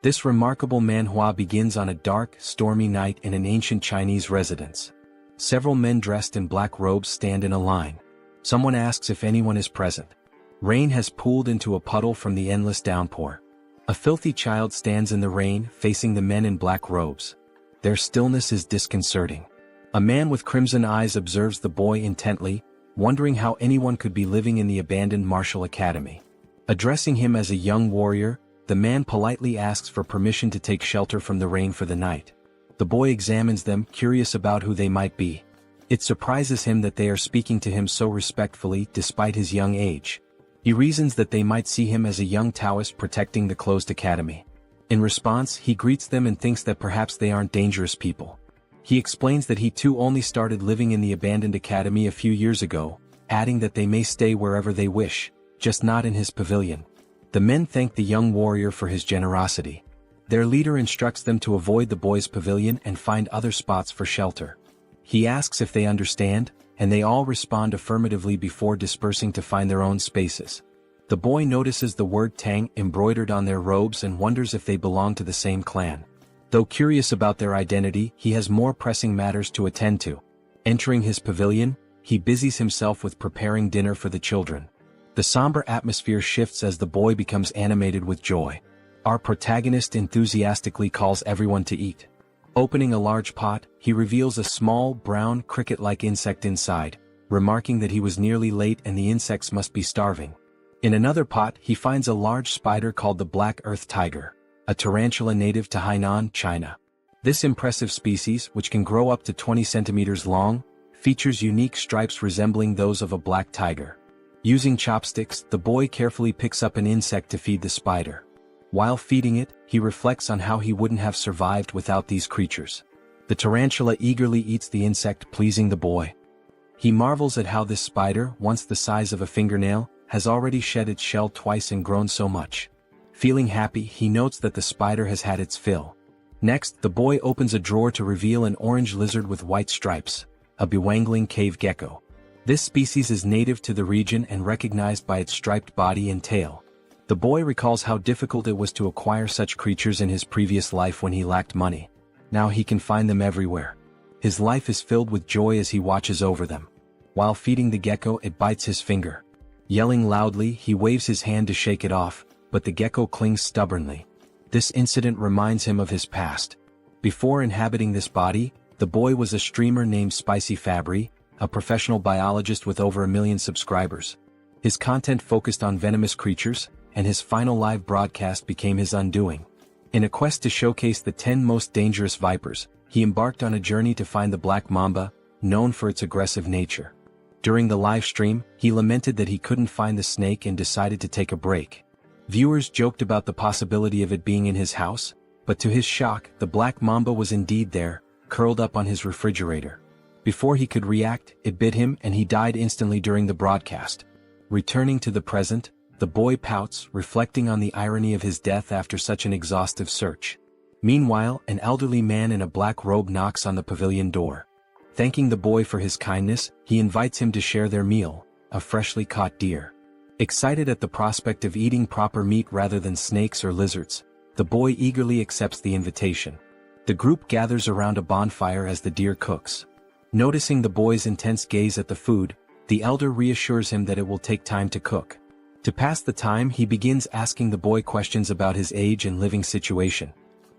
This remarkable manhua begins on a dark, stormy night in an ancient Chinese residence. Several men dressed in black robes stand in a line. Someone asks if anyone is present. Rain has pooled into a puddle from the endless downpour. A filthy child stands in the rain, facing the men in black robes. Their stillness is disconcerting. A man with crimson eyes observes the boy intently, wondering how anyone could be living in the abandoned martial academy. Addressing him as a young warrior, the man politely asks for permission to take shelter from the rain for the night. The boy examines them, curious about who they might be. It surprises him that they are speaking to him so respectfully despite his young age. He reasons that they might see him as a young Taoist protecting the closed academy. In response, he greets them and thinks that perhaps they aren't dangerous people. He explains that he too only started living in the abandoned academy a few years ago, adding that they may stay wherever they wish, just not in his pavilion. The men thank the young warrior for his generosity. Their leader instructs them to avoid the boy's pavilion and find other spots for shelter. He asks if they understand, and they all respond affirmatively before dispersing to find their own spaces. The boy notices the word Tang embroidered on their robes and wonders if they belong to the same clan. Though curious about their identity, he has more pressing matters to attend to. Entering his pavilion, he busies himself with preparing dinner for the children. The somber atmosphere shifts as the boy becomes animated with joy. Our protagonist enthusiastically calls everyone to eat. Opening a large pot, he reveals a small, brown, cricket-like insect inside, remarking that he was nearly late and the insects must be starving. In another pot, he finds a large spider called the black earth tiger, a tarantula native to Hainan, China. This impressive species, which can grow up to 20 centimeters long, features unique stripes resembling those of a black tiger. Using chopsticks, the boy carefully picks up an insect to feed the spider. While feeding it, he reflects on how he wouldn't have survived without these creatures. The tarantula eagerly eats the insect, pleasing the boy. He marvels at how this spider, once the size of a fingernail, has already shed its shell twice and grown so much. Feeling happy, he notes that the spider has had its fill. Next, the boy opens a drawer to reveal an orange lizard with white stripes, a bewangling cave gecko. This species is native to the region and recognized by its striped body and tail. The boy recalls how difficult it was to acquire such creatures in his previous life when he lacked money. Now he can find them everywhere. His life is filled with joy as he watches over them. While feeding the gecko, it bites his finger. Yelling loudly, he waves his hand to shake it off, but the gecko clings stubbornly. This incident reminds him of his past. Before inhabiting this body, the boy was a streamer named Spicy Fabre, a professional biologist with over 1 million subscribers. His content focused on venomous creatures, and his final live broadcast became his undoing. In a quest to showcase the 10 most dangerous vipers, he embarked on a journey to find the black mamba, known for its aggressive nature. During the live stream, he lamented that he couldn't find the snake and decided to take a break. Viewers joked about the possibility of it being in his house, but to his shock, the black mamba was indeed there, curled up on his refrigerator. Before he could react, it bit him and he died instantly during the broadcast. Returning to the present, the boy pouts, reflecting on the irony of his death after such an exhaustive search. Meanwhile, an elderly man in a black robe knocks on the pavilion door. Thanking the boy for his kindness, he invites him to share their meal, a freshly caught deer. Excited at the prospect of eating proper meat rather than snakes or lizards, the boy eagerly accepts the invitation. The group gathers around a bonfire as the deer cooks. Noticing the boy's intense gaze at the food, the elder reassures him that it will take time to cook. To pass the time, he begins asking the boy questions about his age and living situation.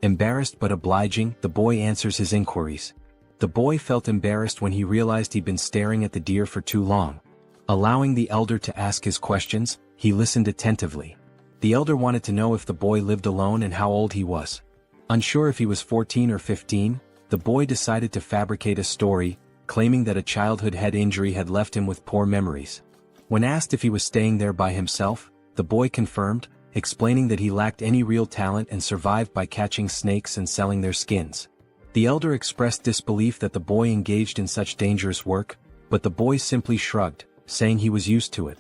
Embarrassed but obliging, the boy answers his inquiries. The boy felt embarrassed when he realized he'd been staring at the deer for too long. Allowing the elder to ask his questions, he listened attentively. The elder wanted to know if the boy lived alone and how old he was. Unsure if he was 14 or 15, the boy decided to fabricate a story, claiming that a childhood head injury had left him with poor memories. When asked if he was staying there by himself, the boy confirmed, explaining that he lacked any real talent and survived by catching snakes and selling their skins. The elder expressed disbelief that the boy engaged in such dangerous work, but the boy simply shrugged, saying he was used to it.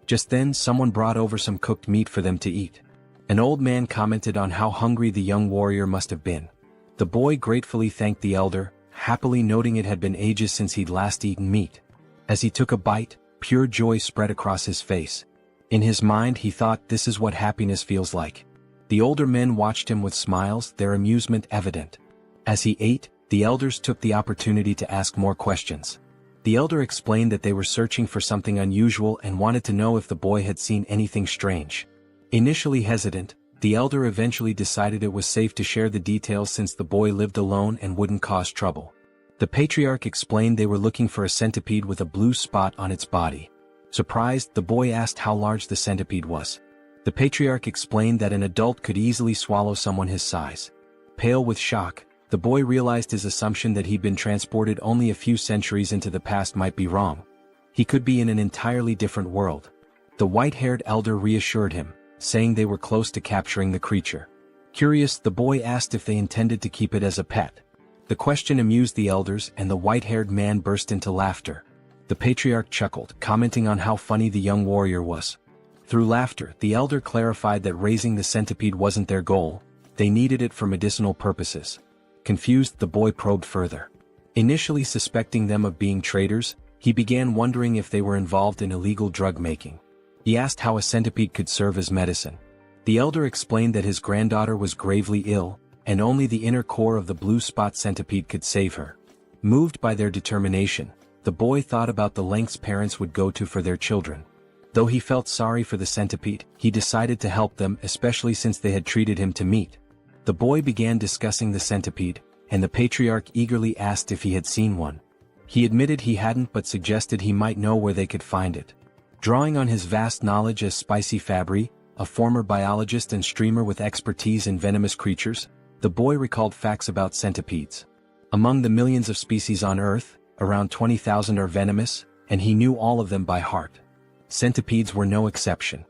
Just then, someone brought over some cooked meat for them to eat. An old man commented on how hungry the young warrior must have been. The boy gratefully thanked the elder, happily noting it had been ages since he'd last eaten meat. As he took a bite, pure joy spread across his face. In his mind, he thought, this is what happiness feels like. The older men watched him with smiles, their amusement evident. As he ate, the elders took the opportunity to ask more questions. The elder explained that they were searching for something unusual and wanted to know if the boy had seen anything strange. Initially hesitant, the elder eventually decided it was safe to share the details since the boy lived alone and wouldn't cause trouble. The patriarch explained they were looking for a centipede with a blue spot on its body. Surprised, the boy asked how large the centipede was. The patriarch explained that an adult could easily swallow someone his size. Pale with shock, the boy realized his assumption that he'd been transported only a few centuries into the past might be wrong. He could be in an entirely different world. The white-haired elder reassured him, saying they were close to capturing the creature. Curious, the boy asked if they intended to keep it as a pet. The question amused the elders and the white-haired man burst into laughter. The patriarch chuckled, commenting on how funny the young warrior was. Through laughter, the elder clarified that raising the centipede wasn't their goal, they needed it for medicinal purposes. Confused, the boy probed further. Initially suspecting them of being traitors, he began wondering if they were involved in illegal drug making. He asked how a centipede could serve as medicine. The elder explained that his granddaughter was gravely ill, and only the inner core of the blue spot centipede could save her. Moved by their determination, the boy thought about the lengths parents would go to for their children. Though he felt sorry for the centipede, he decided to help them, especially since they had treated him to meat. The boy began discussing the centipede, and the patriarch eagerly asked if he had seen one. He admitted he hadn't but suggested he might know where they could find it. Drawing on his vast knowledge as Spicy Fabre, a former biologist and streamer with expertise in venomous creatures, the boy recalled facts about centipedes. Among the millions of species on Earth, around 20,000 are venomous, and he knew all of them by heart. Centipedes were no exception.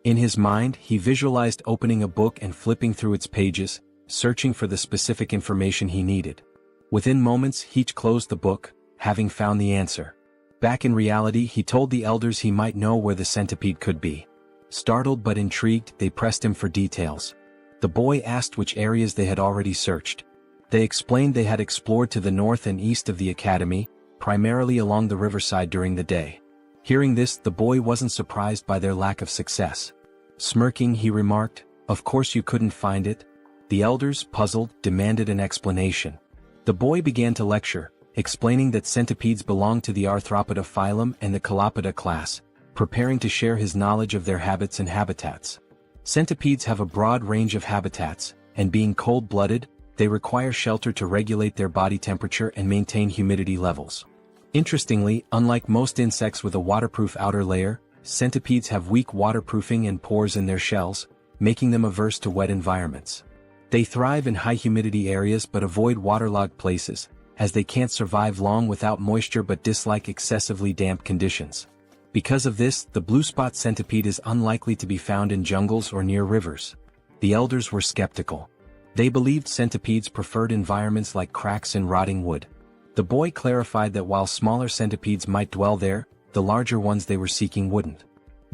In his mind, he visualized opening a book and flipping through its pages, searching for the specific information he needed. Within moments, he closed the book, having found the answer. Back in reality, he told the elders he might know where the centipede could be. Startled but intrigued, they pressed him for details. The boy asked which areas they had already searched. They explained they had explored to the north and east of the academy, primarily along the riverside during the day. Hearing this, the boy wasn't surprised by their lack of success. Smirking, he remarked, "Of course you couldn't find it." The elders, puzzled, demanded an explanation. The boy began to lecture, explaining that centipedes belong to the Arthropoda phylum and the Calopoda class, preparing to share his knowledge of their habits and habitats. Centipedes have a broad range of habitats, and being cold-blooded, they require shelter to regulate their body temperature and maintain humidity levels. Interestingly, unlike most insects with a waterproof outer layer, centipedes have weak waterproofing and pores in their shells, making them averse to wet environments. They thrive in high-humidity areas but avoid waterlogged places, as they can't survive long without moisture but dislike excessively damp conditions. Because of this, the blue spot centipede is unlikely to be found in jungles or near rivers. The elders were skeptical. They believed centipedes preferred environments like cracks in rotting wood. The boy clarified that while smaller centipedes might dwell there, the larger ones they were seeking wouldn't.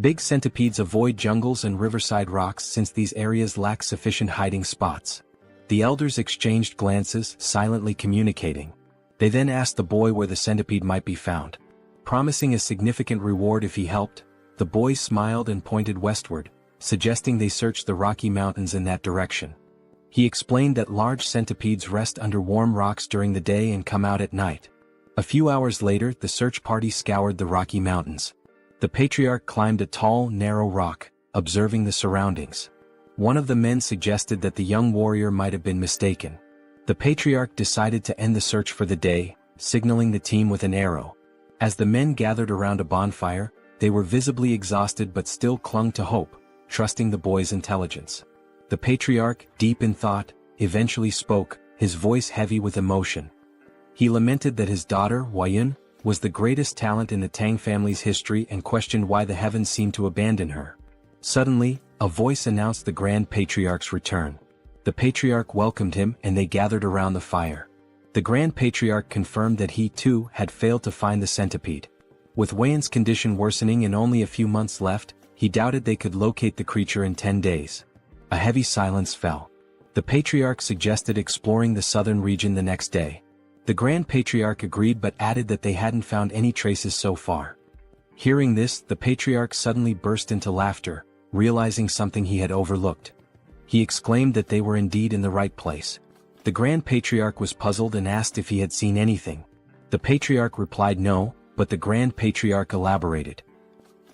Big centipedes avoid jungles and riverside rocks since these areas lack sufficient hiding spots. The elders exchanged glances, silently communicating. They then asked the boy where the centipede might be found. Promising a significant reward if he helped, the boy smiled and pointed westward, suggesting they search the Rocky Mountains in that direction. He explained that large centipedes rest under warm rocks during the day and come out at night. A few hours later, the search party scoured the Rocky Mountains. The patriarch climbed a tall, narrow rock, observing the surroundings. One of the men suggested that the young warrior might have been mistaken. The patriarch decided to end the search for the day, signaling the team with an arrow. As the men gathered around a bonfire, they were visibly exhausted but still clung to hope, trusting the boy's intelligence. The patriarch, deep in thought, eventually spoke, his voice heavy with emotion. He lamented that his daughter, Huayun, was the greatest talent in the Tang family's history and questioned why the heavens seemed to abandon her. Suddenly, a voice announced the Grand Patriarch's return. The patriarch welcomed him and they gathered around the fire. The Grand Patriarch confirmed that he too had failed to find the centipede. With Huayun's condition worsening and only a few months left, he doubted they could locate the creature in 10 days. A heavy silence fell. The patriarch suggested exploring the southern region the next day. The Grand Patriarch agreed but added that they hadn't found any traces so far. Hearing this, the patriarch suddenly burst into laughter, realizing something he had overlooked. He exclaimed that they were indeed in the right place. The Grand Patriarch was puzzled and asked if he had seen anything. The Patriarch replied no, but the Grand Patriarch elaborated.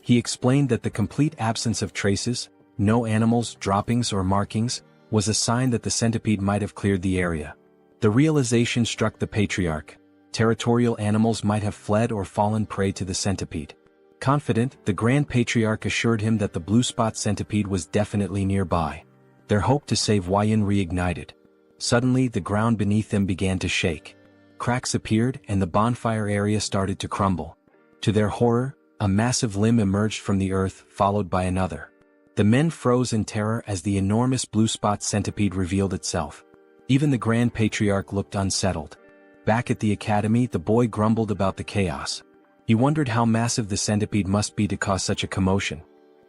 He explained that the complete absence of traces, no animals, droppings or markings, was a sign that the centipede might have cleared the area. The realization struck the Patriarch. Territorial animals might have fled or fallen prey to the centipede. Confident, the Grand Patriarch assured him that the blue spot centipede was definitely nearby. Their hope to save Huayan reignited. Suddenly the ground beneath them began to shake. Cracks appeared and the bonfire area started to crumble. To their horror, a massive limb emerged from the earth, followed by another. The men froze in terror as the enormous blue spot centipede revealed itself. Even the Grand Patriarch looked unsettled. Back at the academy, the boy grumbled about the chaos. He wondered how massive the centipede must be to cause such a commotion.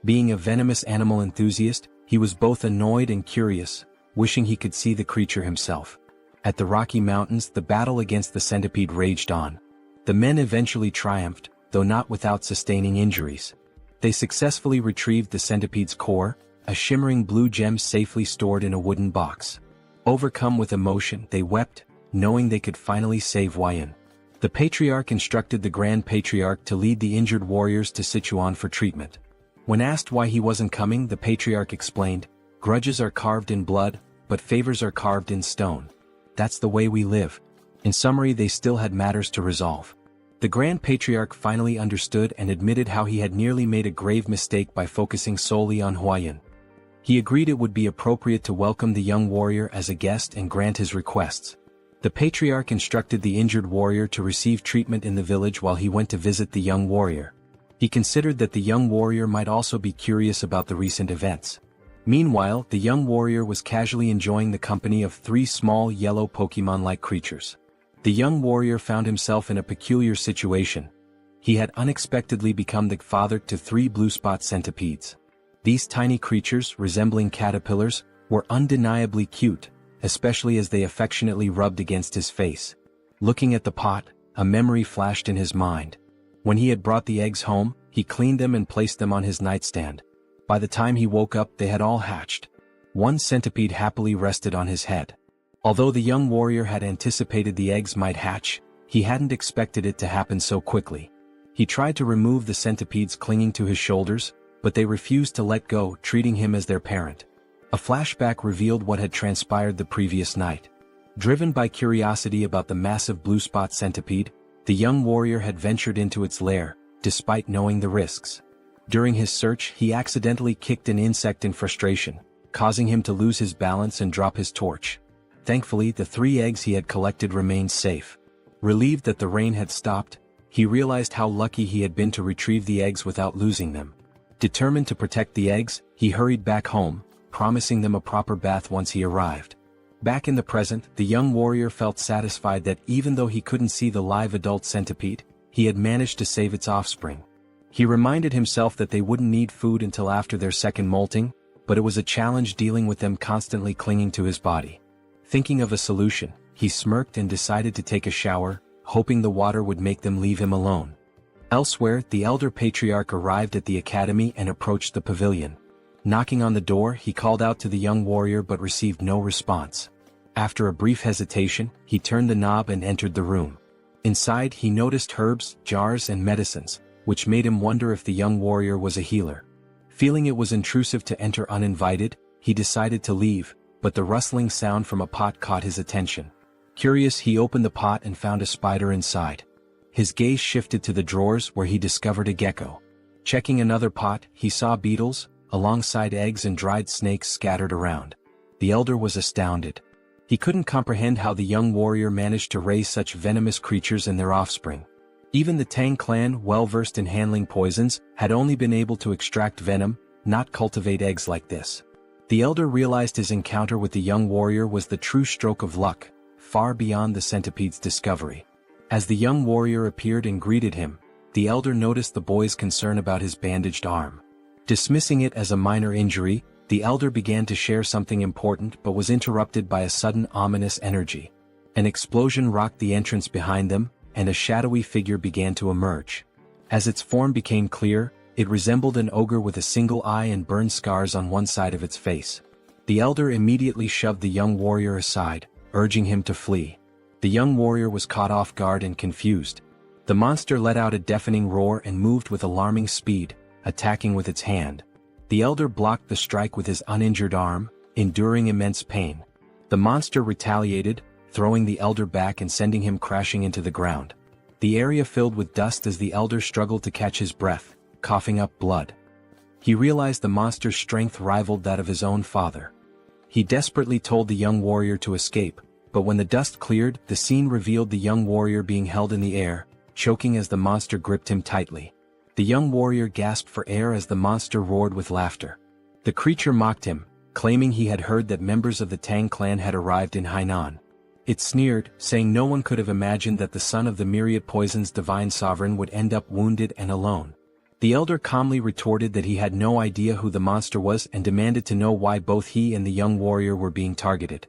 Being a venomous animal enthusiast, he was both annoyed and curious, wishing he could see the creature himself. At the Rocky Mountains, the battle against the centipede raged on. The men eventually triumphed, though not without sustaining injuries. They successfully retrieved the centipede's core, a shimmering blue gem safely stored in a wooden box. Overcome with emotion, they wept, knowing they could finally save Huayan. The Patriarch instructed the Grand Patriarch to lead the injured warriors to Sichuan for treatment. When asked why he wasn't coming, the Patriarch explained, "Grudges are carved in blood, but favors are carved in stone. That's the way we live." In summary, they still had matters to resolve. The Grand Patriarch finally understood and admitted how he had nearly made a grave mistake by focusing solely on Huayan. He agreed it would be appropriate to welcome the young warrior as a guest and grant his requests. The Patriarch instructed the injured warrior to receive treatment in the village while he went to visit the young warrior. He considered that the young warrior might also be curious about the recent events. Meanwhile, the young warrior was casually enjoying the company of 3 small yellow Pokemon-like creatures. The young warrior found himself in a peculiar situation. He had unexpectedly become the father to 3 blue spot centipedes. These tiny creatures, resembling caterpillars, were undeniably cute, especially as they affectionately rubbed against his face. Looking at the pot, a memory flashed in his mind. When he had brought the eggs home, he cleaned them and placed them on his nightstand. By the time he woke up, they had all hatched. 1 centipede happily rested on his head. Although the young warrior had anticipated the eggs might hatch, he hadn't expected it to happen so quickly. He tried to remove the centipedes clinging to his shoulders, but they refused to let go, treating him as their parent. A flashback revealed what had transpired the previous night. Driven by curiosity about the massive blue spot centipede, the young warrior had ventured into its lair, despite knowing the risks. During his search, he accidentally kicked an insect in frustration, causing him to lose his balance and drop his torch. Thankfully, the 3 eggs he had collected remained safe. Relieved that the rain had stopped, he realized how lucky he had been to retrieve the eggs without losing them. Determined to protect the eggs, he hurried back home, promising them a proper bath once he arrived. Back in the present, the young warrior felt satisfied that even though he couldn't see the live adult centipede, he had managed to save its offspring. He reminded himself that they wouldn't need food until after their second molting, but it was a challenge dealing with them constantly clinging to his body. Thinking of a solution, he smirked and decided to take a shower, hoping the water would make them leave him alone. Elsewhere, the elder patriarch arrived at the academy and approached the pavilion. Knocking on the door, he called out to the young warrior but received no response. After a brief hesitation, he turned the knob and entered the room. Inside, he noticed herbs, jars and medicines, which made him wonder if the young warrior was a healer. Feeling it was intrusive to enter uninvited, he decided to leave, but the rustling sound from a pot caught his attention. Curious, he opened the pot and found a spider inside. His gaze shifted to the drawers where he discovered a gecko. Checking another pot, he saw beetles, alongside eggs and dried snakes scattered around. The elder was astounded. He couldn't comprehend how the young warrior managed to raise such venomous creatures and their offspring. Even the Tang clan, well-versed in handling poisons, had only been able to extract venom, not cultivate eggs like this. The elder realized his encounter with the young warrior was the true stroke of luck, far beyond the centipede's discovery. As the young warrior appeared and greeted him, the elder noticed the boy's concern about his bandaged arm. Dismissing it as a minor injury, the elder began to share something important but was interrupted by a sudden ominous energy. An explosion rocked the entrance behind them, and a shadowy figure began to emerge. As its form became clear, it resembled an ogre with a single eye and burn scars on one side of its face. The elder immediately shoved the young warrior aside, urging him to flee. The young warrior was caught off guard and confused. The monster let out a deafening roar and moved with alarming speed, attacking with its hand. The elder blocked the strike with his uninjured arm, enduring immense pain. The monster retaliated, throwing the elder back and sending him crashing into the ground. The area filled with dust as the elder struggled to catch his breath, coughing up blood. He realized the monster's strength rivaled that of his own father. He desperately told the young warrior to escape, but when the dust cleared, the scene revealed the young warrior being held in the air, choking as the monster gripped him tightly. The young warrior gasped for air as the monster roared with laughter. The creature mocked him, claiming he had heard that members of the Tang clan had arrived in Hainan. It sneered, saying no one could have imagined that the son of the myriad poison's divine sovereign would end up wounded and alone. The elder calmly retorted that he had no idea who the monster was and demanded to know why both he and the young warrior were being targeted.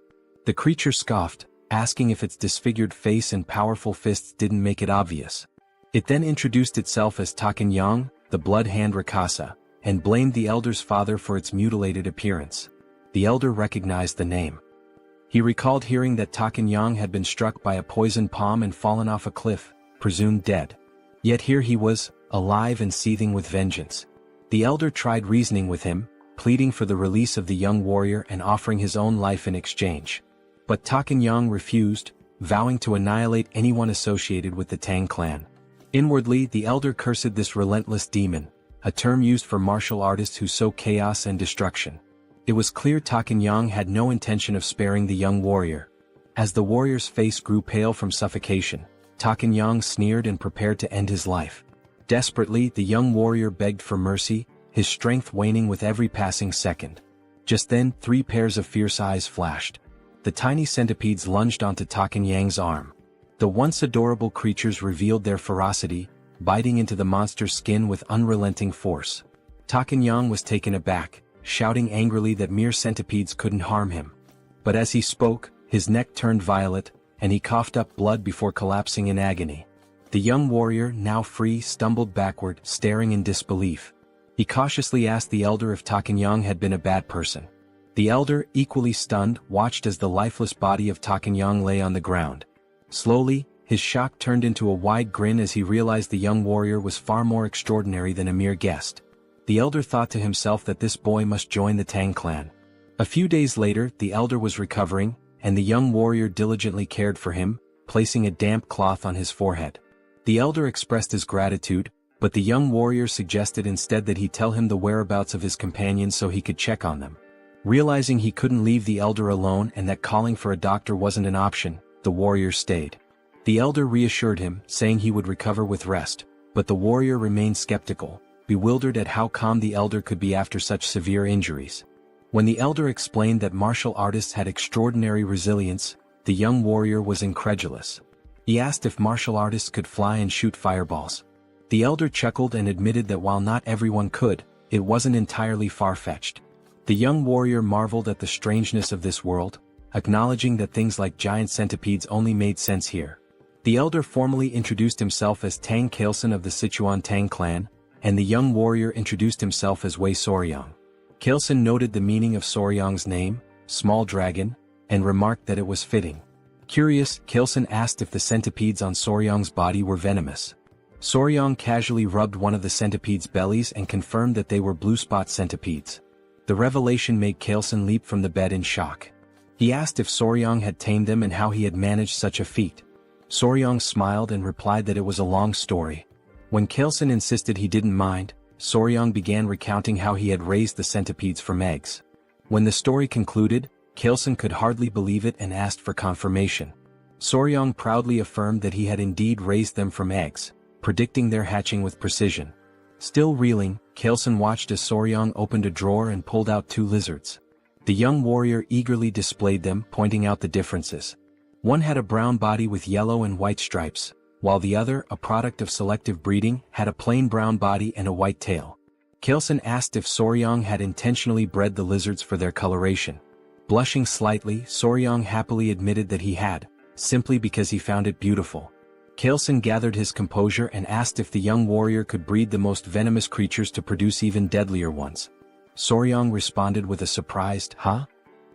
The creature scoffed, asking if its disfigured face and powerful fists didn't make it obvious. It then introduced itself as Takan Yang, the blood hand Rakasa, and blamed the elder's father for its mutilated appearance. The elder recognized the name. He recalled hearing that Takan Yang had been struck by a poisoned palm and fallen off a cliff, presumed dead. Yet here he was, alive and seething with vengeance. The elder tried reasoning with him, pleading for the release of the young warrior and offering his own life in exchange. But Takan Yang refused, vowing to annihilate anyone associated with the Tang clan. Inwardly, the elder cursed this relentless demon, a term used for martial artists who sow chaos and destruction. It was clear Takan Yang had no intention of sparing the young warrior. As the warrior's face grew pale from suffocation, Takan Yang sneered and prepared to end his life. Desperately, the young warrior begged for mercy, his strength waning with every passing second. Just then, 3 pairs of fierce eyes flashed. The tiny centipedes lunged onto Takan Yang's arm. The once adorable creatures revealed their ferocity, biting into the monster's skin with unrelenting force. Takan Yang was taken aback, shouting angrily that mere centipedes couldn't harm him. But as he spoke, his neck turned violet, and he coughed up blood before collapsing in agony. The young warrior, now free, stumbled backward, staring in disbelief. He cautiously asked the elder if Takan Yang had been a bad person. The elder, equally stunned, watched as the lifeless body of Takan Yang lay on the ground. Slowly, his shock turned into a wide grin as he realized the young warrior was far more extraordinary than a mere guest. The elder thought to himself that this boy must join the Tang clan. A few days later, the elder was recovering, and the young warrior diligently cared for him, placing a damp cloth on his forehead. The elder expressed his gratitude, but the young warrior suggested instead that he tell him the whereabouts of his companions so he could check on them. Realizing he couldn't leave the elder alone and that calling for a doctor wasn't an option, the warrior stayed. The elder reassured him, saying he would recover with rest, but the warrior remained skeptical, bewildered at how calm the elder could be after such severe injuries. When the elder explained that martial artists had extraordinary resilience, the young warrior was incredulous. He asked if martial artists could fly and shoot fireballs. The elder chuckled and admitted that while not everyone could, it wasn't entirely far-fetched. The young warrior marveled at the strangeness of this world, acknowledging that things like giant centipedes only made sense here. The elder formally introduced himself as Tang Kailson of the Sichuan Tang Clan, and the young warrior introduced himself as Wei Soryang. Kailson noted the meaning of Soryang's name, small dragon, and remarked that it was fitting. Curious, Kailson asked if the centipedes on Soryang's body were venomous. Soryang casually rubbed one of the centipedes' bellies and confirmed that they were blue spot centipedes. The revelation made Kailson leap from the bed in shock. He asked if Soryang had tamed them and how he had managed such a feat. Soryang smiled and replied that it was a long story. When Kailson insisted he didn't mind, Soryang began recounting how he had raised the centipedes from eggs. When the story concluded, Kailson could hardly believe it and asked for confirmation. Soryang proudly affirmed that he had indeed raised them from eggs, predicting their hatching with precision. Still reeling, Kailson watched as Soryang opened a drawer and pulled out 2 lizards. The young warrior eagerly displayed them, pointing out the differences. One had a brown body with yellow and white stripes, while the other, a product of selective breeding, had a plain brown body and a white tail. Kailson asked if Soryang had intentionally bred the lizards for their coloration. Blushing slightly, Soryang happily admitted that he had, simply because he found it beautiful. Kailson gathered his composure and asked if the young warrior could breed the most venomous creatures to produce even deadlier ones. Soryang responded with a surprised, "Huh?"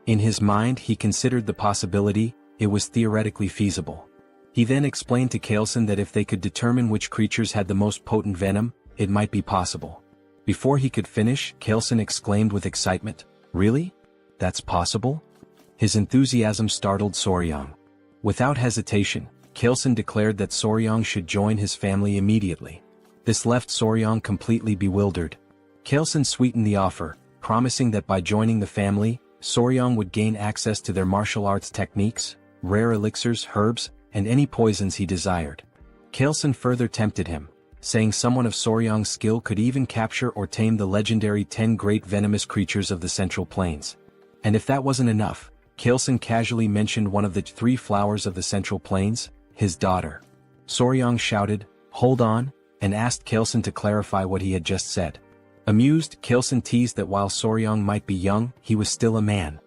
In his mind he considered the possibility, it was theoretically feasible. He then explained to Kaelson that if they could determine which creatures had the most potent venom, it might be possible. Before he could finish, Kaelson exclaimed with excitement, "Really? That's possible?" His enthusiasm startled Soryang. Without hesitation, Kaelson declared that Soryang should join his family immediately. This left Soryang completely bewildered. Kaelson sweetened the offer, promising that by joining the family, Soryang would gain access to their martial arts techniques, rare elixirs, herbs, and any poisons he desired. Kaelson further tempted him, saying someone of Soryang's skill could even capture or tame the legendary 10 great venomous creatures of the Central Plains. And if that wasn't enough, Kaelson casually mentioned one of the 3 flowers of the Central Plains, his daughter. Soryang shouted, "Hold on," and asked Kaelson to clarify what he had just said. Amused, Kaelson teased that while Soryang might be young, he was still a man.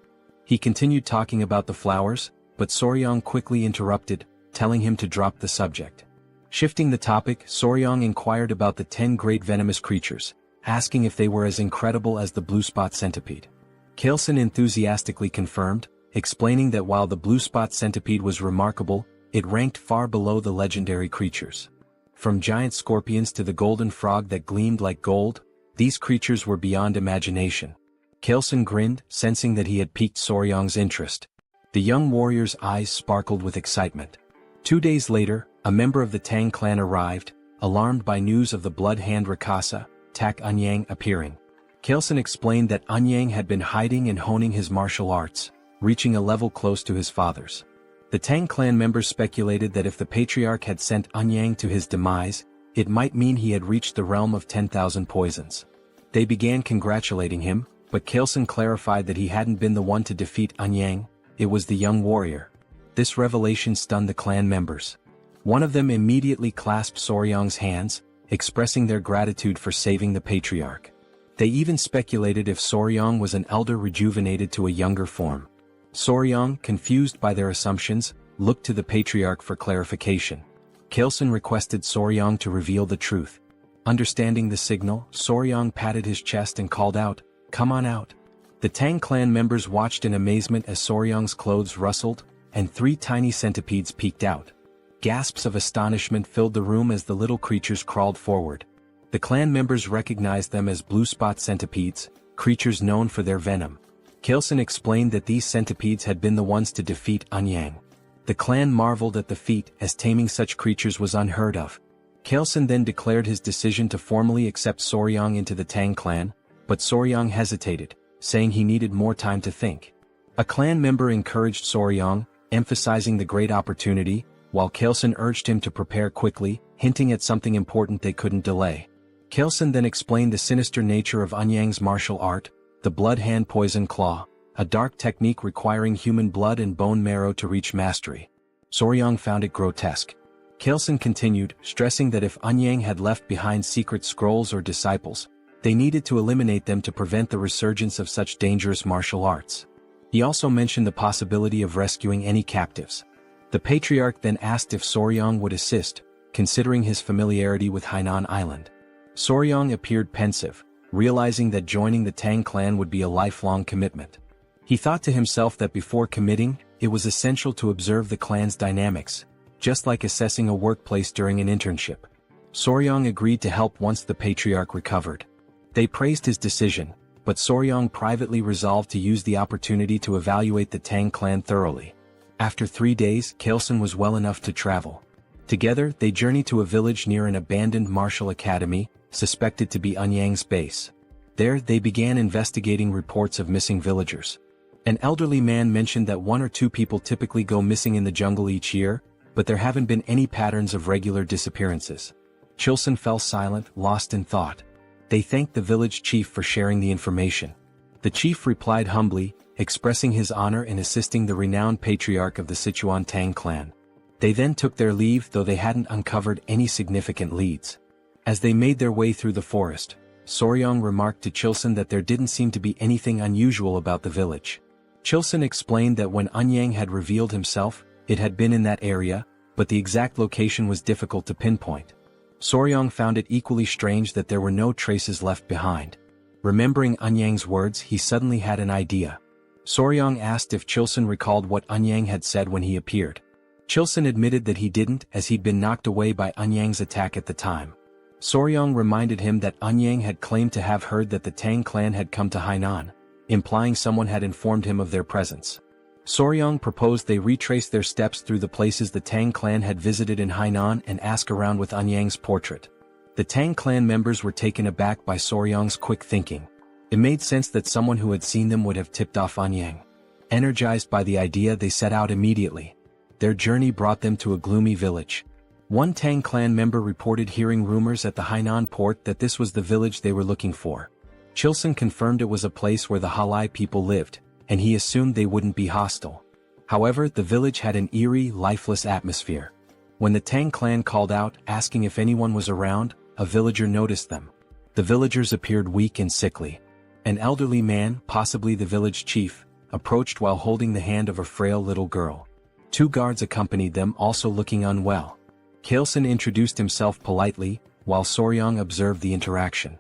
He continued talking about the flowers, but Soryang quickly interrupted, telling him to drop the subject. Shifting the topic, Soryang inquired about the 10 great venomous creatures, asking if they were as incredible as the blue spot centipede. Kaelson enthusiastically confirmed, explaining that while the blue spot centipede was remarkable, it ranked far below the legendary creatures. From giant scorpions to the golden frog that gleamed like gold, these creatures were beyond imagination. Kaelson grinned, sensing that he had piqued Soryang's interest. The young warrior's eyes sparkled with excitement. 2 days later, a member of the Tang clan arrived, alarmed by news of the blood hand Rakasa, Tak Anyang appearing. Kaelson explained that Anyang had been hiding and honing his martial arts, reaching a level close to his father's. The Tang clan members speculated that if the patriarch had sent Anyang to his demise, it might mean he had reached the realm of 10,000 poisons. They began congratulating him, but Kaelson clarified that he hadn't been the one to defeat Anyang, it was the young warrior. This revelation stunned the clan members. One of them immediately clasped Soryang's hands, expressing their gratitude for saving the patriarch. They even speculated if Soryang was an elder rejuvenated to a younger form. Soryang, confused by their assumptions, looked to the patriarch for clarification. Kaelson requested Soryang to reveal the truth. Understanding the signal, Soryang patted his chest and called out, "Come on out." The Tang clan members watched in amazement as Soryang's clothes rustled, and 3 tiny centipedes peeked out. Gasps of astonishment filled the room as the little creatures crawled forward. The clan members recognized them as blue spot centipedes, creatures known for their venom. Kaelson explained that these centipedes had been the ones to defeat Anyang. The clan marveled at the feat, as taming such creatures was unheard of. Kaelson then declared his decision to formally accept Soryang into the Tang clan, but Soryang hesitated, saying he needed more time to think. A clan member encouraged Soryang, emphasizing the great opportunity, while Kaelson urged him to prepare quickly, hinting at something important they couldn't delay. Kaelson then explained the sinister nature of Anyang's martial art, the blood hand poison claw, a dark technique requiring human blood and bone marrow to reach mastery. Soryang found it grotesque. Kaelson continued, stressing that if Anyang had left behind secret scrolls or disciples, they needed to eliminate them to prevent the resurgence of such dangerous martial arts. He also mentioned the possibility of rescuing any captives. The patriarch then asked if Soryang would assist, considering his familiarity with Hainan Island. Soryang appeared pensive, realizing that joining the Tang clan would be a lifelong commitment. He thought to himself that before committing, it was essential to observe the clan's dynamics, just like assessing a workplace during an internship. Soryang agreed to help once the patriarch recovered. They praised his decision, but Soryang privately resolved to use the opportunity to evaluate the Tang clan thoroughly. After 3 days, Kaelson was well enough to travel. Together, they journeyed to a village near an abandoned martial academy, suspected to be Anyang's base. There, they began investigating reports of missing villagers. An elderly man mentioned that 1 or 2 people typically go missing in the jungle each year, but there haven't been any patterns of regular disappearances. Chilson fell silent, lost in thought. They thanked the village chief for sharing the information. The chief replied humbly, expressing his honor in assisting the renowned patriarch of the Sichuan Tang Clan. They then took their leave, though they hadn't uncovered any significant leads. As they made their way through the forest, Soryang remarked to Chilson that there didn't seem to be anything unusual about the village. Chilson explained that when Anyang had revealed himself, it had been in that area, but the exact location was difficult to pinpoint. Soryang found it equally strange that there were no traces left behind. Remembering Anyang's words, he suddenly had an idea. Soryang asked if Chilson recalled what Eunhyang had said when he appeared. Chilson admitted that he didn't, as he'd been knocked away by Eunhyang's attack at the time. Soryang reminded him that Eunhyang had claimed to have heard that the Tang clan had come to Hainan, implying someone had informed him of their presence. Soryang proposed they retrace their steps through the places the Tang clan had visited in Hainan and ask around with Eunhyang's portrait. The Tang clan members were taken aback by Soryang's quick thinking. It made sense that someone who had seen them would have tipped off Eunhyang. Energized by the idea, they set out immediately. Their journey brought them to a gloomy village. One Tang clan member reported hearing rumors at the Hainan port that this was the village they were looking for. Chilson confirmed it was a place where the Halai people lived, and he assumed they wouldn't be hostile. However, the village had an eerie, lifeless atmosphere. When the Tang clan called out, asking if anyone was around, a villager noticed them. The villagers appeared weak and sickly. An elderly man, possibly the village chief, approached while holding the hand of a frail little girl. 2 guards accompanied them, also looking unwell. Chilson introduced himself politely, while Soryang observed the interaction.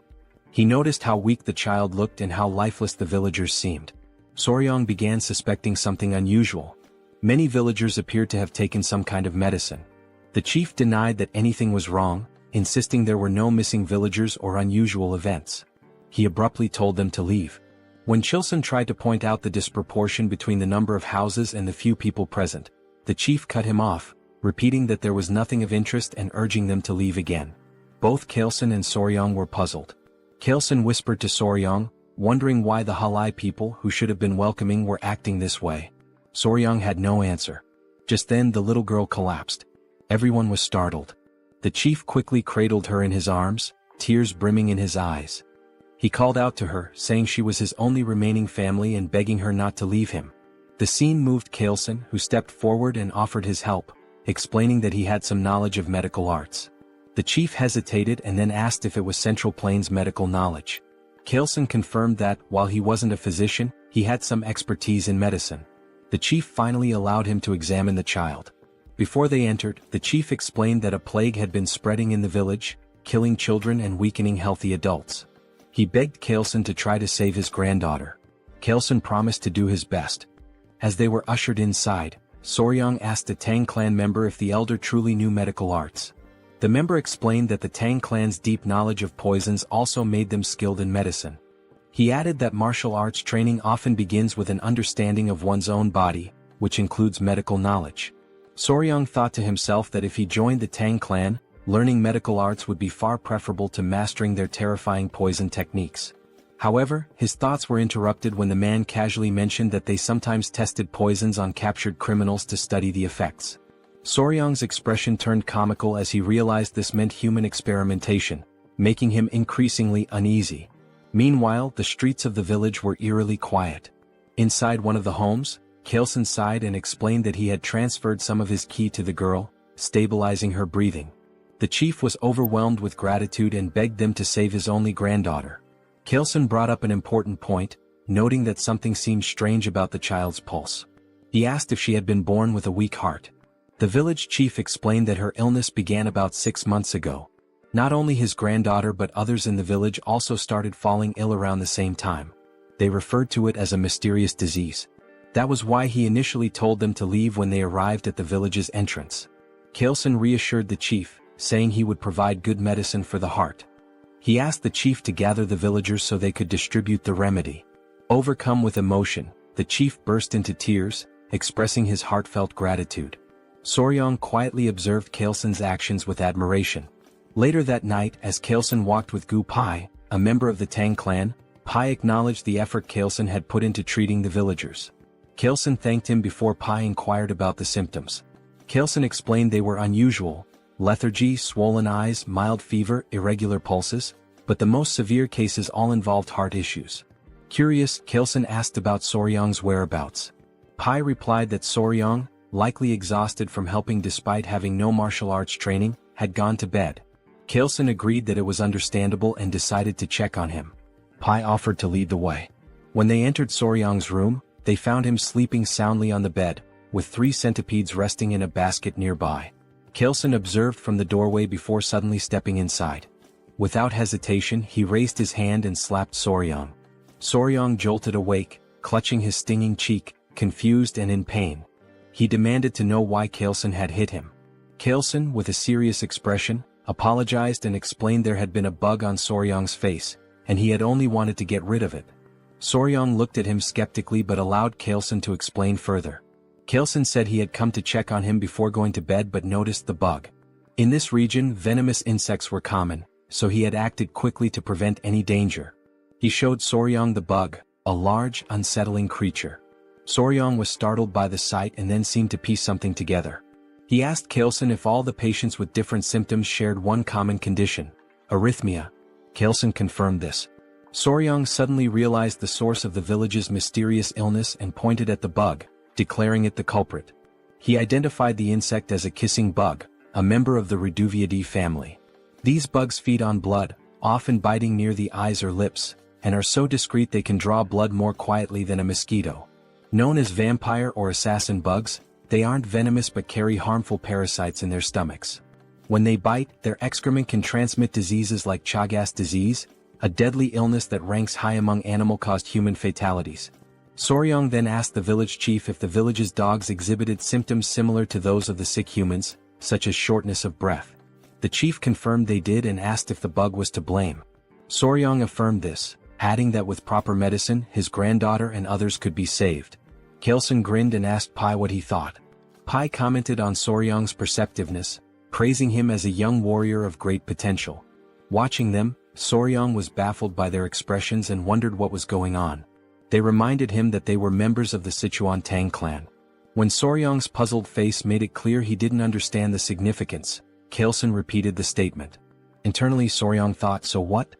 He noticed how weak the child looked and how lifeless the villagers seemed. Soryang began suspecting something unusual. Many villagers appeared to have taken some kind of medicine. The chief denied that anything was wrong, insisting there were no missing villagers or unusual events. He abruptly told them to leave. When Chilson tried to point out the disproportion between the number of houses and the few people present, the chief cut him off, repeating that there was nothing of interest and urging them to leave again. Both Chilson and Soryang were puzzled. Chilson whispered to Soryang, wondering why the Halai people who should have been welcoming were acting this way. Soryang had no answer. Just then the little girl collapsed. Everyone was startled. The chief quickly cradled her in his arms, tears brimming in his eyes. He called out to her, saying she was his only remaining family and begging her not to leave him. The scene moved Chilson, who stepped forward and offered his help, explaining that he had some knowledge of medical arts. The chief hesitated and then asked if it was Central Plains medical knowledge. Chilson confirmed that, while he wasn't a physician, he had some expertise in medicine. The chief finally allowed him to examine the child. Before they entered, the chief explained that a plague had been spreading in the village, killing children and weakening healthy adults. He begged Chilson to try to save his granddaughter. Chilson promised to do his best. As they were ushered inside, Soryang asked a Tang clan member if the elder truly knew medical arts. The member explained that the Tang clan's deep knowledge of poisons also made them skilled in medicine. He added that martial arts training often begins with an understanding of one's own body, which includes medical knowledge. Soryang thought to himself that if he joined the Tang clan, learning medical arts would be far preferable to mastering their terrifying poison techniques. However, his thoughts were interrupted when the man casually mentioned that they sometimes tested poisons on captured criminals to study the effects. Soryang's expression turned comical as he realized this meant human experimentation, making him increasingly uneasy. Meanwhile, the streets of the village were eerily quiet. Inside one of the homes, Chilson sighed and explained that he had transferred some of his ki to the girl, stabilizing her breathing. The chief was overwhelmed with gratitude and begged them to save his only granddaughter. Chilson brought up an important point, noting that something seemed strange about the child's pulse. He asked if she had been born with a weak heart. The village chief explained that her illness began about 6 months ago. Not only his granddaughter but others in the village also started falling ill around the same time. They referred to it as a mysterious disease. That was why he initially told them to leave when they arrived at the village's entrance. Chilson reassured the chief, saying he would provide good medicine for the heart. He asked the chief to gather the villagers so they could distribute the remedy. Overcome with emotion, the chief burst into tears, expressing his heartfelt gratitude. Soryang quietly observed Chilson's actions with admiration. Later that night, as Chilson walked with Gu Pai, a member of the Tang clan, Pai acknowledged the effort Chilson had put into treating the villagers. Chilson thanked him before Pai inquired about the symptoms. Chilson explained they were unusual: lethargy, swollen eyes, mild fever, irregular pulses, but the most severe cases all involved heart issues. Curious, Chilson asked about Soryang's whereabouts. Pai replied that Soryang, likely exhausted from helping despite having no martial arts training, had gone to bed. Chilson agreed that it was understandable and decided to check on him. Pai offered to lead the way. When they entered Soryang's room, they found him sleeping soundly on the bed, with 3 centipedes resting in a basket nearby. Chilson observed from the doorway before suddenly stepping inside. Without hesitation, he raised his hand and slapped Soryang. Soryang jolted awake, clutching his stinging cheek, confused and in pain. He demanded to know why Kaleson had hit him. Kaleson, with a serious expression, apologized and explained there had been a bug on Soryong's face, and he had only wanted to get rid of it. Soryong looked at him skeptically but allowed Kaleson to explain further. Kaleson said he had come to check on him before going to bed but noticed the bug. In this region, venomous insects were common, so he had acted quickly to prevent any danger. He showed Soryong the bug, a large, unsettling creature. Soryong was startled by the sight and then seemed to piece something together. He asked Kaleson if all the patients with different symptoms shared one common condition: arrhythmia. Kaleson confirmed this. Soryong suddenly realized the source of the village's mysterious illness and pointed at the bug, declaring it the culprit. He identified the insect as a kissing bug, a member of the Reduviidae family. These bugs feed on blood, often biting near the eyes or lips, and are so discreet they can draw blood more quietly than a mosquito. Known as vampire or assassin bugs, they aren't venomous but carry harmful parasites in their stomachs. When they bite, their excrement can transmit diseases like Chagas disease, a deadly illness that ranks high among animal-caused human fatalities. Soryong then asked the village chief if the village's dogs exhibited symptoms similar to those of the sick humans, such as shortness of breath. The chief confirmed they did and asked if the bug was to blame. Soryong affirmed this, adding that with proper medicine, his granddaughter and others could be saved. Kaleson grinned and asked Pai what he thought. Pai commented on Soryong's perceptiveness, praising him as a young warrior of great potential. Watching them, Soryong was baffled by their expressions and wondered what was going on. They reminded him that they were members of the Sichuan Tang Clan. When Soryong's puzzled face made it clear he didn't understand the significance, Kaleson repeated the statement. Internally Soryong thought, so what?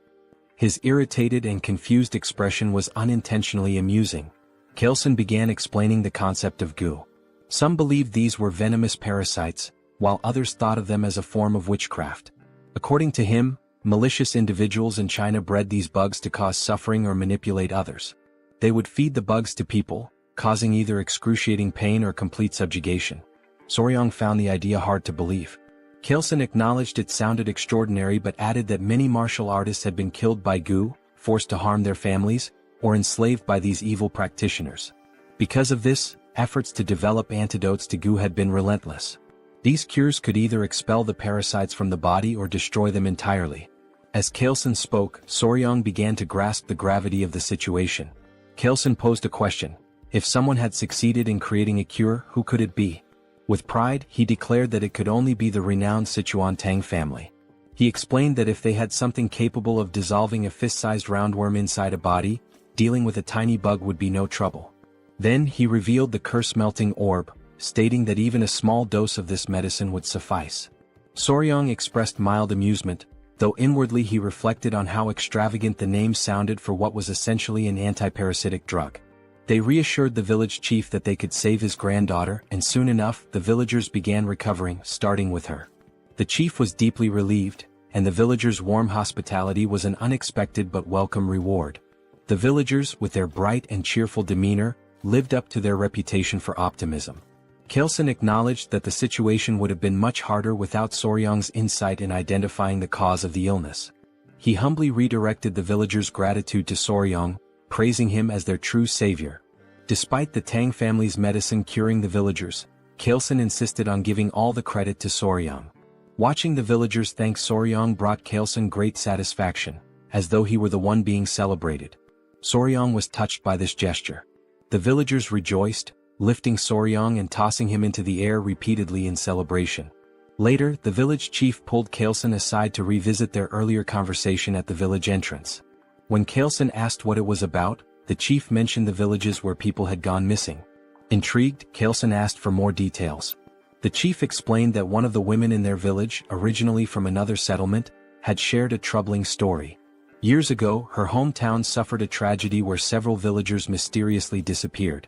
His irritated and confused expression was unintentionally amusing. Kaleson began explaining the concept of goo. Some believed these were venomous parasites, while others thought of them as a form of witchcraft. According to him, malicious individuals in China bred these bugs to cause suffering or manipulate others. They would feed the bugs to people, causing either excruciating pain or complete subjugation. Soryong found the idea hard to believe. Kaleson acknowledged it sounded extraordinary but added that many martial artists had been killed by goo, forced to harm their families, or enslaved by these evil practitioners. Because of this, efforts to develop antidotes to goo had been relentless. These cures could either expel the parasites from the body or destroy them entirely. As Kaleson spoke, Soryong began to grasp the gravity of the situation. Kaleson posed a question. If someone had succeeded in creating a cure, who could it be? With pride, he declared that it could only be the renowned Sichuan Tang family. He explained that if they had something capable of dissolving a fist-sized roundworm inside a body, dealing with a tiny bug would be no trouble. Then he revealed the curse-melting orb, stating that even a small dose of this medicine would suffice. Soryong expressed mild amusement, though inwardly he reflected on how extravagant the name sounded for what was essentially an antiparasitic drug. They reassured the village chief that they could save his granddaughter, and soon enough the villagers began recovering, starting with her. The chief was deeply relieved, and the villagers' warm hospitality was an unexpected but welcome reward. The villagers, with their bright and cheerful demeanor, lived up to their reputation for optimism. Kaleson acknowledged that the situation would have been much harder without Soryong's insight in identifying the cause of the illness. He humbly redirected the villagers' gratitude to Soryong, praising him as their true savior. Despite the Tang family's medicine curing the villagers, Kaleson insisted on giving all the credit to Soryong. Watching the villagers thank Soryong brought Kaleson great satisfaction, as though he were the one being celebrated. Soryong was touched by this gesture. The villagers rejoiced, lifting Soryong and tossing him into the air repeatedly in celebration. Later, the village chief pulled Kaleson aside to revisit their earlier conversation at the village entrance. When Kaleson asked what it was about, the chief mentioned the villages where people had gone missing. Intrigued, Kaleson asked for more details. The chief explained that one of the women in their village, originally from another settlement, had shared a troubling story. Years ago, her hometown suffered a tragedy where several villagers mysteriously disappeared.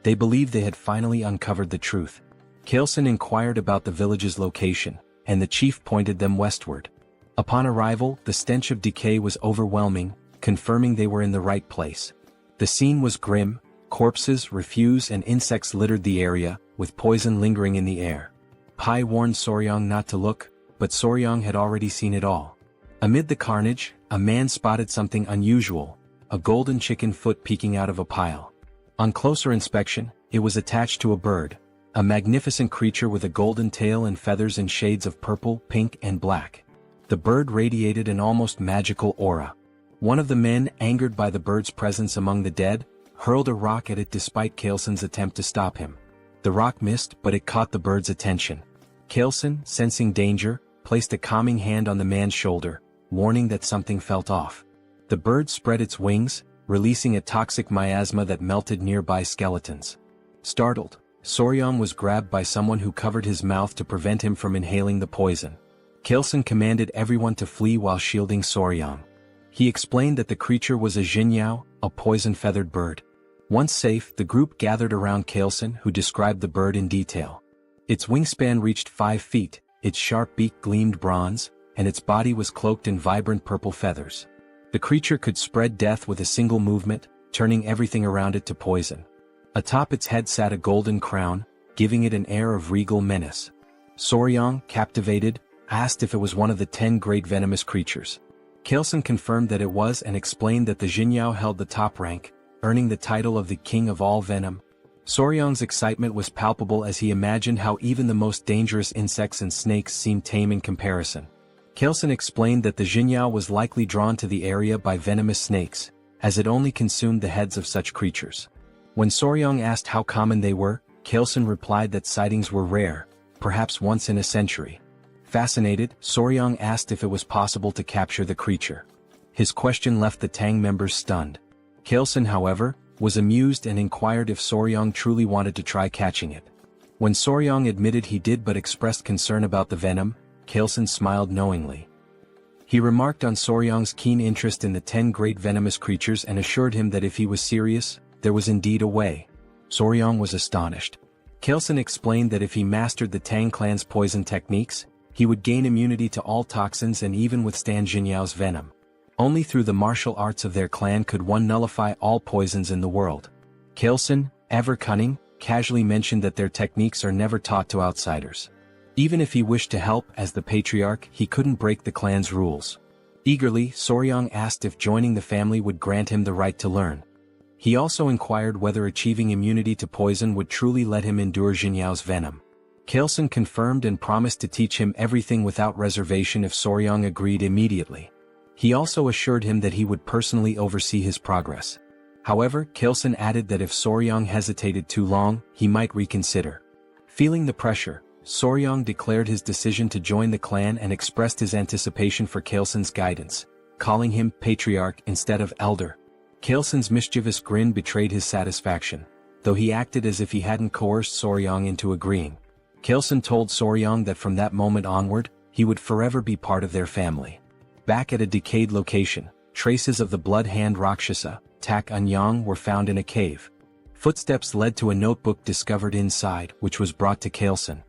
They believed they had finally uncovered the truth. Kaleson inquired about the village's location, and the chief pointed them westward. Upon arrival, the stench of decay was overwhelming, confirming they were in the right place. The scene was grim. Corpses, refuse and insects littered the area, with poison lingering in the air. Pai warned Soryong not to look, but Soryong had already seen it all. Amid the carnage, a man spotted something unusual, a golden chicken foot peeking out of a pile. On closer inspection, it was attached to a bird, a magnificent creature with a golden tail and feathers in shades of purple, pink, and black. The bird radiated an almost magical aura. One of the men, angered by the bird's presence among the dead, hurled a rock at it despite Kalesen's attempt to stop him. The rock missed, but it caught the bird's attention. Kalesen, sensing danger, placed a calming hand on the man's shoulder, warning that something felt off. The bird spread its wings, releasing a toxic miasma that melted nearby skeletons. Startled, Soryang was grabbed by someone who covered his mouth to prevent him from inhaling the poison. Kalesen commanded everyone to flee while shielding Soryang. He explained that the creature was a jinyao, a poison-feathered bird. Once safe, the group gathered around Kalesen, who described the bird in detail. Its wingspan reached 5 feet, its sharp beak gleamed bronze, and its body was cloaked in vibrant purple feathers. The creature could spread death with a single movement, turning everything around it to poison. Atop its head sat a golden crown, giving it an air of regal menace. Soryang, captivated, asked if it was one of the 10 great venomous creatures. Kalesen confirmed that it was and explained that the jinyao held the top rank, earning the title of the king of all venom. Soryang's excitement was palpable as he imagined how even the most dangerous insects and snakes seemed tame in comparison. Kalesen explained that the jinyao was likely drawn to the area by venomous snakes, as it only consumed the heads of such creatures. When Soryang asked how common they were, Kalesen replied that sightings were rare, perhaps once in a century. Fascinated, Soryang asked if it was possible to capture the creature. His question left the Tang members stunned. Kalesen, however, was amused and inquired if Soryang truly wanted to try catching it. When Soryang admitted he did but expressed concern about the venom, Kalesen smiled knowingly. He remarked on Soryang's keen interest in the 10 great venomous creatures and assured him that if he was serious, there was indeed a way. Soryang was astonished. Kalesen explained that if he mastered the Tang clan's poison techniques, he would gain immunity to all toxins and even withstand Jinyao's venom. Only through the martial arts of their clan could one nullify all poisons in the world. Kalesen, ever cunning, casually mentioned that their techniques are never taught to outsiders. Even if he wished to help as the patriarch, he couldn't break the clan's rules. Eagerly, Soryang asked if joining the family would grant him the right to learn. He also inquired whether achieving immunity to poison would truly let him endure Jinyao's venom. Kalesen confirmed and promised to teach him everything without reservation if Soryang agreed immediately. He also assured him that he would personally oversee his progress. However, Kalesen added that if Soryang hesitated too long, he might reconsider. Feeling the pressure, Soryang declared his decision to join the clan and expressed his anticipation for Kalesen's guidance, calling him patriarch instead of elder. Kalesen's mischievous grin betrayed his satisfaction, though he acted as if he hadn't coerced Soryang into agreeing. Kalesen told Soryang that from that moment onward, he would forever be part of their family. Back at a decayed location, traces of the blood hand Rakshasa, Tak Anyang, were found in a cave. Footsteps led to a notebook discovered inside, which was brought to Kalesen.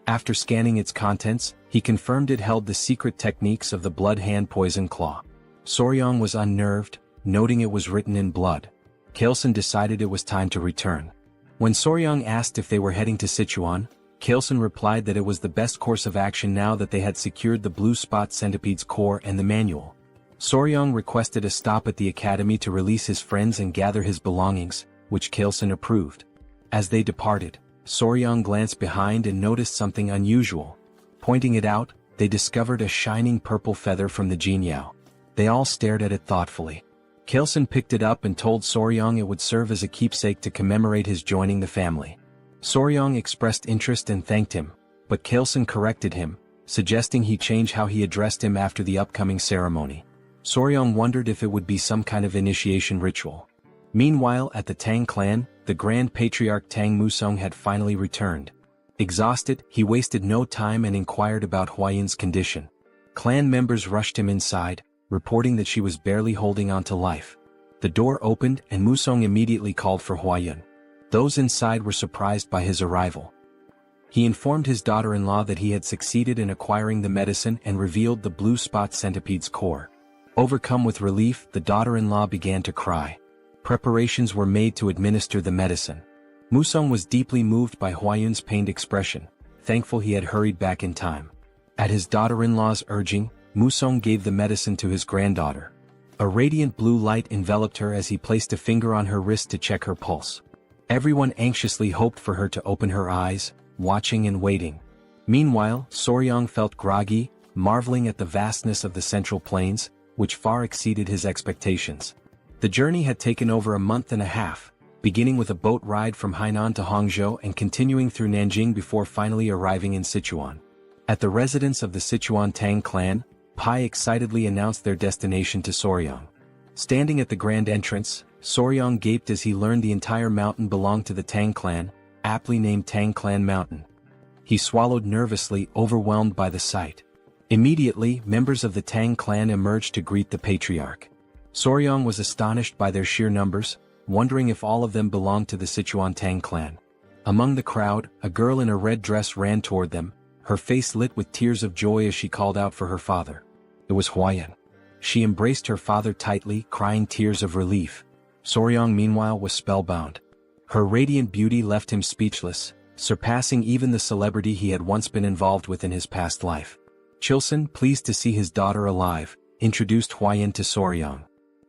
After scanning its contents, he confirmed it held the secret techniques of the blood hand poison claw. Soryang was unnerved, noting it was written in blood. Kalesen decided it was time to return. When Soryang asked if they were heading to Sichuan, Kalesen replied that it was the best course of action now that they had secured the blue spot centipede's core and the manual. Soryang requested a stop at the academy to release his friends and gather his belongings, which Kalesen approved. As they departed, Soryang glanced behind and noticed something unusual. Pointing it out, they discovered a shining purple feather from the jinyao. They all stared at it thoughtfully. Kalesen picked it up and told Soryang it would serve as a keepsake to commemorate his joining the family. Soryang expressed interest and thanked him, but Kalesen corrected him, suggesting he change how he addressed him after the upcoming ceremony. Soryang wondered if it would be some kind of initiation ritual. Meanwhile, at the Tang clan, the Grand Patriarch Tang Musong had finally returned. Exhausted, he wasted no time and inquired about Huayun's condition. Clan members rushed him inside, reporting that she was barely holding on to life. The door opened and Musong immediately called for Huayun. Those inside were surprised by his arrival. He informed his daughter-in-law that he had succeeded in acquiring the medicine and revealed the blue spot centipede's core. Overcome with relief, the daughter-in-law began to cry. Preparations were made to administer the medicine. Musong was deeply moved by Huayun's pained expression, thankful he had hurried back in time. At his daughter-in-law's urging, Musong gave the medicine to his granddaughter. A radiant blue light enveloped her as he placed a finger on her wrist to check her pulse. Everyone anxiously hoped for her to open her eyes, watching and waiting. Meanwhile, Soryang felt groggy, marveling at the vastness of the Central Plains, which far exceeded his expectations. The journey had taken over a month and a half, beginning with a boat ride from Hainan to Hangzhou and continuing through Nanjing before finally arriving in Sichuan. At the residence of the Sichuan Tang Clan, Pai excitedly announced their destination to Soryang. Standing at the grand entrance, Soryang gaped as he learned the entire mountain belonged to the Tang Clan, aptly named Tang Clan Mountain. He swallowed nervously, overwhelmed by the sight. Immediately, members of the Tang Clan emerged to greet the patriarch. Soryang was astonished by their sheer numbers, wondering if all of them belonged to the Sichuan Tang Clan. Among the crowd, a girl in a red dress ran toward them, her face lit with tears of joy as she called out for her father. It was Huayan. She embraced her father tightly, crying tears of relief. Soryang meanwhile was spellbound. Her radiant beauty left him speechless, surpassing even the celebrity he had once been involved with in his past life. Chilson, pleased to see his daughter alive, introduced Huayan to Soryang.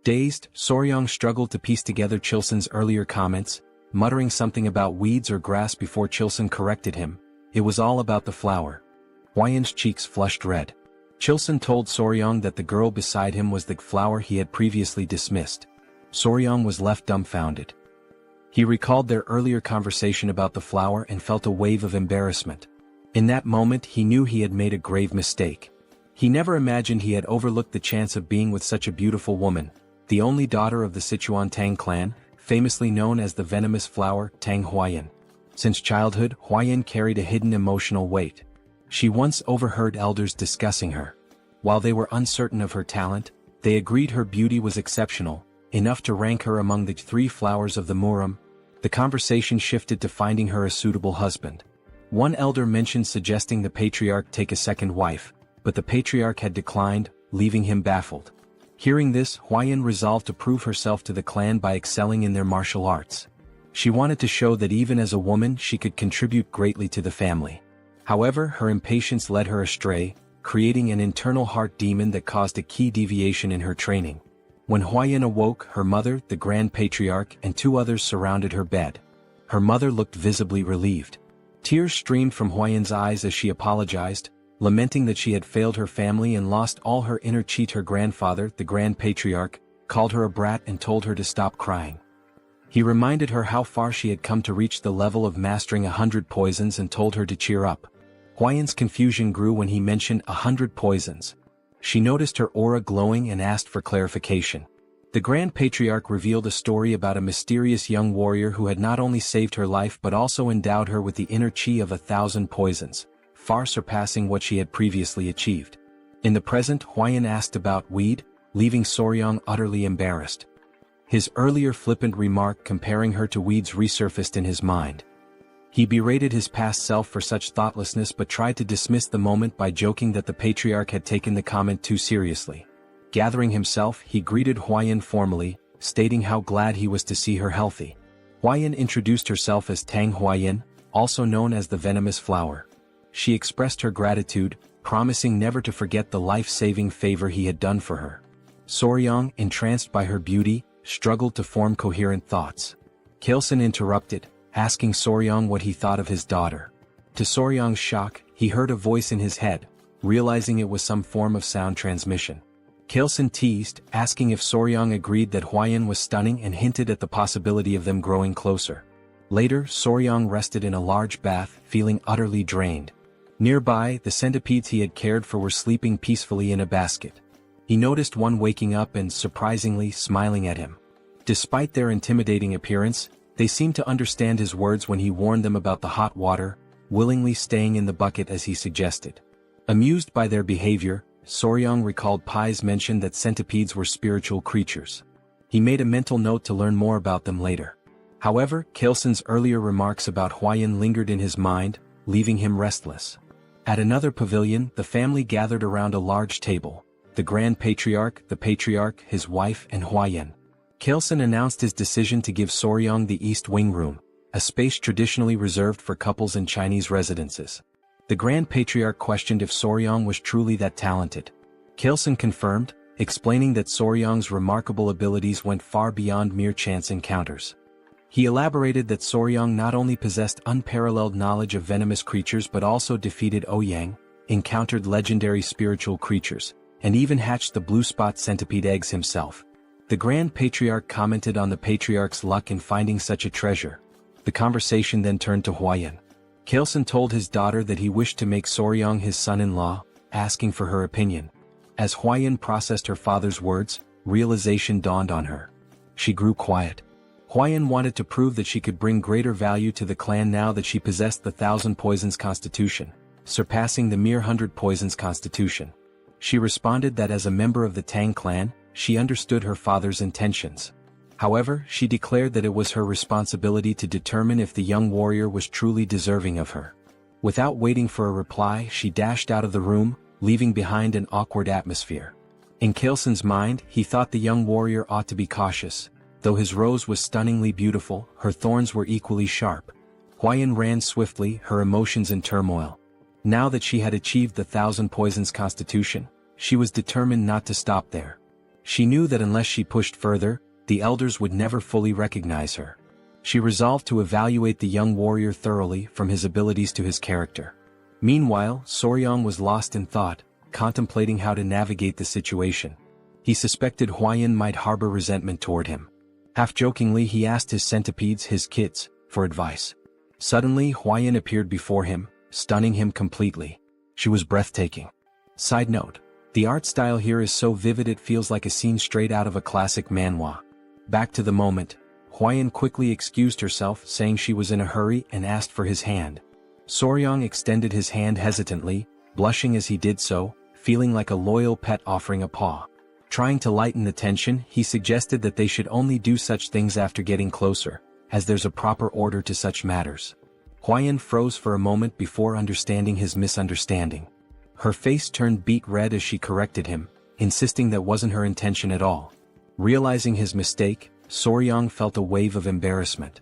Dazed, Soryang struggled to piece together Chilson's earlier comments, muttering something about weeds or grass before Chilson corrected him. It was all about the flower. Huayan's cheeks flushed red. Chilson told Soryang that the girl beside him was the flower he had previously dismissed. Soryang was left dumbfounded. He recalled their earlier conversation about the flower and felt a wave of embarrassment. In that moment he knew he had made a grave mistake. He never imagined he had overlooked the chance of being with such a beautiful woman, the only daughter of the Sichuan Tang Clan, famously known as the venomous flower, Tang Huayan. Since childhood, Huayan carried a hidden emotional weight. She once overheard elders discussing her. While they were uncertain of her talent, they agreed her beauty was exceptional, enough to rank her among the 3 flowers of the Murim. The conversation shifted to finding her a suitable husband. One elder mentioned suggesting the patriarch take a second wife, but the patriarch had declined, leaving him baffled. Hearing this, Huayan resolved to prove herself to the clan by excelling in their martial arts. She wanted to show that even as a woman she could contribute greatly to the family. However, her impatience led her astray, creating an internal heart demon that caused a key deviation in her training. When Huayan awoke, her mother, the Grand Patriarch, and 2 others surrounded her bed. Her mother looked visibly relieved. Tears streamed from Huayan's eyes as she apologized, lamenting that she had failed her family and lost all her inner chi. Her grandfather, the Grand Patriarch, called her a brat and told her to stop crying. He reminded her how far she had come to reach the level of mastering 100 poisons and told her to cheer up. Huayan's confusion grew when he mentioned 100 poisons. She noticed her aura glowing and asked for clarification. The Grand Patriarch revealed a story about a mysterious young warrior who had not only saved her life but also endowed her with the inner chi of 1,000 poisons, far surpassing what she had previously achieved. In the present, Huayan asked about weed, leaving Soryang utterly embarrassed. His earlier flippant remark comparing her to weeds resurfaced in his mind. He berated his past self for such thoughtlessness but tried to dismiss the moment by joking that the patriarch had taken the comment too seriously. Gathering himself, he greeted Huayan formally, stating how glad he was to see her healthy. Huayan introduced herself as Tang Huayan, also known as the venomous flower. She expressed her gratitude, promising never to forget the life-saving favor he had done for her. Soryang, entranced by her beauty, struggled to form coherent thoughts. Kaleson interrupted, asking Soryang what he thought of his daughter. To Soryang's shock, he heard a voice in his head, realizing it was some form of sound transmission. Kaleson teased, asking if Soryang agreed that Huayan was stunning and hinted at the possibility of them growing closer. Later, Soryang rested in a large bath, feeling utterly drained. Nearby, the centipedes he had cared for were sleeping peacefully in a basket. He noticed one waking up and, surprisingly, smiling at him. Despite their intimidating appearance, they seemed to understand his words when he warned them about the hot water, willingly staying in the bucket as he suggested. Amused by their behavior, Soryang recalled Pai's mention that centipedes were spiritual creatures. He made a mental note to learn more about them later. However, Kaleson's earlier remarks about Huayan lingered in his mind, leaving him restless. At another pavilion, the family gathered around a large table. The Grand Patriarch, the Patriarch, his wife, and Huayan. Kaleson announced his decision to give Soryang the East Wing Room, a space traditionally reserved for couples in Chinese residences. The Grand Patriarch questioned if Soryang was truly that talented. Kaleson confirmed, explaining that Soryang's remarkable abilities went far beyond mere chance encounters. He elaborated that Soryang not only possessed unparalleled knowledge of venomous creatures but also defeated Ouyang, encountered legendary spiritual creatures, and even hatched the blue spot centipede eggs himself. The Grand Patriarch commented on the Patriarch's luck in finding such a treasure. The conversation then turned to Huayan. Kaleson told his daughter that he wished to make Soryang his son-in-law, asking for her opinion. As Huayan processed her father's words, realization dawned on her. She grew quiet. Huayan wanted to prove that she could bring greater value to the clan now that she possessed the 1,000 poisons constitution, surpassing the mere 100 poisons constitution. She responded that as a member of the Tang clan, she understood her father's intentions. However, she declared that it was her responsibility to determine if the young warrior was truly deserving of her. Without waiting for a reply, she dashed out of the room, leaving behind an awkward atmosphere. In Kaleson's mind, he thought the young warrior ought to be cautious. Though his rose was stunningly beautiful, her thorns were equally sharp. Huayan ran swiftly, her emotions in turmoil. Now that she had achieved the 1,000 poisons constitution, she was determined not to stop there. She knew that unless she pushed further, the elders would never fully recognize her. She resolved to evaluate the young warrior thoroughly, from his abilities to his character. Meanwhile, Soryang was lost in thought, contemplating how to navigate the situation. He suspected Huayan might harbor resentment toward him. Half-jokingly, he asked his centipedes, his kids, for advice. Suddenly, Huayan appeared before him, stunning him completely. She was breathtaking. Side note: the art style here is so vivid it feels like a scene straight out of a classic manhwa. Back to the moment, Huayan quickly excused herself, saying she was in a hurry, and asked for his hand. Soryang extended his hand hesitantly, blushing as he did so, feeling like a loyal pet offering a paw. Trying to lighten the tension, he suggested that they should only do such things after getting closer, as there's a proper order to such matters. Huayan froze for a moment before understanding his misunderstanding. Her face turned beet red as she corrected him, insisting that wasn't her intention at all. Realizing his mistake, Soryang felt a wave of embarrassment.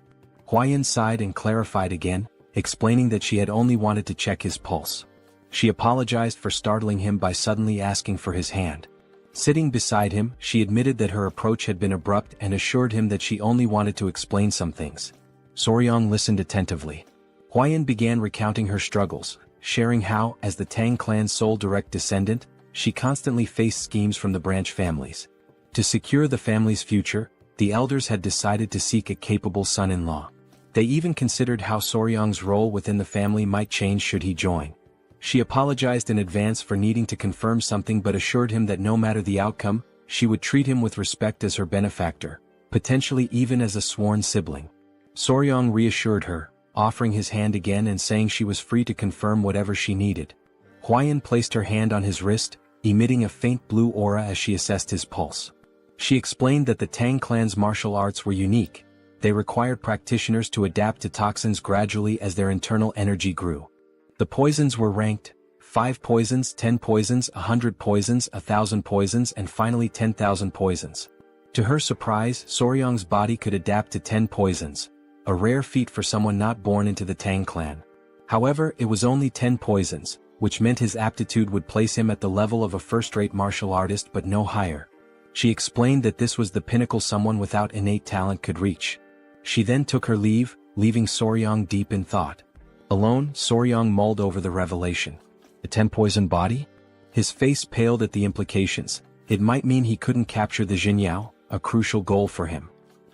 Huayan sighed and clarified again, explaining that she had only wanted to check his pulse. She apologized for startling him by suddenly asking for his hand. Sitting beside him, she admitted that her approach had been abrupt and assured him that she only wanted to explain some things. Soryang listened attentively. Huayan began recounting her struggles, sharing how, as the Tang clan's sole direct descendant, she constantly faced schemes from the branch families. To secure the family's future, the elders had decided to seek a capable son-in-law. They even considered how Soryang's role within the family might change should he join. She apologized in advance for needing to confirm something but assured him that no matter the outcome, she would treat him with respect as her benefactor, potentially even as a sworn sibling. Soryang reassured her, offering his hand again and saying she was free to confirm whatever she needed. Huayan placed her hand on his wrist, emitting a faint blue aura as she assessed his pulse. She explained that the Tang clan's martial arts were unique. They required practitioners to adapt to toxins gradually as their internal energy grew. The poisons were ranked: 5 poisons, 10 poisons, 100 poisons, 1,000 poisons, and finally 10,000 poisons. To her surprise, Soryang's body could adapt to 10 poisons, a rare feat for someone not born into the Tang clan. However, it was only 10 poisons, which meant his aptitude would place him at the level of a first-rate martial artist but no higher. She explained that this was the pinnacle someone without innate talent could reach. She then took her leave, leaving Soryang deep in thought. Alone, Soryang mulled over the revelation. A 10-poison body? His face paled at the implications. It might mean he couldn't capture the Jinyao, a crucial goal for him.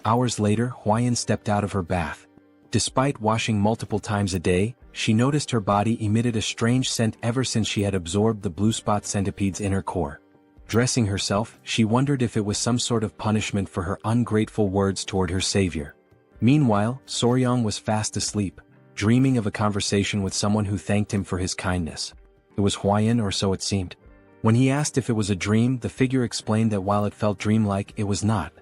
Hours later, Huayan stepped out of her bath. Despite washing multiple times a day, she noticed her body emitted a strange scent ever since she had absorbed the blue spot centipede's inner core. Dressing herself, she wondered if it was some sort of punishment for her ungrateful words toward her savior. Meanwhile, Soryang was fast asleep, dreaming of a conversation with someone who thanked him for his kindness. It was Huayan, or so it seemed. When he asked if it was a dream, the figure explained that while it felt dreamlike, it was not.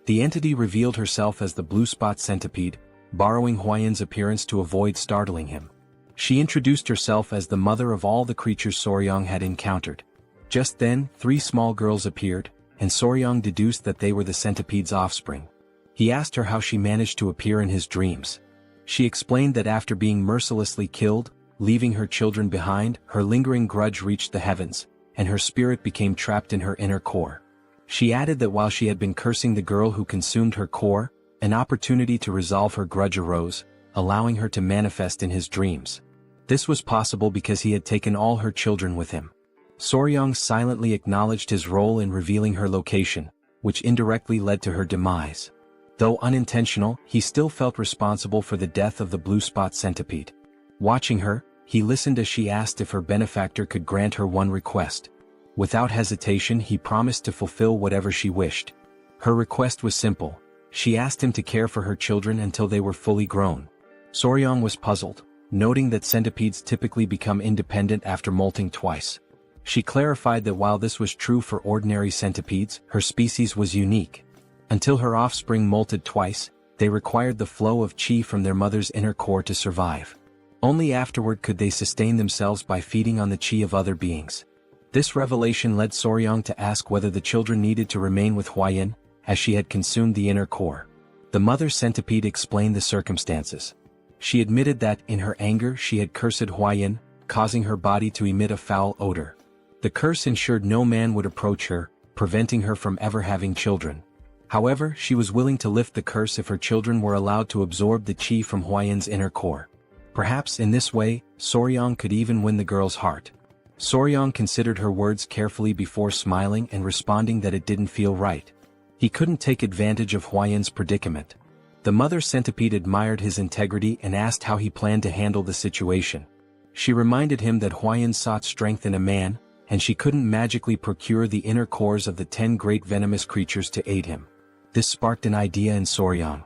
The entity revealed herself as the blue spot centipede, borrowing Huayan's appearance to avoid startling him. She introduced herself as the mother of all the creatures Soryang had encountered. Just then, 3 small girls appeared, and Soryang deduced that they were the centipede's offspring. He asked her how she managed to appear in his dreams. She explained that after being mercilessly killed, leaving her children behind, her lingering grudge reached the heavens, and her spirit became trapped in her inner core. She added that while she had been cursing the girl who consumed her core, An opportunity to resolve her grudge arose, allowing her to manifest in his dreams. This was possible because he had taken all her children with him. Soryang silently acknowledged his role in revealing her location, which indirectly led to her demise. Though unintentional, he still felt responsible for the death of the blue spot centipede. Watching her, he listened as she asked if her benefactor could grant her one request. Without hesitation, he promised to fulfill whatever she wished. Her request was simple. She asked him to care for her children until they were fully grown. Soryang was puzzled, noting that centipedes typically become independent after molting twice. She clarified that while this was true for ordinary centipedes, her species was unique. Until her offspring molted twice, they required the flow of qi from their mother's inner core to survive. Only afterward could they sustain themselves by feeding on the qi of other beings. This revelation led Soryang to ask whether the children needed to remain with Huayan, as she had consumed the inner core. The mother centipede explained the circumstances. She admitted that, in her anger, she had cursed Huayan, causing her body to emit a foul odor. The curse ensured no man would approach her, preventing her from ever having children. However, she was willing to lift the curse if her children were allowed to absorb the qi from Huayan's inner core. Perhaps in this way, Soryang could even win the girl's heart. Soryang considered her words carefully before smiling and responding that it didn't feel right. He couldn't take advantage of Huayan's predicament. The mother centipede admired his integrity and asked how he planned to handle the situation. She reminded him that Huayan sought strength in a man, and she couldn't magically procure the inner cores of the 10 great venomous creatures to aid him. This sparked an idea in Soryang.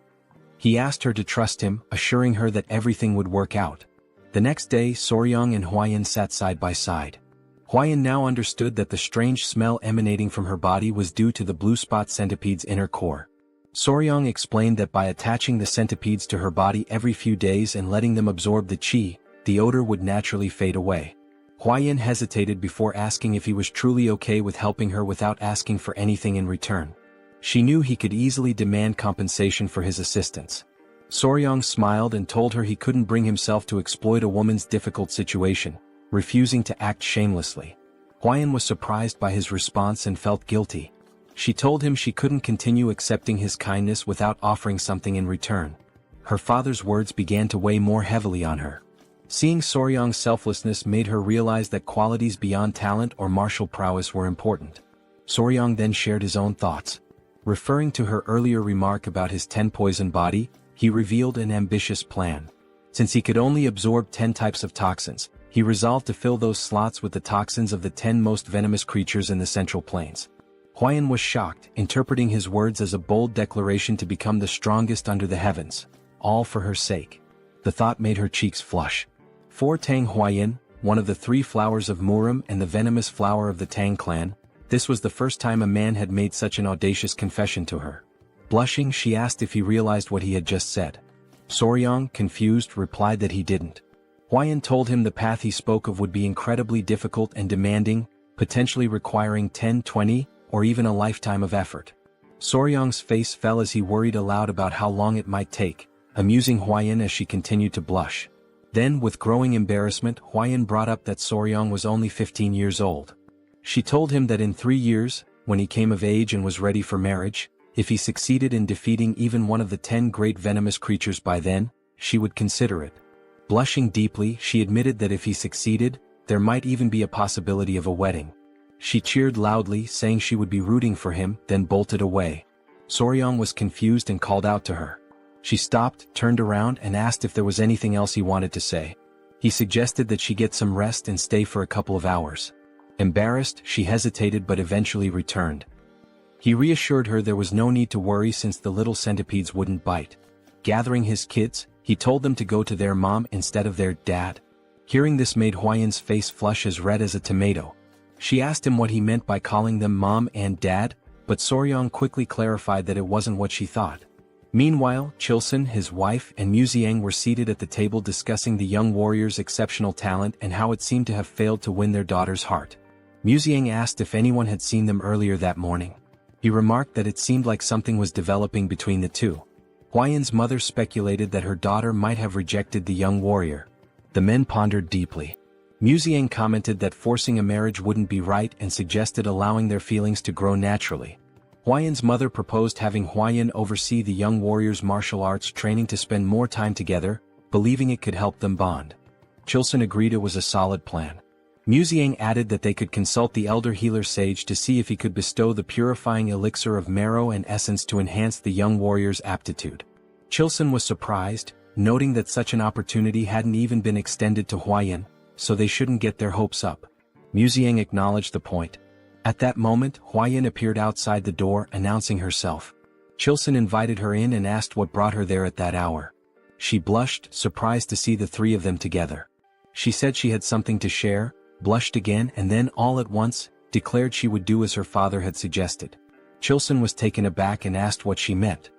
He asked her to trust him, assuring her that everything would work out. The next day, Soryang and Huayan sat side by side. Huayan now understood that the strange smell emanating from her body was due to the blue spot centipede's inner core. Soryang explained that by attaching the centipedes to her body every few days and letting them absorb the qi, the odor would naturally fade away. Huayan hesitated before asking if he was truly okay with helping her without asking for anything in return. She knew he could easily demand compensation for his assistance. Soryang smiled and told her he couldn't bring himself to exploit a woman's difficult situation, refusing to act shamelessly. Huayan was surprised by his response and felt guilty. She told him she couldn't continue accepting his kindness without offering something in return. Her father's words began to weigh more heavily on her. Seeing Soryang's selflessness made her realize that qualities beyond talent or martial prowess were important. Soryang then shared his own thoughts. Referring to her earlier remark about his 10-poison body, he revealed an ambitious plan. Since he could only absorb 10 types of toxins, he resolved to fill those slots with the toxins of the 10 most venomous creatures in the Central Plains. Huayan was shocked, interpreting his words as a bold declaration to become the strongest under the heavens, all for her sake. The thought made her cheeks flush. For Tang Huayan, one of the 3 flowers of Murim and the venomous flower of the Tang Clan, this was the first time a man had made such an audacious confession to her. Blushing, she asked if he realized what he had just said. Soryang, confused, replied that he didn't. Huayan told him the path he spoke of would be incredibly difficult and demanding, potentially requiring 10, 20, or even a lifetime of effort. Soryang's face fell as he worried aloud about how long it might take, amusing Huayan as she continued to blush. Then, with growing embarrassment, Huayan brought up that Soryang was only 15 years old. She told him that in 3 years, when he came of age and was ready for marriage, if he succeeded in defeating even one of the 10 great venomous creatures by then, she would consider it. Blushing deeply, she admitted that if he succeeded, there might even be a possibility of a wedding. She cheered loudly, saying she would be rooting for him, then bolted away. Soryang was confused and called out to her. She stopped, turned around, and asked if there was anything else he wanted to say. He suggested that she get some rest and stay for a couple of hours. Embarrassed, she hesitated but eventually returned. He reassured her there was no need to worry since the little centipedes wouldn't bite. Gathering his kids, he told them to go to their mom instead of their dad. Hearing this made Huayan's face flush as red as a tomato. She asked him what he meant by calling them mom and dad, but Soryang quickly clarified that it wasn't what she thought. Meanwhile, Chilson, his wife, and Muziang were seated at the table discussing the young warrior's exceptional talent and how it seemed to have failed to win their daughter's heart. Muziang asked if anyone had seen them earlier that morning. He remarked that it seemed like something was developing between the two. Huayan's mother speculated that her daughter might have rejected the young warrior. The men pondered deeply. Muziang commented that forcing a marriage wouldn't be right and suggested allowing their feelings to grow naturally. Huayan's mother proposed having Huayan oversee the young warriors' martial arts training to spend more time together, believing it could help them bond. Chilson agreed it was a solid plan. Muziang added that they could consult the elder healer sage to see if he could bestow the purifying elixir of marrow and essence to enhance the young warrior's aptitude. Chilson was surprised, noting that such an opportunity hadn't even been extended to Huayan, so they shouldn't get their hopes up. Muziang acknowledged the point. At that moment, Huayan appeared outside the door, announcing herself. Chilson invited her in and asked what brought her there at that hour. She blushed, surprised to see the three of them together. She said she had something to share, blushed again, and then, all at once, declared she would do as her father had suggested. Chilson was taken aback and asked what she meant.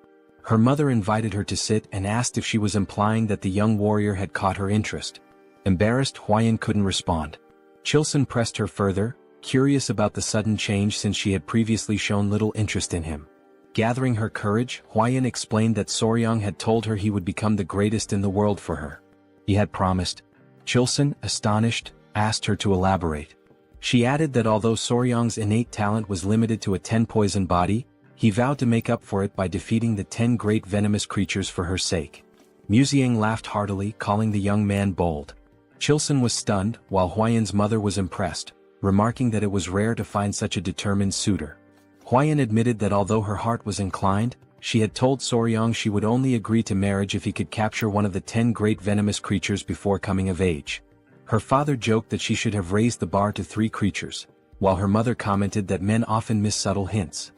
Her mother invited her to sit and asked if she was implying that the young warrior had caught her interest. Embarrassed, Huayan couldn't respond. Chilson pressed her further, curious about the sudden change since she had previously shown little interest in him. Gathering her courage, Huayan explained that Soryang had told her he would become the greatest in the world for her. He had promised. Chilson, astonished, asked her to elaborate. She added that although Soryang's innate talent was limited to a 10-poison body, he vowed to make up for it by defeating the 10 great venomous creatures for her sake. Muziang laughed heartily, calling the young man bold. Chilson was stunned, while Huayan's mother was impressed, remarking that it was rare to find such a determined suitor. Huayan admitted that although her heart was inclined, she had told Soryang she would only agree to marriage if he could capture one of the 10 great venomous creatures before coming of age. Her father joked that she should have raised the bar to 3 creatures, while her mother commented that men often miss subtle hints.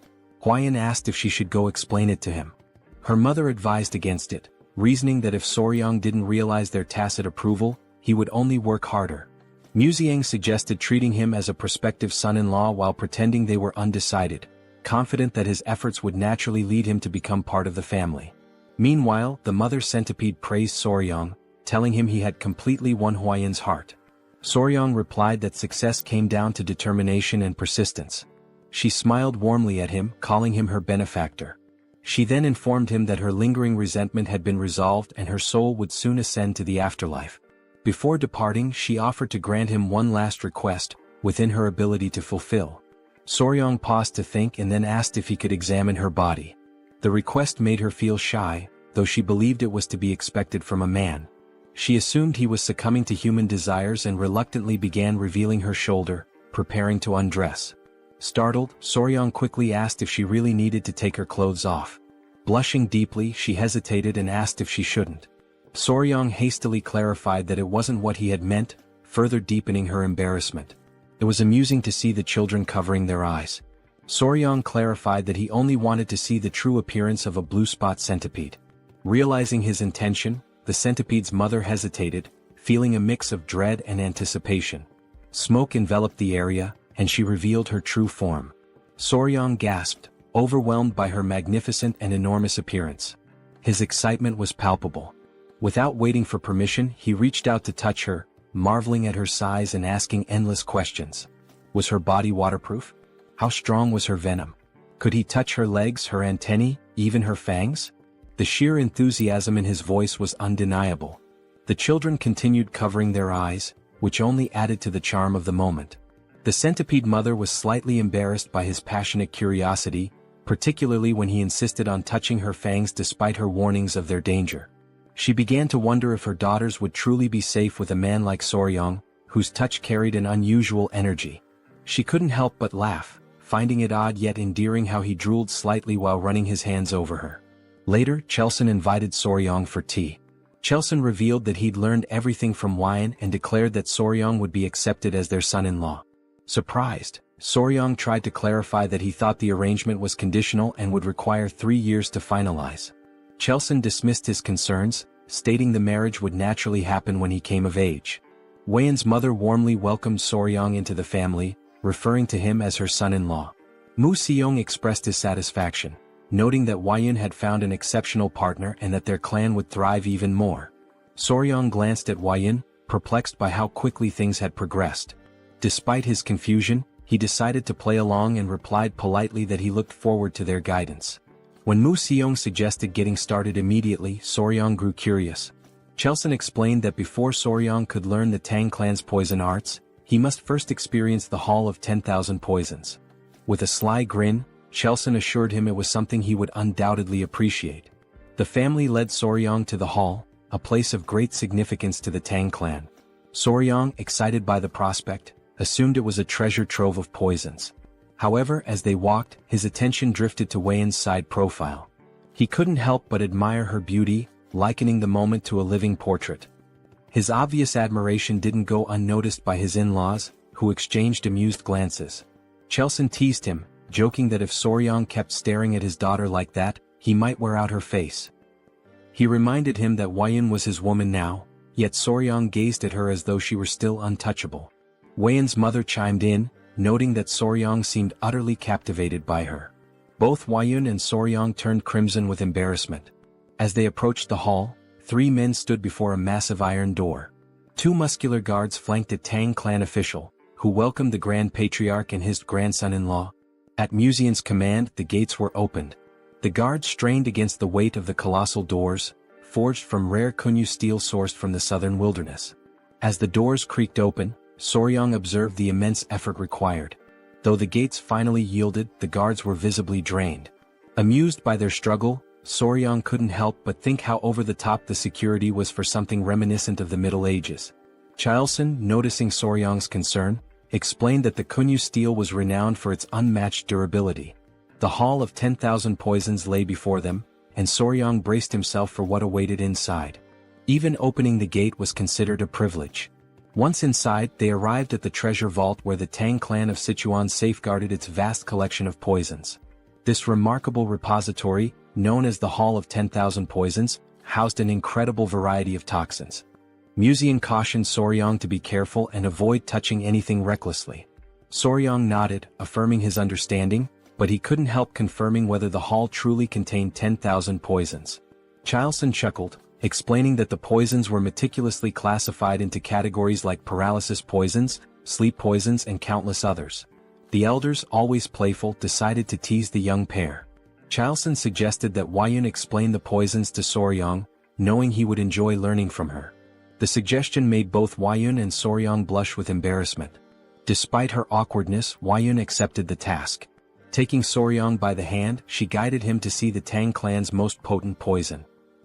Huayan asked if she should go explain it to him. Her mother advised against it, reasoning that if Soryang didn't realize their tacit approval, he would only work harder. Muziang suggested treating him as a prospective son-in-law while pretending they were undecided, confident that his efforts would naturally lead him to become part of the family. Meanwhile, the mother centipede praised Soryang, telling him he had completely won Huayan's heart. Soryang replied that success came down to determination and persistence. She smiled warmly at him, calling him her benefactor. She then informed him that her lingering resentment had been resolved and her soul would soon ascend to the afterlife. Before departing, she offered to grant him one last request, within her ability to fulfill. Soryang paused to think and then asked if he could examine her body. The request made her feel shy, though she believed it was to be expected from a man. She assumed he was succumbing to human desires and reluctantly began revealing her shoulder, preparing to undress. Startled, Soryang quickly asked if she really needed to take her clothes off. Blushing deeply, she hesitated and asked if she shouldn't. Soryang hastily clarified that it wasn't what he had meant, further deepening her embarrassment. It was amusing to see the children covering their eyes. Soryang clarified that he only wanted to see the true appearance of a blue spot centipede. Realizing his intention, the centipede's mother hesitated, feeling a mix of dread and anticipation. Smoke enveloped the area, and she revealed her true form. Soryang gasped, overwhelmed by her magnificent and enormous appearance. His excitement was palpable. Without waiting for permission, he reached out to touch her, marveling at her size and asking endless questions. Was her body waterproof? How strong was her venom? Could he touch her legs, her antennae, even her fangs? The sheer enthusiasm in his voice was undeniable. The children continued covering their eyes, which only added to the charm of the moment. The centipede mother was slightly embarrassed by his passionate curiosity, particularly when he insisted on touching her fangs despite her warnings of their danger. She began to wonder if her daughters would truly be safe with a man like Soryang, whose touch carried an unusual energy. She couldn't help but laugh, finding it odd yet endearing how he drooled slightly while running his hands over her. Later, Chilson invited Soryang for tea. Chilson revealed that he'd learned everything from Huayan and declared that Soryang would be accepted as their son-in-law. Surprised, Soryang tried to clarify that he thought the arrangement was conditional and would require 3 years to finalize. Chilson dismissed his concerns, stating the marriage would naturally happen when he came of age. Huayan's mother warmly welcomed Soryang into the family, referring to him as her son-in-law. Mu Seong expressed his satisfaction, noting that Huayan had found an exceptional partner and that their clan would thrive even more. Soryang glanced at Huayan, perplexed by how quickly things had progressed. Despite his confusion, he decided to play along and replied politely that he looked forward to their guidance. When Mu Seong suggested getting started immediately, Soryang grew curious. Chilson explained that before Soryang could learn the Tang clan's poison arts, he must first experience the Hall of 10,000 Poisons. With a sly grin, Chelson assured him it was something he would undoubtedly appreciate. The family led Soryang to the hall, a place of great significance to the Tang clan. Soryang, excited by the prospect, assumed it was a treasure trove of poisons. However, as they walked, his attention drifted to Weiyan's side profile. He couldn't help but admire her beauty, likening the moment to a living portrait. His obvious admiration didn't go unnoticed by his in-laws, who exchanged amused glances. Chelson teased him, joking that if Soryang kept staring at his daughter like that, he might wear out her face. He reminded him that Weiyan was his woman now, yet Soryang gazed at her as though she were still untouchable. Weiyan's mother chimed in, noting that Soryang seemed utterly captivated by her. Both Weiyan and Soryang turned crimson with embarrassment. As they approached the hall, 3 men stood before a massive iron door. 2 muscular guards flanked a Tang clan official, who welcomed the Grand Patriarch and his grandson-in-law. At Muzian's command, the gates were opened. The guards strained against the weight of the colossal doors, forged from rare Kunyu steel sourced from the southern wilderness. As the doors creaked open, Soryang observed the immense effort required. Though the gates finally yielded, the guards were visibly drained. Amused by their struggle, Soryang couldn't help but think how over-the-top the security was for something reminiscent of the Middle Ages. Chelson, noticing Soryang's concern, explained that the Kunyu steel was renowned for its unmatched durability. The hall of 10,000 poisons lay before them, and Soryang braced himself for what awaited inside. Even opening the gate was considered a privilege. Once inside, they arrived at the treasure vault where the Tang clan of Sichuan safeguarded its vast collection of poisons. This remarkable repository, known as the Hall of 10,000 Poisons, housed an incredible variety of toxins. Muzian cautioned Soryang to be careful and avoid touching anything recklessly. Soryang nodded, affirming his understanding, but he couldn't help confirming whether the hall truly contained 10,000 poisons. Chelson chuckled, explaining that the poisons were meticulously classified into categories like paralysis poisons, sleep poisons and countless others. The elders, always playful, decided to tease the young pair. Chelson suggested that Weiyan explain the poisons to Soryang, knowing he would enjoy learning from her. The suggestion made both Weiyan and Soryang blush with embarrassment. Despite her awkwardness, Weiyan accepted the task. Taking Soryang by the hand, she guided him to see the Tang clan's most potent poison.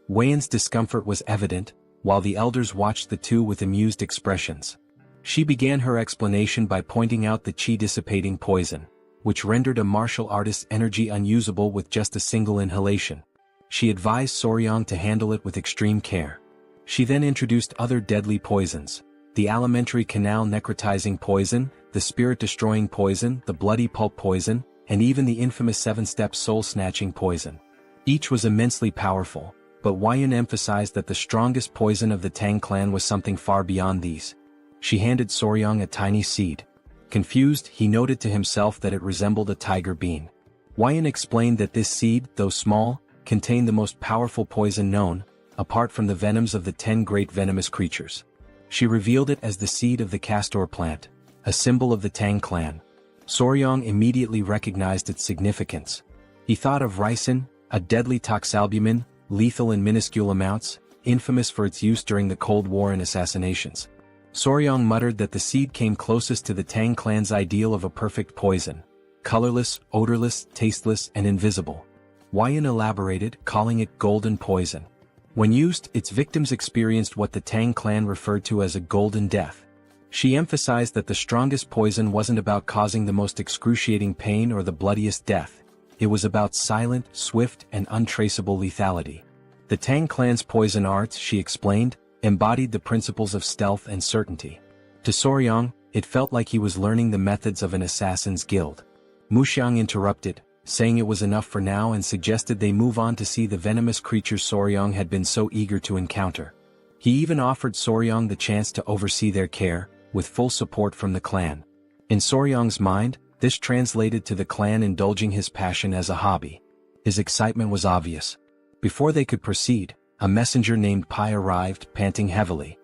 Weiyan's discomfort was evident, while the elders watched the two with amused expressions. She began her explanation by pointing out the chi-dissipating poison, which rendered a martial artist's energy unusable with just a single inhalation. She advised Soryang to handle it with extreme care. She then introduced other deadly poisons: the alimentary canal necrotizing poison, the spirit-destroying poison, the bloody pulp poison, and even the infamous 7-step soul-snatching poison. Each was immensely powerful, but Weiyan emphasized that the strongest poison of the Tang clan was something far beyond these. She handed Soryang a tiny seed. Confused, he noted to himself that it resembled a tiger bean. Weiyan explained that this seed, though small, contained the most powerful poison known, apart from the venoms of the 10 great venomous creatures. She revealed it as the seed of the castor plant, a symbol of the Tang clan. Soryang immediately recognized its significance. He thought of ricin, a deadly toxalbumin, lethal in minuscule amounts, infamous for its use during the Cold War and assassinations. Soryang muttered that the seed came closest to the Tang clan's ideal of a perfect poison: colorless, odorless, tasteless, and invisible. Weiyan elaborated, calling it golden poison. When used, its victims experienced what the Tang clan referred to as a golden death. She emphasized that the strongest poison wasn't about causing the most excruciating pain or the bloodiest death. It was about silent, swift, and untraceable lethality. The Tang clan's poison arts, she explained, embodied the principles of stealth and certainty. To Soryang, it felt like he was learning the methods of an assassin's guild. Muxiang interrupted, saying it was enough for now, and suggested they move on to see the venomous creatures Soryang had been so eager to encounter. He even offered Soryang the chance to oversee their care, with full support from the clan. In Soryang's mind, this translated to the clan indulging his passion as a hobby. His excitement was obvious. Before they could proceed, a messenger named Pai arrived, panting heavily.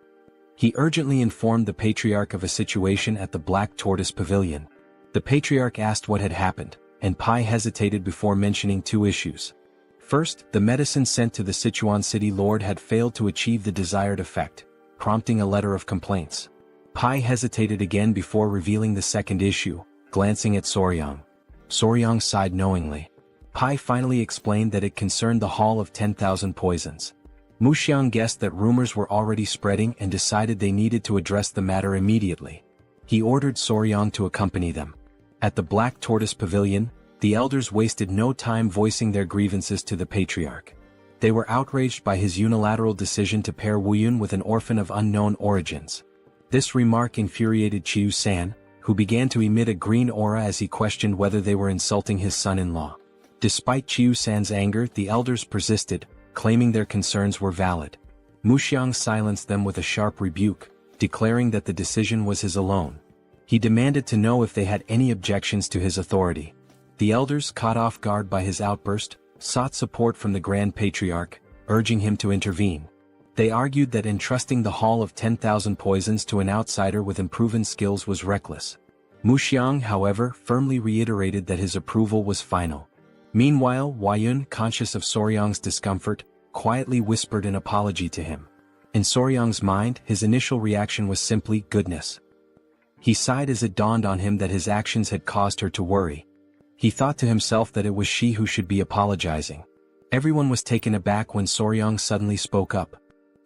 He urgently informed the Patriarch of a situation at the Black Tortoise Pavilion. The Patriarch asked what had happened, and Pai hesitated before mentioning 2 issues. First, the medicine sent to the Sichuan city lord had failed to achieve the desired effect, prompting a letter of complaints. Pai hesitated again before revealing the second issue, glancing at Soryang. Soryang sighed knowingly. Pai finally explained that it concerned the Hall of 10,000 Poisons. Muxiang guessed that rumors were already spreading and decided they needed to address the matter immediately. He ordered Soryang to accompany them. At the Black Tortoise Pavilion, the elders wasted no time voicing their grievances to the patriarch. They were outraged by his unilateral decision to pair Wuyun with an orphan of unknown origins. This remark infuriated Chiu San, who began to emit a green aura as he questioned whether they were insulting his son-in-law. Despite Chiu San's anger, the elders persisted, claiming their concerns were valid. Muxiang silenced them with a sharp rebuke, declaring that the decision was his alone. He demanded to know if they had any objections to his authority. The elders, caught off guard by his outburst, sought support from the Grand Patriarch, urging him to intervene. They argued that entrusting the Hall of 10,000 Poisons to an outsider with unproven skills was reckless. Muxiang, however, firmly reiterated that his approval was final. Meanwhile, Wuyun, conscious of Soryang's discomfort, quietly whispered an apology to him. In Soryang's mind, his initial reaction was simply goodness. He sighed as it dawned on him that his actions had caused her to worry. He thought to himself that it was she who should be apologizing. Everyone was taken aback when Soryang suddenly spoke up.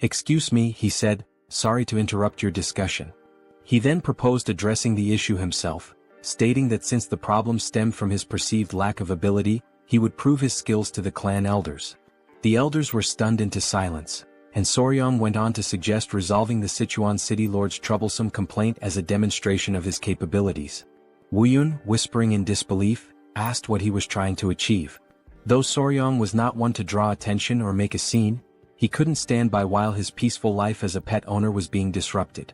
"Excuse me," he said, "sorry to interrupt your discussion." He then proposed addressing the issue himself, stating that since the problem stemmed from his perceived lack of ability, he would prove his skills to the clan elders. The elders were stunned into silence, and Soryang went on to suggest resolving the Sichuan city lord's troublesome complaint as a demonstration of his capabilities. Wuyun, whispering in disbelief, asked what he was trying to achieve. Though Soryang was not one to draw attention or make a scene, he couldn't stand by while his peaceful life as a pet owner was being disrupted.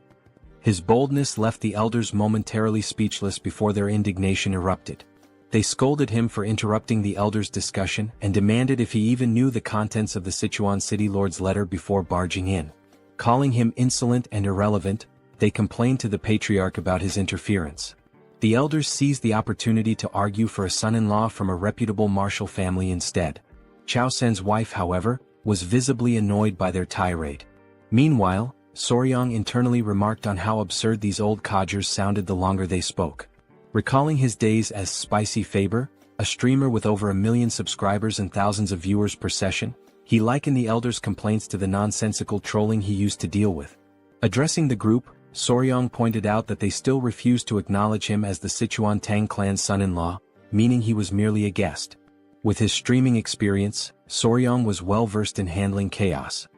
His boldness left the elders momentarily speechless before their indignation erupted. They scolded him for interrupting the elders' discussion and demanded if he even knew the contents of the Sichuan city lord's letter before barging in. Calling him insolent and irrelevant, they complained to the patriarch about his interference. The elders seized the opportunity to argue for a son-in-law from a reputable martial family instead. Chao Sen's wife, however, was visibly annoyed by their tirade. Meanwhile, Soryang internally remarked on how absurd these old codgers sounded the longer they spoke. Recalling his days as Spicy Fabre, a streamer with over 1 million subscribers and thousands of viewers per session, he likened the elders' complaints to the nonsensical trolling he used to deal with. Addressing the group, Soryang pointed out that they still refused to acknowledge him as the Sichuan Tang Clan's son-in-law, meaning he was merely a guest. With his streaming experience, Soryang was well versed in handling chaos.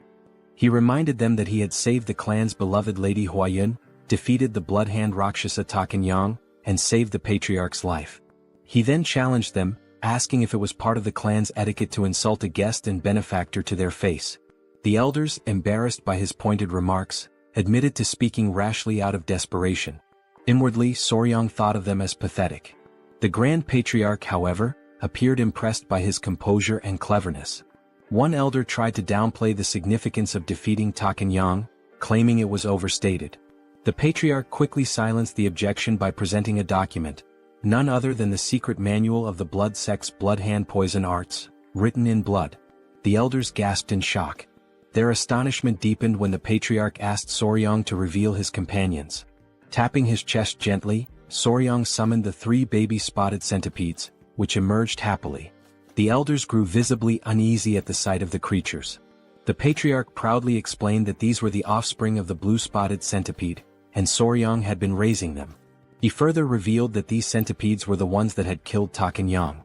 He reminded them that he had saved the clan's beloved Lady Huayun, defeated the bloodhand Rakshasa Takanyang, and saved the patriarch's life. He then challenged them, asking if it was part of the clan's etiquette to insult a guest and benefactor to their face. The elders, embarrassed by his pointed remarks, admitted to speaking rashly out of desperation. Inwardly, Soryang thought of them as pathetic. The Grand Patriarch, however, appeared impressed by his composure and cleverness. One elder tried to downplay the significance of defeating Takanyang, claiming it was overstated. The patriarch quickly silenced the objection by presenting a document, none other than the secret manual of the blood sect's bloodhand poison arts, written in blood. The elders gasped in shock. Their astonishment deepened when the patriarch asked Soryang to reveal his companions. Tapping his chest gently, Soryang summoned the 3 baby spotted centipedes, which emerged happily. The elders grew visibly uneasy at the sight of the creatures. The patriarch proudly explained that these were the offspring of the blue-spotted centipede, and Soryang had been raising them. He further revealed that these centipedes were the ones that had killed Takanyang.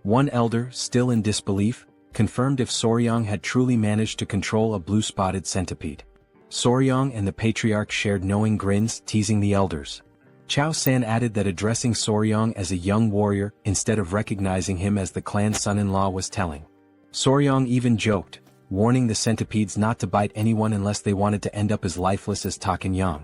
One elder, still in disbelief, confirmed if Soryang had truly managed to control a blue-spotted centipede. Soryang and the patriarch shared knowing grins, teasing the elders. Chao San added that addressing Soryang as a young warrior instead of recognizing him as the clan's son-in-law was telling. Soryang even joked, warning the centipedes not to bite anyone unless they wanted to end up as lifeless as Takanyang.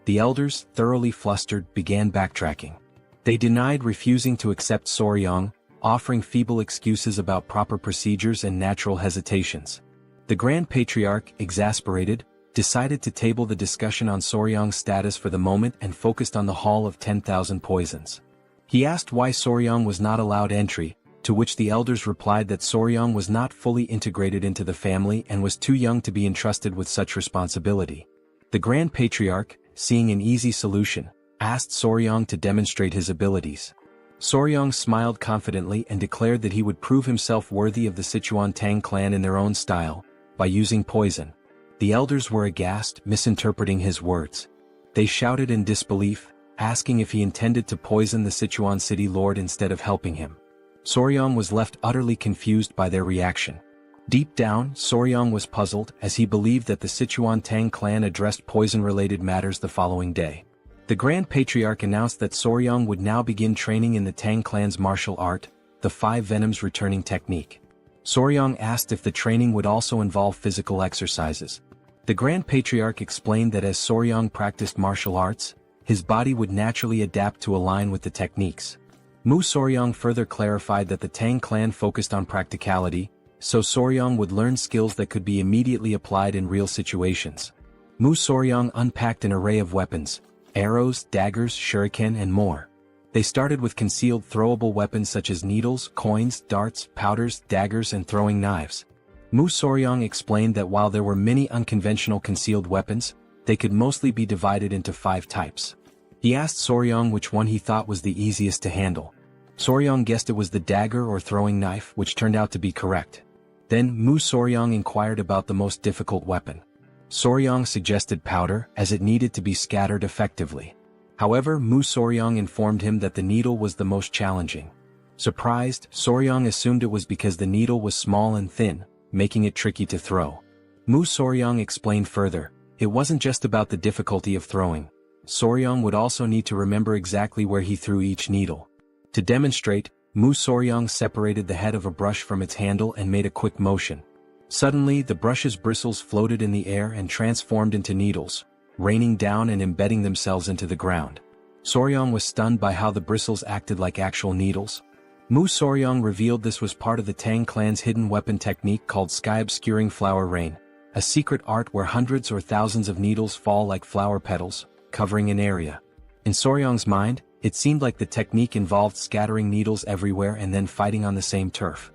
The elders, thoroughly flustered, began backtracking. They denied refusing to accept Soryang, offering feeble excuses about proper procedures and natural hesitations. The Grand Patriarch, exasperated, decided to table the discussion on Soryang's status for the moment and focused on the Hall of 10,000 Poisons. He asked why Soryang was not allowed entry, to which the elders replied that Soryang was not fully integrated into the family and was too young to be entrusted with such responsibility. The Grand Patriarch, seeing an easy solution, asked Soryang to demonstrate his abilities. Soryang smiled confidently and declared that he would prove himself worthy of the Sichuan Tang Clan in their own style, by using poison. The elders were aghast, misinterpreting his words. They shouted in disbelief, asking if he intended to poison the Sichuan city lord instead of helping him. Soryang was left utterly confused by their reaction. Deep down, Soryang was puzzled, as he believed that the Sichuan Tang Clan addressed poison-related matters the following day. The Grand Patriarch announced that Soryang would now begin training in the Tang Clan's martial art, the 5 Venoms returning technique. Soryang asked if the training would also involve physical exercises. The Grand Patriarch explained that as Soryang practiced martial arts, his body would naturally adapt to align with the techniques. Mu Soryang further clarified that the Tang Clan focused on practicality, so Soryang would learn skills that could be immediately applied in real situations. Mu Soryang unpacked an array of weapons, arrows, daggers, shuriken and more. They started with concealed throwable weapons such as needles, coins, darts, powders, daggers and throwing knives. Mu Soryang explained that while there were many unconventional concealed weapons, they could mostly be divided into 5 types. He asked Soryang which one he thought was the easiest to handle. Soryang guessed it was the dagger or throwing knife, which turned out to be correct. Then Mu Soryang inquired about the most difficult weapon. Soryang suggested powder, as it needed to be scattered effectively. However, Mu Soryang informed him that the needle was the most challenging. Surprised, Soryang assumed it was because the needle was small and thin, making it tricky to throw. Mu Soryang explained further, it wasn't just about the difficulty of throwing. Soryang would also need to remember exactly where he threw each needle. To demonstrate, Mu Soryang separated the head of a brush from its handle and made a quick motion. Suddenly, the brush's bristles floated in the air and transformed into needles, raining down and embedding themselves into the ground. Soryang was stunned by how the bristles acted like actual needles. Mu Soryang revealed this was part of the Tang Clan's hidden weapon technique called sky-obscuring flower rain, a secret art where hundreds or thousands of needles fall like flower petals, covering an area. In Soryang's mind, it seemed like the technique involved scattering needles everywhere and then fighting on the same turf.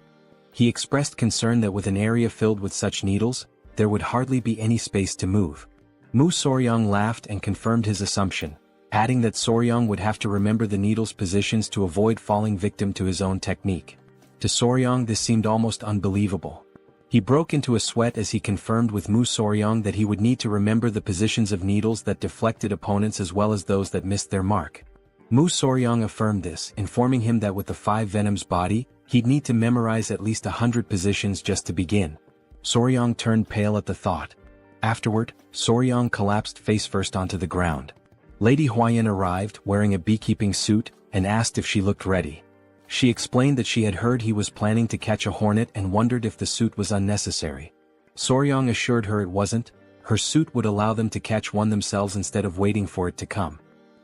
He expressed concern that with an area filled with such needles, there would hardly be any space to move. Mu Soryang laughed and confirmed his assumption, adding that Soryang would have to remember the needles' positions to avoid falling victim to his own technique. To Soryang this seemed almost unbelievable. He broke into a sweat as he confirmed with Mu Soryang that he would need to remember the positions of needles that deflected opponents as well as those that missed their mark. Mu Soryang affirmed this, informing him that with the 5 Venoms body, he'd need to memorize at least 100 positions just to begin. Soryang turned pale at the thought. Afterward, Soryang collapsed face first onto the ground. Lady Huayan arrived, wearing a beekeeping suit, and asked if she looked ready. She explained that she had heard he was planning to catch a hornet and wondered if the suit was unnecessary. Soryang assured her it wasn't, her suit would allow them to catch one themselves instead of waiting for it to come.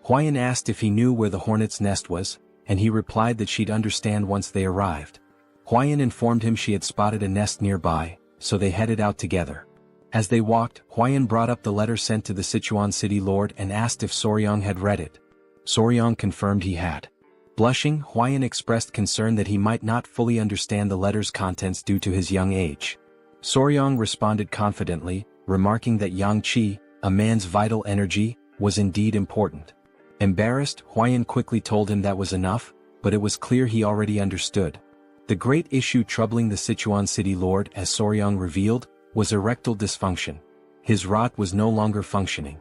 Huayan asked if he knew where the hornet's nest was, and he replied that she'd understand once they arrived. Huayan informed him she had spotted a nest nearby, so they headed out together. As they walked, Huayan brought up the letter sent to the Sichuan city lord and asked if Soryang had read it. Soryang confirmed he had. Blushing, Huayan expressed concern that he might not fully understand the letter's contents due to his young age. Soryang responded confidently, remarking that yang qi, a man's vital energy, was indeed important. Embarrassed, Huayan quickly told him that was enough, but it was clear he already understood. The great issue troubling the Sichuan city lord, as Soryang revealed, was erectile dysfunction. His rod was no longer functioning.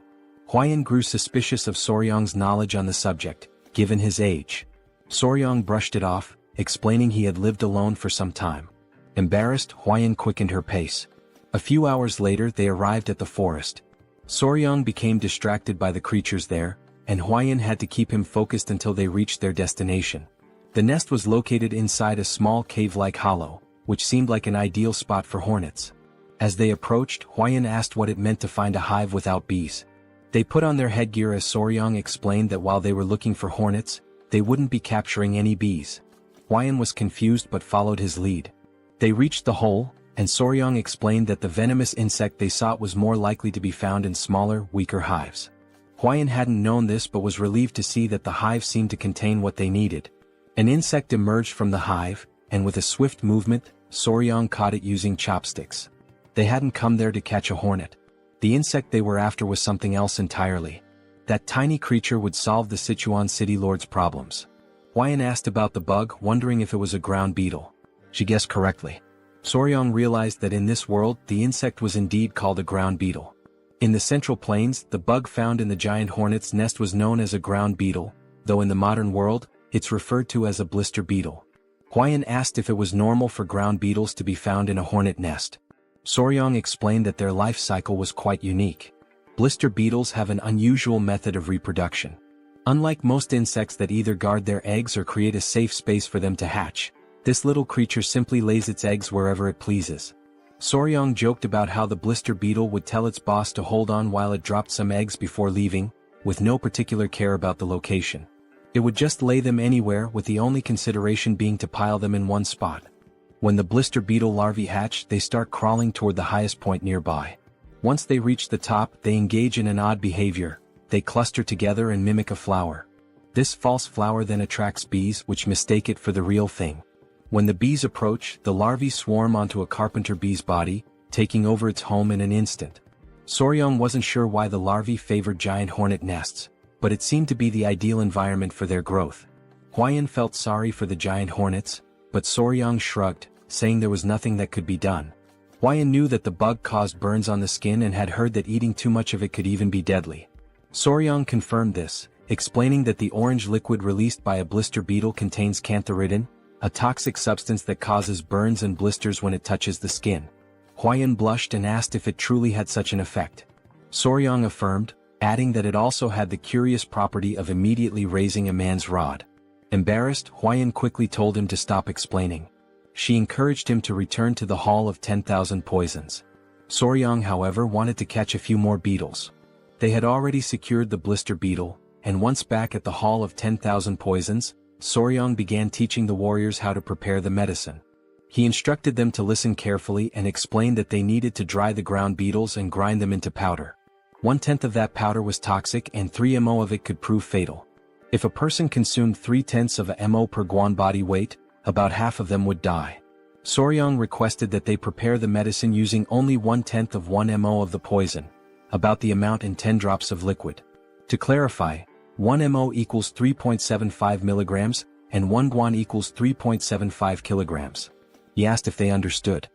Huayan grew suspicious of Soryang's knowledge on the subject, given his age. Soryang brushed it off, explaining he had lived alone for some time. Embarrassed, Huayan quickened her pace. A few hours later they arrived at the forest. Soryang became distracted by the creatures there, and Huayan had to keep him focused until they reached their destination. The nest was located inside a small cave-like hollow, which seemed like an ideal spot for hornets. As they approached, Huayan asked what it meant to find a hive without bees. They put on their headgear as Soryang explained that while they were looking for hornets, they wouldn't be capturing any bees. Huayan was confused but followed his lead. They reached the hole, and Soryang explained that the venomous insect they sought was more likely to be found in smaller, weaker hives. Huayan hadn't known this but was relieved to see that the hive seemed to contain what they needed. An insect emerged from the hive, and with a swift movement, Soryang caught it using chopsticks. They hadn't come there to catch a hornet. The insect they were after was something else entirely. That tiny creature would solve the Sichuan city lord's problems. Huayan asked about the bug, wondering if it was a ground beetle. She guessed correctly. Soryang realized that in this world, the insect was indeed called a ground beetle. In the Central Plains, the bug found in the giant hornet's nest was known as a ground beetle, though in the modern world, it's referred to as a blister beetle. Huayan asked if it was normal for ground beetles to be found in a hornet nest. Soryang explained that their life cycle was quite unique. Blister beetles have an unusual method of reproduction. Unlike most insects that either guard their eggs or create a safe space for them to hatch, this little creature simply lays its eggs wherever it pleases. Soryang joked about how the blister beetle would tell its boss to hold on while it dropped some eggs before leaving, with no particular care about the location. It would just lay them anywhere, with the only consideration being to pile them in one spot. When the blister beetle larvae hatch, they start crawling toward the highest point nearby. Once they reach the top, they engage in an odd behavior. They cluster together and mimic a flower. This false flower then attracts bees, which mistake it for the real thing. When the bees approach, the larvae swarm onto a carpenter bee's body, taking over its home in an instant. Soryang wasn't sure why the larvae favored giant hornet nests, but it seemed to be the ideal environment for their growth. Huayan felt sorry for the giant hornets, but Soryang shrugged, saying there was nothing that could be done. Huayan knew that the bug caused burns on the skin and had heard that eating too much of it could even be deadly. Soryang confirmed this, explaining that the orange liquid released by a blister beetle contains cantharidin, a toxic substance that causes burns and blisters when it touches the skin. Huayan blushed and asked if it truly had such an effect. Soryang affirmed, adding that it also had the curious property of immediately raising a man's rod. Embarrassed, Huayan quickly told him to stop explaining. She encouraged him to return to the Hall of 10,000 Poisons. Soryang, however, wanted to catch a few more beetles. They had already secured the blister beetle, and once back at the Hall of 10,000 Poisons, Soryang began teaching the warriors how to prepare the medicine. He instructed them to listen carefully and explained that they needed to dry the ground beetles and grind them into powder. 1/10 of that powder was toxic and 3 ml of it could prove fatal. If a person consumed 3/10 of a ml per guan body weight, about half of them would die. Soryang requested that they prepare the medicine using only 1/10 of 1 ml of the poison, about the amount in 10 drops of liquid. To clarify, 1 ml equals 3.75 milligrams, and 1 guan equals 3.75 kilograms. He asked if they understood.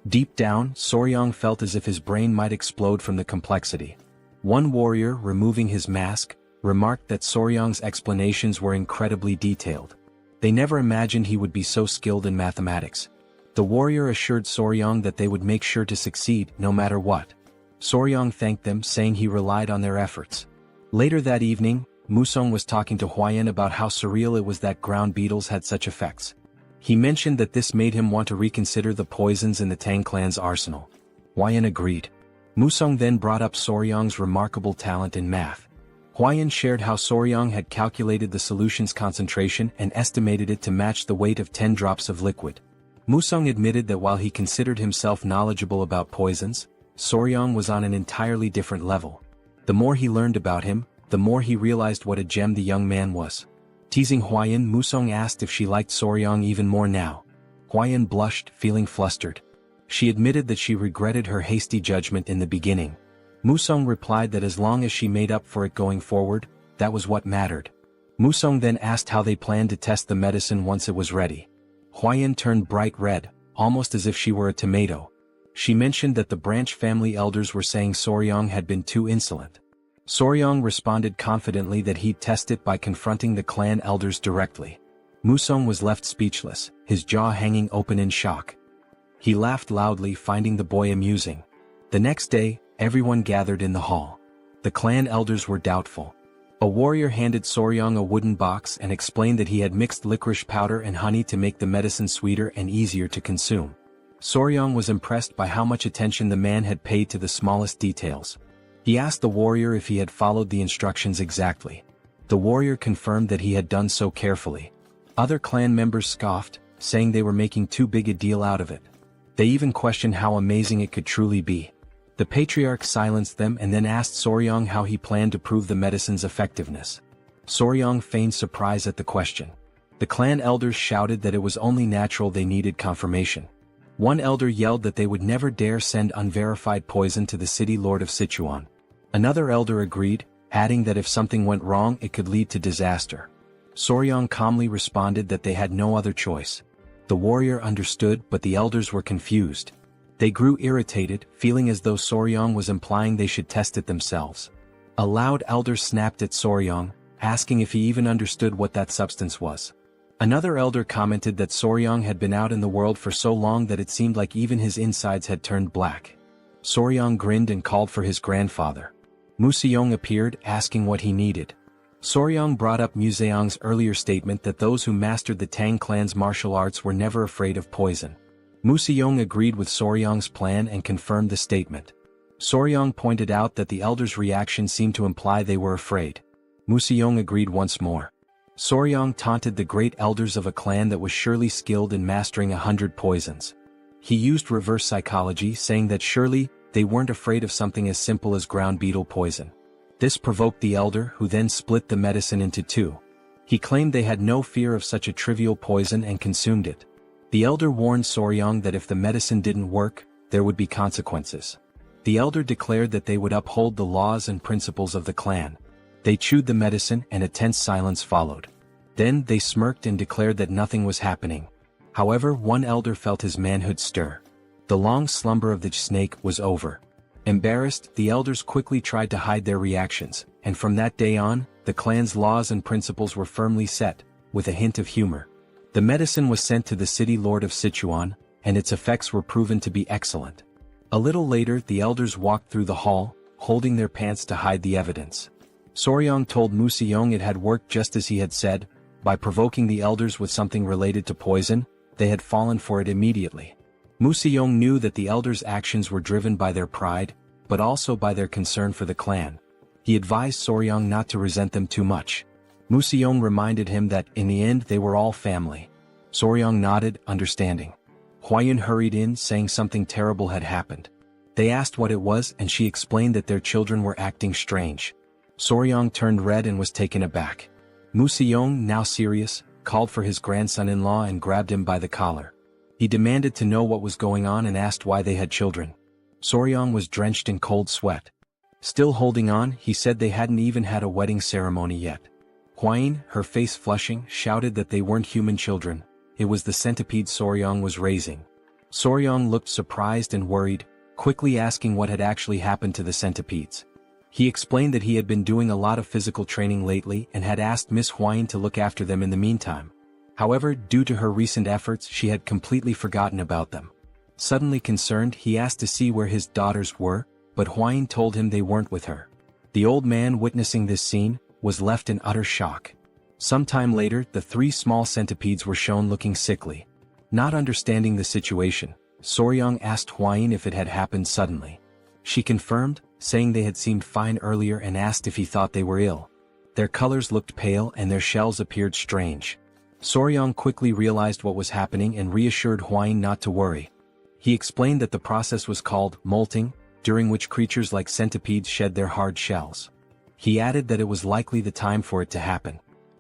Deep down, Soryang felt as if his brain might explode from the complexity. One warrior, removing his mask, remarked that Soryang's explanations were incredibly detailed. They never imagined he would be so skilled in mathematics. The warrior assured Soryang that they would make sure to succeed, no matter what. Soryang thanked them, saying he relied on their efforts. Later that evening, Musong was talking to Huayan about how surreal it was that ground beetles had such effects. He mentioned that this made him want to reconsider the poisons in the Tang clan's arsenal. Huayan agreed. Musong then brought up Soryang's remarkable talent in math. Huayan shared how Soryang had calculated the solution's concentration and estimated it to match the weight of 10 drops of liquid. Musong admitted that while he considered himself knowledgeable about poisons, Soryang was on an entirely different level. The more he learned about him, the more he realized what a gem the young man was. Teasing Huayan, Musong asked if she liked Soryang even more now. Huayan blushed, feeling flustered. She admitted that she regretted her hasty judgment in the beginning. Musong replied that as long as she made up for it going forward, that was what mattered. Musong then asked how they planned to test the medicine once it was ready. Huayan turned bright red, almost as if she were a tomato. She mentioned that the branch family elders were saying Soryang had been too insolent. Soryang responded confidently that he'd test it by confronting the clan elders directly. Musong was left speechless, his jaw hanging open in shock. He laughed loudly, finding the boy amusing. The next day, everyone gathered in the hall. The clan elders were doubtful. A warrior handed Soryang a wooden box and explained that he had mixed licorice powder and honey to make the medicine sweeter and easier to consume. Soryang was impressed by how much attention the man had paid to the smallest details. He asked the warrior if he had followed the instructions exactly. The warrior confirmed that he had done so carefully. Other clan members scoffed, saying they were making too big a deal out of it. They even questioned how amazing it could truly be. The patriarch silenced them and then asked Soryang how he planned to prove the medicine's effectiveness. Soryang feigned surprise at the question. The clan elders shouted that it was only natural they needed confirmation. One elder yelled that they would never dare send unverified poison to the city lord of Sichuan. Another elder agreed, adding that if something went wrong it could lead to disaster. Soryang calmly responded that they had no other choice. The warrior understood, but the elders were confused. They grew irritated, feeling as though Soryang was implying they should test it themselves. A loud elder snapped at Soryang, asking if he even understood what that substance was. Another elder commented that Soryang had been out in the world for so long that it seemed like even his insides had turned black. Soryang grinned and called for his grandfather. Museong appeared, asking what he needed. Soryang brought up Museong's earlier statement that those who mastered the Tang clan's martial arts were never afraid of poison. Museong agreed with Soryang's plan and confirmed the statement. Soryang pointed out that the elders' reaction seemed to imply they were afraid. Museong agreed once more. Soryang taunted the great elders of a clan that was surely skilled in mastering 100 poisons. He used reverse psychology, saying that surely they weren't afraid of something as simple as ground beetle poison. This provoked the elder, who then split the medicine into two. He claimed they had no fear of such a trivial poison and consumed it. The elder warned Soryang that if the medicine didn't work, there would be consequences. The elder declared that they would uphold the laws and principles of the clan. They chewed the medicine and a tense silence followed. Then they smirked and declared that nothing was happening. However, one elder felt his manhood stir. The long slumber of the snake was over. Embarrassed, the elders quickly tried to hide their reactions, and from that day on, the clan's laws and principles were firmly set, with a hint of humor. The medicine was sent to the city lord of Sichuan, and its effects were proven to be excellent. A little later, the elders walked through the hall, holding their pants to hide the evidence. Soryang told Museong it had worked just as he had said. By provoking the elders with something related to poison, they had fallen for it immediately. Museong knew that the elders' actions were driven by their pride, but also by their concern for the clan. He advised Soryang not to resent them too much. Museong reminded him that, in the end, they were all family. Soryang nodded, understanding. Huayan hurried in, saying something terrible had happened. They asked what it was, and she explained that their children were acting strange. Soryang turned red and was taken aback. Museong, now serious, called for his grandson-in-law and grabbed him by the collar. He demanded to know what was going on and asked why they had children. Soryang was drenched in cold sweat. Still holding on, he said they hadn't even had a wedding ceremony yet. Huayin, her face flushing, shouted that they weren't human children. It was the centipede Soryang was raising. Soryang looked surprised and worried, quickly asking what had actually happened to the centipedes. He explained that he had been doing a lot of physical training lately and had asked Miss Huayin to look after them in the meantime. However, due to her recent efforts, she had completely forgotten about them. Suddenly concerned, he asked to see where his daughters were, but Huayin told him they weren't with her. The old man, witnessing this scene, was left in utter shock. Sometime later, the three small centipedes were shown looking sickly. Not understanding the situation, Soryang asked Huayin if it had happened suddenly. She confirmed, saying they had seemed fine earlier, and asked if he thought they were ill. Their colors looked pale and their shells appeared strange. Soryang quickly realized what was happening and reassured Huayin not to worry. He explained that the process was called molting, during which creatures like centipedes shed their hard shells. He added that it was likely the time for it to happen.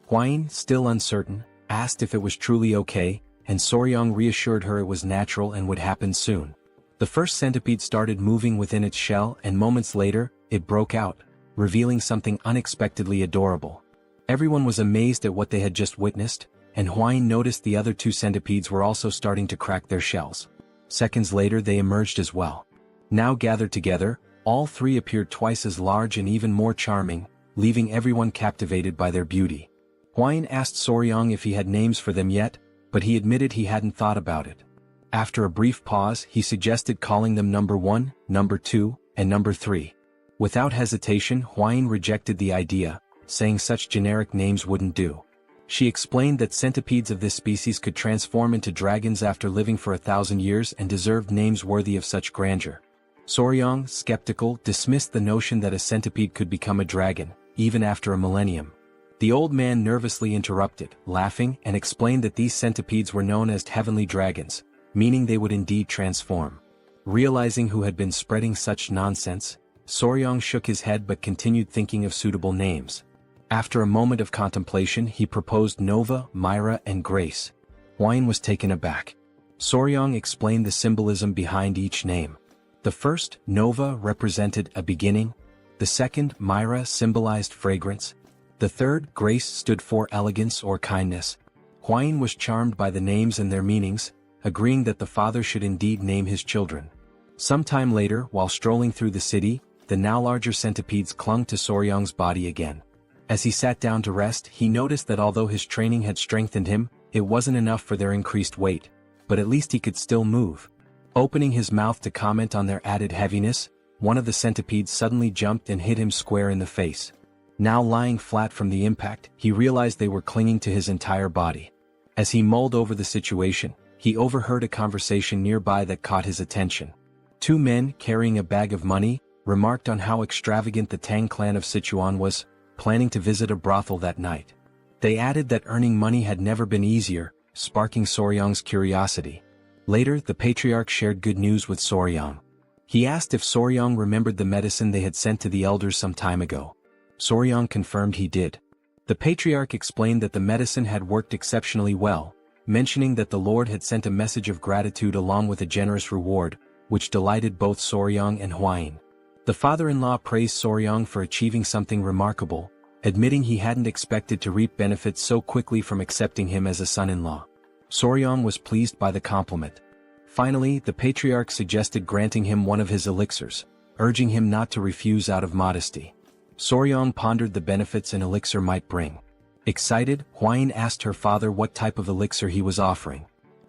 Huayin, still uncertain, asked if it was truly okay, and Soryang reassured her it was natural and would happen soon. The first centipede started moving within its shell, and moments later, it broke out, revealing something unexpectedly adorable. Everyone was amazed at what they had just witnessed, and Huayin noticed the other two centipedes were also starting to crack their shells. Seconds later they emerged as well. Now gathered together, all three appeared twice as large and even more charming, leaving everyone captivated by their beauty. Huayin asked Soryang if he had names for them yet, but he admitted he hadn't thought about it. After a brief pause, he suggested calling them number 1, number 2, and number 3. Without hesitation, Huayin rejected the idea, saying such generic names wouldn't do. She explained that centipedes of this species could transform into dragons after living for 1,000 years and deserved names worthy of such grandeur. Soryang, skeptical, dismissed the notion that a centipede could become a dragon, even after a millennium. The old man nervously interrupted, laughing, and explained that these centipedes were known as heavenly dragons, meaning they would indeed transform. Realizing who had been spreading such nonsense, Soryang shook his head but continued thinking of suitable names. After a moment of contemplation, he proposed Nova, Myra, and Grace. Huayin was taken aback. Soryang explained the symbolism behind each name. The first, Nova, represented a beginning. The second, Myra, symbolized fragrance. The third, grace, stood for elegance or kindness. Huayin was charmed by the names and their meanings, agreeing that the father should indeed name his children. Sometime later, while strolling through the city, the now larger centipedes clung to Soryang's body again. As he sat down to rest, he noticed that although his training had strengthened him, it wasn't enough for their increased weight, but at least he could still move. Opening his mouth to comment on their added heaviness, one of the centipedes suddenly jumped and hit him square in the face. Now lying flat from the impact, he realized they were clinging to his entire body. As he mulled over the situation, he overheard a conversation nearby that caught his attention. Two men, carrying a bag of money, remarked on how extravagant the Tang clan of Sichuan was, planning to visit a brothel that night. They added that earning money had never been easier, sparking Soryang's curiosity. Later, the patriarch shared good news with Soryang. He asked if Soryang remembered the medicine they had sent to the elders some time ago. Soryang confirmed he did. The patriarch explained that the medicine had worked exceptionally well, mentioning that the Lord had sent a message of gratitude along with a generous reward, which delighted both Soryang and Huayin. The father-in-law praised Soryang for achieving something remarkable, admitting he hadn't expected to reap benefits so quickly from accepting him as a son-in-law. Soryang was pleased by the compliment. Finally, the patriarch suggested granting him one of his elixirs, urging him not to refuse out of modesty. Soryang pondered the benefits an elixir might bring. Excited, Huayin asked her father what type of elixir he was offering.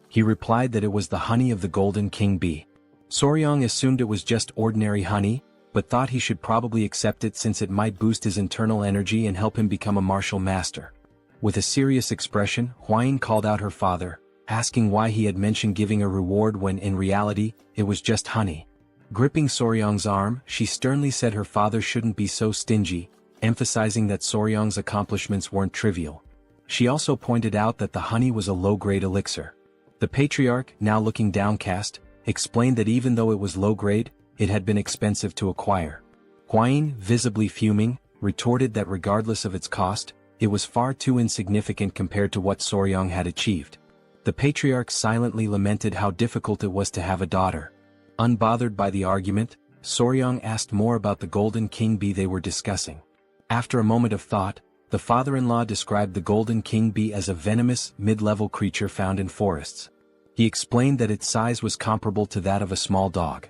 He replied that it was the honey of the golden king bee. Soryang assumed it was just ordinary honey, but thought he should probably accept it since it might boost his internal energy and help him become a martial master. With a serious expression, Huayin called out her father, asking why he had mentioned giving a reward when in reality, it was just honey. Gripping Soryang's arm, she sternly said her father shouldn't be so stingy, emphasizing that Soryang's accomplishments weren't trivial. She also pointed out that the honey was a low-grade elixir. The patriarch, now looking downcast, explained that even though it was low-grade, it had been expensive to acquire. Huayin, visibly fuming, retorted that regardless of its cost, it was far too insignificant compared to what Soryang had achieved. The patriarch silently lamented how difficult it was to have a daughter. Unbothered by the argument, Soryang asked more about the golden king bee they were discussing. After a moment of thought, the father-in-law described the golden king bee as a venomous, mid-level creature found in forests. He explained that its size was comparable to that of a small dog.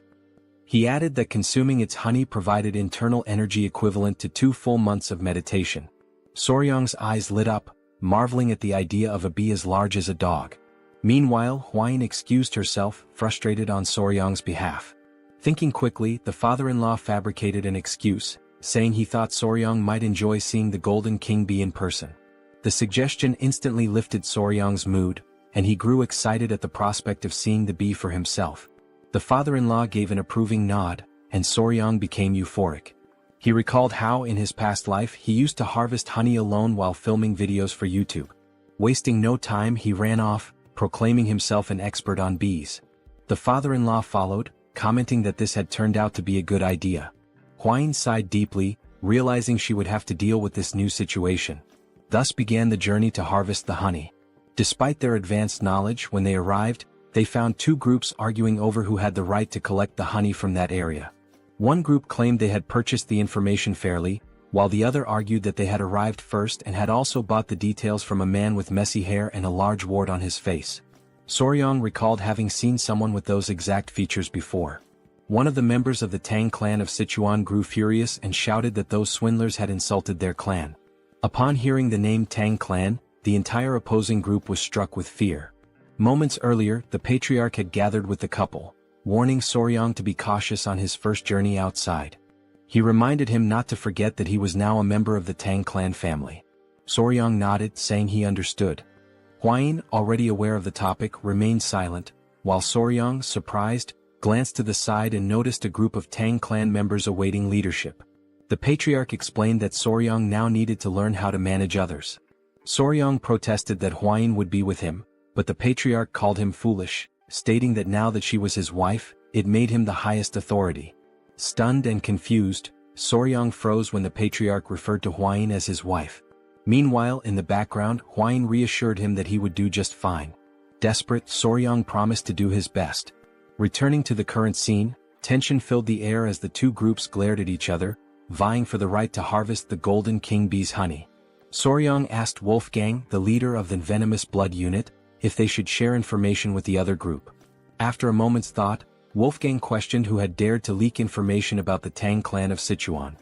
He added that consuming its honey provided internal energy equivalent to 2 full months of meditation. Soryang's eyes lit up, marveling at the idea of a bee as large as a dog. Meanwhile, Huayin excused herself, frustrated on Soryang's behalf. Thinking quickly, the father-in-law fabricated an excuse, saying he thought Soryang might enjoy seeing the golden king bee in person. The suggestion instantly lifted Soryang's mood, and he grew excited at the prospect of seeing the bee for himself. The father-in-law gave an approving nod, and Soryang became euphoric. He recalled how in his past life he used to harvest honey alone while filming videos for YouTube. Wasting no time, he ran off, proclaiming himself an expert on bees. The father-in-law followed, commenting that this had turned out to be a good idea. Huayin sighed deeply, realizing she would have to deal with this new situation. Thus began the journey to harvest the honey. Despite their advanced knowledge, when they arrived, they found two groups arguing over who had the right to collect the honey from that area. One group claimed they had purchased the information fairly, while the other argued that they had arrived first and had also bought the details from a man with messy hair and a large wart on his face. Soryang recalled having seen someone with those exact features before. One of the members of the Tang clan of Sichuan grew furious and shouted that those swindlers had insulted their clan. Upon hearing the name Tang clan, the entire opposing group was struck with fear. Moments earlier, the patriarch had gathered with the couple, warning Soryang to be cautious on his first journey outside. He reminded him not to forget that he was now a member of the Tang clan family. Soryang nodded, saying he understood. Huayin, already aware of the topic, remained silent, while Soryang, surprised, glanced to the side and noticed a group of Tang clan members awaiting leadership. The patriarch explained that Soryang now needed to learn how to manage others. Soryang protested that Huayin would be with him, but the patriarch called him foolish, stating that now that she was his wife, it made him the highest authority. Stunned and confused, Soryang froze when the patriarch referred to Huayin as his wife. Meanwhile, in the background, Huayin reassured him that he would do just fine. Desperate, Soryang promised to do his best. Returning to the current scene, tension filled the air as the two groups glared at each other, vying for the right to harvest the golden king bee's honey. Soryang asked Wolfgang, the leader of the venomous blood unit, if they should share information with the other group. After a moment's thought, Wolfgang questioned who had dared to leak information about the Tang clan of Sichuan.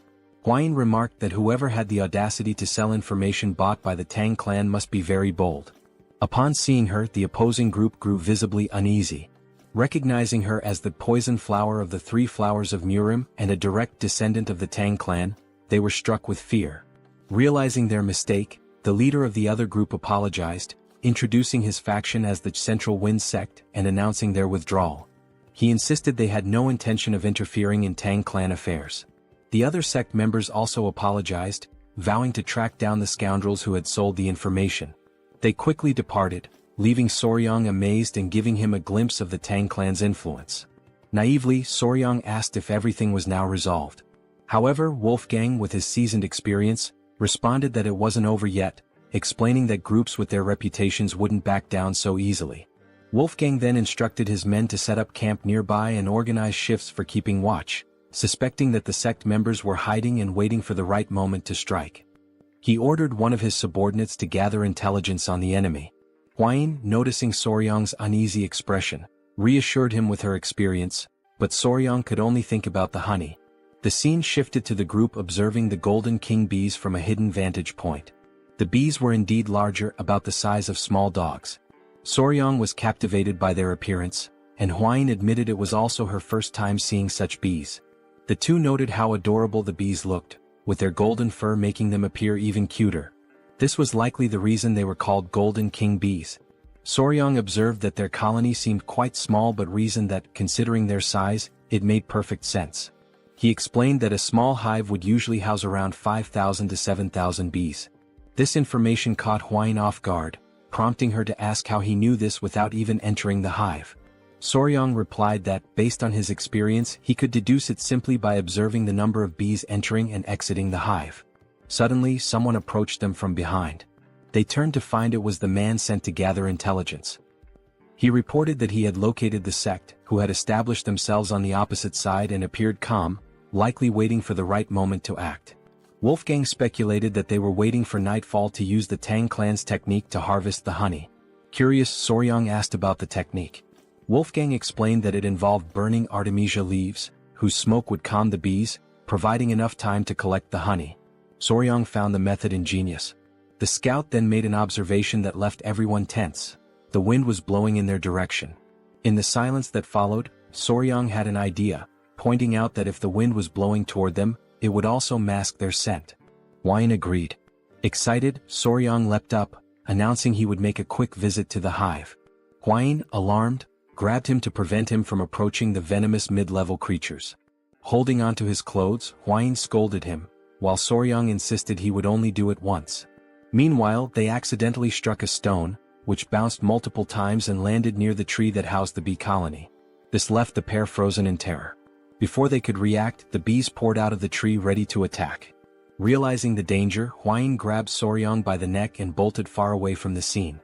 Huayin remarked that whoever had the audacity to sell information bought by the Tang clan must be very bold. Upon seeing her, the opposing group grew visibly uneasy. Recognizing her as the poison flower of the three flowers of Murim and a direct descendant of the Tang clan, they were struck with fear. Realizing their mistake, the leader of the other group apologized, introducing his faction as the Central Wind sect and announcing their withdrawal. He insisted they had no intention of interfering in Tang clan affairs. The other sect members also apologized, vowing to track down the scoundrels who had sold the information. They quickly departed, leaving Soryang amazed and giving him a glimpse of the Tang clan's influence. Naively, Soryang asked if everything was now resolved. However, Wolfgang, with his seasoned experience, responded that it wasn't over yet, explaining that groups with their reputations wouldn't back down so easily. Wolfgang then instructed his men to set up camp nearby and organize shifts for keeping watch, suspecting that the sect members were hiding and waiting for the right moment to strike. He ordered one of his subordinates to gather intelligence on the enemy. Huayin, noticing Soryang's uneasy expression, reassured him with her experience, but Soryang could only think about the honey. The scene shifted to the group observing the golden king bees from a hidden vantage point. The bees were indeed larger, about the size of small dogs. Soryang was captivated by their appearance, and Huayin admitted it was also her first time seeing such bees. The two noted how adorable the bees looked, with their golden fur making them appear even cuter. This was likely the reason they were called golden king bees. Soryang observed that their colony seemed quite small but reasoned that, considering their size, it made perfect sense. He explained that a small hive would usually house around 5,000 to 7,000 bees. This information caught Huayin off guard, prompting her to ask how he knew this without even entering the hive. Soryang replied that, based on his experience, he could deduce it simply by observing the number of bees entering and exiting the hive. Suddenly, someone approached them from behind. They turned to find it was the man sent to gather intelligence. He reported that he had located the sect, who had established themselves on the opposite side and appeared calm, likely waiting for the right moment to act. Wolfgang speculated that they were waiting for nightfall to use the Tang clan's technique to harvest the honey. Curious, Soryang asked about the technique. Wolfgang explained that it involved burning artemisia leaves, whose smoke would calm the bees, providing enough time to collect the honey. Soryang found the method ingenious. The scout then made an observation that left everyone tense. The wind was blowing in their direction. In the silence that followed, Soryang had an idea, pointing out that if the wind was blowing toward them, it would also mask their scent. Huayin agreed. Excited, Soryang leapt up, announcing he would make a quick visit to the hive. Huayin, alarmed, grabbed him to prevent him from approaching the venomous mid-level creatures. Holding onto his clothes, Huayin scolded him, while Soryang insisted he would only do it once. Meanwhile, they accidentally struck a stone, which bounced multiple times and landed near the tree that housed the bee colony. This left the pair frozen in terror. Before they could react, the bees poured out of the tree ready to attack. Realizing the danger, Huayin grabbed Soryang by the neck and bolted far away from the scene.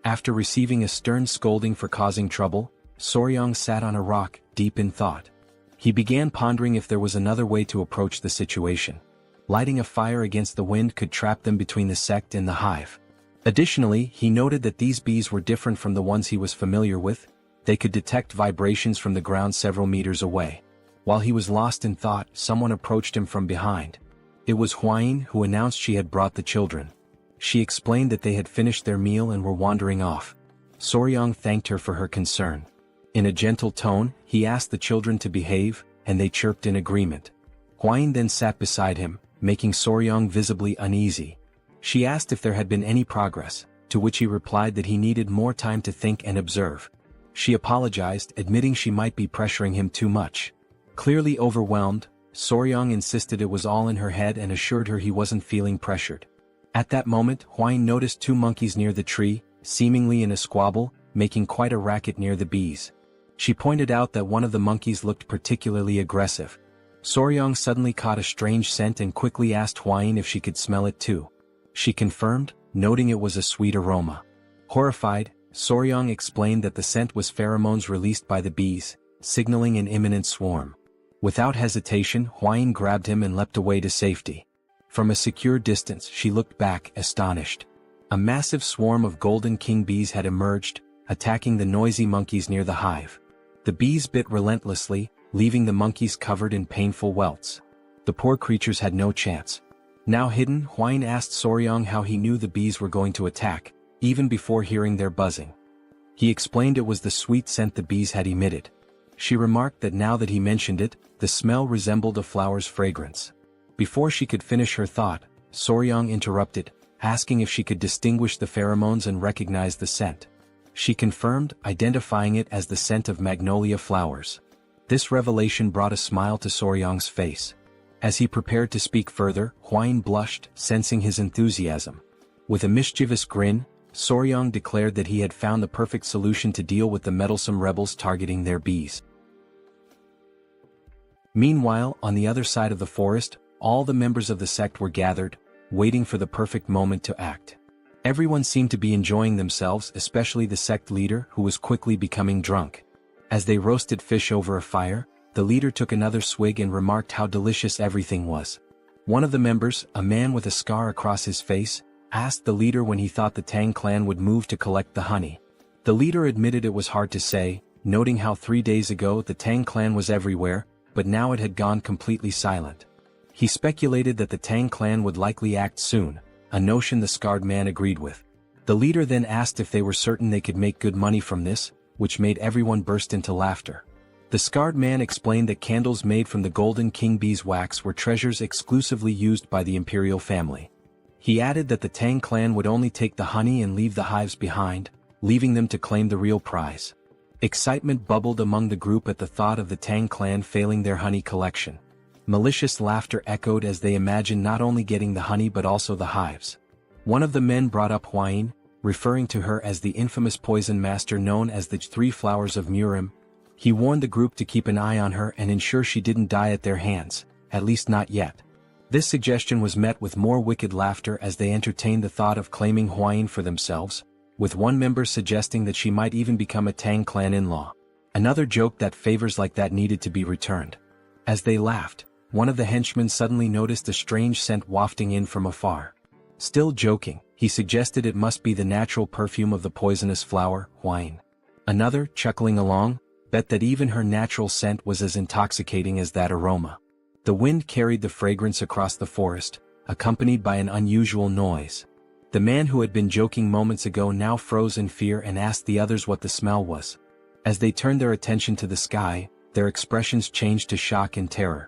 After receiving a stern scolding for causing trouble, Soryang sat on a rock, deep in thought. He began pondering if there was another way to approach the situation. Lighting a fire against the wind could trap them between the sect and the hive. Additionally, he noted that these bees were different from the ones he was familiar with. They could detect vibrations from the ground several meters away. While he was lost in thought, someone approached him from behind. It was Huayin, who announced she had brought the children. She explained that they had finished their meal and were wandering off. Soryang thanked her for her concern. In a gentle tone, he asked the children to behave, and they chirped in agreement. Huayin then sat beside him, making Soryang visibly uneasy. She asked if there had been any progress, to which he replied that he needed more time to think and observe. She apologized, admitting she might be pressuring him too much. Clearly overwhelmed, Soryang insisted it was all in her head and assured her he wasn't feeling pressured. At that moment, Huayin noticed two monkeys near the tree, seemingly in a squabble, making quite a racket near the bees. She pointed out that one of the monkeys looked particularly aggressive. Soryang suddenly caught a strange scent and quickly asked Huayin if she could smell it too. She confirmed, noting it was a sweet aroma. Horrified, Soryang explained that the scent was pheromones released by the bees, signaling an imminent swarm. Without hesitation, Huayin grabbed him and leapt away to safety. From a secure distance she looked back, astonished. A massive swarm of golden king bees had emerged, attacking the noisy monkeys near the hive. The bees bit relentlessly, leaving the monkeys covered in painful welts. The poor creatures had no chance. Now hidden, Huayin asked Soryang how he knew the bees were going to attack, even before hearing their buzzing. He explained it was the sweet scent the bees had emitted. She remarked that now that he mentioned it, the smell resembled a flower's fragrance. Before she could finish her thought, Soryang interrupted, asking if she could distinguish the pheromones and recognize the scent. She confirmed, identifying it as the scent of magnolia flowers. This revelation brought a smile to Soryang's face. As he prepared to speak further, Huayin blushed, sensing his enthusiasm. With a mischievous grin, Soryang declared that he had found the perfect solution to deal with the meddlesome rebels targeting their bees. Meanwhile, on the other side of the forest, all the members of the sect were gathered, waiting for the perfect moment to act. Everyone seemed to be enjoying themselves, especially the sect leader, who was quickly becoming drunk. As they roasted fish over a fire, the leader took another swig and remarked how delicious everything was. One of the members, a man with a scar across his face, asked the leader when he thought the Tang clan would move to collect the honey. The leader admitted it was hard to say, noting how 3 days ago the Tang clan was everywhere, but now it had gone completely silent. He speculated that the Tang clan would likely act soon, a notion the scarred man agreed with. The leader then asked if they were certain they could make good money from this, which made everyone burst into laughter. The scarred man explained that candles made from the golden king bee's wax were treasures exclusively used by the imperial family. He added that the Tang clan would only take the honey and leave the hives behind, leaving them to claim the real prize. Excitement bubbled among the group at the thought of the Tang clan failing their honey collection. Malicious laughter echoed as they imagined not only getting the honey but also the hives. One of the men brought up Huayin, referring to her as the infamous poison master known as the 3 flowers of Murim. He warned the group to keep an eye on her and ensure she didn't die at their hands, at least not yet. This suggestion was met with more wicked laughter as they entertained the thought of claiming Huayin for themselves, with one member suggesting that she might even become a Tang clan in-law. Another joked that favors like that needed to be returned. As they laughed, one of the henchmen suddenly noticed a strange scent wafting in from afar. Still joking, he suggested it must be the natural perfume of the poisonous flower, Huayin. Another, chuckling along, bet that even her natural scent was as intoxicating as that aroma. The wind carried the fragrance across the forest, accompanied by an unusual noise. The man who had been joking moments ago now froze in fear and asked the others what the smell was. As they turned their attention to the sky, their expressions changed to shock and terror.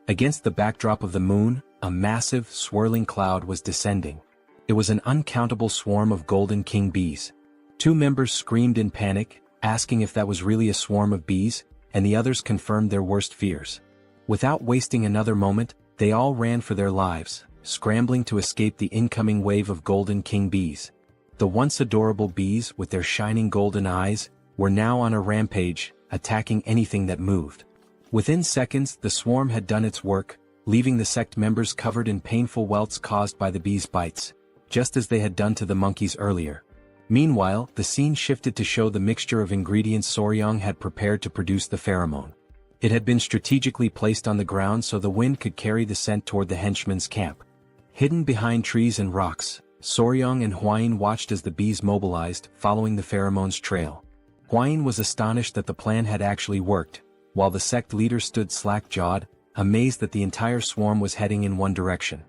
Against the backdrop of the moon, a massive, swirling cloud was descending. It was an uncountable swarm of golden king bees. 2 members screamed in panic, asking if that was really a swarm of bees, and the others confirmed their worst fears. Without wasting another moment, they all ran for their lives, scrambling to escape the incoming wave of golden king bees. The once adorable bees, with their shining golden eyes, were now on a rampage, attacking anything that moved. Within seconds, the swarm had done its work, leaving the sect members covered in painful welts caused by the bees' bites, just as they had done to the monkeys earlier. Meanwhile, the scene shifted to show the mixture of ingredients Soryang had prepared to produce the pheromone. It had been strategically placed on the ground so the wind could carry the scent toward the henchmen's camp. Hidden behind trees and rocks, Soryang and Huayin watched as the bees mobilized, following the pheromone's trail. Huayin was astonished that the plan had actually worked, while the sect leader stood slack-jawed, amazed that the entire swarm was heading in one direction.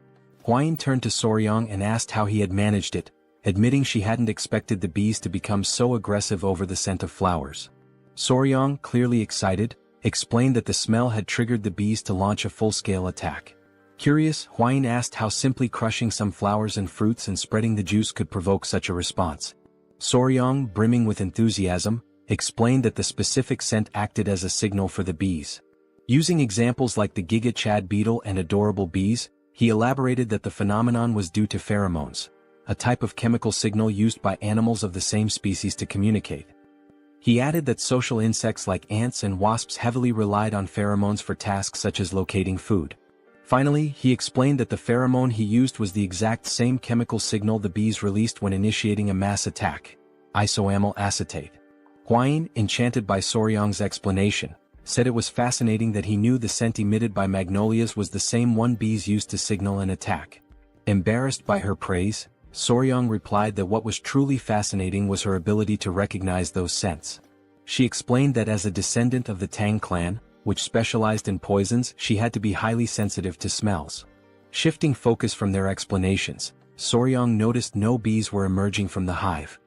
Huayin turned to Soryang and asked how he had managed it, admitting she hadn't expected the bees to become so aggressive over the scent of flowers. Soryang, clearly excited, explained that the smell had triggered the bees to launch a full-scale attack. Curious, Huayin asked how simply crushing some flowers and fruits and spreading the juice could provoke such a response. Soryang, brimming with enthusiasm, explained that the specific scent acted as a signal for the bees. Using examples like the Giga Chad beetle and adorable bees, he elaborated that the phenomenon was due to pheromones, a type of chemical signal used by animals of the same species to communicate. He added that social insects like ants and wasps heavily relied on pheromones for tasks such as locating food. Finally, he explained that the pheromone he used was the exact same chemical signal the bees released when initiating a mass attack: isoamyl acetate. Huayin, enchanted by Soryang's explanation, said it was fascinating that he knew the scent emitted by magnolias was the same one bees used to signal an attack. Embarrassed by her praise, Soryang replied that what was truly fascinating was her ability to recognize those scents. She explained that as a descendant of the Tang clan, which specialized in poisons, she had to be highly sensitive to smells. Shifting focus from their explanations, Soryang noticed no bees were emerging from the hive.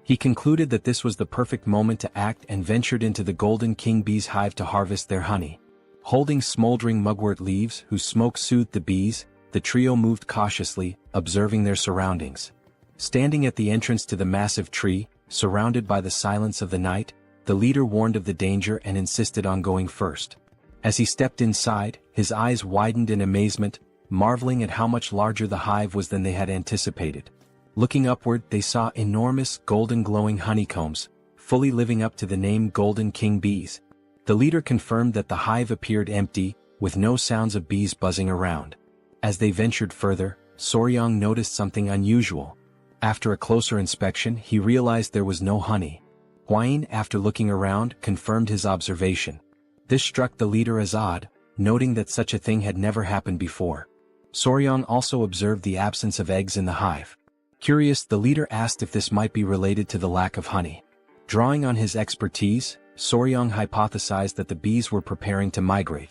He concluded that this was the perfect moment to act and ventured into the Golden King bee's hive to harvest their honey. Holding smoldering mugwort leaves whose smoke soothed the bees, the trio moved cautiously, observing their surroundings. Standing at the entrance to the massive tree, surrounded by the silence of the night, the leader warned of the danger and insisted on going first. As he stepped inside, his eyes widened in amazement, marveling at how much larger the hive was than they had anticipated. Looking upward, they saw enormous, golden glowing honeycombs, fully living up to the name Golden King bees. The leader confirmed that the hive appeared empty, with no sounds of bees buzzing around. As they ventured further, Soryang noticed something unusual. After a closer inspection, he realized there was no honey. Huayin, after looking around, confirmed his observation. This struck the leader as odd, noting that such a thing had never happened before. Soryang also observed the absence of eggs in the hive. Curious, the leader asked if this might be related to the lack of honey. Drawing on his expertise, Soryang hypothesized that the bees were preparing to migrate.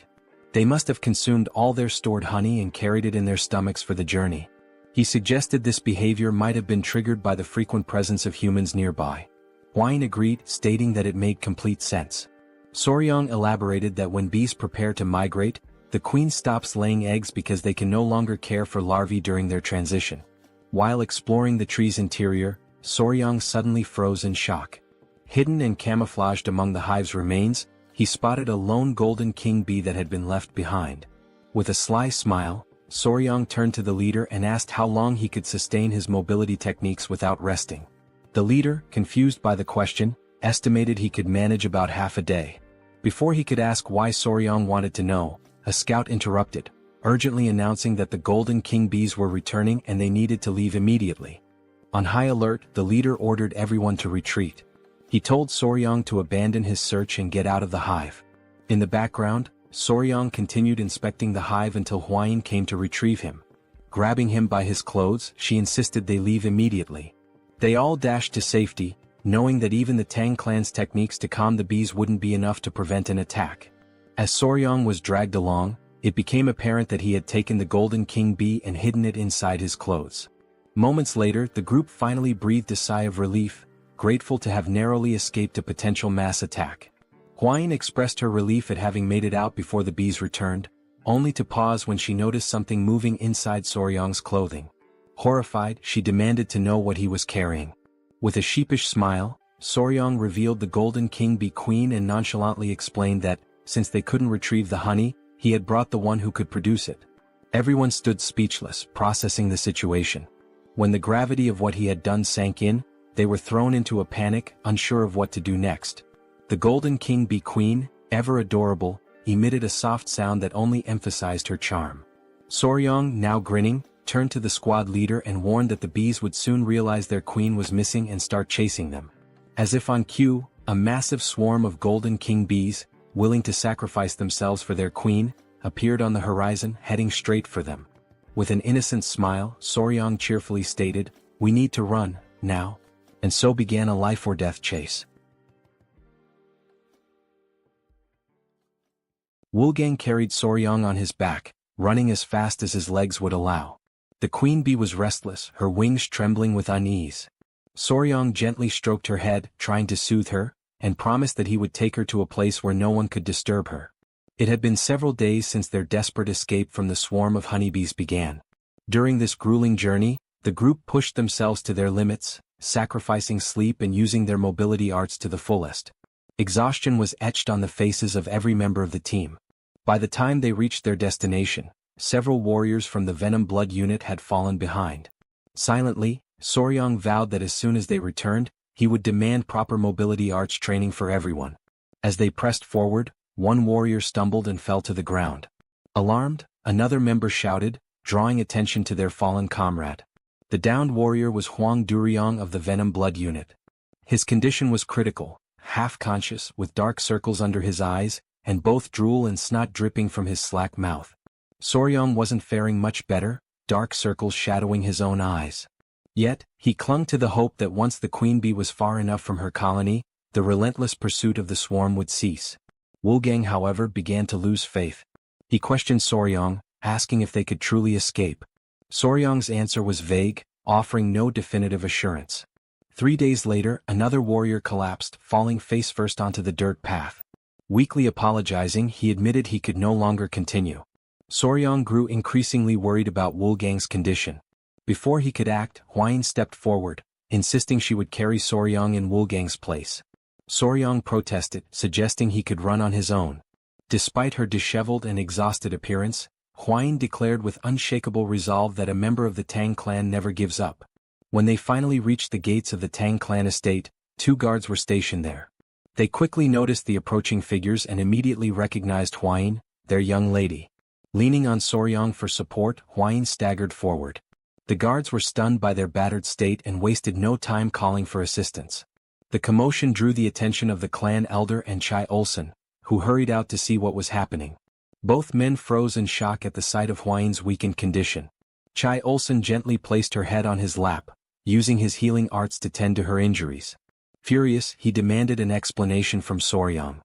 They must have consumed all their stored honey and carried it in their stomachs for the journey. He suggested this behavior might have been triggered by the frequent presence of humans nearby. Huayin agreed, stating that it made complete sense. Soryang elaborated that when bees prepare to migrate, the queen stops laying eggs because they can no longer care for larvae during their transition. While exploring the tree's interior, Soryang suddenly froze in shock. Hidden and camouflaged among the hive's remains, he spotted a lone Golden King bee that had been left behind. With a sly smile, Soryang turned to the leader and asked how long he could sustain his mobility techniques without resting. The leader, confused by the question, estimated he could manage about half a day. Before he could ask why Soryang wanted to know, a scout interrupted, urgently announcing that the Golden King bees were returning and they needed to leave immediately. On high alert, the leader ordered everyone to retreat. He told Soryang to abandon his search and get out of the hive. In the background, Soryang continued inspecting the hive until Huayin came to retrieve him. Grabbing him by his clothes, she insisted they leave immediately. They all dashed to safety, knowing that even the Tang clan's techniques to calm the bees wouldn't be enough to prevent an attack. As Soryang was dragged along, it became apparent that he had taken the Golden King bee and hidden it inside his clothes. Moments later, the group finally breathed a sigh of relief, grateful to have narrowly escaped a potential mass attack. Huayin expressed her relief at having made it out before the bees returned, only to pause when she noticed something moving inside Soryang's clothing. Horrified, she demanded to know what he was carrying. With a sheepish smile, Soryang revealed the Golden King bee queen and nonchalantly explained that, since they couldn't retrieve the honey, he had brought the one who could produce it. Everyone stood speechless, processing the situation. When the gravity of what he had done sank in, they were thrown into a panic, unsure of what to do next. The Golden King bee queen, ever adorable, emitted a soft sound that only emphasized her charm. Soryang, now grinning, turned to the squad leader and warned that the bees would soon realize their queen was missing and start chasing them. As if on cue, a massive swarm of Golden King bees, willing to sacrifice themselves for their queen, appeared on the horizon, heading straight for them. With an innocent smile, Soryang cheerfully stated, "We need to run, now." And so began a life-or-death chase. Woolgang carried Soryang on his back, running as fast as his legs would allow. The queen bee was restless, her wings trembling with unease. Soryang gently stroked her head, trying to soothe her, and promised that he would take her to a place where no one could disturb her. It had been several days since their desperate escape from the swarm of honeybees began. During this grueling journey, the group pushed themselves to their limits, sacrificing sleep and using their mobility arts to the fullest. Exhaustion was etched on the faces of every member of the team. By the time they reached their destination, several warriors from the Venom Blood unit had fallen behind. Silently, Soryang vowed that as soon as they returned, he would demand proper mobility arts training for everyone. As they pressed forward, one warrior stumbled and fell to the ground. Alarmed, another member shouted, drawing attention to their fallen comrade. The downed warrior was Huang Duryong of the Venom Blood unit. His condition was critical, half-conscious, with dark circles under his eyes, and both drool and snot dripping from his slack mouth. Soryang wasn't faring much better, dark circles shadowing his own eyes. Yet, he clung to the hope that once the queen bee was far enough from her colony, the relentless pursuit of the swarm would cease. Wolfgang, however, began to lose faith. He questioned Soryang, asking if they could truly escape. Soryang's answer was vague, offering no definitive assurance. 3 days later, another warrior collapsed, falling face first onto the dirt path. Weakly apologizing, he admitted he could no longer continue. Soryang grew increasingly worried about Wolfgang's condition. Before he could act, Huayin stepped forward, insisting she would carry Soryang in Wolfgang's place. Soryang protested, suggesting he could run on his own. Despite her disheveled and exhausted appearance, Huayin declared with unshakable resolve that a member of the Tang clan never gives up. When they finally reached the gates of the Tang clan estate, 2 guards were stationed there. They quickly noticed the approaching figures and immediately recognized Huayin, their young lady. Leaning on Soryang for support, Huayin staggered forward. The guards were stunned by their battered state and wasted no time calling for assistance. The commotion drew the attention of the clan elder and Chai Olsen, who hurried out to see what was happening. Both men froze in shock at the sight of Huayin's weakened condition. Chai Olsen gently placed her head on his lap, using his healing arts to tend to her injuries. Furious, he demanded an explanation from Soryang.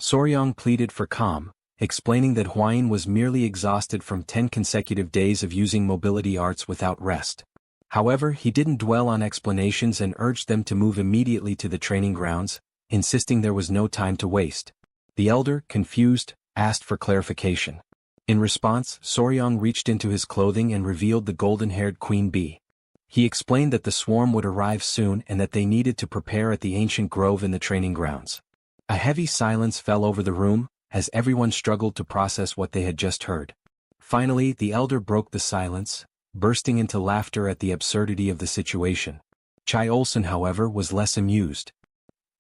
Soryang pleaded for calm, explaining that Huayin was merely exhausted from 10 consecutive days of using mobility arts without rest. However, he didn't dwell on explanations and urged them to move immediately to the training grounds, insisting there was no time to waste. The elder, confused, asked for clarification. In response, Soryang reached into his clothing and revealed the golden-haired queen bee. He explained that the swarm would arrive soon and that they needed to prepare at the ancient grove in the training grounds. A heavy silence fell over the room, as everyone struggled to process what they had just heard. Finally, the elder broke the silence, bursting into laughter at the absurdity of the situation. Chai Olsen, however, was less amused.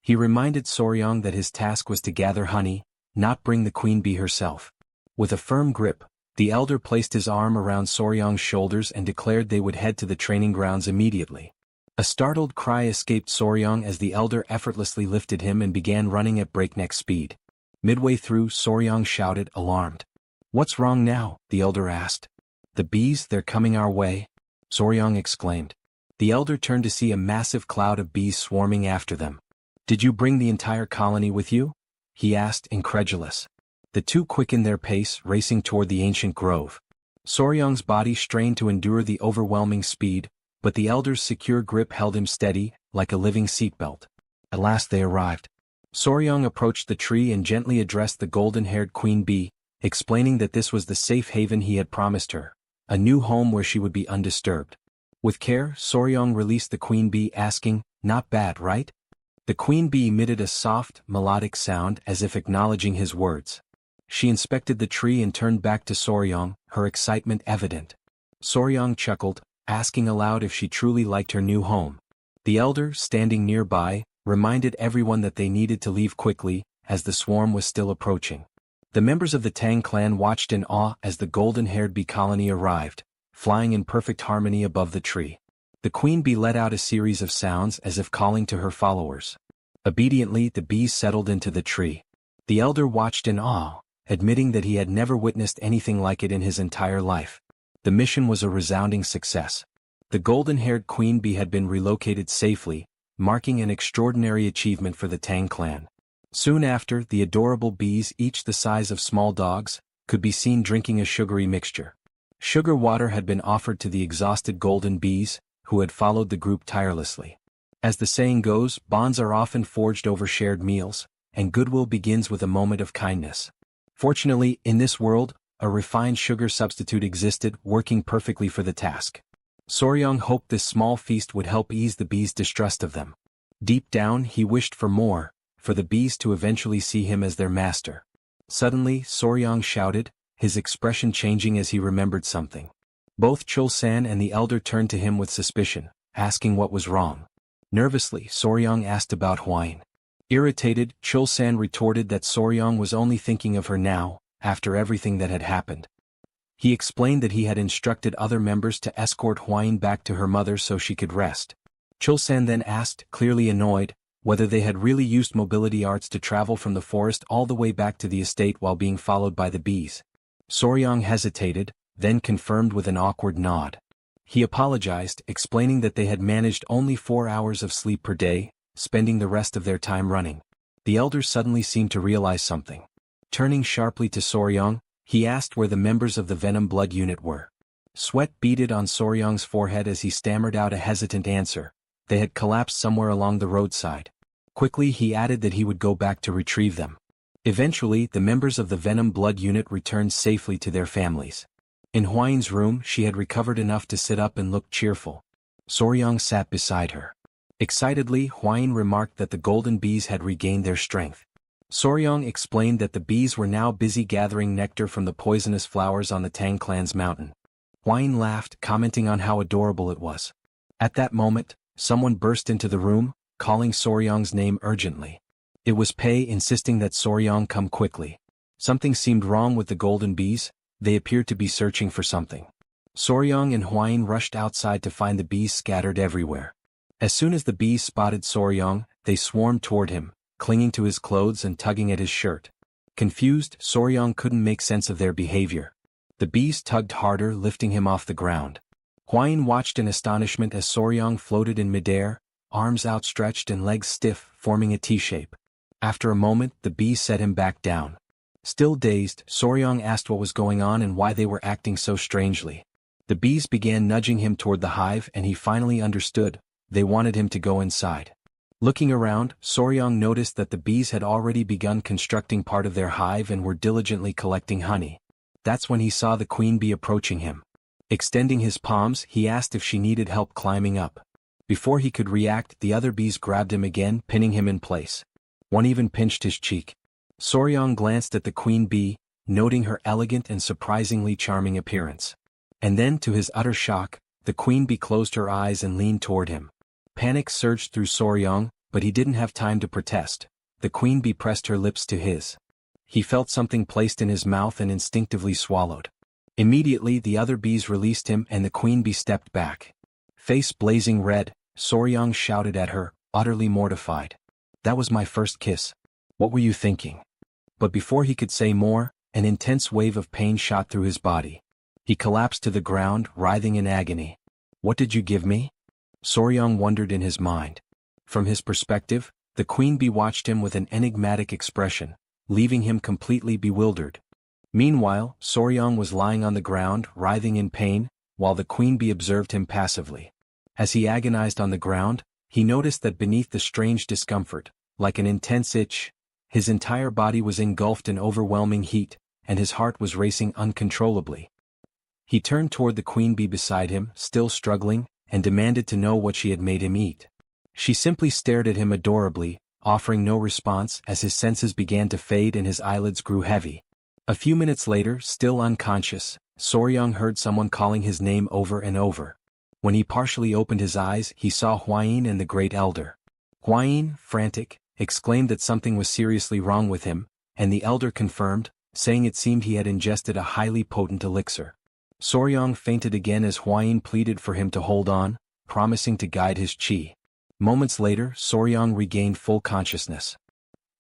He reminded Soryang that his task was to gather honey, not bring the queen bee herself. With a firm grip, the elder placed his arm around Soryang's shoulders and declared they would head to the training grounds immediately. A startled cry escaped Soryang as the elder effortlessly lifted him and began running at breakneck speed. Midway through, Soryang shouted, alarmed. "What's wrong now?" the elder asked. "The bees, they're coming our way," Soryang exclaimed. The elder turned to see a massive cloud of bees swarming after them. "Did you bring the entire colony with you?" he asked, incredulous. The two quickened their pace, racing toward the ancient grove. Soryang's body strained to endure the overwhelming speed, but the elder's secure grip held him steady, like a living seatbelt. At last they arrived. Soryang approached the tree and gently addressed the golden-haired queen bee, explaining that this was the safe haven he had promised her, a new home where she would be undisturbed. With care, Soryang released the queen bee, asking, "Not bad, right?" The queen bee emitted a soft, melodic sound as if acknowledging his words. She inspected the tree and turned back to Soryang, her excitement evident. Soryang chuckled, asking aloud if she truly liked her new home. The elder, standing nearby, reminded everyone that they needed to leave quickly, as the swarm was still approaching. The members of the Tang clan watched in awe as the golden-haired bee colony arrived, flying in perfect harmony above the tree. The queen bee let out a series of sounds as if calling to her followers. Obediently, the bees settled into the tree. The elder watched in awe, admitting that he had never witnessed anything like it in his entire life. The mission was a resounding success. The golden-haired queen bee had been relocated safely, marking an extraordinary achievement for the Tang clan. Soon after, the adorable bees, each the size of small dogs, could be seen drinking a sugary mixture. Sugar water had been offered to the exhausted golden bees, who had followed the group tirelessly. As the saying goes, bonds are often forged over shared meals, and goodwill begins with a moment of kindness. Fortunately, in this world, a refined sugar substitute existed, working perfectly for the task. Soryang hoped this small feast would help ease the bees' distrust of them. Deep down, he wished for more, for the bees to eventually see him as their master. Suddenly, Soryang shouted, his expression changing as he remembered something. Both Chul-san and the elder turned to him with suspicion, asking what was wrong. Nervously, Soryang asked about Huayin. Irritated, Chul-san retorted that Soryang was only thinking of her now, after everything that had happened. He explained that he had instructed other members to escort Huayin back to her mother so she could rest. Chul-san then asked, clearly annoyed, whether they had really used mobility arts to travel from the forest all the way back to the estate while being followed by the bees. Soryang hesitated, then confirmed with an awkward nod. He apologized, explaining that they had managed only 4 hours of sleep per day, spending the rest of their time running. The elder suddenly seemed to realize something. Turning sharply to Soryong, he asked where the members of the Venom Blood Unit were. Sweat beaded on Soryong's forehead as he stammered out a hesitant answer. They had collapsed somewhere along the roadside. Quickly he added that he would go back to retrieve them. Eventually, the members of the Venom Blood Unit returned safely to their families. In Hwain's room, she had recovered enough to sit up and look cheerful. Soryong sat beside her. Excitedly, Hwain remarked that the golden bees had regained their strength. Soryong explained that the bees were now busy gathering nectar from the poisonous flowers on the Tang Clan's mountain. Hwain laughed, commenting on how adorable it was. At that moment, someone burst into the room, calling Soryong's name urgently. It was Pei, insisting that Soryong come quickly. Something seemed wrong with the golden bees. They appeared to be searching for something. Soryong and Hwain rushed outside to find the bees scattered everywhere. As soon as the bees spotted Soryong, they swarmed toward him, clinging to his clothes and tugging at his shirt. Confused, Soryong couldn't make sense of their behavior. The bees tugged harder, lifting him off the ground. Hwain watched in astonishment as Soryong floated in midair, arms outstretched and legs stiff, forming a T-shape. After a moment, the bees set him back down. Still dazed, Soryong asked what was going on and why they were acting so strangely. The bees began nudging him toward the hive and he finally understood. They wanted him to go inside. Looking around, Soryong noticed that the bees had already begun constructing part of their hive and were diligently collecting honey. That's when he saw the queen bee approaching him. Extending his palms, he asked if she needed help climbing up. Before he could react, the other bees grabbed him again, pinning him in place. One even pinched his cheek. Soryong glanced at the queen bee, noting her elegant and surprisingly charming appearance. And then, to his utter shock, the queen bee closed her eyes and leaned toward him. Panic surged through Soryong, but he didn't have time to protest. The queen bee pressed her lips to his. He felt something placed in his mouth and instinctively swallowed. Immediately, the other bees released him and the queen bee stepped back. Face blazing red, Soryong shouted at her, utterly mortified. "That was my first kiss. What were you thinking?" But before he could say more, an intense wave of pain shot through his body. He collapsed to the ground, writhing in agony. "What did you give me?" Soryong wondered in his mind. From his perspective, the queen bee watched him with an enigmatic expression, leaving him completely bewildered. Meanwhile, Soryong was lying on the ground, writhing in pain, while the queen bee observed him passively. As he agonized on the ground, he noticed that beneath the strange discomfort, like an intense itch, his entire body was engulfed in overwhelming heat, and his heart was racing uncontrollably. He turned toward the queen bee beside him, still struggling, and demanded to know what she had made him eat. She simply stared at him adorably, offering no response as his senses began to fade and his eyelids grew heavy. A few minutes later, still unconscious, Soryong heard someone calling his name over and over. When he partially opened his eyes, he saw Hwain and the Great Elder. Hwain, frantic, exclaimed that something was seriously wrong with him, and the elder confirmed, saying it seemed he had ingested a highly potent elixir. Soryong fainted again as Hwain pleaded for him to hold on, promising to guide his chi. Moments later, Soryong regained full consciousness.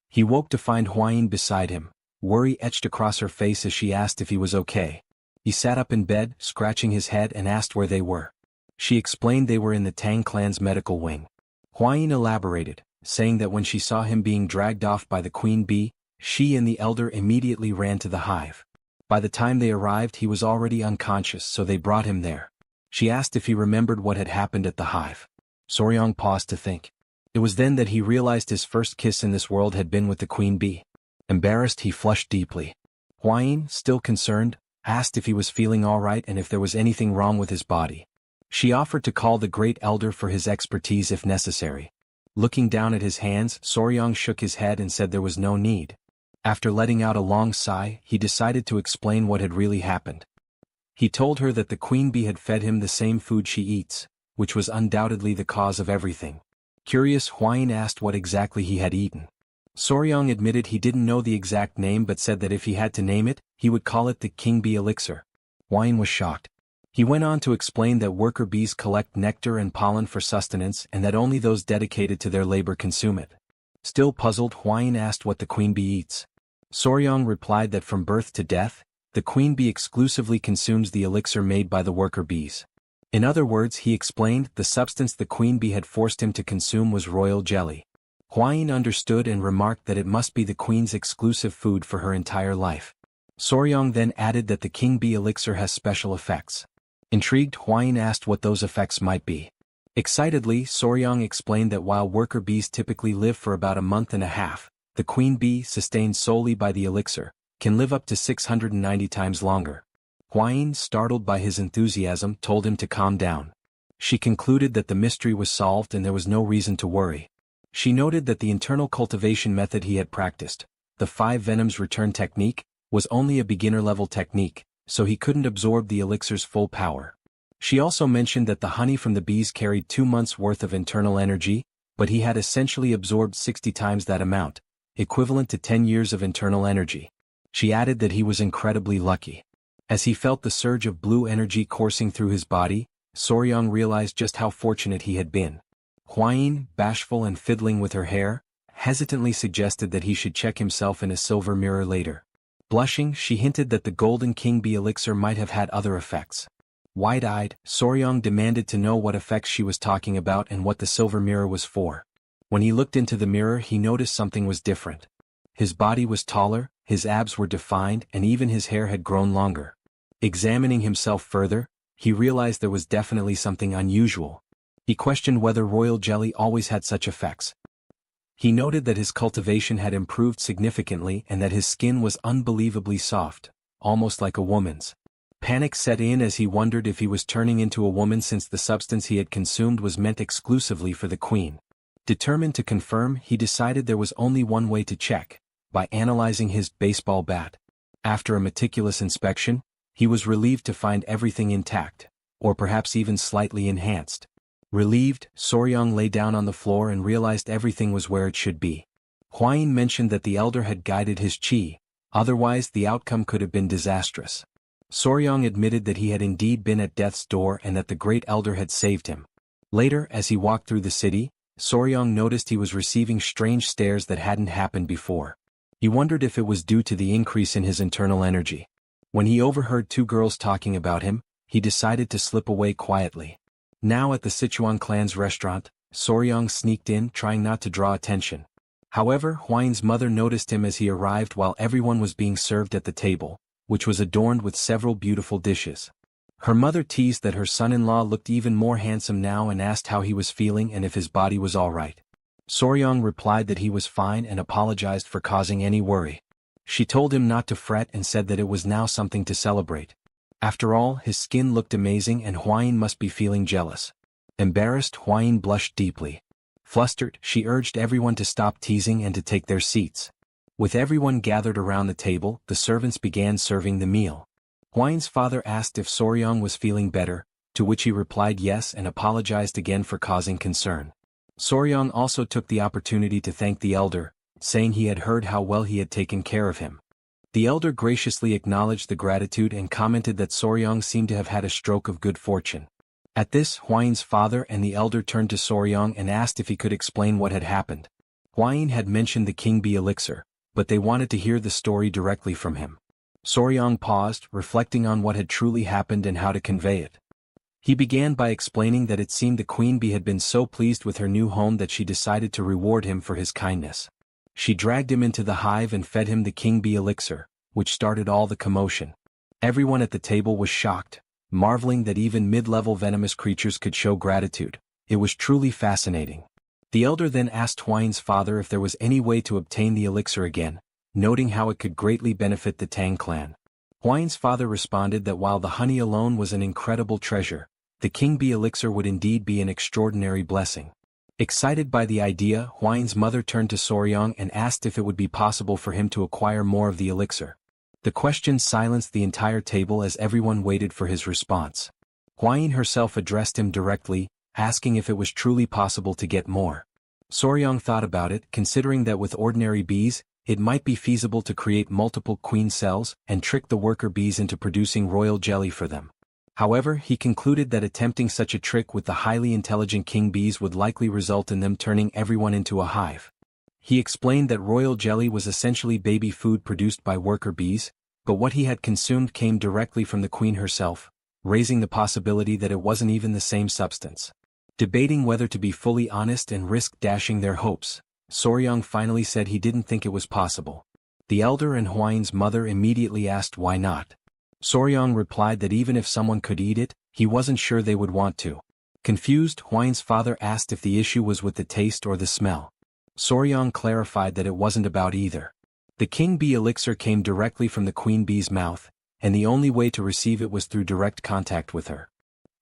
He woke to find Hwain beside him, worry etched across her face as she asked if he was okay. He sat up in bed, scratching his head and asked where they were. She explained they were in the Tang Clan's medical wing. Hwain elaborated, saying that when she saw him being dragged off by the queen bee, she and the elder immediately ran to the hive. By the time they arrived he was already unconscious, so they brought him there. She asked if he remembered what had happened at the hive. Soryong paused to think. It was then that he realized his first kiss in this world had been with the queen bee. Embarrassed, he flushed deeply. Hwain, still concerned, asked if he was feeling all right and if there was anything wrong with his body. She offered to call the Great Elder for his expertise if necessary. Looking down at his hands, Soryong shook his head and said there was no need. After letting out a long sigh, he decided to explain what had really happened. He told her that the queen bee had fed him the same food she eats, which was undoubtedly the cause of everything. Curious, Hwain asked what exactly he had eaten. Soryong admitted he didn't know the exact name but said that if he had to name it, he would call it the king bee elixir. Hwain was shocked. He went on to explain that worker bees collect nectar and pollen for sustenance and that only those dedicated to their labor consume it. Still puzzled, Hwain asked what the queen bee eats. Soryong replied that from birth to death, the queen bee exclusively consumes the elixir made by the worker bees. In other words, he explained, the substance the queen bee had forced him to consume was royal jelly. Huayin understood and remarked that it must be the queen's exclusive food for her entire life. Soryong then added that the king bee elixir has special effects. Intrigued, Huayin asked what those effects might be. Excitedly, Soryong explained that while worker bees typically live for about a month and a half, the queen bee, sustained solely by the elixir, can live up to 690 times longer. Huayin, startled by his enthusiasm, told him to calm down. She concluded that the mystery was solved and there was no reason to worry. She noted that the internal cultivation method he had practiced, the 5 venoms return technique, was only a beginner-level technique, so he couldn't absorb the elixir's full power. She also mentioned that the honey from the bees carried 2 months' worth of internal energy, but he had essentially absorbed 60 times that amount, equivalent to 10 years of internal energy. She added that he was incredibly lucky. As he felt the surge of blue energy coursing through his body, Soryong realized just how fortunate he had been. Huayin, bashful and fiddling with her hair, hesitantly suggested that he should check himself in a silver mirror later. Blushing, she hinted that the golden king bee elixir might have had other effects. Wide-eyed, Soryong demanded to know what effects she was talking about and what the silver mirror was for. When he looked into the mirror, he noticed something was different. His body was taller, his abs were defined, and even his hair had grown longer. Examining himself further, he realized there was definitely something unusual. He questioned whether royal jelly always had such effects. He noted that his cultivation had improved significantly and that his skin was unbelievably soft, almost like a woman's. Panic set in as he wondered if he was turning into a woman since the substance he had consumed was meant exclusively for the queen. Determined to confirm, he decided there was only one way to check, by analyzing his baseball bat. After a meticulous inspection, he was relieved to find everything intact, or perhaps even slightly enhanced. Relieved, Soryong lay down on the floor and realized everything was where it should be. Huayin mentioned that the elder had guided his qi, otherwise the outcome could have been disastrous. Soryong admitted that he had indeed been at death's door and that the great elder had saved him. Later, as he walked through the city, Soryong noticed he was receiving strange stares that hadn't happened before. He wondered if it was due to the increase in his internal energy. When he overheard 2 girls talking about him, he decided to slip away quietly. Now at the Sichuan clan's restaurant, Soryong sneaked in, trying not to draw attention. However, Huayin's mother noticed him as he arrived while everyone was being served at the table, which was adorned with several beautiful dishes. Her mother teased that her son-in-law looked even more handsome now and asked how he was feeling and if his body was all right. Soryong replied that he was fine and apologized for causing any worry. She told him not to fret and said that it was now something to celebrate. After all, his skin looked amazing and Huayin must be feeling jealous. Embarrassed, Huayin blushed deeply. Flustered, she urged everyone to stop teasing and to take their seats. With everyone gathered around the table, the servants began serving the meal. Huayin's father asked if Soryong was feeling better, to which he replied yes and apologized again for causing concern. Soryong also took the opportunity to thank the elder, saying he had heard how well he had taken care of him. The elder graciously acknowledged the gratitude and commented that Soryong seemed to have had a stroke of good fortune. At this, Huayin's father and the elder turned to Soryong and asked if he could explain what had happened. Huayin had mentioned the king bee elixir, but they wanted to hear the story directly from him. Soryong paused, reflecting on what had truly happened and how to convey it. He began by explaining that it seemed the queen bee had been so pleased with her new home that she decided to reward him for his kindness. She dragged him into the hive and fed him the king bee elixir, which started all the commotion. Everyone at the table was shocked, marveling that even mid-level venomous creatures could show gratitude. It was truly fascinating. The elder then asked Huayin's father if there was any way to obtain the elixir again, noting how it could greatly benefit the Tang clan. Huayin's father responded that while the honey alone was an incredible treasure, the king bee elixir would indeed be an extraordinary blessing. Excited by the idea, Huayin's mother turned to Soryong and asked if it would be possible for him to acquire more of the elixir. The question silenced the entire table as everyone waited for his response. Huayin herself addressed him directly, asking if it was truly possible to get more. Soryong thought about it, considering that with ordinary bees, it might be feasible to create multiple queen cells and trick the worker bees into producing royal jelly for them. However, he concluded that attempting such a trick with the highly intelligent king bees would likely result in them turning everyone into a hive. He explained that royal jelly was essentially baby food produced by worker bees, But what he had consumed came directly from the queen herself, raising the possibility that it wasn't even the same substance. Debating whether to be fully honest and risk dashing their hopes, Soryang finally said he didn't think it was possible. The elder and Hwaine's mother immediately asked why not. Soryang replied that even if someone could eat it, he wasn't sure they would want to. Confused, Hwaine's father asked if the issue was with the taste or the smell. Soryang clarified that it wasn't about either. The king bee elixir came directly from the queen bee's mouth, and the only way to receive it was through direct contact with her.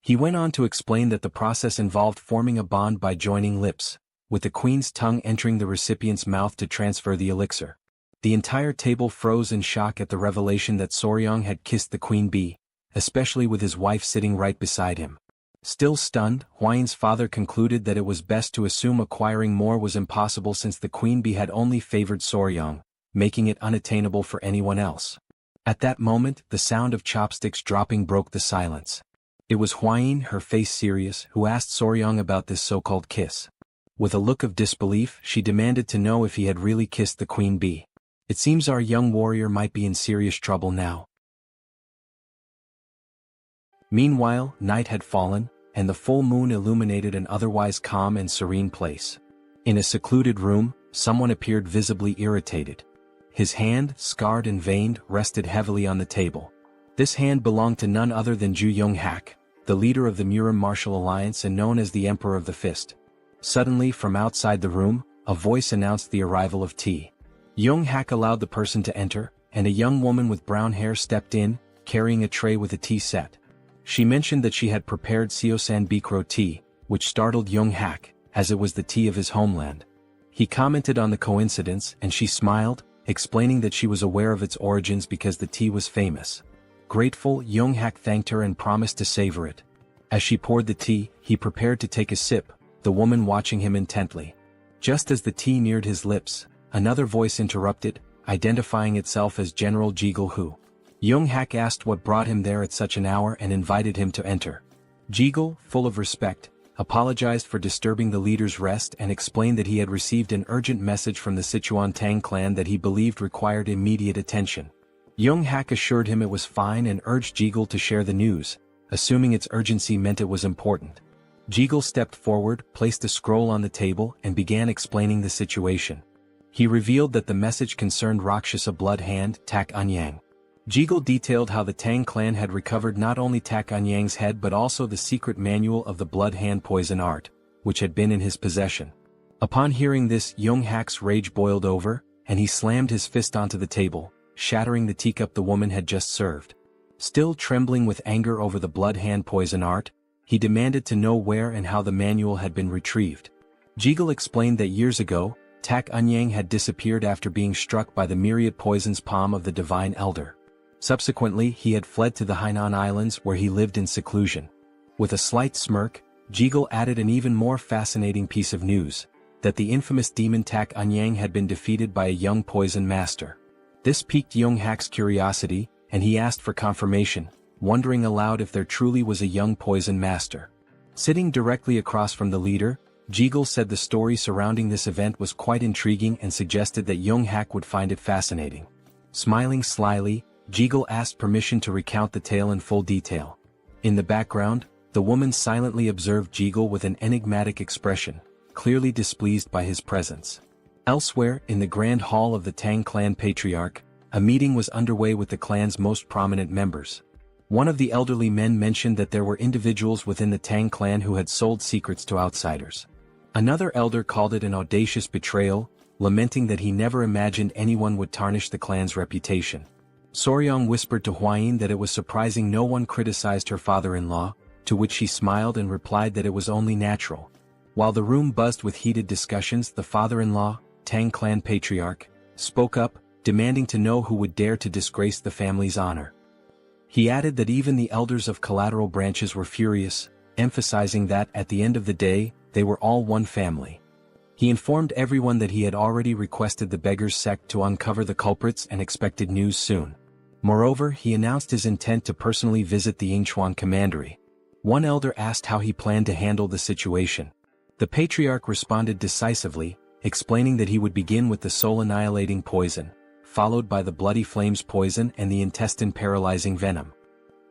He went on to explain that the process involved forming a bond by joining lips, with the queen's tongue entering the recipient's mouth to transfer the elixir. The entire table froze in shock at the revelation that Soryang had kissed the queen bee, especially with his wife sitting right beside him. Still stunned, Hwaine's father concluded that it was best to assume acquiring more was impossible since the queen bee had only favored Soryang, making it unattainable for anyone else. At that moment, the sound of chopsticks dropping broke the silence. It was Hwaine, her face serious, who asked Soryang about this so-called kiss. With a look of disbelief, she demanded to know if he had really kissed the queen bee. It seems our young warrior might be in serious trouble now. Meanwhile, night had fallen, and the full moon illuminated an otherwise calm and serene place. In a secluded room, someone appeared visibly irritated. His hand, scarred and veined, rested heavily on the table. This hand belonged to none other than Ju Young-hak, the leader of the Murim Martial Alliance and known as the Emperor of the Fist. Suddenly, from outside the room, a voice announced the arrival of tea. Young-hak allowed the person to enter, and a young woman with brown hair stepped in, carrying a tray with a tea set. She mentioned that she had prepared Seosan Bikro tea, which startled Young-hak, as it was the tea of his homeland. He commented on the coincidence, and she smiled, explaining that she was aware of its origins because the tea was famous. Grateful, Young-hak thanked her and promised to savor it. As she poured the tea, he prepared to take a sip, the woman watching him intently. Just as the tea neared his lips, another voice interrupted, identifying itself as General Jigul Hu. Young-hak asked what brought him there at such an hour and invited him to enter. Jigul, full of respect, apologized for disturbing the leader's rest and explained that he had received an urgent message from the Sichuan Tang Clan that he believed required immediate attention. Young-hak assured him it was fine and urged Jigul to share the news, assuming its urgency meant it was important. Jigul stepped forward, placed a scroll on the table and began explaining the situation. He revealed that the message concerned Rakshasa blood hand Tak Anyang. Jigul detailed how the Tang clan had recovered not only Tak Anyang's head but also the secret manual of the blood hand poison art, which had been in his possession. Upon hearing this, Young-hak's rage boiled over, and he slammed his fist onto the table, shattering the teacup the woman had just served. Still trembling with anger over the blood hand poison art, he demanded to know where and how the manual had been retrieved. Jigul explained that years ago, Tak Anyang had disappeared after being struck by the myriad poison's palm of the divine elder. Subsequently, he had fled to the Hainan Islands where he lived in seclusion. With a slight smirk, Jigul added an even more fascinating piece of news, that the infamous demon Tak Anyang had been defeated by a young poison master. This piqued Young-hak's curiosity, and he asked for confirmation, wondering aloud if there truly was a young poison master. Sitting directly across from the leader, Jigul said the story surrounding this event was quite intriguing and suggested that Young-hak would find it fascinating. Smiling slyly, Jigul asked permission to recount the tale in full detail. In the background, the woman silently observed Jigul with an enigmatic expression, clearly displeased by his presence. Elsewhere, in the grand hall of the Tang clan patriarch, a meeting was underway with the clan's most prominent members. One of the elderly men mentioned that there were individuals within the Tang clan who had sold secrets to outsiders. Another elder called it an audacious betrayal, lamenting that he never imagined anyone would tarnish the clan's reputation. Soryang whispered to Hwaine that it was surprising no one criticized her father-in-law, to which she smiled and replied that it was only natural. While the room buzzed with heated discussions, the father-in-law, Tang clan patriarch, spoke up, demanding to know who would dare to disgrace the family's honor. He added that even the elders of collateral branches were furious, emphasizing that, at the end of the day, they were all one family. He informed everyone that he had already requested the Beggars sect to uncover the culprits and expected news soon. Moreover, he announced his intent to personally visit the Yingchuan commandery. One elder asked how he planned to handle the situation. The patriarch responded decisively, explaining that he would begin with the soul-annihilating poison, followed by the bloody flames poison and the intestine-paralyzing venom.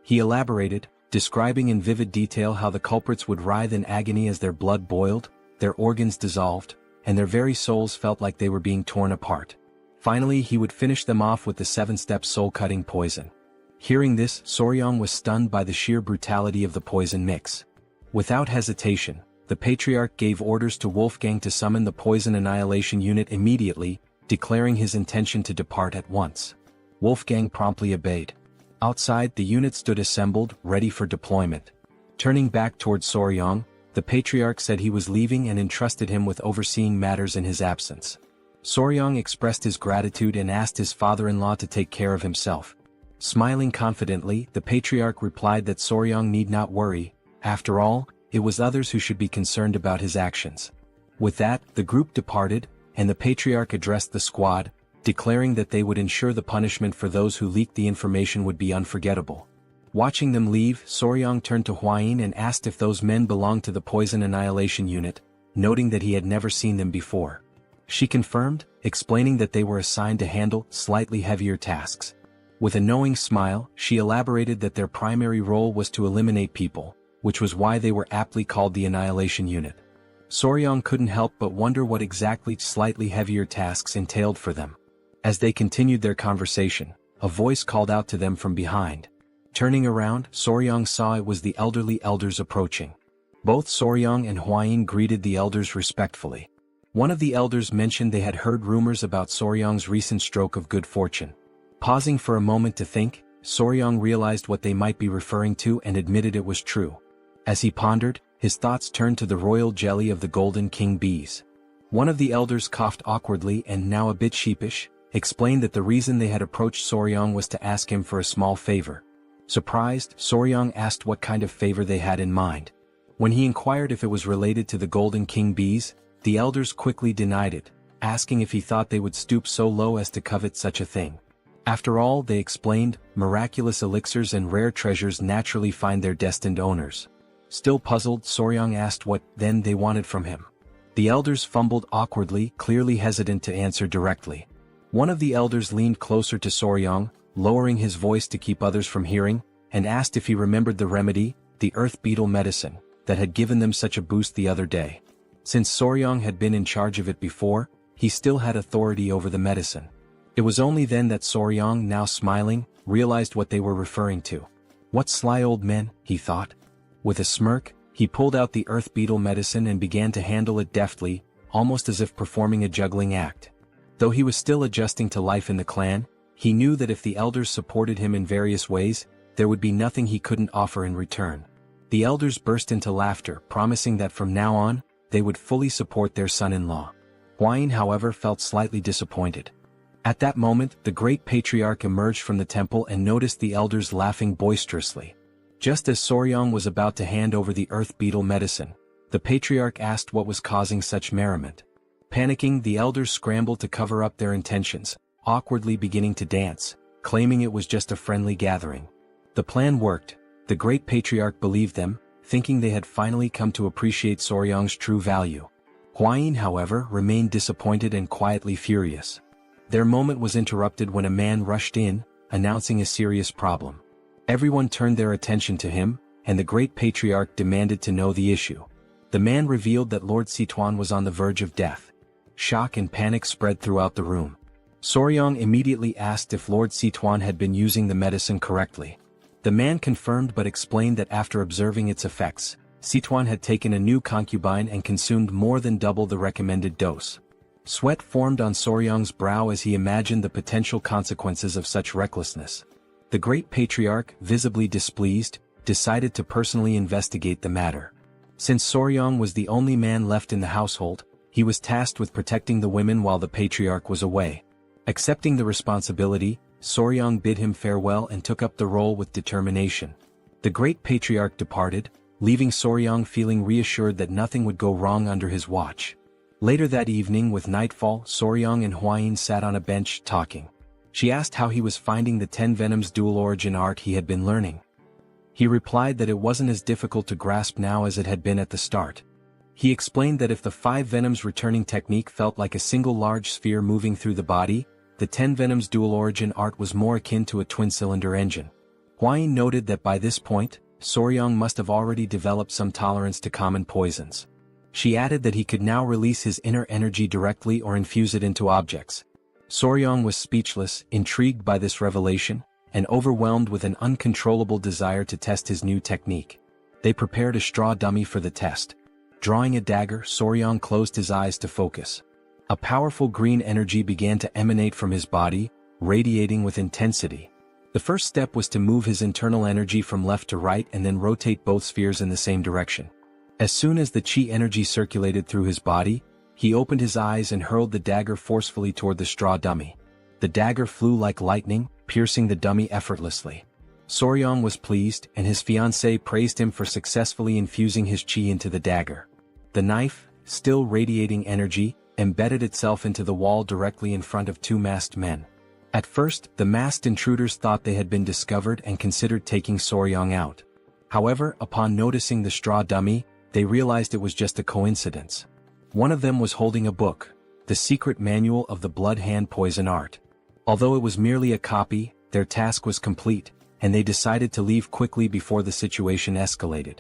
He elaborated, describing in vivid detail how the culprits would writhe in agony as their blood boiled, their organs dissolved, and their very souls felt like they were being torn apart. Finally he would finish them off with the 7-step soul-cutting poison. Hearing this, Soryang was stunned by the sheer brutality of the poison mix. Without hesitation, the Patriarch gave orders to Wolfgang to summon the Poison Annihilation Unit immediately, declaring his intention to depart at once. Wolfgang promptly obeyed. Outside, the unit stood assembled, ready for deployment. Turning back toward Soryang, the Patriarch said he was leaving and entrusted him with overseeing matters in his absence. Soryang expressed his gratitude and asked his father-in-law to take care of himself. Smiling confidently, the Patriarch replied that Soryang need not worry. After all, it was others who should be concerned about his actions. With that, the group departed, and the Patriarch addressed the squad, declaring that they would ensure the punishment for those who leaked the information would be unforgettable. Watching them leave, Soryang turned to Huayin and asked if those men belonged to the Poison Annihilation Unit, noting that he had never seen them before. She confirmed, explaining that they were assigned to handle slightly heavier tasks. With a knowing smile, she elaborated that their primary role was to eliminate people, which was why they were aptly called the Annihilation Unit. Soryang couldn't help but wonder what exactly slightly heavier tasks entailed for them. As they continued their conversation, a voice called out to them from behind. Turning around, Soryang saw it was the elderly elders approaching. Both Soryang and Huayin greeted the elders respectfully. One of the elders mentioned they had heard rumors about Soryang's recent stroke of good fortune. Pausing for a moment to think, Soryang realized what they might be referring to and admitted it was true. As he pondered, his thoughts turned to the royal jelly of the Golden King bees. One of the elders coughed awkwardly and, now a bit sheepish, explained that the reason they had approached Soryang was to ask him for a small favor. Surprised, Soryang asked what kind of favor they had in mind. When he inquired if it was related to the Golden King bees, the elders quickly denied it, asking if he thought they would stoop so low as to covet such a thing. After all, they explained, miraculous elixirs and rare treasures naturally find their destined owners. Still puzzled, Soryang asked what, then, they wanted from him. The elders fumbled awkwardly, clearly hesitant to answer directly. One of the elders leaned closer to Soryang, lowering his voice to keep others from hearing, and asked if he remembered the remedy, the earth beetle medicine, that had given them such a boost the other day. Since Soryang had been in charge of it before, he still had authority over the medicine. It was only then that Soryang, now smiling, realized what they were referring to. What sly old men, he thought. With a smirk, he pulled out the earth beetle medicine and began to handle it deftly, almost as if performing a juggling act. Though he was still adjusting to life in the clan, he knew that if the elders supported him in various ways, there would be nothing he couldn't offer in return. The elders burst into laughter, promising that from now on, they would fully support their son-in-law. Huayin, however, felt slightly disappointed. At that moment, the great patriarch emerged from the temple and noticed the elders laughing boisterously. Just as Soryang was about to hand over the earth beetle medicine, the patriarch asked what was causing such merriment. Panicking, the elders scrambled to cover up their intentions, awkwardly beginning to dance, claiming it was just a friendly gathering. The plan worked. The great patriarch believed them, thinking they had finally come to appreciate Soryang's true value. Huayin, however, remained disappointed and quietly furious. Their moment was interrupted when a man rushed in, announcing a serious problem. Everyone turned their attention to him, and the great patriarch demanded to know the issue. The man revealed that Lord Sichuan was on the verge of death. Shock and panic spread throughout the room. Soryang immediately asked if Lord Sichuan had been using the medicine correctly. The man confirmed but explained that after observing its effects, Sichuan had taken a new concubine and consumed more than double the recommended dose. Sweat formed on Soryang's brow as he imagined the potential consequences of such recklessness. The great patriarch, visibly displeased, decided to personally investigate the matter. Since Soryang was the only man left in the household, he was tasked with protecting the women while the patriarch was away. Accepting the responsibility, Soryang bid him farewell and took up the role with determination. The great patriarch departed, leaving Soryang feeling reassured that nothing would go wrong under his watch. Later that evening, with nightfall, Soryang and Huayin sat on a bench, talking. She asked how he was finding the 10 Venoms dual origin art he had been learning. He replied that it wasn't as difficult to grasp now as it had been at the start. He explained that if the 5 Venoms returning technique felt like a single large sphere moving through the body, the 10 Venoms dual origin art was more akin to a twin-cylinder engine. Huayin noted that by this point, Soryong must have already developed some tolerance to common poisons. She added that he could now release his inner energy directly or infuse it into objects. Soryong was speechless, intrigued by this revelation, and overwhelmed with an uncontrollable desire to test his new technique. They prepared a straw dummy for the test. Drawing a dagger, Soryong closed his eyes to focus. A powerful green energy began to emanate from his body, radiating with intensity. The first step was to move his internal energy from left to right and then rotate both spheres in the same direction. As soon as the chi energy circulated through his body, he opened his eyes and hurled the dagger forcefully toward the straw dummy. The dagger flew like lightning, piercing the dummy effortlessly. Soryong was pleased, and his fiancée praised him for successfully infusing his chi into the dagger. The knife, still radiating energy, embedded itself into the wall directly in front of two masked men. At first, the masked intruders thought they had been discovered and considered taking Soryong out. However, upon noticing the straw dummy, they realized it was just a coincidence. One of them was holding a book, the secret manual of the blood hand poison art. Although it was merely a copy, their task was complete, and they decided to leave quickly before the situation escalated.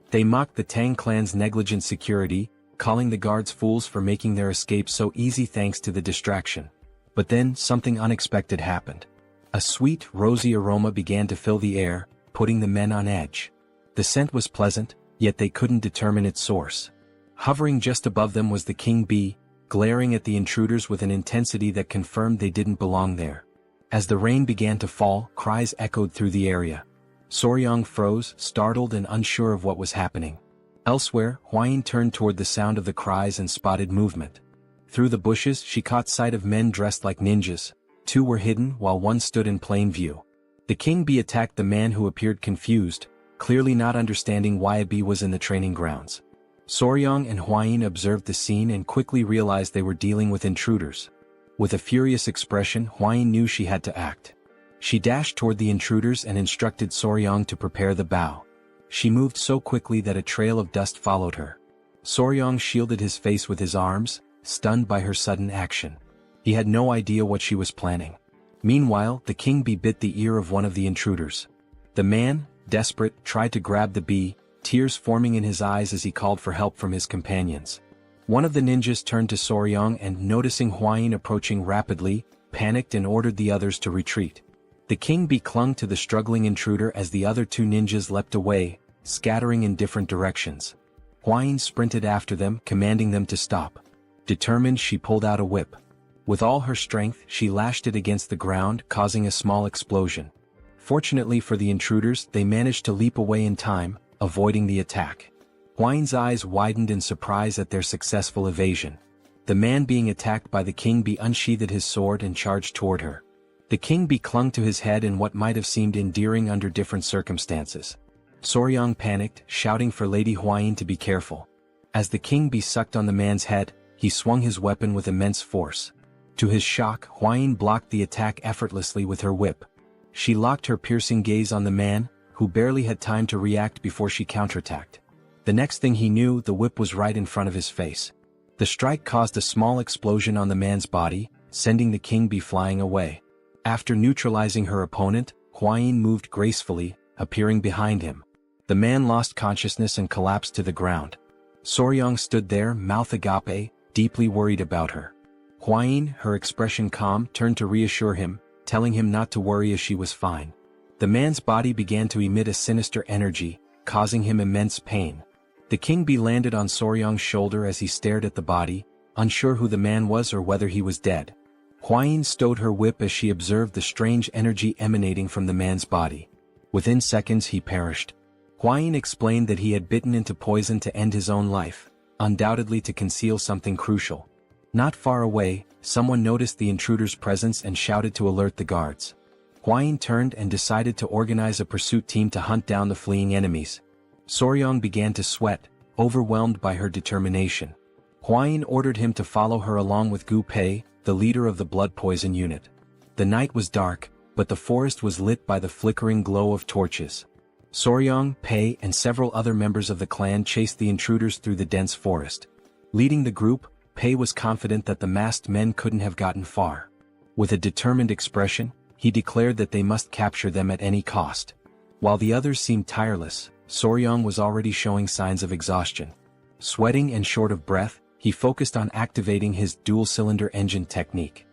They mocked the Tang clan's negligent security, calling the guards fools for making their escape so easy thanks to the distraction. But then, something unexpected happened. A sweet, rosy aroma began to fill the air, putting the men on edge. The scent was pleasant, yet they couldn't determine its source. Hovering just above them was the king bee, glaring at the intruders with an intensity that confirmed they didn't belong there. As the rain began to fall, cries echoed through the area. Soryong froze, startled and unsure of what was happening. Elsewhere, Huayin turned toward the sound of the cries and spotted movement. Through the bushes she caught sight of men dressed like ninjas. Two were hidden while one stood in plain view. The king bee attacked the man who appeared confused, clearly not understanding why a bee was in the training grounds. Soryong and Huayin observed the scene and quickly realized they were dealing with intruders. With a furious expression, Huayin knew she had to act. She dashed toward the intruders and instructed Soryong to prepare the bow. She moved so quickly that a trail of dust followed her. Soryong shielded his face with his arms, stunned by her sudden action. He had no idea what she was planning. Meanwhile, the king bee bit the ear of one of the intruders. The man, desperate, tried to grab the bee, tears forming in his eyes as he called for help from his companions. One of the ninjas turned to Soryong and, noticing Huayin approaching rapidly, panicked and ordered the others to retreat. The king bee clung to the struggling intruder as the other two ninjas leapt away, scattering in different directions. Huayin sprinted after them, commanding them to stop. Determined, she pulled out a whip. With all her strength, she lashed it against the ground, causing a small explosion. Fortunately for the intruders, they managed to leap away in time, avoiding the attack. Huayin's eyes widened in surprise at their successful evasion. The man being attacked by the king bee unsheathed his sword and charged toward her. The king bee clung to his head in what might have seemed endearing under different circumstances. Soryong panicked, shouting for Lady Huayin to be careful. As the king bee sucked on the man's head, he swung his weapon with immense force. To his shock, Huayin blocked the attack effortlessly with her whip. She locked her piercing gaze on the man, who barely had time to react before she counterattacked. The next thing he knew, the whip was right in front of his face. The strike caused a small explosion on the man's body, sending the king bee flying away. After neutralizing her opponent, Huayin moved gracefully, appearing behind him. The man lost consciousness and collapsed to the ground. Soryong stood there, mouth agape, deeply worried about her. Huayin, her expression calm, turned to reassure him, telling him not to worry as she was fine. The man's body began to emit a sinister energy, causing him immense pain. The king bee landed on Soryong's shoulder as he stared at the body, unsure who the man was or whether he was dead. Huayin stowed her whip as she observed the strange energy emanating from the man's body. Within seconds he perished. Huayin explained that he had bitten into poison to end his own life, undoubtedly to conceal something crucial. Not far away, someone noticed the intruder's presence and shouted to alert the guards. Huayin turned and decided to organize a pursuit team to hunt down the fleeing enemies. Soryong began to sweat, overwhelmed by her determination. Huayin ordered him to follow her along with Gu Pei, the leader of the blood poison unit. The night was dark, but the forest was lit by the flickering glow of torches. Soryong, Pei, and several other members of the clan chased the intruders through the dense forest. Leading the group, Pei was confident that the masked men couldn't have gotten far. With a determined expression, he declared that they must capture them at any cost. While the others seemed tireless, Soryong was already showing signs of exhaustion. Sweating and short of breath, he focused on activating his dual-cylinder engine technique.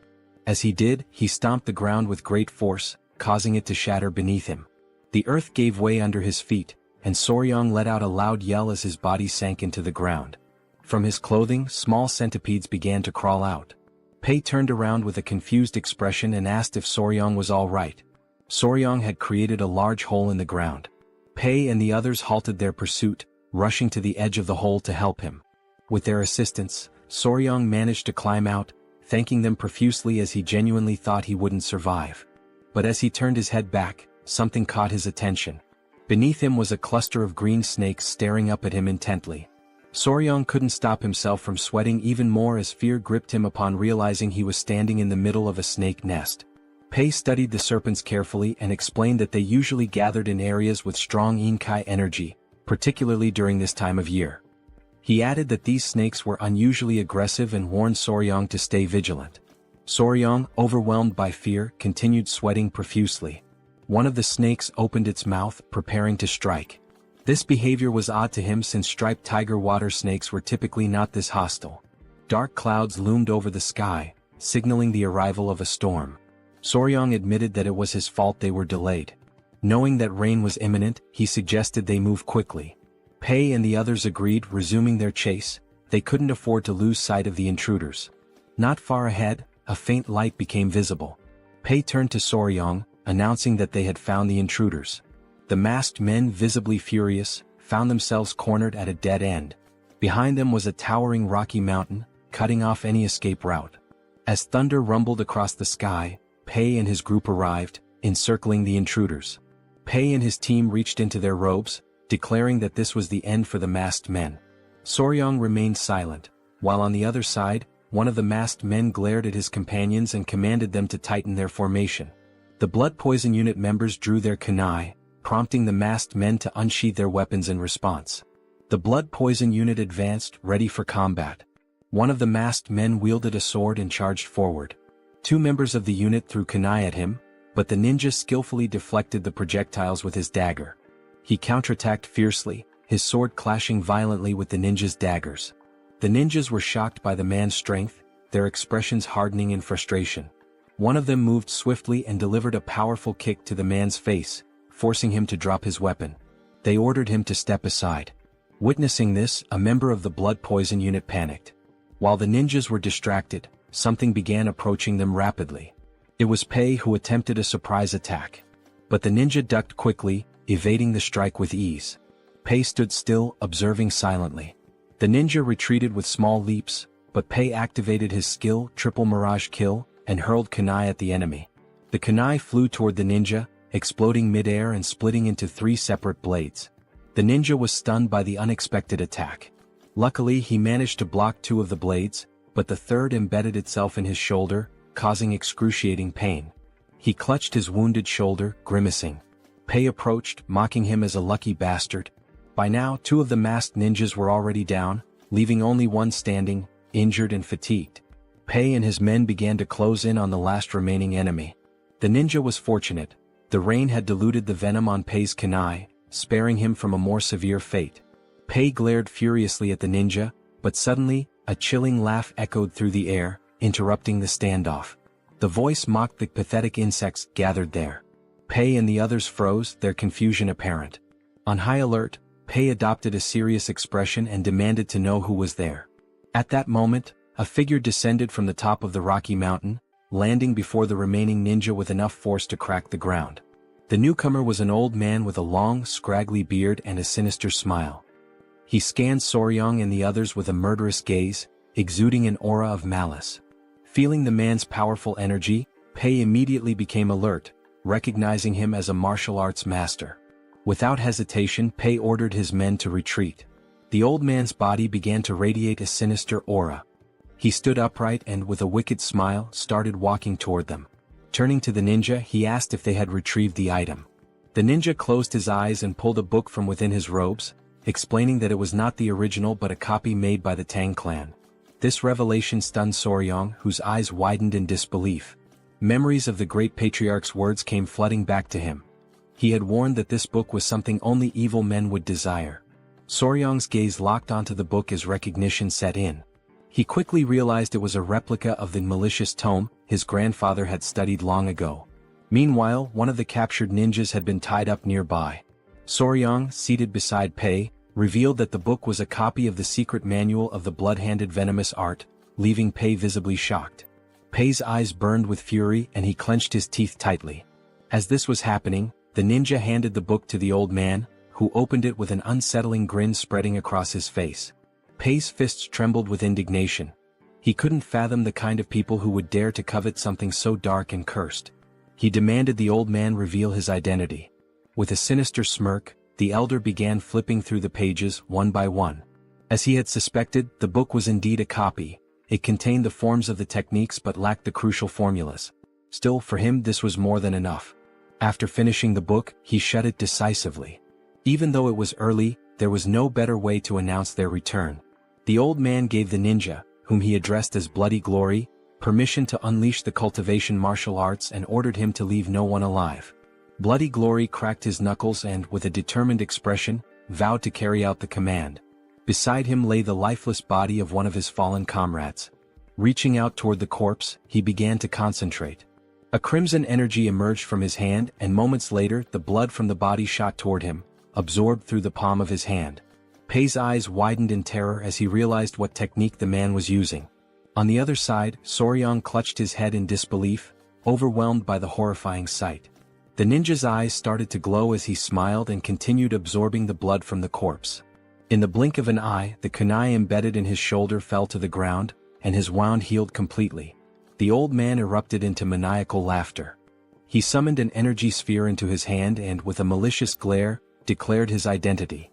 As he did, he stomped the ground with great force, causing it to shatter beneath him. The earth gave way under his feet, and Soryong let out a loud yell as his body sank into the ground. From his clothing, small centipedes began to crawl out. Pei turned around with a confused expression and asked if Soryong was all right. Soryong had created a large hole in the ground. Pei and the others halted their pursuit, rushing to the edge of the hole to help him. With their assistance, Soryong managed to climb out, thanking them profusely as he genuinely thought he wouldn't survive. But as he turned his head back, something caught his attention. Beneath him was a cluster of green snakes staring up at him intently. Soryong couldn't stop himself from sweating even more as fear gripped him upon realizing he was standing in the middle of a snake nest. Pei studied the serpents carefully and explained that they usually gathered in areas with strong Inkai energy, particularly during this time of year. He added that these snakes were unusually aggressive and warned Soryong to stay vigilant. Soryong, overwhelmed by fear, continued sweating profusely. One of the snakes opened its mouth, preparing to strike. This behavior was odd to him since striped tiger water snakes were typically not this hostile. Dark clouds loomed over the sky, signaling the arrival of a storm. Soryong admitted that it was his fault they were delayed. Knowing that rain was imminent, he suggested they move quickly. Pei and the others agreed, resuming their chase. They couldn't afford to lose sight of the intruders. Not far ahead, a faint light became visible. Pei turned to Soryong, announcing that they had found the intruders. The masked men, visibly furious, found themselves cornered at a dead end. Behind them was a towering rocky mountain, cutting off any escape route. As thunder rumbled across the sky, Pei and his group arrived, encircling the intruders. Pei and his team reached into their robes, declaring that this was the end for the masked men. Soryong remained silent, while on the other side, one of the masked men glared at his companions and commanded them to tighten their formation. The blood poison unit members drew their kunai, prompting the masked men to unsheath their weapons in response. The blood poison unit advanced, ready for combat. One of the masked men wielded a sword and charged forward. Two members of the unit threw kunai at him, but the ninja skillfully deflected the projectiles with his dagger. He counterattacked fiercely, his sword clashing violently with the ninja's daggers. The ninjas were shocked by the man's strength, their expressions hardening in frustration. One of them moved swiftly and delivered a powerful kick to the man's face, forcing him to drop his weapon. They ordered him to step aside. Witnessing this, a member of the blood poison unit panicked. While the ninjas were distracted, something began approaching them rapidly. It was Pei who attempted a surprise attack. But the ninja ducked quickly, evading the strike with ease. Pei stood still, observing silently. The ninja retreated with small leaps, but Pei activated his skill, Triple Mirage Kill, and hurled kunai at the enemy. The kunai flew toward the ninja, exploding midair and splitting into 3 separate blades. The ninja was stunned by the unexpected attack. Luckily, he managed to block 2 of the blades, but the third embedded itself in his shoulder, causing excruciating pain. He clutched his wounded shoulder, grimacing. Pei approached, mocking him as a lucky bastard. By now, 2 of the masked ninjas were already down, leaving only one standing, injured and fatigued. Pei and his men began to close in on the last remaining enemy. The ninja was fortunate. The rain had diluted the venom on Pei's kunai, sparing him from a more severe fate. Pei glared furiously at the ninja, but suddenly, a chilling laugh echoed through the air, interrupting the standoff. The voice mocked the pathetic insects gathered there. Pei and the others froze, their confusion apparent. On high alert, Pei adopted a serious expression and demanded to know who was there. At that moment, a figure descended from the top of the rocky mountain, landing before the remaining ninja with enough force to crack the ground. The newcomer was an old man with a long, scraggly beard and a sinister smile. He scanned Soryong and the others with a murderous gaze, exuding an aura of malice. Feeling the man's powerful energy, Pei immediately became alert, recognizing him as a martial arts master. Without hesitation, Pei ordered his men to retreat. The old man's body began to radiate a sinister aura. He stood upright and, with a wicked smile, started walking toward them. Turning to the ninja, he asked if they had retrieved the item. The ninja closed his eyes and pulled a book from within his robes, explaining that it was not the original but a copy made by the Tang Clan. This revelation stunned Soryong, whose eyes widened in disbelief. Memories of the great patriarch's words came flooding back to him. He had warned that this book was something only evil men would desire. Soryang's gaze locked onto the book as recognition set in. He quickly realized it was a replica of the malicious tome his grandfather had studied long ago. Meanwhile, one of the captured ninjas had been tied up nearby. Soryang, seated beside Pei, revealed that the book was a copy of the secret manual of the blood-handed venomous art, leaving Pei visibly shocked. Pei's eyes burned with fury and he clenched his teeth tightly. As this was happening, the ninja handed the book to the old man, who opened it with an unsettling grin spreading across his face. Pei's fists trembled with indignation. He couldn't fathom the kind of people who would dare to covet something so dark and cursed. He demanded the old man reveal his identity. With a sinister smirk, the elder began flipping through the pages one by one. As he had suspected, the book was indeed a copy. It contained the forms of the techniques but lacked the crucial formulas. Still, for him this was more than enough. After finishing the book, he shut it decisively. Even though it was early, there was no better way to announce their return. The old man gave the ninja, whom he addressed as Bloody Glory, permission to unleash the cultivation martial arts and ordered him to leave no one alive. Bloody Glory cracked his knuckles and, with a determined expression, vowed to carry out the command. Beside him lay the lifeless body of one of his fallen comrades. Reaching out toward the corpse, he began to concentrate. A crimson energy emerged from his hand and moments later the blood from the body shot toward him, absorbed through the palm of his hand. Pei's eyes widened in terror as he realized what technique the man was using. On the other side, Soryang clutched his head in disbelief, overwhelmed by the horrifying sight. The ninja's eyes started to glow as he smiled and continued absorbing the blood from the corpse. In the blink of an eye, the kunai embedded in his shoulder fell to the ground, and his wound healed completely. The old man erupted into maniacal laughter. He summoned an energy sphere into his hand and, with a malicious glare, declared his identity.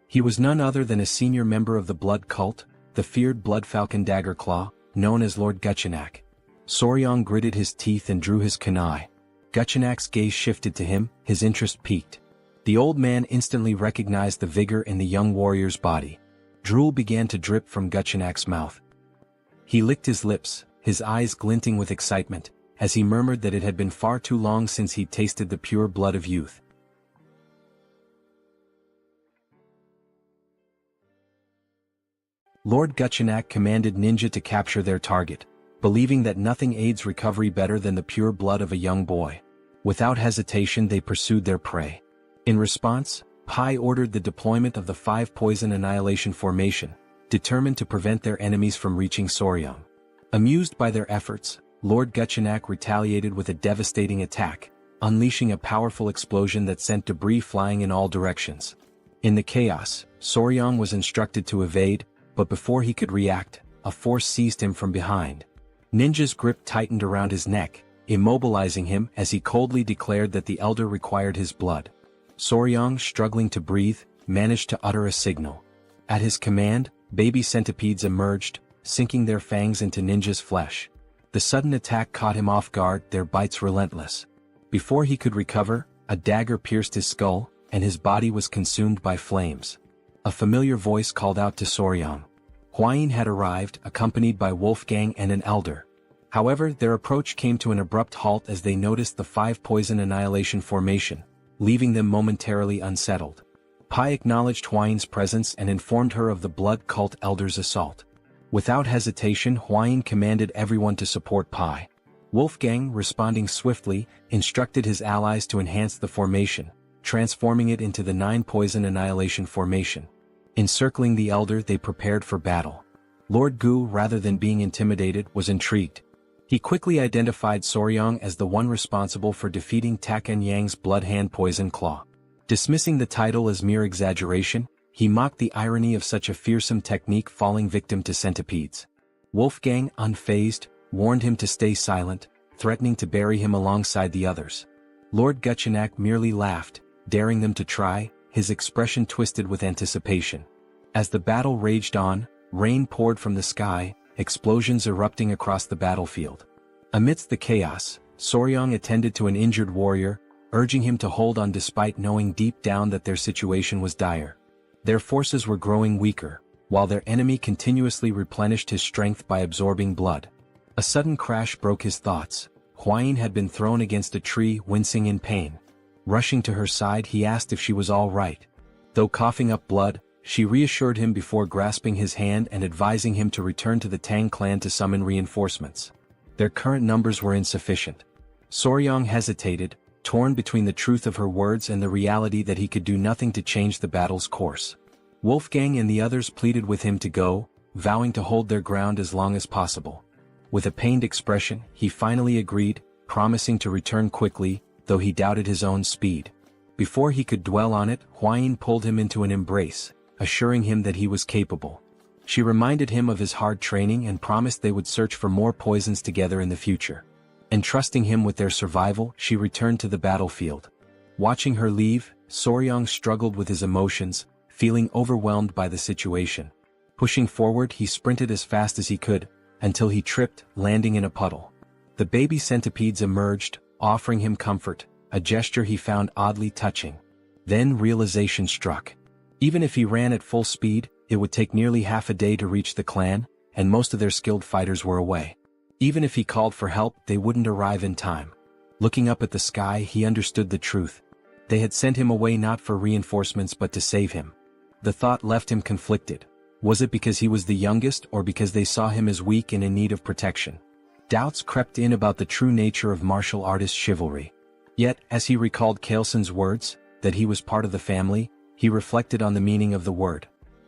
He was none other than a senior member of the blood cult, the feared Blood Falcon Daggerclaw, known as Lord Guchenak. Soryang gritted his teeth and drew his kunai. Guchenak's gaze shifted to him, his interest piqued. The old man instantly recognized the vigor in the young warrior's body. Drool began to drip from Guchenak's mouth. He licked his lips, his eyes glinting with excitement, as he murmured that it had been far too long since he'd tasted the pure blood of youth. Lord Guchenak commanded ninja to capture their target, believing that nothing aids recovery better than the pure blood of a young boy. Without hesitation they pursued their prey. In response, Pai ordered the deployment of the 5 poison annihilation formation, determined to prevent their enemies from reaching Soryang. Amused by their efforts, Lord Guchenak retaliated with a devastating attack, unleashing a powerful explosion that sent debris flying in all directions. In the chaos, Soryang was instructed to evade, but before he could react, a force seized him from behind. Ninja's grip tightened around his neck, immobilizing him as he coldly declared that the elder required his blood. Soryang, struggling to breathe, managed to utter a signal. At his command, baby centipedes emerged, sinking their fangs into Ninja's flesh. The sudden attack caught him off guard, their bites relentless. Before he could recover, a dagger pierced his skull, and his body was consumed by flames. A familiar voice called out to Soryang. Huayin had arrived, accompanied by Wolfgang and an elder. However, their approach came to an abrupt halt as they noticed the 5 poison annihilation formation, leaving them momentarily unsettled. Pai acknowledged Huayin's presence and informed her of the blood cult elder's assault. Without hesitation, Huayin commanded everyone to support Pai. Wolfgang, responding swiftly, instructed his allies to enhance the formation, transforming it into the 9 poison annihilation formation. Encircling the elder, they prepared for battle. Lord Gu, rather than being intimidated, was intrigued. He quickly identified Soryang as the one responsible for defeating Taken Yang's blood hand poison claw. Dismissing the title as mere exaggeration, he mocked the irony of such a fearsome technique falling victim to centipedes. Wolfgang, unfazed, warned him to stay silent, threatening to bury him alongside the others. Lord Guchenak merely laughed, daring them to try, his expression twisted with anticipation. As the battle raged on, rain poured from the sky, explosions erupting across the battlefield. Amidst the chaos, Soryang attended to an injured warrior, urging him to hold on despite knowing deep down that their situation was dire. Their forces were growing weaker, while their enemy continuously replenished his strength by absorbing blood. A sudden crash broke his thoughts. Huayin had been thrown against a tree, wincing in pain. Rushing to her side, he asked if she was all right. Though coughing up blood, she reassured him before grasping his hand and advising him to return to the Tang clan to summon reinforcements. Their current numbers were insufficient. Soryang hesitated, torn between the truth of her words and the reality that he could do nothing to change the battle's course. Wolfgang and the others pleaded with him to go, vowing to hold their ground as long as possible. With a pained expression, he finally agreed, promising to return quickly, though he doubted his own speed. Before he could dwell on it, Huayin pulled him into an embrace, assuring him that he was capable. She reminded him of his hard training and promised they would search for more poisons together in the future. Entrusting him with their survival, she returned to the battlefield. Watching her leave, Soryang struggled with his emotions, feeling overwhelmed by the situation. Pushing forward, he sprinted as fast as he could, until he tripped, landing in a puddle. The baby centipedes emerged, offering him comfort, a gesture he found oddly touching. Then realization struck. Even if he ran at full speed, it would take nearly half a day to reach the clan, and most of their skilled fighters were away. Even if he called for help, they wouldn't arrive in time. Looking up at the sky, he understood the truth. They had sent him away not for reinforcements but to save him. The thought left him conflicted. Was it because he was the youngest or because they saw him as weak and in need of protection? Doubts crept in about the true nature of martial artist chivalry. Yet, as he recalled Kaelson's words, that he was part of the family, he reflected on the meaning of the word.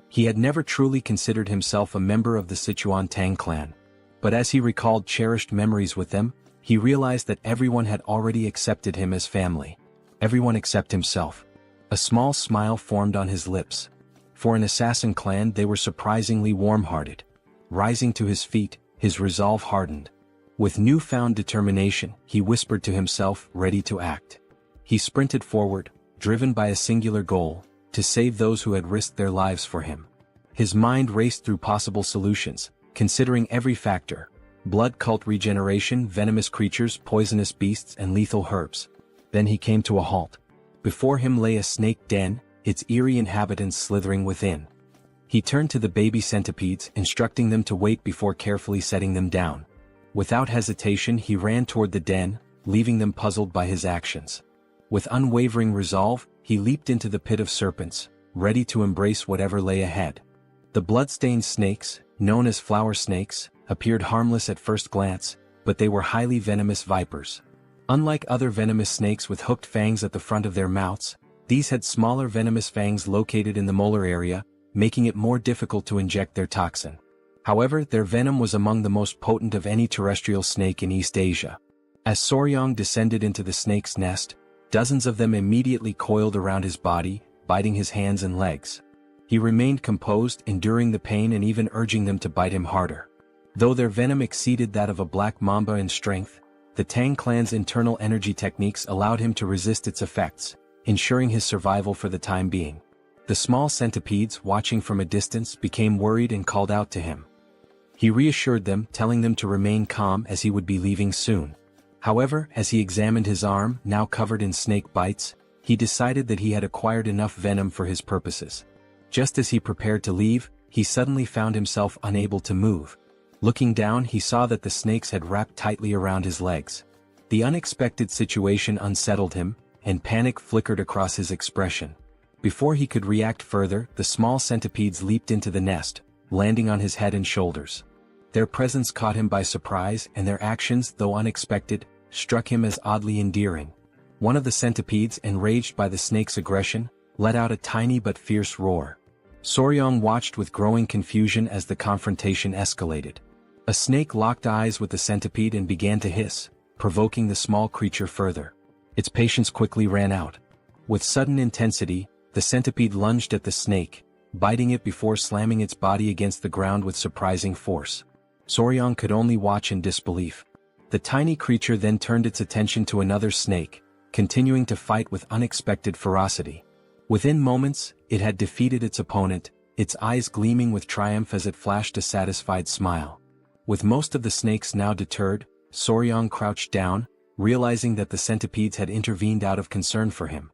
He had never truly considered himself a member of the Sichuan Tang Clan. But as he recalled cherished memories with them, he realized that everyone had already accepted him as family. Everyone except himself. A small smile formed on his lips. For an assassin clan, they were surprisingly warm-hearted. Rising to his feet, his resolve hardened. With newfound determination, he whispered to himself, ready to act. He sprinted forward, driven by a singular goal, to save those who had risked their lives for him. His mind raced through possible solutions, considering every factor: blood cult regeneration, venomous creatures, poisonous beasts, and lethal herbs. Then he came to a halt. Before him lay a snake den, its eerie inhabitants slithering within. He turned to the baby centipedes, instructing them to wait before carefully setting them down. Without hesitation, he ran toward the den, leaving them puzzled by his actions. With unwavering resolve, he leaped into the pit of serpents, ready to embrace whatever lay ahead. The blood-stained snakes, known as flower snakes, appeared harmless at first glance, but they were highly venomous vipers. Unlike other venomous snakes with hooked fangs at the front of their mouths, these had smaller venomous fangs located in the molar area, making it more difficult to inject their toxin. However, their venom was among the most potent of any terrestrial snake in East Asia. As Soryang descended into the snake's nest, dozens of them immediately coiled around his body, biting his hands and legs. He remained composed, enduring the pain and even urging them to bite him harder. Though their venom exceeded that of a black mamba in strength, the Tang clan's internal energy techniques allowed him to resist its effects, ensuring his survival for the time being. The small centipedes, watching from a distance, became worried and called out to him. He reassured them, telling them to remain calm as he would be leaving soon. However, as he examined his arm, now covered in snake bites, he decided that he had acquired enough venom for his purposes. Just as he prepared to leave, he suddenly found himself unable to move. Looking down, he saw that the snakes had wrapped tightly around his legs. The unexpected situation unsettled him, and panic flickered across his expression. Before he could react further, the small centipedes leaped into the nest, landing on his head and shoulders. Their presence caught him by surprise, and their actions, though unexpected, struck him as oddly endearing. One of the centipedes, enraged by the snake's aggression, let out a tiny but fierce roar. Soryang watched with growing confusion as the confrontation escalated. A snake locked eyes with the centipede and began to hiss, provoking the small creature further. Its patience quickly ran out. With sudden intensity, the centipede lunged at the snake, biting it before slamming its body against the ground with surprising force. Soryang could only watch in disbelief. The tiny creature then turned its attention to another snake, continuing to fight with unexpected ferocity. Within moments, it had defeated its opponent, its eyes gleaming with triumph as it flashed a satisfied smile. With most of the snakes now deterred, Soryang crouched down, realizing that the centipedes had intervened out of concern for him.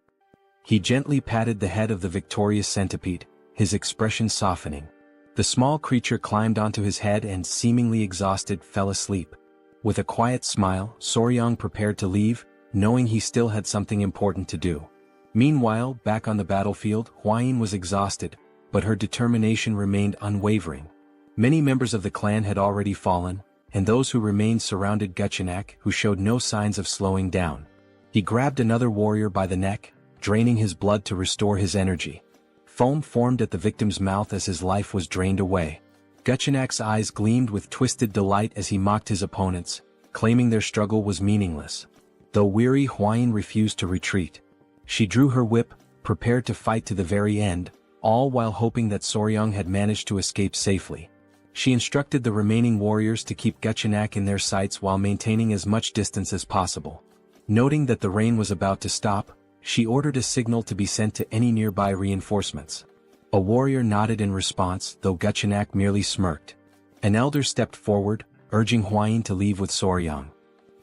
He gently patted the head of the victorious centipede, his expression softening. The small creature climbed onto his head and, seemingly exhausted, fell asleep. With a quiet smile, Soryang prepared to leave, knowing he still had something important to do. Meanwhile, back on the battlefield, Huayin was exhausted, but her determination remained unwavering. Many members of the clan had already fallen, and those who remained surrounded Guchenak, who showed no signs of slowing down. He grabbed another warrior by the neck, draining his blood to restore his energy. Foam formed at the victim's mouth as his life was drained away. Guchenak's eyes gleamed with twisted delight as he mocked his opponents, claiming their struggle was meaningless. Though weary, Huayin refused to retreat. She drew her whip, prepared to fight to the very end, all while hoping that Soryang had managed to escape safely. She instructed the remaining warriors to keep Guchenak in their sights while maintaining as much distance as possible. Noting that the rain was about to stop, she ordered a signal to be sent to any nearby reinforcements. A warrior nodded in response, though Guchenak merely smirked. An elder stepped forward, urging Huayin to leave with Soryang.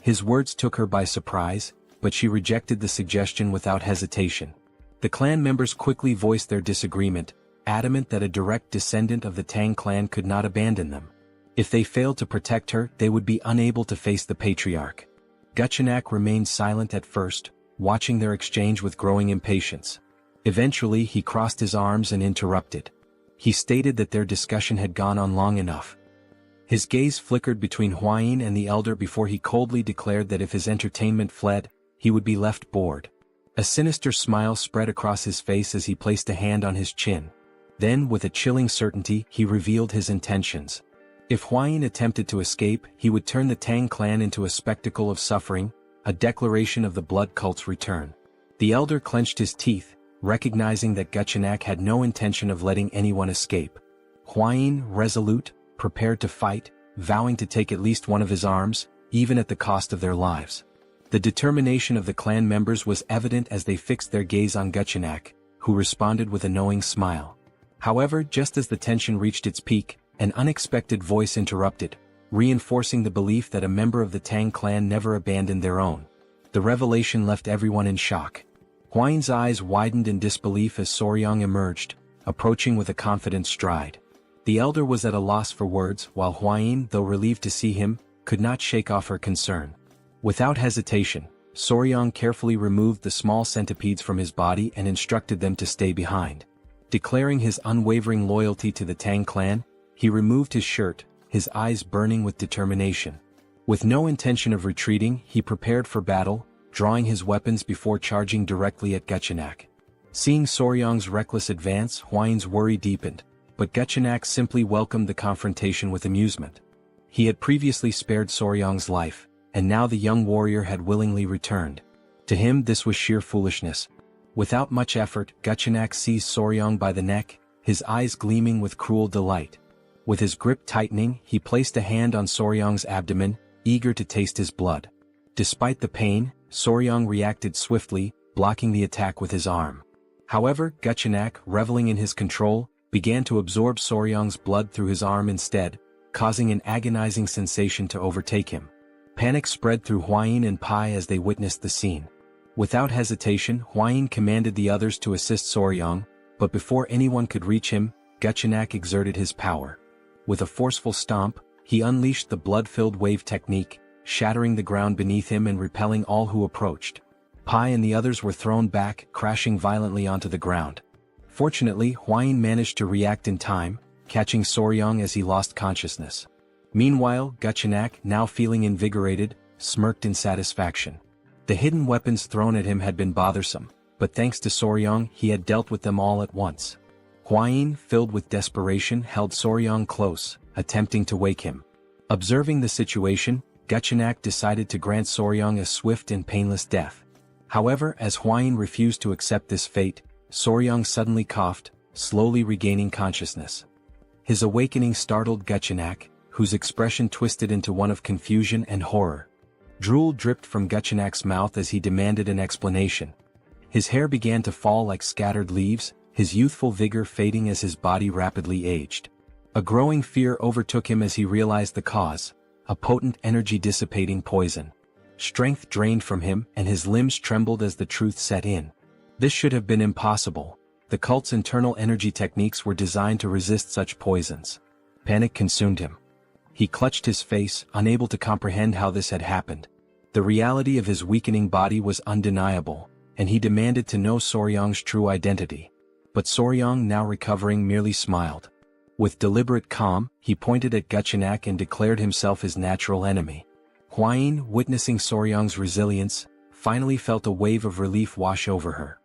His words took her by surprise, but she rejected the suggestion without hesitation. The clan members quickly voiced their disagreement, adamant that a direct descendant of the Tang clan could not abandon them. If they failed to protect her, they would be unable to face the patriarch. Guchenak remained silent at first, watching their exchange with growing impatience. Eventually he crossed his arms and interrupted. He stated that their discussion had gone on long enough. His gaze flickered between Huayin and the elder before he coldly declared that if his entertainment fled, he would be left bored. A sinister smile spread across his face as he placed a hand on his chin. Then, with a chilling certainty, he revealed his intentions. If Huayin attempted to escape, he would turn the Tang clan into a spectacle of suffering, a declaration of the blood cult's return. The elder clenched his teeth, recognizing that Guchenak had no intention of letting anyone escape. Huayin, resolute, prepared to fight, vowing to take at least one of his arms, even at the cost of their lives. The determination of the clan members was evident as they fixed their gaze on Guchenak, who responded with a knowing smile. However, just as the tension reached its peak, an unexpected voice interrupted, reinforcing the belief that a member of the Tang clan never abandoned their own. The revelation left everyone in shock. Huayin's eyes widened in disbelief as Soryang emerged, approaching with a confident stride. The elder was at a loss for words, while Huayin, though relieved to see him, could not shake off her concern. Without hesitation, Soryang carefully removed the small centipedes from his body and instructed them to stay behind. Declaring his unwavering loyalty to the Tang clan, he removed his shirt, his eyes burning with determination. With no intention of retreating, he prepared for battle, drawing his weapons before charging directly at Guchenak. Seeing Soryang's reckless advance, Huayin's worry deepened, but Guchenak simply welcomed the confrontation with amusement. He had previously spared Soryang's life, and now the young warrior had willingly returned. To him this was sheer foolishness. Without much effort, Guchenak seized Soryang by the neck, his eyes gleaming with cruel delight. With his grip tightening, he placed a hand on Soryang's abdomen, eager to taste his blood. Despite the pain, Soryang reacted swiftly, blocking the attack with his arm. However, Guchenak, reveling in his control, began to absorb Soryang's blood through his arm instead, causing an agonizing sensation to overtake him. Panic spread through Huayin and Pai as they witnessed the scene. Without hesitation, Huayin commanded the others to assist Soryang, but before anyone could reach him, Guchenak exerted his power. With a forceful stomp, he unleashed the blood-filled wave technique, shattering the ground beneath him and repelling all who approached. Pai and the others were thrown back, crashing violently onto the ground. Fortunately, Huayin managed to react in time, catching Soryang as he lost consciousness. Meanwhile, Guchenak, now feeling invigorated, smirked in satisfaction. The hidden weapons thrown at him had been bothersome, but thanks to Soryang, he had dealt with them all at once. Huayin, filled with desperation, held Soryang close, attempting to wake him. Observing the situation, Guchenak decided to grant Soryang a swift and painless death. However, as Huayin refused to accept this fate, Soryang suddenly coughed, slowly regaining consciousness. His awakening startled Guchenak, whose expression twisted into one of confusion and horror. Drool dripped from Guchenak's mouth as he demanded an explanation. His hair began to fall like scattered leaves, his youthful vigor fading as his body rapidly aged. A growing fear overtook him as he realized the cause, a potent energy-dissipating poison. Strength drained from him, and his limbs trembled as the truth set in. This should have been impossible. The cult's internal energy techniques were designed to resist such poisons. Panic consumed him. He clutched his face, unable to comprehend how this had happened. The reality of his weakening body was undeniable, and he demanded to know Soryang's true identity. But Soryang, now recovering, merely smiled. With deliberate calm, he pointed at Guchenak and declared himself his natural enemy. Hwayin, witnessing Soryang's resilience, finally felt a wave of relief wash over her.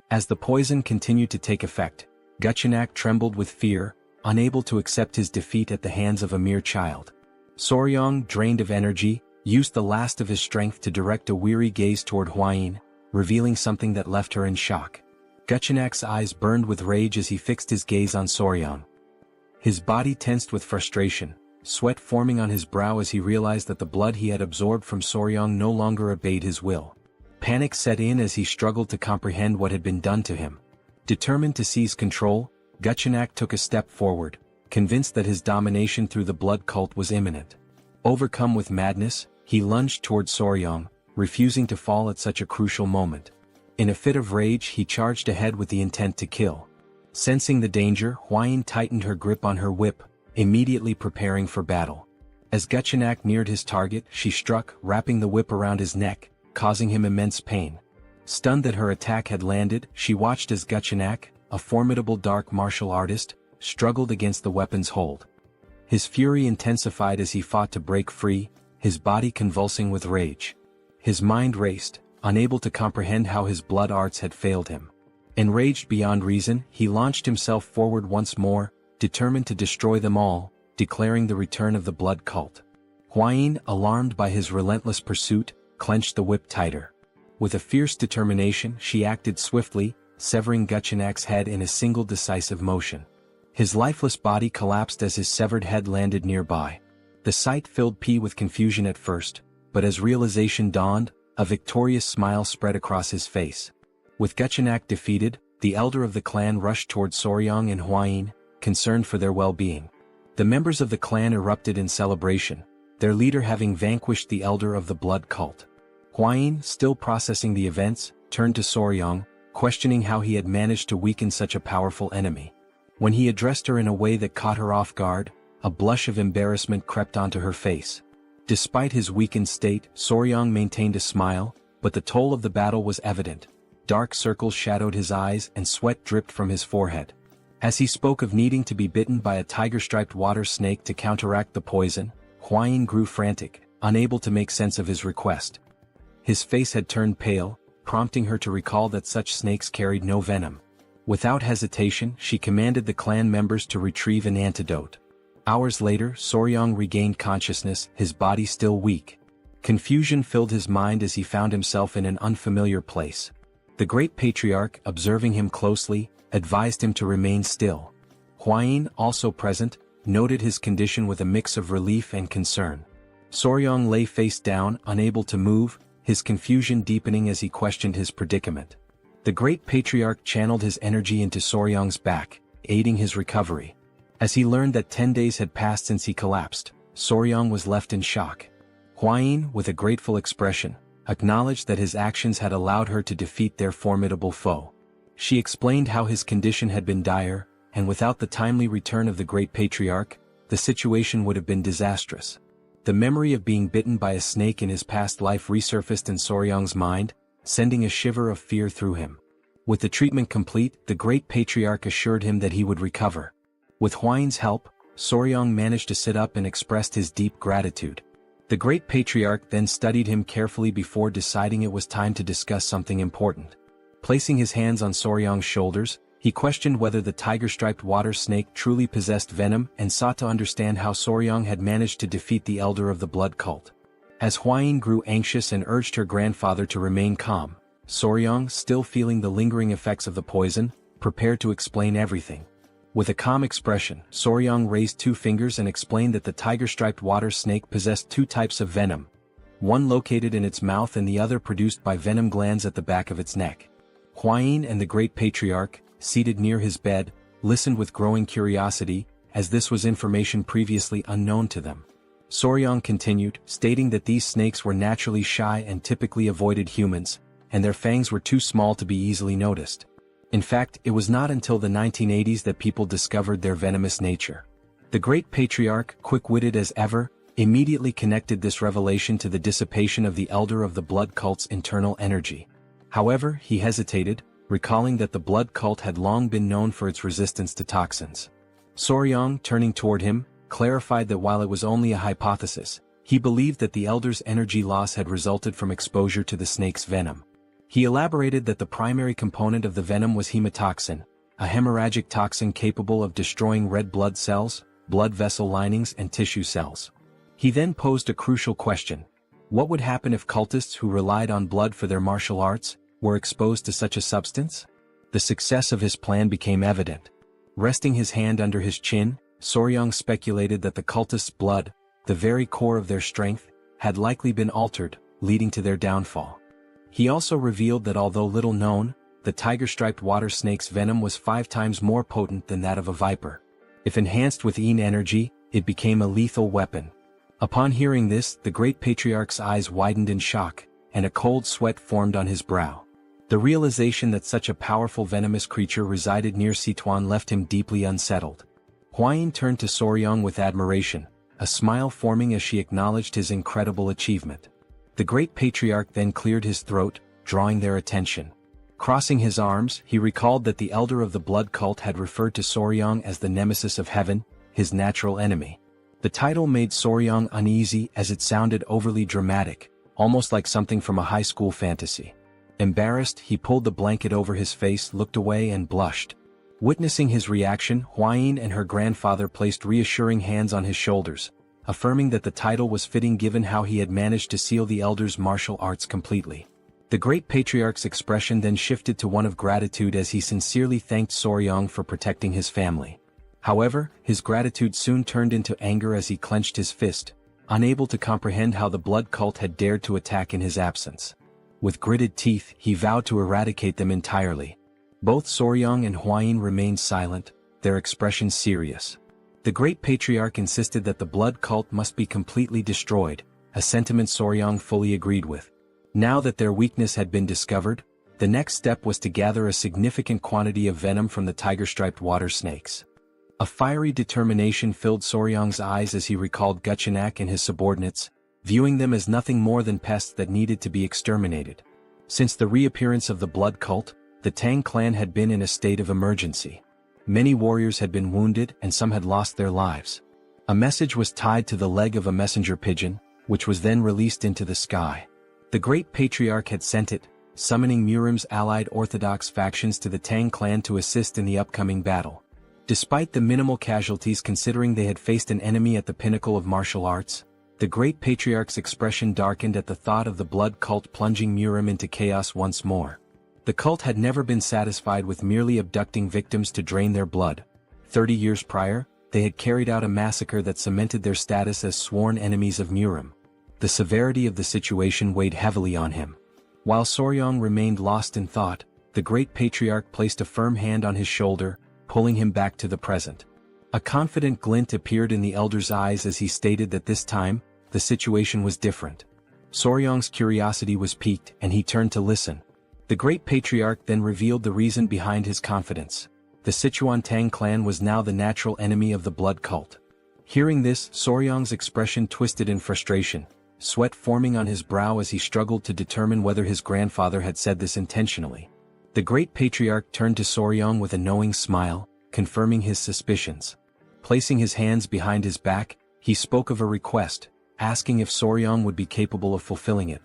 As the poison continued to take effect, Guchenak trembled with fear, unable to accept his defeat at the hands of a mere child. Soryang, drained of energy, used the last of his strength to direct a weary gaze toward Hwayin, revealing something that left her in shock. Guchenak's eyes burned with rage as he fixed his gaze on Soryang. His body tensed with frustration, sweat forming on his brow as he realized that the blood he had absorbed from Soryang no longer obeyed his will. Panic set in as he struggled to comprehend what had been done to him. Determined to seize control, Guchenak took a step forward, convinced that his domination through the blood cult was imminent. Overcome with madness, he lunged toward Soryang, refusing to fall at such a crucial moment. In a fit of rage, he charged ahead with the intent to kill. Sensing the danger, Hwayin tightened her grip on her whip, immediately preparing for battle. As Guchenak neared his target, she struck, wrapping the whip around his neck, causing him immense pain. Stunned that her attack had landed, she watched as Guchenak, a formidable dark martial artist, struggled against the weapon's hold. His fury intensified as he fought to break free, his body convulsing with rage. His mind raced, unable to comprehend how his blood arts had failed him. Enraged beyond reason, he launched himself forward once more, determined to destroy them all, declaring the return of the blood cult. Hwayin, alarmed by his relentless pursuit, clenched the whip tighter. With a fierce determination, she acted swiftly, severing Guchenak's head in a single decisive motion. His lifeless body collapsed as his severed head landed nearby. The sight filled P with confusion at first, but as realization dawned, a victorious smile spread across his face. With Guchenak defeated, the elder of the clan rushed toward Soryang and Hwayin, concerned for their well-being. The members of the clan erupted in celebration, their leader having vanquished the elder of the blood cult. Hwayin, still processing the events, turned to Soryang, questioning how he had managed to weaken such a powerful enemy. When he addressed her in a way that caught her off guard, a blush of embarrassment crept onto her face. Despite his weakened state, Soryang maintained a smile, but the toll of the battle was evident. Dark circles shadowed his eyes and sweat dripped from his forehead. As he spoke of needing to be bitten by a tiger-striped water snake to counteract the poison, Hwayin grew frantic, unable to make sense of his request. His face had turned pale, prompting her to recall that such snakes carried no venom. Without hesitation, she commanded the clan members to retrieve an antidote. Hours later, Soryang regained consciousness, his body still weak. Confusion filled his mind as he found himself in an unfamiliar place. The great patriarch, observing him closely, advised him to remain still. Hwayin, also present, noted his condition with a mix of relief and concern. Soryang lay face down, unable to move, his confusion deepening as he questioned his predicament. The great patriarch channeled his energy into Soryang's back, aiding his recovery. As he learned that 10 days had passed since he collapsed, Soryang was left in shock. Hwayin, with a grateful expression, acknowledged that his actions had allowed her to defeat their formidable foe. She explained how his condition had been dire, and without the timely return of the great patriarch, the situation would have been disastrous. The memory of being bitten by a snake in his past life resurfaced in Soryang's mind, sending a shiver of fear through him. With the treatment complete, the great patriarch assured him that he would recover. With Hwayin's help, Soryang managed to sit up and expressed his deep gratitude. The great patriarch then studied him carefully before deciding it was time to discuss something important. Placing his hands on Soryang's shoulders, he questioned whether the tiger-striped water snake truly possessed venom and sought to understand how Soryang had managed to defeat the elder of the blood cult. As Hwayin grew anxious and urged her grandfather to remain calm, Soryang, still feeling the lingering effects of the poison, prepared to explain everything. With a calm expression, Soryang raised 2 fingers and explained that the tiger-striped water snake possessed 2 types of venom, one located in its mouth and the other produced by venom glands at the back of its neck. Hwayin and the great patriarch, seated near his bed, listened with growing curiosity, as this was information previously unknown to them. Soryang continued, stating that these snakes were naturally shy and typically avoided humans, and their fangs were too small to be easily noticed. In fact, it was not until the 1980s that people discovered their venomous nature. The great patriarch, quick-witted as ever, immediately connected this revelation to the dissipation of the elder of the blood cult's internal energy. However, he hesitated, recalling that the blood cult had long been known for its resistance to toxins. Soryang, turning toward him, clarified that while it was only a hypothesis, he believed that the elder's energy loss had resulted from exposure to the snake's venom. He elaborated that the primary component of the venom was hemotoxin, a hemorrhagic toxin capable of destroying red blood cells, blood vessel linings and tissue cells. He then posed a crucial question. What would happen if cultists who relied on blood for their martial arts were exposed to such a substance? The success of his plan became evident. Resting his hand under his chin, Soryang speculated that the cultists' blood, the very core of their strength, had likely been altered, leading to their downfall. He also revealed that although little known, the tiger-striped water snake's venom was 5 times more potent than that of a viper. If enhanced with yin energy, it became a lethal weapon. Upon hearing this, the great patriarch's eyes widened in shock, and a cold sweat formed on his brow. The realization that such a powerful venomous creature resided near Sichuan left him deeply unsettled. Huayin turned to Soryang with admiration, a smile forming as she acknowledged his incredible achievement. The great patriarch then cleared his throat, drawing their attention. Crossing his arms, he recalled that the elder of the blood cult had referred to Soryang as the nemesis of heaven, his natural enemy. The title made Soryang uneasy as it sounded overly dramatic, almost like something from a high school fantasy. Embarrassed, he pulled the blanket over his face, looked away and blushed. Witnessing his reaction, Huayin and her grandfather placed reassuring hands on his shoulders, affirming that the title was fitting given how he had managed to seal the elder's martial arts completely. The great patriarch's expression then shifted to one of gratitude as he sincerely thanked Soryang for protecting his family. However, his gratitude soon turned into anger as he clenched his fist, unable to comprehend how the blood cult had dared to attack in his absence. With gritted teeth, he vowed to eradicate them entirely. Both Soryang and Huayin remained silent, their expressions serious. The great patriarch insisted that the blood cult must be completely destroyed, a sentiment Soryang fully agreed with. Now that their weakness had been discovered, the next step was to gather a significant quantity of venom from the tiger-striped water snakes. A fiery determination filled Soryang's eyes as he recalled Guchenak and his subordinates, viewing them as nothing more than pests that needed to be exterminated. Since the reappearance of the blood cult, the Tang clan had been in a state of emergency. Many warriors had been wounded and some had lost their lives. A message was tied to the leg of a messenger pigeon, which was then released into the sky. The great patriarch had sent it, summoning Murim's allied orthodox factions to the Tang clan to assist in the upcoming battle. Despite the minimal casualties considering they had faced an enemy at the pinnacle of martial arts, the great patriarch's expression darkened at the thought of the blood cult plunging Murim into chaos once more. The cult had never been satisfied with merely abducting victims to drain their blood. 30 years prior, they had carried out a massacre that cemented their status as sworn enemies of Murim. The severity of the situation weighed heavily on him. While Soryang remained lost in thought, the great patriarch placed a firm hand on his shoulder, pulling him back to the present. A confident glint appeared in the elder's eyes as he stated that this time, the situation was different. Soryang's curiosity was piqued and he turned to listen. The great patriarch then revealed the reason behind his confidence. The Sichuan Tang Clan was now the natural enemy of the blood cult. Hearing this, Soryang's expression twisted in frustration, sweat forming on his brow as he struggled to determine whether his grandfather had said this intentionally. The great patriarch turned to Soryang with a knowing smile, confirming his suspicions. Placing his hands behind his back, he spoke of a request, asking if Soryang would be capable of fulfilling it.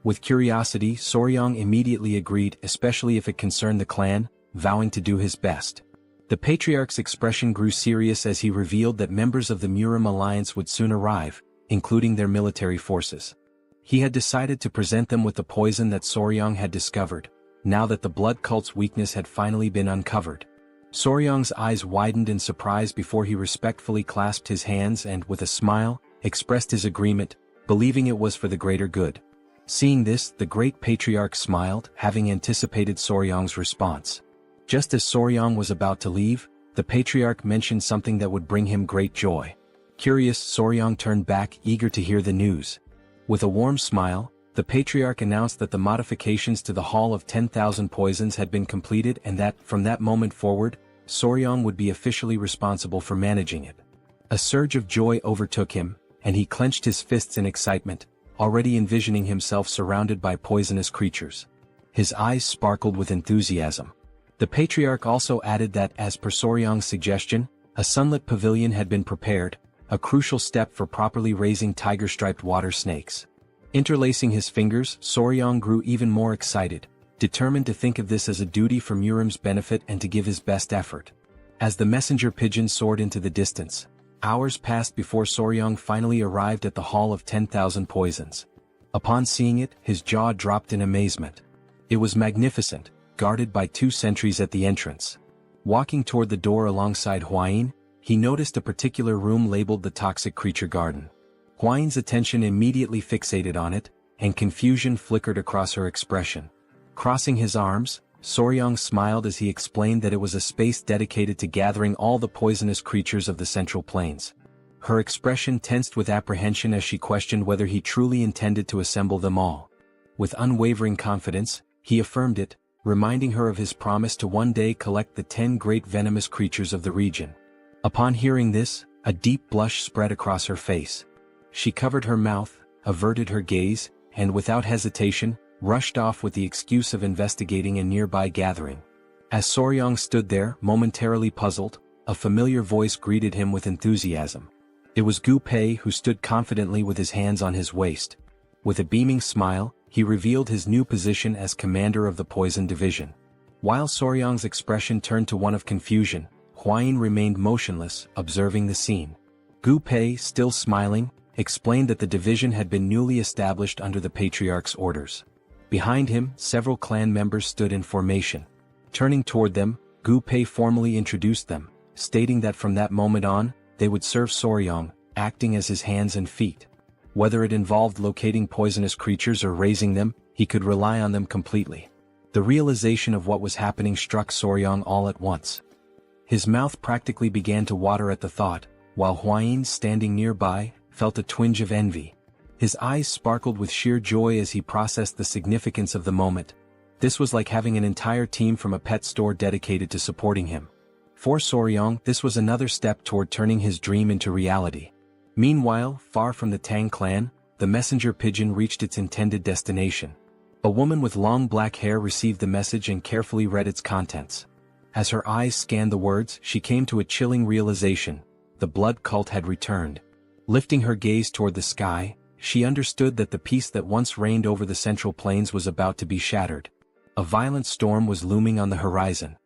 With curiosity, Soryang immediately agreed, especially if it concerned the clan, vowing to do his best. The patriarch's expression grew serious as he revealed that members of the Murim alliance would soon arrive, including their military forces. He had decided to present them with the poison that Soryang had discovered, now that the blood cult's weakness had finally been uncovered. Soryang's eyes widened in surprise before he respectfully clasped his hands and, with a smile, expressed his agreement, believing it was for the greater good. Seeing this, the great patriarch smiled, having anticipated Soryang's response. Just as Soryang was about to leave, the patriarch mentioned something that would bring him great joy. Curious, Soryang turned back, eager to hear the news. With a warm smile, The patriarch announced that the modifications to the Hall of 10,000 Poisons had been completed and that, from that moment forward, Soryong would be officially responsible for managing it. A surge of joy overtook him, and he clenched his fists in excitement, already envisioning himself surrounded by poisonous creatures. His eyes sparkled with enthusiasm. The patriarch also added that, as per Soryong's suggestion, a sunlit pavilion had been prepared, a crucial step for properly raising tiger-striped water snakes. Interlacing his fingers, Soryong grew even more excited, determined to think of this as a duty for Murim's benefit and to give his best effort. As the messenger pigeon soared into the distance, hours passed before Soryong finally arrived at the Hall of 10,000 Poisons. Upon seeing it, his jaw dropped in amazement. It was magnificent, guarded by 2 sentries at the entrance. Walking toward the door alongside Huayin, he noticed a particular room labeled the Toxic Creature Garden. Huayin's attention immediately fixated on it, and confusion flickered across her expression. Crossing his arms, Soryong smiled as he explained that it was a space dedicated to gathering all the poisonous creatures of the Central Plains. Her expression tensed with apprehension as she questioned whether he truly intended to assemble them all. With unwavering confidence, he affirmed it, reminding her of his promise to one day collect the 10 great venomous creatures of the region. Upon hearing this, a deep blush spread across her face. She covered her mouth, averted her gaze, and without hesitation, rushed off with the excuse of investigating a nearby gathering. As Soryong stood there, momentarily puzzled, a familiar voice greeted him with enthusiasm. It was Gu Pei, who stood confidently with his hands on his waist. With a beaming smile, he revealed his new position as commander of the Poison Division. While Soryong's expression turned to one of confusion, Huayin remained motionless, observing the scene. Gu Pei, still smiling, explained that the division had been newly established under the patriarch's orders. Behind him, several clan members stood in formation. Turning toward them, Gu Pei formally introduced them, stating that from that moment on, they would serve Soryong, acting as his hands and feet. Whether it involved locating poisonous creatures or raising them, he could rely on them completely. The realization of what was happening struck Soryong all at once. His mouth practically began to water at the thought, while Huayin, standing nearby, felt a twinge of envy. His eyes sparkled with sheer joy as he processed the significance of the moment. This was like having an entire team from a pet store dedicated to supporting him. For Soryong, this was another step toward turning his dream into reality. Meanwhile, far from the Tang clan, the messenger pigeon reached its intended destination. A woman with long black hair received the message and carefully read its contents. As her eyes scanned the words, she came to a chilling realization: the blood cult had returned. Lifting her gaze toward the sky, she understood that the peace that once reigned over the Central Plains was about to be shattered. A violent storm was looming on the horizon.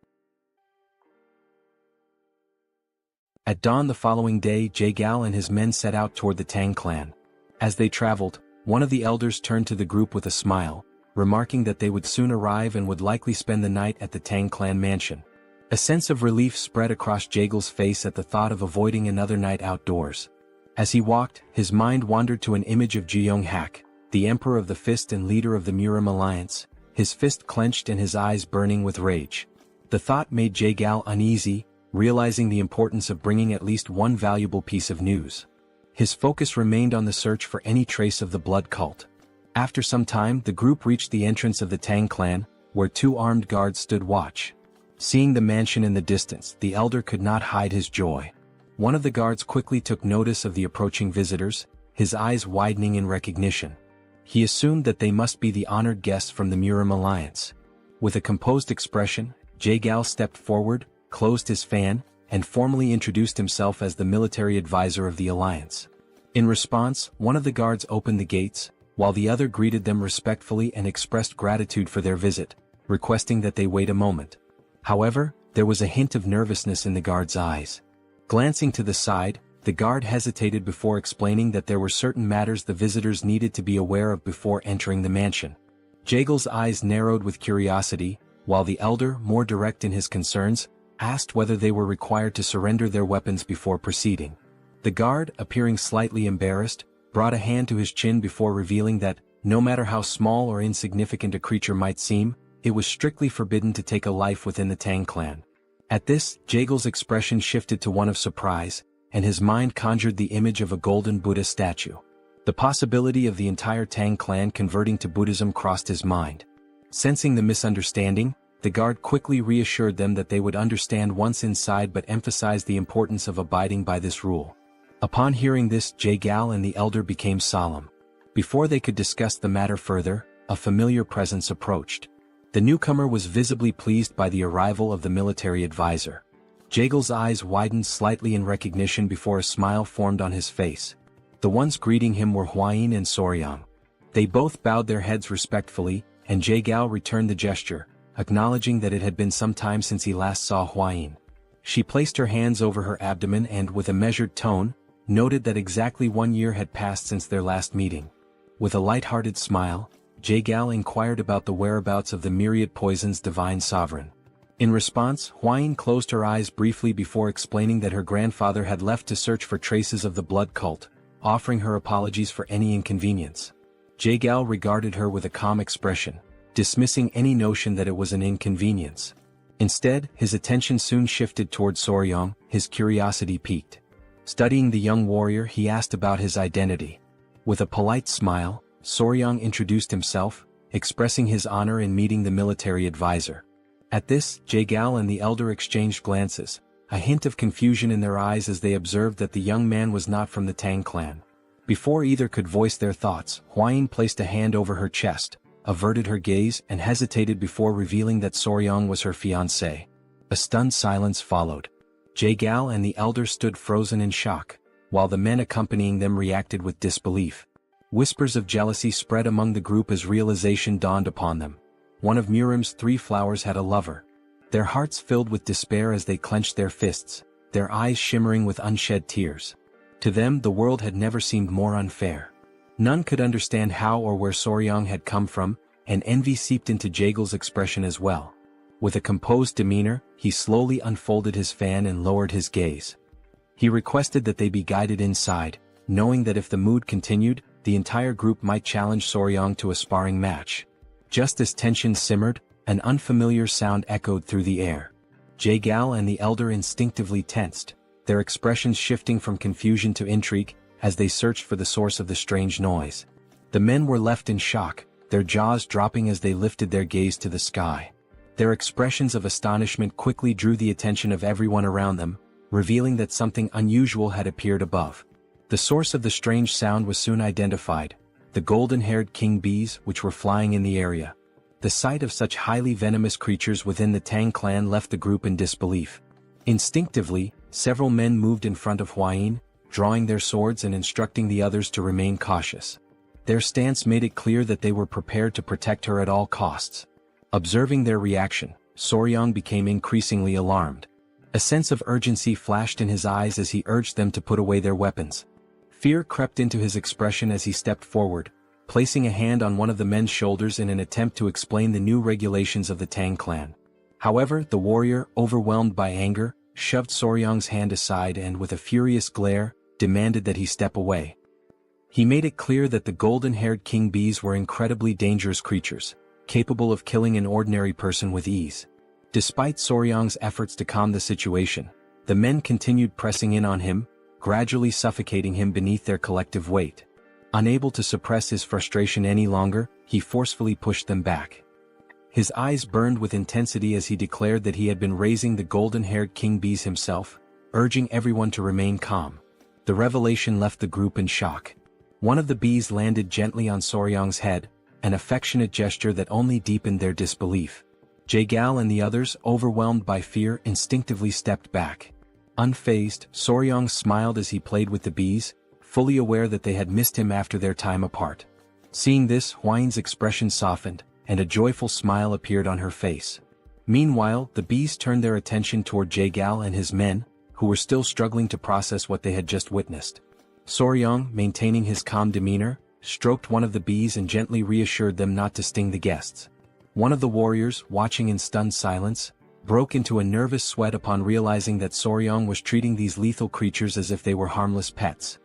At dawn the following day, Jaegal and his men set out toward the Tang clan. As they traveled, one of the elders turned to the group with a smile, remarking that they would soon arrive and would likely spend the night at the Tang clan mansion. A sense of relief spread across Jaegal's face at the thought of avoiding another night outdoors. As he walked, his mind wandered to an image of Jeong Hak, the Emperor of the Fist and leader of the Murim alliance, his fist clenched and his eyes burning with rage. The thought made Jaegal uneasy, realizing the importance of bringing at least one valuable piece of news. His focus remained on the search for any trace of the blood cult. After some time, the group reached the entrance of the Tang clan, where 2 armed guards stood watch. Seeing the mansion in the distance, the elder could not hide his joy. One of the guards quickly took notice of the approaching visitors, his eyes widening in recognition. He assumed that they must be the honored guests from the Murim alliance. With a composed expression, Jaegal stepped forward, closed his fan, and formally introduced himself as the military advisor of the alliance. In response, one of the guards opened the gates, while the other greeted them respectfully and expressed gratitude for their visit, requesting that they wait a moment. However, there was a hint of nervousness in the guard's eyes. Glancing to the side, the guard hesitated before explaining that there were certain matters the visitors needed to be aware of before entering the mansion. Jaegal's eyes narrowed with curiosity, while the elder, more direct in his concerns, asked whether they were required to surrender their weapons before proceeding. The guard, appearing slightly embarrassed, brought a hand to his chin before revealing that, no matter how small or insignificant a creature might seem, it was strictly forbidden to take a life within the Tang clan. At this, Jaegal's expression shifted to one of surprise, and his mind conjured the image of a golden Buddha statue. The possibility of the entire Tang clan converting to Buddhism crossed his mind. Sensing the misunderstanding, the guard quickly reassured them that they would understand once inside but emphasized the importance of abiding by this rule. Upon hearing this, Jae-gal and the elder became solemn. Before they could discuss the matter further, a familiar presence approached. The newcomer was visibly pleased by the arrival of the military advisor. Jae-gal's eyes widened slightly in recognition before a smile formed on his face. The ones greeting him were Hua-yin and Soryang. They both bowed their heads respectfully, and Jae-gal returned the gesture, acknowledging that it had been some time since he last saw Hua-yin. She placed her hands over her abdomen and, with a measured tone, noted that exactly 1 year had passed since their last meeting. With a light-hearted smile, Jae-gal inquired about the whereabouts of the myriad poison's divine sovereign. In response, Hua-yin closed her eyes briefly before explaining that her grandfather had left to search for traces of the blood cult, offering her apologies for any inconvenience. Jae-gal regarded her with a calm expression, dismissing any notion that it was an inconvenience. Instead, his attention soon shifted toward Soryang, his curiosity piqued. Studying the young warrior, he asked about his identity. With a polite smile, Soryang introduced himself, expressing his honor in meeting the military advisor. At this, Jae-gal and the elder exchanged glances, a hint of confusion in their eyes as they observed that the young man was not from the Tang clan. Before either could voice their thoughts, Hua-yin placed a hand over her chest, averted her gaze and hesitated before revealing that Soryang was her fiancé. A stunned silence followed. Jae-gal and the elder stood frozen in shock, while the men accompanying them reacted with disbelief. Whispers of jealousy spread among the group as realization dawned upon them. One of Murim's 3 flowers had a lover. Their hearts filled with despair as they clenched their fists, their eyes shimmering with unshed tears. To them, the world had never seemed more unfair. None could understand how or where Soryang had come from, and envy seeped into Jae-gal's expression as well. With a composed demeanor, he slowly unfolded his fan and lowered his gaze. He requested that they be guided inside, knowing that if the mood continued, the entire group might challenge Soryang to a sparring match. Just as tension simmered, an unfamiliar sound echoed through the air. Jae-gal and the elder instinctively tensed, their expressions shifting from confusion to intrigue, as they searched for the source of the strange noise. The men were left in shock, their jaws dropping as they lifted their gaze to the sky. Their expressions of astonishment quickly drew the attention of everyone around them, revealing that something unusual had appeared above. The source of the strange sound was soon identified, the golden-haired king bees which were flying in the area. The sight of such highly venomous creatures within the Tang clan left the group in disbelief. Instinctively, several men moved in front of Hua-yin, drawing their swords and instructing the others to remain cautious. Their stance made it clear that they were prepared to protect her at all costs. Observing their reaction, Soryang became increasingly alarmed. A sense of urgency flashed in his eyes as he urged them to put away their weapons. Fear crept into his expression as he stepped forward, placing a hand on one of the men's shoulders in an attempt to explain the new regulations of the Tang clan. However, the warrior, overwhelmed by anger, shoved Soryang's hand aside and, with a furious glare, demanded that he step away. He made it clear that the golden-haired king bees were incredibly dangerous creatures, capable of killing an ordinary person with ease. Despite Soryang's efforts to calm the situation, the men continued pressing in on him, gradually suffocating him beneath their collective weight. Unable to suppress his frustration any longer, he forcefully pushed them back. His eyes burned with intensity as he declared that he had been raising the golden-haired king bees himself, urging everyone to remain calm. The revelation left the group in shock. One of the bees landed gently on Soryang's head, an affectionate gesture that only deepened their disbelief. Jae-gal and the others, overwhelmed by fear, instinctively stepped back. Unfazed, Soryang smiled as he played with the bees, fully aware that they had missed him after their time apart. Seeing this, Hua-yin's expression softened, and a joyful smile appeared on her face. Meanwhile, the bees turned their attention toward Jae-gal and his men, who were still struggling to process what they had just witnessed. Soryang, maintaining his calm demeanor, stroked one of the bees and gently reassured them not to sting the guests. One of the warriors, watching in stunned silence, broke into a nervous sweat upon realizing that Soryang was treating these lethal creatures as if they were harmless pets.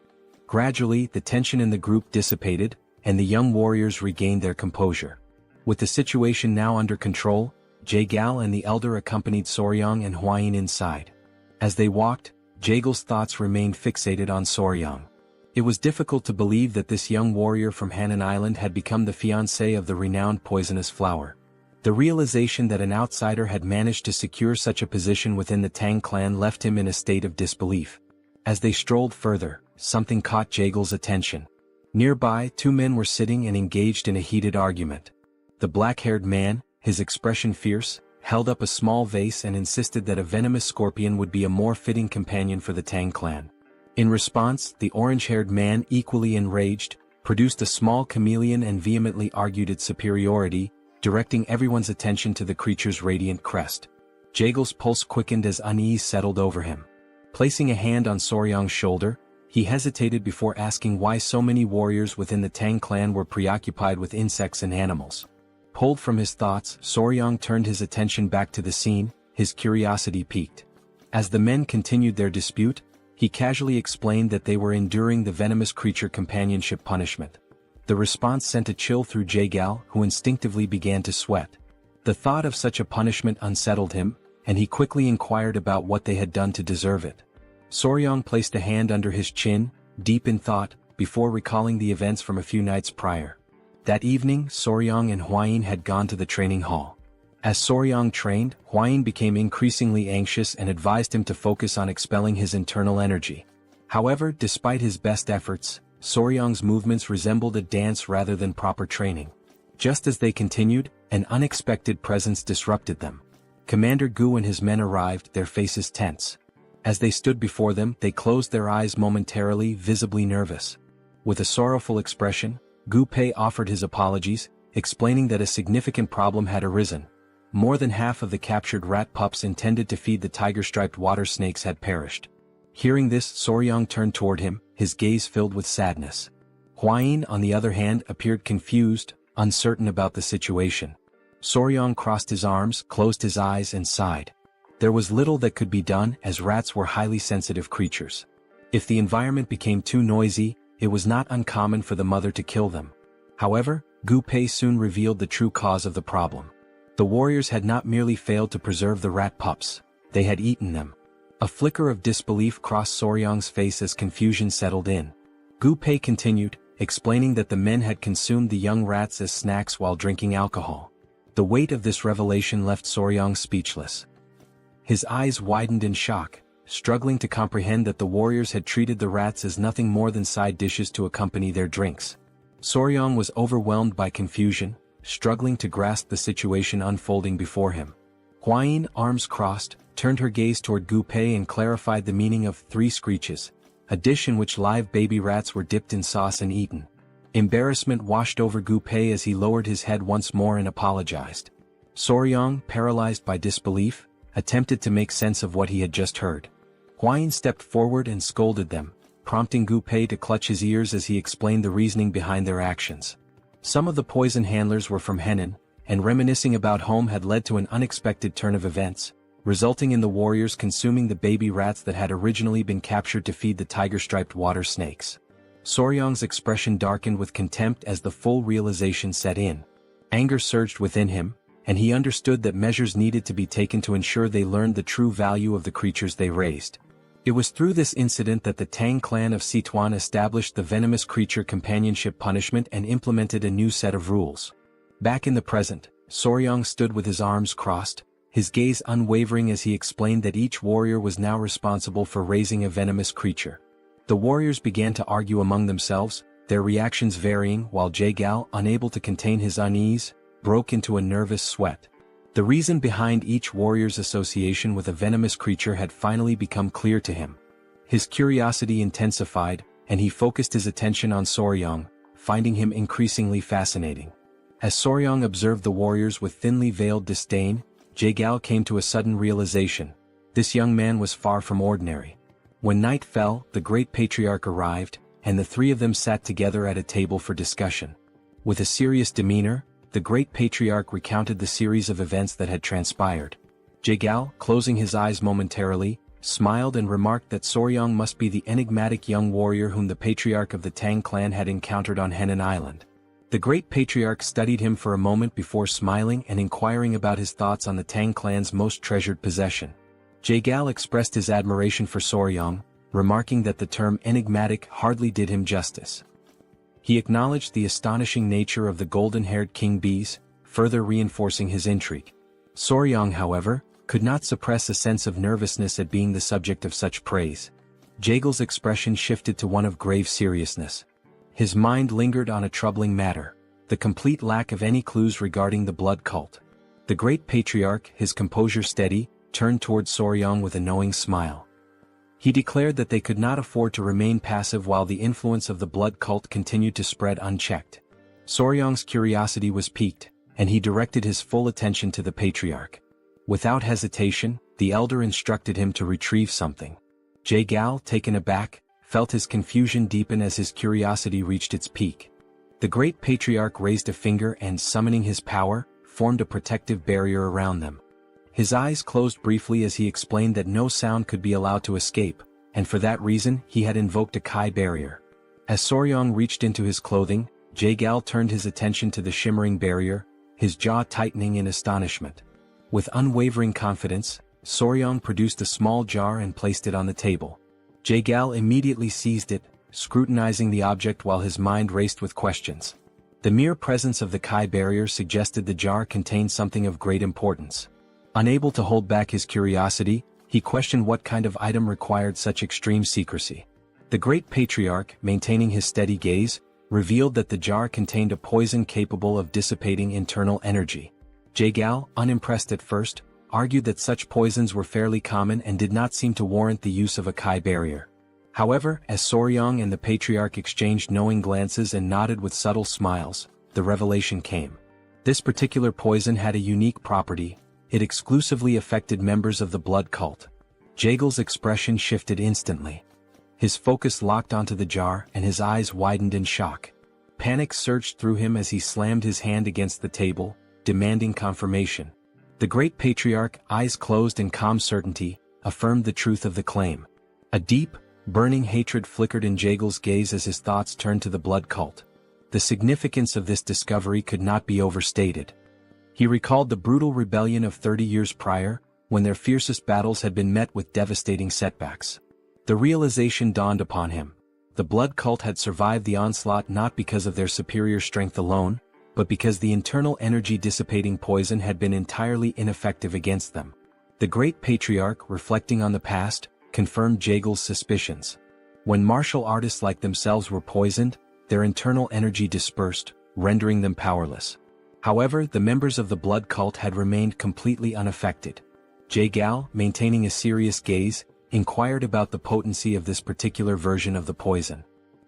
Gradually, the tension in the group dissipated, and the young warriors regained their composure. With the situation now under control, Jae-gal and the elder accompanied Soryang and Hua-yin inside. As they walked, Jae-gal's thoughts remained fixated on Soryang. It was difficult to believe that this young warrior from Hainan Island had become the fiancé of the renowned poisonous flower. The realization that an outsider had managed to secure such a position within the Tang clan left him in a state of disbelief. As they strolled further, something caught Jaegal's attention. Nearby, two men were sitting and engaged in a heated argument. The black-haired man, his expression fierce, held up a small vase and insisted that a venomous scorpion would be a more fitting companion for the Tang clan. In response, the orange-haired man, equally enraged, produced a small chameleon and vehemently argued its superiority, directing everyone's attention to the creature's radiant crest. Jaegal's pulse quickened as unease settled over him. Placing a hand on Soryang's shoulder, he hesitated before asking why so many warriors within the Tang clan were preoccupied with insects and animals. Pulled from his thoughts, Soryang turned his attention back to the scene, his curiosity piqued. As the men continued their dispute, he casually explained that they were enduring the venomous creature companionship punishment. The response sent a chill through Jaegal, who instinctively began to sweat. The thought of such a punishment unsettled him, and he quickly inquired about what they had done to deserve it. Soryang placed a hand under his chin, deep in thought, before recalling the events from a few nights prior. That evening, Soryang and Hwayin had gone to the training hall. As Soryang trained, Hwayin became increasingly anxious and advised him to focus on expelling his internal energy. However, despite his best efforts, Soryang's movements resembled a dance rather than proper training. Just as they continued, an unexpected presence disrupted them. Commander Gu and his men arrived, their faces tense. As they stood before them, they closed their eyes momentarily, visibly nervous. With a sorrowful expression, Gu Pei offered his apologies, explaining that a significant problem had arisen. More than half of the captured rat pups intended to feed the tiger-striped water snakes had perished. Hearing this, Soryang turned toward him, his gaze filled with sadness. Hwayin, on the other hand, appeared confused, uncertain about the situation. Soryang crossed his arms, closed his eyes and sighed. There was little that could be done, as rats were highly sensitive creatures. If the environment became too noisy, it was not uncommon for the mother to kill them. However, Gu Pei soon revealed the true cause of the problem. The warriors had not merely failed to preserve the rat pups, they had eaten them. A flicker of disbelief crossed Soryang's face as confusion settled in. Gu Pei continued, explaining that the men had consumed the young rats as snacks while drinking alcohol. The weight of this revelation left Soryang speechless. His eyes widened in shock, struggling to comprehend that the warriors had treated the rats as nothing more than side dishes to accompany their drinks. Soryang was overwhelmed by confusion, struggling to grasp the situation unfolding before him. Hwayin, arms crossed, turned her gaze toward Gu Pei and clarified the meaning of 3 screeches, a dish in which live baby rats were dipped in sauce and eaten. Embarrassment washed over Gu Pei as he lowered his head once more and apologized. Soryang, paralyzed by disbelief, attempted to make sense of what he had just heard. Hwayin stepped forward and scolded them, prompting Gu Pei to clutch his ears as he explained the reasoning behind their actions. Some of the poison handlers were from Henan, and reminiscing about home had led to an unexpected turn of events, resulting in the warriors consuming the baby rats that had originally been captured to feed the tiger-striped water snakes. Soryang's expression darkened with contempt as the full realization set in. Anger surged within him, and he understood that measures needed to be taken to ensure they learned the true value of the creatures they raised. It was through this incident that the Tang clan of Sichuan established the venomous creature companionship punishment and implemented a new set of rules. Back in the present, Soryang stood with his arms crossed, his gaze unwavering as he explained that each warrior was now responsible for raising a venomous creature. The warriors began to argue among themselves, their reactions varying, while Jaegal, unable to contain his unease, broke into a nervous sweat. The reason behind each warrior's association with a venomous creature had finally become clear to him. His curiosity intensified, and he focused his attention on Soryang, finding him increasingly fascinating. As Soryang observed the warriors with thinly veiled disdain, Jaegal came to a sudden realization. This young man was far from ordinary. When night fell, the great patriarch arrived, and the 3 of them sat together at a table for discussion. With a serious demeanor, the great patriarch recounted the series of events that had transpired. Jaegal, closing his eyes momentarily, smiled and remarked that Soryang must be the enigmatic young warrior whom the patriarch of the Tang clan had encountered on Hainan Island. The great patriarch studied him for a moment before smiling and inquiring about his thoughts on the Tang clan's most treasured possession. Jaegal expressed his admiration for Soryang, remarking that the term enigmatic hardly did him justice. He acknowledged the astonishing nature of the golden-haired king bees, further reinforcing his intrigue. Soryang, however, could not suppress a sense of nervousness at being the subject of such praise. Jagel's expression shifted to one of grave seriousness. His mind lingered on a troubling matter: the complete lack of any clues regarding the blood cult. The great patriarch, his composure steady, turned toward Soryang with a knowing smile. He declared that they could not afford to remain passive while the influence of the blood cult continued to spread unchecked. Soryang's curiosity was piqued, and he directed his full attention to the patriarch. Without hesitation, the elder instructed him to retrieve something. Jagal, taken aback, felt his confusion deepen as his curiosity reached its peak. The great patriarch raised a finger and, summoning his power, formed a protective barrier around them. His eyes closed briefly as he explained that no sound could be allowed to escape, and for that reason he had invoked a Kai barrier. As Soryang reached into his clothing, Jagal turned his attention to the shimmering barrier, his jaw tightening in astonishment. With unwavering confidence, Soryang produced a small jar and placed it on the table. Jagal immediately seized it, scrutinizing the object while his mind raced with questions. The mere presence of the Kai barrier suggested the jar contained something of great importance. Unable to hold back his curiosity, he questioned what kind of item required such extreme secrecy. The great patriarch, maintaining his steady gaze, revealed that the jar contained a poison capable of dissipating internal energy. Jagal, unimpressed at first, argued that such poisons were fairly common and did not seem to warrant the use of a Kai barrier. However, as Soryang and the patriarch exchanged knowing glances and nodded with subtle smiles, the revelation came. This particular poison had a unique property: it exclusively affected members of the blood cult. Jagal's expression shifted instantly. His focus locked onto the jar and his eyes widened in shock. Panic surged through him as he slammed his hand against the table, demanding confirmation. The great patriarch, eyes closed in calm certainty, affirmed the truth of the claim. A deep, burning hatred flickered in Jagal's gaze as his thoughts turned to the blood cult. The significance of this discovery could not be overstated. He recalled the brutal rebellion of 30 years prior, when their fiercest battles had been met with devastating setbacks. The realization dawned upon him: the blood cult had survived the onslaught not because of their superior strength alone, but because the internal energy-dissipating poison had been entirely ineffective against them. The great patriarch, reflecting on the past, confirmed Jagal's suspicions. When martial artists like themselves were poisoned, their internal energy dispersed, rendering them powerless. However, the members of the blood cult had remained completely unaffected. Jagal, maintaining a serious gaze, inquired about the potency of this particular version of the poison.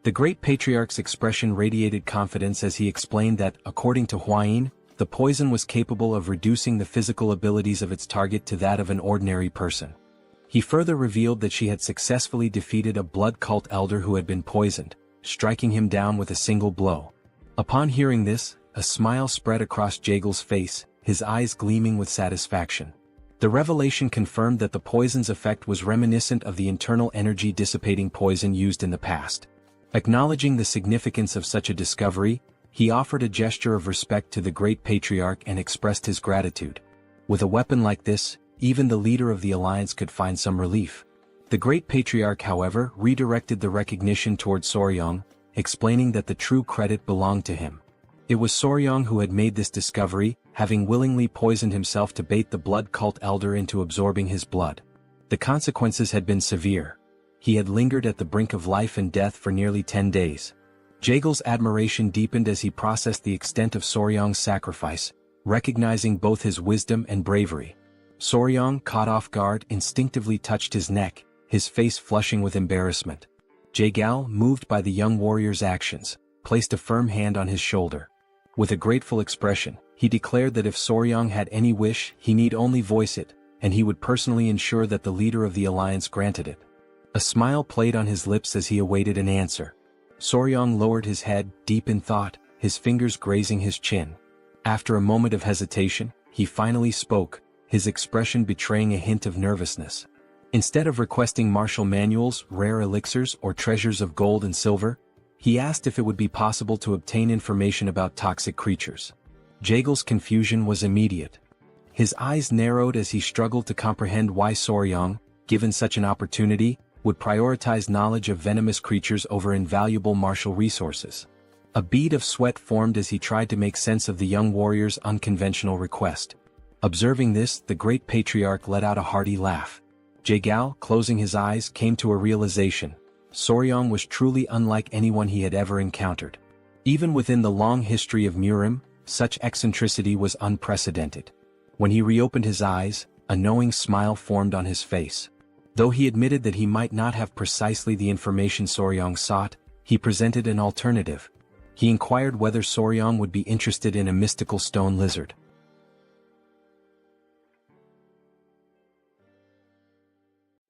The great patriarch's expression radiated confidence as he explained that, according to Huayin, the poison was capable of reducing the physical abilities of its target to that of an ordinary person. He further revealed that she had successfully defeated a blood cult elder who had been poisoned, striking him down with a single blow. Upon hearing this, a smile spread across Jagal's face, his eyes gleaming with satisfaction. The revelation confirmed that the poison's effect was reminiscent of the internal energy-dissipating poison used in the past. Acknowledging the significance of such a discovery, he offered a gesture of respect to the great patriarch and expressed his gratitude. With a weapon like this, even the leader of the alliance could find some relief. The great patriarch, however, redirected the recognition toward Soryang, explaining that the true credit belonged to him. It was Soryang who had made this discovery, having willingly poisoned himself to bait the blood cult elder into absorbing his blood. The consequences had been severe. He had lingered at the brink of life and death for nearly 10 days. Jagal's admiration deepened as he processed the extent of Soryang's sacrifice, recognizing both his wisdom and bravery. Soryang, caught off guard, instinctively touched his neck, his face flushing with embarrassment. Jagal, moved by the young warrior's actions, placed a firm hand on his shoulder. With a grateful expression, he declared that if Soryang had any wish, he need only voice it, and he would personally ensure that the leader of the alliance granted it. A smile played on his lips as he awaited an answer. Soryang lowered his head, deep in thought, his fingers grazing his chin. After a moment of hesitation, he finally spoke, his expression betraying a hint of nervousness. Instead of requesting martial manuals, rare elixirs, or treasures of gold and silver, he asked if it would be possible to obtain information about toxic creatures. Jagal's confusion was immediate. His eyes narrowed as he struggled to comprehend why Soryang, given such an opportunity, would prioritize knowledge of venomous creatures over invaluable martial resources. A bead of sweat formed as he tried to make sense of the young warrior's unconventional request. Observing this, the great patriarch let out a hearty laugh. Jae-gal, closing his eyes, came to a realization. Soryong was truly unlike anyone he had ever encountered. Even within the long history of Murim, such eccentricity was unprecedented. When he reopened his eyes, a knowing smile formed on his face. Though he admitted that he might not have precisely the information Soryong sought, he presented an alternative. He inquired whether Soryong would be interested in a mystical stone lizard.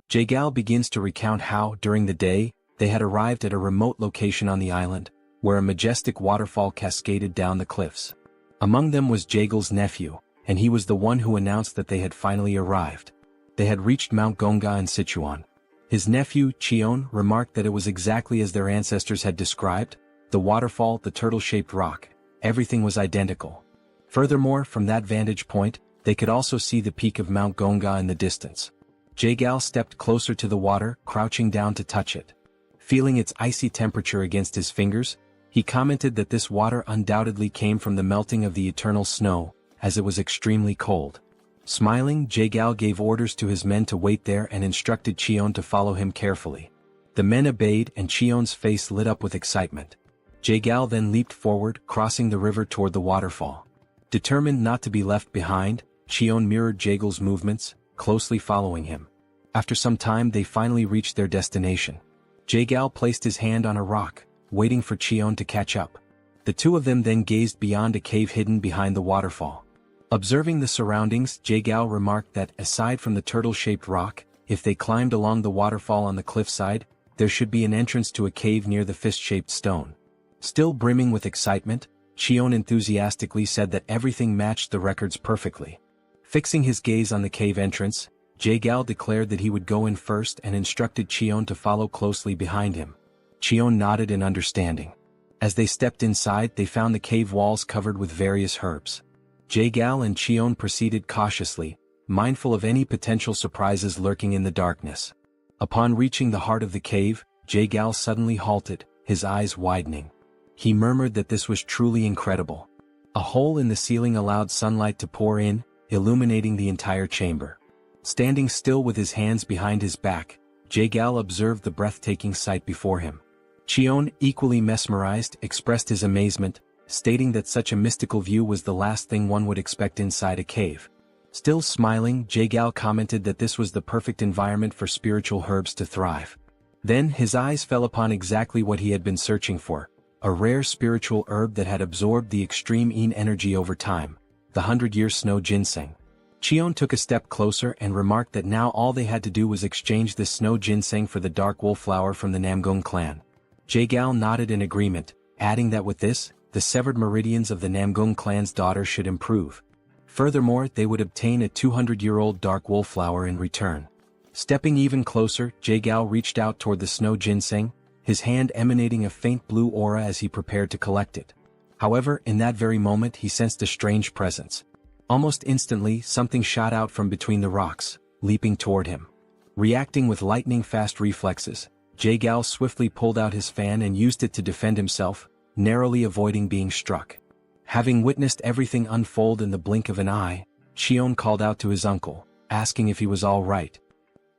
Jae-gal begins to recount how, during the day, they had arrived at a remote location on the island, where a majestic waterfall cascaded down the cliffs. Among them was Jae-gal's nephew, and he was the one who announced that they had finally arrived. They had reached Mount Gonga in Sichuan. His nephew, Cheon, remarked that it was exactly as their ancestors had described: the waterfall, the turtle-shaped rock, everything was identical. Furthermore, from that vantage point, they could also see the peak of Mount Gonga in the distance. Jae-gal stepped closer to the water, crouching down to touch it. Feeling its icy temperature against his fingers, he commented that this water undoubtedly came from the melting of the eternal snow, as it was extremely cold. Smiling, Jae-gal gave orders to his men to wait there and instructed Cheon to follow him carefully. The men obeyed, and Cheon's face lit up with excitement. Jae-gal then leaped forward, crossing the river toward the waterfall. Determined not to be left behind, Cheon mirrored Jae-gal's movements, closely following him. After some time they finally reached their destination. Jae-gal placed his hand on a rock, waiting for Cheon to catch up. The two of them then gazed beyond a cave hidden behind the waterfall. Observing the surroundings, Jae-gal remarked that, aside from the turtle-shaped rock, if they climbed along the waterfall on the cliffside, there should be an entrance to a cave near the fist-shaped stone. Still brimming with excitement, Cheon enthusiastically said that everything matched the records perfectly. Fixing his gaze on the cave entrance, Jae-gal declared that he would go in first and instructed Cheon to follow closely behind him. Cheon nodded in understanding. As they stepped inside, they found the cave walls covered with various herbs. Jae-gal and Cheon proceeded cautiously, mindful of any potential surprises lurking in the darkness. Upon reaching the heart of the cave, Jae-gal suddenly halted, his eyes widening. He murmured that this was truly incredible. A hole in the ceiling allowed sunlight to pour in, illuminating the entire chamber. Standing still with his hands behind his back, Jae-gal observed the breathtaking sight before him. Cheon, equally mesmerized, expressed his amazement, stating that such a mystical view was the last thing one would expect inside a cave. Still smiling, Jae-gal commented that this was the perfect environment for spiritual herbs to thrive. Then his eyes fell upon exactly what he had been searching for, a rare spiritual herb that had absorbed the extreme yin energy over time, the 100-year snow ginseng. Cheon took a step closer and remarked that now all they had to do was exchange this snow ginseng for the dark wolf flower from the Namgung clan. Jae-gal nodded in agreement, adding that with this, the severed meridians of the Namgung clan's daughter should improve. Furthermore, they would obtain a 200-year-old dark wolf flower in return. Stepping even closer, Jae-gal reached out toward the snow ginseng, his hand emanating a faint blue aura as he prepared to collect it. However, in that very moment he sensed a strange presence. Almost instantly, something shot out from between the rocks, leaping toward him. Reacting with lightning-fast reflexes, Jae-gal swiftly pulled out his fan and used it to defend himself, narrowly avoiding being struck. Having witnessed everything unfold in the blink of an eye, Cheon called out to his uncle, asking if he was all right.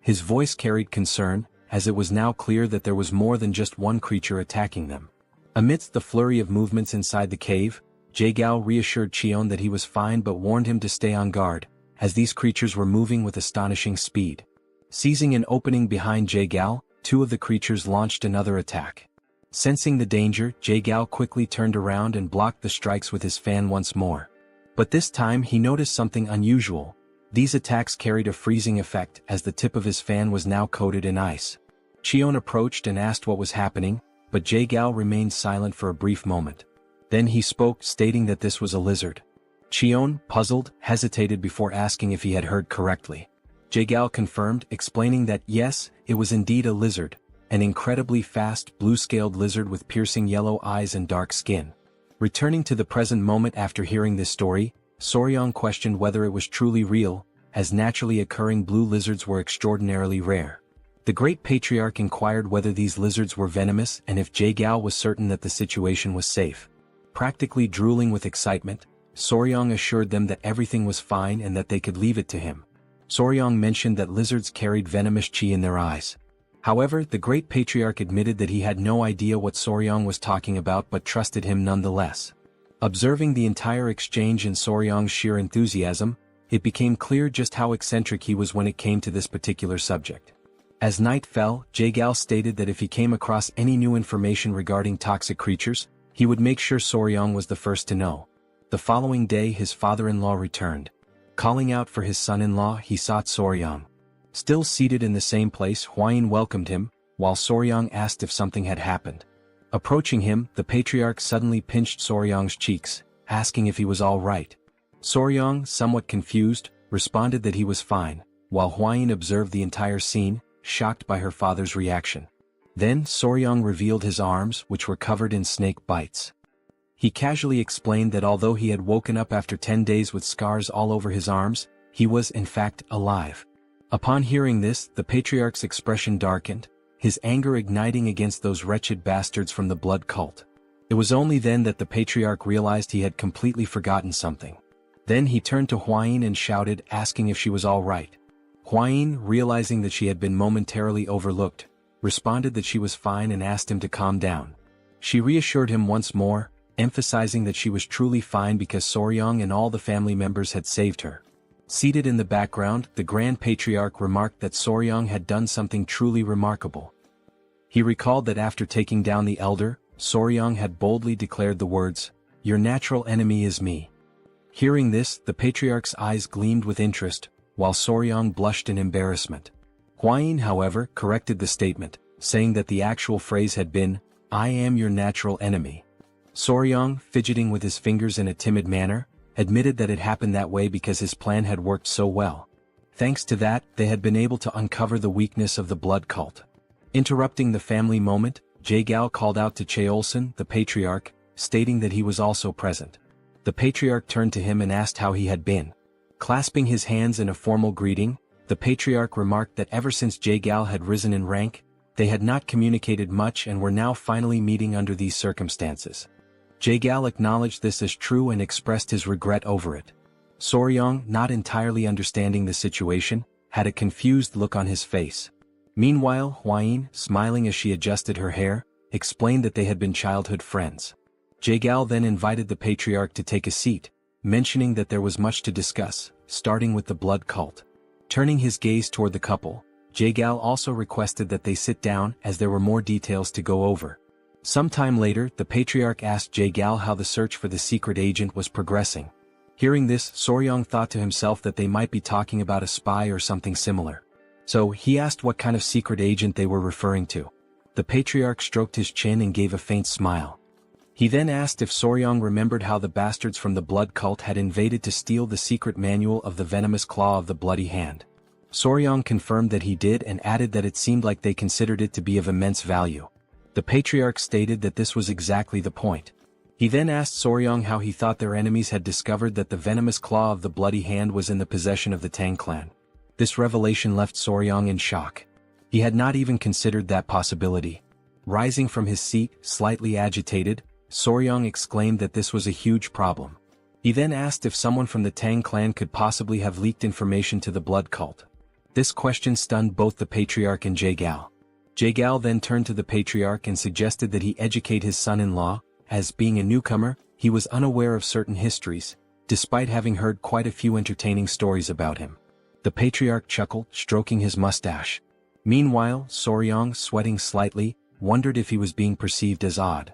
His voice carried concern, as it was now clear that there was more than just one creature attacking them. Amidst the flurry of movements inside the cave, Jae-gal reassured Cheon that he was fine but warned him to stay on guard, as these creatures were moving with astonishing speed. Seizing an opening behind Jae-gal, two of the creatures launched another attack. Sensing the danger, Jae-gal quickly turned around and blocked the strikes with his fan once more. But this time he noticed something unusual. These attacks carried a freezing effect as the tip of his fan was now coated in ice. Cheon approached and asked what was happening, but Jae-gal remained silent for a brief moment. Then he spoke, stating that this was a lizard. Cheon, puzzled, hesitated before asking if he had heard correctly. Jae-gal confirmed, explaining that yes, it was indeed a lizard, an incredibly fast, blue-scaled lizard with piercing yellow eyes and dark skin. Returning to the present moment after hearing this story, Soryong questioned whether it was truly real, as naturally occurring blue lizards were extraordinarily rare. The great patriarch inquired whether these lizards were venomous and if Jae-gyal was certain that the situation was safe. Practically drooling with excitement, Soryong assured them that everything was fine and that they could leave it to him. Soryong mentioned that lizards carried venomous chi in their eyes. However, the great patriarch admitted that he had no idea what Soryong was talking about but trusted him nonetheless. Observing the entire exchange and Soryong's sheer enthusiasm, it became clear just how eccentric he was when it came to this particular subject. As night fell, Jae-gyal stated that if he came across any new information regarding toxic creatures, he would make sure Soryong was the first to know. The following day his father-in-law returned. Calling out for his son-in-law, he sought Soryong. Still seated in the same place, Hwayin welcomed him, while Soryong asked if something had happened. Approaching him, the patriarch suddenly pinched Soryong's cheeks, asking if he was all right. Soryong, somewhat confused, responded that he was fine, while Hwayin observed the entire scene, shocked by her father's reaction. Then Soryong revealed his arms, which were covered in snake bites. He casually explained that although he had woken up after 10 days with scars all over his arms, he was in fact alive. Upon hearing this, the patriarch's expression darkened, his anger igniting against those wretched bastards from the blood cult. It was only then that the patriarch realized he had completely forgotten something. Then he turned to Hwayin and shouted, asking if she was all right. Hwayin, realizing that she had been momentarily overlooked, responded that she was fine and asked him to calm down. She reassured him once more, emphasizing that she was truly fine because Soryong and all the family members had saved her. Seated in the background, the Grand Patriarch remarked that Soryong had done something truly remarkable. He recalled that after taking down the elder, Soryong had boldly declared the words, "Your natural enemy is me." Hearing this, the Patriarch's eyes gleamed with interest, while Soryong blushed in embarrassment. Hwayin, however, corrected the statement, saying that the actual phrase had been, "I am your natural enemy." Soryong, fidgeting with his fingers in a timid manner, admitted that it happened that way because his plan had worked so well. Thanks to that, they had been able to uncover the weakness of the blood cult. Interrupting the family moment, Jae-gyal called out to Cheolsun, the patriarch, stating that he was also present. The patriarch turned to him and asked how he had been. Clasping his hands in a formal greeting, the patriarch remarked that ever since Jae-gyal had risen in rank, they had not communicated much and were now finally meeting under these circumstances. Jae-gyal acknowledged this as true and expressed his regret over it. Soryong, not entirely understanding the situation, had a confused look on his face. Meanwhile, Hwayin, smiling as she adjusted her hair, explained that they had been childhood friends. Jae-gyal then invited the patriarch to take a seat, mentioning that there was much to discuss, starting with the blood cult. Turning his gaze toward the couple, Jae-gyal also requested that they sit down as there were more details to go over. Sometime later, the patriarch asked Jae-gyal how the search for the secret agent was progressing. Hearing this, Soryong thought to himself that they might be talking about a spy or something similar. So, he asked what kind of secret agent they were referring to. The patriarch stroked his chin and gave a faint smile. He then asked if Soryong remembered how the bastards from the blood cult had invaded to steal the secret manual of the venomous claw of the bloody hand. Soryong confirmed that he did and added that it seemed like they considered it to be of immense value. The patriarch stated that this was exactly the point. He then asked Soryong how he thought their enemies had discovered that the venomous claw of the bloody hand was in the possession of the Tang Clan. This revelation left Soryong in shock. He had not even considered that possibility. Rising from his seat, slightly agitated, Soryong exclaimed that this was a huge problem. He then asked if someone from the Tang Clan could possibly have leaked information to the blood cult. This question stunned both the patriarch and Jae-gyal. Jae-gyal then turned to the patriarch and suggested that he educate his son-in-law, as being a newcomer, he was unaware of certain histories, despite having heard quite a few entertaining stories about him. The patriarch chuckled, stroking his mustache. Meanwhile, Soryong, sweating slightly, wondered if he was being perceived as odd.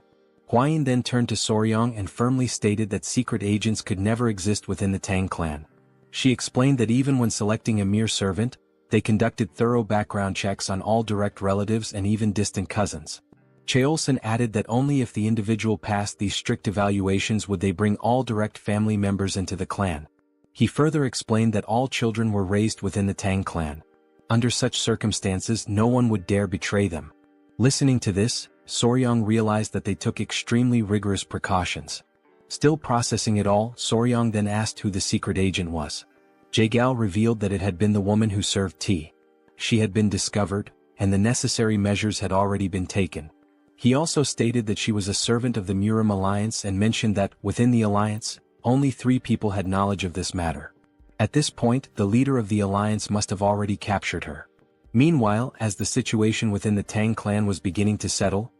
Hwayin then turned to Soryong and firmly stated that secret agents could never exist within the Tang Clan. She explained that even when selecting a mere servant, they conducted thorough background checks on all direct relatives and even distant cousins. Cheolsun added that only if the individual passed these strict evaluations would they bring all direct family members into the clan. He further explained that all children were raised within the Tang Clan. Under such circumstances, no one would dare betray them. Listening to this, Soryong realized that they took extremely rigorous precautions. Still processing it all, Soryong then asked who the secret agent was. Jae-gyal revealed that it had been the woman who served tea. She had been discovered, and the necessary measures had already been taken. He also stated that she was a servant of the Murim alliance and mentioned that, within the alliance, only 3 people had knowledge of this matter. At this point, the leader of the alliance must have already captured her. Meanwhile, as the situation within the Tang clan was beginning to settle,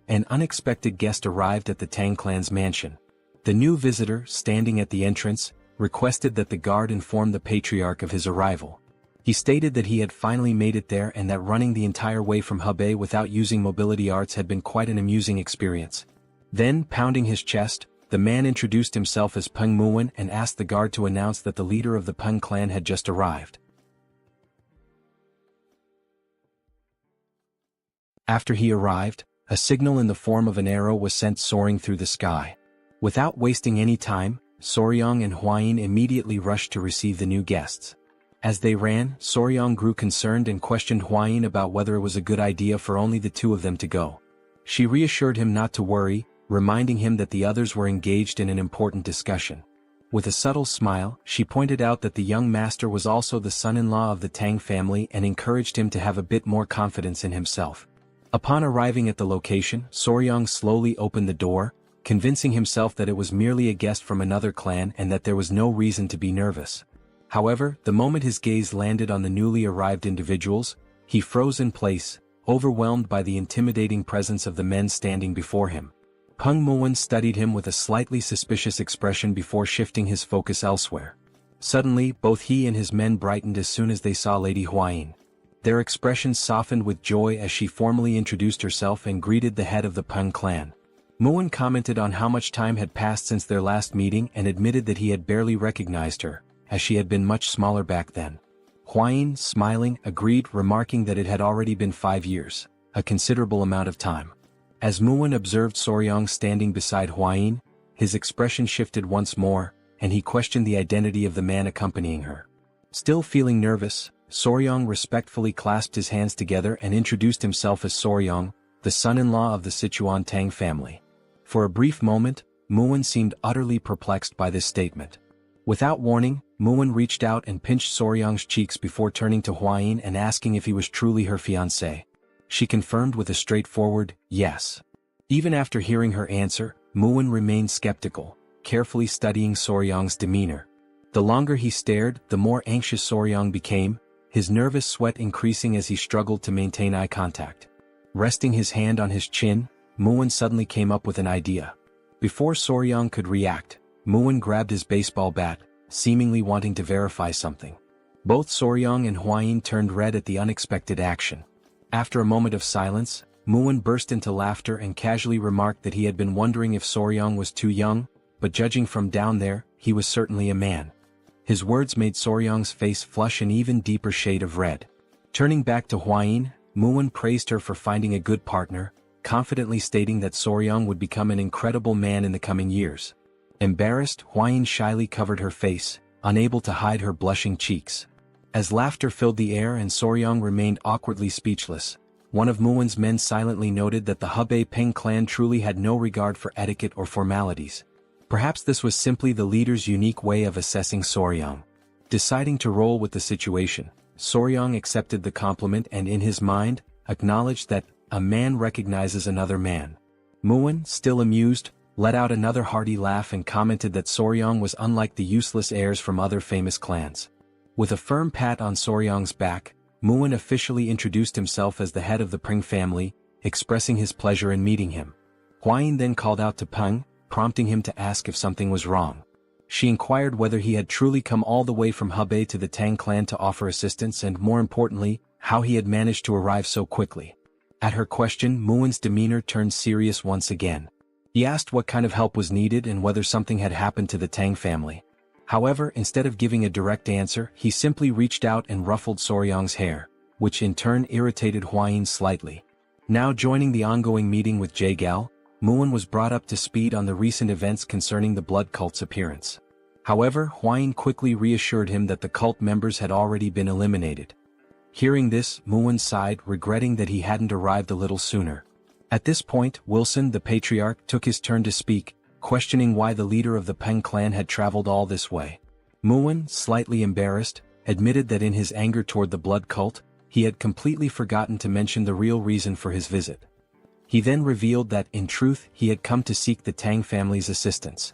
an unexpected guest arrived at the Tang clan's mansion. The new visitor, standing at the entrance, requested that the guard inform the patriarch of his arrival. He stated that he had finally made it there and that running the entire way from Hebei without using mobility arts had been quite an amusing experience. Then, pounding his chest, the man introduced himself as Peng Muwen and asked the guard to announce that the leader of the Peng clan had just arrived. After he arrived, a signal in the form of an arrow was sent soaring through the sky. Without wasting any time, Soryang and Huayin immediately rushed to receive the new guests. As they ran, Soryang grew concerned and questioned Huayin about whether it was a good idea for only the 2 of them to go. She reassured him not to worry, reminding him that the others were engaged in an important discussion. With a subtle smile, she pointed out that the young master was also the son-in-law of the Tang family and encouraged him to have a bit more confidence in himself. Upon arriving at the location, Soryang slowly opened the door, convincing himself that it was merely a guest from another clan and that there was no reason to be nervous. However, the moment his gaze landed on the newly arrived individuals, he froze in place, overwhelmed by the intimidating presence of the men standing before him. Peng Muwen studied him with a slightly suspicious expression before shifting his focus elsewhere. Suddenly, both he and his men brightened as soon as they saw Lady Huayin. Their expressions softened with joy as she formally introduced herself and greeted the head of the Peng clan. Muwen commented on how much time had passed since their last meeting and admitted that he had barely recognized her, as she had been much smaller back then. Huayin, smiling, agreed, remarking that it had already been 5 years, a considerable amount of time. As Muwen observed Soryang standing beside Huayin, his expression shifted once more, and he questioned the identity of the man accompanying her. Still feeling nervous, Soryang respectfully clasped his hands together and introduced himself as Soryang, the son-in-law of the Sichuan Tang family. For a brief moment, Muwen seemed utterly perplexed by this statement. Without warning, Muwen reached out and pinched Soryang's cheeks before turning to Huayin and asking if he was truly her fiancé. She confirmed with a straightforward, yes. Even after hearing her answer, Muwen remained skeptical, carefully studying Soryang's demeanor. The longer he stared, the more anxious Soryang became, his nervous sweat increasing as he struggled to maintain eye contact. Resting his hand on his chin, Muwen suddenly came up with an idea. Before Soryang could react, Muwen grabbed his baseball bat, seemingly wanting to verify something. Both Soryang and Huayin turned red at the unexpected action. After a moment of silence, Muwen burst into laughter and casually remarked that he had been wondering if Soryang was too young, but judging from down there, he was certainly a man. His words made Soryang's face flush an even deeper shade of red. Turning back to Huayin, Muwen praised her for finding a good partner, confidently stating that Soryang would become an incredible man in the coming years. Embarrassed, Huayin shyly covered her face, unable to hide her blushing cheeks. As laughter filled the air and Soryang remained awkwardly speechless, one of Muwen's men silently noted that the Hebei Peng clan truly had no regard for etiquette or formalities. Perhaps this was simply the leader's unique way of assessing Soryang. Deciding to roll with the situation, Soryang accepted the compliment and in his mind, acknowledged that a man recognizes another man. Muwen, still amused, let out another hearty laugh and commented that Soryang was unlike the useless heirs from other famous clans. With a firm pat on Soryang's back, Muwen officially introduced himself as the head of the Peng family, expressing his pleasure in meeting him. Huayin then called out to Peng, prompting him to ask if something was wrong. She inquired whether he had truly come all the way from Hebei to the Tang clan to offer assistance and, more importantly, how he had managed to arrive so quickly. At her question, Muwen's demeanor turned serious once again. He asked what kind of help was needed and whether something had happened to the Tang family. However, instead of giving a direct answer, he simply reached out and ruffled Soryang's hair, which in turn irritated Huayin slightly. Now joining the ongoing meeting with Jagal, Muwen was brought up to speed on the recent events concerning the blood cult's appearance. However, Huayin quickly reassured him that the cult members had already been eliminated. Hearing this, Muwen sighed, regretting that he hadn't arrived a little sooner. At this point, Wilson, the patriarch, took his turn to speak, questioning why the leader of the Peng clan had traveled all this way. Muwen, slightly embarrassed, admitted that in his anger toward the blood cult, he had completely forgotten to mention the real reason for his visit. He then revealed that, in truth, he had come to seek the Tang family's assistance.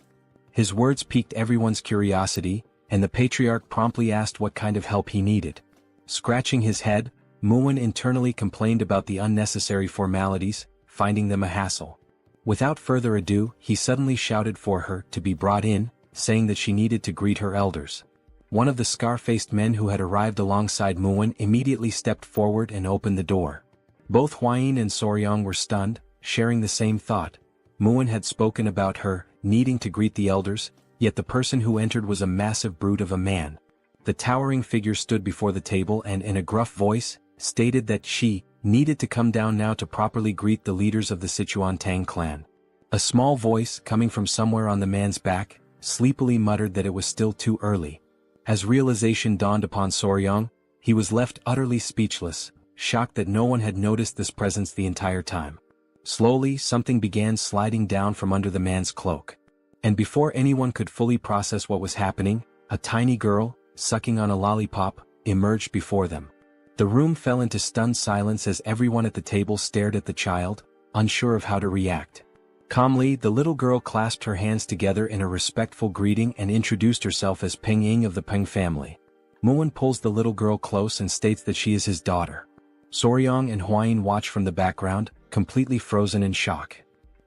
His words piqued everyone's curiosity, and the patriarch promptly asked what kind of help he needed. Scratching his head, Muin internally complained about the unnecessary formalities, finding them a hassle. Without further ado, he suddenly shouted for her to be brought in, saying that she needed to greet her elders. One of the scar-faced men who had arrived alongside Muin immediately stepped forward and opened the door. Both Huayin and Soryang were stunned, sharing the same thought. Muin had spoken about her needing to greet the elders, yet the person who entered was a massive brute of a man. The towering figure stood before the table and, in a gruff voice, stated that she needed to come down now to properly greet the leaders of the Sichuan Tang Clan. A small voice, coming from somewhere on the man's back, sleepily muttered that it was still too early. As realization dawned upon Soryang, he was left utterly speechless, shocked that no one had noticed this presence the entire time. Slowly, something began sliding down from under the man's cloak. And before anyone could fully process what was happening, a tiny girl, sucking on a lollipop, emerged before them. The room fell into stunned silence as everyone at the table stared at the child, unsure of how to react. Calmly, the little girl clasped her hands together in a respectful greeting and introduced herself as Peng Ying of the Peng family. Muin pulls the little girl close and states that she is his daughter. Soryang and Huayin watch from the background, completely frozen in shock.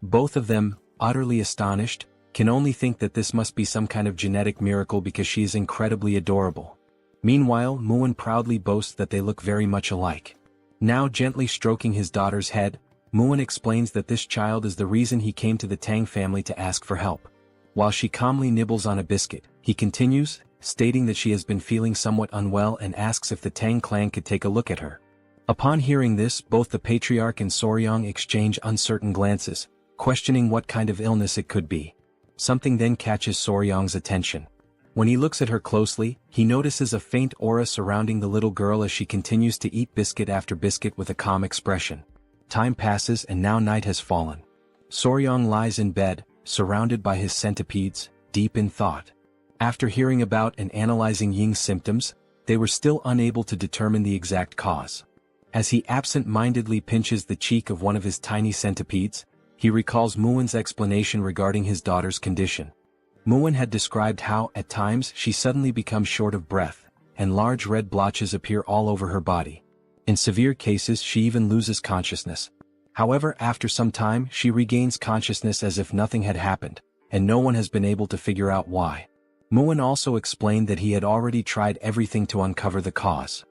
Both of them, utterly astonished, can only think that this must be some kind of genetic miracle because she is incredibly adorable. Meanwhile, Muin proudly boasts that they look very much alike. Now gently stroking his daughter's head, Muin explains that this child is the reason he came to the Tang family to ask for help. While she calmly nibbles on a biscuit, he continues, stating that she has been feeling somewhat unwell and asks if the Tang clan could take a look at her. Upon hearing this, both the patriarch and Soryang exchange uncertain glances, questioning what kind of illness it could be. Something then catches Soryang's attention. When he looks at her closely, he notices a faint aura surrounding the little girl as she continues to eat biscuit after biscuit with a calm expression. Time passes and now night has fallen. Soryang lies in bed, surrounded by his centipedes, deep in thought. After hearing about and analyzing Ying's symptoms, they were still unable to determine the exact cause. As he absent-mindedly pinches the cheek of one of his tiny centipedes, he recalls Muin's explanation regarding his daughter's condition. Muin had described how, at times, she suddenly becomes short of breath, and large red blotches appear all over her body. In severe cases she even loses consciousness. However, after some time she regains consciousness as if nothing had happened, and no one has been able to figure out why. Muin also explained that he had already tried everything to uncover the cause.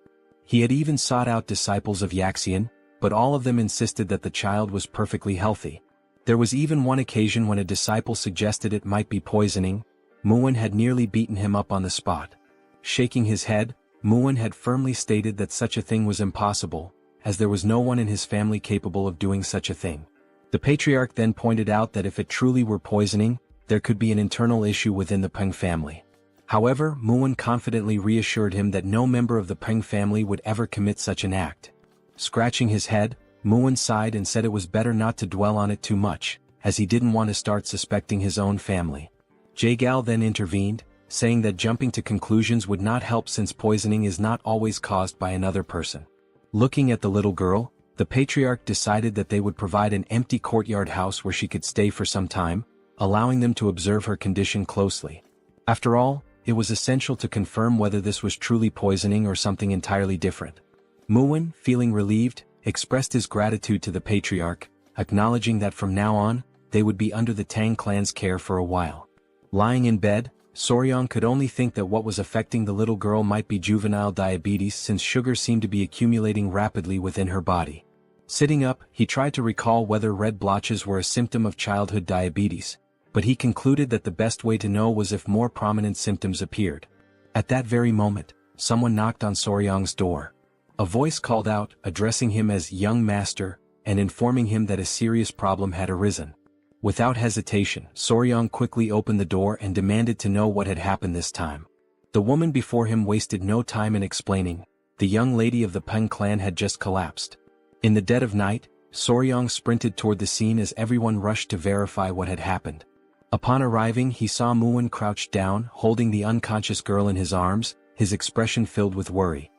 He had even sought out disciples of Yaxian, but all of them insisted that the child was perfectly healthy. There was even one occasion when a disciple suggested it might be poisoning. Muin had nearly beaten him up on the spot. Shaking his head, Muin had firmly stated that such a thing was impossible, as there was no one in his family capable of doing such a thing. The patriarch then pointed out that if it truly were poisoning, there could be an internal issue within the Peng family. However, Muin confidently reassured him that no member of the Peng family would ever commit such an act. Scratching his head, Muin sighed and said it was better not to dwell on it too much, as he didn't want to start suspecting his own family. Jagal then intervened, saying that jumping to conclusions would not help since poisoning is not always caused by another person. Looking at the little girl, the patriarch decided that they would provide an empty courtyard house where she could stay for some time, allowing them to observe her condition closely. After all, it was essential to confirm whether this was truly poisoning or something entirely different. Muin, feeling relieved, expressed his gratitude to the patriarch, acknowledging that from now on, they would be under the Tang clan's care for a while. Lying in bed, Soryang could only think that what was affecting the little girl might be juvenile diabetes since sugar seemed to be accumulating rapidly within her body. Sitting up, he tried to recall whether red blotches were a symptom of childhood diabetes, but he concluded that the best way to know was if more prominent symptoms appeared. At that very moment, someone knocked on Soryang's door. A voice called out, addressing him as young master, and informing him that a serious problem had arisen. Without hesitation, Soryang quickly opened the door and demanded to know what had happened this time. The woman before him wasted no time in explaining. The young lady of the Peng clan had just collapsed. In the dead of night, Soryang sprinted toward the scene as everyone rushed to verify what had happened. Upon arriving, he saw Muin crouched down, holding the unconscious girl in his arms, his expression filled with worry.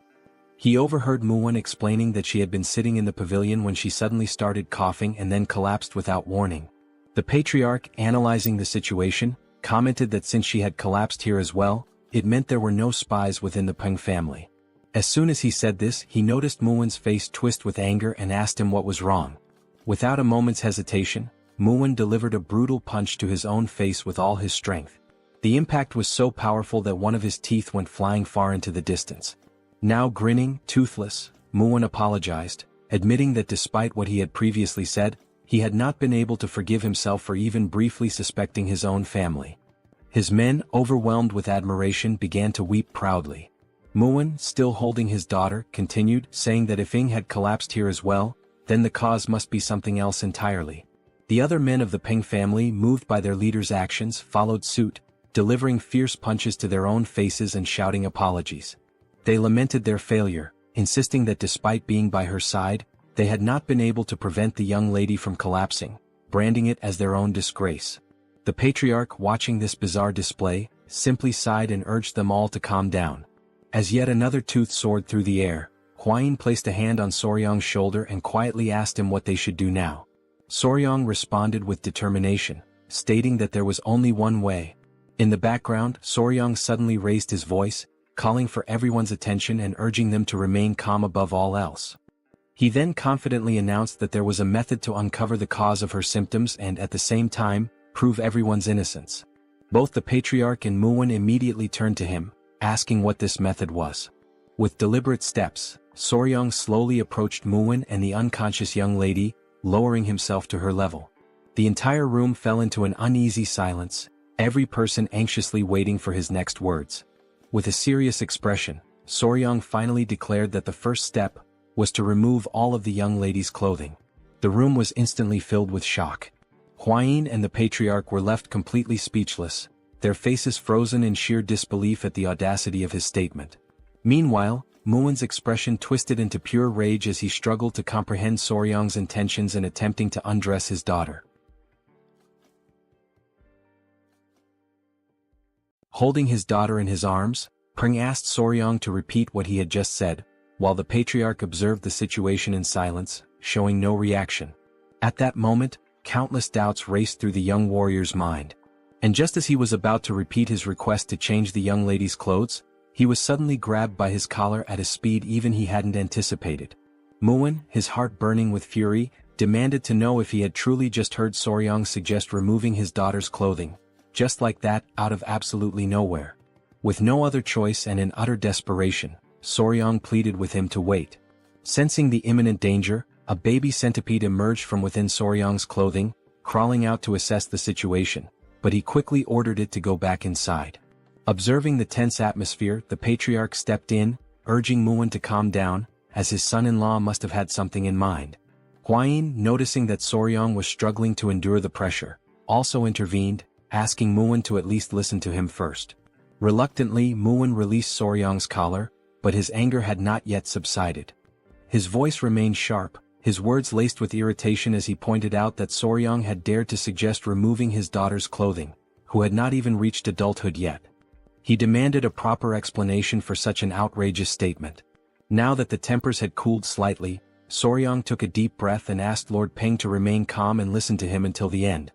He overheard Muwen explaining that she had been sitting in the pavilion when she suddenly started coughing and then collapsed without warning. The patriarch, analyzing the situation, commented that since she had collapsed here as well, it meant there were no spies within the Peng family. As soon as he said this, he noticed Muwen's face twist with anger and asked him what was wrong. Without a moment's hesitation, Muwen delivered a brutal punch to his own face with all his strength. The impact was so powerful that one of his teeth went flying far into the distance. Now grinning, toothless, Muwen apologized, admitting that despite what he had previously said, he had not been able to forgive himself for even briefly suspecting his own family. His men, overwhelmed with admiration, began to weep proudly. Muwen, still holding his daughter, continued, saying that if Ying had collapsed here as well, then the cause must be something else entirely. The other men of the Peng family, moved by their leader's actions, followed suit, delivering fierce punches to their own faces and shouting apologies. They lamented their failure, insisting that despite being by her side, they had not been able to prevent the young lady from collapsing, branding it as their own disgrace. The patriarch, watching this bizarre display, simply sighed and urged them all to calm down. As yet another tooth soared through the air, Huayin placed a hand on Soryang's shoulder and quietly asked him what they should do now. Soryang responded with determination, stating that there was only one way. In the background, Soryang suddenly raised his voice, calling for everyone's attention and urging them to remain calm above all else. He then confidently announced that there was a method to uncover the cause of her symptoms and at the same time, prove everyone's innocence. Both the patriarch and Muwen immediately turned to him, asking what this method was. With deliberate steps, Soryang slowly approached Muwen and the unconscious young lady, lowering himself to her level. The entire room fell into an uneasy silence, every person anxiously waiting for his next words. With a serious expression, Soryang finally declared that the first step was to remove all of the young lady's clothing. The room was instantly filled with shock. Huayin and the patriarch were left completely speechless, their faces frozen in sheer disbelief at the audacity of his statement. Meanwhile, Muwen's expression twisted into pure rage as he struggled to comprehend Soryang's intentions in attempting to undress his daughter. Holding his daughter in his arms, Peng asked Soryang to repeat what he had just said, while the patriarch observed the situation in silence, showing no reaction. At that moment, countless doubts raced through the young warrior's mind. And just as he was about to repeat his request to change the young lady's clothes, he was suddenly grabbed by his collar at a speed even he hadn't anticipated. Muwen, his heart burning with fury, demanded to know if he had truly just heard Soryang suggest removing his daughter's clothing, just like that, out of absolutely nowhere. With no other choice and in utter desperation, Soryang pleaded with him to wait. Sensing the imminent danger, a baby centipede emerged from within Soryang's clothing, crawling out to assess the situation, but he quickly ordered it to go back inside. Observing the tense atmosphere, the patriarch stepped in, urging Muwen to calm down, as his son-in-law must have had something in mind. Huayin, noticing that Soryang was struggling to endure the pressure, also intervened, asking Muwen to at least listen to him first. Reluctantly, Muwen released Soryang's collar, but his anger had not yet subsided. His voice remained sharp, his words laced with irritation as he pointed out that Soryang had dared to suggest removing his daughter's clothing, who had not even reached adulthood yet. He demanded a proper explanation for such an outrageous statement. Now that the tempers had cooled slightly, Soryang took a deep breath and asked Lord Peng to remain calm and listen to him until the end.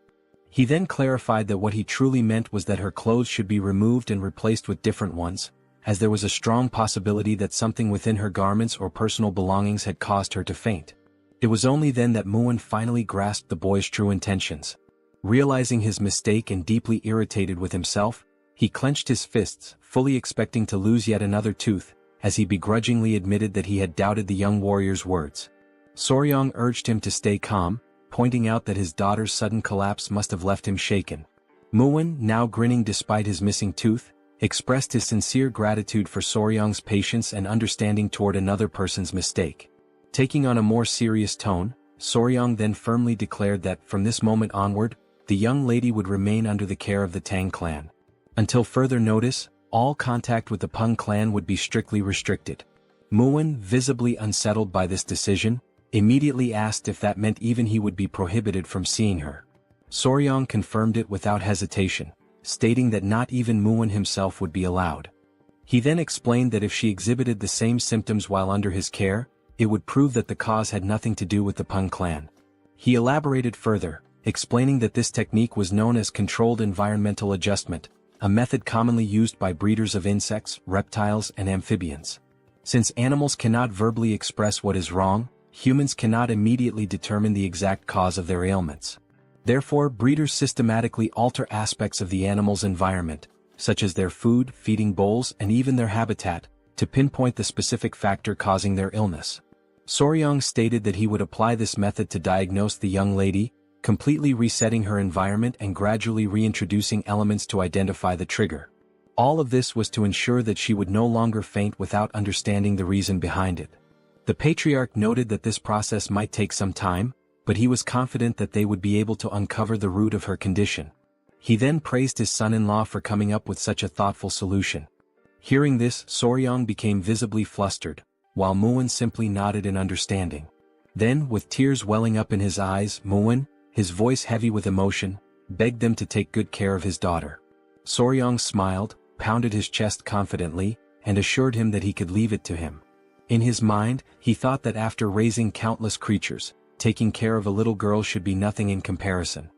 He then clarified that what he truly meant was that her clothes should be removed and replaced with different ones, as there was a strong possibility that something within her garments or personal belongings had caused her to faint. It was only then that Muwen finally grasped the boy's true intentions. Realizing his mistake and deeply irritated with himself, he clenched his fists, fully expecting to lose yet another tooth, as he begrudgingly admitted that he had doubted the young warrior's words. Soryang urged him to stay calm, pointing out that his daughter's sudden collapse must have left him shaken. Muwen, now grinning despite his missing tooth, expressed his sincere gratitude for Soryang's patience and understanding toward another person's mistake. Taking on a more serious tone, Soryang then firmly declared that, from this moment onward, the young lady would remain under the care of the Tang clan. Until further notice, all contact with the Peng clan would be strictly restricted. Muwen, visibly unsettled by this decision, immediately asked if that meant even he would be prohibited from seeing her. Soryang confirmed it without hesitation, stating that not even Muwen himself would be allowed. He then explained that if she exhibited the same symptoms while under his care, it would prove that the cause had nothing to do with the Tang clan. He elaborated further, explaining that this technique was known as controlled environmental adjustment, a method commonly used by breeders of insects, reptiles, and amphibians. Since animals cannot verbally express what is wrong, humans cannot immediately determine the exact cause of their ailments. Therefore, breeders systematically alter aspects of the animal's environment, such as their food, feeding bowls, and even their habitat, to pinpoint the specific factor causing their illness. Soryang stated that he would apply this method to diagnose the young lady, completely resetting her environment and gradually reintroducing elements to identify the trigger. All of this was to ensure that she would no longer faint without understanding the reason behind it. The patriarch noted that this process might take some time, but he was confident that they would be able to uncover the root of her condition. He then praised his son-in-law for coming up with such a thoughtful solution. Hearing this, Soryang became visibly flustered, while Muin simply nodded in understanding. Then, with tears welling up in his eyes, Muin, his voice heavy with emotion, begged them to take good care of his daughter. Soryang smiled, pounded his chest confidently, and assured him that he could leave it to him. In his mind, he thought that after raising countless creatures, taking care of a little girl should be nothing in comparison.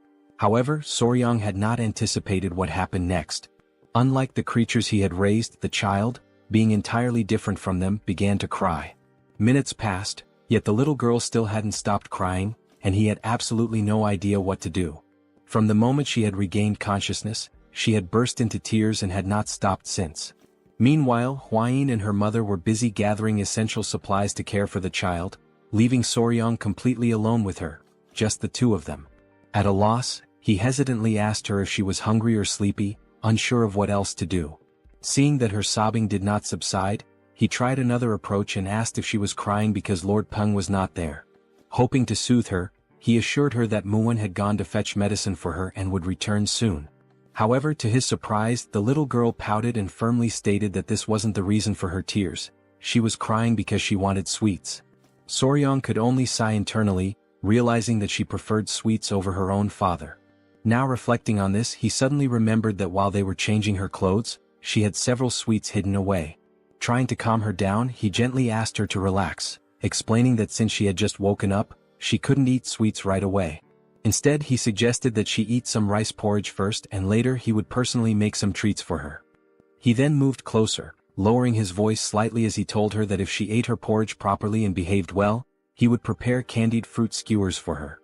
However, Soryang had not anticipated what happened next. Unlike the creatures he had raised, the child, being entirely different from them, began to cry. Minutes passed, yet the little girl still hadn't stopped crying, and he had absolutely no idea what to do. From the moment she had regained consciousness, she had burst into tears and had not stopped since. Meanwhile, Huayin and her mother were busy gathering essential supplies to care for the child, leaving Soryang completely alone with her, just the two of them. At a loss, he hesitantly asked her if she was hungry or sleepy, unsure of what else to do. Seeing that her sobbing did not subside, he tried another approach and asked if she was crying because Lord Peng was not there. Hoping to soothe her, he assured her that Muin had gone to fetch medicine for her and would return soon. However, to his surprise, the little girl pouted and firmly stated that this wasn't the reason for her tears. She was crying because she wanted sweets. Soryang could only sigh internally, realizing that she preferred sweets over her own father. Now reflecting on this, he suddenly remembered that while they were changing her clothes, she had several sweets hidden away. Trying to calm her down, he gently asked her to relax, explaining that since she had just woken up, she couldn't eat sweets right away. Instead, he suggested that she eat some rice porridge first and later he would personally make some treats for her. He then moved closer, lowering his voice slightly as he told her that if she ate her porridge properly and behaved well, he would prepare candied fruit skewers for her.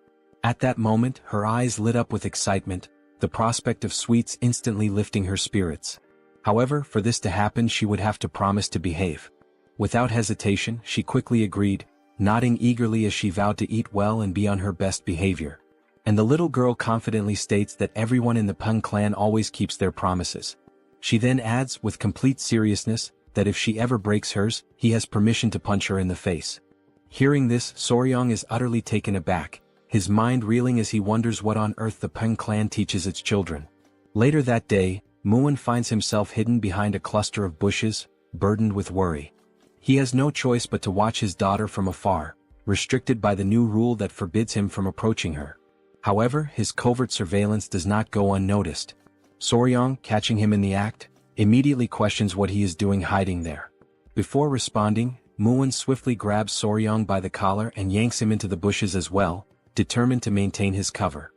At that moment, her eyes lit up with excitement, the prospect of sweets instantly lifting her spirits. However, for this to happen she would have to promise to behave. Without hesitation, she quickly agreed, nodding eagerly as she vowed to eat well and be on her best behavior. And the little girl confidently states that everyone in the Tang clan always keeps their promises. She then adds, with complete seriousness, that if she ever breaks hers, he has permission to punch her in the face. Hearing this, Soryang is utterly taken aback, his mind reeling as he wonders what on earth the Tang clan teaches its children. Later that day, Muin finds himself hidden behind a cluster of bushes, burdened with worry. He has no choice but to watch his daughter from afar, restricted by the new rule that forbids him from approaching her. However, his covert surveillance does not go unnoticed. Soryang, catching him in the act, immediately questions what he is doing hiding there. Before responding, Muin swiftly grabs Soryang by the collar and yanks him into the bushes as well, determined to maintain his cover.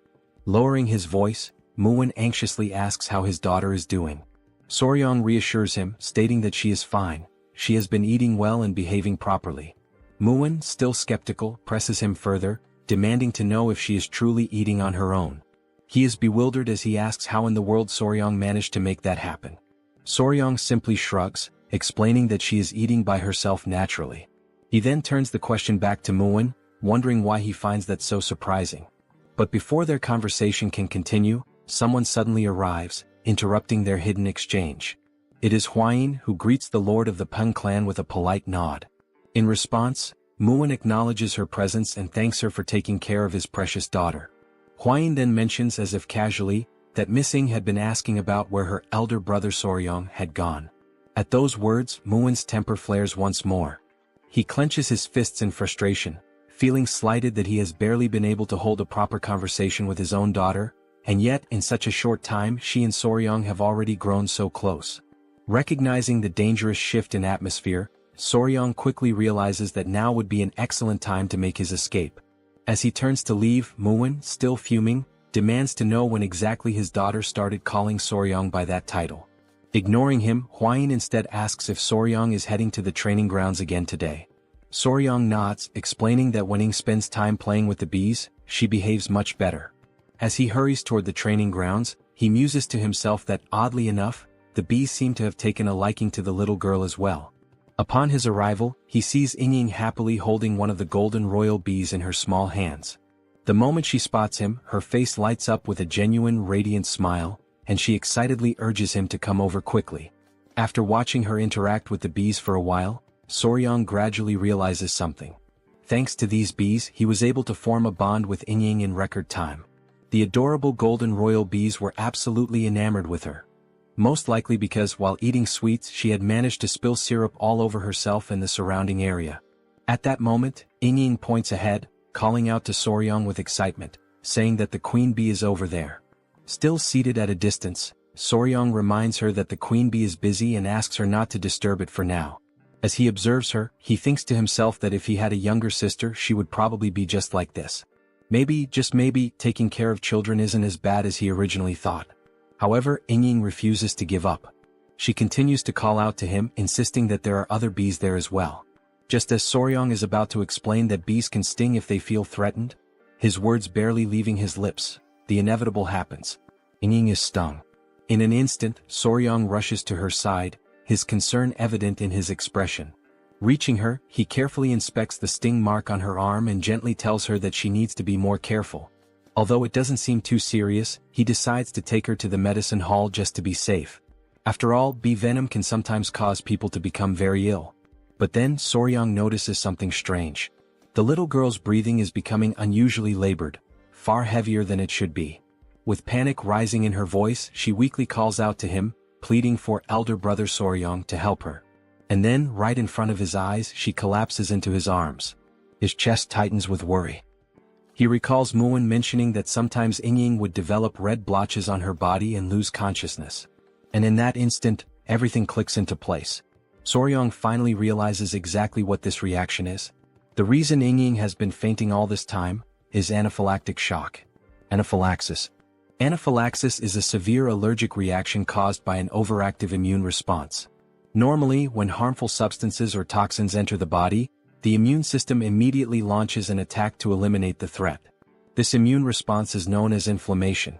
Lowering his voice, Muin anxiously asks how his daughter is doing. Soryang reassures him, stating that she is fine, she has been eating well and behaving properly. Muin, still skeptical, presses him further, demanding to know if she is truly eating on her own. He is bewildered as he asks how in the world Soryang managed to make that happen. Soryang simply shrugs, explaining that she is eating by herself naturally. He then turns the question back to Muin, wondering why he finds that so surprising. But before their conversation can continue, someone suddenly arrives, interrupting their hidden exchange. It is Huayin who greets the lord of the Tang clan with a polite nod. In response, Muin acknowledges her presence and thanks her for taking care of his precious daughter. Huayin then mentions as if casually, that Miss Ying had been asking about where her elder brother Soryang had gone. At those words, Muin's temper flares once more. He clenches his fists in frustration, feeling slighted that he has barely been able to hold a proper conversation with his own daughter, and yet in such a short time she and Soryang have already grown so close. Recognizing the dangerous shift in atmosphere, Soryong quickly realizes that now would be an excellent time to make his escape. As he turns to leave, Muin, still fuming, demands to know when exactly his daughter started calling Soryong by that title. Ignoring him, Hwayin instead asks if Soryong is heading to the training grounds again today. Soryong nods, explaining that when Ing spends time playing with the bees, she behaves much better. As he hurries toward the training grounds, he muses to himself that, oddly enough, the bees seem to have taken a liking to the little girl as well. Upon his arrival, he sees Ying happily holding one of the golden royal bees in her small hands. The moment she spots him, her face lights up with a genuine radiant smile, and she excitedly urges him to come over quickly. After watching her interact with the bees for a while, Soryong gradually realizes something. Thanks to these bees, he was able to form a bond with Ying in record time. The adorable golden royal bees were absolutely enamored with her. Most likely because while eating sweets she had managed to spill syrup all over herself and the surrounding area. At that moment, Ying points ahead, calling out to Soryong with excitement, saying that the queen bee is over there. Still seated at a distance, Soryong reminds her that the queen bee is busy and asks her not to disturb it for now. As he observes her, he thinks to himself that if he had a younger sister she would probably be just like this. Maybe, just maybe, taking care of children isn't as bad as he originally thought. However, Ying refuses to give up. She continues to call out to him, insisting that there are other bees there as well. Just as Soryong is about to explain that bees can sting if they feel threatened, his words barely leaving his lips, the inevitable happens. Ying is stung. In an instant, Soryong rushes to her side, his concern evident in his expression. Reaching her, he carefully inspects the sting mark on her arm and gently tells her that she needs to be more careful. Although it doesn't seem too serious, he decides to take her to the medicine hall just to be safe. After all, bee venom can sometimes cause people to become very ill. But then Soryong notices something strange. The little girl's breathing is becoming unusually labored, far heavier than it should be. With panic rising in her voice, she weakly calls out to him, pleading for elder brother Soryong to help her. And then, right in front of his eyes, she collapses into his arms. His chest tightens with worry. He recalls Muin mentioning that sometimes Ying would develop red blotches on her body and lose consciousness. And in that instant, everything clicks into place. Soryong finally realizes exactly what this reaction is. The reason Ying has been fainting all this time is anaphylactic shock. Anaphylaxis. Anaphylaxis is a severe allergic reaction caused by an overactive immune response. Normally, when harmful substances or toxins enter the body, the immune system immediately launches an attack to eliminate the threat. This immune response is known as inflammation.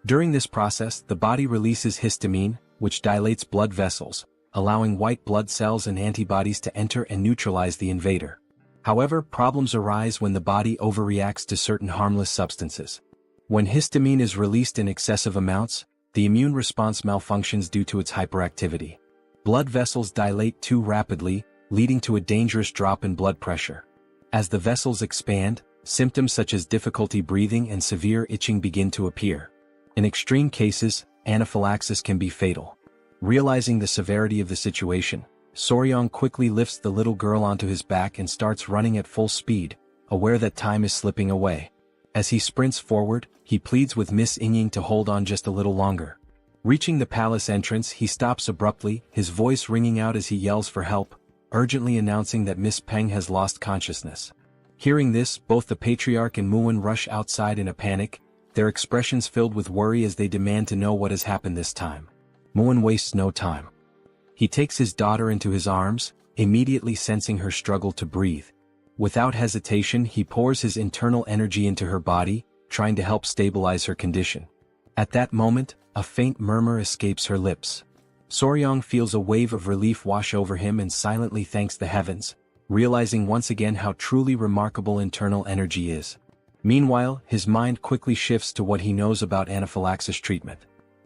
During this process, the body releases histamine, which dilates blood vessels, allowing white blood cells and antibodies to enter and neutralize the invader. However, problems arise when the body overreacts to certain harmless substances. When histamine is released in excessive amounts, the immune response malfunctions due to its hyperactivity. Blood vessels dilate too rapidly, leading to a dangerous drop in blood pressure. As the vessels expand, symptoms such as difficulty breathing and severe itching begin to appear. In extreme cases, anaphylaxis can be fatal. Realizing the severity of the situation, Soryong quickly lifts the little girl onto his back and starts running at full speed, aware that time is slipping away. As he sprints forward, he pleads with Miss Ying to hold on just a little longer. Reaching the palace entrance, he stops abruptly, his voice ringing out as he yells for help, urgently announcing that Miss Peng has lost consciousness. Hearing this, both the patriarch and Muin rush outside in a panic, their expressions filled with worry as they demand to know what has happened this time. Muin wastes no time. He takes his daughter into his arms, immediately sensing her struggle to breathe. Without hesitation, he pours his internal energy into her body, trying to help stabilize her condition. At that moment, a faint murmur escapes her lips. Soryong feels a wave of relief wash over him and silently thanks the heavens, realizing once again how truly remarkable internal energy is. Meanwhile, his mind quickly shifts to what he knows about anaphylaxis treatment.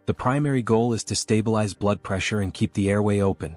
The primary goal is to stabilize blood pressure and keep the airway open.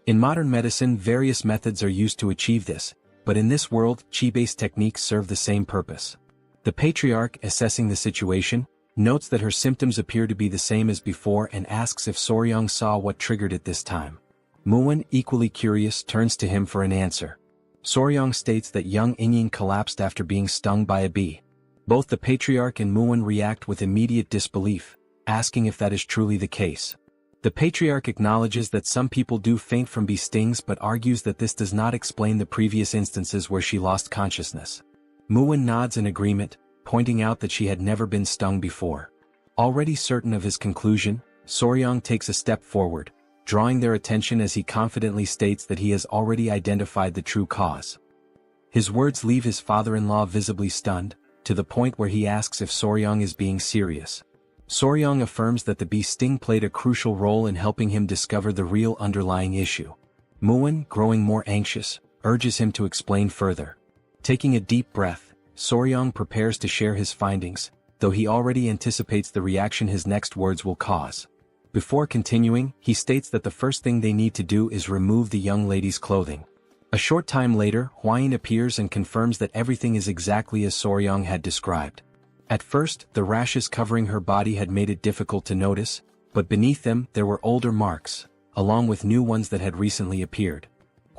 In modern medicine, various methods are used to achieve this, but in this world, Qi-based techniques serve the same purpose. The patriarch, assessing the situation, notes that her symptoms appear to be the same as before and asks if Soryong saw what triggered it this time. Muin, equally curious, turns to him for an answer. Soryong states that young Ying collapsed after being stung by a bee. Both the patriarch and Muin react with immediate disbelief, asking if that is truly the case. The patriarch acknowledges that some people do faint from bee stings but argues that this does not explain the previous instances where she lost consciousness. Muin nods in agreement, pointing out that she had never been stung before. Already certain of his conclusion, Soryang takes a step forward, drawing their attention as he confidently states that he has already identified the true cause. His words leave his father-in-law visibly stunned, to the point where he asks if Soryang is being serious. Soryang affirms that the bee sting played a crucial role in helping him discover the real underlying issue. Muin, growing more anxious, urges him to explain further. Taking a deep breath, Soryang prepares to share his findings, though he already anticipates the reaction his next words will cause. Before continuing, he states that the first thing they need to do is remove the young lady's clothing. A short time later, Huayin appears and confirms that everything is exactly as Soryang had described. At first, the rashes covering her body had made it difficult to notice, but beneath them there were older marks, along with new ones that had recently appeared.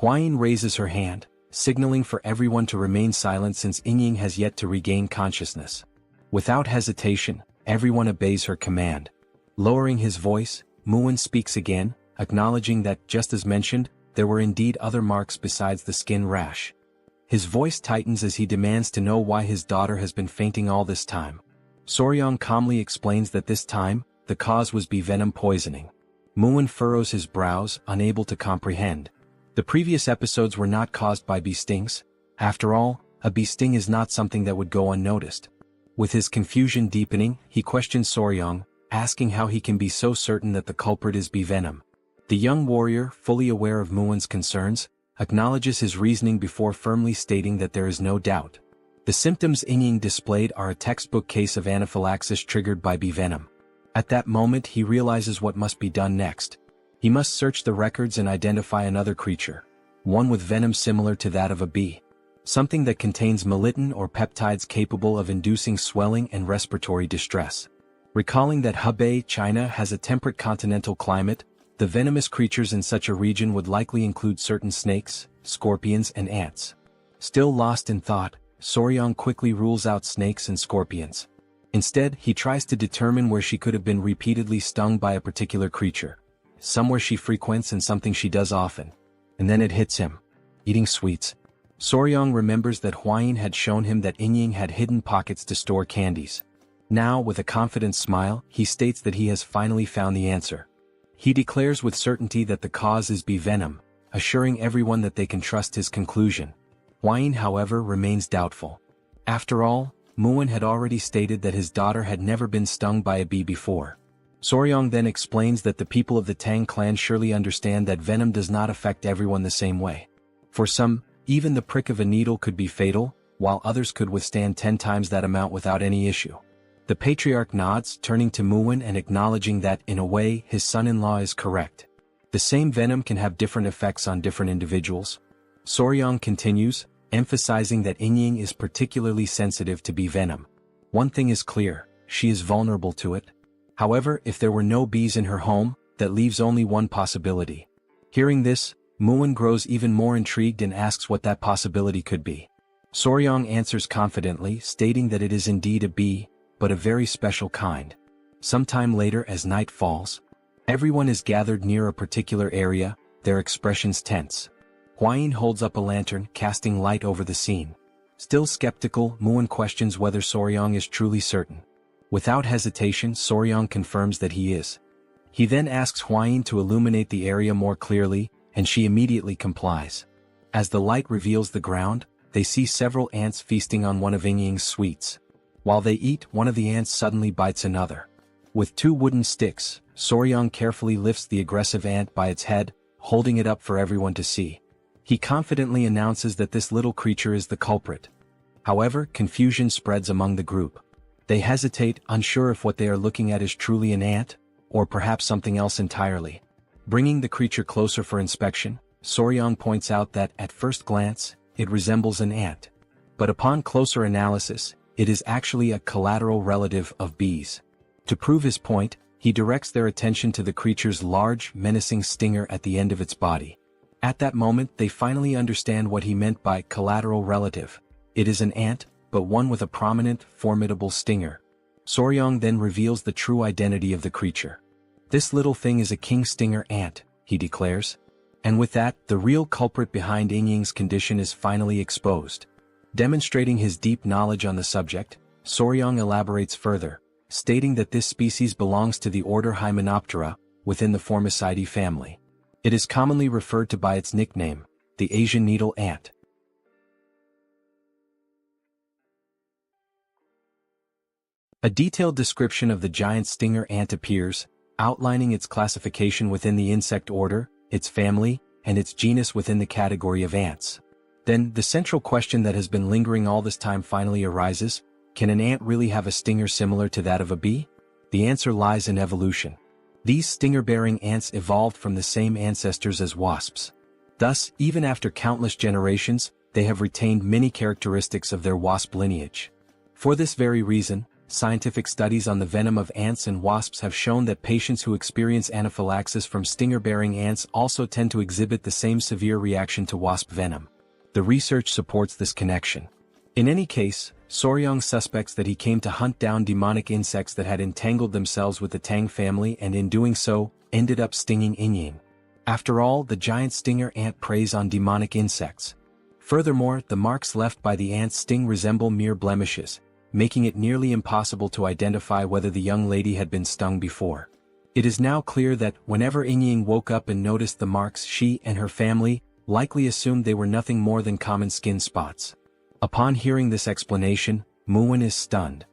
Huayin raises her hand, signaling for everyone to remain silent since Yingying has yet to regain consciousness. Without hesitation, everyone obeys her command. Lowering his voice, Muin speaks again, acknowledging that, just as mentioned, there were indeed other marks besides the skin rash. His voice tightens as he demands to know why his daughter has been fainting all this time. Soryang calmly explains that this time, the cause was bee venom poisoning. Muin furrows his brows, unable to comprehend. The previous episodes were not caused by bee stings. After all, a bee sting is not something that would go unnoticed. With his confusion deepening, he questions Soryang, asking how he can be so certain that the culprit is bee venom. The young warrior, fully aware of Muin's concerns, acknowledges his reasoning before firmly stating that there is no doubt. The symptoms Yingying displayed are a textbook case of anaphylaxis triggered by bee venom. At that moment he realizes what must be done next. He must search the records and identify another creature, one with venom similar to that of a bee. Something that contains melittin or peptides capable of inducing swelling and respiratory distress. Recalling that Hebei, China has a temperate continental climate, the venomous creatures in such a region would likely include certain snakes, scorpions and ants. Still lost in thought, Soryang quickly rules out snakes and scorpions. Instead, he tries to determine where she could have been repeatedly stung by a particular creature. Somewhere she frequents and something she does often. And then it hits him. Eating sweets. Soryang remembers that Huayin had shown him that Yingying had hidden pockets to store candies. Now, with a confident smile, he states that he has finally found the answer. He declares with certainty that the cause is bee venom, assuring everyone that they can trust his conclusion. Huayin, however, remains doubtful. After all, Muin had already stated that his daughter had never been stung by a bee before. Soryang then explains that the people of the Tang clan surely understand that venom does not affect everyone the same way. For some, even the prick of a needle could be fatal, while others could withstand 10 times that amount without any issue. The patriarch nods, turning to Muin and acknowledging that, in a way, his son-in-law is correct. The same venom can have different effects on different individuals. Soryang continues, emphasizing that Yingying is particularly sensitive to bee venom. One thing is clear, she is vulnerable to it. However, if there were no bees in her home, that leaves only one possibility. Hearing this, Muin grows even more intrigued and asks what that possibility could be. Soryang answers confidently, stating that it is indeed a bee, but a very special kind. Sometime later, as night falls, everyone is gathered near a particular area, their expressions tense. Huayin holds up a lantern, casting light over the scene. Still skeptical, Muin questions whether Soryang is truly certain. Without hesitation, Soryang confirms that he is. He then asks Huayin to illuminate the area more clearly, and she immediately complies. As the light reveals the ground, they see several ants feasting on one of Yingying's sweets. While they eat, one of the ants suddenly bites another. With 2 wooden sticks, Soryang carefully lifts the aggressive ant by its head, holding it up for everyone to see. He confidently announces that this little creature is the culprit. However, confusion spreads among the group. They hesitate, unsure if what they are looking at is truly an ant, or perhaps something else entirely. Bringing the creature closer for inspection, Soryang points out that, at first glance, it resembles an ant. But upon closer analysis, it is actually a collateral relative of bees. To prove his point, he directs their attention to the creature's large, menacing stinger at the end of its body. At that moment, they finally understand what he meant by collateral relative. It is an ant, but one with a prominent, formidable stinger. Soryang then reveals the true identity of the creature. "This little thing is a king stinger ant," he declares. And with that, the real culprit behind Yingying's condition is finally exposed. Demonstrating his deep knowledge on the subject, Soryang elaborates further, stating that this species belongs to the order Hymenoptera, within the Formicidae family. It is commonly referred to by its nickname, the Asian needle ant. A detailed description of the giant stinger ant appears, outlining its classification within the insect order, its family, and its genus within the category of ants. Then, the central question that has been lingering all this time finally arises: can an ant really have a stinger similar to that of a bee? The answer lies in evolution. These stinger-bearing ants evolved from the same ancestors as wasps. Thus, even after countless generations, they have retained many characteristics of their wasp lineage. For this very reason, scientific studies on the venom of ants and wasps have shown that patients who experience anaphylaxis from stinger-bearing ants also tend to exhibit the same severe reaction to wasp venom. The research supports this connection. In any case, Soryang suspects that he came to hunt down demonic insects that had entangled themselves with the Tang family and in doing so, ended up stinging Yingying. After all, the giant stinger ant preys on demonic insects. Furthermore, the marks left by the ant's sting resemble mere blemishes, making it nearly impossible to identify whether the young lady had been stung before. It is now clear that, whenever Yingying woke up and noticed the marks, she and her family likely assumed they were nothing more than common skin spots. Upon hearing this explanation, Murim is stunned.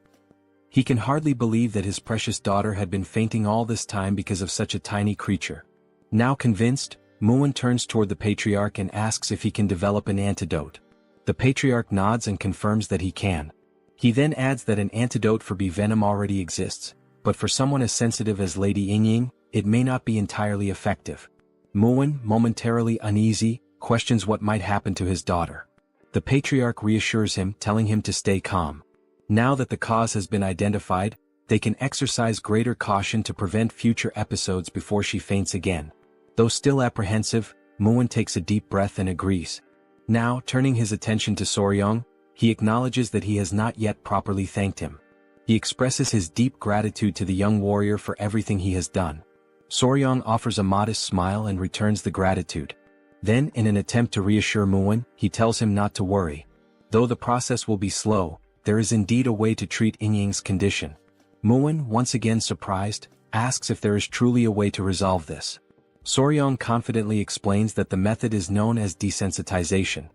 He can hardly believe that his precious daughter had been fainting all this time because of such a tiny creature. Now convinced, Murim turns toward the patriarch and asks if he can develop an antidote. The patriarch nods and confirms that he can. He then adds that an antidote for bee venom already exists, but for someone as sensitive as Lady Yingying, it may not be entirely effective. Murim, momentarily uneasy, questions what might happen to his daughter. The patriarch reassures him, telling him to stay calm. Now that the cause has been identified, they can exercise greater caution to prevent future episodes before she faints again. Though still apprehensive, Murim takes a deep breath and agrees. Now, turning his attention to Soryang, he acknowledges that he has not yet properly thanked him. He expresses his deep gratitude to the young warrior for everything he has done. Soryang offers a modest smile and returns the gratitude. Then, in an attempt to reassure Murim, he tells him not to worry. Though the process will be slow, there is indeed a way to treat Yingying's condition. Murim, once again surprised, asks if there is truly a way to resolve this. Soryang confidently explains that the method is known as desensitization.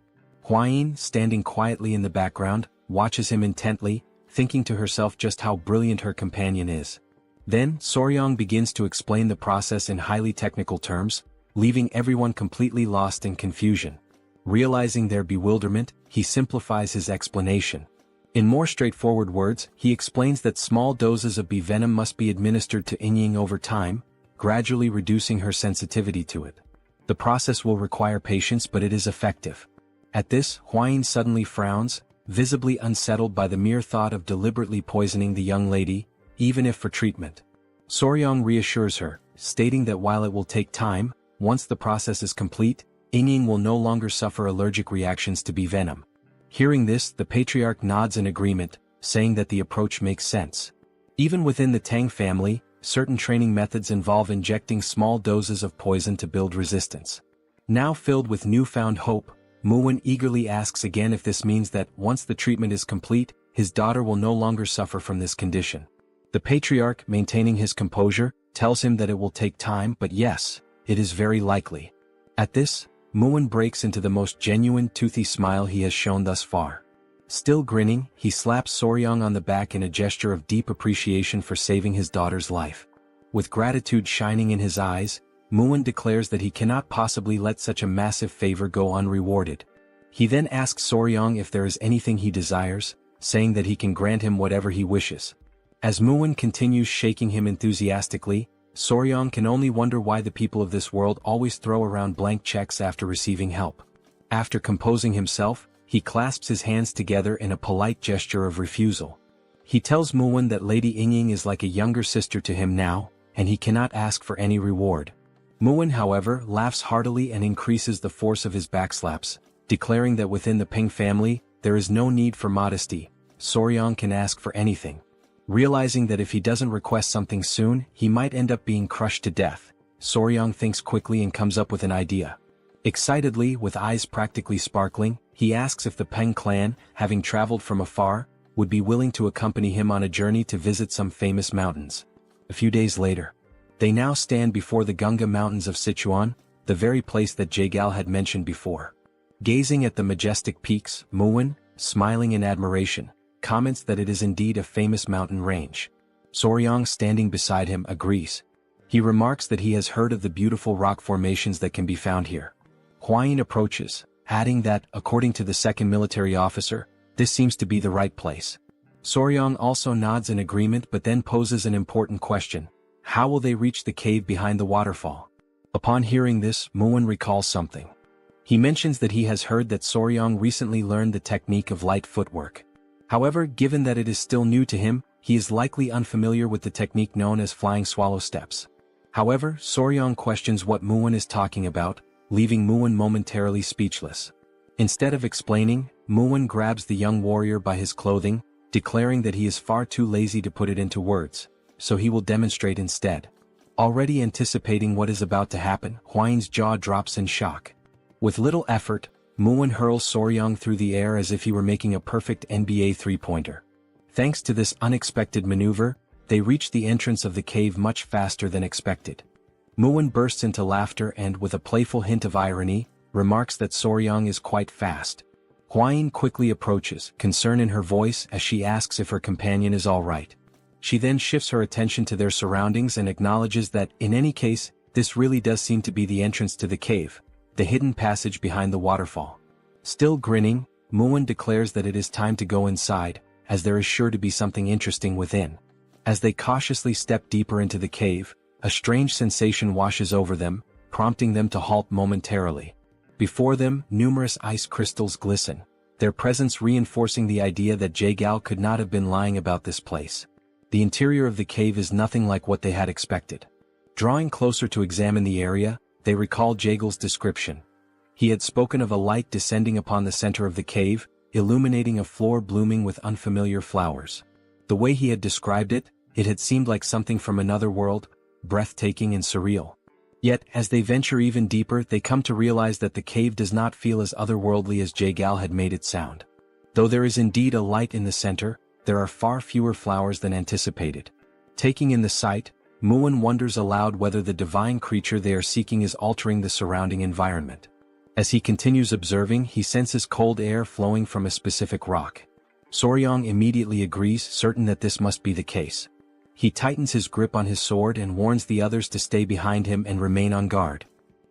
Huayin, standing quietly in the background, watches him intently, thinking to herself just how brilliant her companion is. Then, Soryang begins to explain the process in highly technical terms, leaving everyone completely lost in confusion. Realizing their bewilderment, he simplifies his explanation. In more straightforward words, he explains that small doses of bee venom must be administered to Yingying over time, gradually reducing her sensitivity to it. The process will require patience, but it is effective. At this, Huayin suddenly frowns, visibly unsettled by the mere thought of deliberately poisoning the young lady, even if for treatment. Soryang reassures her, stating that while it will take time, once the process is complete, Yingying will no longer suffer allergic reactions to bee venom. Hearing this, the patriarch nods in agreement, saying that the approach makes sense. Even within the Tang family, certain training methods involve injecting small doses of poison to build resistance. Now filled with newfound hope, Murim eagerly asks again if this means that, once the treatment is complete, his daughter will no longer suffer from this condition. The patriarch, maintaining his composure, tells him that it will take time, but yes, it is very likely. At this, Murim breaks into the most genuine toothy smile he has shown thus far. Still grinning, he slaps Soryang on the back in a gesture of deep appreciation for saving his daughter's life. With gratitude shining in his eyes, Murim declares that he cannot possibly let such a massive favor go unrewarded. He then asks Soryang if there is anything he desires, saying that he can grant him whatever he wishes. As Murim continues shaking him enthusiastically, Soryang can only wonder why the people of this world always throw around blank checks after receiving help. After composing himself, he clasps his hands together in a polite gesture of refusal. He tells Murim that Lady Yingying is like a younger sister to him now, and he cannot ask for any reward. Murim, however, laughs heartily and increases the force of his backslaps, declaring that within the Ping family, there is no need for modesty. Soryang can ask for anything. Realizing that if he doesn't request something soon, he might end up being crushed to death, Soryang thinks quickly and comes up with an idea. Excitedly, with eyes practically sparkling, he asks if the Peng clan, having traveled from afar, would be willing to accompany him on a journey to visit some famous mountains. A few days later, they now stand before the Gunga Mountains of Sichuan, the very place that Jagal had mentioned before. Gazing at the majestic peaks, Muwen, smiling in admiration, comments that it is indeed a famous mountain range. Soryang, standing beside him, agrees. He remarks that he has heard of the beautiful rock formations that can be found here. Huayin approaches, adding that, according to the second military officer, this seems to be the right place. Soryang also nods in agreement but then poses an important question. How will they reach the cave behind the waterfall? Upon hearing this, Muwen recalls something. He mentions that he has heard that Soryang recently learned the technique of light footwork. However, given that it is still new to him, he is likely unfamiliar with the technique known as flying swallow steps. However, Soryang questions what Muwen is talking about, leaving Muwen momentarily speechless. Instead of explaining, Muwen grabs the young warrior by his clothing, declaring that he is far too lazy to put it into words, so he will demonstrate instead. Already anticipating what is about to happen, Huayin's jaw drops in shock. With little effort, Muwen hurls Soryang through the air as if he were making a perfect NBA three-pointer. Thanks to this unexpected maneuver, they reach the entrance of the cave much faster than expected. Muwen bursts into laughter and, with a playful hint of irony, remarks that Soryang is quite fast. Huayin quickly approaches, concern in her voice as she asks if her companion is all right. She then shifts her attention to their surroundings and acknowledges that, in any case, this really does seem to be the entrance to the cave, the hidden passage behind the waterfall. Still grinning, Muwen declares that it is time to go inside, as there is sure to be something interesting within. As they cautiously step deeper into the cave, a strange sensation washes over them, prompting them to halt momentarily. Before them, numerous ice crystals glisten, their presence reinforcing the idea that Jagal could not have been lying about this place. The interior of the cave is nothing like what they had expected. Drawing closer to examine the area, they recall Jagal's description. He had spoken of a light descending upon the center of the cave, illuminating a floor blooming with unfamiliar flowers. The way he had described it, it had seemed like something from another world, breathtaking and surreal. Yet, as they venture even deeper, they come to realize that the cave does not feel as otherworldly as Jagal had made it sound. Though there is indeed a light in the center, there are far fewer flowers than anticipated. Taking in the sight, Muwen wonders aloud whether the divine creature they are seeking is altering the surrounding environment. As he continues observing, he senses cold air flowing from a specific rock. Soryang immediately agrees, certain that this must be the case. He tightens his grip on his sword and warns the others to stay behind him and remain on guard.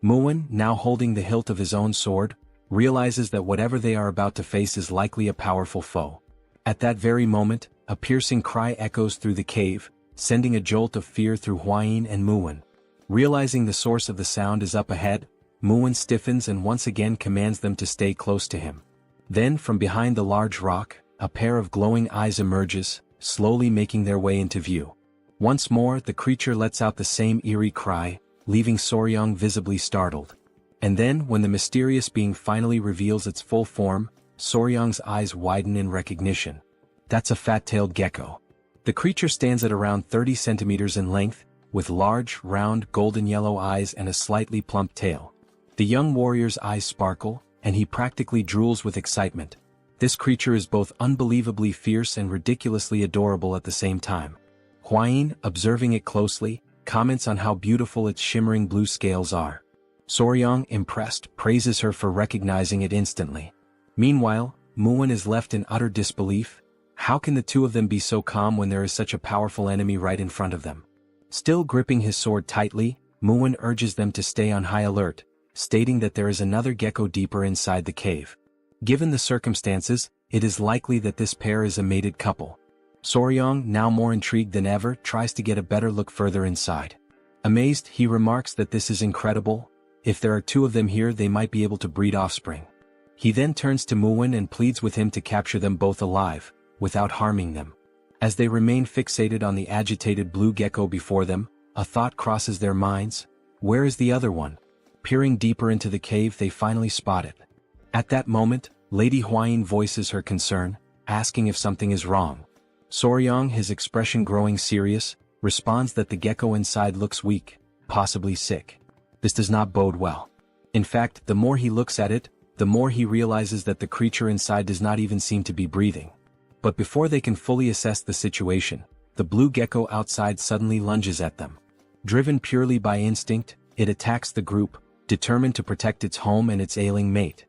Muwen, now holding the hilt of his own sword, realizes that whatever they are about to face is likely a powerful foe. At that very moment, a piercing cry echoes through the cave, sending a jolt of fear through Huayin and Muwen. Realizing the source of the sound is up ahead, Muwen stiffens and once again commands them to stay close to him. Then, from behind the large rock, a pair of glowing eyes emerges, slowly making their way into view. Once more, the creature lets out the same eerie cry, leaving Soryang visibly startled. And then, when the mysterious being finally reveals its full form, Soryang's eyes widen in recognition. That's a fat-tailed gecko. The creature stands at around 30 centimeters in length, with large, round, golden-yellow eyes and a slightly plump tail. The young warrior's eyes sparkle, and he practically drools with excitement. This creature is both unbelievably fierce and ridiculously adorable at the same time. Huayin, observing it closely, comments on how beautiful its shimmering blue scales are. Soryang, impressed, praises her for recognizing it instantly. Meanwhile, Muwen is left in utter disbelief. How can the two of them be so calm when there is such a powerful enemy right in front of them? Still gripping his sword tightly, Muwen urges them to stay on high alert, stating that there is another gecko deeper inside the cave. Given the circumstances, it is likely that this pair is a mated couple. Soryang, now more intrigued than ever, tries to get a better look further inside. Amazed, he remarks that this is incredible. If there are two of them here, they might be able to breed offspring. He then turns to Muwen and pleads with him to capture them both alive, without harming them. As they remain fixated on the agitated blue gecko before them, a thought crosses their minds. Where is the other one? Peering deeper into the cave, they finally spot it. At that moment, Lady Huayin voices her concern, asking if something is wrong. Soryang, his expression growing serious, responds that the gecko inside looks weak, possibly sick. This does not bode well. In fact, the more he looks at it, the more he realizes that the creature inside does not even seem to be breathing. But before they can fully assess the situation, the blue gecko outside suddenly lunges at them. Driven purely by instinct, it attacks the group, determined to protect its home and its ailing mate.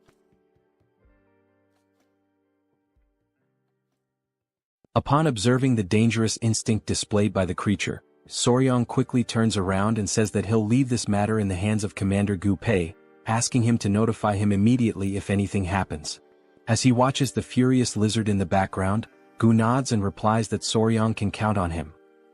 Upon observing the dangerous instinct displayed by the creature, Soryang quickly turns around and says that he'll leave this matter in the hands of Commander Gu Pei, asking him to notify him immediately if anything happens. As he watches the furious lizard in the background, Gu nods and replies that Soryang can count on him.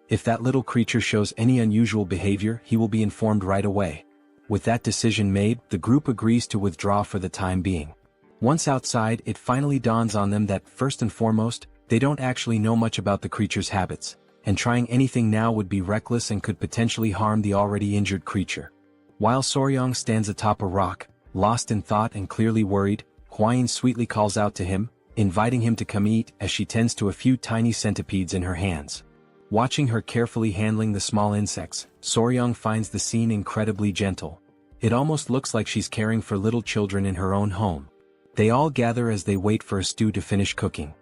If that little creature shows any unusual behavior, he will be informed right away. With that decision made, the group agrees to withdraw for the time being. Once outside, it finally dawns on them that, first and foremost, they don't actually know much about the creature's habits, and trying anything now would be reckless and could potentially harm the already injured creature. While Soryang stands atop a rock, lost in thought and clearly worried, Hwayin sweetly calls out to him, inviting him to come eat as she tends to a few tiny centipedes in her hands. Watching her carefully handling the small insects, Soryang finds the scene incredibly gentle. It almost looks like she's caring for little children in her own home. They all gather as they wait for a stew to finish cooking.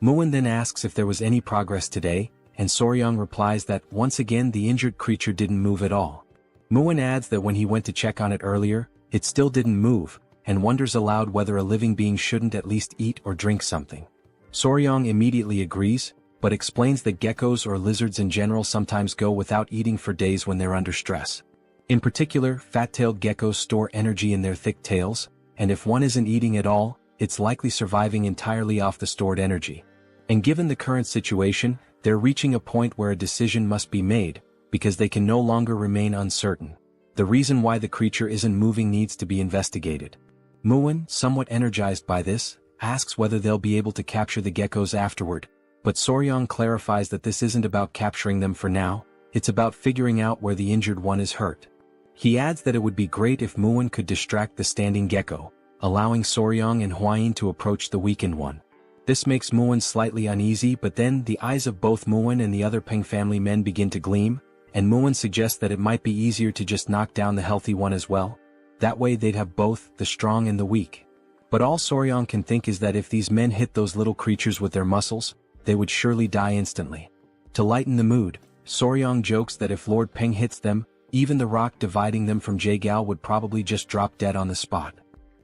Muin then asks if there was any progress today, and Soryang replies that once again the injured creature didn't move at all. Muin adds that when he went to check on it earlier, it still didn't move, and wonders aloud whether a living being shouldn't at least eat or drink something. Soryang immediately agrees, but explains that geckos or lizards in general sometimes go without eating for days when they're under stress. In particular, fat-tailed geckos store energy in their thick tails, and if one isn't eating at all, it's likely surviving entirely off the stored energy. And given the current situation, they're reaching a point where a decision must be made, because they can no longer remain uncertain. The reason why the creature isn't moving needs to be investigated. Muin, somewhat energized by this, asks whether they'll be able to capture the geckos afterward, but Soryang clarifies that this isn't about capturing them for now, it's about figuring out where the injured one is hurt. He adds that it would be great if Muin could distract the standing gecko, allowing Soryang and Hwayin to approach the weakened one. This makes Muin slightly uneasy, but then the eyes of both Muin and the other Peng family men begin to gleam, and Muin suggests that it might be easier to just knock down the healthy one as well. That way they'd have both, the strong and the weak. But all Soryang can think is that if these men hit those little creatures with their muscles, they would surely die instantly. To lighten the mood, Soryang jokes that if Lord Peng hits them, even the rock dividing them from Jaegao would probably just drop dead on the spot.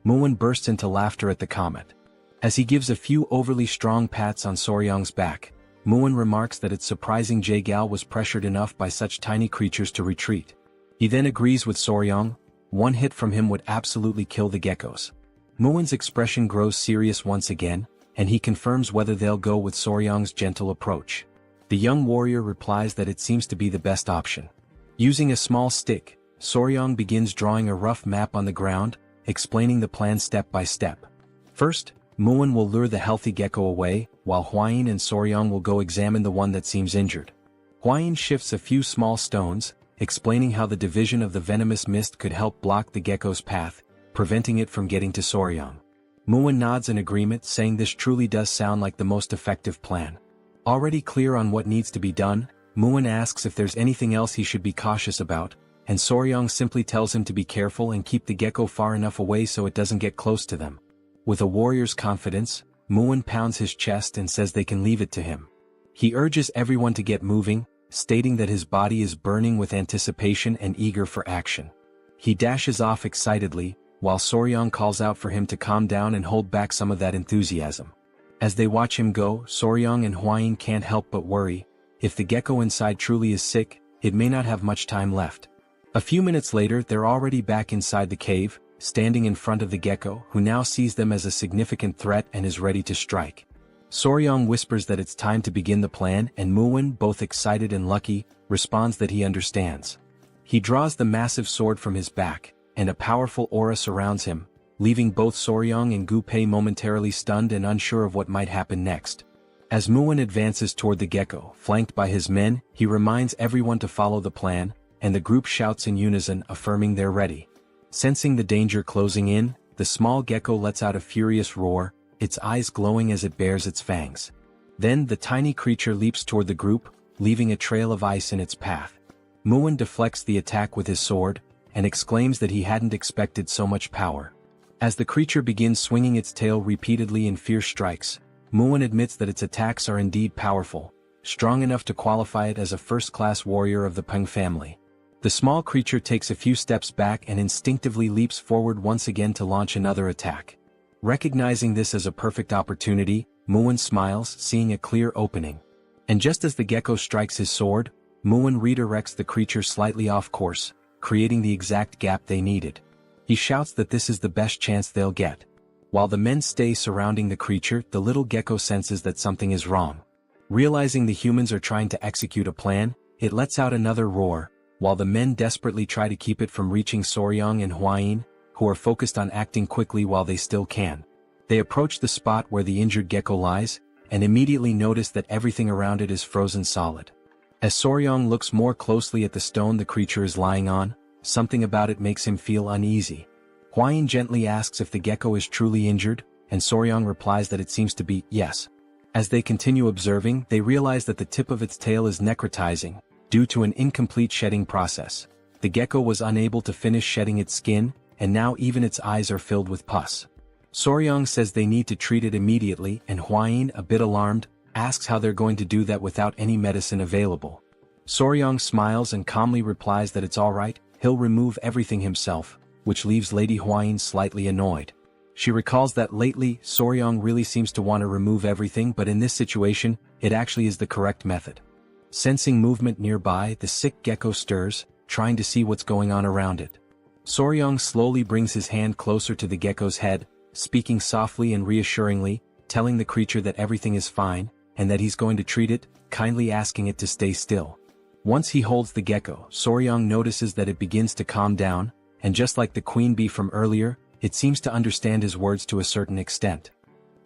Muin bursts into laughter at the comment. As he gives a few overly strong pats on Soryang's back, Muin remarks that it's surprising Jaegao was pressured enough by such tiny creatures to retreat. He then agrees with Soryang, one hit from him would absolutely kill the geckos. Muin's expression grows serious once again, and he confirms whether they'll go with Soryang's gentle approach. The young warrior replies that it seems to be the best option. Using a small stick, Soryang begins drawing a rough map on the ground, explaining the plan step by step. First, Muin will lure the healthy gecko away, while Hwayin and Soryang will go examine the one that seems injured. Hwayin shifts a few small stones, explaining how the division of the venomous mist could help block the gecko's path, preventing it from getting to Soryang. Muin nods in agreement, saying this truly does sound like the most effective plan. Already clear on what needs to be done, Muin asks if there's anything else he should be cautious about, and Soryang simply tells him to be careful and keep the gecko far enough away so it doesn't get close to them. With a warrior's confidence, Muin pounds his chest and says they can leave it to him. He urges everyone to get moving, stating that his body is burning with anticipation and eager for action. He dashes off excitedly, while Soryang calls out for him to calm down and hold back some of that enthusiasm. As they watch him go, Soryang and Hwayin can't help but worry. If the gecko inside truly is sick, it may not have much time left. A few minutes later, they're already back inside the cave, standing in front of the gecko, who now sees them as a significant threat and is ready to strike. Soryang whispers that it's time to begin the plan, and Muin, both excited and lucky, responds that he understands. He draws the massive sword from his back, and a powerful aura surrounds him, leaving both Soryang and Gu Pei momentarily stunned and unsure of what might happen next. As Muin advances toward the gecko, flanked by his men, he reminds everyone to follow the plan, and the group shouts in unison, affirming they're ready. Sensing the danger closing in, the small gecko lets out a furious roar, its eyes glowing as it bares its fangs. Then the tiny creature leaps toward the group, leaving a trail of ice in its path. Murim deflects the attack with his sword, and exclaims that he hadn't expected so much power. As the creature begins swinging its tail repeatedly in fierce strikes, Murim admits that its attacks are indeed powerful, strong enough to qualify it as a first-class warrior of the Peng family. The small creature takes a few steps back and instinctively leaps forward once again to launch another attack. Recognizing this as a perfect opportunity, Murim smiles, seeing a clear opening. And just as the gecko strikes his sword, Murim redirects the creature slightly off course, creating the exact gap they needed. He shouts that this is the best chance they'll get. While the men stay surrounding the creature, the little gecko senses that something is wrong. Realizing the humans are trying to execute a plan, it lets out another roar, while the men desperately try to keep it from reaching Soryang and Huayin, who are focused on acting quickly while they still can. They approach the spot where the injured gecko lies, and immediately notice that everything around it is frozen solid. As Soryang looks more closely at the stone the creature is lying on, something about it makes him feel uneasy. Huayin gently asks if the gecko is truly injured, and Soryang replies that it seems to be, yes. As they continue observing, they realize that the tip of its tail is necrotizing, due to an incomplete shedding process. The gecko was unable to finish shedding its skin, and now even its eyes are filled with pus. Soryang says they need to treat it immediately, and Huayin, a bit alarmed, asks how they're going to do that without any medicine available. Soryang smiles and calmly replies that it's alright, he'll remove everything himself, which leaves Lady Huayin slightly annoyed. She recalls that lately, Soryang really seems to want to remove everything, but in this situation, it actually is the correct method. Sensing movement nearby, the sick gecko stirs, trying to see what's going on around it. Soryang slowly brings his hand closer to the gecko's head, speaking softly and reassuringly, telling the creature that everything is fine, and that he's going to treat it, kindly asking it to stay still. Once he holds the gecko, Soryang notices that it begins to calm down, and just like the queen bee from earlier, it seems to understand his words to a certain extent.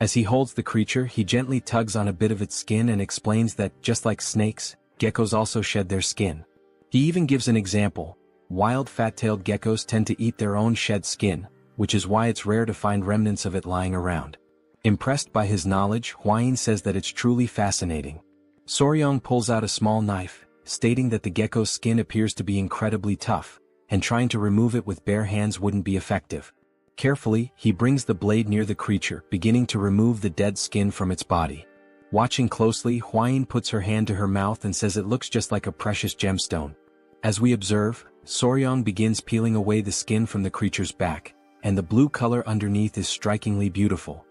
As he holds the creature, he gently tugs on a bit of its skin and explains that, just like snakes, geckos also shed their skin. He even gives an example. Wild fat-tailed geckos tend to eat their own shed skin, which is why it's rare to find remnants of it lying around. Impressed by his knowledge, Huayin says that it's truly fascinating. Soryang pulls out a small knife, stating that the gecko's skin appears to be incredibly tough, and trying to remove it with bare hands wouldn't be effective. Carefully, he brings the blade near the creature, beginning to remove the dead skin from its body. Watching closely, Huayin puts her hand to her mouth and says it looks just like a precious gemstone. As we observe, Soryang begins peeling away the skin from the creature's back, and the blue color underneath is strikingly beautiful.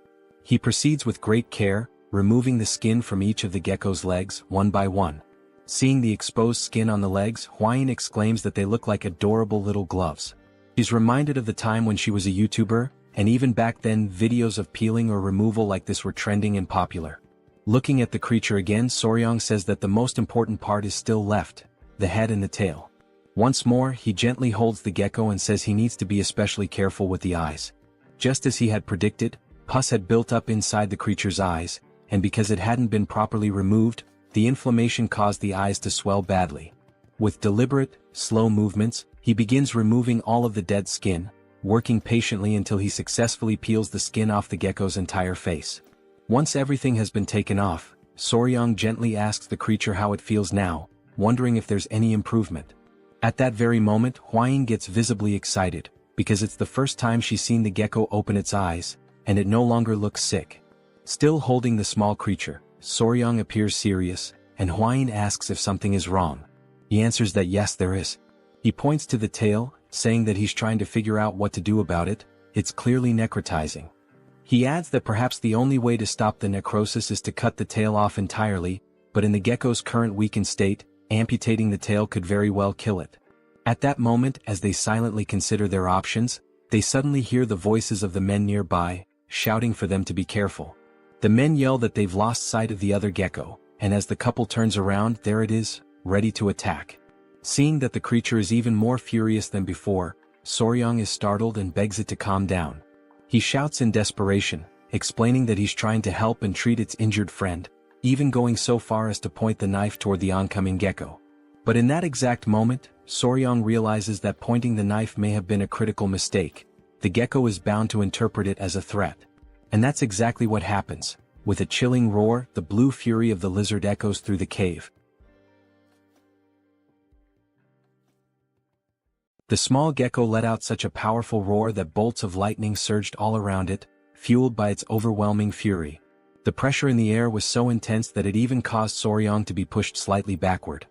He proceeds with great care, removing the skin from each of the gecko's legs, one by one. Seeing the exposed skin on the legs, Huayin exclaims that they look like adorable little gloves. She's reminded of the time when she was a YouTuber, and even back then videos of peeling or removal like this were trending and popular. Looking at the creature again, Soryang says that the most important part is still left, the head and the tail. Once more, he gently holds the gecko and says he needs to be especially careful with the eyes. Just as he had predicted, pus had built up inside the creature's eyes, and because it hadn't been properly removed, the inflammation caused the eyes to swell badly. With deliberate, slow movements, he begins removing all of the dead skin, working patiently until he successfully peels the skin off the gecko's entire face. Once everything has been taken off, Soryang gently asks the creature how it feels now, wondering if there's any improvement. At that very moment, Huayin gets visibly excited, because it's the first time she's seen the gecko open its eyes, and it no longer looks sick. Still holding the small creature, Soryang appears serious, and Huayin asks if something is wrong. He answers that yes, there is. He points to the tail, saying that he's trying to figure out what to do about it. It's clearly necrotizing. He adds that perhaps the only way to stop the necrosis is to cut the tail off entirely, but in the gecko's current weakened state, amputating the tail could very well kill it. At that moment, as they silently consider their options, they suddenly hear the voices of the men nearby, shouting for them to be careful. The men yell that they've lost sight of the other gecko, and as the couple turns around, there it is, ready to attack. Seeing that the creature is even more furious than before, Soryang is startled and begs it to calm down. He shouts in desperation, explaining that he's trying to help and treat its injured friend, even going so far as to point the knife toward the oncoming gecko. But in that exact moment, Soryang realizes that pointing the knife may have been a critical mistake. The gecko is bound to interpret it as a threat. And that's exactly what happens. With a chilling roar, the blue fury of the lizard echoes through the cave. The small gecko let out such a powerful roar that bolts of lightning surged all around it, fueled by its overwhelming fury. The pressure in the air was so intense that it even caused Soryang to be pushed slightly backward.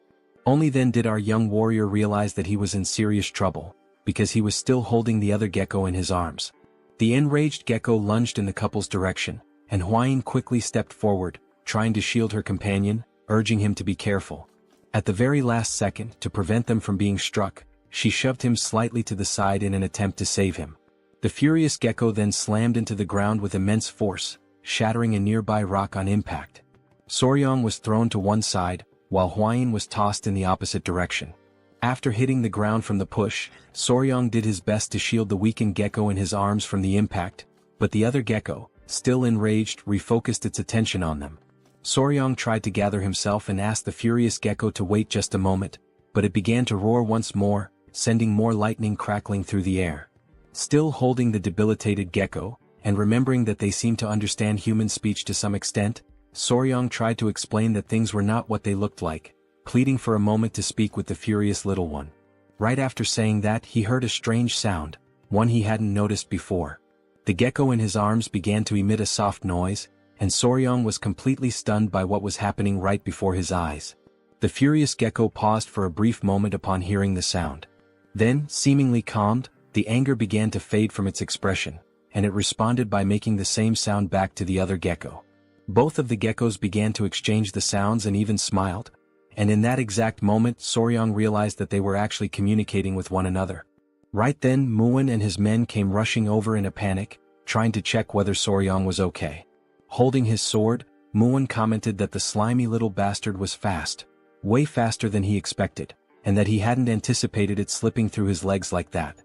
Only then did our young warrior realize that he was in serious trouble, because he was still holding the other gecko in his arms. The enraged gecko lunged in the couple's direction, and Hwayin quickly stepped forward, trying to shield her companion, urging him to be careful. At the very last second, to prevent them from being struck, she shoved him slightly to the side in an attempt to save him. The furious gecko then slammed into the ground with immense force, shattering a nearby rock on impact. Soryang was thrown to one side, while Hwayin was tossed in the opposite direction. After hitting the ground from the push, Soryang did his best to shield the weakened gecko in his arms from the impact, but the other gecko, still enraged, refocused its attention on them. Soryang tried to gather himself and asked the furious gecko to wait just a moment, but it began to roar once more, sending more lightning crackling through the air. Still holding the debilitated gecko, and remembering that they seemed to understand human speech to some extent, Soryang tried to explain that things were not what they looked like, pleading for a moment to speak with the furious little one. Right after saying that, he heard a strange sound, one he hadn't noticed before. The gecko in his arms began to emit a soft noise, and Soryang was completely stunned by what was happening right before his eyes. The furious gecko paused for a brief moment upon hearing the sound. Then, seemingly calmed, the anger began to fade from its expression, and it responded by making the same sound back to the other gecko. Both of the geckos began to exchange the sounds and even smiled, and in that exact moment Soryang realized that they were actually communicating with one another. Right then Murim and his men came rushing over in a panic, trying to check whether Soryang was okay. Holding his sword, Murim commented that the slimy little bastard was fast, way faster than he expected, and that he hadn't anticipated it slipping through his legs like that.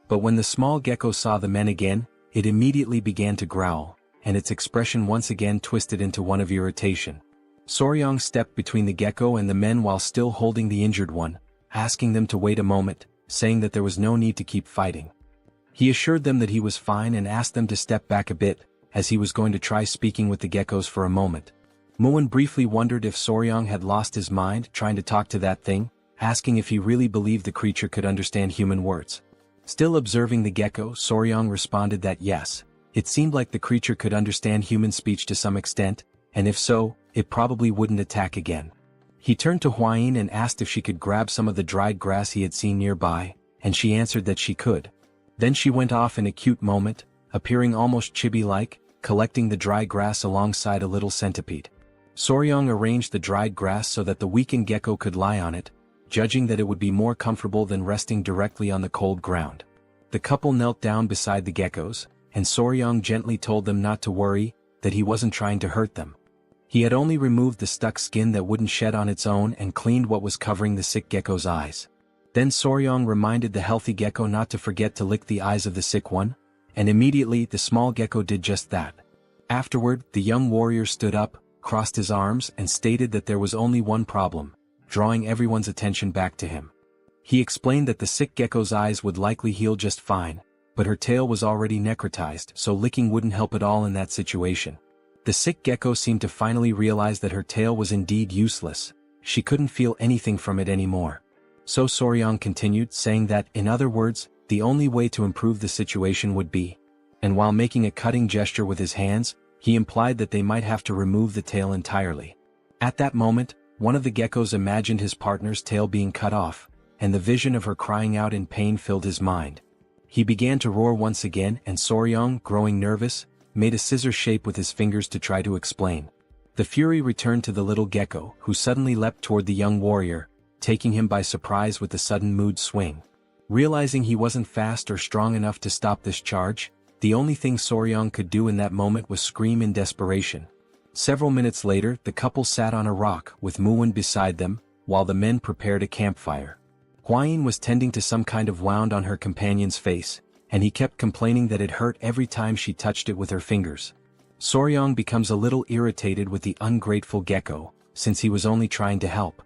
But when the small gecko saw the men again, it immediately began to growl, and its expression once again twisted into one of irritation. Soryang stepped between the gecko and the men while still holding the injured one, asking them to wait a moment, saying that there was no need to keep fighting. He assured them that he was fine and asked them to step back a bit, as he was going to try speaking with the geckos for a moment. Murim briefly wondered if Soryang had lost his mind trying to talk to that thing, asking if he really believed the creature could understand human words. Still observing the gecko, Soryang responded that yes, it seemed like the creature could understand human speech to some extent, and if so, it probably wouldn't attack again. He turned to Hwayin and asked if she could grab some of the dried grass he had seen nearby, and she answered that she could. Then she went off in a cute moment, appearing almost chibi-like, collecting the dry grass alongside a little centipede. Soryang arranged the dried grass so that the weakened gecko could lie on it, judging that it would be more comfortable than resting directly on the cold ground. The couple knelt down beside the geckos, and Soryang gently told them not to worry, that he wasn't trying to hurt them. He had only removed the stuck skin that wouldn't shed on its own and cleaned what was covering the sick gecko's eyes. Then Soryang reminded the healthy gecko not to forget to lick the eyes of the sick one, and immediately the small gecko did just that. Afterward, the young warrior stood up, crossed his arms and stated that there was only one problem, drawing everyone's attention back to him. He explained that the sick gecko's eyes would likely heal just fine, but her tail was already necrotized, so licking wouldn't help at all in that situation. The sick gecko seemed to finally realize that her tail was indeed useless. She couldn't feel anything from it anymore. So Soryang continued, saying that, in other words, the only way to improve the situation would be, and while making a cutting gesture with his hands, he implied that they might have to remove the tail entirely. At that moment, one of the geckos imagined his partner's tail being cut off, and the vision of her crying out in pain filled his mind. He began to roar once again, and Soryang, growing nervous, made a scissor shape with his fingers to try to explain. The fury returned to the little gecko, who suddenly leapt toward the young warrior, taking him by surprise with the sudden mood swing. Realizing he wasn't fast or strong enough to stop this charge, the only thing Soryang could do in that moment was scream in desperation. Several minutes later, the couple sat on a rock with Murim beside them, while the men prepared a campfire. Hwayin was tending to some kind of wound on her companion's face, and he kept complaining that it hurt every time she touched it with her fingers. Soryang becomes a little irritated with the ungrateful gecko, since he was only trying to help.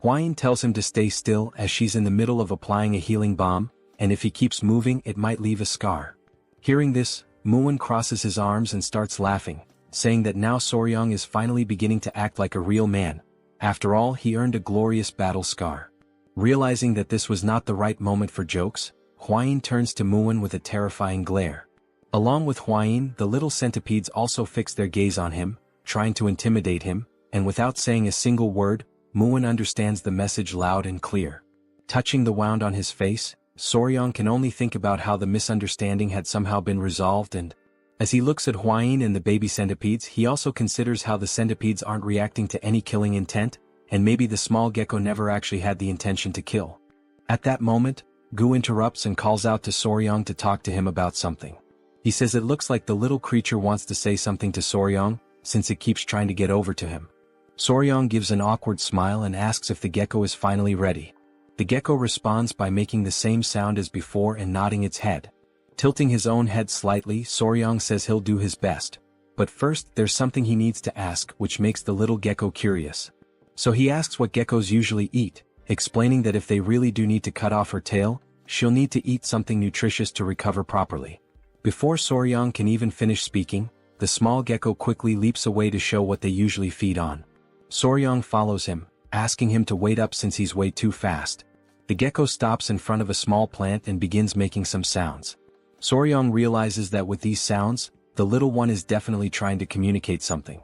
Hwayin tells him to stay still as she's in the middle of applying a healing balm, and if he keeps moving it might leave a scar. Hearing this, Murim crosses his arms and starts laughing, saying that now Soryang is finally beginning to act like a real man. After all, he earned a glorious battle scar. Realizing that this was not the right moment for jokes, Hwayin turns to Muin with a terrifying glare. Along with Hwayin, the little centipedes also fix their gaze on him, trying to intimidate him, and without saying a single word, Muin understands the message loud and clear. Touching the wound on his face, Soryang can only think about how the misunderstanding had somehow been resolved, and as he looks at Hwayin and the baby centipedes, he also considers how the centipedes aren't reacting to any killing intent, and maybe the small gecko never actually had the intention to kill. At that moment, Gu interrupts and calls out to Soryang to talk to him about something. He says it looks like the little creature wants to say something to Soryang, since it keeps trying to get over to him. Soryang gives an awkward smile and asks if the gecko is finally ready. The gecko responds by making the same sound as before and nodding its head. Tilting his own head slightly, Soryang says he'll do his best. But first, there's something he needs to ask, which makes the little gecko curious. So he asks what geckos usually eat, explaining that if they really do need to cut off her tail, she'll need to eat something nutritious to recover properly. Before Soryang can even finish speaking, the small gecko quickly leaps away to show what they usually feed on. Soryang follows him, asking him to wait up since he's way too fast. The gecko stops in front of a small plant and begins making some sounds. Soryang realizes that with these sounds, the little one is definitely trying to communicate something.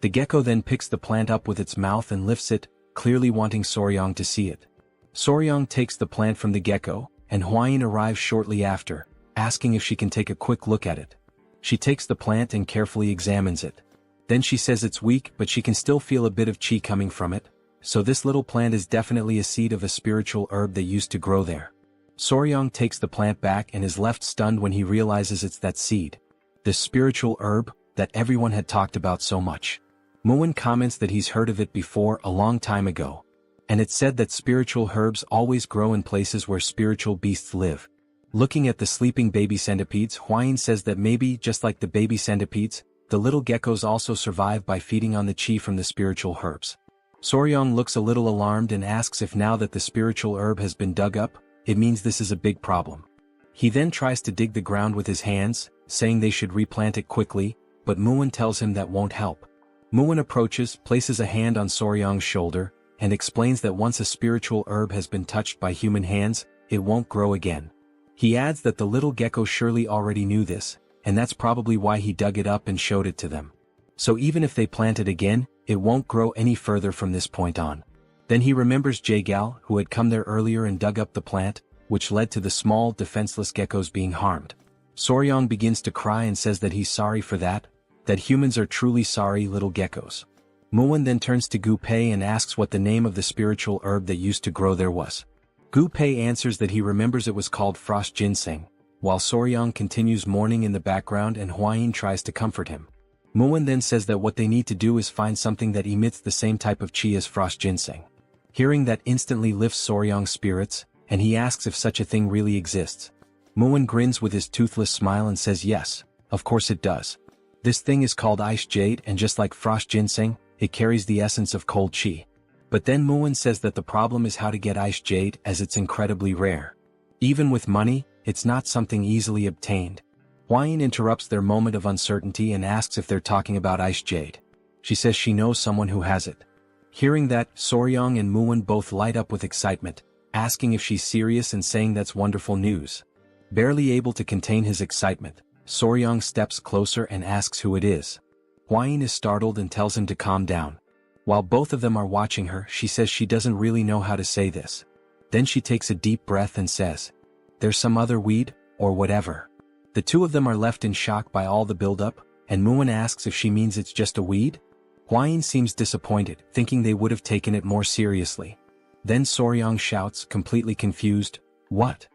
The gecko then picks the plant up with its mouth and lifts it, clearly wanting Soryang to see it. Soryang takes the plant from the gecko, and Hwayin arrives shortly after, asking if she can take a quick look at it. She takes the plant and carefully examines it. Then she says it's weak, but she can still feel a bit of chi coming from it, so this little plant is definitely a seed of a spiritual herb that used to grow there. Soryang takes the plant back and is left stunned when he realizes it's that seed. This spiritual herb that everyone had talked about so much. Muin comments that he's heard of it before a long time ago. And it's said that spiritual herbs always grow in places where spiritual beasts live. Looking at the sleeping baby centipedes, Hwayin says that maybe, just like the baby centipedes, the little geckos also survive by feeding on the chi from the spiritual herbs. Soryang looks a little alarmed and asks if now that the spiritual herb has been dug up, it means this is a big problem. He then tries to dig the ground with his hands, saying they should replant it quickly, but Muin tells him that won't help. Muin approaches, places a hand on Soryang's shoulder, and explains that once a spiritual herb has been touched by human hands, it won't grow again. He adds that the little gecko surely already knew this, and that's probably why he dug it up and showed it to them. So even if they plant it again, it won't grow any further from this point on. Then he remembers Jagal, who had come there earlier and dug up the plant, which led to the small, defenseless geckos being harmed. Soryang begins to cry and says that he's sorry for that humans are truly sorry little geckos. Muin then turns to Gu Pei and asks what the name of the spiritual herb that used to grow there was. Gu Pei answers that he remembers it was called frost ginseng, while Soryang continues mourning in the background and Hwayin tries to comfort him. Muin then says that what they need to do is find something that emits the same type of chi as frost ginseng. Hearing that instantly lifts Soryang's spirits, and he asks if such a thing really exists. Muin grins with his toothless smile and says yes, of course it does. This thing is called ice jade, and just like frost ginseng, it carries the essence of cold chi. But then Muin says that the problem is how to get ice jade, as it's incredibly rare. Even with money, it's not something easily obtained. Hwayin interrupts their moment of uncertainty and asks if they're talking about ice jade. She says she knows someone who has it. Hearing that, Soryang and Muin both light up with excitement, asking if she's serious and saying that's wonderful news. Barely able to contain his excitement, Soryang steps closer and asks who it is. Hwayin is startled and tells him to calm down. While both of them are watching her, she says she doesn't really know how to say this. Then she takes a deep breath and says, "There's some other weed, or whatever." The two of them are left in shock by all the buildup, and Muin asks if she means it's just a weed. Hwayin seems disappointed, thinking they would have taken it more seriously. Then Soryang shouts, completely confused, "What?"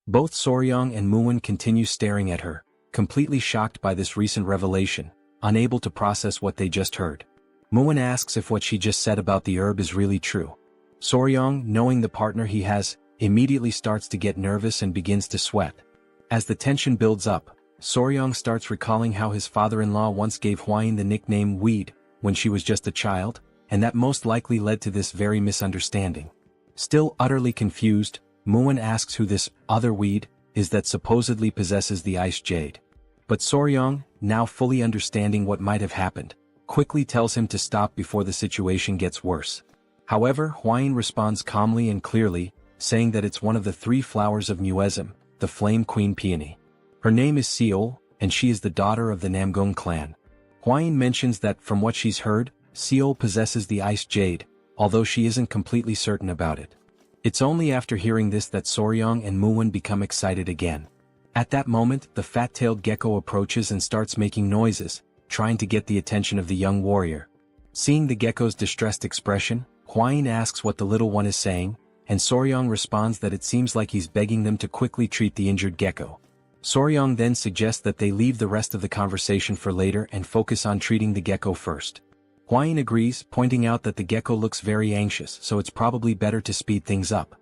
Both Soryang and Muin continue staring at her, completely shocked by this recent revelation, unable to process what they just heard. Muin asks if what she just said about the herb is really true. Soryang, knowing the partner he has, immediately starts to get nervous and begins to sweat. As the tension builds up, Soryang starts recalling how his father-in-law once gave Hwayin the nickname Weed when she was just a child, and that most likely led to this very misunderstanding. Still utterly confused, Muin asks who this other weed is that supposedly possesses the ice jade. But Soryong, now fully understanding what might have happened, quickly tells him to stop before the situation gets worse. However, Hwayin responds calmly and clearly, saying that it's one of the 3 flowers of Muism, the Flame Queen Peony. Her name is Seol, and she is the daughter of the Namgung clan. Hwayin mentions that from what she's heard, Seol possesses the ice jade, although she isn't completely certain about it. It's only after hearing this that Soryong and Muin become excited again. At that moment, the fat-tailed gecko approaches and starts making noises, trying to get the attention of the young warrior. Seeing the gecko's distressed expression, Hwayin asks what the little one is saying, and Soryong responds that it seems like he's begging them to quickly treat the injured gecko. Soryong then suggests that they leave the rest of the conversation for later and focus on treating the gecko first. Hwayin agrees, pointing out that the gecko looks very anxious, so it's probably better to speed things up.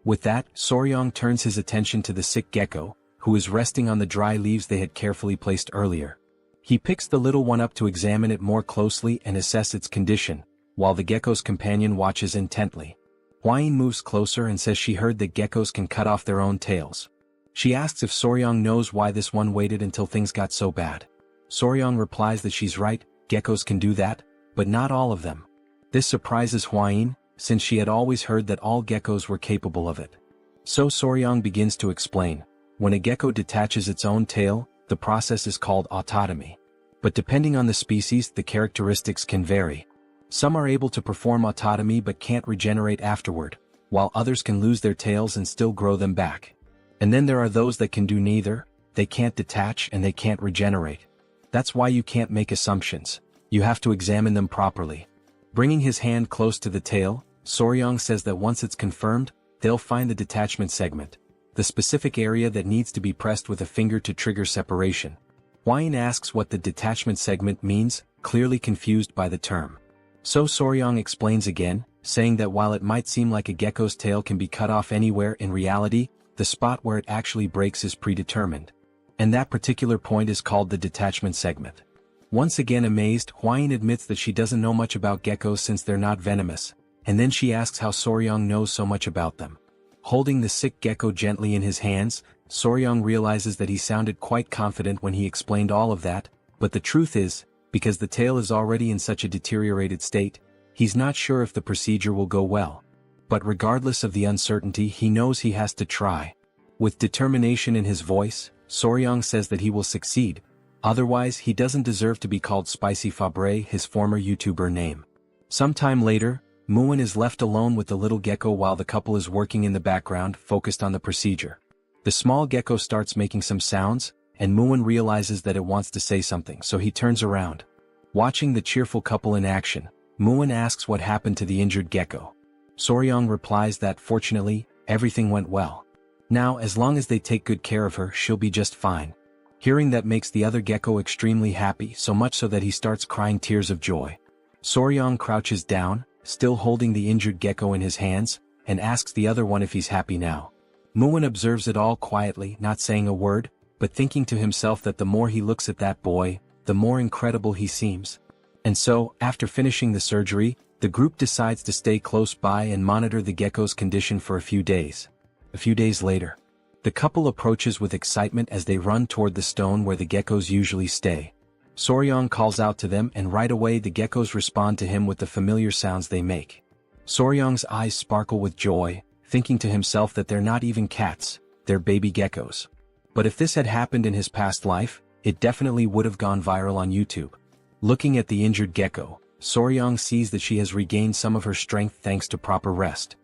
With that, Soryong turns his attention to the sick gecko, who is resting on the dry leaves they had carefully placed earlier. He picks the little one up to examine it more closely and assess its condition, while the gecko's companion watches intently. Hwayin moves closer and says she heard that geckos can cut off their own tails. She asks if Soryong knows why this one waited until things got so bad. Soryong replies that she's right, geckos can do that, but not all of them. This surprises Hwayin, since she had always heard that all geckos were capable of it. So Soryong begins to explain. When a gecko detaches its own tail, the process is called autotomy. But depending on the species, the characteristics can vary. Some are able to perform autotomy but can't regenerate afterward, while others can lose their tails and still grow them back. And then there are those that can do neither, they can't detach and they can't regenerate. That's why you can't make assumptions. You have to examine them properly. Bringing his hand close to the tail, Soryong says that once it's confirmed, they'll find the detachment segment, the specific area that needs to be pressed with a finger to trigger separation. Hwayin asks what the detachment segment means, clearly confused by the term. So Soryong explains again, saying that while it might seem like a gecko's tail can be cut off anywhere, in reality, the spot where it actually breaks is predetermined. And that particular point is called the detachment segment. Once again amazed, Hwayin admits that she doesn't know much about geckos since they're not venomous, and then she asks how Soryong knows so much about them. Holding the sick gecko gently in his hands, Soryong realizes that he sounded quite confident when he explained all of that, but the truth is, because the tail is already in such a deteriorated state, he's not sure if the procedure will go well. But regardless of the uncertainty, he knows he has to try. With determination in his voice, Soryong says that he will succeed. Otherwise, he doesn't deserve to be called Spicy Fabre, his former YouTuber name. Sometime later, Muin is left alone with the little gecko while the couple is working in the background, focused on the procedure. The small gecko starts making some sounds, and Muin realizes that it wants to say something, so he turns around. Watching the cheerful couple in action, Muin asks what happened to the injured gecko. Soryong replies that fortunately, everything went well. Now, as long as they take good care of her, she'll be just fine. Hearing that makes the other gecko extremely happy, so much so that he starts crying tears of joy. Soryong crouches down, still holding the injured gecko in his hands, and asks the other one if he's happy now. Muin observes it all quietly, not saying a word, but thinking to himself that the more he looks at that boy, the more incredible he seems. And so, after finishing the surgery, the group decides to stay close by and monitor the gecko's condition for a few days. A few days later, the couple approaches with excitement as they run toward the stone where the geckos usually stay. Soryong calls out to them, and right away the geckos respond to him with the familiar sounds they make. Soryong's eyes sparkle with joy, thinking to himself that they're not even cats, they're baby geckos. But if this had happened in his past life, it definitely would have gone viral on YouTube. Looking at the injured gecko, Soryong sees that she has regained some of her strength thanks to proper rest.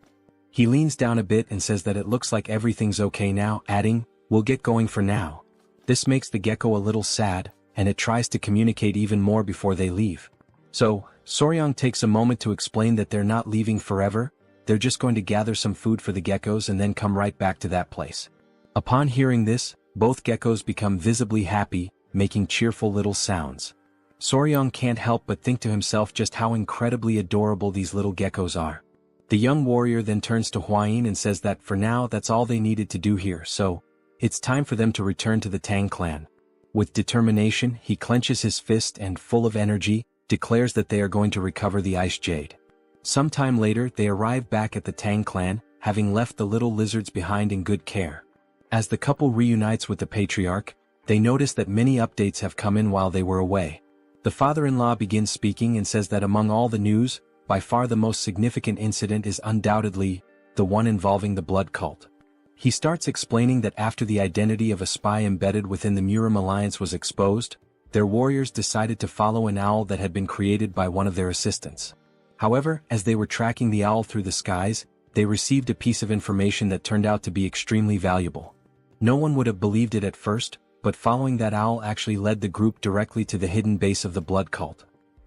He leans down a bit and says that it looks like everything's okay now, adding, "We'll get going for now." This makes the gecko a little sad, and it tries to communicate even more before they leave. So, Soryong takes a moment to explain that they're not leaving forever, they're just going to gather some food for the geckos and then come right back to that place. Upon hearing this, both geckos become visibly happy, making cheerful little sounds. Soryong can't help but think to himself just how incredibly adorable these little geckos are. The young warrior then turns to Hwayin and says that for now that's all they needed to do here, so it's time for them to return to the Tang clan. With determination, he clenches his fist and, full of energy, declares that they are going to recover the ice jade. Sometime later they arrive back at the Tang clan, having left the little lizards behind in good care. As the couple reunites with the patriarch, they notice that many updates have come in while they were away. The father-in-law begins speaking and says that among all the news, by far the most significant incident is undoubtedly the one involving the blood cult. He starts explaining that after the identity of a spy embedded within the Murim alliance was exposed, their warriors decided to follow an owl that had been created by one of their assistants. However, as they were tracking the owl through the skies, they received a piece of information that turned out to be extremely valuable. No one would have believed it at first, but following that owl actually led the group directly to the hidden base of the blood cult.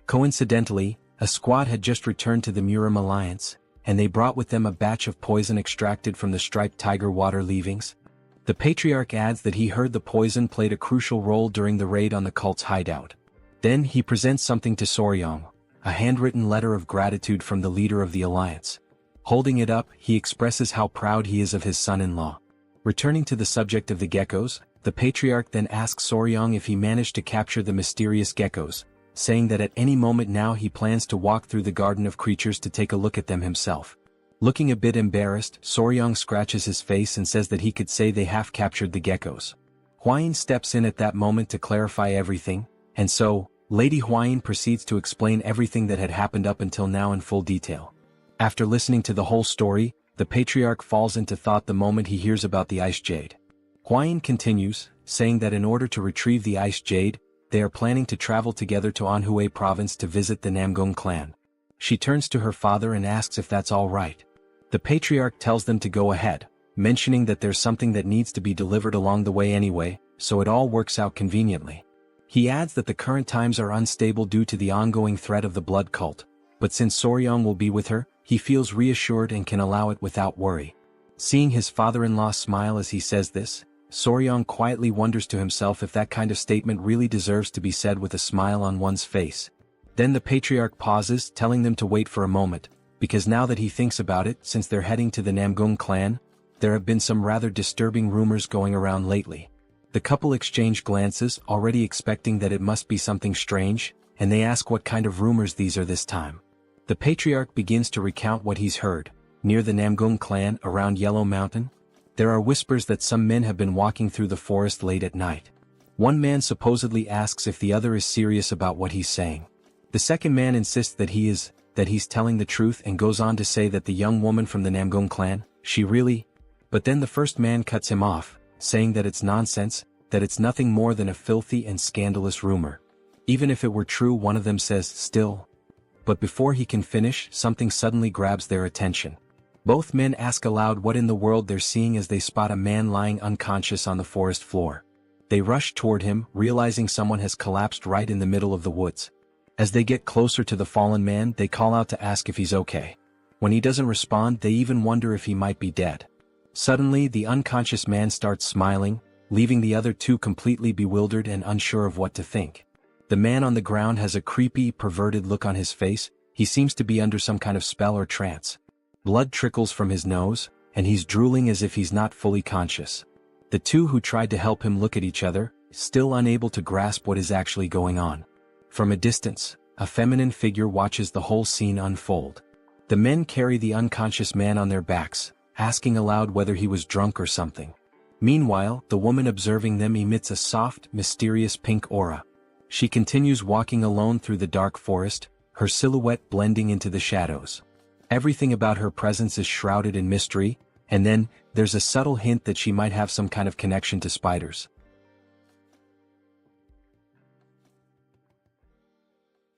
Coincidentally, a squad had just returned to the Murim alliance, and they brought with them a batch of poison extracted from the striped tiger water leavings. The patriarch adds that he heard the poison played a crucial role during the raid on the cult's hideout. Then he presents something to Soryong, a handwritten letter of gratitude from the leader of the alliance. Holding it up, he expresses how proud he is of his son-in-law. Returning to the subject of the geckos, the patriarch then asks Soryong if he managed to capture the mysterious geckos, saying that at any moment now he plans to walk through the garden of creatures to take a look at them himself. Looking a bit embarrassed, Soryong scratches his face and says that he could say they half-captured the geckos. Hwayin steps in at that moment to clarify everything, and so, Lady Hwayin proceeds to explain everything that had happened up until now in full detail. After listening to the whole story, the patriarch falls into thought the moment he hears about the ice jade. Hwayin continues, saying that in order to retrieve the ice jade, they are planning to travel together to Anhui province to visit the Namgung clan. She turns to her father and asks if that's all right. The patriarch tells them to go ahead, mentioning that there's something that needs to be delivered along the way anyway, so it all works out conveniently. He adds that the current times are unstable due to the ongoing threat of the blood cult, but since Soryong will be with her, he feels reassured and can allow it without worry. Seeing his father-in-law smile as he says this, Soryong quietly wonders to himself if that kind of statement really deserves to be said with a smile on one's face. Then the patriarch pauses, telling them to wait for a moment, because now that he thinks about it, since they're heading to the Namgung clan, there have been some rather disturbing rumors going around lately. The couple exchange glances, already expecting that it must be something strange, and they ask what kind of rumors these are this time. The patriarch begins to recount what he's heard. Near the Namgung clan, around Yellow Mountain, there are whispers that some men have been walking through the forest late at night. One man supposedly asks if the other is serious about what he's saying. The second man insists that he's telling the truth and goes on to say that the young woman from the Namgung clan, she really... But then the first man cuts him off, saying that it's nonsense, that it's nothing more than a filthy and scandalous rumor. Even if it were true, one of them says, still. But before he can finish, something suddenly grabs their attention. Both men ask aloud what in the world they're seeing as they spot a man lying unconscious on the forest floor. They rush toward him, realizing someone has collapsed right in the middle of the woods. As they get closer to the fallen man, they call out to ask if he's okay. When he doesn't respond, they even wonder if he might be dead. Suddenly, the unconscious man starts smiling, leaving the other two completely bewildered and unsure of what to think. The man on the ground has a creepy, perverted look on his face. He seems to be under some kind of spell or trance. Blood trickles from his nose, and he's drooling as if he's not fully conscious. The two who tried to help him look at each other, still unable to grasp what is actually going on. From a distance, a feminine figure watches the whole scene unfold. The men carry the unconscious man on their backs, asking aloud whether he was drunk or something. Meanwhile, the woman observing them emits a soft, mysterious pink aura. She continues walking alone through the dark forest, her silhouette blending into the shadows. Everything about her presence is shrouded in mystery, and then, there's a subtle hint that she might have some kind of connection to spiders.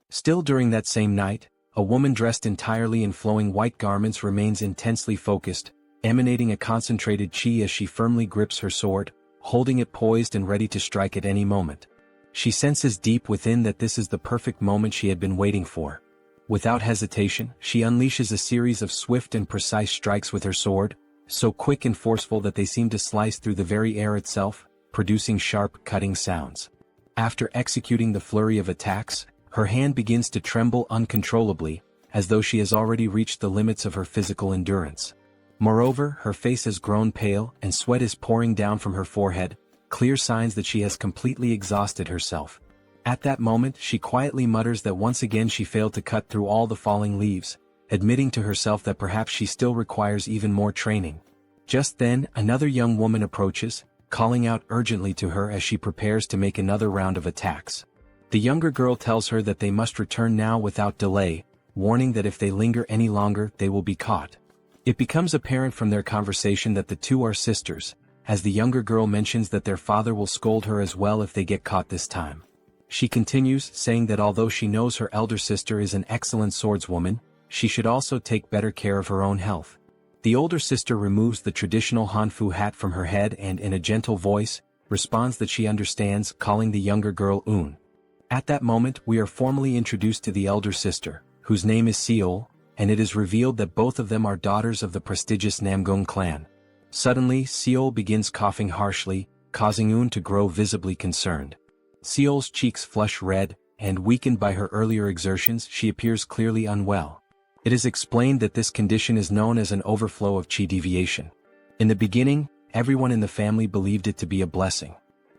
Still during that same night, a woman dressed entirely in flowing white garments remains intensely focused, emanating a concentrated chi as she firmly grips her sword, holding it poised and ready to strike at any moment. She senses deep within that this is the perfect moment she had been waiting for. Without hesitation, she unleashes a series of swift and precise strikes with her sword, so quick and forceful that they seem to slice through the very air itself, producing sharp, cutting sounds. After executing the flurry of attacks, her hand begins to tremble uncontrollably, as though she has already reached the limits of her physical endurance. Moreover, her face has grown pale, and sweat is pouring down from her forehead, clear signs that she has completely exhausted herself. At that moment, she quietly mutters that once again she failed to cut through all the falling leaves, admitting to herself that perhaps she still requires even more training. Just then, another young woman approaches, calling out urgently to her as she prepares to make another round of attacks. The younger girl tells her that they must return now without delay, warning that if they linger any longer they will be caught. It becomes apparent from their conversation that the two are sisters, as the younger girl mentions that their father will scold her as well if they get caught this time. She continues, saying that although she knows her elder sister is an excellent swordswoman, she should also take better care of her own health. The older sister removes the traditional Hanfu hat from her head and in a gentle voice, responds that she understands, calling the younger girl Un. At that moment we are formally introduced to the elder sister, whose name is Seol, and it is revealed that both of them are daughters of the prestigious Namgung clan. Suddenly, Seol begins coughing harshly, causing Un to grow visibly concerned. Seol's cheeks flush red, and weakened by her earlier exertions, she appears clearly unwell. It is explained that this condition is known as an overflow of qi deviation. In the beginning, everyone in the family believed it to be a blessing.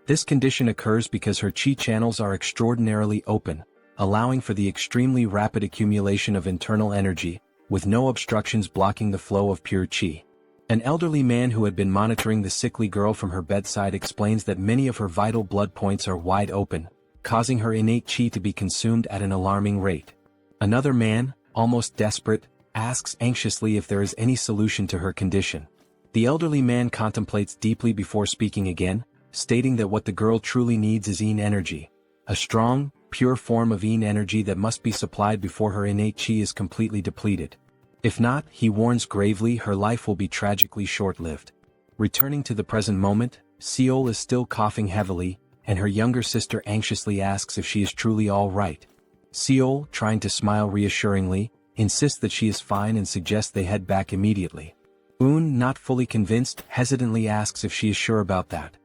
This condition occurs because her qi channels are extraordinarily open, allowing for the extremely rapid accumulation of internal energy, with no obstructions blocking the flow of pure qi. An elderly man who had been monitoring the sickly girl from her bedside explains that many of her vital blood points are wide open, causing her innate qi to be consumed at an alarming rate. Another man, almost desperate, asks anxiously if there is any solution to her condition. The elderly man contemplates deeply before speaking again, stating that what the girl truly needs is yin energy, a strong, pure form of yin energy that must be supplied before her innate qi is completely depleted. If not, he warns gravely, her life will be tragically short-lived. Returning to the present moment, Seol is still coughing heavily, and her younger sister anxiously asks if she is truly all right. Seol, trying to smile reassuringly, insists that she is fine and suggests they head back immediately. Un, not fully convinced, hesitantly asks if she is sure about that.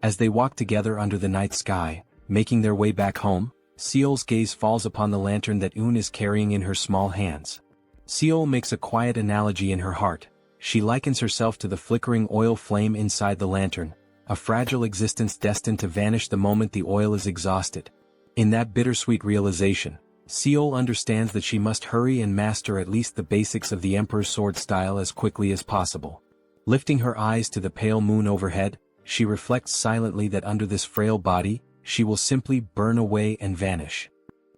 As they walk together under the night sky, making their way back home, Seol's gaze falls upon the lantern that Un is carrying in her small hands. Seol makes a quiet analogy in her heart. She likens herself to the flickering oil flame inside the lantern, a fragile existence destined to vanish the moment the oil is exhausted. In that bittersweet realization, Seol understands that she must hurry and master at least the basics of the Emperor's sword style as quickly as possible. Lifting her eyes to the pale moon overhead, she reflects silently that under this frail body, she will simply burn away and vanish.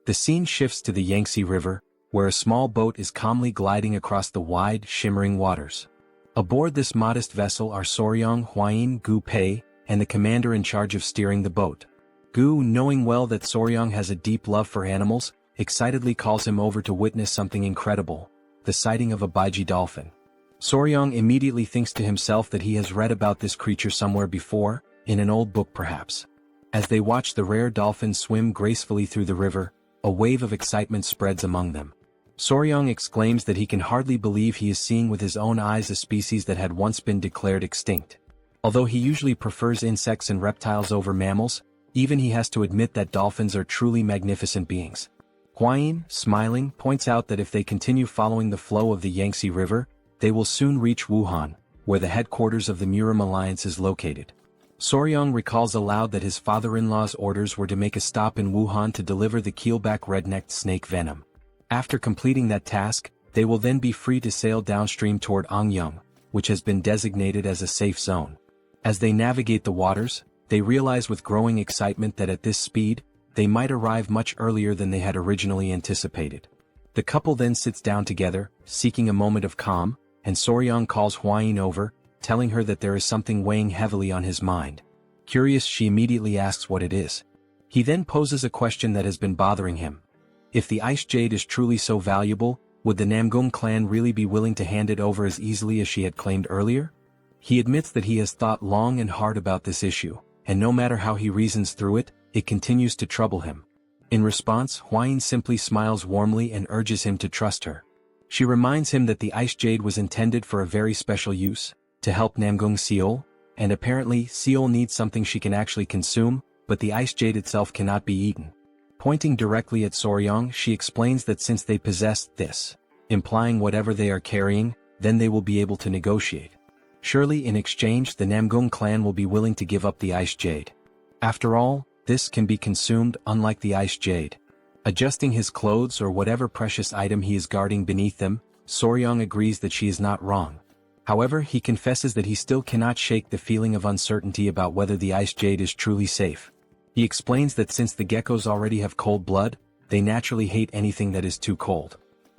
The scene shifts to the Yangtze River, where a small boat is calmly gliding across the wide, shimmering waters. Aboard this modest vessel are Soryong, Huayin, Gu Pei, and the commander in charge of steering the boat. Gu, knowing well that Soryong has a deep love for animals, excitedly calls him over to witness something incredible, the sighting of a baiji dolphin. Soryong immediately thinks to himself that he has read about this creature somewhere before, in an old book perhaps. As they watch the rare dolphin swim gracefully through the river, a wave of excitement spreads among them. Soryong exclaims that he can hardly believe he is seeing with his own eyes a species that had once been declared extinct. Although he usually prefers insects and reptiles over mammals, even he has to admit that dolphins are truly magnificent beings. Huayin, smiling, points out that if they continue following the flow of the Yangtze River, they will soon reach Wuhan, where the headquarters of the Murim alliance is located. Soryong recalls aloud that his father-in-law's orders were to make a stop in Wuhan to deliver the keelback red-necked snake venom. After completing that task, they will then be free to sail downstream toward Angyang, which has been designated as a safe zone. As they navigate the waters, they realize with growing excitement that at this speed, they might arrive much earlier than they had originally anticipated. The couple then sits down together, seeking a moment of calm, and Soryong calls Huayin over, telling her that there is something weighing heavily on his mind. Curious, she immediately asks what it is. He then poses a question that has been bothering him. If the ice jade is truly so valuable, would the Namgung clan really be willing to hand it over as easily as she had claimed earlier? He admits that he has thought long and hard about this issue, and no matter how he reasons through it, it continues to trouble him. In response, Huayin simply smiles warmly and urges him to trust her. She reminds him that the ice jade was intended for a very special use, to help Namgung Seol, and apparently Seol needs something she can actually consume, but the ice jade itself cannot be eaten. Pointing directly at Soryong, she explains that since they possess this, implying whatever they are carrying, then they will be able to negotiate. Surely in exchange the Namgung clan will be willing to give up the ice jade. After all, this can be consumed unlike the ice jade. Adjusting his clothes or whatever precious item he is guarding beneath them, Soryong agrees that she is not wrong. However, he confesses that he still cannot shake the feeling of uncertainty about whether the ice jade is truly safe. He explains that since the geckos already have cold blood, they naturally hate anything that is too cold.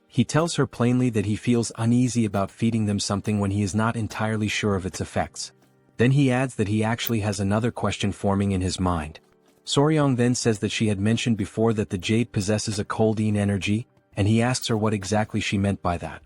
He tells her plainly that he feels uneasy about feeding them something when he is not entirely sure of its effects. Then he adds that he actually has another question forming in his mind. Soryong then says that she had mentioned before that the jade possesses a cold yin energy, and he asks her what exactly she meant by that.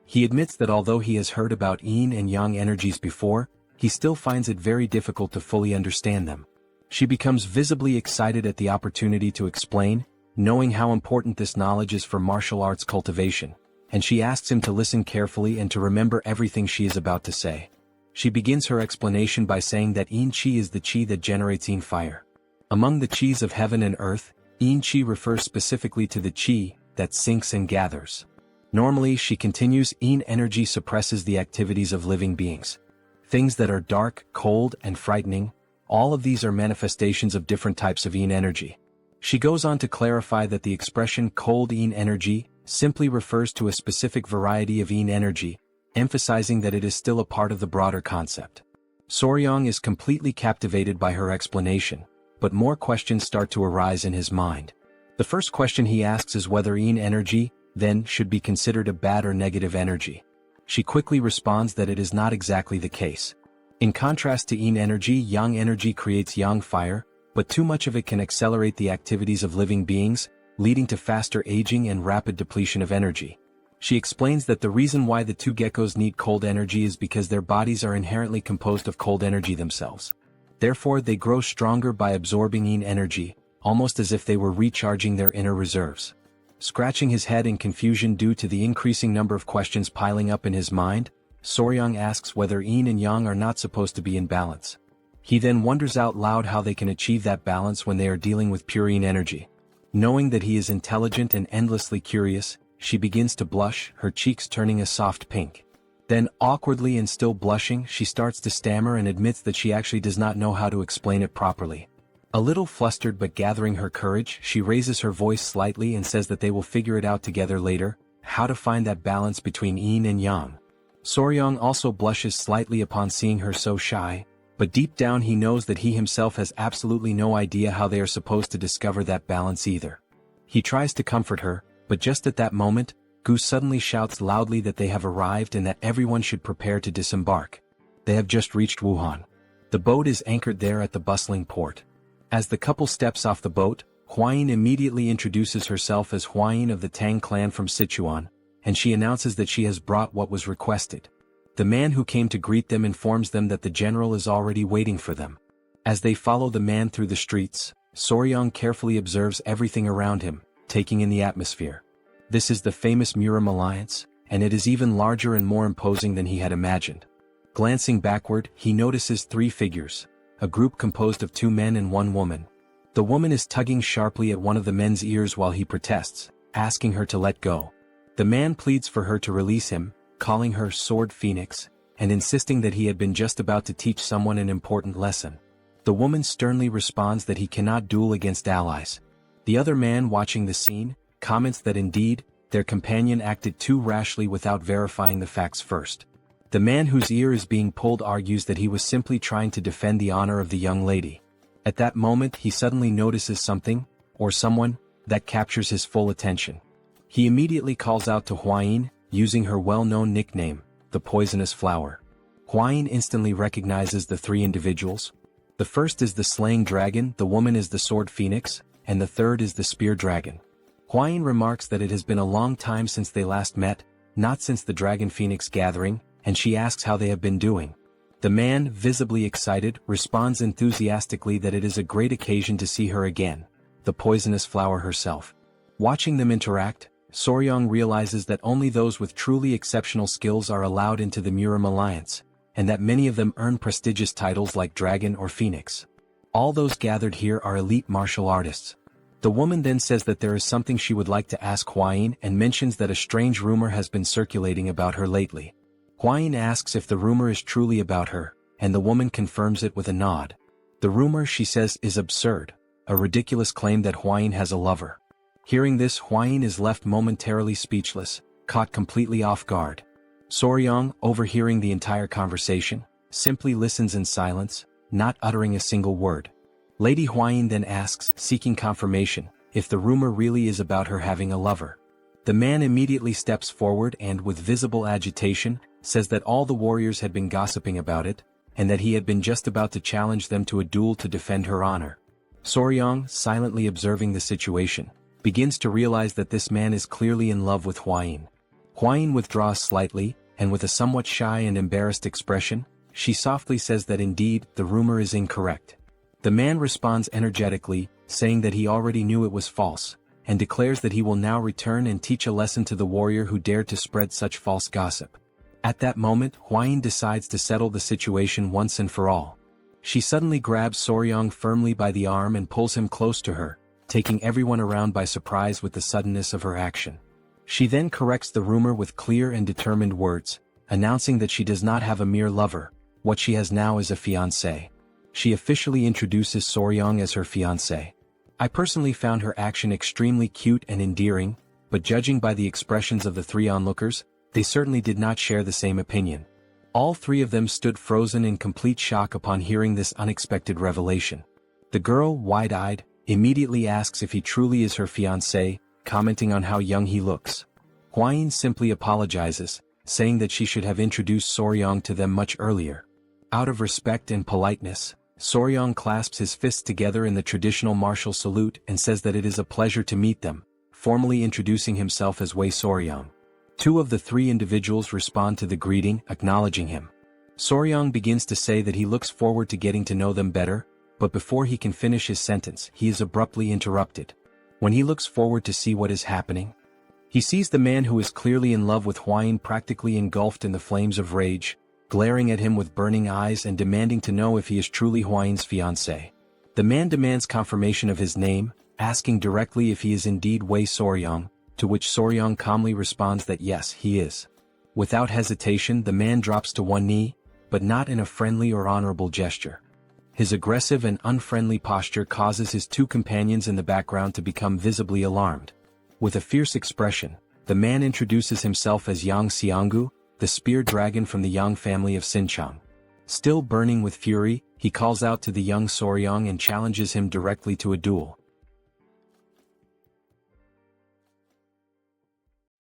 He admits that although he has heard about yin and yang energies before, he still finds it very difficult to fully understand them. She becomes visibly excited at the opportunity to explain, knowing how important this knowledge is for martial arts cultivation, and she asks him to listen carefully and to remember everything she is about to say. She begins her explanation by saying that yin qi is the qi that generates yin fire. Among the qis of heaven and earth, yin qi refers specifically to the qi that sinks and gathers. Normally, she continues, yin energy suppresses the activities of living beings. Things that are dark, cold, and frightening, all of these are manifestations of different types of yin energy. She goes on to clarify that the expression cold yin energy simply refers to a specific variety of yin energy, emphasizing that it is still a part of the broader concept. Soryong is completely captivated by her explanation, but more questions start to arise in his mind. The first question he asks is whether yin energy, then, should be considered a bad or negative energy. She quickly responds that it is not exactly the case. In contrast to yin energy, yang energy creates yang fire, but too much of it can accelerate the activities of living beings, leading to faster aging and rapid depletion of energy. She explains that the reason why the two geckos need cold energy is because their bodies are inherently composed of cold energy themselves. Therefore, they grow stronger by absorbing yin energy, almost as if they were recharging their inner reserves. Scratching his head in confusion due to the increasing number of questions piling up in his mind, Soryong asks whether yin and yang are not supposed to be in balance. He then wonders out loud how they can achieve that balance when they are dealing with pure yin energy. Knowing that he is intelligent and endlessly curious, she begins to blush, her cheeks turning a soft pink. Then, awkwardly and still blushing, she starts to stammer and admits that she actually does not know how to explain it properly. A little flustered but gathering her courage, she raises her voice slightly and says that they will figure it out together later, how to find that balance between yin and yang. Soryong also blushes slightly upon seeing her so shy, but deep down he knows that he himself has absolutely no idea how they are supposed to discover that balance either. He tries to comfort her, but just at that moment, Gu suddenly shouts loudly that they have arrived and that everyone should prepare to disembark. They have just reached Wuhan. The boat is anchored there at the bustling port. As the couple steps off the boat, Huayin immediately introduces herself as Huayin of the Tang Clan from Sichuan, and she announces that she has brought what was requested. The man who came to greet them informs them that the general is already waiting for them. As they follow the man through the streets, Soryong carefully observes everything around him, taking in the atmosphere. This is the famous Murim alliance, and it is even larger and more imposing than he had imagined. Glancing backward, he notices three figures, a group composed of two men and one woman. The woman is tugging sharply at one of the men's ears while he protests, asking her to let go. The man pleads for her to release him, calling her Sword Phoenix, and insisting that he had been just about to teach someone an important lesson. The woman sternly responds that he cannot duel against allies. The other man watching the scene, comments that indeed, their companion acted too rashly without verifying the facts first. The man whose ear is being pulled argues that he was simply trying to defend the honor of the young lady. At that moment he suddenly notices something, or someone, that captures his full attention. He immediately calls out to Huayin, using her well-known nickname, the Poisonous Flower. Huayin instantly recognizes the three individuals. The first is the Slaying Dragon, the woman is the Sword Phoenix, and the third is the Spear Dragon. Huayin remarks that it has been a long time since they last met, not since the Dragon Phoenix gathering, and she asks how they have been doing. The man, visibly excited, responds enthusiastically that it is a great occasion to see her again, the Poisonous Flower herself. Watching them interact, Soryong realizes that only those with truly exceptional skills are allowed into the Murim Alliance, and that many of them earn prestigious titles like Dragon or Phoenix. All those gathered here are elite martial artists. The woman then says that there is something she would like to ask Huayin and mentions that a strange rumor has been circulating about her lately. Huayin asks if the rumor is truly about her, and the woman confirms it with a nod. The rumor, she says, is absurd, a ridiculous claim that Huayin has a lover. Hearing this, Huayin is left momentarily speechless, caught completely off guard. Soryang, overhearing the entire conversation, simply listens in silence, not uttering a single word. Lady Huayin then asks, seeking confirmation, if the rumor really is about her having a lover. The man immediately steps forward and, with visible agitation, says that all the warriors had been gossiping about it, and that he had been just about to challenge them to a duel to defend her honor. Soryang, silently observing the situation, begins to realize that this man is clearly in love with Huayin. Huayin withdraws slightly, and with a somewhat shy and embarrassed expression, she softly says that indeed, the rumor is incorrect. The man responds energetically, saying that he already knew it was false, and declares that he will now return and teach a lesson to the warrior who dared to spread such false gossip. At that moment, Huayin decides to settle the situation once and for all. She suddenly grabs Soryang firmly by the arm and pulls him close to her, taking everyone around by surprise with the suddenness of her action. She then corrects the rumor with clear and determined words, announcing that she does not have a mere lover, what she has now is a fiancé. She officially introduces Soryang as her fiancé. I personally found her action extremely cute and endearing, but judging by the expressions of the three onlookers, they certainly did not share the same opinion. All three of them stood frozen in complete shock upon hearing this unexpected revelation. The girl, wide-eyed, immediately asks if he truly is her fiancé, commenting on how young he looks. Huayin simply apologizes, saying that she should have introduced Soryang to them much earlier. Out of respect and politeness, Soryang clasps his fists together in the traditional martial salute and says that it is a pleasure to meet them, formally introducing himself as Wei Soryang. Two of the three individuals respond to the greeting, acknowledging him. Soryang begins to say that he looks forward to getting to know them better, but before he can finish his sentence, he is abruptly interrupted. When he looks forward to see what is happening, he sees the man who is clearly in love with Huayin practically engulfed in the flames of rage, glaring at him with burning eyes and demanding to know if he is truly Huayin's fiancé. The man demands confirmation of his name, asking directly if he is indeed Wei Soryang, to which Soryang calmly responds that yes, he is. Without hesitation, the man drops to one knee, but not in a friendly or honorable gesture. His aggressive and unfriendly posture causes his two companions in the background to become visibly alarmed. With a fierce expression, the man introduces himself as Yang Xianggu, the spear dragon from the Yang family of Sichuan. Still burning with fury, he calls out to the young Soryang and challenges him directly to a duel.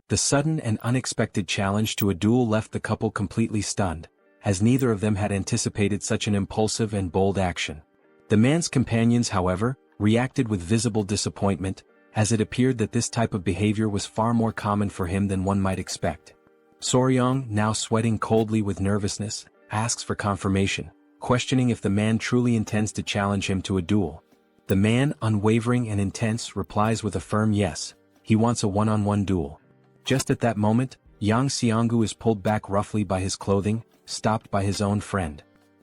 The sudden and unexpected challenge to a duel left the couple completely stunned, as neither of them had anticipated such an impulsive and bold action. The man's companions, however, reacted with visible disappointment, as it appeared that this type of behavior was far more common for him than one might expect. Soryang, now sweating coldly with nervousness, asks for confirmation, questioning if the man truly intends to challenge him to a duel. The man, unwavering and intense, replies with a firm yes, he wants a one-on-one duel. Just at that moment, Yang Xianggu is pulled back roughly by his clothing, stopped by his own friend.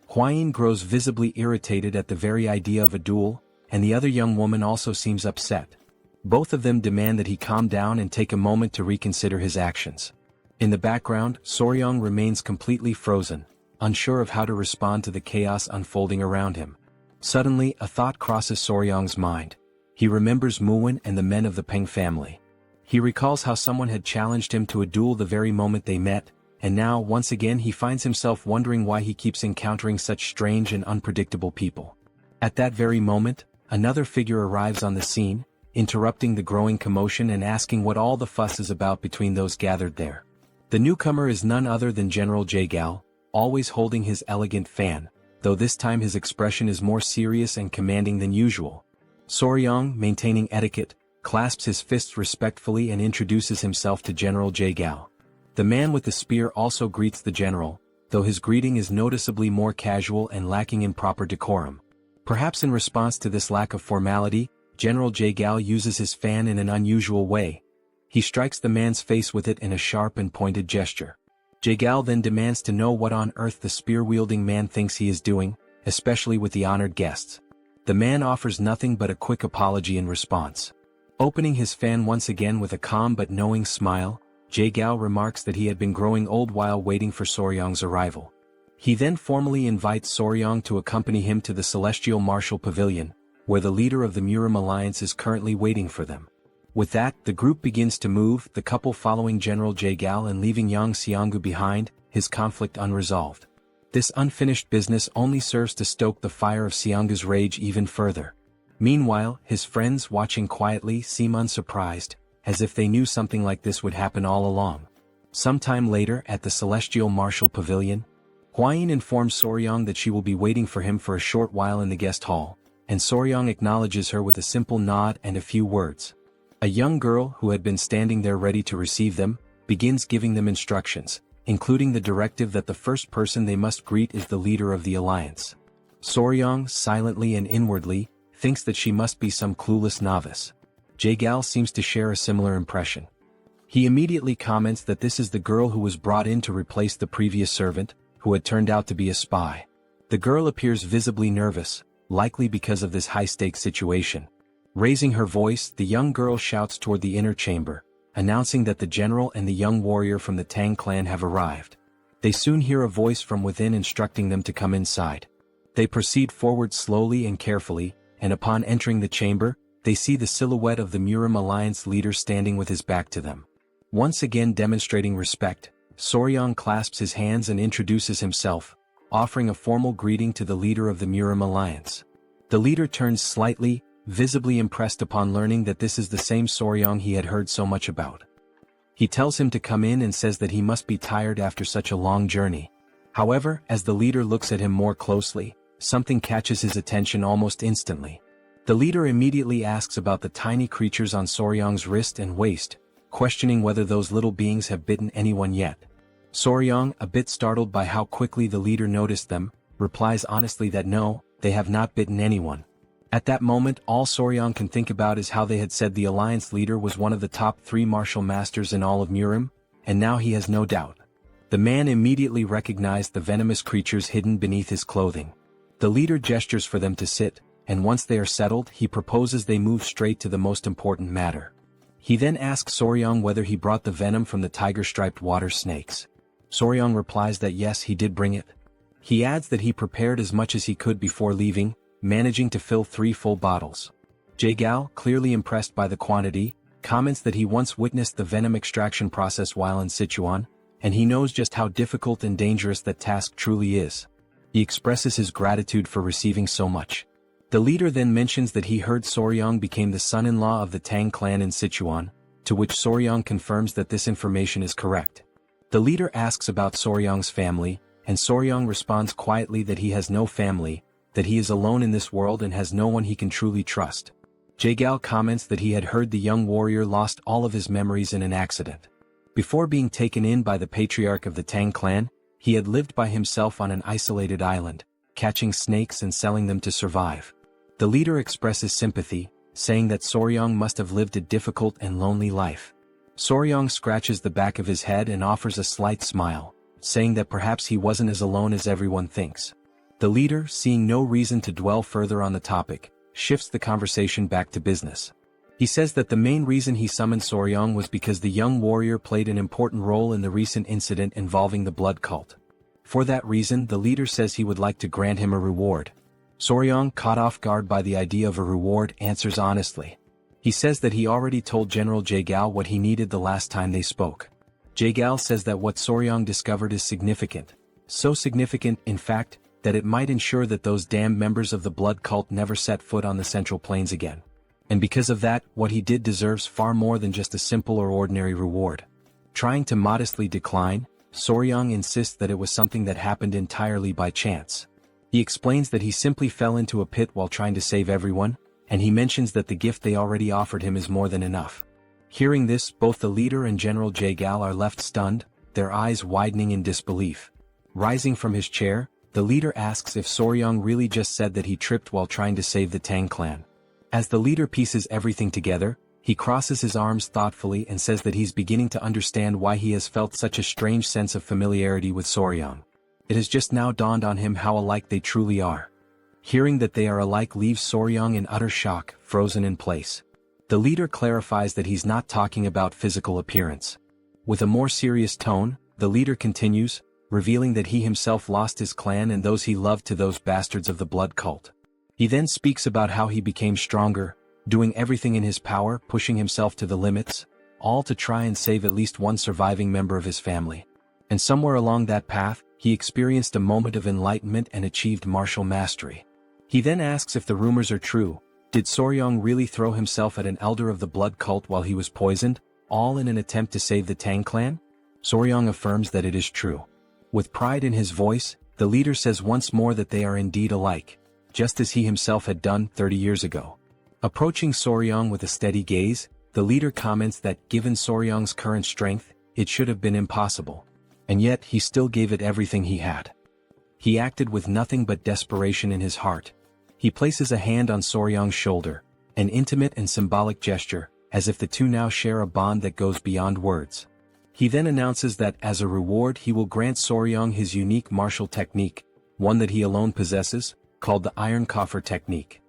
Huayin grows visibly irritated at the very idea of a duel, and the other young woman also seems upset. Both of them demand that he calm down and take a moment to reconsider his actions. In the background, Soryang remains completely frozen, unsure of how to respond to the chaos unfolding around him. Suddenly, a thought crosses Soryang's mind. He remembers Murim and the men of the Peng family. He recalls how someone had challenged him to a duel the very moment they met, and now, once again, he finds himself wondering why he keeps encountering such strange and unpredictable people. At that very moment, another figure arrives on the scene, interrupting the growing commotion and asking what all the fuss is about between those gathered there. The newcomer is none other than General Jaegao, always holding his elegant fan, though this time his expression is more serious and commanding than usual. Soryang, maintaining etiquette, clasps his fists respectfully and introduces himself to General Jaegao. The man with the spear also greets the general, though his greeting is noticeably more casual and lacking in proper decorum. Perhaps in response to this lack of formality, General Jaegao uses his fan in an unusual way. He strikes the man's face with it in a sharp and pointed gesture. Jaegao then demands to know what on earth the spear-wielding man thinks he is doing, especially with the honored guests. The man offers nothing but a quick apology in response. Opening his fan once again with a calm but knowing smile, Jaegao remarks that he had been growing old while waiting for Soryang's arrival. He then formally invites Soryang to accompany him to the Celestial Martial Pavilion, where the leader of the Murim alliance is currently waiting for them. With that, the group begins to move, the couple following General Jagal and leaving Yang Xianggu behind, his conflict unresolved. This unfinished business only serves to stoke the fire of Xianggu's rage even further. Meanwhile, his friends watching quietly seem unsurprised, as if they knew something like this would happen all along. Sometime later at the Celestial Martial Pavilion, Huayin informs Soryang that she will be waiting for him for a short while in the guest hall, and Soryang acknowledges her with a simple nod and a few words. A young girl who had been standing there ready to receive them, begins giving them instructions, including the directive that the first person they must greet is the leader of the alliance. Soryang, silently and inwardly, thinks that she must be some clueless novice. Jagal seems to share a similar impression. He immediately comments that this is the girl who was brought in to replace the previous servant, who had turned out to be a spy. The girl appears visibly nervous, likely because of this high-stakes situation. Raising her voice, the young girl shouts toward the inner chamber, announcing that the general and the young warrior from the Tang clan have arrived. They soon hear a voice from within instructing them to come inside. They proceed forward slowly and carefully, and upon entering the chamber, they see the silhouette of the Murim alliance leader standing with his back to them. Once again demonstrating respect, Soryang clasps his hands and introduces himself, offering a formal greeting to the leader of the Murim alliance. The leader turns slightly, visibly impressed upon learning that this is the same Soryang he had heard so much about. He tells him to come in and says that he must be tired after such a long journey. However, as the leader looks at him more closely, something catches his attention almost instantly. The leader immediately asks about the tiny creatures on Soryang's wrist and waist, questioning whether those little beings have bitten anyone yet. Soryang, a bit startled by how quickly the leader noticed them, replies honestly that no, they have not bitten anyone. At that moment, all Soryang can think about is how they had said the alliance leader was one of the top 3 martial masters in all of Murim, and now he has no doubt. The man immediately recognized the venomous creatures hidden beneath his clothing. The leader gestures for them to sit, and once they are settled, he proposes they move straight to the most important matter. He then asks Soryang whether he brought the venom from the tiger-striped water snakes. Soryang replies that yes, he did bring it. He adds that he prepared as much as he could before leaving, managing to fill 3 full bottles. Jagal, clearly impressed by the quantity, comments that he once witnessed the venom extraction process while in Sichuan, and he knows just how difficult and dangerous that task truly is. He expresses his gratitude for receiving so much. The leader then mentions that he heard Soryang became the son-in-law of the Tang clan in Sichuan, to which Soryang confirms that this information is correct. The leader asks about Soryang's family, and Soryang responds quietly that he has no family, that he is alone in this world and has no one he can truly trust. Jagal comments that he had heard the young warrior lost all of his memories in an accident. Before being taken in by the patriarch of the Tang clan, he had lived by himself on an isolated island, catching snakes and selling them to survive. The leader expresses sympathy, saying that Soryang must have lived a difficult and lonely life. Soryang scratches the back of his head and offers a slight smile, saying that perhaps he wasn't as alone as everyone thinks. The leader, seeing no reason to dwell further on the topic, shifts the conversation back to business. He says that the main reason he summoned Soryang was because the young warrior played an important role in the recent incident involving the blood cult. For that reason, the leader says he would like to grant him a reward. Soryang, caught off guard by the idea of a reward, answers honestly. He says that he already told General Jagal what he needed the last time they spoke. Jagal says that what Soryang discovered is significant. So significant, in fact, that it might ensure that those damned members of the blood cult never set foot on the Central Plains again. And because of that, what he did deserves far more than just a simple or ordinary reward. Trying to modestly decline, Soryang insists that it was something that happened entirely by chance. He explains that he simply fell into a pit while trying to save everyone, and he mentions that the gift they already offered him is more than enough. Hearing this, both the leader and General Jagal are left stunned, their eyes widening in disbelief. Rising from his chair, the leader asks if Soryang really just said that he tripped while trying to save the Tang clan. As the leader pieces everything together, he crosses his arms thoughtfully and says that he's beginning to understand why he has felt such a strange sense of familiarity with Soryang. It has just now dawned on him how alike they truly are. Hearing that they are alike leaves Soryang in utter shock, frozen in place. The leader clarifies that he's not talking about physical appearance. With a more serious tone, the leader continues, revealing that he himself lost his clan and those he loved to those bastards of the blood cult. He then speaks about how he became stronger, doing everything in his power, pushing himself to the limits, all to try and save at least one surviving member of his family. And somewhere along that path, he experienced a moment of enlightenment and achieved martial mastery. He then asks if the rumors are true. Did Soryong really throw himself at an elder of the blood cult while he was poisoned, all in an attempt to save the Tang clan? Soryong affirms that it is true. With pride in his voice, the leader says once more that they are indeed alike, just as he himself had done 30 years ago. Approaching Soryong with a steady gaze, the leader comments that given Soryong's current strength, it should have been impossible. And yet he still gave it everything he had. He acted with nothing but desperation in his heart. He places a hand on Soryong's shoulder, an intimate and symbolic gesture, as if the two now share a bond that goes beyond words. He then announces that as a reward he will grant Soryong his unique martial technique, one that he alone possesses, called the Iron Coffer technique.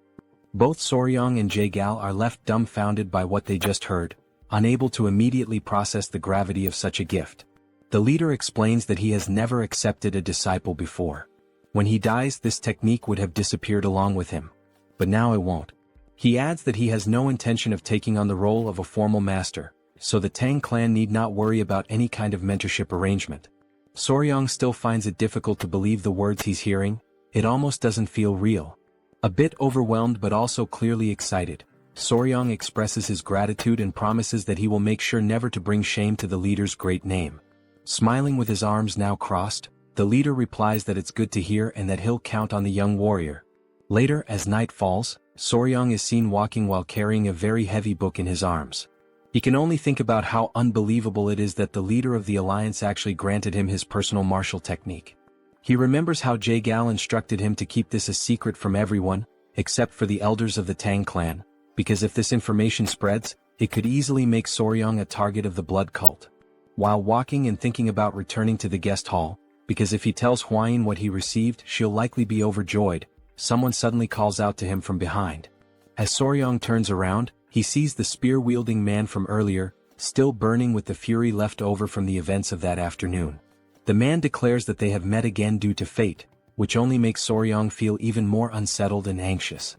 Both Soryong and Jaegal are left dumbfounded by what they just heard, unable to immediately process the gravity of such a gift. The leader explains that he has never accepted a disciple before. When he dies, this technique would have disappeared along with him. But now it won't. He adds that he has no intention of taking on the role of a formal master, so the Tang clan need not worry about any kind of mentorship arrangement. Soryong still finds it difficult to believe the words he's hearing. It almost doesn't feel real. A bit overwhelmed but also clearly excited, Soryong expresses his gratitude and promises that he will make sure never to bring shame to the leader's great name. Smiling with his arms now crossed, the leader replies that it's good to hear and that he'll count on the young warrior. Later, as night falls, Soryong is seen walking while carrying a very heavy book in his arms. He can only think about how unbelievable it is that the leader of the alliance actually granted him his personal martial technique. He remembers how Jaegal instructed him to keep this a secret from everyone, except for the elders of the Tang clan, because if this information spreads, it could easily make Soryong a target of the blood cult. While walking and thinking about returning to the guest hall, because if he tells Hwayin what he received, she'll likely be overjoyed, someone suddenly calls out to him from behind. As Soryong turns around, he sees the spear-wielding man from earlier, still burning with the fury left over from the events of that afternoon. The man declares that they have met again due to fate, which only makes Soryong feel even more unsettled and anxious.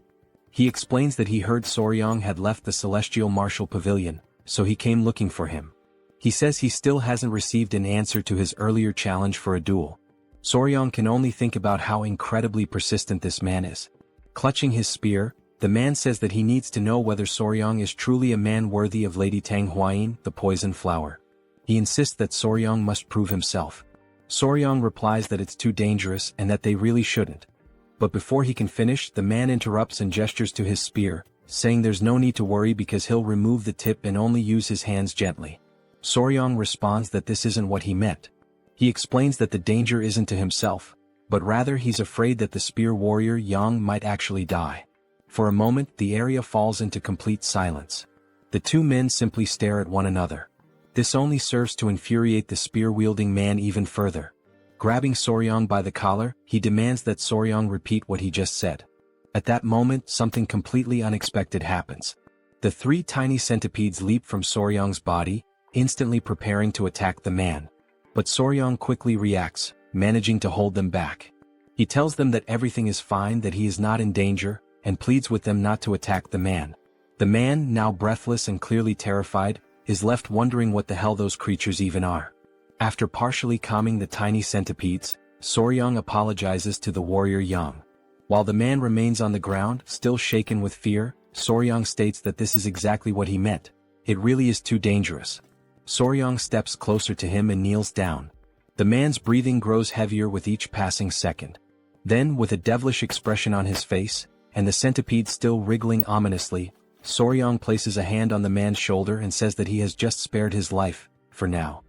He explains that he heard Soryong had left the Celestial Martial Pavilion, so he came looking for him. He says he still hasn't received an answer to his earlier challenge for a duel. Soryong can only think about how incredibly persistent this man is. Clutching his spear, the man says that he needs to know whether Soryong is truly a man worthy of Lady Tang Hwayin, the poison flower. He insists that Soryong must prove himself. Soryong replies that it's too dangerous and that they really shouldn't. But before he can finish, the man interrupts and gestures to his spear, saying there's no need to worry because he'll remove the tip and only use his hands gently. Soryong responds that this isn't what he meant. He explains that the danger isn't to himself, but rather he's afraid that the spear warrior Yang might actually die. For a moment, the area falls into complete silence. The two men simply stare at one another. This only serves to infuriate the spear-wielding man even further. Grabbing Soryong by the collar, he demands that Soryong repeat what he just said. At that moment, something completely unexpected happens. The three tiny centipedes leap from Soryong's body, instantly preparing to attack the man. But Soryong quickly reacts, managing to hold them back. He tells them that everything is fine, that he is not in danger, and pleads with them not to attack the man. The man, now breathless and clearly terrified, is left wondering what the hell those creatures even are. After partially calming the tiny centipedes, Soryong apologizes to the warrior Yang. While the man remains on the ground, still shaken with fear, Soryong states that this is exactly what he meant. It really is too dangerous. Soryong steps closer to him and kneels down. The man's breathing grows heavier with each passing second. Then, with a devilish expression on his face, and the centipede still wriggling ominously, Soryong places a hand on the man's shoulder and says that he has just spared his life, for now.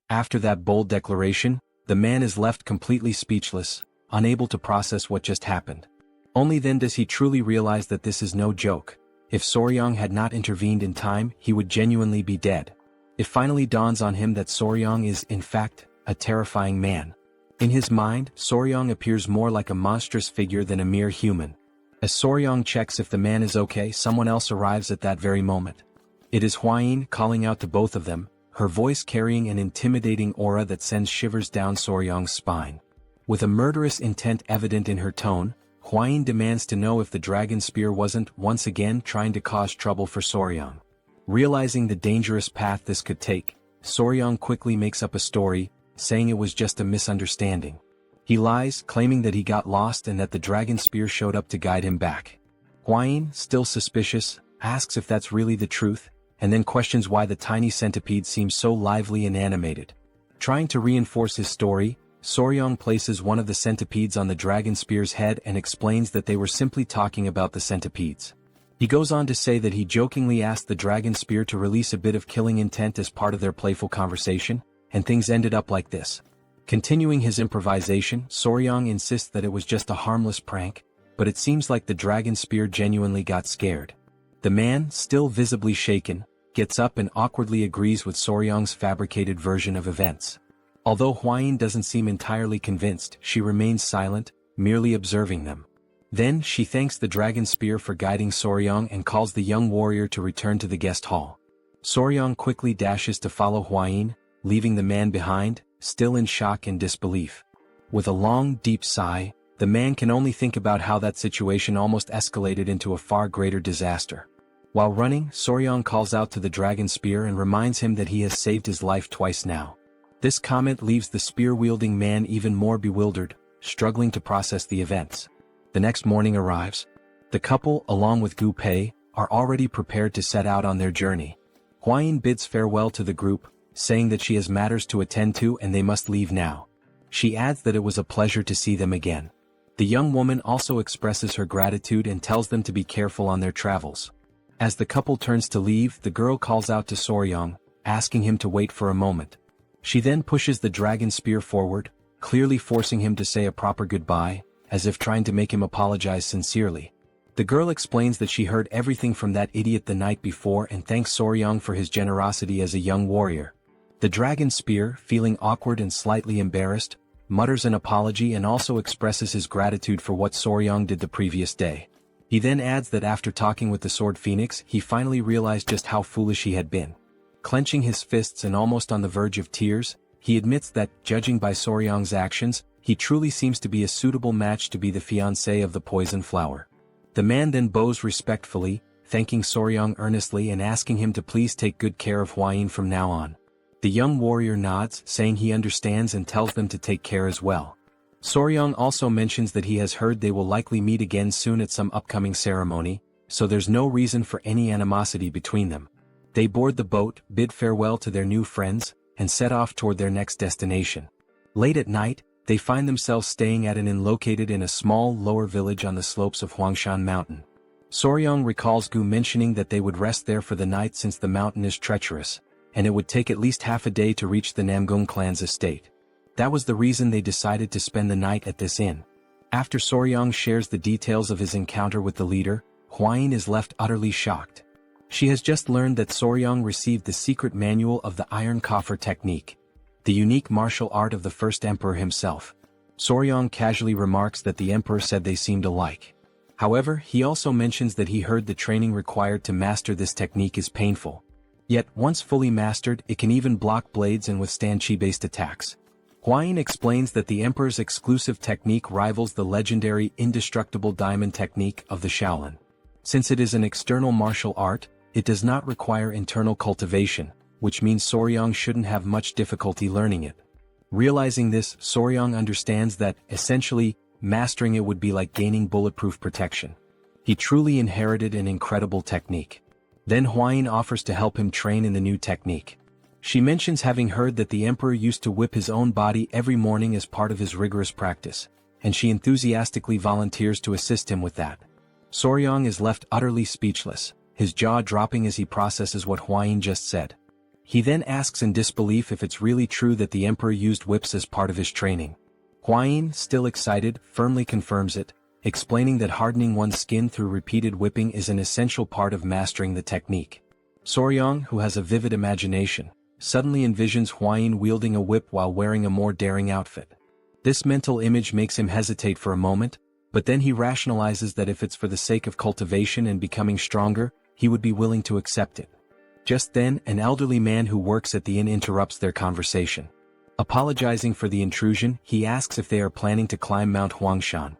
After that bold declaration, the man is left completely speechless, unable to process what just happened. Only then does he truly realize that this is no joke. If Soryong had not intervened in time, he would genuinely be dead. It finally dawns on him that Soryong is, in fact, a terrifying man. In his mind, Soryong appears more like a monstrous figure than a mere human. As Soryong checks if the man is okay, someone else arrives at that very moment. It is Hwayin calling out to both of them, her voice carrying an intimidating aura that sends shivers down Soryong's spine. With a murderous intent evident in her tone, Huayin demands to know if the dragon spear wasn't once again trying to cause trouble for Soryang. Realizing the dangerous path this could take, Soryang quickly makes up a story, saying it was just a misunderstanding. He lies, claiming that he got lost and that the dragon spear showed up to guide him back. Huayin, still suspicious, asks if that's really the truth, and then questions why the tiny centipede seems so lively and animated. Trying to reinforce his story, Soryang places one of the centipedes on the dragon spear's head and explains that they were simply talking about the centipedes. He goes on to say that he jokingly asked the dragon spear to release a bit of killing intent as part of their playful conversation, and things ended up like this. Continuing his improvisation, Soryang insists that it was just a harmless prank, but it seems like the dragon spear genuinely got scared. The man, still visibly shaken, gets up and awkwardly agrees with Soryang's fabricated version of events. Although Huayin doesn't seem entirely convinced, she remains silent, merely observing them. Then she thanks the dragon spear for guiding Soryang and calls the young warrior to return to the guest hall. Soryang quickly dashes to follow Huayin, leaving the man behind, still in shock and disbelief. With a long, deep sigh, the man can only think about how that situation almost escalated into a far greater disaster. While running, Soryang calls out to the dragon spear and reminds him that he has saved his life twice now. This comment leaves the spear-wielding man even more bewildered, struggling to process the events. The next morning arrives. The couple, along with Gu Pei, are already prepared to set out on their journey. Huayin bids farewell to the group, saying that she has matters to attend to and they must leave now. She adds that it was a pleasure to see them again. The young woman also expresses her gratitude and tells them to be careful on their travels. As the couple turns to leave, the girl calls out to Soryang, asking him to wait for a moment. She then pushes the dragon spear forward, clearly forcing him to say a proper goodbye, as if trying to make him apologize sincerely. The girl explains that she heard everything from that idiot the night before and thanks Soryang for his generosity as a young warrior. The dragon spear, feeling awkward and slightly embarrassed, mutters an apology and also expresses his gratitude for what Soryang did the previous day. He then adds that after talking with the Sword Phoenix, he finally realized just how foolish he had been. Clenching his fists and almost on the verge of tears, he admits that, judging by Soryang's actions, he truly seems to be a suitable match to be the fiancé of the poison flower. The man then bows respectfully, thanking Soryang earnestly and asking him to please take good care of Huayin from now on. The young warrior nods, saying he understands and tells them to take care as well. Soryang also mentions that he has heard they will likely meet again soon at some upcoming ceremony, so there's no reason for any animosity between them. They board the boat, bid farewell to their new friends, and set off toward their next destination. Late at night, they find themselves staying at an inn located in a small lower village on the slopes of Huangshan Mountain. Soryang recalls Gu mentioning that they would rest there for the night since the mountain is treacherous, and it would take at least half a day to reach the Namgung clan's estate. That was the reason they decided to spend the night at this inn. After Soryang shares the details of his encounter with the leader, Huayin is left utterly shocked. She has just learned that Soryang received the secret manual of the Iron Coffer technique, the unique martial art of the first emperor himself. Soryang casually remarks that the emperor said they seemed alike. However, he also mentions that he heard the training required to master this technique is painful. Yet, once fully mastered, it can even block blades and withstand chi-based attacks. Huayin explains that the emperor's exclusive technique rivals the legendary indestructible diamond technique of the Shaolin. Since it is an external martial art, it does not require internal cultivation, which means Soryang shouldn't have much difficulty learning it. Realizing this, Soryang understands that, essentially, mastering it would be like gaining bulletproof protection. He truly inherited an incredible technique. Then Huayin offers to help him train in the new technique. She mentions having heard that the emperor used to whip his own body every morning as part of his rigorous practice, and she enthusiastically volunteers to assist him with that. Soryang is left utterly speechless, his jaw dropping as he processes what Huayin just said. He then asks in disbelief if it's really true that the emperor used whips as part of his training. Huayin, still excited, firmly confirms it, explaining that hardening one's skin through repeated whipping is an essential part of mastering the technique. Soryang, who has a vivid imagination, suddenly envisions Huayin wielding a whip while wearing a more daring outfit. This mental image makes him hesitate for a moment, but then he rationalizes that if it's for the sake of cultivation and becoming stronger, he would be willing to accept it. Just then, an elderly man who works at the inn interrupts their conversation. Apologizing for the intrusion, he asks if they are planning to climb Mount Huangshan.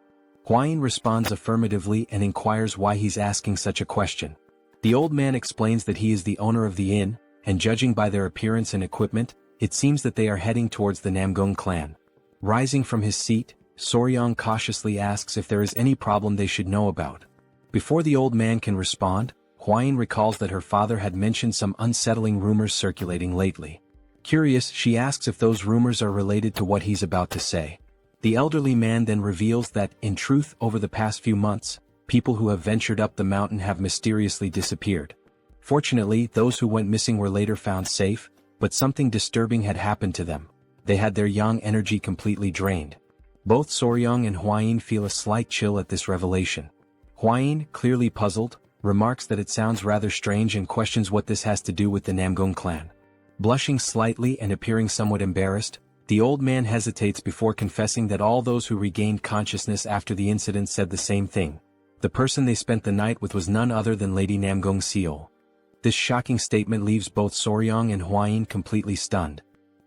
Huayin responds affirmatively and inquires why he's asking such a question. The old man explains that he is the owner of the inn, and judging by their appearance and equipment, it seems that they are heading towards the Namgung clan. Rising from his seat, Soryong cautiously asks if there is any problem they should know about. Before the old man can respond, Huayin recalls that her father had mentioned some unsettling rumors circulating lately. Curious, she asks if those rumors are related to what he's about to say. The elderly man then reveals that, in truth, over the past few months, people who have ventured up the mountain have mysteriously disappeared. Fortunately, those who went missing were later found safe, but something disturbing had happened to them. They had their yang energy completely drained. Both Soryong and Huayin feel a slight chill at this revelation. Huayin, clearly puzzled, remarks that it sounds rather strange and questions what this has to do with the Namgung clan. Blushing slightly and appearing somewhat embarrassed, the old man hesitates before confessing that all those who regained consciousness after the incident said the same thing. The person they spent the night with was none other than Lady Namgung Seol. This shocking statement leaves both Soryong and Huayin completely stunned.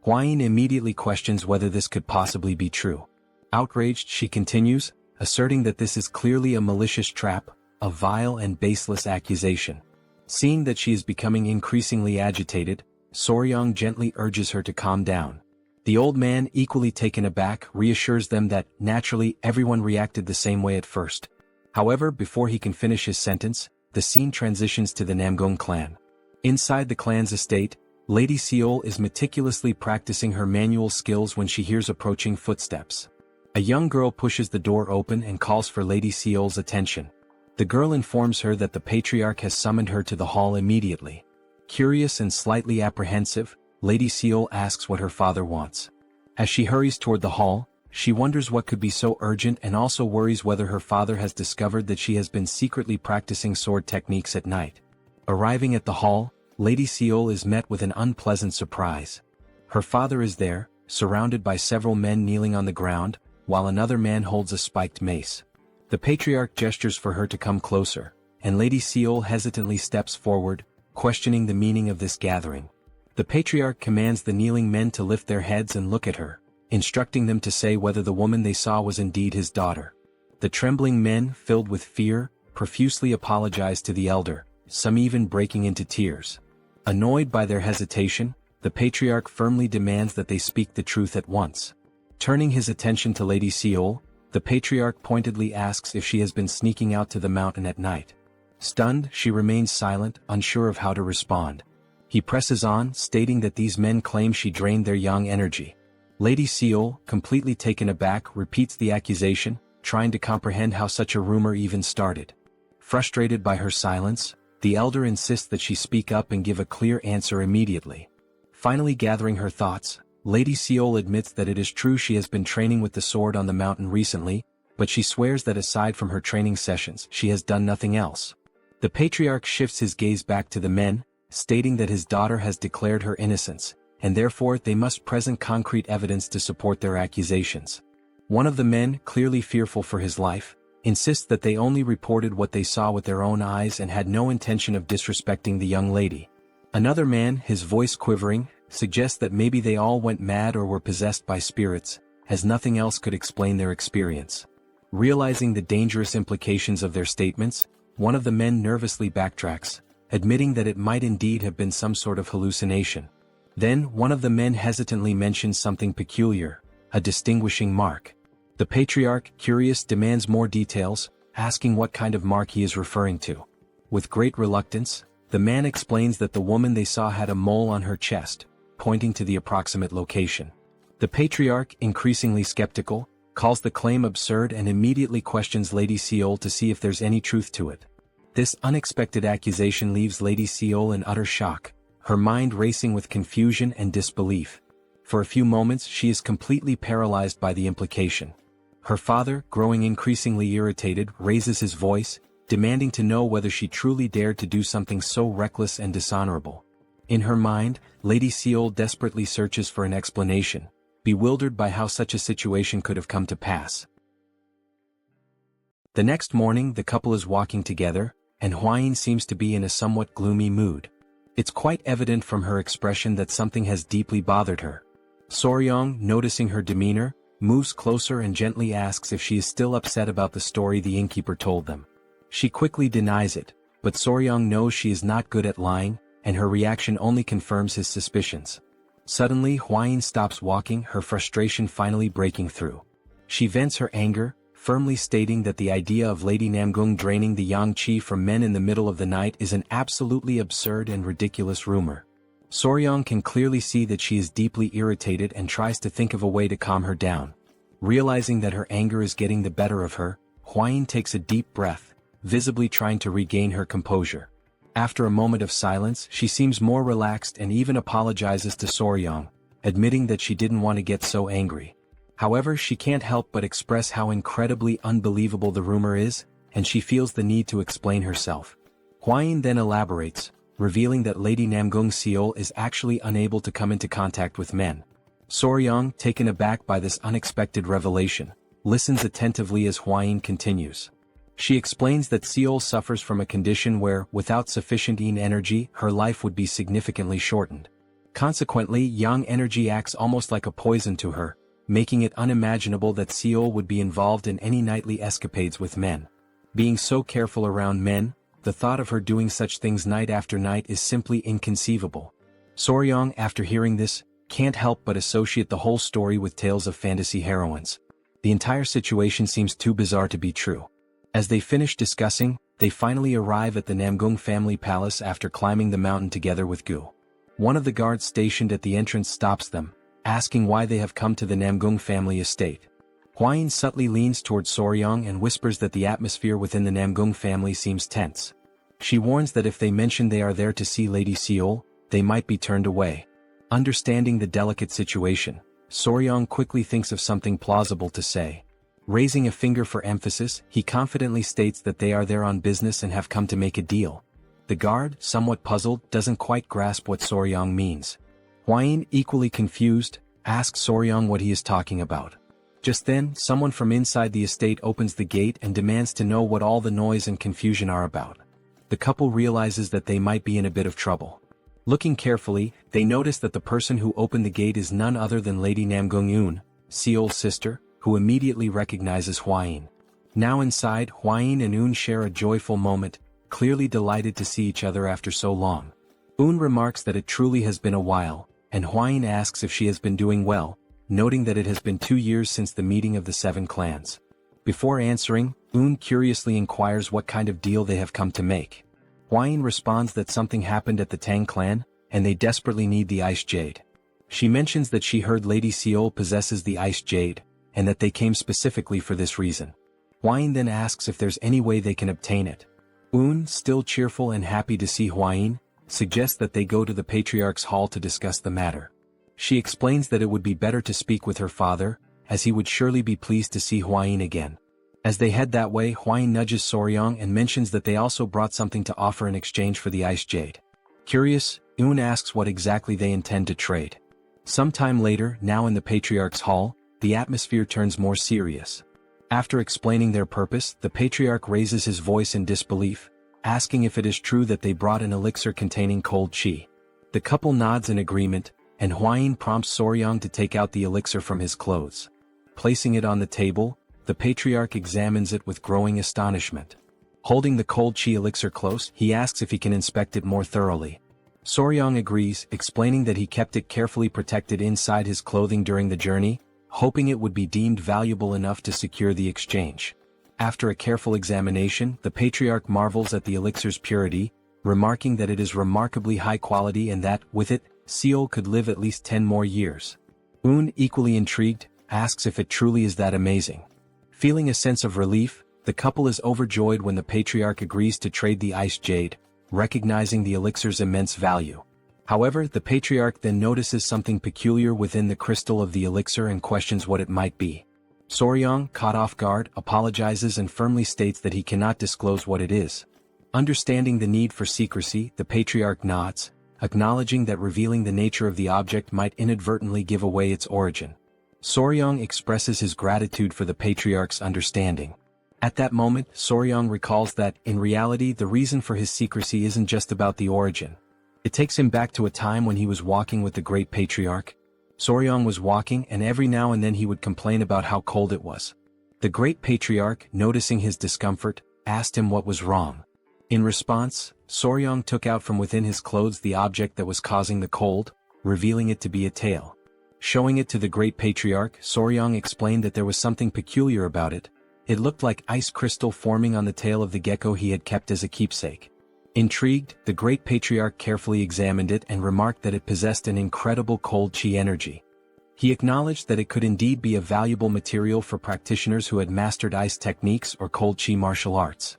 Huayin immediately questions whether this could possibly be true. Outraged, she continues, asserting that this is clearly a malicious trap, a vile and baseless accusation. Seeing that she is becoming increasingly agitated, Soryong gently urges her to calm down. The old man, equally taken aback, reassures them that, naturally, everyone reacted the same way at first. However, before he can finish his sentence, the scene transitions to the Namgung clan. Inside the clan's estate, Lady Seol is meticulously practicing her manual skills when she hears approaching footsteps. A young girl pushes the door open and calls for Lady Seol's attention. The girl informs her that the patriarch has summoned her to the hall immediately. Curious and slightly apprehensive, Lady Seol asks what her father wants. As she hurries toward the hall, she wonders what could be so urgent and also worries whether her father has discovered that she has been secretly practicing sword techniques at night. Arriving at the hall, Lady Seol is met with an unpleasant surprise. Her father is there, surrounded by several men kneeling on the ground, while another man holds a spiked mace. The patriarch gestures for her to come closer, and Lady Seol hesitantly steps forward, questioning the meaning of this gathering. The patriarch commands the kneeling men to lift their heads and look at her, instructing them to say whether the woman they saw was indeed his daughter. The trembling men, filled with fear, profusely apologize to the elder, some even breaking into tears. Annoyed by their hesitation, the patriarch firmly demands that they speak the truth at once. Turning his attention to Lady Seol, the patriarch pointedly asks if she has been sneaking out to the mountain at night. Stunned, she remains silent, unsure of how to respond. He presses on, stating that these men claim she drained their yang energy. Lady Seol, completely taken aback, repeats the accusation, trying to comprehend how such a rumor even started. Frustrated by her silence, the elder insists that she speak up and give a clear answer immediately. Finally gathering her thoughts, Lady Seol admits that it is true she has been training with the sword on the mountain recently, but she swears that aside from her training sessions, she has done nothing else. The patriarch shifts his gaze back to the men, stating that his daughter has declared her innocence, and therefore they must present concrete evidence to support their accusations. One of the men, clearly fearful for his life, insists that they only reported what they saw with their own eyes and had no intention of disrespecting the young lady. Another man, his voice quivering, suggests that maybe they all went mad or were possessed by spirits, as nothing else could explain their experience. Realizing the dangerous implications of their statements, one of the men nervously backtracks, admitting that it might indeed have been some sort of hallucination. Then, one of the men hesitantly mentions something peculiar, a distinguishing mark. The patriarch, curious, demands more details, asking what kind of mark he is referring to. With great reluctance, the man explains that the woman they saw had a mole on her chest, pointing to the approximate location. The patriarch, increasingly skeptical, calls the claim absurd and immediately questions Lady Seol to see if there's any truth to it. This unexpected accusation leaves Lady Seol in utter shock, her mind racing with confusion and disbelief. For a few moments she is completely paralyzed by the implication. Her father, growing increasingly irritated, raises his voice, demanding to know whether she truly dared to do something so reckless and dishonorable. In her mind, Lady Seol desperately searches for an explanation, bewildered by how such a situation could have come to pass. The next morning the couple is walking together, and Huayin seems to be in a somewhat gloomy mood. It's quite evident from her expression that something has deeply bothered her. Soryong, noticing her demeanor, moves closer and gently asks if she is still upset about the story the innkeeper told them. She quickly denies it, but Soryang knows she is not good at lying, and her reaction only confirms his suspicions. Suddenly Hwayin stops walking, her frustration finally breaking through. She vents her anger, firmly stating that the idea of Lady Namgung draining the yang qi from men in the middle of the night is an absolutely absurd and ridiculous rumor. Soryang can clearly see that she is deeply irritated and tries to think of a way to calm her down. Realizing that her anger is getting the better of her, Hwayin takes a deep breath, visibly trying to regain her composure. After a moment of silence, she seems more relaxed and even apologizes to Soryang, admitting that she didn't want to get so angry. However, she can't help but express how incredibly unbelievable the rumor is, and she feels the need to explain herself. Hwayin then elaborates, revealing that Lady Namgung Seol is actually unable to come into contact with men. Soryang, taken aback by this unexpected revelation, listens attentively as Hwayin continues. She explains that Seol suffers from a condition where, without sufficient yin energy, her life would be significantly shortened. Consequently, yang energy acts almost like a poison to her, making it unimaginable that Seol would be involved in any nightly escapades with men. Being so careful around men, the thought of her doing such things night after night is simply inconceivable. Soryang, after hearing this, can't help but associate the whole story with tales of fantasy heroines. The entire situation seems too bizarre to be true. As they finish discussing, they finally arrive at the Namgung family palace after climbing the mountain together with Gu. One of the guards stationed at the entrance stops them, asking why they have come to the Namgung family estate. Hwayin subtly leans towards Soryang and whispers that the atmosphere within the Namgung family seems tense. She warns that if they mention they are there to see Lady Seol, they might be turned away. Understanding the delicate situation, Soryang quickly thinks of something plausible to say. Raising a finger for emphasis, he confidently states that they are there on business and have come to make a deal. The guard, somewhat puzzled, doesn't quite grasp what Soryang means. Hwayin, equally confused, asks Soryang what he is talking about. Just then, someone from inside the estate opens the gate and demands to know what all the noise and confusion are about. The couple realizes that they might be in a bit of trouble. Looking carefully, they notice that the person who opened the gate is none other than Lady Namgung Eun, Seol's sister, who immediately recognizes Hwayin. Now inside, Hwayin and Eun share a joyful moment, clearly delighted to see each other after so long. Eun remarks that it truly has been a while, and Hwayin asks if she has been doing well, noting that it has been 2 years since the meeting of the 7 clans. Before answering, Eun curiously inquires what kind of deal they have come to make. Hwayin responds that something happened at the Tang Clan, and they desperately need the Ice Jade. She mentions that she heard Lady Seol possesses the Ice Jade, and that they came specifically for this reason. Hwayin then asks if there's any way they can obtain it. Eun, still cheerful and happy to see Hwayin, suggests that they go to the Patriarch's hall to discuss the matter. She explains that it would be better to speak with her father, as he would surely be pleased to see Hwayin again. As they head that way, Hwayin nudges Soryang and mentions that they also brought something to offer in exchange for the Ice Jade. Curious, Eun asks what exactly they intend to trade. Sometime later, now in the Patriarch's hall, the atmosphere turns more serious. After explaining their purpose, the Patriarch raises his voice in disbelief, asking if it is true that they brought an elixir containing cold qi. The couple nods in agreement, and Hwayin prompts Soryang to take out the elixir from his clothes. Placing it on the table, the Patriarch examines it with growing astonishment. Holding the cold qi elixir close, he asks if he can inspect it more thoroughly. Soryang agrees, explaining that he kept it carefully protected inside his clothing during the journey, hoping it would be deemed valuable enough to secure the exchange. After a careful examination, the Patriarch marvels at the elixir's purity, remarking that it is remarkably high quality and that, with it, Seol could live at least 10 more years. Eun, equally intrigued, asks if it truly is that amazing. Feeling a sense of relief, the couple is overjoyed when the Patriarch agrees to trade the Ice Jade, recognizing the elixir's immense value. However, the Patriarch then notices something peculiar within the crystal of the elixir and questions what it might be. Soryang, caught off guard, apologizes and firmly states that he cannot disclose what it is. Understanding the need for secrecy, the Patriarch nods, acknowledging that revealing the nature of the object might inadvertently give away its origin. Soryang expresses his gratitude for the Patriarch's understanding. At that moment, Soryang recalls that, in reality, the reason for his secrecy isn't just about the origin. It takes him back to a time when he was walking with the great Patriarch. Soryong was walking and every now and then he would complain about how cold it was. The great patriarch, noticing his discomfort, asked him what was wrong. In response, Soryong took out from within his clothes the object that was causing the cold, revealing it to be a tail. Showing it to the great patriarch, Soryong explained that there was something peculiar about it. It looked like ice crystal forming on the tail of the gecko he had kept as a keepsake. Intrigued, the great patriarch carefully examined it and remarked that it possessed an incredible cold chi energy. He acknowledged that it could indeed be a valuable material for practitioners who had mastered ice techniques or cold chi martial arts.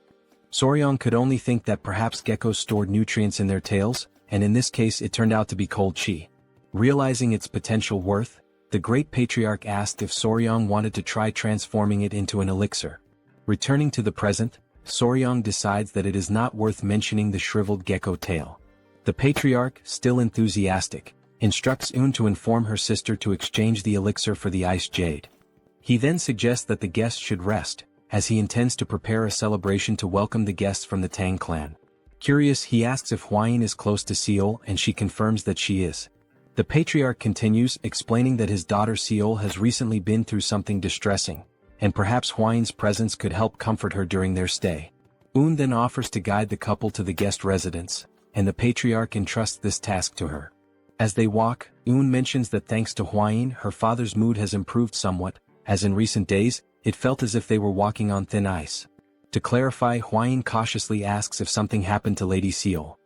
Soryong could only think that perhaps geckos stored nutrients in their tails, and in this case it turned out to be cold chi. Realizing its potential worth, the great patriarch asked if Soryong wanted to try transforming it into an elixir. Returning to the present, Soryong decides that it is not worth mentioning the shriveled gecko tail. The patriarch, still enthusiastic, instructs Un to inform her sister to exchange the elixir for the ice jade. He then suggests that the guests should rest, as he intends to prepare a celebration to welcome the guests from the Tang clan. Curious, he asks if Hwayin is close to Seol and she confirms that she is. The patriarch continues, explaining that his daughter Seol has recently been through something distressing, and perhaps Hwayin's presence could help comfort her during their stay. Un then offers to guide the couple to the guest residence, and the patriarch entrusts this task to her. As they walk, Un mentions that thanks to Hwayin, her father's mood has improved somewhat, as in recent days, it felt as if they were walking on thin ice. To clarify, Hwayin cautiously asks if something happened to Lady Seol.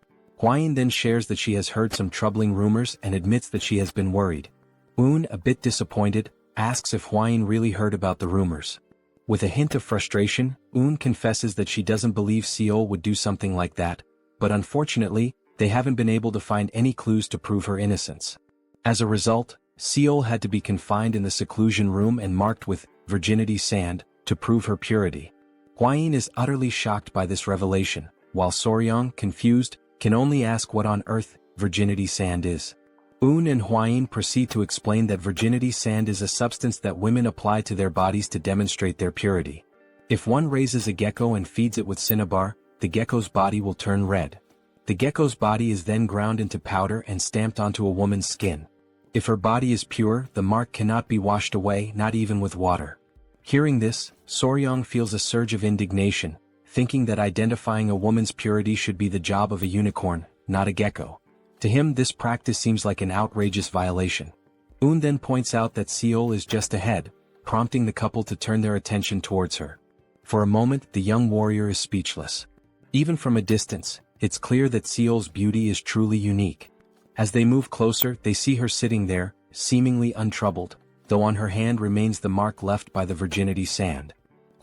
Hwayin then shares that she has heard some troubling rumors and admits that she has been worried. Un, a bit disappointed, asks if Hwayin really heard about the rumors. With a hint of frustration, Un confesses that she doesn't believe Seol would do something like that, but unfortunately, they haven't been able to find any clues to prove her innocence. As a result, Seol had to be confined in the seclusion room and marked with virginity sand to prove her purity. Hwayin is utterly shocked by this revelation, while Soryong, confused, can only ask what on earth virginity sand is. Un and Hwayin proceed to explain that virginity sand is a substance that women apply to their bodies to demonstrate their purity. If one raises a gecko and feeds it with cinnabar, the gecko's body will turn red. The gecko's body is then ground into powder and stamped onto a woman's skin. If her body is pure, the mark cannot be washed away, not even with water. Hearing this, Soryong feels a surge of indignation, thinking that identifying a woman's purity should be the job of a unicorn, not a gecko. To him, this practice seems like an outrageous violation. Un then points out that Seol is just ahead, prompting the couple to turn their attention towards her. For a moment, the young warrior is speechless. Even from a distance, it's clear that Seol's beauty is truly unique. As they move closer, they see her sitting there, seemingly untroubled, though on her hand remains the mark left by the virginity sand.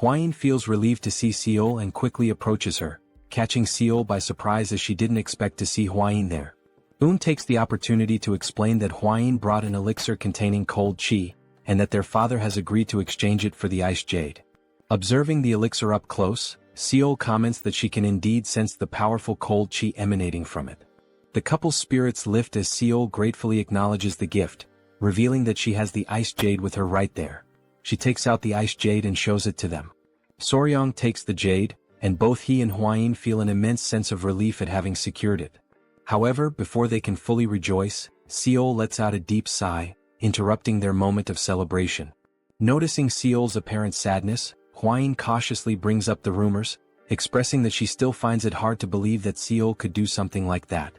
Hwayin feels relieved to see Seol and quickly approaches her, catching Seol by surprise as she didn't expect to see Hwayin there. Un takes the opportunity to explain that Hwayin brought an elixir containing cold chi, and that their father has agreed to exchange it for the ice jade. Observing the elixir up close, Seol comments that she can indeed sense the powerful cold chi emanating from it. The couple's spirits lift as Seol gratefully acknowledges the gift, revealing that she has the ice jade with her right there. She takes out the ice jade and shows it to them. Soryong takes the jade, and both he and Hwayin feel an immense sense of relief at having secured it. However, before they can fully rejoice, Seol lets out a deep sigh, interrupting their moment of celebration. Noticing Seol's apparent sadness, Hwayin cautiously brings up the rumors, expressing that she still finds it hard to believe that Seol could do something like that.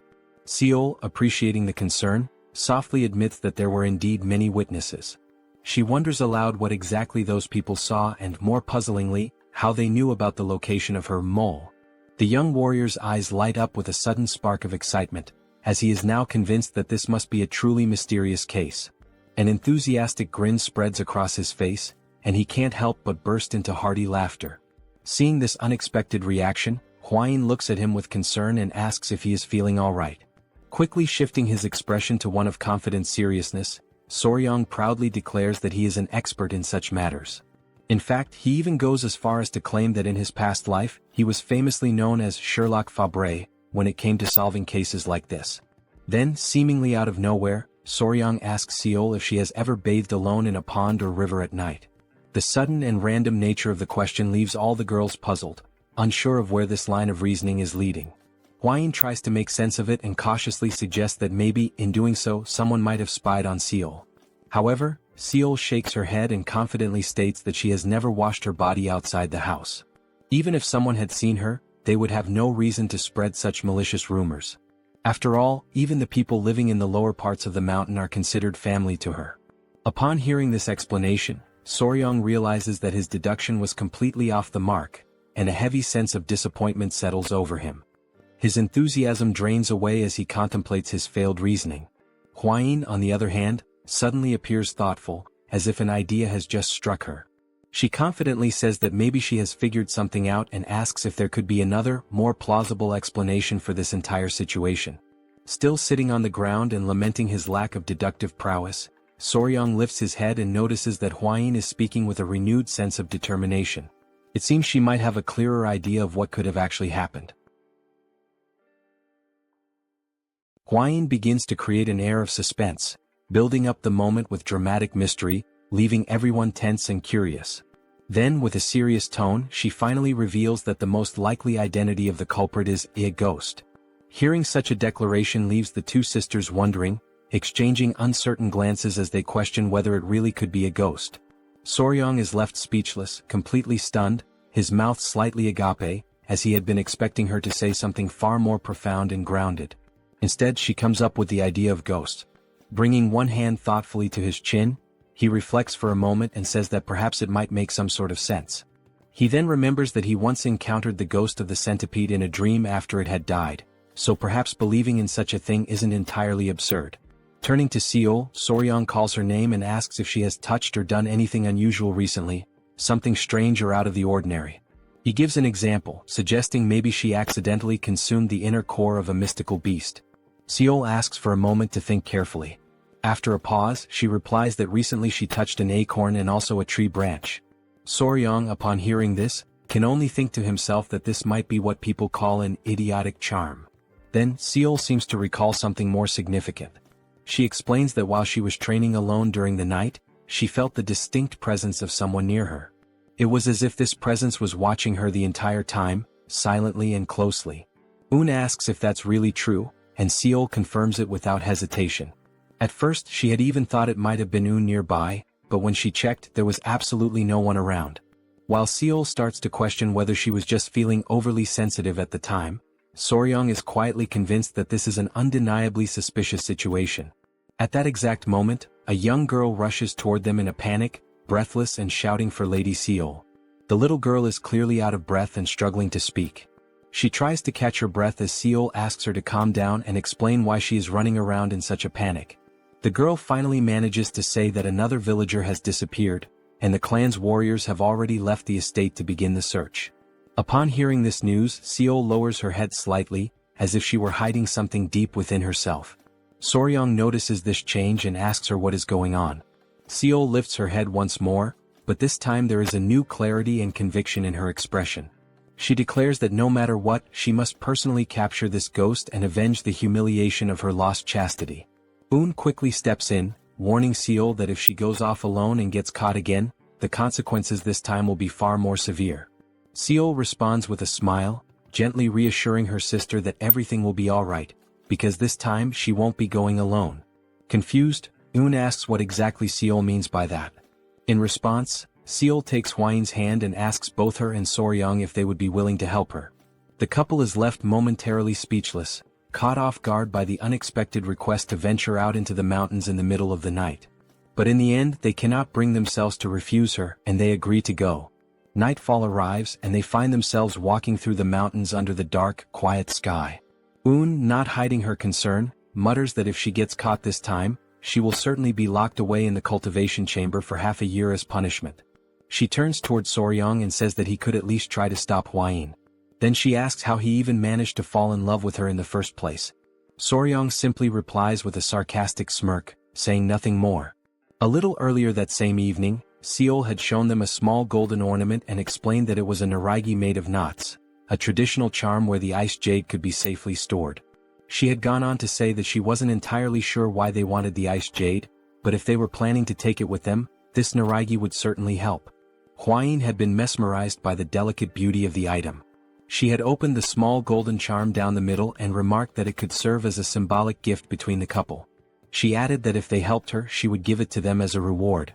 Seol, appreciating the concern, softly admits that there were indeed many witnesses. She wonders aloud what exactly those people saw and, more puzzlingly, how they knew about the location of her mole. The young warrior's eyes light up with a sudden spark of excitement, as he is now convinced that this must be a truly mysterious case. An enthusiastic grin spreads across his face, and he can't help but burst into hearty laughter. Seeing this unexpected reaction, Hwayin looks at him with concern and asks if he is feeling all right. Quickly shifting his expression to one of confident seriousness, Soryong proudly declares that he is an expert in such matters. In fact, he even goes as far as to claim that in his past life, he was famously known as Sherlock Fabre when it came to solving cases like this. Then, seemingly out of nowhere, Soryong asks Seol if she has ever bathed alone in a pond or river at night. The sudden and random nature of the question leaves all the girls puzzled, unsure of where this line of reasoning is leading. Hwayin tries to make sense of it and cautiously suggests that maybe, in doing so, someone might have spied on Seol. However, Seol shakes her head and confidently states that she has never washed her body outside the house. Even if someone had seen her, they would have no reason to spread such malicious rumors. After all, even the people living in the lower parts of the mountain are considered family to her. Upon hearing this explanation, Soryong realizes that his deduction was completely off the mark, and a heavy sense of disappointment settles over him. His enthusiasm drains away as he contemplates his failed reasoning. Hwayin, on the other hand, suddenly appears thoughtful, as if an idea has just struck her. She confidently says that maybe she has figured something out and asks if there could be another, more plausible explanation for this entire situation. Still sitting on the ground and lamenting his lack of deductive prowess, Soryong lifts his head and notices that Hwayin is speaking with a renewed sense of determination. It seems she might have a clearer idea of what could have actually happened. Hwayin begins to create an air of suspense, building up the moment with dramatic mystery, leaving everyone tense and curious. Then, with a serious tone, she finally reveals that the most likely identity of the culprit is a ghost. Hearing such a declaration leaves the two sisters wondering, exchanging uncertain glances as they question whether it really could be a ghost. Soryong is left speechless, completely stunned, his mouth slightly agape, as he had been expecting her to say something far more profound and grounded. Instead, she comes up with the idea of ghost. Bringing one hand thoughtfully to his chin, he reflects for a moment and says that perhaps it might make some sort of sense. He then remembers that he once encountered the ghost of the centipede in a dream after it had died, so perhaps believing in such a thing isn't entirely absurd. Turning to Seol, Soryong calls her name and asks if she has touched or done anything unusual recently, something strange or out of the ordinary. He gives an example, suggesting maybe she accidentally consumed the inner core of a mystical beast. Seol asks for a moment to think carefully. After a pause, she replies that recently she touched an acorn and also a tree branch. Soryong, upon hearing this, can only think to himself that this might be what people call an idiotic charm. Then, Seol seems to recall something more significant. She explains that while she was training alone during the night, she felt the distinct presence of someone near her. It was as if this presence was watching her the entire time, silently and closely. Un asks if that's really true, and Seol confirms it without hesitation. At first she had even thought it might have been Un nearby, but when she checked there was absolutely no one around. While Seol starts to question whether she was just feeling overly sensitive at the time, Soryong is quietly convinced that this is an undeniably suspicious situation. At that exact moment, a young girl rushes toward them in a panic, breathless and shouting for Lady Seol. The little girl is clearly out of breath and struggling to speak. She tries to catch her breath as Seol asks her to calm down and explain why she is running around in such a panic. The girl finally manages to say that another villager has disappeared, and the clan's warriors have already left the estate to begin the search. Upon hearing this news, Seol lowers her head slightly, as if she were hiding something deep within herself. Soryong notices this change and asks her what is going on. Seol lifts her head once more, but this time there is a new clarity and conviction in her expression. She declares that no matter what, she must personally capture this ghost and avenge the humiliation of her lost chastity. Un quickly steps in, warning Seol that if she goes off alone and gets caught again, the consequences this time will be far more severe. Seol responds with a smile, gently reassuring her sister that everything will be alright, because this time she won't be going alone. Confused, Un asks what exactly Seol means by that. In response, Seol takes Hwayin's hand and asks both her and Soryong if they would be willing to help her. The couple is left momentarily speechless, caught off guard by the unexpected request to venture out into the mountains in the middle of the night. But in the end they cannot bring themselves to refuse her, and they agree to go. Nightfall arrives and they find themselves walking through the mountains under the dark, quiet sky. Un, not hiding her concern, mutters that if she gets caught this time, she will certainly be locked away in the cultivation chamber for half a year as punishment. She turns toward Soryong and says that he could at least try to stop Hwayin. Then she asks how he even managed to fall in love with her in the first place. Soryong simply replies with a sarcastic smirk, saying nothing more. A little earlier that same evening, Seol had shown them a small golden ornament and explained that it was a naragi made of knots, a traditional charm where the ice jade could be safely stored. She had gone on to say that she wasn't entirely sure why they wanted the ice jade, but if they were planning to take it with them, this naragi would certainly help. Hwayin had been mesmerized by the delicate beauty of the item. She had opened the small golden charm down the middle and remarked that it could serve as a symbolic gift between the couple. She added that if they helped her she would give it to them as a reward.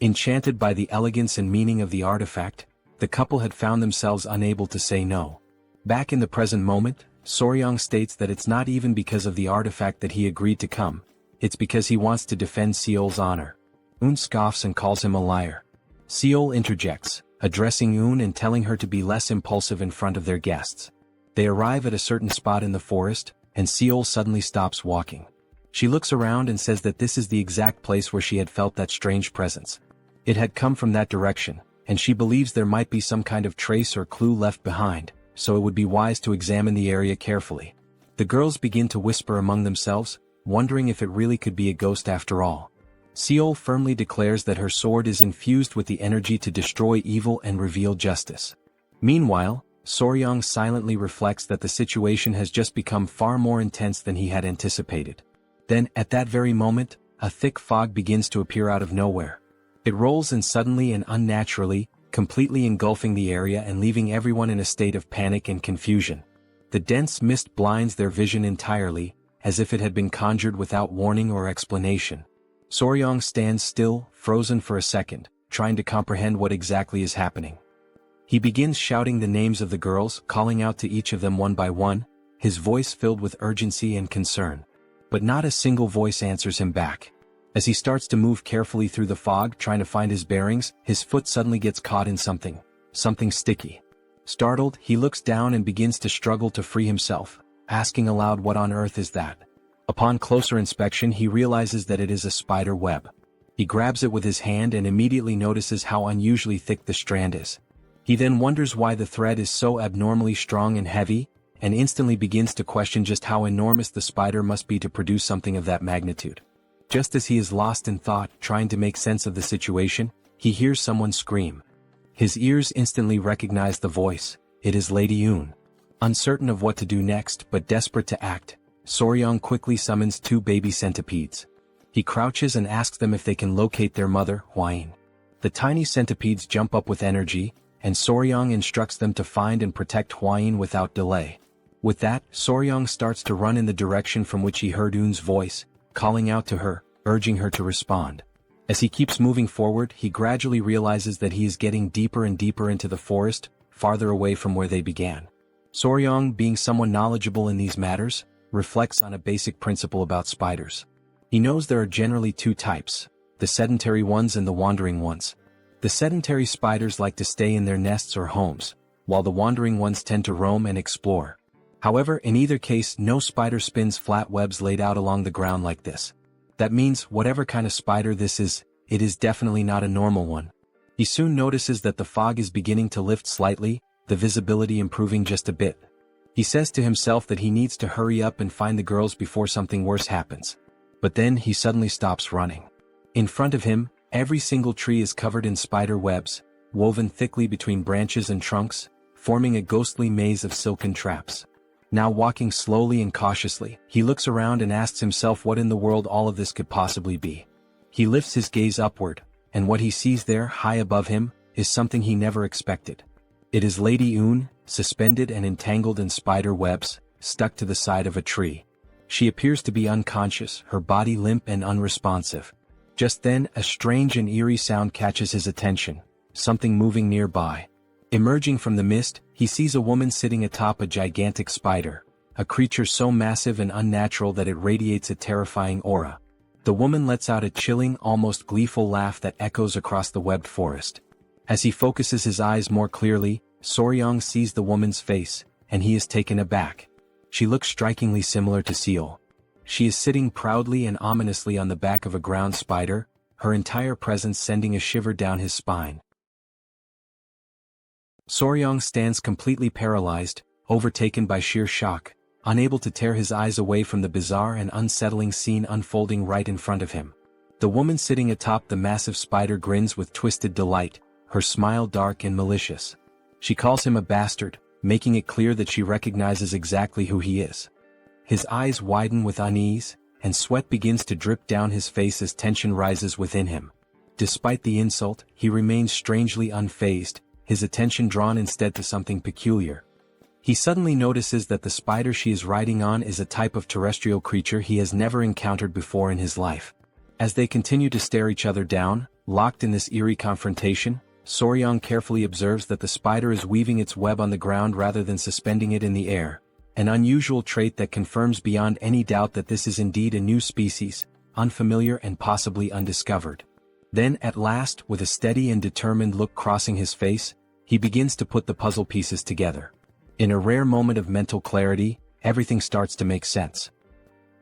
Enchanted by the elegance and meaning of the artifact, the couple had found themselves unable to say no. Back in the present moment, Soryang states that it's not even because of the artifact that he agreed to come, it's because he wants to defend Seol's honor. Eun scoffs and calls him a liar. Seol interjects, addressing Eun and telling her to be less impulsive in front of their guests. They arrive at a certain spot in the forest, and Seol suddenly stops walking. She looks around and says that this is the exact place where she had felt that strange presence. It had come from that direction, and she believes there might be some kind of trace or clue left behind, so it would be wise to examine the area carefully. The girls begin to whisper among themselves, wondering if it really could be a ghost after all. Seol firmly declares that her sword is infused with the energy to destroy evil and reveal justice. Meanwhile, Soryang silently reflects that the situation has just become far more intense than he had anticipated. Then, at that very moment, a thick fog begins to appear out of nowhere. It rolls in suddenly and unnaturally, completely engulfing the area and leaving everyone in a state of panic and confusion. The dense mist blinds their vision entirely, as if it had been conjured without warning or explanation. Soryang stands still, frozen for a second, trying to comprehend what exactly is happening. He begins shouting the names of the girls, calling out to each of them one by one, his voice filled with urgency and concern. But not a single voice answers him back. As he starts to move carefully through the fog trying to find his bearings, his foot suddenly gets caught in something sticky. Startled, he looks down and begins to struggle to free himself, asking aloud what on earth is that? Upon closer inspection he realizes that it is a spider web. He grabs it with his hand and immediately notices how unusually thick the strand is. He then wonders why the thread is so abnormally strong and heavy, and instantly begins to question just how enormous the spider must be to produce something of that magnitude. Just as he is lost in thought, trying to make sense of the situation, he hears someone scream. His ears instantly recognize the voice. It is Lady Eun. Uncertain of what to do next but desperate to act, Soryang quickly summons 2 baby centipedes. He crouches and asks them if they can locate their mother, Hwain. The tiny centipedes jump up with energy, and Soryang instructs them to find and protect Hwain without delay. With that, Soryang starts to run in the direction from which he heard Eun's voice, calling out to her, urging her to respond. As he keeps moving forward, he gradually realizes that he is getting deeper and deeper into the forest, farther away from where they began. Soryang, being someone knowledgeable in these matters, reflects on a basic principle about spiders. He knows there are generally 2 types, the sedentary ones and the wandering ones. The sedentary spiders like to stay in their nests or homes, while the wandering ones tend to roam and explore. However, in either case, no spider spins flat webs laid out along the ground like this. That means, whatever kind of spider this is, it is definitely not a normal one. He soon notices that the fog is beginning to lift slightly, the visibility improving just a bit. He says to himself that he needs to hurry up and find the girls before something worse happens. But then he suddenly stops running. In front of him, every single tree is covered in spider webs, woven thickly between branches and trunks, forming a ghostly maze of silken traps. Now walking slowly and cautiously, he looks around and asks himself what in the world all of this could possibly be. He lifts his gaze upward, and what he sees there, high above him, is something he never expected. It is Lady Eun, suspended and entangled in spider webs, stuck to the side of a tree. She appears to be unconscious, her body limp and unresponsive. Just then, a strange and eerie sound catches his attention, something moving nearby. Emerging from the mist, he sees a woman sitting atop a gigantic spider, a creature so massive and unnatural that it radiates a terrifying aura. The woman lets out a chilling, almost gleeful laugh that echoes across the webbed forest. As he focuses his eyes more clearly, Soryang sees the woman's face, and he is taken aback. She looks strikingly similar to Seol. She is sitting proudly and ominously on the back of a ground spider, her entire presence sending a shiver down his spine. Soryang stands completely paralyzed, overtaken by sheer shock, unable to tear his eyes away from the bizarre and unsettling scene unfolding right in front of him. The woman sitting atop the massive spider grins with twisted delight, her smile dark and malicious. She calls him a bastard, making it clear that she recognizes exactly who he is. His eyes widen with unease, and sweat begins to drip down his face as tension rises within him. Despite the insult, he remains strangely unfazed, his attention drawn instead to something peculiar. He suddenly notices that the spider she is riding on is a type of terrestrial creature he has never encountered before in his life. As they continue to stare each other down, locked in this eerie confrontation, Soryang carefully observes that the spider is weaving its web on the ground rather than suspending it in the air, an unusual trait that confirms beyond any doubt that this is indeed a new species, unfamiliar and possibly undiscovered. Then, at last, with a steady and determined look crossing his face, he begins to put the puzzle pieces together. In a rare moment of mental clarity, everything starts to make sense.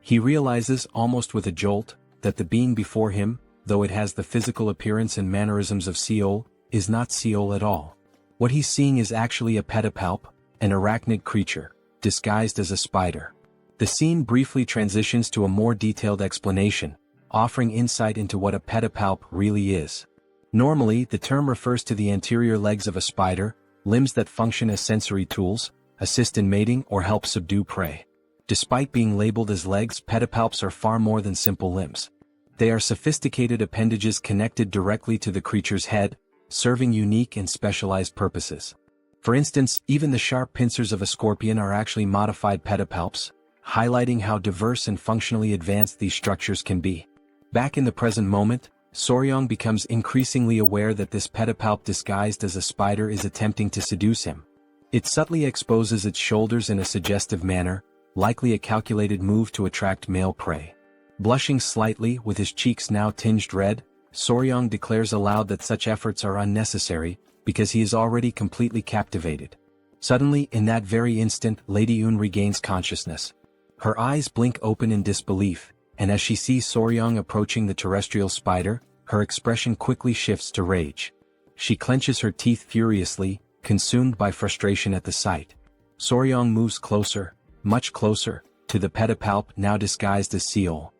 He realizes, almost with a jolt, that the being before him, though it has the physical appearance and mannerisms of Seol, is not Seol at all. What he's seeing is actually a pedipalp, an arachnid creature, disguised as a spider. The scene briefly transitions to a more detailed explanation, offering insight into what a pedipalp really is. Normally, the term refers to the anterior legs of a spider, limbs that function as sensory tools, assist in mating or help subdue prey. Despite being labeled as legs, pedipalps are far more than simple limbs. They are sophisticated appendages connected directly to the creature's head, serving unique and specialized purposes. For instance, even the sharp pincers of a scorpion are actually modified pedipalps, highlighting how diverse and functionally advanced these structures can be. Back in the present moment, Soryang becomes increasingly aware that this pedipalp disguised as a spider is attempting to seduce him. It subtly exposes its shoulders in a suggestive manner, likely a calculated move to attract male prey. Blushing slightly, with his cheeks now tinged red, Soryang declares aloud that such efforts are unnecessary, because he is already completely captivated. Suddenly, in that very instant, Lady Yun regains consciousness. Her eyes blink open in disbelief, and as she sees Soryang approaching the terrestrial spider, her expression quickly shifts to rage. She clenches her teeth furiously, consumed by frustration at the sight. Soryang moves closer, much closer, to the pedipalp now disguised as Seol.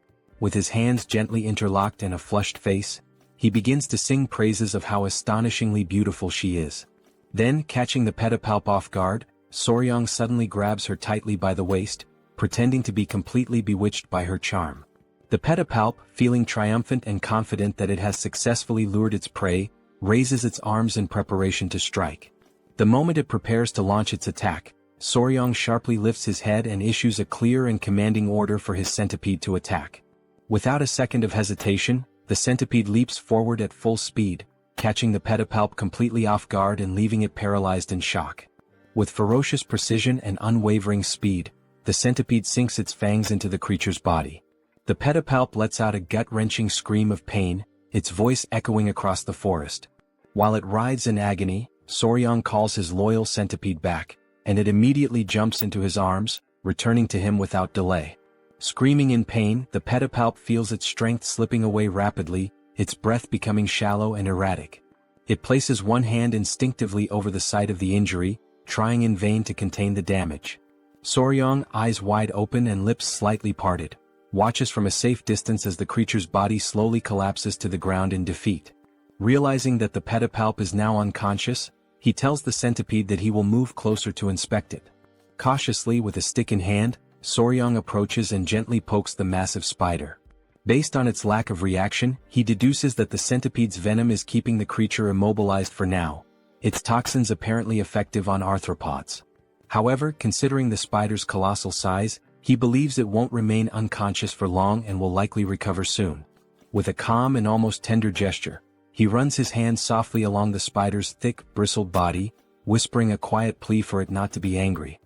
With his hands gently interlocked and a flushed face, he begins to sing praises of how astonishingly beautiful she is. Then, catching the pedipalp off guard, Soryang suddenly grabs her tightly by the waist, pretending to be completely bewitched by her charm. The pedipalp, feeling triumphant and confident that it has successfully lured its prey, raises its arms in preparation to strike. The moment it prepares to launch its attack, Soryang sharply lifts his head and issues a clear and commanding order for his centipede to attack. Without a second of hesitation, the centipede leaps forward at full speed, catching the pedipalp completely off guard and leaving it paralyzed in shock. With ferocious precision and unwavering speed, the centipede sinks its fangs into the creature's body. The pedipalp lets out a gut-wrenching scream of pain, its voice echoing across the forest. While it writhes in agony, Soryang calls his loyal centipede back, and it immediately jumps into his arms, returning to him without delay. Screaming in pain, the pedipalp feels its strength slipping away rapidly, its breath becoming shallow and erratic. It places one hand instinctively over the site of the injury, trying in vain to contain the damage. Soryang, eyes wide open and lips slightly parted, watches from a safe distance as the creature's body slowly collapses to the ground in defeat. Realizing that the pedipalp is now unconscious, he tells the centipede that he will move closer to inspect it. Cautiously, with a stick in hand, Soryang approaches and gently pokes the massive spider. Based on its lack of reaction, he deduces that the centipede's venom is keeping the creature immobilized for now, its toxins apparently effective on arthropods. However, considering the spider's colossal size, he believes it won't remain unconscious for long and will likely recover soon. With a calm and almost tender gesture, he runs his hand softly along the spider's thick, bristled body, whispering a quiet plea for it not to be angry.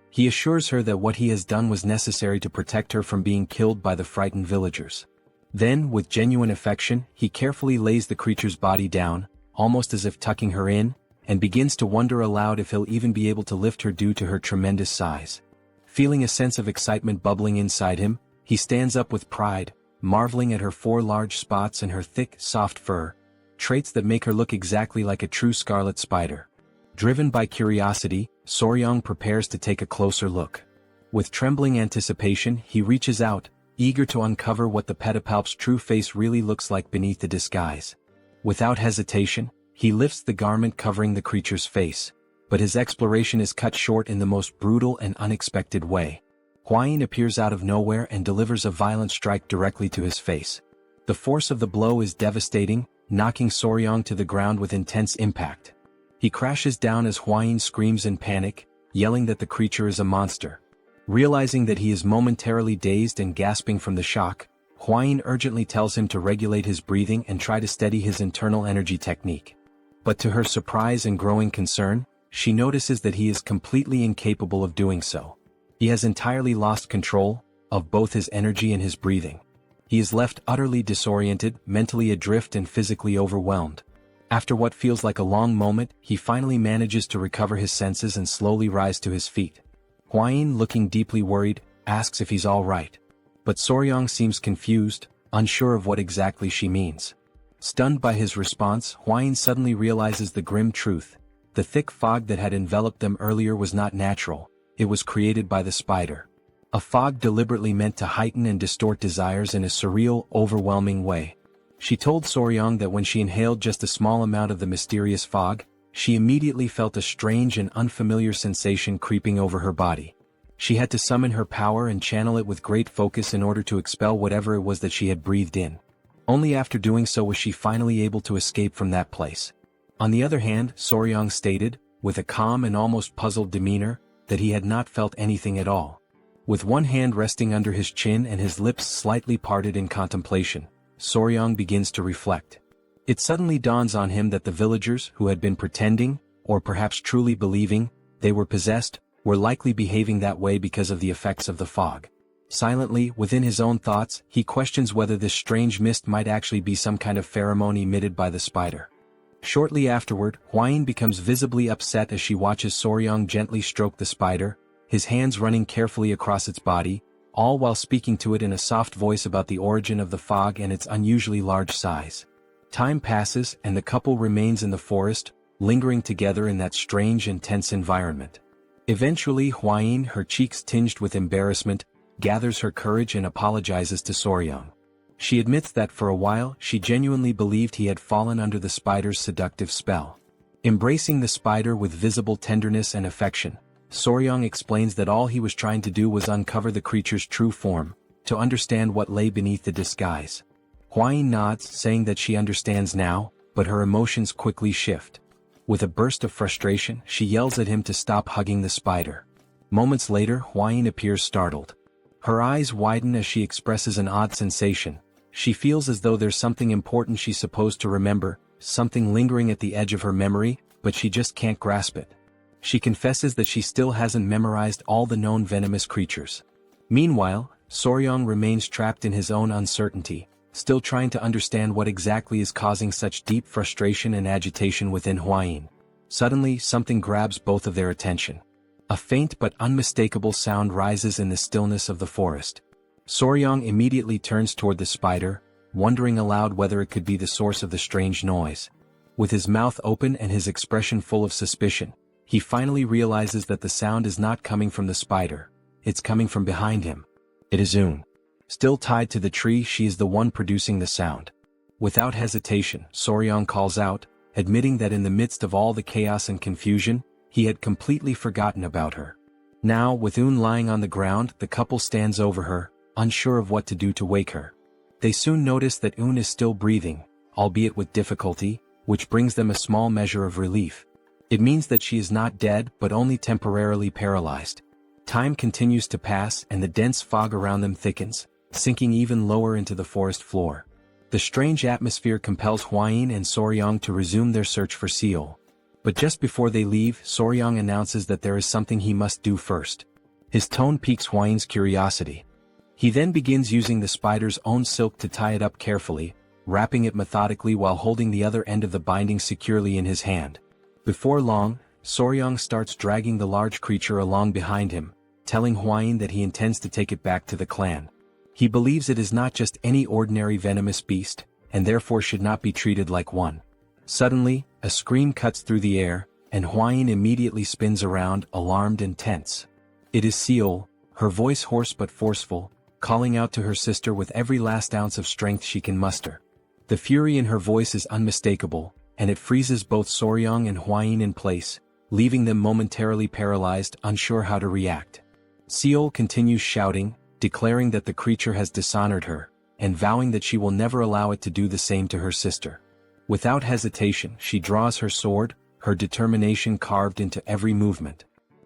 He assures her that what he has done was necessary to protect her from being killed by the frightened villagers. Then, with genuine affection, he carefully lays the creature's body down, almost as if tucking her in, and begins to wonder aloud if he'll even be able to lift her due to her tremendous size. Feeling a sense of excitement bubbling inside him, he stands up with pride, marveling at her 4 large spots and her thick, soft fur, traits that make her look exactly like a true scarlet spider. Driven by curiosity, Soryang prepares to take a closer look. With trembling anticipation, he reaches out, eager to uncover what the pedipalp's true face really looks like beneath the disguise. Without hesitation, he lifts the garment covering the creature's face, but his exploration is cut short in the most brutal and unexpected way. Hwayin appears out of nowhere and delivers a violent strike directly to his face. The force of the blow is devastating, knocking Soryang to the ground with intense impact. He crashes down as Hwayin screams in panic, yelling that the creature is a monster. Realizing that he is momentarily dazed and gasping from the shock, Huayin urgently tells him to regulate his breathing and try to steady his internal energy technique. But to her surprise and growing concern, she notices that he is completely incapable of doing so. He has entirely lost control of both his energy and his breathing. He is left utterly disoriented, mentally adrift and physically overwhelmed. After what feels like a long moment, he finally manages to recover his senses and slowly rise to his feet. Huayin, looking deeply worried, asks if he's all right. But Soryang seems confused, unsure of what exactly she means. Stunned by his response, Huayin suddenly realizes the grim truth. The thick fog that had enveloped them earlier was not natural, it was created by the spider. A fog deliberately meant to heighten and distort desires in a surreal, overwhelming way. She told Soryang that when she inhaled just a small amount of the mysterious fog, she immediately felt a strange and unfamiliar sensation creeping over her body. She had to summon her power and channel it with great focus in order to expel whatever it was that she had breathed in. Only after doing so was she finally able to escape from that place. On the other hand, Soryang stated, with a calm and almost puzzled demeanor, that he had not felt anything at all. With one hand resting under his chin and his lips slightly parted in contemplation, Soryang begins to reflect. It suddenly dawns on him that the villagers who had been pretending, or perhaps truly believing, they were possessed, were likely behaving that way because of the effects of the fog. Silently, within his own thoughts, he questions whether this strange mist might actually be some kind of pheromone emitted by the spider. Shortly afterward, Huayin becomes visibly upset as she watches Soryang gently stroke the spider, his hands running carefully across its body, all while speaking to it in a soft voice about the origin of the fog and its unusually large size. Time passes and the couple remains in the forest, lingering together in that strange and tense environment. Eventually Huayin, her cheeks tinged with embarrassment, gathers her courage and apologizes to Soryang. She admits that for a while she genuinely believed he had fallen under the spider's seductive spell. Embracing the spider with visible tenderness and affection, Soryang explains that all he was trying to do was uncover the creature's true form, to understand what lay beneath the disguise. Huayin nods, saying that she understands now, but her emotions quickly shift. With a burst of frustration, she yells at him to stop hugging the spider. Moments later, Huayin appears startled. Her eyes widen as she expresses an odd sensation. She feels as though there's something important she's supposed to remember, something lingering at the edge of her memory, but she just can't grasp it. She confesses that she still hasn't memorized all the known venomous creatures. Meanwhile, Soryang remains trapped in his own uncertainty, still trying to understand what exactly is causing such deep frustration and agitation within Huayin. Suddenly, something grabs both of their attention. A faint but unmistakable sound rises in the stillness of the forest. Soryang immediately turns toward the spider, wondering aloud whether it could be the source of the strange noise. With his mouth open and his expression full of suspicion, he finally realizes that the sound is not coming from the spider, it's coming from behind him. It is Un. Still tied to the tree, she is the one producing the sound. Without hesitation, Soryang calls out, admitting that in the midst of all the chaos and confusion, he had completely forgotten about her. Now, with Un lying on the ground, the couple stands over her, unsure of what to do to wake her. They soon notice that Un is still breathing, albeit with difficulty, which brings them a small measure of relief. It means that she is not dead but only temporarily paralyzed. Time continues to pass and the dense fog around them thickens, sinking even lower into the forest floor. The strange atmosphere compels Huayin and Soryang to resume their search for Seol. But just before they leave, Soryang announces that there is something he must do first. His tone piques Huayin's curiosity. He then begins using the spider's own silk to tie it up carefully, wrapping it methodically while holding the other end of the binding securely in his hand. Before long, Soryang starts dragging the large creature along behind him, telling Huayin that he intends to take it back to the clan. He believes it is not just any ordinary venomous beast, and therefore should not be treated like one. Suddenly, a scream cuts through the air, and Huayin immediately spins around, alarmed and tense. It is Seol, her voice hoarse but forceful, calling out to her sister with every last ounce of strength she can muster. The fury in her voice is unmistakable, and it freezes both Soryang and Huayin in place, leaving them momentarily paralyzed, unsure how to react. Seol continues shouting, declaring that the creature has dishonored her, and vowing that she will never allow it to do the same to her sister. Without hesitation, she draws her sword, her determination carved into every movement.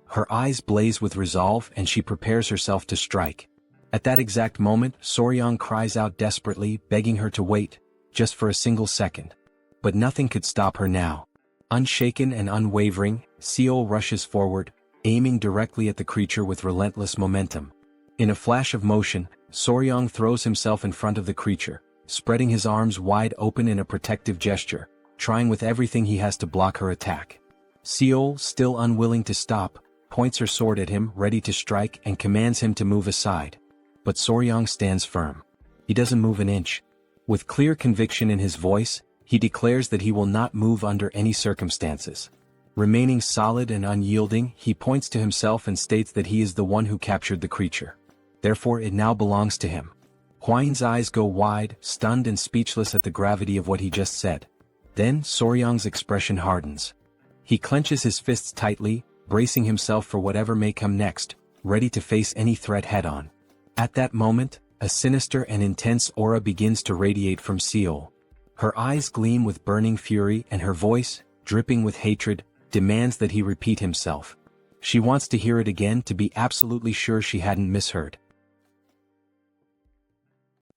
Her eyes blaze with resolve and she prepares herself to strike. At that exact moment, Soryang cries out desperately, begging her to wait, just for a single second. But nothing could stop her now. Unshaken and unwavering, Seol rushes forward, aiming directly at the creature with relentless momentum. In a flash of motion, Soryang throws himself in front of the creature, spreading his arms wide open in a protective gesture, trying with everything he has to block her attack. Seol, still unwilling to stop, points her sword at him, ready to strike, and commands him to move aside. But Soryang stands firm. He doesn't move an inch. With clear conviction in his voice, he declares that he will not move under any circumstances. Remaining solid and unyielding, he points to himself and states that he is the one who captured the creature. Therefore it now belongs to him. Hwain's eyes go wide, stunned and speechless at the gravity of what he just said. Then Soryang's expression hardens. He clenches his fists tightly, bracing himself for whatever may come next, ready to face any threat head-on. At that moment, a sinister and intense aura begins to radiate from Seol. Her eyes gleam with burning fury and her voice, dripping with hatred, demands that he repeat himself. She wants to hear it again to be absolutely sure she hadn't misheard.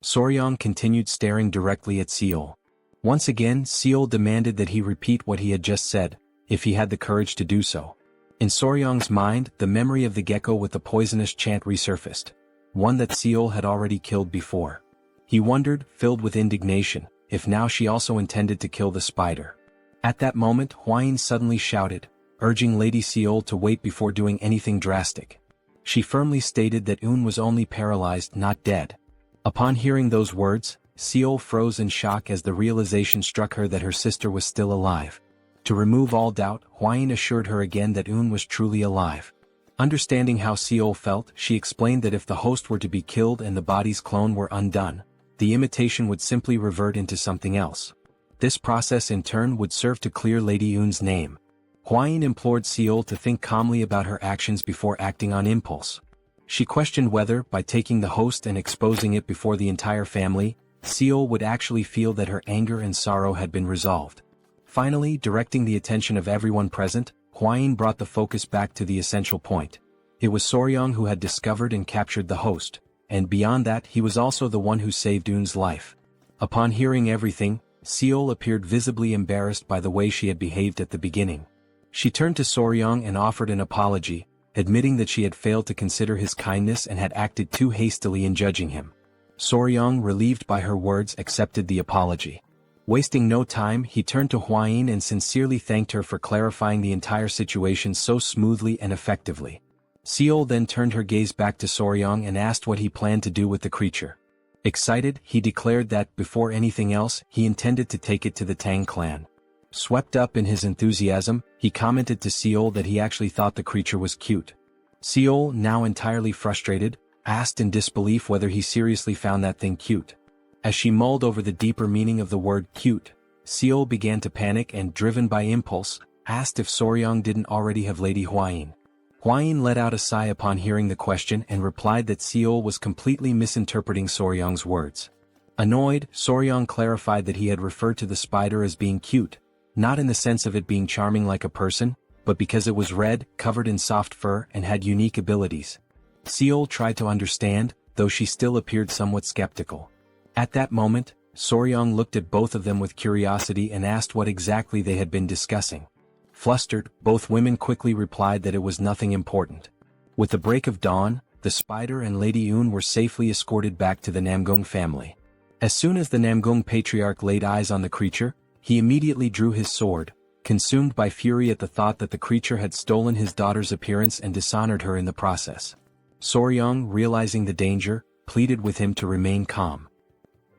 Soryang continued staring directly at Seol. Once again, Seol demanded that he repeat what he had just said, if he had the courage to do so. In Soryang's mind, the memory of the gecko with the poisonous chant resurfaced, one that Seol had already killed before. He wondered, filled with indignation, if now she also intended to kill the spider. At that moment, Hwain suddenly shouted, urging Lady Seol to wait before doing anything drastic. She firmly stated that Un was only paralyzed, not dead. Upon hearing those words, Seol froze in shock as the realization struck her that her sister was still alive. To remove all doubt, Hwain assured her again that Un was truly alive. Understanding how Seol felt, she explained that if the host were to be killed and the body's clone were undone, the imitation would simply revert into something else. This process in turn would serve to clear Lady Un's name. Hwain implored Seol to think calmly about her actions before acting on impulse. She questioned whether, by taking the host and exposing it before the entire family, Seol would actually feel that her anger and sorrow had been resolved. Finally, directing the attention of everyone present, Hwain brought the focus back to the essential point. It was Soryang who had discovered and captured the host, and beyond that he was also the one who saved Un's life. Upon hearing everything, Seol appeared visibly embarrassed by the way she had behaved at the beginning. She turned to Soryang and offered an apology, admitting that she had failed to consider his kindness and had acted too hastily in judging him. Soryang, relieved by her words, accepted the apology. Wasting no time, he turned to Hwain and sincerely thanked her for clarifying the entire situation so smoothly and effectively. Seol then turned her gaze back to Soryang and asked what he planned to do with the creature. Excited, he declared that, before anything else, he intended to take it to the Tang clan. Swept up in his enthusiasm, he commented to Seol that he actually thought the creature was cute. Seol, now entirely frustrated, asked in disbelief whether he seriously found that thing cute. As she mulled over the deeper meaning of the word cute, Seol began to panic and, driven by impulse, asked if Soryang didn't already have Lady Hwain. Hwain let out a sigh upon hearing the question and replied that Seol was completely misinterpreting Soryang's words. Annoyed, Soryang clarified that he had referred to the spider as being cute, not in the sense of it being charming like a person, but because it was red, covered in soft fur, and had unique abilities. Seol tried to understand, though she still appeared somewhat skeptical. At that moment, Soryang looked at both of them with curiosity and asked what exactly they had been discussing. Flustered, both women quickly replied that it was nothing important. With the break of dawn, the spider and Lady Un were safely escorted back to the Namgung family. As soon as the Namgung patriarch laid eyes on the creature, he immediately drew his sword, consumed by fury at the thought that the creature had stolen his daughter's appearance and dishonored her in the process. Soryang, realizing the danger, pleaded with him to remain calm.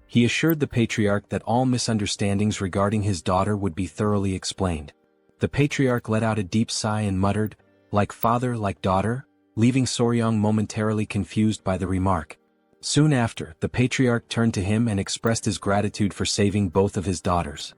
He assured the patriarch that all misunderstandings regarding his daughter would be thoroughly explained. The patriarch let out a deep sigh and muttered, "Like father, like daughter," leaving Soryang momentarily confused by the remark. Soon after, the patriarch turned to him and expressed his gratitude for saving both of his daughters.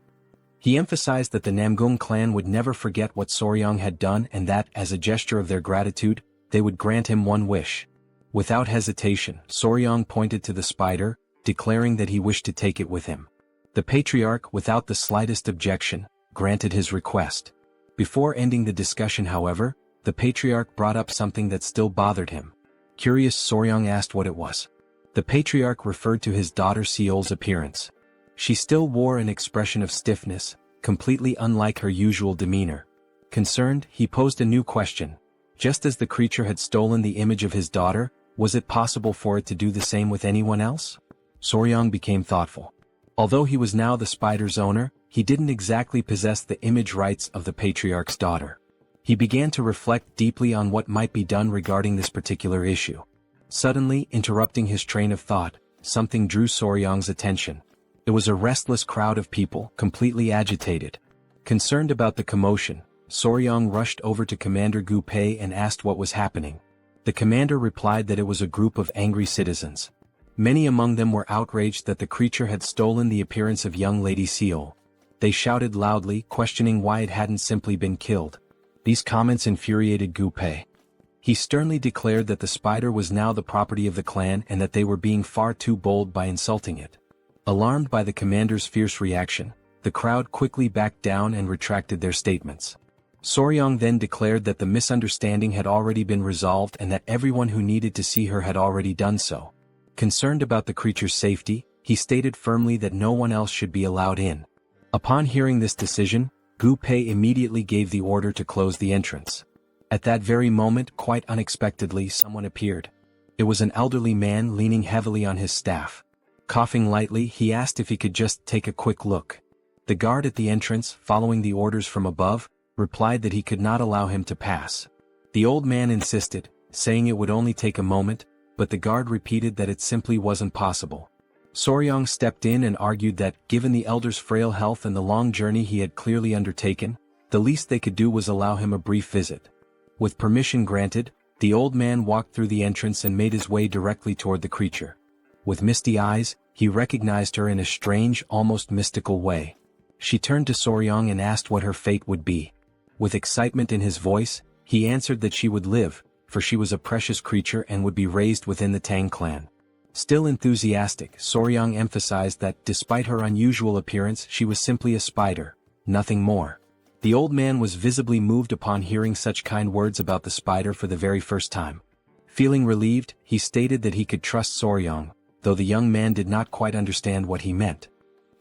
He emphasized that the Namgung clan would never forget what Soryang had done and that, as a gesture of their gratitude, they would grant him one wish. Without hesitation, Soryang pointed to the spider, declaring that he wished to take it with him. The patriarch, without the slightest objection, granted his request. Before ending the discussion, however, the patriarch brought up something that still bothered him. Curious, Soryang asked what it was. The patriarch referred to his daughter Seol's appearance. She still wore an expression of stiffness, completely unlike her usual demeanor. Concerned, he posed a new question. Just as the creature had stolen the image of his daughter, was it possible for it to do the same with anyone else? Soryang became thoughtful. Although he was now the spider's owner, he didn't exactly possess the image rights of the patriarch's daughter. He began to reflect deeply on what might be done regarding this particular issue. Suddenly, interrupting his train of thought, something drew Soryang's attention. It was a restless crowd of people, completely agitated. Concerned about the commotion, Soryang rushed over to Commander Gu Pei and asked what was happening. The commander replied that it was a group of angry citizens. Many among them were outraged that the creature had stolen the appearance of young Lady Seol. They shouted loudly, questioning why it hadn't simply been killed. These comments infuriated Gu Pei. He sternly declared that the spider was now the property of the clan and that they were being far too bold by insulting it. Alarmed by the commander's fierce reaction, the crowd quickly backed down and retracted their statements. Soryang then declared that the misunderstanding had already been resolved and that everyone who needed to see her had already done so. Concerned about the creature's safety, he stated firmly that no one else should be allowed in. Upon hearing this decision, Gu Pei immediately gave the order to close the entrance. At that very moment, quite unexpectedly, someone appeared. It was an elderly man leaning heavily on his staff. Coughing lightly, he asked if he could just take a quick look. The guard at the entrance, following the orders from above, replied that he could not allow him to pass. The old man insisted, saying it would only take a moment, but the guard repeated that it simply wasn't possible. Soryang stepped in and argued that, given the elder's frail health and the long journey he had clearly undertaken, the least they could do was allow him a brief visit. With permission granted, the old man walked through the entrance and made his way directly toward the creature. With misty eyes, he recognized her in a strange, almost mystical way. She turned to Soryang and asked what her fate would be. With excitement in his voice, he answered that she would live, for she was a precious creature and would be raised within the Tang clan. Still enthusiastic, Soryang emphasized that, despite her unusual appearance, she was simply a spider, nothing more. The old man was visibly moved upon hearing such kind words about the spider for the very first time. Feeling relieved, he stated that he could trust Soryang, though the young man did not quite understand what he meant.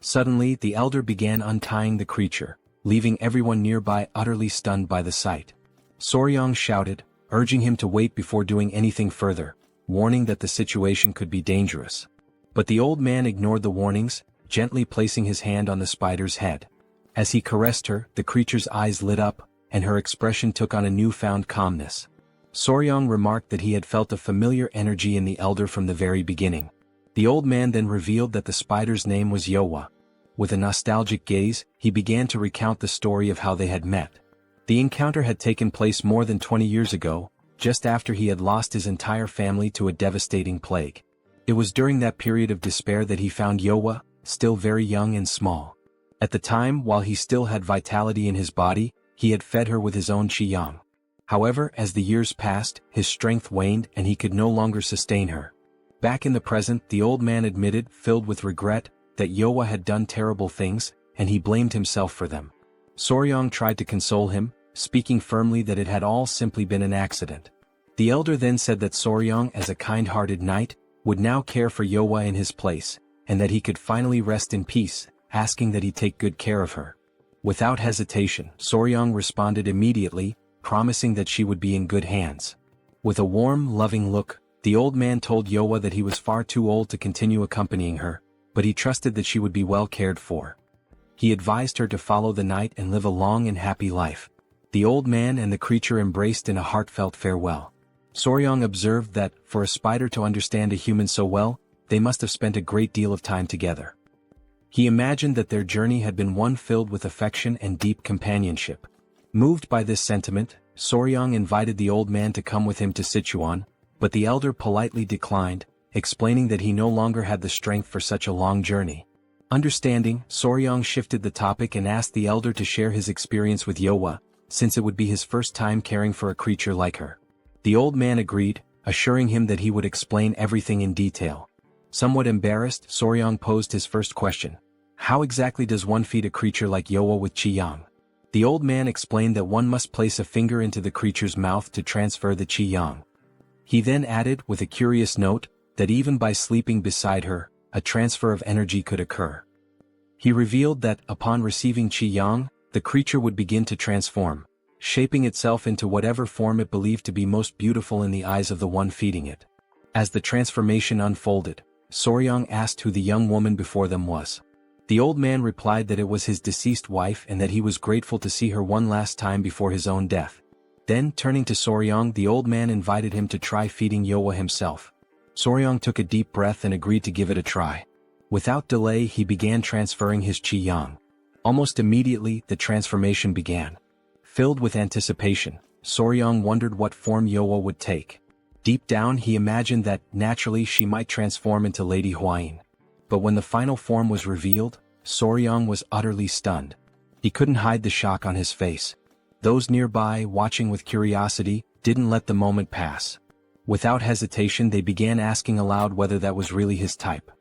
Suddenly, the elder began untying the creature, leaving everyone nearby utterly stunned by the sight. Soryang shouted, urging him to wait before doing anything further, warning that the situation could be dangerous. But the old man ignored the warnings, gently placing his hand on the spider's head. As he caressed her, the creature's eyes lit up, and her expression took on a newfound calmness. Soryang remarked that he had felt a familiar energy in the elder from the very beginning. The old man then revealed that the spider's name was Yowa. With a nostalgic gaze, he began to recount the story of how they had met. The encounter had taken place more than 20 years ago, just after he had lost his entire family to a devastating plague. It was during that period of despair that he found Yowa, still very young and small. At the time, while he still had vitality in his body, he had fed her with his own qiyang. However, as the years passed, his strength waned and he could no longer sustain her. Back in the present, the old man admitted, filled with regret, that Yowa had done terrible things, and he blamed himself for them. Soryang tried to console him, speaking firmly that it had all simply been an accident. The elder then said that Soryang, as a kind-hearted knight, would now care for Yowa in his place, and that he could finally rest in peace, asking that he take good care of her. Without hesitation, Soryang responded immediately, promising that she would be in good hands. With a warm, loving look, the old man told Yowa that he was far too old to continue accompanying her, but he trusted that she would be well cared for. He advised her to follow the knight and live a long and happy life. The old man and the creature embraced in a heartfelt farewell. Soryang observed that, for a spider to understand a human so well, they must have spent a great deal of time together. He imagined that their journey had been one filled with affection and deep companionship. Moved by this sentiment, Soryang invited the old man to come with him to Sichuan, but the elder politely declined, explaining that he no longer had the strength for such a long journey. Understanding, Soryang shifted the topic and asked the elder to share his experience with Yowa, since it would be his first time caring for a creature like her. The old man agreed, assuring him that he would explain everything in detail. Somewhat embarrassed, Soryang posed his first question. How exactly does one feed a creature like Yowa with qiyang? The old man explained that one must place a finger into the creature's mouth to transfer the qi yang. He then added, with a curious note, that even by sleeping beside her, a transfer of energy could occur. He revealed that, upon receiving qi yang, the creature would begin to transform, shaping itself into whatever form it believed to be most beautiful in the eyes of the one feeding it. As the transformation unfolded, Soryang asked who the young woman before them was. The old man replied that it was his deceased wife and that he was grateful to see her one last time before his own death. Then, turning to Soryang, the old man invited him to try feeding Yowa himself. Soryang took a deep breath and agreed to give it a try. Without delay, he began transferring his qi yang. Almost immediately, the transformation began. Filled with anticipation, Soryang wondered what form Yowa would take. Deep down, he imagined that, naturally, she might transform into Lady Huayin. But when the final form was revealed, Soryang was utterly stunned. He couldn't hide the shock on his face. Those nearby, watching with curiosity, didn't let the moment pass. Without hesitation, they began asking aloud whether that was really his type.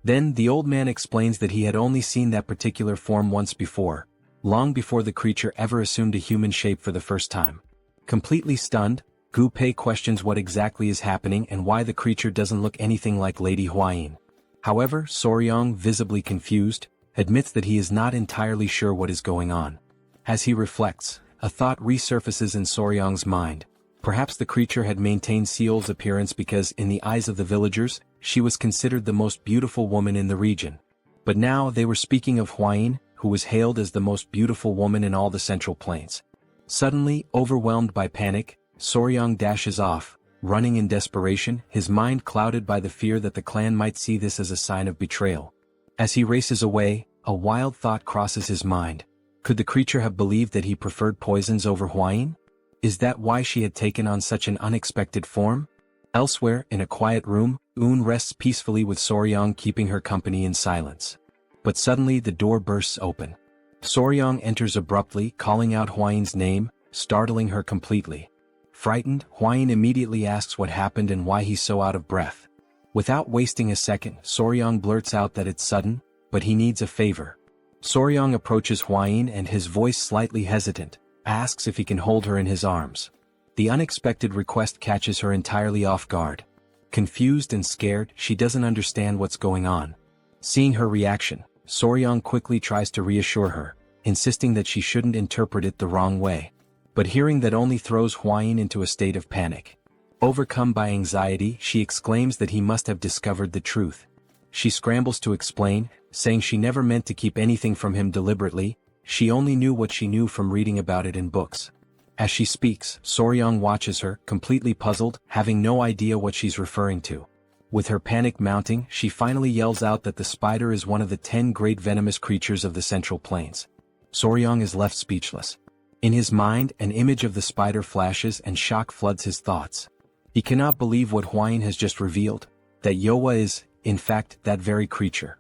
Then, the old man explains that he had only seen that particular form once before, long before the creature ever assumed a human shape for the first time. Completely stunned, Gu Pei questions what exactly is happening and why the creature doesn't look anything like Lady Huayin. However, Soryang, visibly confused, admits that he is not entirely sure what is going on. As he reflects, a thought resurfaces in Soryang's mind. Perhaps the creature had maintained Seol's appearance because, in the eyes of the villagers, she was considered the most beautiful woman in the region. But now they were speaking of Huayin, who was hailed as the most beautiful woman in all the Central Plains. Suddenly, overwhelmed by panic, Soryang dashes off, running in desperation, his mind clouded by the fear that the clan might see this as a sign of betrayal. As he races away, a wild thought crosses his mind. Could the creature have believed that he preferred poisons over Huayin? Is that why she had taken on such an unexpected form? Elsewhere, in a quiet room, rests peacefully with Soryang keeping her company in silence. But suddenly the door bursts open. Soryang enters abruptly, calling out Huayin's name, startling her completely. Frightened, Huayin immediately asks what happened and why he's so out of breath. Without wasting a second, Soryang blurts out that it's sudden, but he needs a favor. Soryang approaches Huayin and, his voice slightly hesitant, asks if he can hold her in his arms. The unexpected request catches her entirely off guard. Confused and scared, she doesn't understand what's going on. Seeing her reaction, Soryang quickly tries to reassure her, insisting that she shouldn't interpret it the wrong way. But hearing that only throws Huayin into a state of panic. Overcome by anxiety, she exclaims that he must have discovered the truth. She scrambles to explain, saying she never meant to keep anything from him deliberately, she only knew what she knew from reading about it in books. As she speaks, Soryang watches her, completely puzzled, having no idea what she's referring to. With her panic mounting, she finally yells out that the spider is one of the 10 great venomous creatures of the Central Plains. Soryang is left speechless. In his mind, an image of the spider flashes and shock floods his thoughts. He cannot believe what Huayin has just revealed, that Yowa is, in fact, that very creature.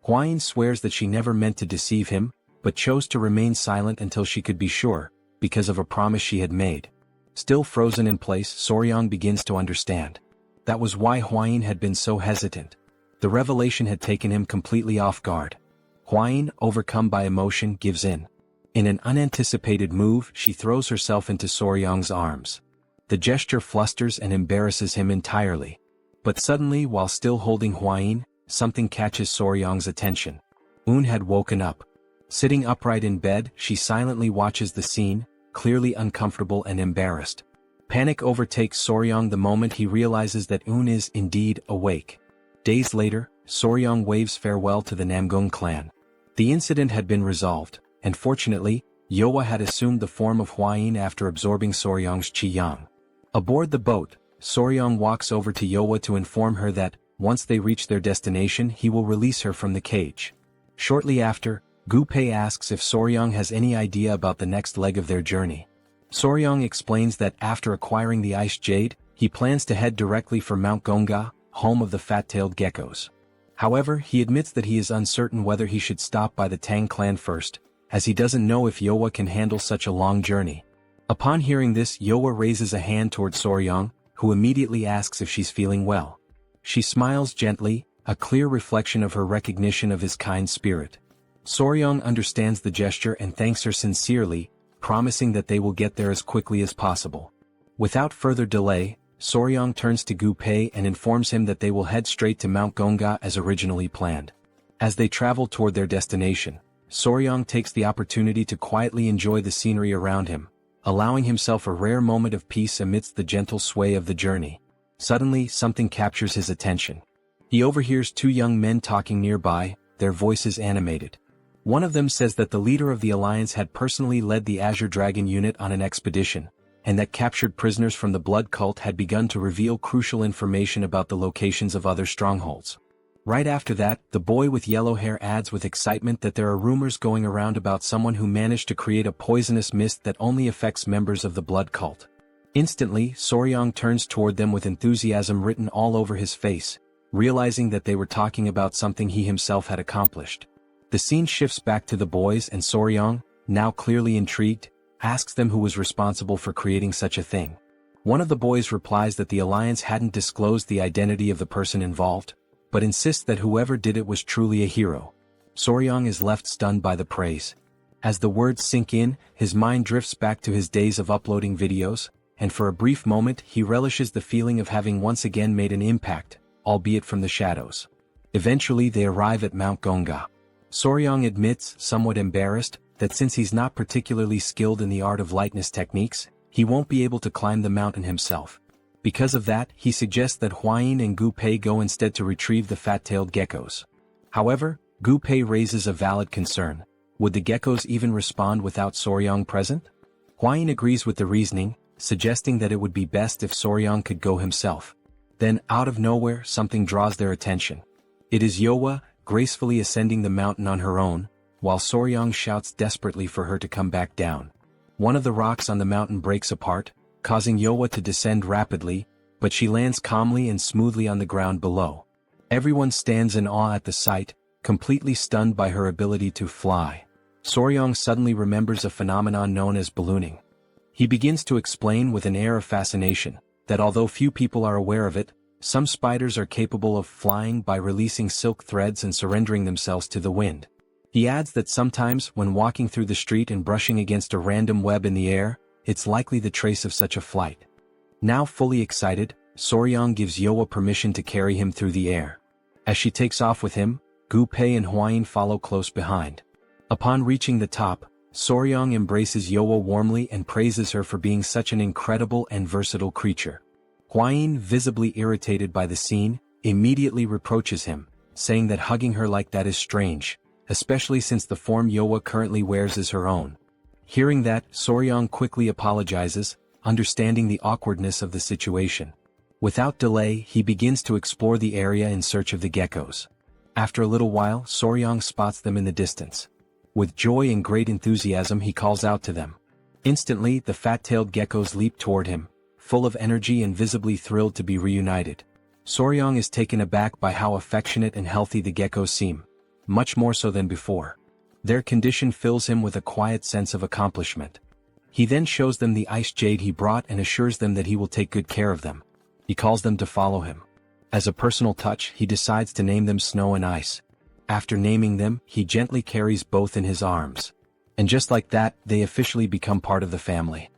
Huayin swears that she never meant to deceive him, but chose to remain silent until she could be sure, because of a promise she had made. Still frozen in place, Soryang begins to understand. That was why Huayin had been so hesitant. The revelation had taken him completely off guard. Huayin, overcome by emotion, gives in. In an unanticipated move, she throws herself into Soryang's arms. The gesture flusters and embarrasses him entirely. But suddenly, while still holding Huayin, something catches Soryang's attention. Had woken up. Sitting upright in bed, she silently watches the scene, clearly uncomfortable and embarrassed. Panic overtakes Soryang the moment he realizes that is indeed awake. Days later, Soryang waves farewell to the Namgung clan. The incident had been resolved. And fortunately, Yowa had assumed the form of Huayin after absorbing Soryang's qi yang. Aboard the boat, Soryang walks over to Yowa to inform her that, once they reach their destination, he will release her from the cage. Shortly after, Gu Pei asks if Soryang has any idea about the next leg of their journey. Soryang explains that after acquiring the ice jade, he plans to head directly for Mount Gonga, home of the fat-tailed geckos. However, he admits that he is uncertain whether he should stop by the Tang clan first, as he doesn't know if Yowa can handle such a long journey. Upon hearing this, Yowa raises a hand toward Soryang, who immediately asks if she's feeling well. She smiles gently, a clear reflection of her recognition of his kind spirit. Soryang understands the gesture and thanks her sincerely, promising that they will get there as quickly as possible. Without further delay, Soryang turns to Gu Pei and informs him that they will head straight to Mount Gonga as originally planned. As they travel toward their destination, Soryang takes the opportunity to quietly enjoy the scenery around him, allowing himself a rare moment of peace amidst the gentle sway of the journey. Suddenly, something captures his attention. He overhears two young men talking nearby, their voices animated. One of them says that the leader of the alliance had personally led the Azure Dragon unit on an expedition, and that captured prisoners from the Blood Cult had begun to reveal crucial information about the locations of other strongholds. Right after that, the boy with yellow hair adds with excitement that there are rumors going around about someone who managed to create a poisonous mist that only affects members of the Blood Cult. Instantly, Soryang turns toward them with enthusiasm written all over his face, realizing that they were talking about something he himself had accomplished. The scene shifts back to the boys and Soryang, now clearly intrigued, asks them who was responsible for creating such a thing. One of the boys replies that the alliance hadn't disclosed the identity of the person involved, but insists that whoever did it was truly a hero. Soryang is left stunned by the praise. As the words sink in, his mind drifts back to his days of uploading videos, and for a brief moment he relishes the feeling of having once again made an impact, albeit from the shadows. Eventually they arrive at Mount Gonga. Soryang admits, somewhat embarrassed, that since he's not particularly skilled in the art of lightness techniques, he won't be able to climb the mountain himself. Because of that, he suggests that Huayin and Gu Pei go instead to retrieve the fat-tailed geckos. However, Gu Pei raises a valid concern. Would the geckos even respond without Soryang present? Huayin agrees with the reasoning, suggesting that it would be best if Soryang could go himself. Then, out of nowhere, something draws their attention. It is Yowa, gracefully ascending the mountain on her own, while Soryang shouts desperately for her to come back down. One of the rocks on the mountain breaks apart, causing Yowa to descend rapidly, but she lands calmly and smoothly on the ground below. Everyone stands in awe at the sight, completely stunned by her ability to fly. Soryang suddenly remembers a phenomenon known as ballooning. He begins to explain with an air of fascination that although few people are aware of it, some spiders are capable of flying by releasing silk threads and surrendering themselves to the wind. He adds that sometimes when walking through the street and brushing against a random web in the air, it's likely the trace of such a flight. Now fully excited, Soryang gives Yowa permission to carry him through the air. As she takes off with him, Gu Pei and Huayin follow close behind. Upon reaching the top, Soryang embraces Yowa warmly and praises her for being such an incredible and versatile creature. Huayin, visibly irritated by the scene, immediately reproaches him, saying that hugging her like that is strange, especially since the form Yowa currently wears is her own. Hearing that, Soryang quickly apologizes, understanding the awkwardness of the situation. Without delay, he begins to explore the area in search of the geckos. After a little while, Soryang spots them in the distance. With joy and great enthusiasm he calls out to them. Instantly, the fat-tailed geckos leap toward him, full of energy and visibly thrilled to be reunited. Soryang is taken aback by how affectionate and healthy the geckos seem, much more so than before. Their condition fills him with a quiet sense of accomplishment. He then shows them the ice jade he brought and assures them that he will take good care of them. He calls them to follow him. As a personal touch, he decides to name them Snow and Ice. After naming them, he gently carries both in his arms. And just like that, they officially become part of the family.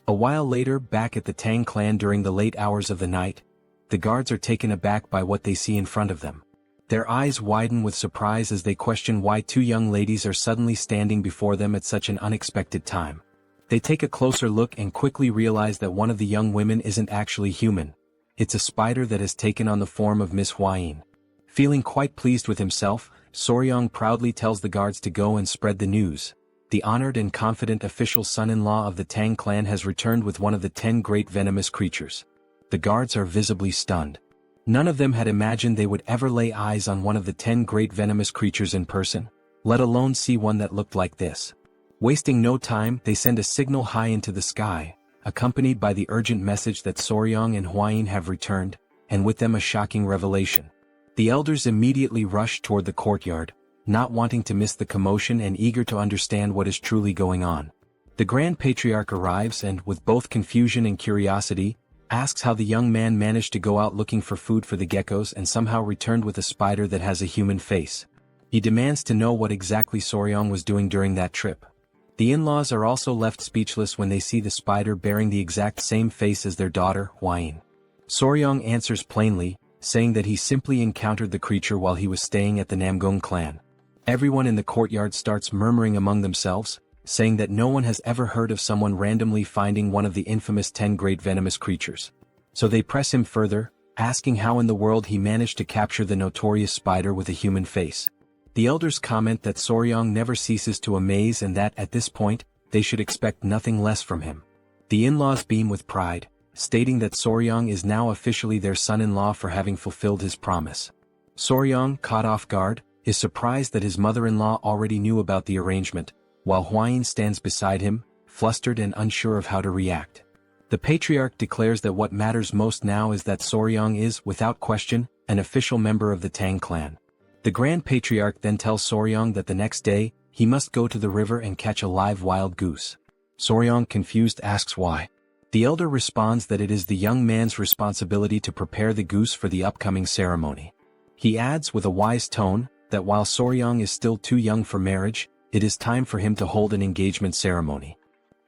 A while later, back at the Tang Clan during the late hours of the night, the guards are taken aback by what they see in front of them. Their eyes widen with surprise as they question why two young ladies are suddenly standing before them at such an unexpected time. They take a closer look and quickly realize that one of the young women isn't actually human. It's a spider that has taken on the form of Miss Huayin. Feeling quite pleased with himself, Soryang proudly tells the guards to go and spread the news. The honored and confident official son-in-law of the Tang Clan has returned with one of the 10 great venomous creatures. The guards are visibly stunned. None of them had imagined they would ever lay eyes on one of the 10 great venomous creatures in person, let alone see one that looked like this. Wasting no time, they send a signal high into the sky, accompanied by the urgent message that Soryang and Huayin have returned, and with them a shocking revelation. The elders immediately rush toward the courtyard, not wanting to miss the commotion and eager to understand what is truly going on. The Grand Patriarch arrives and, with both confusion and curiosity, asks how the young man managed to go out looking for food for the geckos and somehow returned with a spider that has a human face. He demands to know what exactly Soryang was doing during that trip. The in-laws are also left speechless when they see the spider bearing the exact same face as their daughter, Hwayin. Soryong answers plainly, saying that he simply encountered the creature while he was staying at the Namgung clan. Everyone in the courtyard starts murmuring among themselves, saying that no one has ever heard of someone randomly finding one of the infamous 10 great venomous creatures. So they press him further, asking how in the world he managed to capture the notorious spider with a human face. The elders comment that Soryong never ceases to amaze and that at this point, they should expect nothing less from him. The in-laws beam with pride, stating that Soryong is now officially their son-in-law for having fulfilled his promise. Soryong, caught off guard, is surprised that his mother-in-law already knew about the arrangement, while Hwayin stands beside him, flustered and unsure of how to react. The patriarch declares that what matters most now is that Soryong is, without question, an official member of the Tang clan. The Grand Patriarch then tells Soryong that the next day, he must go to the river and catch a live wild goose. Soryong, confused, asks why. The elder responds that it is the young man's responsibility to prepare the goose for the upcoming ceremony. He adds with a wise tone, that while Soryong is still too young for marriage, it is time for him to hold an engagement ceremony.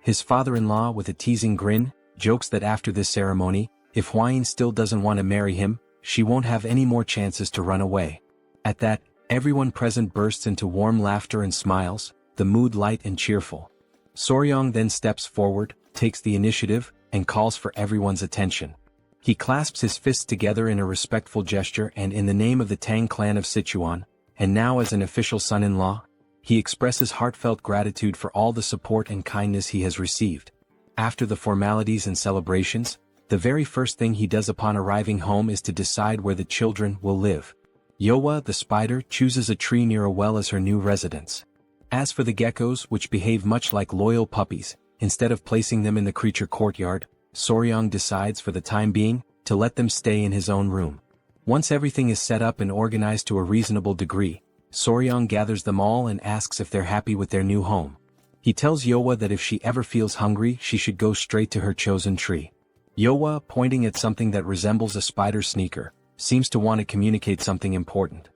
His father-in-law, with a teasing grin, jokes that after this ceremony, if Hwayin still doesn't want to marry him, she won't have any more chances to run away. At that, everyone present bursts into warm laughter and smiles, the mood light and cheerful. Soryong then steps forward, takes the initiative, and calls for everyone's attention. He clasps his fists together in a respectful gesture and in the name of the Tang clan of Sichuan, and now as an official son-in-law, he expresses heartfelt gratitude for all the support and kindness he has received. After the formalities and celebrations, the very first thing he does upon arriving home is to decide where the children will live. Yowa, the spider, chooses a tree near a well as her new residence. As for the geckos, which behave much like loyal puppies, instead of placing them in the creature courtyard, Soryong decides for the time being, to let them stay in his own room. Once everything is set up and organized to a reasonable degree, Soryong gathers them all and asks if they're happy with their new home. He tells Yowa that if she ever feels hungry, she should go straight to her chosen tree. Yowa, pointing at something that resembles a spider sneaker, seems to want to communicate something important.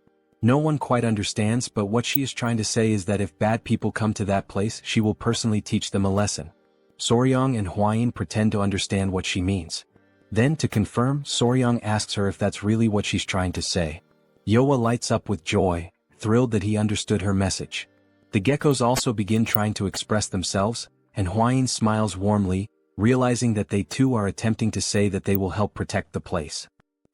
No one quite understands, but what she is trying to say is that if bad people come to that place, she will personally teach them a lesson. Soryong and Hwayin pretend to understand what she means. Then, to confirm, Soryong asks her if that's really what she's trying to say. Yowa lights up with joy, thrilled that he understood her message. The geckos also begin trying to express themselves, and Hwayin smiles warmly, realizing that they too are attempting to say that they will help protect the place.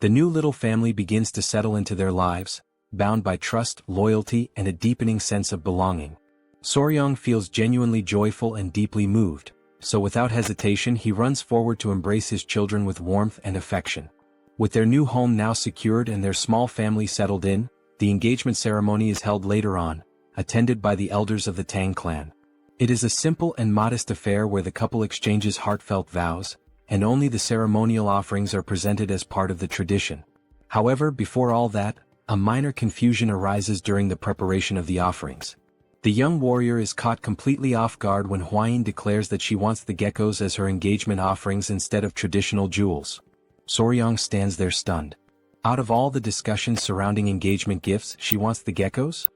The new little family begins to settle into their lives, bound by trust, loyalty, and a deepening sense of belonging. Soryong feels genuinely joyful and deeply moved, so without hesitation he runs forward to embrace his children with warmth and affection. With their new home now secured and their small family settled in, the engagement ceremony is held later on, attended by the elders of the Tang clan. It is a simple and modest affair where the couple exchanges heartfelt vows, and only the ceremonial offerings are presented as part of the tradition. However, before all that, a minor confusion arises during the preparation of the offerings. The young warrior is caught completely off guard when Hwayin declares that she wants the geckos as her engagement offerings instead of traditional jewels. Soryong stands there stunned. Out of all the discussions surrounding engagement gifts, she wants the geckos?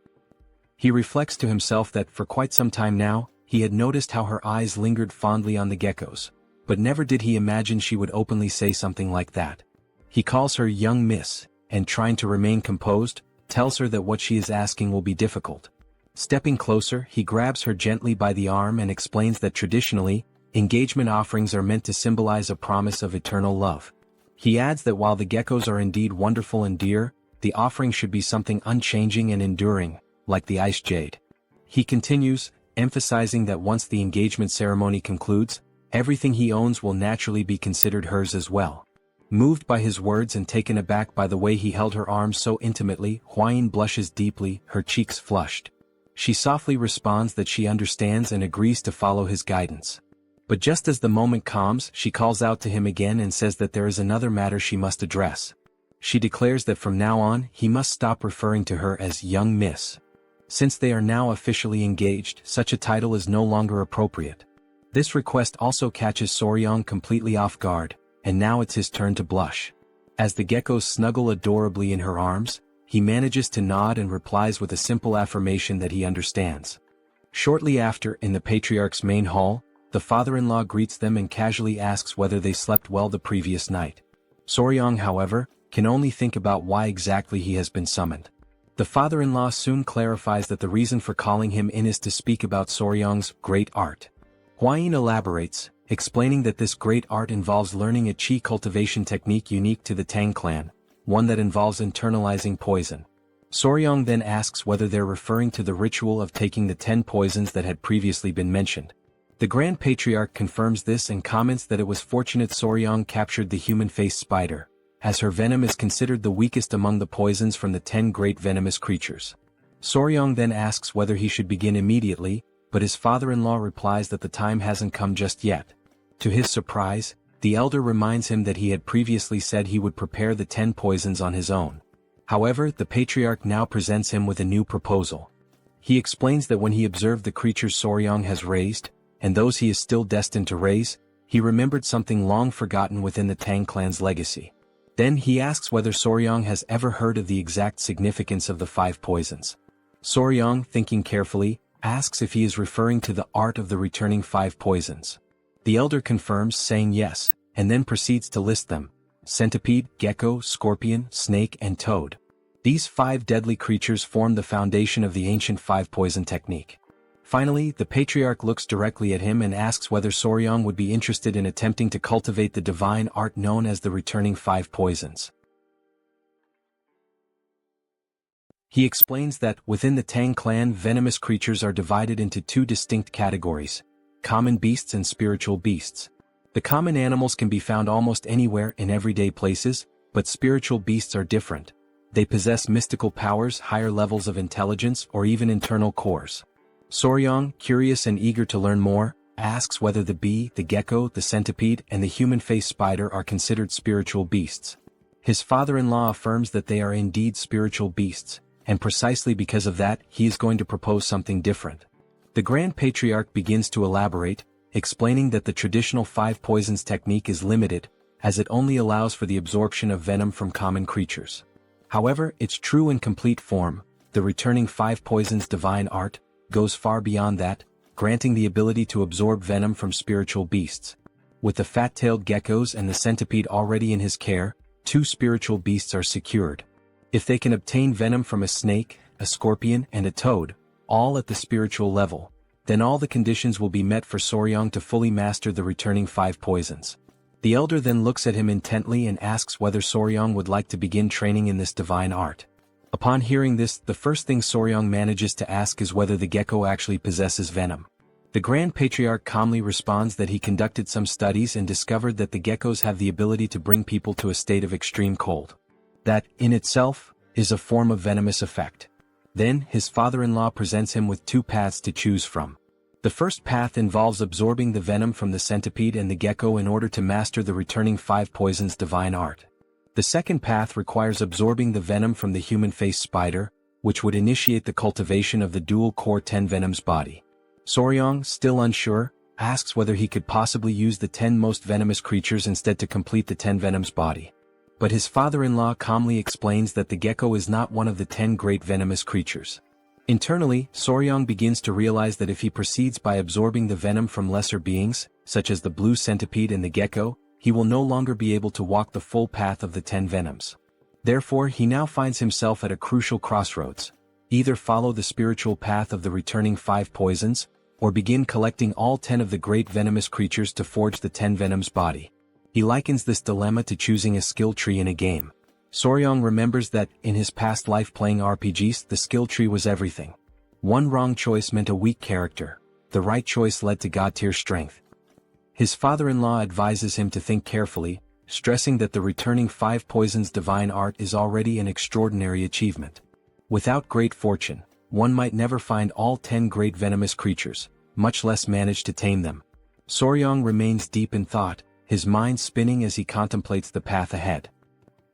He reflects to himself that for quite some time now, he had noticed how her eyes lingered fondly on the geckos, but never did he imagine she would openly say something like that. He calls her young miss, and trying to remain composed, tells her that what she is asking will be difficult. Stepping closer, he grabs her gently by the arm and explains that traditionally, engagement offerings are meant to symbolize a promise of eternal love. He adds that while the geckos are indeed wonderful and dear, the offering should be something unchanging and enduring, like the ice jade. He continues, emphasizing that once the engagement ceremony concludes, everything he owns will naturally be considered hers as well. Moved by his words and taken aback by the way he held her arms so intimately, Hwayin blushes deeply, her cheeks flushed. She softly responds that she understands and agrees to follow his guidance. But just as the moment calms, she calls out to him again and says that there is another matter she must address. She declares that from now on, he must stop referring to her as young miss. Since they are now officially engaged, such a title is no longer appropriate. This request also catches Soryong completely off guard, and now it's his turn to blush. As the geckos snuggle adorably in her arms, he manages to nod and replies with a simple affirmation that he understands. Shortly after, in the patriarch's main hall, the father-in-law greets them and casually asks whether they slept well the previous night. Soryong, however, can only think about why exactly he has been summoned. The father-in-law soon clarifies that the reason for calling him in is to speak about Soryong's great art. Hwayin elaborates, explaining that this great art involves learning a qi cultivation technique unique to the Tang Clan, one that involves internalizing poison. Soryong then asks whether they're referring to the ritual of taking the 10 poisons that had previously been mentioned. The Grand Patriarch confirms this and comments that it was fortunate Soryong captured the human-faced spider, as her venom is considered the weakest among the poisons from the 10 great venomous creatures. Soryong then asks whether he should begin immediately, but his father-in-law replies that the time hasn't come just yet. To his surprise, the elder reminds him that he had previously said he would prepare the 10 poisons on his own. However, the patriarch now presents him with a new proposal. He explains that when he observed the creatures Soryong has raised, and those he is still destined to raise, he remembered something long forgotten within the Tang clan's legacy. Then he asks whether Soryong has ever heard of the exact significance of the 5 poisons. Soryong, thinking carefully, asks if he is referring to the art of the returning 5 poisons. The elder confirms, saying yes, and then proceeds to list them: centipede, gecko, scorpion, snake, and toad. These 5 deadly creatures form the foundation of the ancient 5 poison technique. Finally, the patriarch looks directly at him and asks whether Soryong would be interested in attempting to cultivate the divine art known as the returning 5 poisons. He explains that, within the Tang clan, venomous creatures are divided into 2 distinct categories: common beasts and spiritual beasts. The common animals can be found almost anywhere in everyday places, but spiritual beasts are different. They possess mystical powers, higher levels of intelligence, or even internal cores. Soryong, curious and eager to learn more, asks whether the bee, the gecko, the centipede, and the human-faced spider are considered spiritual beasts. His father-in-law affirms that they are indeed spiritual beasts, and precisely because of that, he is going to propose something different. The Grand Patriarch begins to elaborate, explaining that the traditional 5 poisons technique is limited, as it only allows for the absorption of venom from common creatures. However, its true and complete form, the returning 5 poisons divine art, goes far beyond that, granting the ability to absorb venom from spiritual beasts. With the fat-tailed geckos and the centipede already in his care, 2 spiritual beasts are secured. If they can obtain venom from a snake, a scorpion, and a toad, all at the spiritual level, then all the conditions will be met for Soryong to fully master the returning 5 poisons. The elder then looks at him intently and asks whether Soryong would like to begin training in this divine art. Upon hearing this, the first thing Soryong manages to ask is whether the gecko actually possesses venom. The Grand Patriarch calmly responds that he conducted some studies and discovered that the geckos have the ability to bring people to a state of extreme cold. That, in itself, is a form of venomous effect. Then, his father-in-law presents him with 2 paths to choose from. The first path involves absorbing the venom from the centipede and the gecko in order to master the returning 5 poisons divine art. The second path requires absorbing the venom from the human-faced spider, which would initiate the cultivation of the dual-core 10 venoms body. Soryong, still unsure, asks whether he could possibly use the 10 most venomous creatures instead to complete the 10 venoms body. But his father-in-law calmly explains that the gecko is not one of the 10 great venomous creatures. Internally, Soryong begins to realize that if he proceeds by absorbing the venom from lesser beings, such as the blue centipede and the gecko, he will no longer be able to walk the full path of the 10 venoms. Therefore, he now finds himself at a crucial crossroads: either follow the spiritual path of the returning 5 poisons, or begin collecting all 10 of the great venomous creatures to forge the 10 venoms body. He likens this dilemma to choosing a skill tree in a game. Soryong remembers that, in his past life playing RPGs, the skill tree was everything. One wrong choice meant a weak character, the right choice led to god-tier strength. His father-in-law advises him to think carefully, stressing that the returning 5 poisons divine art is already an extraordinary achievement. Without great fortune, one might never find all 10 great venomous creatures, much less manage to tame them. Soryong remains deep in thought, his mind spinning as he contemplates the path ahead.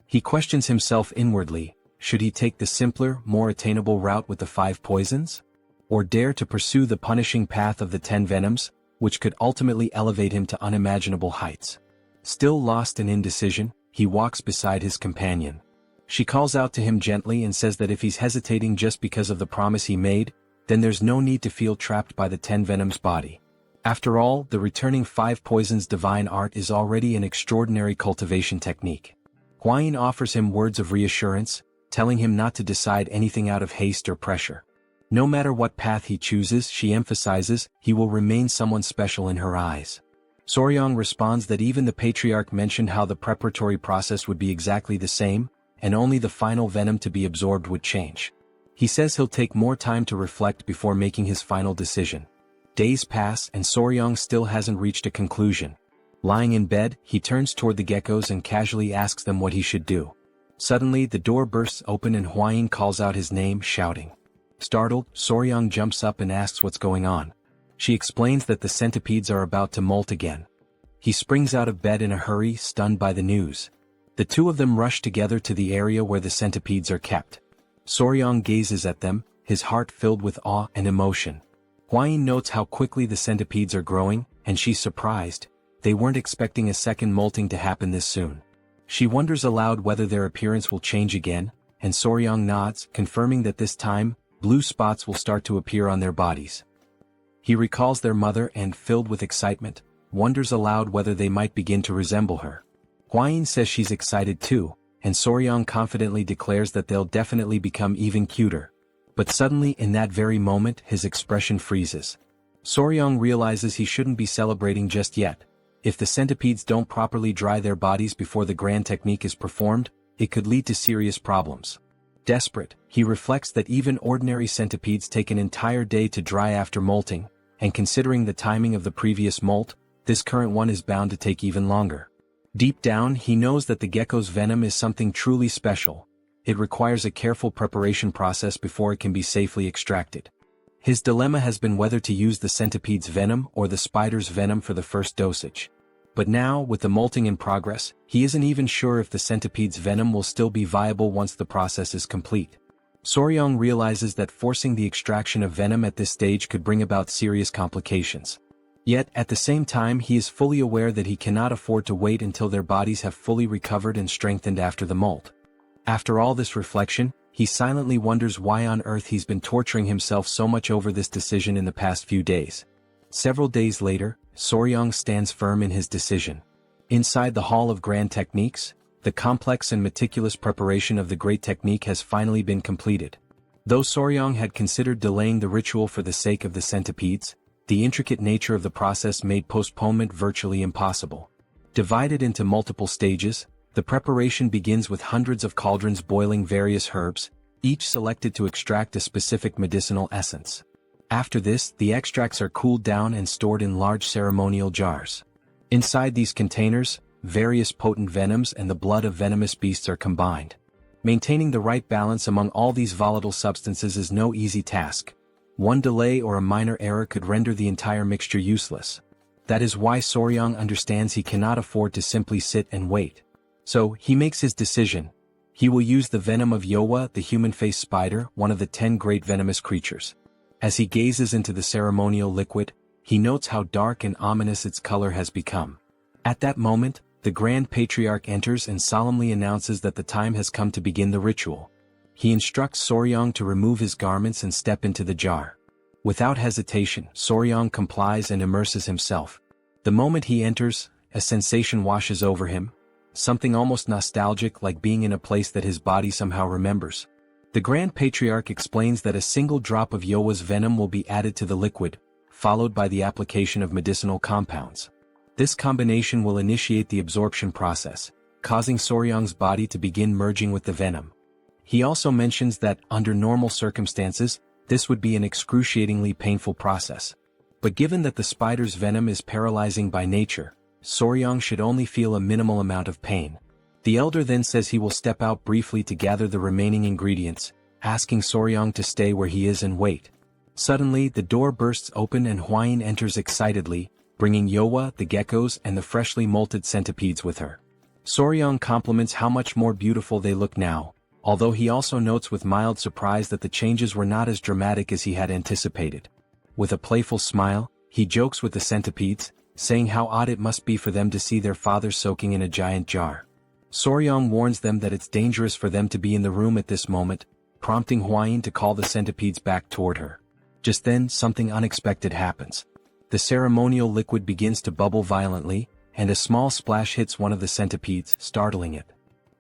He questions himself inwardly: should he take the simpler, more attainable route with the 5 poisons? Or dare to pursue the punishing path of the 10 venoms, which could ultimately elevate him to unimaginable heights? Still lost in indecision, he walks beside his companion. She calls out to him gently and says that if he's hesitating just because of the promise he made, then there's no need to feel trapped by the 10 venoms body. After all, the returning 5 poisons divine art is already an extraordinary cultivation technique. Huayin offers him words of reassurance, telling him not to decide anything out of haste or pressure. No matter what path he chooses, she emphasizes, he will remain someone special in her eyes. Soryang responds that even the patriarch mentioned how the preparatory process would be exactly the same, and only the final venom to be absorbed would change. He says he'll take more time to reflect before making his final decision. Days pass and Soryang still hasn't reached a conclusion. Lying in bed, he turns toward the geckos and casually asks them what he should do. Suddenly, the door bursts open and Huayin calls out his name, shouting. Startled, Soryang jumps up and asks what's going on. She explains that the centipedes are about to molt again. He springs out of bed in a hurry, stunned by the news. The two of them rush together to the area where the centipedes are kept. Soryang gazes at them, his heart filled with awe and emotion. Huayin notes how quickly the centipedes are growing, and she's surprised. They weren't expecting a second molting to happen this soon. She wonders aloud whether their appearance will change again, and Soryang nods, confirming that this time, blue spots will start to appear on their bodies. He recalls their mother and, filled with excitement, wonders aloud whether they might begin to resemble her. Huayin says she's excited too, and Soryang confidently declares that they'll definitely become even cuter. But suddenly in that very moment his expression freezes. Soryang realizes he shouldn't be celebrating just yet. If the centipedes don't properly dry their bodies before the grand technique is performed, it could lead to serious problems. Desperate, he reflects that even ordinary centipedes take an entire day to dry after molting, and considering the timing of the previous molt, this current one is bound to take even longer. Deep down he knows that the gecko's venom is something truly special. It requires a careful preparation process before it can be safely extracted. His dilemma has been whether to use the centipede's venom or the spider's venom for the first dosage. But now, with the molting in progress, he isn't even sure if the centipede's venom will still be viable once the process is complete. Soryang realizes that forcing the extraction of venom at this stage could bring about serious complications. Yet, at the same time he is fully aware that he cannot afford to wait until their bodies have fully recovered and strengthened after the molt. After all this reflection, he silently wonders why on earth he's been torturing himself so much over this decision in the past few days. Several days later, Soryang stands firm in his decision. Inside the Hall of Grand Techniques, the complex and meticulous preparation of the great technique has finally been completed. Though Soryang had considered delaying the ritual for the sake of the centipedes, the intricate nature of the process made postponement virtually impossible. Divided into multiple stages, the preparation begins with hundreds of cauldrons boiling various herbs, each selected to extract a specific medicinal essence. After this, the extracts are cooled down and stored in large ceremonial jars. Inside these containers, various potent venoms and the blood of venomous beasts are combined. Maintaining the right balance among all these volatile substances is no easy task. One delay or a minor error could render the entire mixture useless. That is why Soryang understands he cannot afford to simply sit and wait. So, he makes his decision. He will use the venom of Yowa, the human-faced spider, one of the 10 great venomous creatures. As he gazes into the ceremonial liquid, he notes how dark and ominous its color has become. At that moment, the Grand Patriarch enters and solemnly announces that the time has come to begin the ritual. He instructs Soryang to remove his garments and step into the jar. Without hesitation, Soryang complies and immerses himself. The moment he enters, a sensation washes over him. Something almost nostalgic, like being in a place that his body somehow remembers. The Grand Patriarch explains that a single drop of Yowa's venom will be added to the liquid, followed by the application of medicinal compounds. This combination will initiate the absorption process, causing Soryang's body to begin merging with the venom. He also mentions that, under normal circumstances, this would be an excruciatingly painful process. But given that the spider's venom is paralyzing by nature, Soryang should only feel a minimal amount of pain. The elder then says he will step out briefly to gather the remaining ingredients, asking Soryang to stay where he is and wait. Suddenly, the door bursts open and Huayin enters excitedly, bringing Yowa, the geckos, and the freshly molted centipedes with her. Soryang compliments how much more beautiful they look now, although he also notes with mild surprise that the changes were not as dramatic as he had anticipated. With a playful smile, he jokes with the centipedes, saying how odd it must be for them to see their father soaking in a giant jar. Soryang warns them that it's dangerous for them to be in the room at this moment, prompting Huayin to call the centipedes back toward her. Just then, something unexpected happens. The ceremonial liquid begins to bubble violently, and a small splash hits one of the centipedes, startling it.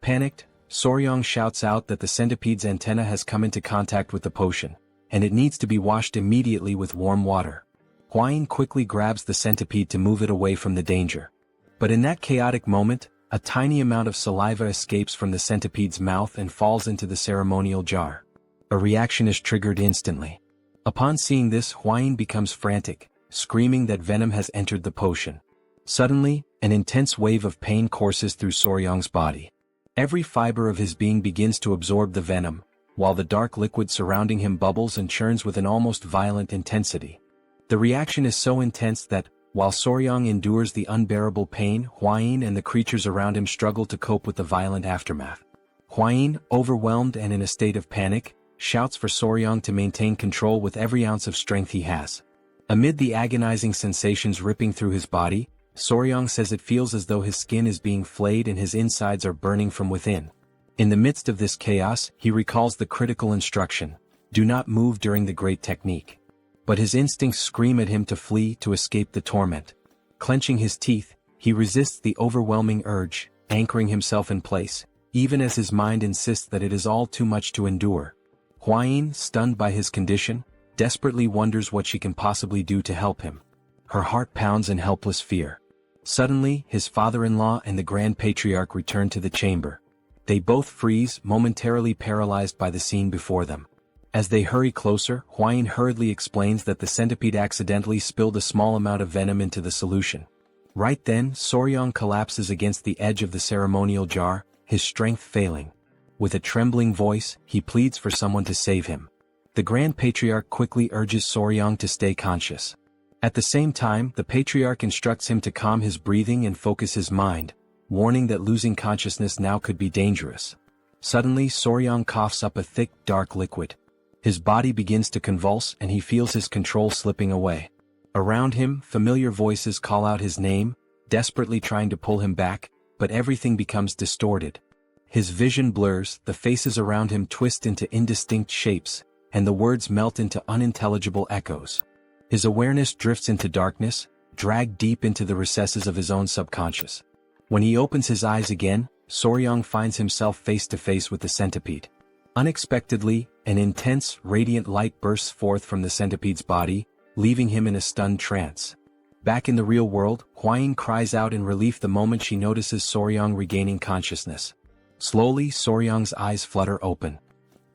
Panicked, Soryang shouts out that the centipede's antenna has come into contact with the potion, and it needs to be washed immediately with warm water. Hwayin quickly grabs the centipede to move it away from the danger. But in that chaotic moment, a tiny amount of saliva escapes from the centipede's mouth and falls into the ceremonial jar. A reaction is triggered instantly. Upon seeing this, Hwayin becomes frantic, screaming that venom has entered the potion. Suddenly, an intense wave of pain courses through Soryang's body. Every fiber of his being begins to absorb the venom, while the dark liquid surrounding him bubbles and churns with an almost violent intensity. The reaction is so intense that, while Soryang endures the unbearable pain, Hwayin and the creatures around him struggle to cope with the violent aftermath. Hwayin, overwhelmed and in a state of panic, shouts for Soryang to maintain control with every ounce of strength he has. Amid the agonizing sensations ripping through his body, Soryang says it feels as though his skin is being flayed and his insides are burning from within. In the midst of this chaos, he recalls the critical instruction: do not move during the great technique. But his instincts scream at him to flee to escape the torment. Clenching his teeth, he resists the overwhelming urge, anchoring himself in place, even as his mind insists that it is all too much to endure. Hwayin, stunned by his condition, desperately wonders what she can possibly do to help him. Her heart pounds in helpless fear. Suddenly, his father-in-law and the Grand Patriarch return to the chamber. They both freeze, momentarily paralyzed by the scene before them. As they hurry closer, Hwayin hurriedly explains that the centipede accidentally spilled a small amount of venom into the solution. Right then, Soryang collapses against the edge of the ceremonial jar, his strength failing. With a trembling voice, he pleads for someone to save him. The Grand Patriarch quickly urges Soryang to stay conscious. At the same time, the Patriarch instructs him to calm his breathing and focus his mind, warning that losing consciousness now could be dangerous. Suddenly, Soryang coughs up a thick, dark liquid. His body begins to convulse and he feels his control slipping away. Around him, familiar voices call out his name, desperately trying to pull him back, but everything becomes distorted. His vision blurs, the faces around him twist into indistinct shapes, and the words melt into unintelligible echoes. His awareness drifts into darkness, dragged deep into the recesses of his own subconscious. When he opens his eyes again, Soryang finds himself face to face with the centipede. Unexpectedly, an intense, radiant light bursts forth from the centipede's body, leaving him in a stunned trance. Back in the real world, Hwayin cries out in relief the moment she notices Soryang regaining consciousness. Slowly, Soryang's eyes flutter open.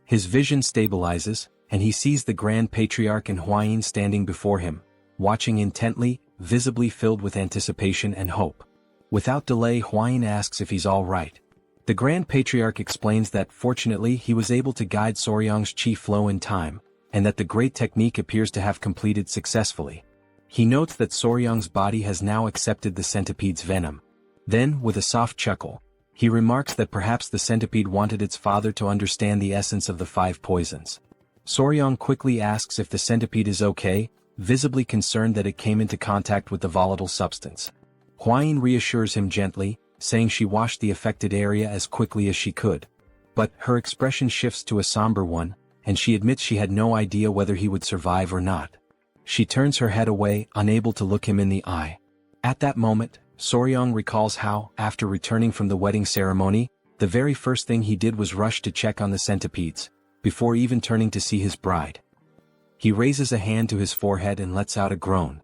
His vision stabilizes, and he sees the Grand Patriarch and Hwayin standing before him, watching intently, visibly filled with anticipation and hope. Without delay, Hwayin asks if he's all right. The Grand Patriarch explains that fortunately he was able to guide Soryang's chi flow in time, and that the great technique appears to have completed successfully. He notes that Soryang's body has now accepted the centipede's venom. Then, with a soft chuckle, he remarks that perhaps the centipede wanted its father to understand the essence of the 5 poisons. Soryang quickly asks if the centipede is okay, visibly concerned that it came into contact with the volatile substance. Hwayin reassures him gently, saying she washed the affected area as quickly as she could. But her expression shifts to a somber one, and she admits she had no idea whether he would survive or not. She turns her head away, unable to look him in the eye. At that moment, Soryang recalls how, after returning from the wedding ceremony, the very first thing he did was rush to check on the centipedes, before even turning to see his bride. He raises a hand to his forehead and lets out a groan.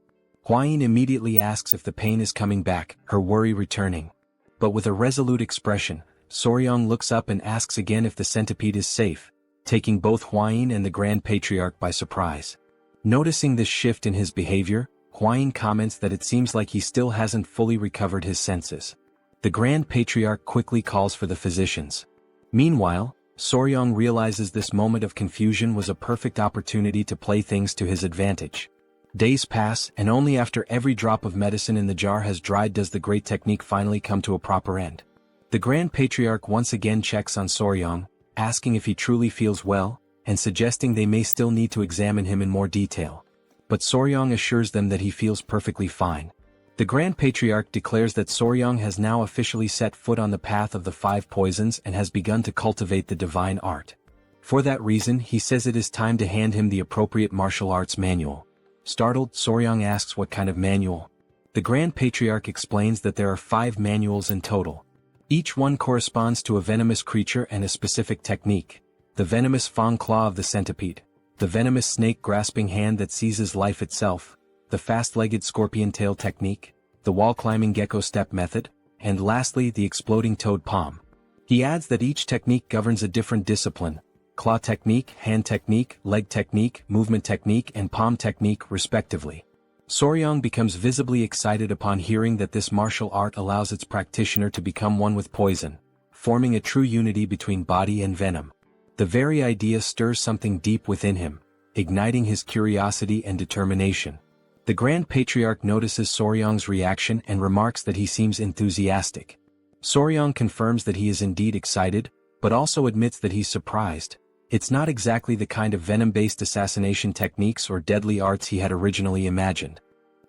Hwayin immediately asks if the pain is coming back, her worry returning. But with a resolute expression, Soryang looks up and asks again if the centipede is safe, taking both Hwayin and the Grand Patriarch by surprise. Noticing this shift in his behavior, Hwayin comments that it seems like he still hasn't fully recovered his senses. The Grand Patriarch quickly calls for the physicians. Meanwhile, Soryang realizes this moment of confusion was a perfect opportunity to play things to his advantage. Days pass, and only after every drop of medicine in the jar has dried does the great technique finally come to a proper end. The Grand Patriarch once again checks on Soryang, asking if he truly feels well, and suggesting they may still need to examine him in more detail. But Soryang assures them that he feels perfectly fine. The Grand Patriarch declares that Soryang has now officially set foot on the path of the 5 poisons and has begun to cultivate the divine art. For that reason, he says it is time to hand him the appropriate martial arts manual. Startled, Soryang asks what kind of manual. The Grand Patriarch explains that there are 5 manuals in total. Each one corresponds to a venomous creature and a specific technique. The venomous fang claw of the centipede, the venomous snake grasping hand that seizes life itself, the fast-legged scorpion tail technique, the wall-climbing gecko step method, and lastly the exploding toad palm. He adds that each technique governs a different discipline: claw technique, hand technique, leg technique, movement technique, and palm technique respectively. Soryang becomes visibly excited upon hearing that this martial art allows its practitioner to become one with poison, forming a true unity between body and venom. The very idea stirs something deep within him, igniting his curiosity and determination. The Grand Patriarch notices Soryang's reaction and remarks that he seems enthusiastic. Soryang confirms that he is indeed excited, but also admits that he's surprised. It's not exactly the kind of venom-based assassination techniques or deadly arts he had originally imagined.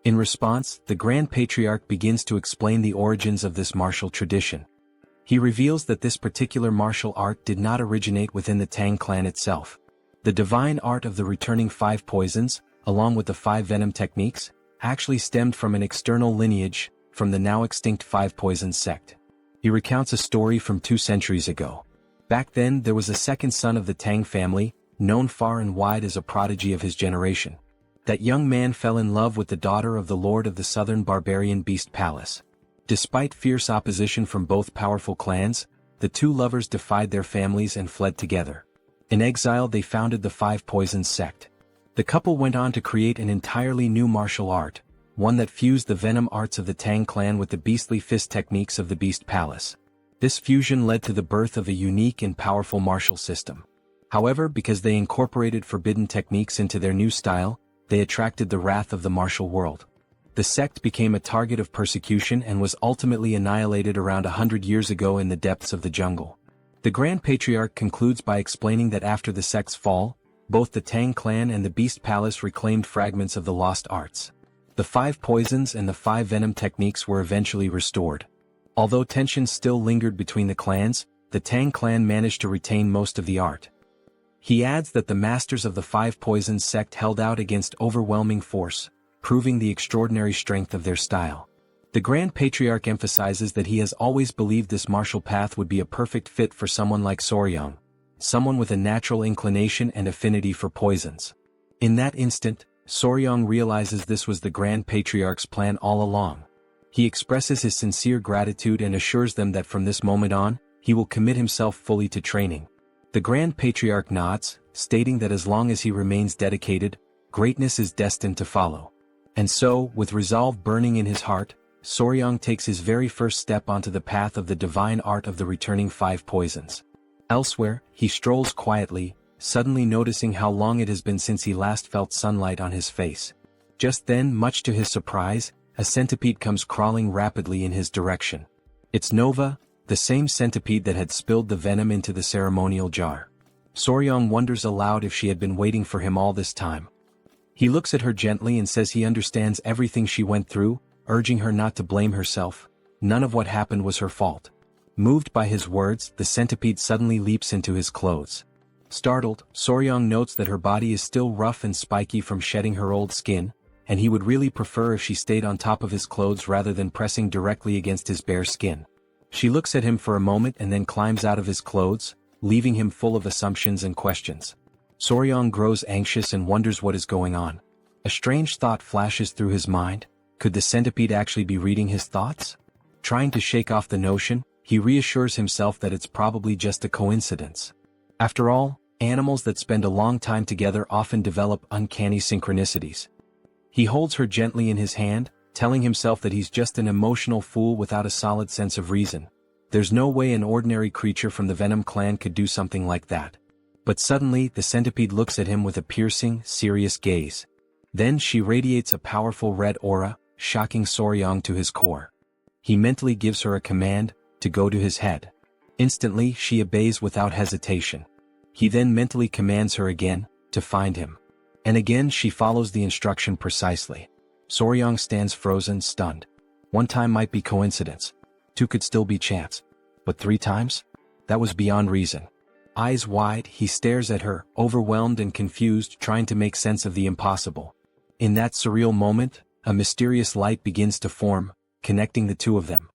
In response, the Grand Patriarch begins to explain the origins of this martial tradition. He reveals that this particular martial art did not originate within the Tang clan itself. The divine art of the returning 5 poisons, along with the 5 venom techniques, actually stemmed from an external lineage, from the now extinct 5 poisons sect. He recounts a story from 2 centuries ago. Back then there was a second son of the Tang family, known far and wide as a prodigy of his generation. That young man fell in love with the daughter of the lord of the southern barbarian beast palace. Despite fierce opposition from both powerful clans, the 2 lovers defied their families and fled together. In exile they founded the 5 Poisons sect. The couple went on to create an entirely new martial art, one that fused the venom arts of the Tang clan with the beastly fist techniques of the beast palace. This fusion led to the birth of a unique and powerful martial system. However, because they incorporated forbidden techniques into their new style, they attracted the wrath of the martial world. The sect became a target of persecution and was ultimately annihilated around 100 years ago in the depths of the jungle. The Grand Patriarch concludes by explaining that after the sect's fall, both the Tang clan and the Beast Palace reclaimed fragments of the lost arts. The 5 poisons and the 5 venom techniques were eventually restored. Although tensions still lingered between the clans, the Tang clan managed to retain most of the art. He adds that the masters of the 5 poisons sect held out against overwhelming force, proving the extraordinary strength of their style. The Grand Patriarch emphasizes that he has always believed this martial path would be a perfect fit for someone like Soryang, someone with a natural inclination and affinity for poisons. In that instant, Soryang realizes this was the Grand Patriarch's plan all along. He expresses his sincere gratitude and assures them that from this moment on, he will commit himself fully to training. The Grand Patriarch nods, stating that as long as he remains dedicated, greatness is destined to follow. And so, with resolve burning in his heart, Soryang takes his very first step onto the path of the divine art of the returning 5 poisons. Elsewhere, he strolls quietly, suddenly noticing how long it has been since he last felt sunlight on his face. Just then, much to his surprise, a centipede comes crawling rapidly in his direction. It's Nova, the same centipede that had spilled the venom into the ceremonial jar. Soryang wonders aloud if she had been waiting for him all this time. He looks at her gently and says he understands everything she went through, urging her not to blame herself. None of what happened was her fault. Moved by his words, the centipede suddenly leaps into his clothes. Startled, Soryang notes that her body is still rough and spiky from shedding her old skin, and he would really prefer if she stayed on top of his clothes rather than pressing directly against his bare skin. She looks at him for a moment and then climbs out of his clothes, leaving him full of assumptions and questions. Soryang grows anxious and wonders what is going on. A strange thought flashes through his mind. Could the centipede actually be reading his thoughts? Trying to shake off the notion, he reassures himself that it's probably just a coincidence. After all, animals that spend a long time together often develop uncanny synchronicities. He holds her gently in his hand, telling himself that he's just an emotional fool without a solid sense of reason. There's no way an ordinary creature from the Venom clan could do something like that. But suddenly, the centipede looks at him with a piercing, serious gaze. Then she radiates a powerful red aura, shocking Soryang to his core. He mentally gives her a command, to go to his head. Instantly, she obeys without hesitation. He then mentally commands her again, to find him. And again she follows the instruction precisely. Soryang stands frozen, stunned. 1 time might be coincidence. 2 could still be chance. But 3 times? That was beyond reason. Eyes wide, he stares at her, overwhelmed and confused, trying to make sense of the impossible. In that surreal moment, a mysterious light begins to form, connecting the two of them.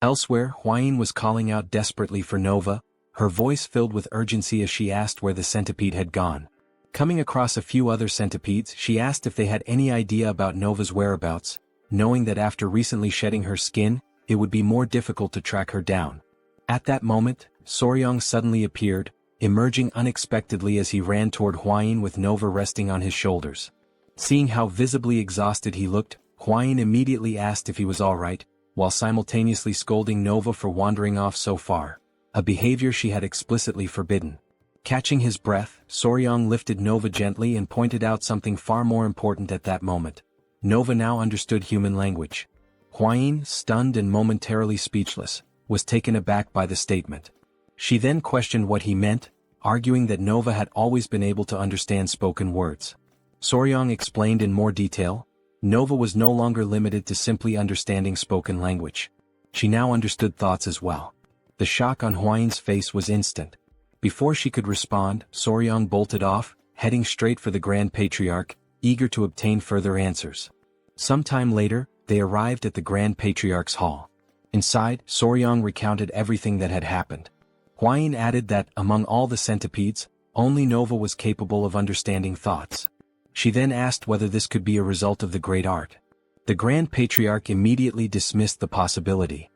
Elsewhere, Huayin was calling out desperately for Nova, her voice filled with urgency as she asked where the centipede had gone. Coming across a few other centipedes, she asked if they had any idea about Nova's whereabouts, knowing that after recently shedding her skin, it would be more difficult to track her down. At that moment, Soryong suddenly appeared, emerging unexpectedly as he ran toward Huayin with Nova resting on his shoulders. Seeing how visibly exhausted he looked, Huayin immediately asked if he was alright, while simultaneously scolding Nova for wandering off so far, a behavior she had explicitly forbidden. Catching his breath, Soryong lifted Nova gently and pointed out something far more important at that moment. Nova now understood human language. Huayin, stunned and momentarily speechless, was taken aback by the statement. She then questioned what he meant, arguing that Nova had always been able to understand spoken words. Soryong explained in more detail. Nova was no longer limited to simply understanding spoken language. She now understood thoughts as well. The shock on Huayin's face was instant. Before she could respond, Soryong bolted off, heading straight for the Grand Patriarch, eager to obtain further answers. Sometime later, they arrived at the Grand Patriarch's hall. Inside, Soryong recounted everything that had happened. Huayin added that, among all the centipedes, only Nova was capable of understanding thoughts. She then asked whether this could be a result of the great art. The Grand Patriarch immediately dismissed the possibility.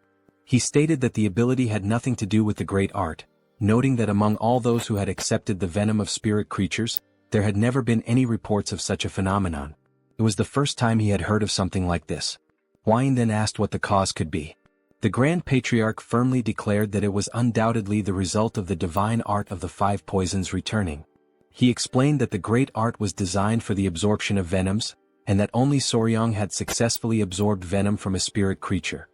He stated that the ability had nothing to do with the great art, noting that among all those who had accepted the venom of spirit creatures, there had never been any reports of such a phenomenon. It was the first time he had heard of something like this. Huayin then asked what the cause could be. The Grand Patriarch firmly declared that it was undoubtedly the result of the divine art of the five poisons returning. He explained that the great art was designed for the absorption of venoms, and that only Soryong had successfully absorbed venom from a spirit creature.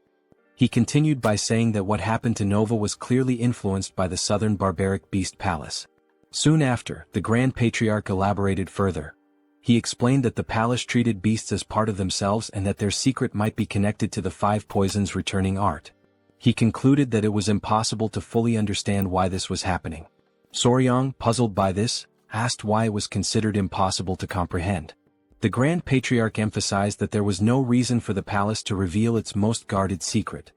He continued by saying that what happened to Nova was clearly influenced by the southern barbaric beast palace. Soon after, the Grand Patriarch elaborated further. He explained that the palace treated beasts as part of themselves and that their secret might be connected to the five poisons returning art. He concluded that it was impossible to fully understand why this was happening. Soryong, puzzled by this, asked why it was considered impossible to comprehend. The Grand Patriarch emphasized that there was no reason for the palace to reveal its most guarded secret.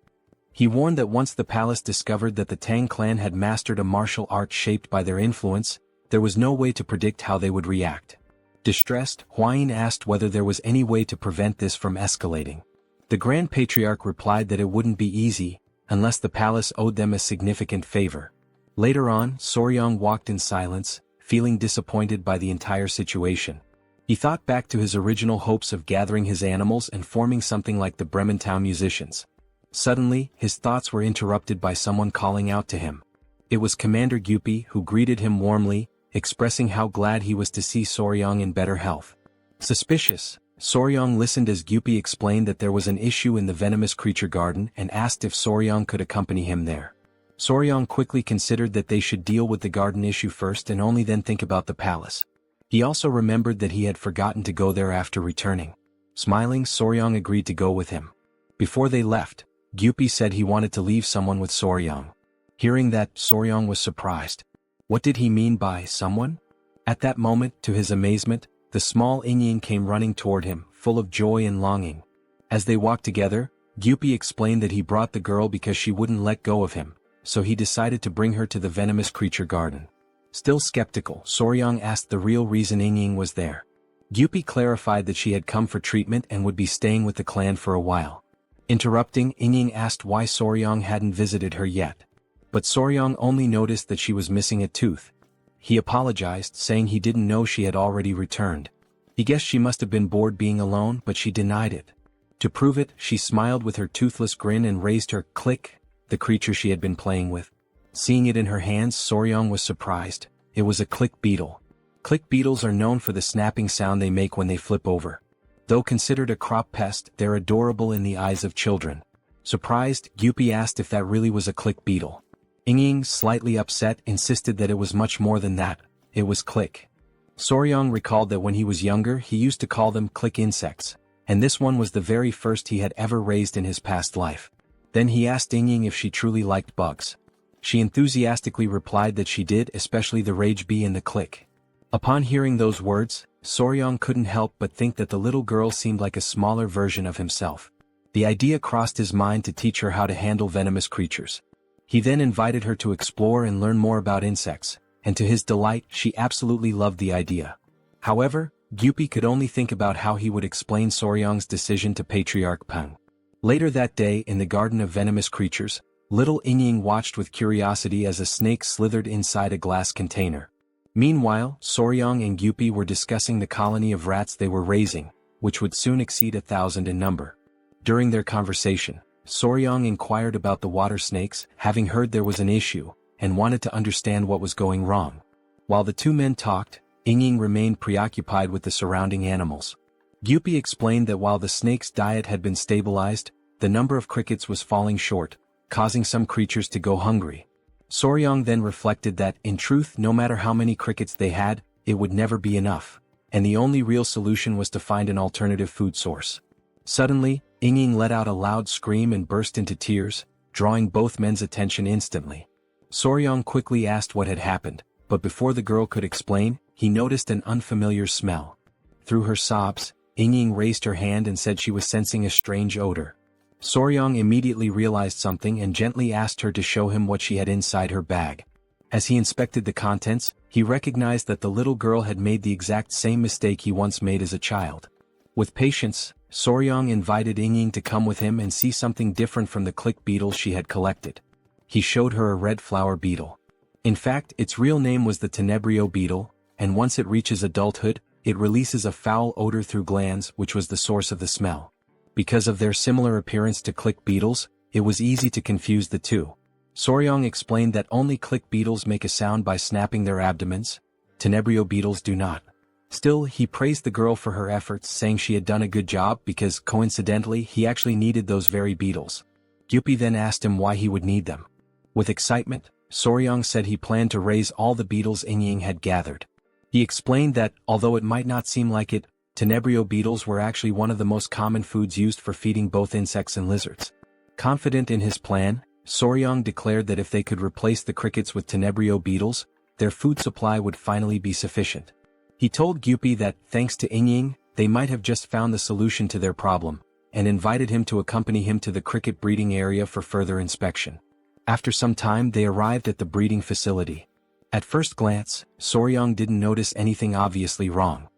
He warned that once the palace discovered that the Tang clan had mastered a martial art shaped by their influence, there was no way to predict how they would react. Distressed, Huayin asked whether there was any way to prevent this from escalating. The Grand Patriarch replied that it wouldn't be easy, unless the palace owed them a significant favor. Later on, Soryong walked in silence, feeling disappointed by the entire situation. He thought back to his original hopes of gathering his animals and forming something like the Brementown musicians. Suddenly, his thoughts were interrupted by someone calling out to him. It was Commander Gyupi, who greeted him warmly, expressing how glad he was to see Soryong in better health. Suspicious, Soryong listened as Gyupi explained that there was an issue in the venomous creature garden and asked if Soryong could accompany him there. Soryong quickly considered that they should deal with the garden issue first and only then think about the palace. He also remembered that he had forgotten to go there after returning. Smiling, Soryong agreed to go with him. Before they left, Gyupi said he wanted to leave someone with Soryong. Hearing that, Soryong was surprised. What did he mean by someone? At that moment, to his amazement, the small Inying came running toward him, full of joy and longing. As they walked together, Gyupi explained that he brought the girl because she wouldn't let go of him, so he decided to bring her to the venomous creature garden. Still skeptical, Soryong asked the real reason Inying was there. Gyupi clarified that she had come for treatment and would be staying with the clan for a while. Interrupting, Inying asked why Soryong hadn't visited her yet. But Soryong only noticed that she was missing a tooth. He apologized, saying he didn't know she had already returned. He guessed she must have been bored being alone, but she denied it. To prove it, she smiled with her toothless grin and raised her click, the creature she had been playing with. Seeing it in her hands, Soryong was surprised. It was a click beetle. Click beetles are known for the snapping sound they make when they flip over. Though considered a crop pest, they're adorable in the eyes of children. Surprised, Gyupi asked if that really was a click beetle. Inying, slightly upset, insisted that it was much more than that. It was click. Soryong recalled that when he was younger he used to call them click insects, and this one was the very first he had ever raised in his past life. Then he asked Inying if she truly liked bugs. She enthusiastically replied that she did, especially the rage bee in the clique. Upon hearing those words, Soryong couldn't help but think that the little girl seemed like a smaller version of himself. The idea crossed his mind to teach her how to handle venomous creatures. He then invited her to explore and learn more about insects, and to his delight, she absolutely loved the idea. However, Gyupi could only think about how he would explain Soryong's decision to Patriarch Peng. Later that day, in the Garden of Venomous Creatures, little Yingying watched with curiosity as a snake slithered inside a glass container. Meanwhile, Soryong and Gyupi were discussing the colony of rats they were raising, which would soon exceed 1,000 in number. During their conversation, Soryong inquired about the water snakes, having heard there was an issue, and wanted to understand what was going wrong. While the two men talked, Yingying remained preoccupied with the surrounding animals. Gyupi explained that while the snake's diet had been stabilized, the number of crickets was falling short, causing some creatures to go hungry. Soryong then reflected that, in truth, no matter how many crickets they had, it would never be enough, and the only real solution was to find an alternative food source. Suddenly, Yingying let out a loud scream and burst into tears, drawing both men's attention instantly. Soryong quickly asked what had happened, but before the girl could explain, he noticed an unfamiliar smell. Through her sobs, Yingying raised her hand and said she was sensing a strange odor. Soryong immediately realized something and gently asked her to show him what she had inside her bag. As he inspected the contents, he recognized that the little girl had made the exact same mistake he once made as a child. With patience, Soryong invited Yingying to come with him and see something different from the click beetles she had collected. He showed her a red flower beetle. In fact, its real name was the tenebrio beetle, and once it reaches adulthood, it releases a foul odor through glands, which was the source of the smell. Because of their similar appearance to click beetles, it was easy to confuse the two. Soryong explained that only click beetles make a sound by snapping their abdomens. Tenebrio beetles do not. Still, he praised the girl for her efforts, saying she had done a good job because, coincidentally, he actually needed those very beetles. Gyupi then asked him why he would need them. With excitement, Soryong said he planned to raise all the beetles Yingying had gathered. He explained that, although it might not seem like it, tenebrio beetles were actually one of the most common foods used for feeding both insects and lizards. Confident in his plan, Soryong declared that if they could replace the crickets with tenebrio beetles, their food supply would finally be sufficient. He told Gyupi that, thanks to Yingying, they might have just found the solution to their problem, and invited him to accompany him to the cricket breeding area for further inspection. After some time, they arrived at the breeding facility. At first glance, Soryong didn't notice anything obviously wrong.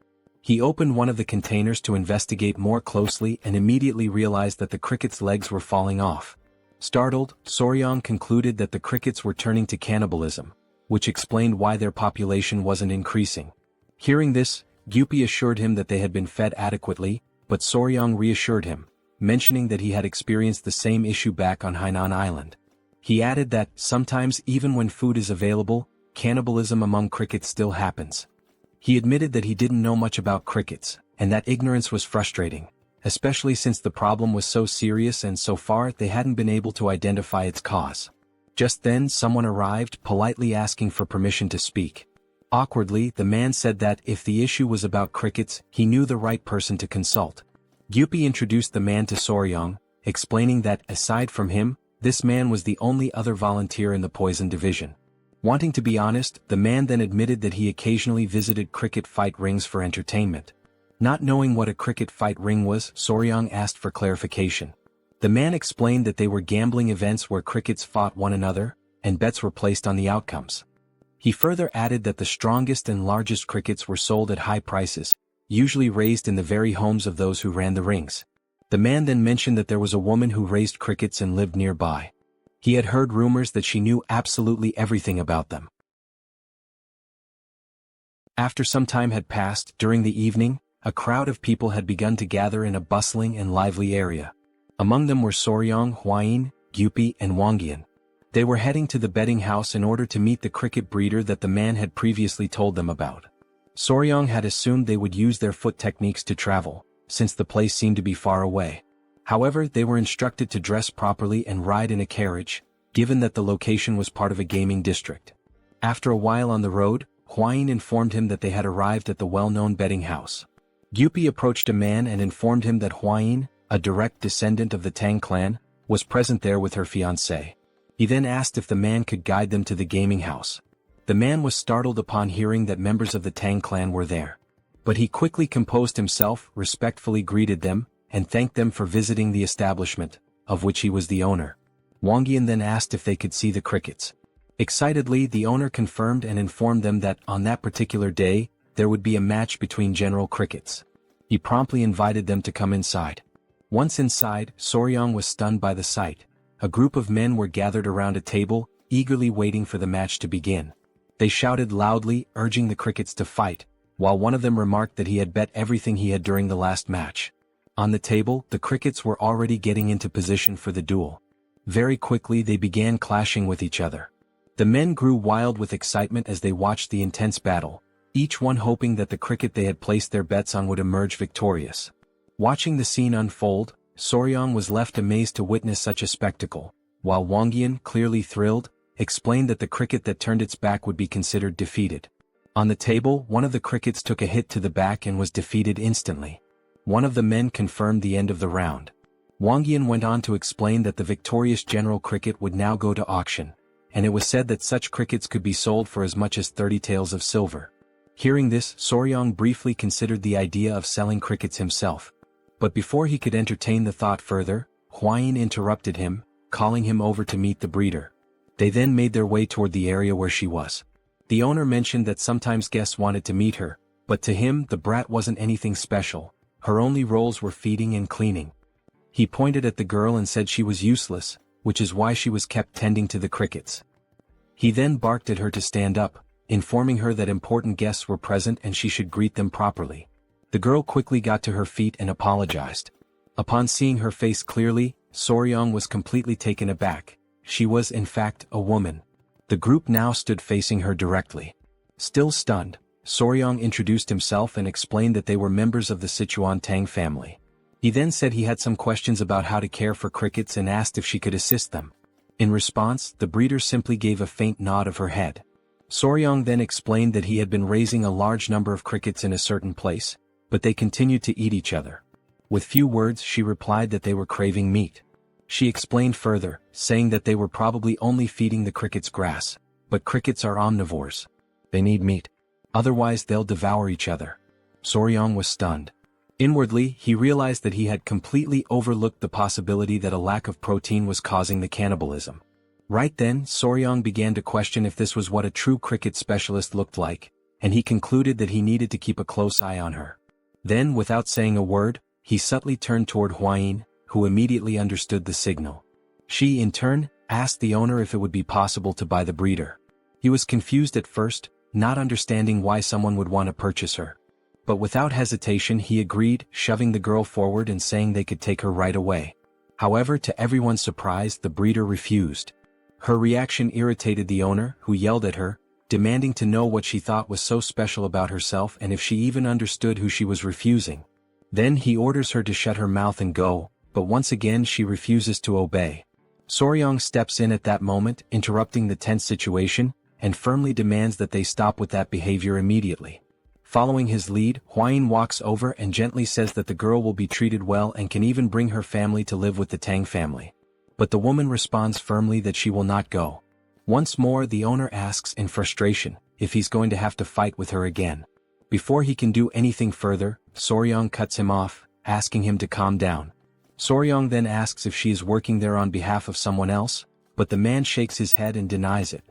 He opened one of the containers to investigate more closely and immediately realized that the crickets' legs were falling off. Startled, Soryong concluded that the crickets were turning to cannibalism, which explained why their population wasn't increasing. Hearing this, Gyupi assured him that they had been fed adequately, but Soryong reassured him, mentioning that he had experienced the same issue back on Hainan Island. He added that, sometimes even when food is available, cannibalism among crickets still happens. He admitted that he didn't know much about crickets, and that ignorance was frustrating, especially since the problem was so serious and so far they hadn't been able to identify its cause. Just then someone arrived, politely asking for permission to speak. Awkwardly, the man said that if the issue was about crickets, he knew the right person to consult. Gyupi introduced the man to Soryong, explaining that, aside from him, this man was the only other volunteer in the poison division. Wanting to be honest, the man then admitted that he occasionally visited cricket fight rings for entertainment. Not knowing what a cricket fight ring was, Soryong asked for clarification. The man explained that they were gambling events where crickets fought one another, and bets were placed on the outcomes. He further added that the strongest and largest crickets were sold at high prices, usually raised in the very homes of those who ran the rings. The man then mentioned that there was a woman who raised crickets and lived nearby. He had heard rumors that she knew absolutely everything about them. After some time had passed, during the evening, a crowd of people had begun to gather in a bustling and lively area. Among them were Soryong, Hwayin, Gyupi, and Wangyan. They were heading to the betting house in order to meet the cricket breeder that the man had previously told them about. Soryong had assumed they would use their foot techniques to travel, since the place seemed to be far away. However, they were instructed to dress properly and ride in a carriage, given that the location was part of a gaming district. After a while on the road, Hwayin informed him that they had arrived at the well-known betting house. Gyupi approached a man and informed him that Hwayin, a direct descendant of the Tang clan, was present there with her fiancé. He then asked if the man could guide them to the gaming house. The man was startled upon hearing that members of the Tang clan were there. But he quickly composed himself, respectfully greeted them, and thanked them for visiting the establishment, of which he was the owner. Wang Yan then asked if they could see the crickets. Excitedly, the owner confirmed and informed them that on that particular day, there would be a match between General Crickets. He promptly invited them to come inside. Once inside, Soryang was stunned by the sight. A group of men were gathered around a table, eagerly waiting for the match to begin. They shouted loudly, urging the crickets to fight, while one of them remarked that he had bet everything he had during the last match. On the table, the crickets were already getting into position for the duel. Very quickly they began clashing with each other. The men grew wild with excitement as they watched the intense battle, each one hoping that the cricket they had placed their bets on would emerge victorious. Watching the scene unfold, Soryang was left amazed to witness such a spectacle, while Wang Yan, clearly thrilled, explained that the cricket that turned its back would be considered defeated. On the table, one of the crickets took a hit to the back and was defeated instantly. One of the men confirmed the end of the round. Wang Yan went on to explain that the victorious General Cricket would now go to auction, and it was said that such crickets could be sold for as much as 30 taels of silver. Hearing this, Soryang briefly considered the idea of selling crickets himself. But before he could entertain the thought further, Huayin interrupted him, calling him over to meet the breeder. They then made their way toward the area where she was. The owner mentioned that sometimes guests wanted to meet her, but to him the brat wasn't anything special. Her only roles were feeding and cleaning. He pointed at the girl and said she was useless, which is why she was kept tending to the crickets. He then barked at her to stand up, informing her that important guests were present and she should greet them properly. The girl quickly got to her feet and apologized. Upon seeing her face clearly, Soryang was completely taken aback. She was in fact a woman. The group now stood facing her directly. Still stunned, Soryang introduced himself and explained that they were members of the Sichuan Tang family. He then said he had some questions about how to care for crickets and asked if she could assist them. In response, the breeder simply gave a faint nod of her head. Soryang then explained that he had been raising a large number of crickets in a certain place, but they continued to eat each other. With few words she replied that they were craving meat. She explained further, saying that they were probably only feeding the crickets grass, but crickets are omnivores. They need meat. Otherwise they'll devour each other. Soryang was stunned. Inwardly, he realized that he had completely overlooked the possibility that a lack of protein was causing the cannibalism. Right then, Soryang began to question if this was what a true cricket specialist looked like, and he concluded that he needed to keep a close eye on her. Then, without saying a word, he subtly turned toward Huayin, who immediately understood the signal. She, in turn, asked the owner if it would be possible to buy the breeder. He was confused at first, not understanding why someone would want to purchase her. But without hesitation he agreed, shoving the girl forward and saying they could take her right away. However, to everyone's surprise, the breeder refused. Her reaction irritated the owner, who yelled at her, demanding to know what she thought was so special about herself and if she even understood who she was refusing. Then he orders her to shut her mouth and go, but once again she refuses to obey. Soryang steps in at that moment, interrupting the tense situation, and firmly demands that they stop with that behavior immediately. Following his lead, Huayin walks over and gently says that the girl will be treated well and can even bring her family to live with the Tang family. But the woman responds firmly that she will not go. Once more the owner asks in frustration if he's going to have to fight with her again. Before he can do anything further, Soryang cuts him off, asking him to calm down. Soryang then asks if she is working there on behalf of someone else, but the man shakes his head and denies it.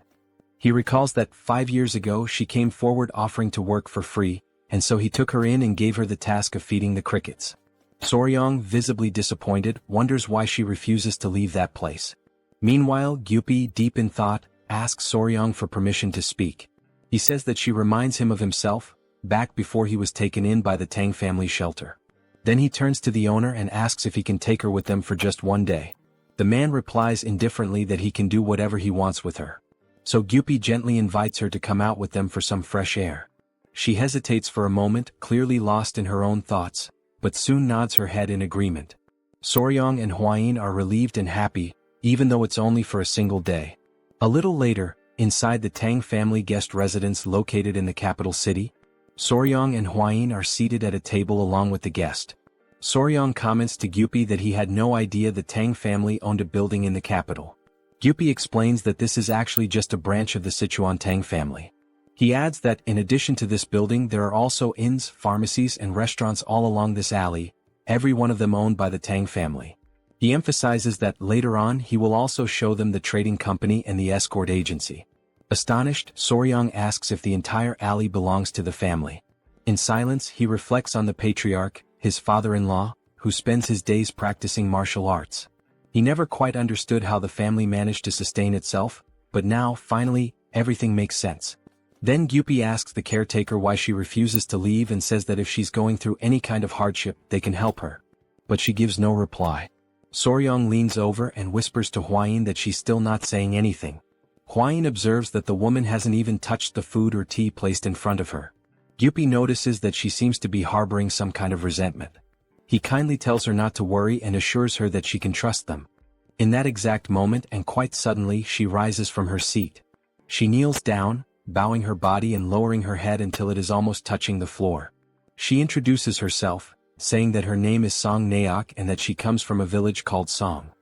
He recalls that 5 years ago she came forward offering to work for free, and so he took her in and gave her the task of feeding the crickets. Soryang, visibly disappointed, wonders why she refuses to leave that place. Meanwhile, Gyupi, deep in thought, asks Soryang for permission to speak. He says that she reminds him of himself, back before he was taken in by the Tang family shelter. Then he turns to the owner and asks if he can take her with them for just one day. The man replies indifferently that he can do whatever he wants with her. So Gyupi gently invites her to come out with them for some fresh air. She hesitates for a moment, clearly lost in her own thoughts, but soon nods her head in agreement. Soryang and Huayin are relieved and happy, even though it's only for a single day. A little later, inside the Tang family guest residence located in the capital city, Soryang and Huayin are seated at a table along with the guest. Soryang comments to Gyupi that he had no idea the Tang family owned a building in the capital. Gyupi explains that this is actually just a branch of the Sichuan Tang family. He adds that in addition to this building there are also inns, pharmacies and restaurants all along this alley, every one of them owned by the Tang family. He emphasizes that later on he will also show them the trading company and the escort agency. Astonished, Soryang asks if the entire alley belongs to the family. In silence he reflects on the patriarch, his father-in-law, who spends his days practicing martial arts. He never quite understood how the family managed to sustain itself, but now, finally, everything makes sense. Then Gyupi asks the caretaker why she refuses to leave and says that if she's going through any kind of hardship, they can help her. But she gives no reply. Soryang leans over and whispers to Hwayin that she's still not saying anything. Hwayin observes that the woman hasn't even touched the food or tea placed in front of her. Gyupi notices that she seems to be harboring some kind of resentment. He kindly tells her not to worry and assures her that she can trust them. In that exact moment and quite suddenly she rises from her seat. She kneels down, bowing her body and lowering her head until it is almost touching the floor. She introduces herself, saying that her name is Song Naok and that she comes from a village called Song.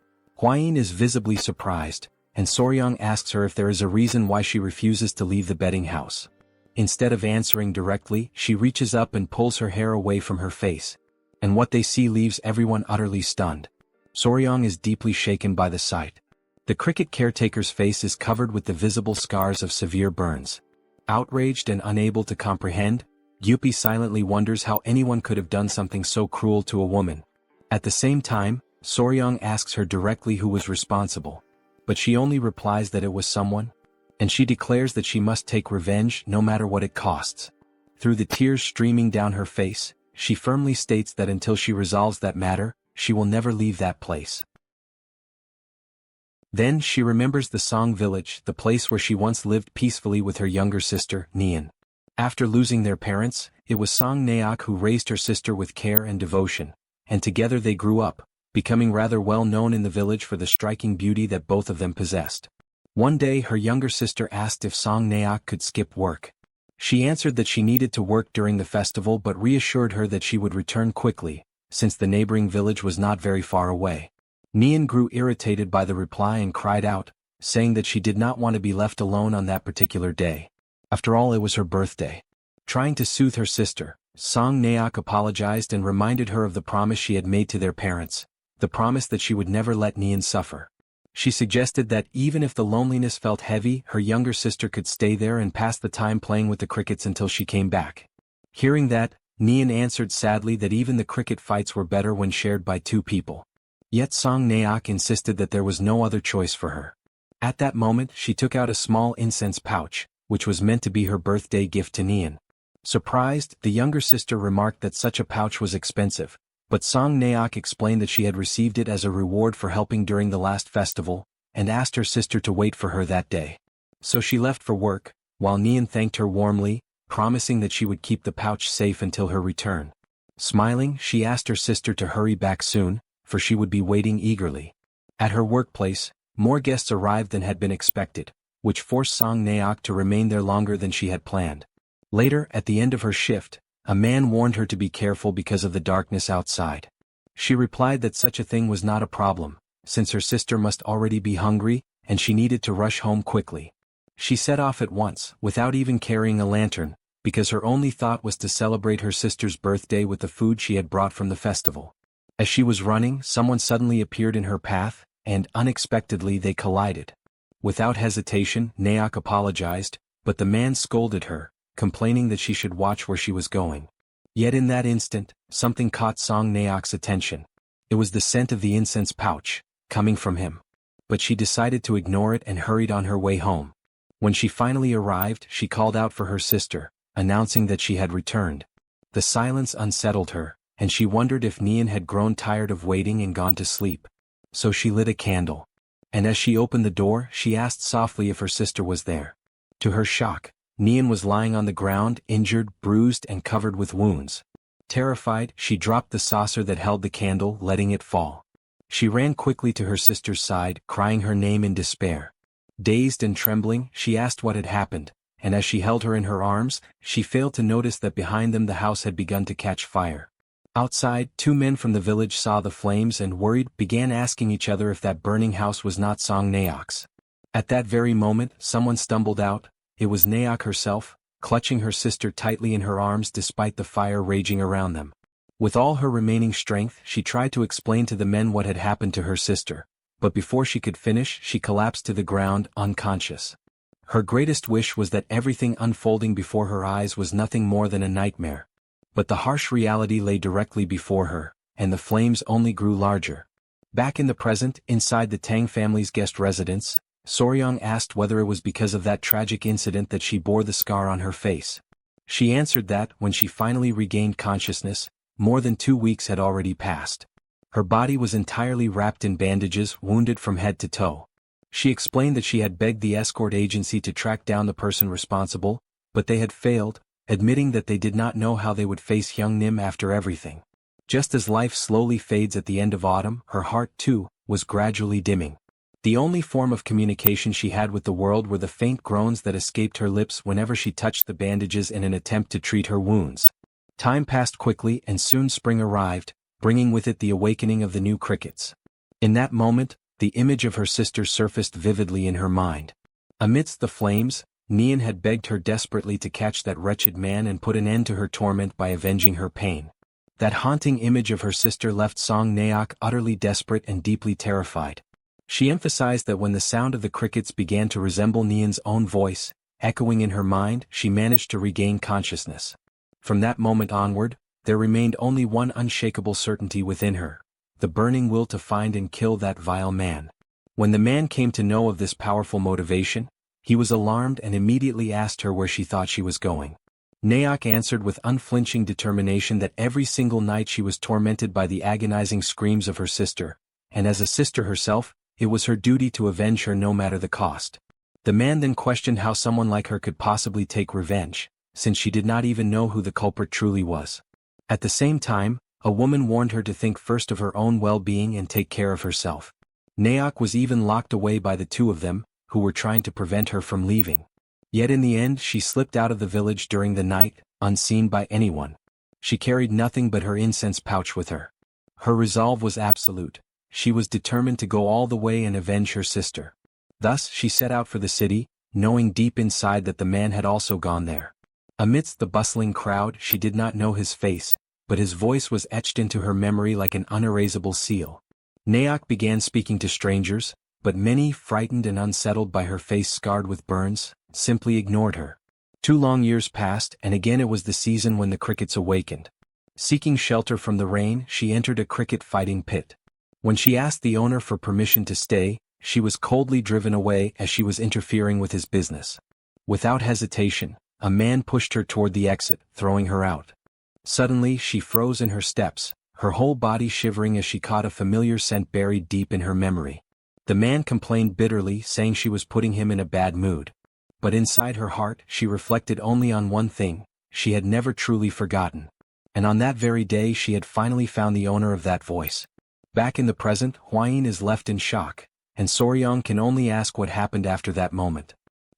Hwayin is visibly surprised, and Soryang asks her if there is a reason why she refuses to leave the betting house. Instead of answering directly, she reaches up and pulls her hair away from her face. And what they see leaves everyone utterly stunned. Soryang is deeply shaken by the sight. The cricket caretaker's face is covered with the visible scars of severe burns. Outraged and unable to comprehend, Gyupi silently wonders how anyone could have done something so cruel to a woman. At the same time, Soryang asks her directly who was responsible. But she only replies that it was someone. And she declares that she must take revenge no matter what it costs. Through the tears streaming down her face, she firmly states that until she resolves that matter, she will never leave that place. Then she remembers the Song village, the place where she once lived peacefully with her younger sister, Nian. After losing their parents, it was Song Naok who raised her sister with care and devotion, and together they grew up, becoming rather well known in the village for the striking beauty that both of them possessed. One day her younger sister asked if Song Naok could skip work. She answered that she needed to work during the festival but reassured her that she would return quickly, since the neighboring village was not very far away. Nian grew irritated by the reply and cried out, saying that she did not want to be left alone on that particular day. After all, it was her birthday. Trying to soothe her sister, Song Naok apologized and reminded her of the promise she had made to their parents, the promise that she would never let Nian suffer. She suggested that even if the loneliness felt heavy, her younger sister could stay there and pass the time playing with the crickets until she came back. Hearing that, Nian answered sadly that even the cricket fights were better when shared by two people. Yet Song Naok insisted that there was no other choice for her. At that moment she took out a small incense pouch, which was meant to be her birthday gift to Nian. Surprised, the younger sister remarked that such a pouch was expensive, but Song Naok explained that she had received it as a reward for helping during the last festival, and asked her sister to wait for her that day. So she left for work, while Nian thanked her warmly, promising that she would keep the pouch safe until her return. Smiling, she asked her sister to hurry back soon, for she would be waiting eagerly. At her workplace, more guests arrived than had been expected, which forced Song Naok to remain there longer than she had planned. Later, at the end of her shift, a man warned her to be careful because of the darkness outside. She replied that such a thing was not a problem, since her sister must already be hungry, and she needed to rush home quickly. She set off at once, without even carrying a lantern, because her only thought was to celebrate her sister's birthday with the food she had brought from the festival. As she was running, someone suddenly appeared in her path, and unexpectedly they collided. Without hesitation, Naok apologized, but the man scolded her, complaining that she should watch where she was going. Yet in that instant, something caught Song Naok's attention. It was the scent of the incense pouch, coming from him. But she decided to ignore it and hurried on her way home. When she finally arrived, she called out for her sister, announcing that she had returned. The silence unsettled her, and she wondered if Nian had grown tired of waiting and gone to sleep. So she lit a candle. And as she opened the door, she asked softly if her sister was there. To her shock, Nian was lying on the ground, injured, bruised, and covered with wounds. Terrified, she dropped the saucer that held the candle, letting it fall. She ran quickly to her sister's side, crying her name in despair. Dazed and trembling, she asked what had happened, and as she held her in her arms, she failed to notice that behind them the house had begun to catch fire. Outside, two men from the village saw the flames and worried, began asking each other if that burning house was not Song Naok's. At that very moment, someone stumbled out. It was Naok herself, clutching her sister tightly in her arms despite the fire raging around them. With all her remaining strength, she tried to explain to the men what had happened to her sister, but before she could finish, she collapsed to the ground, unconscious. Her greatest wish was that everything unfolding before her eyes was nothing more than a nightmare. But the harsh reality lay directly before her, and the flames only grew larger. Back in the present, inside the Tang family's guest residence, Soryang asked whether it was because of that tragic incident that she bore the scar on her face. She answered that, when she finally regained consciousness, more than 2 weeks had already passed. Her body was entirely wrapped in bandages, wounded from head to toe. She explained that she had begged the escort agency to track down the person responsible, but they had failed, admitting that they did not know how they would face young Nim after everything. Just as life slowly fades at the end of autumn, her heart, too, was gradually dimming. The only form of communication she had with the world were the faint groans that escaped her lips whenever she touched the bandages in an attempt to treat her wounds. Time passed quickly and soon spring arrived, bringing with it the awakening of the new crickets. In that moment, the image of her sister surfaced vividly in her mind. Amidst the flames, Nian had begged her desperately to catch that wretched man and put an end to her torment by avenging her pain. That haunting image of her sister left Song Naok utterly desperate and deeply terrified. She emphasized that when the sound of the crickets began to resemble Nian's own voice, echoing in her mind, she managed to regain consciousness. From that moment onward, there remained only one unshakable certainty within her: the burning will to find and kill that vile man. When the man came to know of this powerful motivation, he was alarmed and immediately asked her where she thought she was going. Naok answered with unflinching determination that every single night she was tormented by the agonizing screams of her sister, and as a sister herself, it was her duty to avenge her no matter the cost. The man then questioned how someone like her could possibly take revenge, since she did not even know who the culprit truly was. At the same time, a woman warned her to think first of her own well-being and take care of herself. Naok was even locked away by the two of them, who were trying to prevent her from leaving. Yet in the end she slipped out of the village during the night, unseen by anyone. She carried nothing but her incense pouch with her. Her resolve was absolute. She was determined to go all the way and avenge her sister. Thus she set out for the city, knowing deep inside that the man had also gone there. Amidst the bustling crowd, she did not know his face, but his voice was etched into her memory like an unerasable seal. Naok began speaking to strangers, but many, frightened and unsettled by her face scarred with burns, simply ignored her. 2 long years passed, and again it was the season when the crickets awakened. Seeking shelter from the rain, she entered a cricket fighting pit. When she asked the owner for permission to stay, she was coldly driven away as she was interfering with his business. Without hesitation, a man pushed her toward the exit, throwing her out. Suddenly she froze in her steps, her whole body shivering as she caught a familiar scent buried deep in her memory. The man complained bitterly, saying she was putting him in a bad mood. But inside her heart she reflected only on one thing: she had never truly forgotten. And on that very day she had finally found the owner of that voice. Back in the present, Huayin is left in shock, and Soryang can only ask what happened after that moment.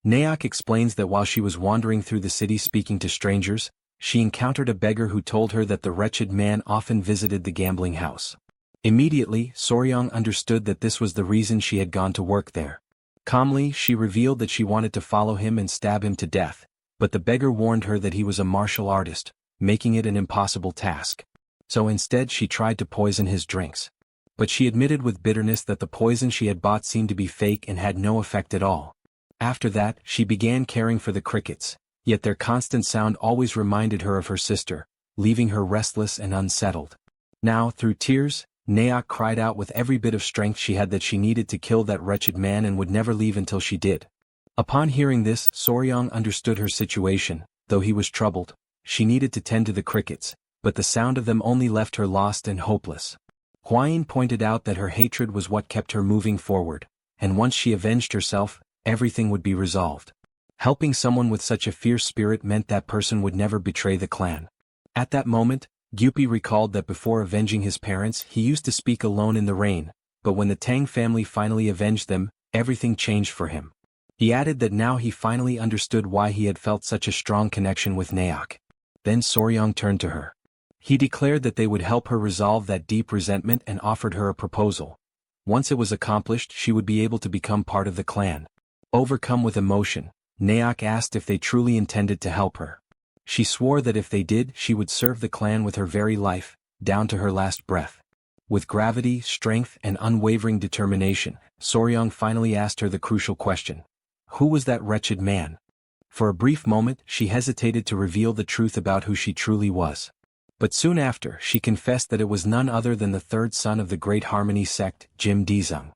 Naok explains that while she was wandering through the city speaking to strangers, she encountered a beggar who told her that the wretched man often visited the gambling house. Immediately, Soryang understood that this was the reason she had gone to work there. Calmly, she revealed that she wanted to follow him and stab him to death, but the beggar warned her that he was a martial artist, making it an impossible task. So instead she tried to poison his drinks. But she admitted with bitterness that the poison she had bought seemed to be fake and had no effect at all. After that, she began caring for the crickets, yet their constant sound always reminded her of her sister, leaving her restless and unsettled. Now, through tears, Naok cried out with every bit of strength she had that she needed to kill that wretched man and would never leave until she did. Upon hearing this, Soryang understood her situation. Though he was troubled, she needed to tend to the crickets, but the sound of them only left her lost and hopeless. Huayin pointed out that her hatred was what kept her moving forward, and once she avenged herself, everything would be resolved. Helping someone with such a fierce spirit meant that person would never betray the clan. At that moment, Gyupi recalled that before avenging his parents he used to speak alone in the rain, but when the Tang family finally avenged them, everything changed for him. He added that now he finally understood why he had felt such a strong connection with Naok. Then Soryang turned to her. He declared that they would help her resolve that deep resentment and offered her a proposal. Once it was accomplished, she would be able to become part of the clan. Overcome with emotion, Naok asked if they truly intended to help her. She swore that if they did, she would serve the clan with her very life, down to her last breath. With gravity, strength, and unwavering determination, Soryang finally asked her the crucial question. Who was that wretched man? For a brief moment, she hesitated to reveal the truth about who she truly was. But soon after, she confessed that it was none other than the third son of the Great Harmony sect, Jim Dizung.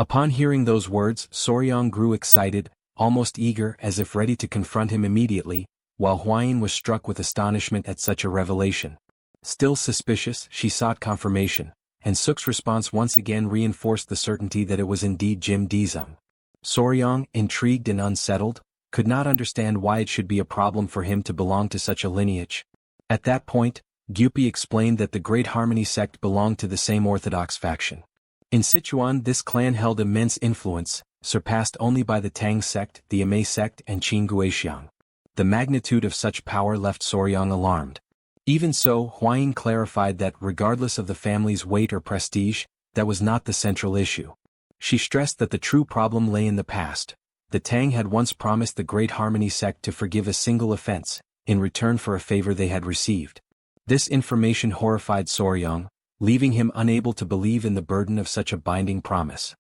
Upon hearing those words, Soryang grew excited, almost eager, as if ready to confront him immediately, while Huayin was struck with astonishment at such a revelation. Still suspicious, she sought confirmation, and Suk's response once again reinforced the certainty that it was indeed Jim Dizung. Soryang, intrigued and unsettled, could not understand why it should be a problem for him to belong to such a lineage. At that point, Gyupi explained that the Great Harmony sect belonged to the same orthodox faction. In Sichuan, this clan held immense influence, surpassed only by the Tang sect, the Amei sect, and Qin Guixiang. The magnitude of such power left Soryang alarmed. Even so, Huayin clarified that regardless of the family's weight or prestige, that was not the central issue. She stressed that the true problem lay in the past. The Tang had once promised the Great Harmony sect to forgive a single offense, in return for a favor they had received. This information horrified Soryang, leaving him unable to believe in the burden of such a binding promise.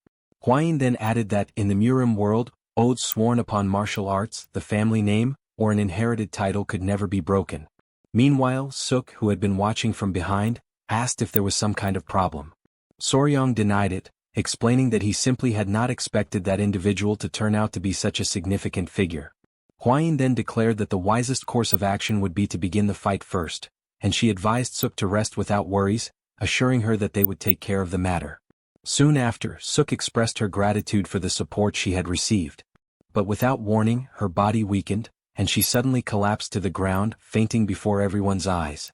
Huayin then added that in the Murim world, oaths sworn upon martial arts, the family name, or an inherited title could never be broken. Meanwhile, Suk, who had been watching from behind, asked if there was some kind of problem. Soryang denied it, explaining that he simply had not expected that individual to turn out to be such a significant figure. Huayin then declared that the wisest course of action would be to begin the fight first, and she advised Suk to rest without worries, assuring her that they would take care of the matter. Soon after, Suk expressed her gratitude for the support she had received. But without warning, her body weakened, and she suddenly collapsed to the ground, fainting before everyone's eyes.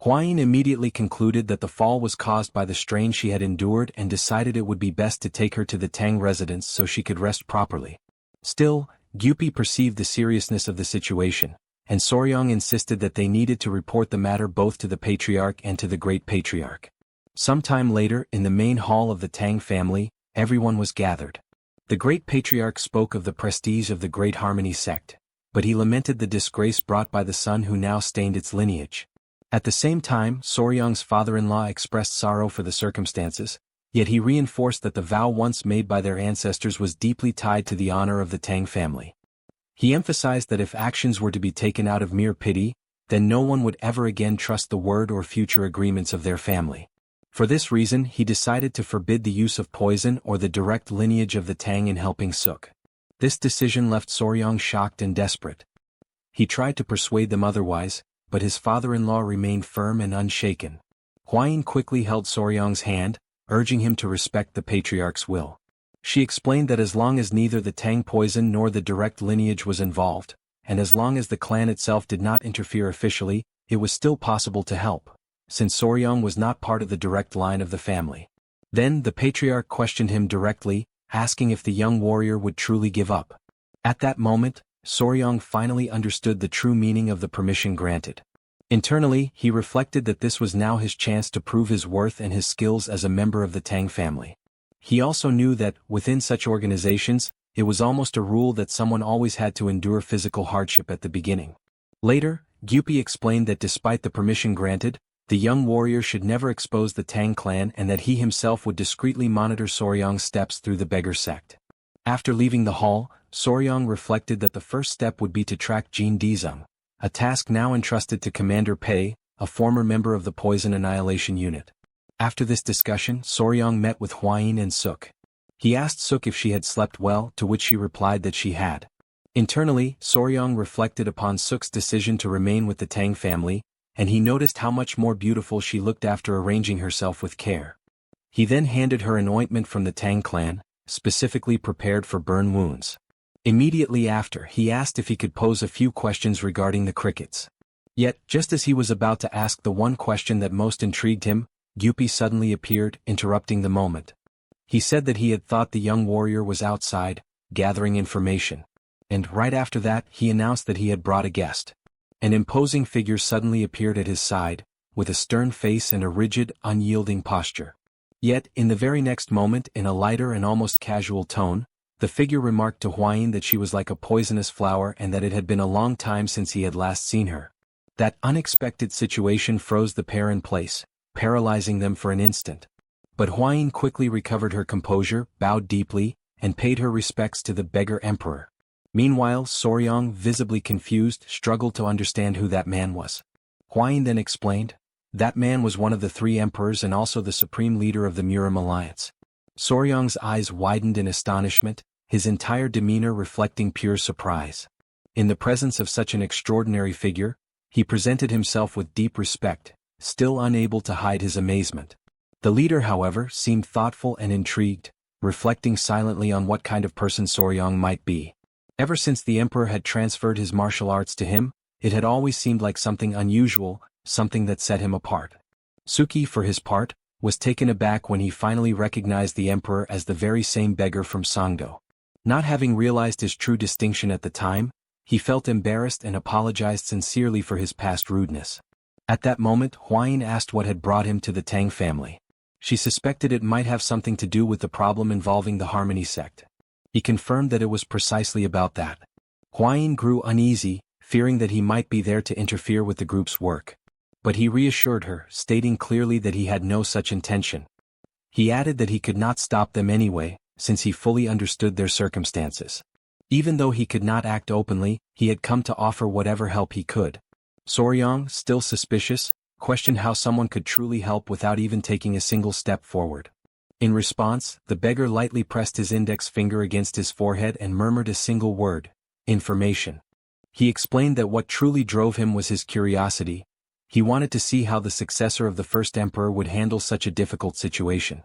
Huayin immediately concluded that the fall was caused by the strain she had endured and decided it would be best to take her to the Tang residence so she could rest properly. Still, Gyupi perceived the seriousness of the situation, and Soryang insisted that they needed to report the matter both to the Patriarch and to the Great Patriarch. Sometime later, in the main hall of the Tang family, everyone was gathered. The Great Patriarch spoke of the prestige of the Great Harmony sect, but he lamented the disgrace brought by the son who now stained its lineage. At the same time, Soryang's father-in-law expressed sorrow for the circumstances, yet he reinforced that the vow once made by their ancestors was deeply tied to the honor of the Tang family. He emphasized that if actions were to be taken out of mere pity, then no one would ever again trust the word or future agreements of their family. For this reason, he decided to forbid the use of poison or the direct lineage of the Tang in helping Suk. This decision left Soryang shocked and desperate. He tried to persuade them otherwise, but his father-in-law remained firm and unshaken. Huayin quickly held Soryang's hand, urging him to respect the patriarch's will. She explained that as long as neither the Tang poison nor the direct lineage was involved, and as long as the clan itself did not interfere officially, it was still possible to help, since Soryang was not part of the direct line of the family. Then the patriarch questioned him directly, asking if the young warrior would truly give up. At that moment, Soryang finally understood the true meaning of the permission granted. Internally, he reflected that this was now his chance to prove his worth and his skills as a member of the Tang family. He also knew that, within such organizations, it was almost a rule that someone always had to endure physical hardship at the beginning. Later, Gyupi explained that despite the permission granted, the young warrior should never expose the Tang clan and that he himself would discreetly monitor Soryang's steps through the beggar sect. After leaving the hall, Soryang reflected that the first step would be to track Jin Dizung, a task now entrusted to Commander Pei, a former member of the Poison Annihilation Unit. After this discussion, Soryang met with Huayin and Suk. He asked Suk if she had slept well, to which she replied that she had. Internally, Soryang reflected upon Suk's decision to remain with the Tang family, and he noticed how much more beautiful she looked after arranging herself with care. He then handed her an ointment from the Tang clan, specifically prepared for burn wounds. Immediately after, he asked if he could pose a few questions regarding the crickets. Yet, just as he was about to ask the one question that most intrigued him, Gyupi suddenly appeared, interrupting the moment. He said that he had thought the young warrior was outside, gathering information. And right after that, he announced that he had brought a guest. An imposing figure suddenly appeared at his side, with a stern face and a rigid, unyielding posture. Yet, in the very next moment, in a lighter and almost casual tone, The figure remarked to Huayin that she was like a poisonous flower and that it had been a long time since he had last seen her. That unexpected situation froze the pair in place, paralyzing them for an instant. But Huayin quickly recovered her composure, bowed deeply, and paid her respects to the beggar emperor. Meanwhile, Soryang, visibly confused, struggled to understand who that man was. Huayin then explained, "That man was one of the three emperors and also the supreme leader of the Murim alliance." Soryang's eyes widened in astonishment, his entire demeanor reflecting pure surprise. In the presence of such an extraordinary figure, he presented himself with deep respect, still unable to hide his amazement. The leader, however, seemed thoughtful and intrigued, reflecting silently on what kind of person Soryang might be. Ever since the emperor had transferred his martial arts to him, it had always seemed like something unusual, something that set him apart. Suki, for his part, was taken aback when he finally recognized the emperor as the very same beggar from Songdo. Not having realized his true distinction at the time, he felt embarrassed and apologized sincerely for his past rudeness. At that moment, Huayin asked what had brought him to the Tang family. She suspected it might have something to do with the problem involving the Harmony sect. He confirmed that it was precisely about that. Huayin grew uneasy, fearing that he might be there to interfere with the group's work. But he reassured her, stating clearly that he had no such intention. He added that he could not stop them anyway, since he fully understood their circumstances. Even though he could not act openly, he had come to offer whatever help he could. Soryang, still suspicious, questioned how someone could truly help without even taking a single step forward. In response, the beggar lightly pressed his index finger against his forehead and murmured a single word: information. He explained that what truly drove him was his curiosity. He wanted to see how the successor of the first emperor would handle such a difficult situation.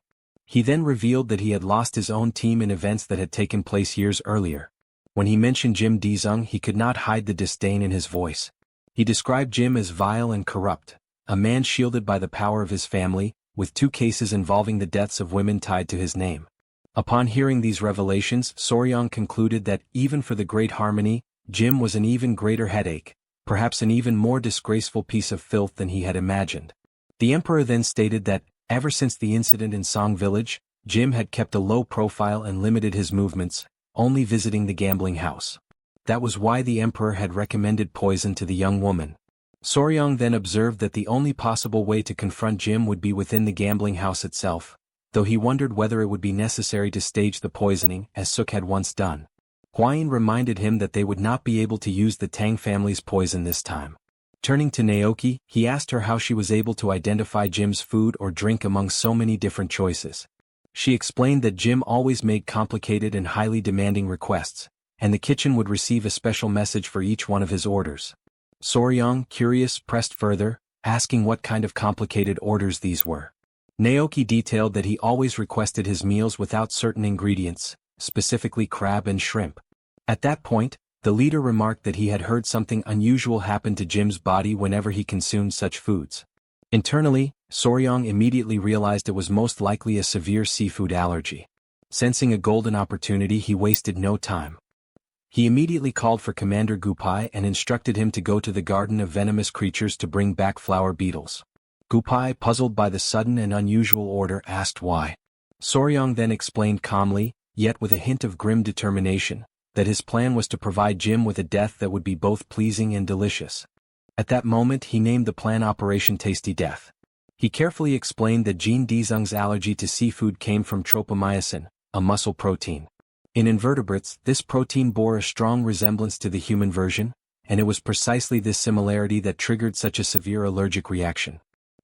He then revealed that he had lost his own team in events that had taken place years earlier. When he mentioned Jim Dizung, he could not hide the disdain in his voice. He described Jim as vile and corrupt, a man shielded by the power of his family, with 2 cases involving the deaths of women tied to his name. Upon hearing these revelations, Soryang concluded that, even for the Great Harmony, Jim was an even greater headache, perhaps an even more disgraceful piece of filth than he had imagined. The emperor then stated that, ever since the incident in Song Village, Jim had kept a low profile and limited his movements, only visiting the gambling house. That was why the emperor had recommended poison to the young woman. Soryang then observed that the only possible way to confront Jim would be within the gambling house itself, though he wondered whether it would be necessary to stage the poisoning as Suk had once done. Huayin reminded him that they would not be able to use the Tang family's poison this time. Turning to Naoki, he asked her how she was able to identify Jim's food or drink among so many different choices. She explained that Jim always made complicated and highly demanding requests, and the kitchen would receive a special message for each one of his orders. Soryang, curious, pressed further, asking what kind of complicated orders these were. Naoki detailed that he always requested his meals without certain ingredients, specifically crab and shrimp. At that point, the leader remarked that he had heard something unusual happen to Jim's body whenever he consumed such foods. Internally, Soryang immediately realized it was most likely a severe seafood allergy. Sensing a golden opportunity, he wasted no time. He immediately called for Commander Gupai and instructed him to go to the garden of venomous creatures to bring back flower beetles. Gupai, puzzled by the sudden and unusual order, asked why. Soryang then explained calmly, yet with a hint of grim determination, that his plan was to provide Jim with a death that would be both pleasing and delicious. At that moment he named the plan Operation Tasty Death. He carefully explained that Jean Dizung's allergy to seafood came from tropomyosin, a muscle protein. In invertebrates, this protein bore a strong resemblance to the human version, and it was precisely this similarity that triggered such a severe allergic reaction.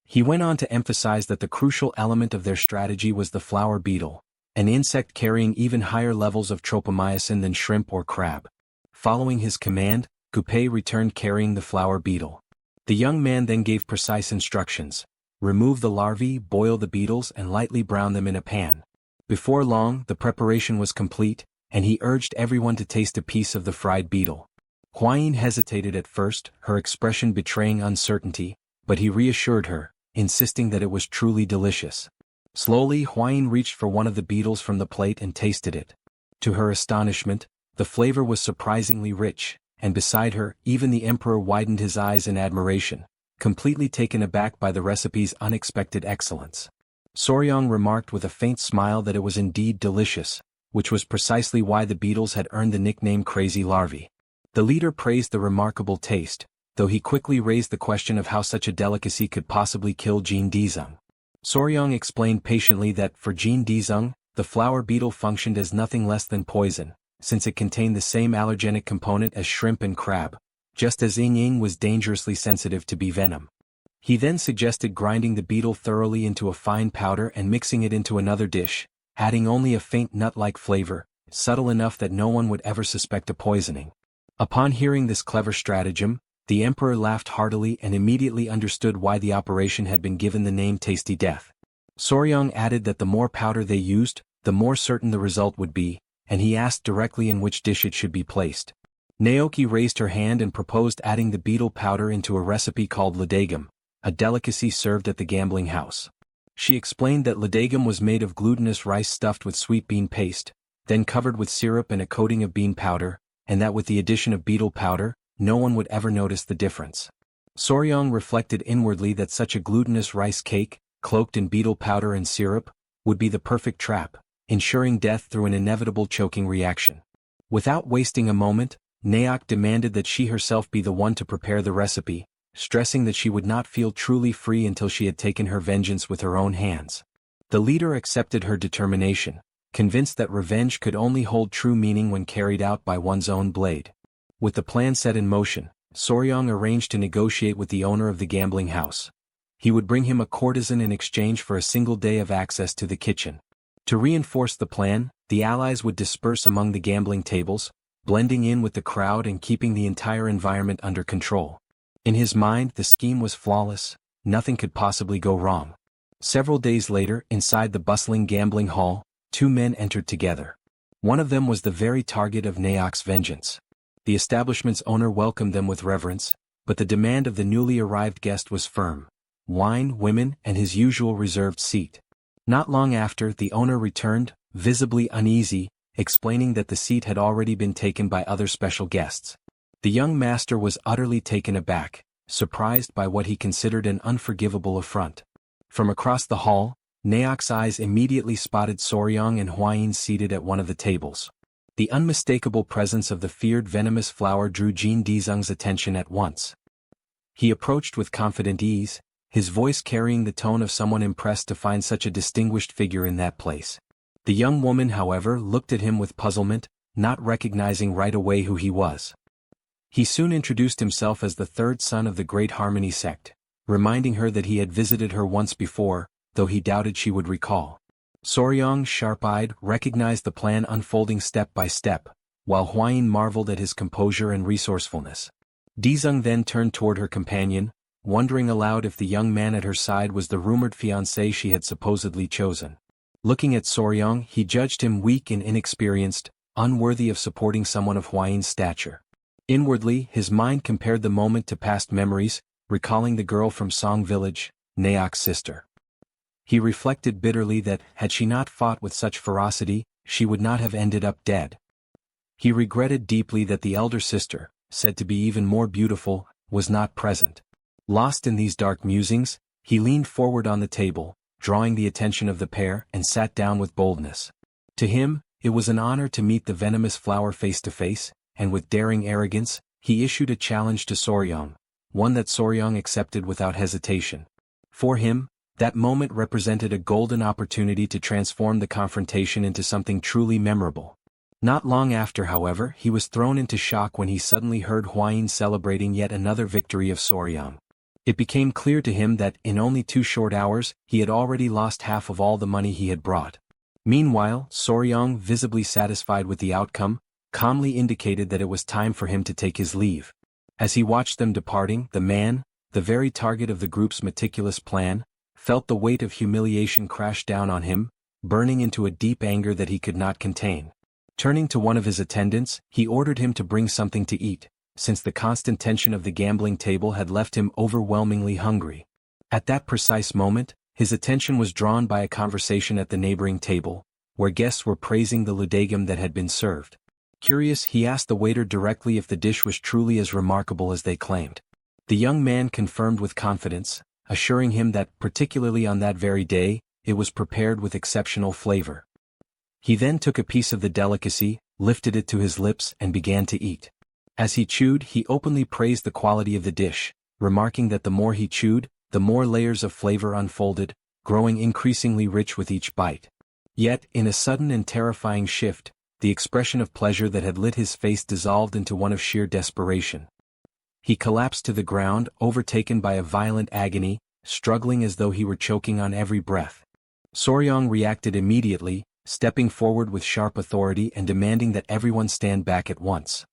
He went on to emphasize that the crucial element of their strategy was the flower beetle, an insect carrying even higher levels of tropomyosin than shrimp or crab. Following his command, Gupai returned carrying the flower beetle. The young man then gave precise instructions: remove the larvae, boil the beetles, and lightly brown them in a pan. Before long, the preparation was complete, and he urged everyone to taste a piece of the fried beetle. Huayin hesitated at first, her expression betraying uncertainty, but he reassured her, insisting that it was truly delicious. Slowly, Huayin reached for one of the beetles from the plate and tasted it. To her astonishment, the flavor was surprisingly rich, and beside her, even the emperor widened his eyes in admiration, completely taken aback by the recipe's unexpected excellence. Soryang remarked with a faint smile that it was indeed delicious, which was precisely why the beetles had earned the nickname crazy larvae. The leader praised the remarkable taste, though he quickly raised the question of how such a delicacy could possibly kill Jin Dizeng. Soryong explained patiently that for Jin Dizeng, the flower beetle functioned as nothing less than poison, since it contained the same allergenic component as shrimp and crab, just as Ying Ying was dangerously sensitive to bee venom. He then suggested grinding the beetle thoroughly into a fine powder and mixing it into another dish, adding only a faint nut-like flavor, subtle enough that no one would ever suspect a poisoning. Upon hearing this clever stratagem, the emperor laughed heartily and immediately understood why the operation had been given the name Tasty Death. Soryong added that the more powder they used, the more certain the result would be, and he asked directly in which dish it should be placed. Naoki raised her hand and proposed adding the beetle powder into a recipe called ladagum, a delicacy served at the gambling house. She explained that ladagum was made of glutinous rice stuffed with sweet bean paste, then covered with syrup and a coating of bean powder, and that with the addition of beetle powder, no one would ever notice the difference. Soryong reflected inwardly that such a glutinous rice cake, cloaked in beetle powder and syrup, would be the perfect trap, ensuring death through an inevitable choking reaction. Without wasting a moment, Naok demanded that she herself be the one to prepare the recipe, stressing that she would not feel truly free until she had taken her vengeance with her own hands. The leader accepted her determination, convinced that revenge could only hold true meaning when carried out by one's own blade. With the plan set in motion, Soryong arranged to negotiate with the owner of the gambling house. He would bring him a courtesan in exchange for a single day of access to the kitchen. To reinforce the plan, the allies would disperse among the gambling tables, blending in with the crowd and keeping the entire environment under control. In his mind, the scheme was flawless, nothing could possibly go wrong. Several days later, inside the bustling gambling hall, two men entered together. One of them was the very target of Naok's vengeance. The establishment's owner welcomed them with reverence, but the demand of the newly arrived guest was firm: wine, women, and his usual reserved seat. Not long after, the owner returned, visibly uneasy, explaining that the seat had already been taken by other special guests. The young master was utterly taken aback, surprised by what he considered an unforgivable affront. From across the hall, Naok's eyes immediately spotted Soryong and Huayin seated at one of the tables. The unmistakable presence of the feared venomous flower drew Jin Dizeng's attention at once. He approached with confident ease, his voice carrying the tone of someone impressed to find such a distinguished figure in that place. The young woman, however, looked at him with puzzlement, not recognizing right away who he was. He soon introduced himself as the third son of the Great Harmony sect, reminding her that he had visited her once before, though he doubted she would recall. Soryong, sharp-eyed, recognized the plan unfolding step by step, while Huayin marveled at his composure and resourcefulness. Dizeng then turned toward her companion, wondering aloud if the young man at her side was the rumored fiancé she had supposedly chosen. Looking at Soryong, he judged him weak and inexperienced, unworthy of supporting someone of Huayin's stature. Inwardly, his mind compared the moment to past memories, recalling the girl from Song Village, Naok's sister. He reflected bitterly that, had she not fought with such ferocity, she would not have ended up dead. He regretted deeply that the elder sister, said to be even more beautiful, was not present. Lost in these dark musings, he leaned forward on the table, drawing the attention of the pair, and sat down with boldness. To him, it was an honor to meet the venomous flower face to face, and with daring arrogance, he issued a challenge to Soryong, one that Soryong accepted without hesitation. For him, that moment represented a golden opportunity to transform the confrontation into something truly memorable. Not long after, however, he was thrown into shock when he suddenly heard Huayin celebrating yet another victory of Soryong. It became clear to him that, in only 2 short hours, he had already lost half of all the money he had brought. Meanwhile, Soryong, visibly satisfied with the outcome, calmly indicated that it was time for him to take his leave. As he watched them departing, the man, the very target of the group's meticulous plan, felt the weight of humiliation crash down on him, burning into a deep anger that he could not contain. Turning to one of his attendants, he ordered him to bring something to eat, since the constant tension of the gambling table had left him overwhelmingly hungry. At that precise moment, his attention was drawn by a conversation at the neighboring table, where guests were praising the ludagam that had been served. Curious, he asked the waiter directly if the dish was truly as remarkable as they claimed. The young man confirmed with confidence, assuring him that, particularly on that very day, it was prepared with exceptional flavor. He then took a piece of the delicacy, lifted it to his lips and began to eat. As he chewed, he openly praised the quality of the dish, remarking that the more he chewed, the more layers of flavor unfolded, growing increasingly rich with each bite. Yet, in a sudden and terrifying shift, the expression of pleasure that had lit his face dissolved into one of sheer desperation. He collapsed to the ground, overtaken by a violent agony, struggling as though he were choking on every breath. Soryong reacted immediately, stepping forward with sharp authority and demanding that everyone stand back at once.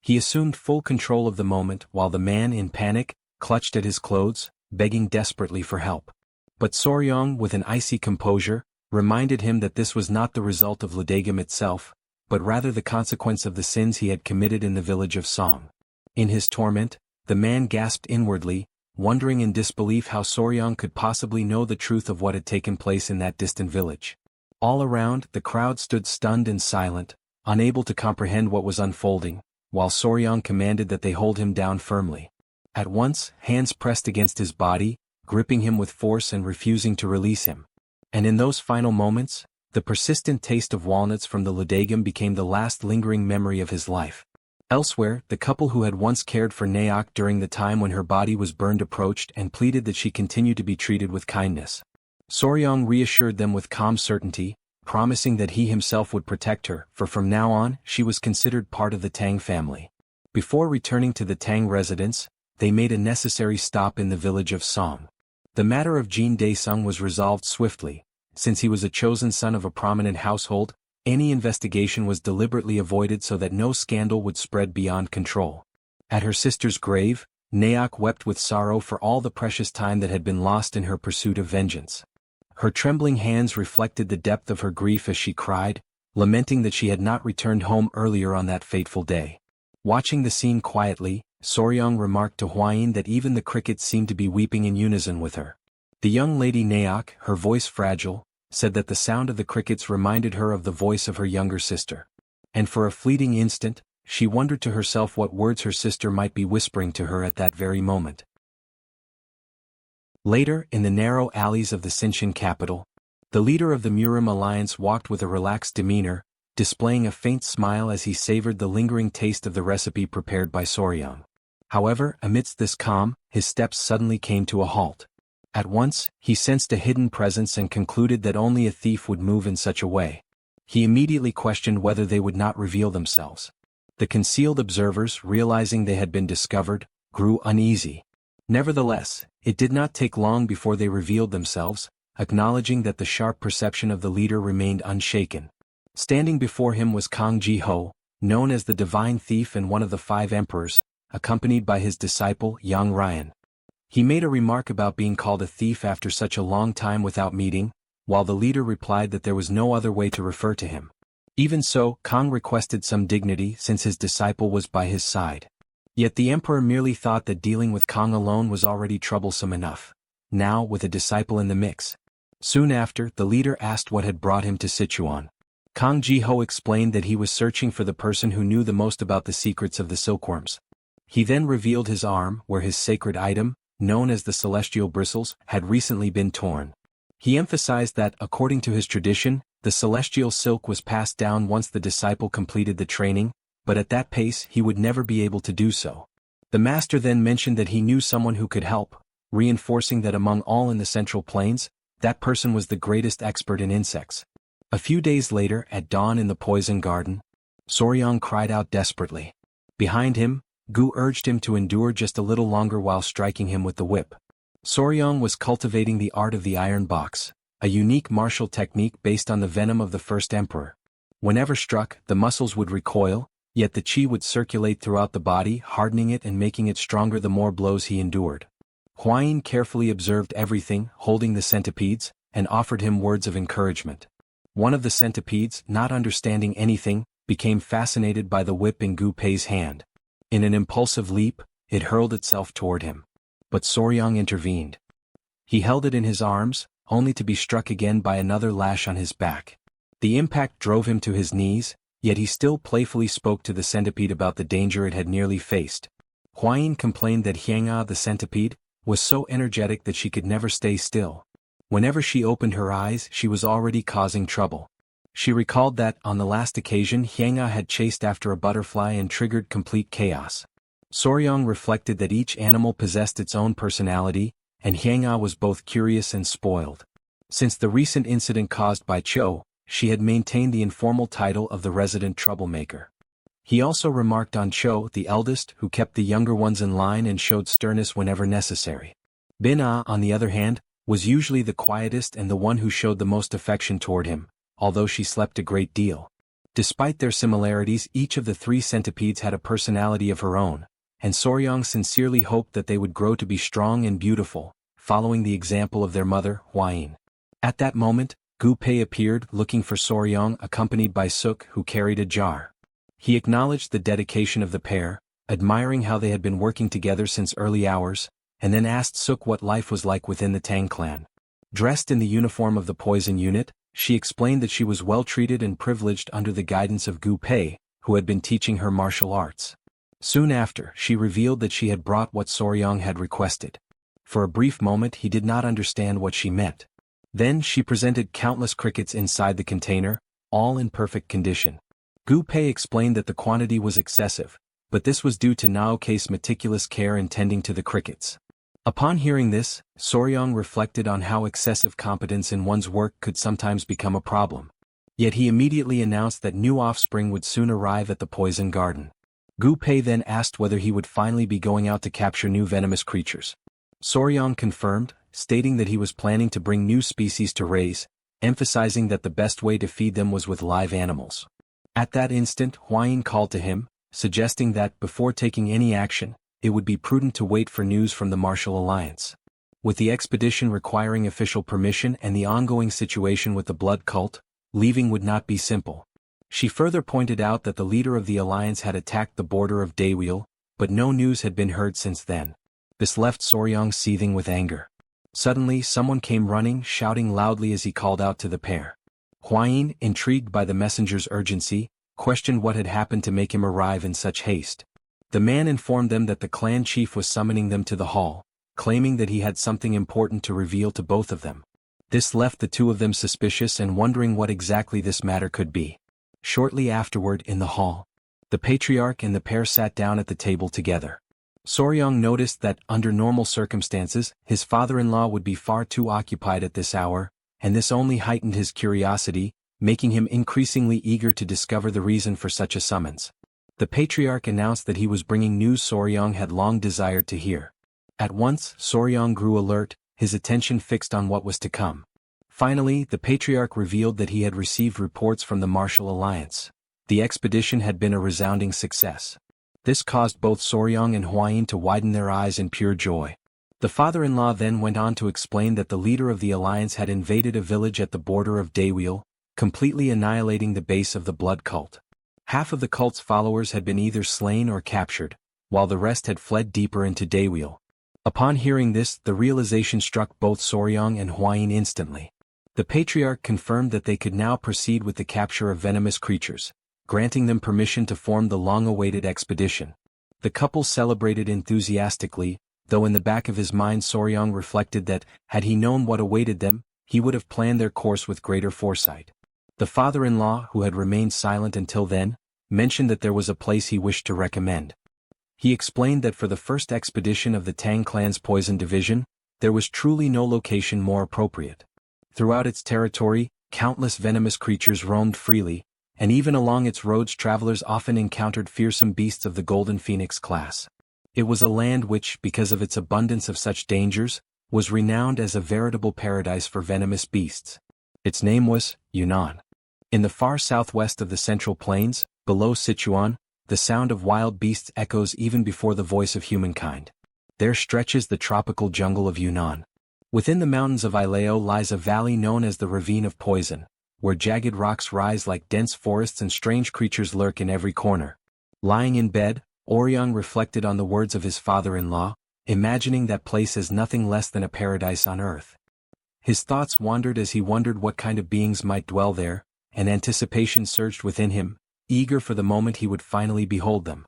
He assumed full control of the moment while the man, in panic, clutched at his clothes, begging desperately for help. But Soryong, with an icy composure, reminded him that this was not the result of Ladagam itself, but rather the consequence of the sins he had committed in the village of Song. In his torment, the man gasped inwardly, wondering in disbelief how Soryong could possibly know the truth of what had taken place in that distant village. All around, the crowd stood stunned and silent, unable to comprehend what was unfolding, while Soryong commanded that they hold him down firmly. At once, hands pressed against his body, gripping him with force and refusing to release him. And in those final moments, the persistent taste of walnuts from the Ladagam became the last lingering memory of his life. Elsewhere, the couple who had once cared for Naok during the time when her body was burned approached and pleaded that she continue to be treated with kindness. Soryong reassured them with calm certainty, promising that he himself would protect her, for from now on, she was considered part of the Tang family. Before returning to the Tang residence, they made a necessary stop in the village of Song. The matter of Jin Daesung was resolved swiftly. Since he was a chosen son of a prominent household, any investigation was deliberately avoided so that no scandal would spread beyond control. At her sister's grave, Naok wept with sorrow for all the precious time that had been lost in her pursuit of vengeance. Her trembling hands reflected the depth of her grief as she cried, lamenting that she had not returned home earlier on that fateful day. Watching the scene quietly, Soryong remarked to Hwayin that even the crickets seemed to be weeping in unison with her. The young lady Naok, her voice fragile, said that the sound of the crickets reminded her of the voice of her younger sister. And for a fleeting instant, she wondered to herself what words her sister might be whispering to her at that very moment. Later, in the narrow alleys of the Sichuan capital, the leader of the Murim alliance walked with a relaxed demeanor, displaying a faint smile as he savored the lingering taste of the recipe prepared by Soryong. However, amidst this calm, his steps suddenly came to a halt. At once, he sensed a hidden presence and concluded that only a thief would move in such a way. He immediately questioned whether they would not reveal themselves. The concealed observers, realizing they had been discovered, grew uneasy. Nevertheless, it did not take long before they revealed themselves, acknowledging that the sharp perception of the leader remained unshaken. Standing before him was Kang Ji-ho, known as the Divine Thief and one of the 5 emperors, accompanied by his disciple Yang Ryan. He made a remark about being called a thief after such a long time without meeting, while the leader replied that there was no other way to refer to him. Even so, Kang requested some dignity since his disciple was by his side. Yet the emperor merely thought that dealing with Kang alone was already troublesome enough. Now, with a disciple in the mix. Soon after, the leader asked what had brought him to Sichuan. Kang Ji-ho explained that he was searching for the person who knew the most about the secrets of the silkworms. He then revealed his arm, where his sacred item, known as the celestial bristles, had recently been torn. He emphasized that, according to his tradition, the celestial silk was passed down once the disciple completed the training, but at that pace he would never be able to do so. The master then mentioned that he knew someone who could help, reinforcing that among all in the Central Plains, that person was the greatest expert in insects. A few days later, at dawn in the poison garden, Soryong cried out desperately. Behind him, Gu urged him to endure just a little longer while striking him with the whip. Soryong was cultivating the art of the iron box, a unique martial technique based on the venom of the first emperor. Whenever struck, the muscles would recoil, yet the chi would circulate throughout the body, hardening it and making it stronger the more blows he endured. Hwayin carefully observed everything, holding the centipedes, and offered him words of encouragement. One of the centipedes, not understanding anything, became fascinated by the whip in Gu Pei's hand. In an impulsive leap, it hurled itself toward him. But Soryong intervened. He held it in his arms, only to be struck again by another lash on his back. The impact drove him to his knees, yet he still playfully spoke to the centipede about the danger it had nearly faced. Hwayin complained that Hyanga, the centipede, was so energetic that she could never stay still. Whenever she opened her eyes, she was already causing trouble. She recalled that, on the last occasion, Hyang'a had chased after a butterfly and triggered complete chaos. Soryong reflected that each animal possessed its own personality, and Hyang'a was both curious and spoiled. Since the recent incident caused by Cho, she had maintained the informal title of the resident troublemaker. He also remarked on Cho, the eldest, who kept the younger ones in line and showed sternness whenever necessary. Bin-ah, on the other hand, was usually the quietest and the one who showed the most affection toward him, although she slept a great deal. Despite their similarities, each of the three centipedes had a personality of her own, and Soryong sincerely hoped that they would grow to be strong and beautiful, following the example of their mother, Hwayin. At that moment, Gu Pei appeared, looking for Soryong, accompanied by Suk, who carried a jar. He acknowledged the dedication of the pair, admiring how they had been working together since early hours, and then asked Suk what life was like within the Tang clan. Dressed in the uniform of the poison unit, she explained that she was well treated and privileged under the guidance of Gu Pei, who had been teaching her martial arts. Soon after, she revealed that she had brought what Soryong had requested. For a brief moment he did not understand what she meant. Then she presented countless crickets inside the container, all in perfect condition. Gu Pei explained that the quantity was excessive, but this was due to Naoke's meticulous care in tending to the crickets. Upon hearing this, Soryong reflected on how excessive competence in one's work could sometimes become a problem. Yet he immediately announced that new offspring would soon arrive at the poison garden. Gu Pei then asked whether he would finally be going out to capture new venomous creatures. Soryong confirmed, stating that he was planning to bring new species to raise, emphasizing that the best way to feed them was with live animals. At that instant, Hwayin called to him, suggesting that, before taking any action, it would be prudent to wait for news from the Martial Alliance. With the expedition requiring official permission and the ongoing situation with the blood cult, leaving would not be simple. She further pointed out that the leader of the alliance had attacked the border of Daewil, but no news had been heard since then. This left Soryong seething with anger. Suddenly someone came running, shouting loudly as he called out to the pair. Hwayin, intrigued by the messenger's urgency, questioned what had happened to make him arrive in such haste. The man informed them that the clan chief was summoning them to the hall, claiming that he had something important to reveal to both of them. This left the two of them suspicious and wondering what exactly this matter could be. Shortly afterward, in the hall, the patriarch and the pair sat down at the table together. Soryong noticed that, under normal circumstances, his father-in-law would be far too occupied at this hour, and this only heightened his curiosity, making him increasingly eager to discover the reason for such a summons. The patriarch announced that he was bringing news Soryong had long desired to hear. At once, Soryong grew alert, his attention fixed on what was to come. Finally, the patriarch revealed that he had received reports from the Martial Alliance. The expedition had been a resounding success. This caused both Soryong and Hwayin to widen their eyes in pure joy. The father-in-law then went on to explain that the leader of the alliance had invaded a village at the border of Daewil, completely annihilating the base of the blood cult. Half of the cult's followers had been either slain or captured, while the rest had fled deeper into Daewil. Upon hearing this, the realization struck both Soryong and Hwayin instantly. The patriarch confirmed that they could now proceed with the capture of venomous creatures, granting them permission to form the long-awaited expedition. The couple celebrated enthusiastically, though in the back of his mind Soryong reflected that, had he known what awaited them, he would have planned their course with greater foresight. The father-in-law, who had remained silent until then, mentioned that there was a place he wished to recommend. He explained that for the first expedition of the Tang clan's poison division, there was truly no location more appropriate. Throughout its territory, countless venomous creatures roamed freely, and even along its roads travelers often encountered fearsome beasts of the Golden Phoenix class. It was a land which, because of its abundance of such dangers, was renowned as a veritable paradise for venomous beasts. Its name was Yunnan. In the far southwest of the Central Plains, below Sichuan, the sound of wild beasts echoes even before the voice of humankind. There stretches the tropical jungle of Yunnan. Within the mountains of Ileo lies a valley known as the Ravine of Poison, where jagged rocks rise like dense forests and strange creatures lurk in every corner. Lying in bed, Oryong reflected on the words of his father-in-law, imagining that place as nothing less than a paradise on earth. His thoughts wandered as he wondered what kind of beings might dwell there, and anticipation surged within him, eager for the moment he would finally behold them.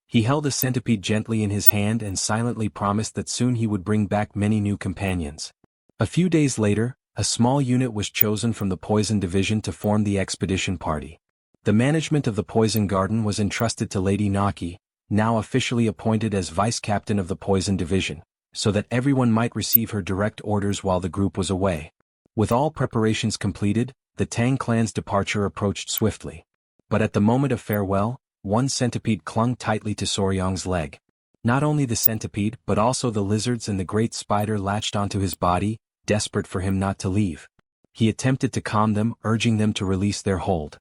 He held a centipede gently in his hand and silently promised that soon he would bring back many new companions. A few days later, A small unit was chosen from the poison division to form the expedition party. The management of the poison garden was entrusted to Lady Naki, now officially appointed as vice captain of the poison division, so that everyone might receive her direct orders while the group was away. With all preparations completed, the Tang clan's departure approached swiftly. But at the moment of farewell, one centipede clung tightly to Soryang's leg. Not only the centipede but also the lizards and the great spider latched onto his body, desperate for him not to leave. He attempted to calm them, urging them to release their hold.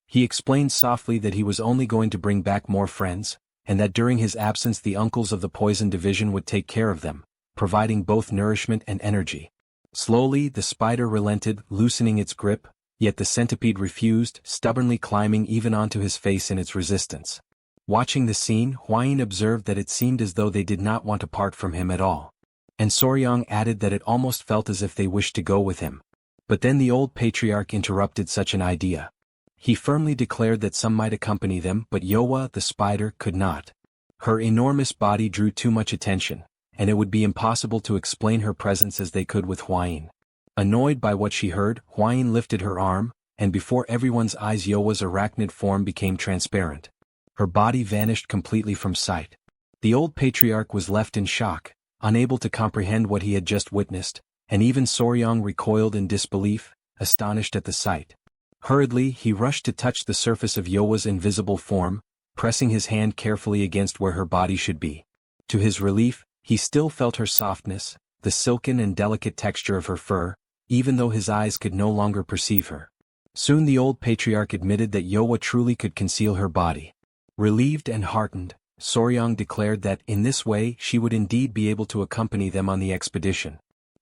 He explained softly that he was only going to bring back more friends, and that during his absence the uncles of the poison division would take care of them, providing both nourishment and energy. Slowly the spider relented, loosening its grip, yet the centipede refused, stubbornly climbing even onto his face in its resistance. Watching the scene, Huayin observed that it seemed as though they did not want to part from him at all. And Soryang added that it almost felt as if they wished to go with him. But then the old patriarch interrupted such an idea. He firmly declared that some might accompany them, but Yowa, the spider, could not. Her enormous body drew too much attention, and it would be impossible to explain her presence as they could with Huayin. Annoyed by what she heard, Huayin lifted her arm, and before everyone's eyes Yowa's arachnid form became transparent. Her body vanished completely from sight. The old patriarch was left in shock, unable to comprehend what he had just witnessed, and even Soryang recoiled in disbelief, astonished at the sight. Hurriedly he rushed to touch the surface of Yowa's invisible form, pressing his hand carefully against where her body should be. To his relief, he still felt her softness, the silken and delicate texture of her fur, even though his eyes could no longer perceive her. Soon the old patriarch admitted that Yowa truly could conceal her body. Relieved and heartened, Soryang declared that in this way she would indeed be able to accompany them on the expedition.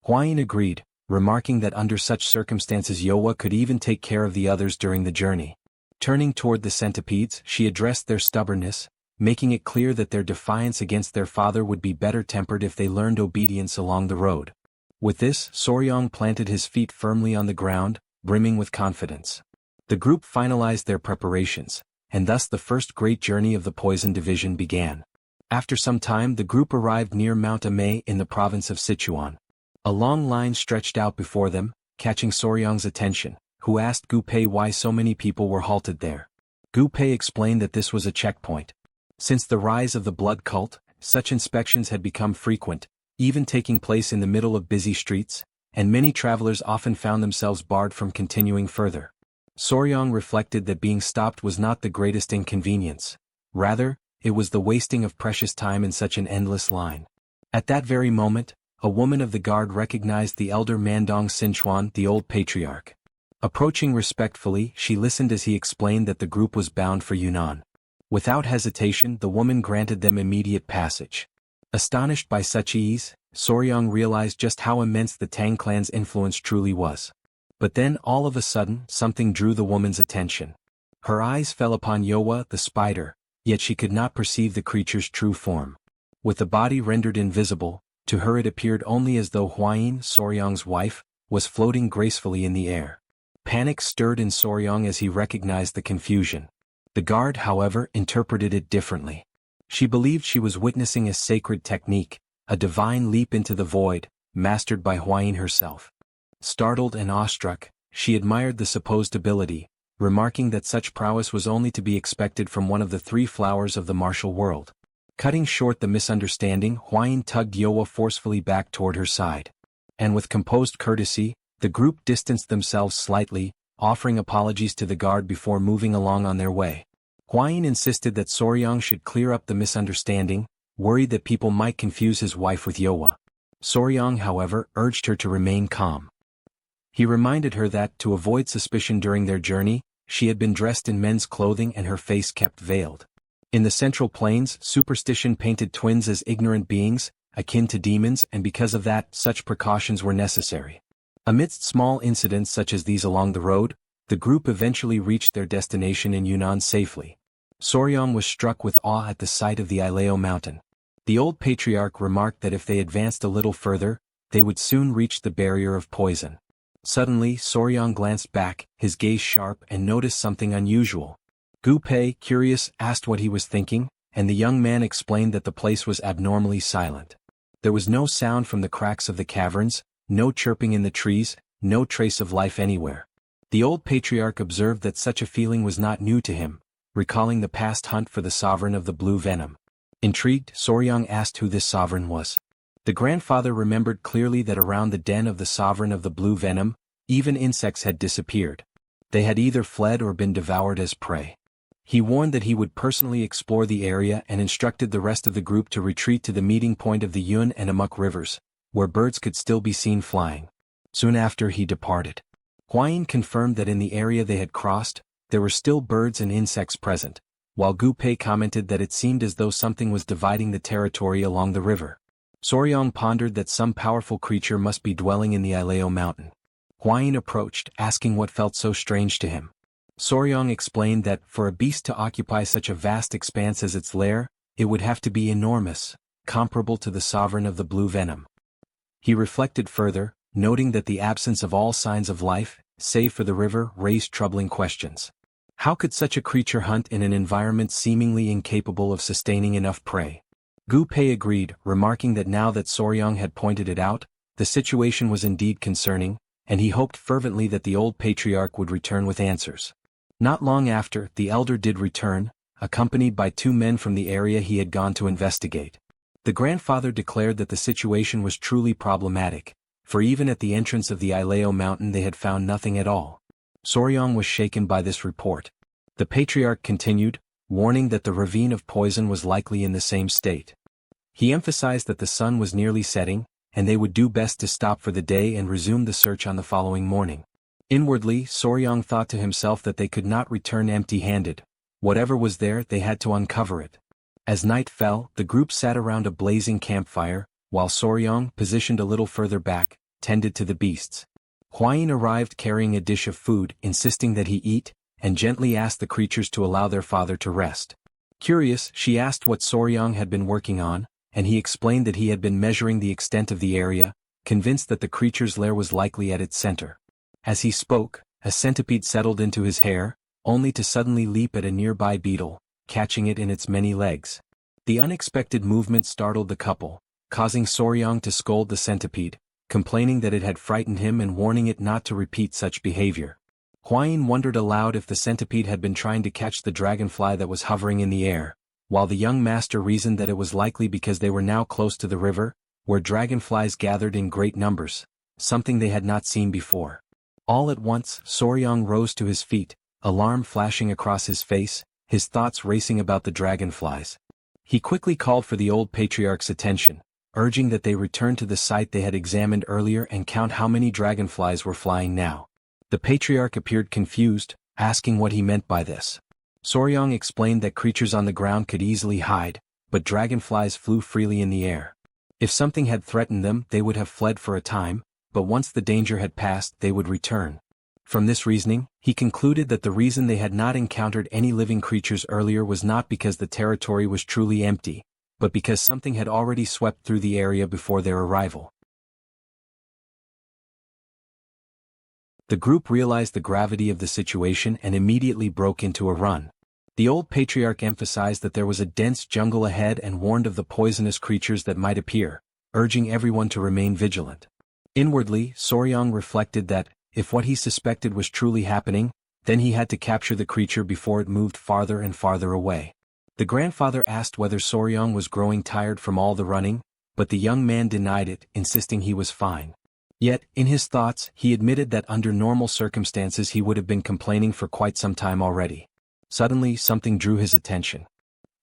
Huayin agreed, remarking that under such circumstances Yowa could even take care of the others during the journey. Turning toward the centipedes, she addressed their stubbornness, making it clear that their defiance against their father would be better tempered if they learned obedience along the road. With this, Soryang planted his feet firmly on the ground, brimming with confidence. The group finalized their preparations, and thus the first great journey of the poison division began. After some time the group arrived near Mount Amei in the province of Sichuan. A long line stretched out before them, catching Soryang's attention, who asked Gu Pei why so many people were halted there. Gu Pei explained that this was a checkpoint. Since the rise of the blood cult, such inspections had become frequent, even taking place in the middle of busy streets, and many travelers often found themselves barred from continuing further. Soryang reflected that being stopped was not the greatest inconvenience. Rather, it was the wasting of precious time in such an endless line. At that very moment, a woman of the guard recognized the elder Mandong Sichuan, the old patriarch. Approaching respectfully, she listened as he explained that the group was bound for Yunnan. Without hesitation, the woman granted them immediate passage. Astonished by such ease, Soryang realized just how immense the Tang clan's influence truly was. But then all of a sudden, something drew the woman's attention. Her eyes fell upon Yowa, the spider, yet she could not perceive the creature's true form. With the body rendered invisible, to her it appeared only as though Huayin, Soryang's wife, was floating gracefully in the air. Panic stirred in Soryang as he recognized the confusion. The guard, however, interpreted it differently. She believed she was witnessing a sacred technique, a divine leap into the void, mastered by Huayin herself. Startled and awestruck, she admired the supposed ability, remarking that such prowess was only to be expected from one of the three flowers of the martial world. Cutting short the misunderstanding, Huayin tugged Yowa forcefully back toward her side. And with composed courtesy, the group distanced themselves slightly, offering apologies to the guard before moving along on their way. Huayin insisted that Soryang should clear up the misunderstanding, worried that people might confuse his wife with Yowa. Soryang, however, urged her to remain calm. He reminded her that, to avoid suspicion during their journey, she had been dressed in men's clothing and her face kept veiled. In the Central Plains, superstition painted twins as ignorant beings, akin to demons, and because of that, such precautions were necessary. Amidst small incidents such as these along the road, the group eventually reached their destination in Yunnan safely. Soryang was struck with awe at the sight of the Ileo mountain. The old patriarch remarked that if they advanced a little further, they would soon reach the barrier of poison. Suddenly, Soryang glanced back, his gaze sharp, and noticed something unusual. Gu Pei, curious, asked what he was thinking, and the young man explained that the place was abnormally silent. There was no sound from the cracks of the caverns, no chirping in the trees, no trace of life anywhere. The old patriarch observed that such a feeling was not new to him, recalling the past hunt for the sovereign of the blue venom. Intrigued, Soryang asked who this sovereign was. The grandfather remembered clearly that around the den of the sovereign of the blue venom, even insects had disappeared. They had either fled or been devoured as prey. He warned that he would personally explore the area and instructed the rest of the group to retreat to the meeting point of the Yun and Amuk rivers, where birds could still be seen flying. Soon after he departed. Huayin confirmed that in the area they had crossed, there were still birds and insects present, while Gu Pei commented that it seemed as though something was dividing the territory along the river. Soryang pondered that some powerful creature must be dwelling in the Ileo mountain. Huayin approached, asking what felt so strange to him. Soryang explained that, for a beast to occupy such a vast expanse as its lair, it would have to be enormous, comparable to the sovereign of the blue venom. He reflected further, noting that the absence of all signs of life, save for the river, raised troubling questions. How could such a creature hunt in an environment seemingly incapable of sustaining enough prey? Gu Pei agreed, remarking that now that Soryang had pointed it out, the situation was indeed concerning, and he hoped fervently that the old patriarch would return with answers. Not long after, the elder did return, accompanied by 2 men from the area he had gone to investigate. The grandfather declared that the situation was truly problematic, for even at the entrance of the Ileo mountain they had found nothing at all. Soryang was shaken by this report. The patriarch continued, warning that the ravine of poison was likely in the same state. He emphasized that the sun was nearly setting, and they would do best to stop for the day and resume the search on the following morning. Inwardly, Soryang thought to himself that they could not return empty-handed. Whatever was there, they had to uncover it. As night fell, the group sat around a blazing campfire, while Soryang, positioned a little further back, tended to the beasts. Huayin arrived carrying a dish of food, insisting that he eat, and gently asked the creatures to allow their father to rest. Curious, she asked what Soryang had been working on, and he explained that he had been measuring the extent of the area, convinced that the creature's lair was likely at its center. As he spoke, a centipede settled into his hair, only to suddenly leap at a nearby beetle, catching it in its many legs. The unexpected movement startled the couple, causing Soryang to scold the centipede, complaining that it had frightened him and warning it not to repeat such behavior. Huayin wondered aloud if the centipede had been trying to catch the dragonfly that was hovering in the air, while the young master reasoned that it was likely because they were now close to the river, where dragonflies gathered in great numbers, something they had not seen before. All at once, Soryang rose to his feet, alarm flashing across his face, his thoughts racing about the dragonflies. He quickly called for the old patriarch's attention, urging that they return to the site they had examined earlier and count how many dragonflies were flying now. The patriarch appeared confused, asking what he meant by this. Soryang explained that creatures on the ground could easily hide, but dragonflies flew freely in the air. If something had threatened them, they would have fled for a time, but once the danger had passed, they would return. From this reasoning, he concluded that the reason they had not encountered any living creatures earlier was not because the territory was truly empty, but because something had already swept through the area before their arrival. The group realized the gravity of the situation and immediately broke into a run. The old patriarch emphasized that there was a dense jungle ahead and warned of the poisonous creatures that might appear, urging everyone to remain vigilant. Inwardly, Soryang reflected that, if what he suspected was truly happening, then he had to capture the creature before it moved farther and farther away. The grandfather asked whether Soryang was growing tired from all the running, but the young man denied it, insisting he was fine. Yet, in his thoughts, he admitted that under normal circumstances he would have been complaining for quite some time already. Suddenly, something drew his attention.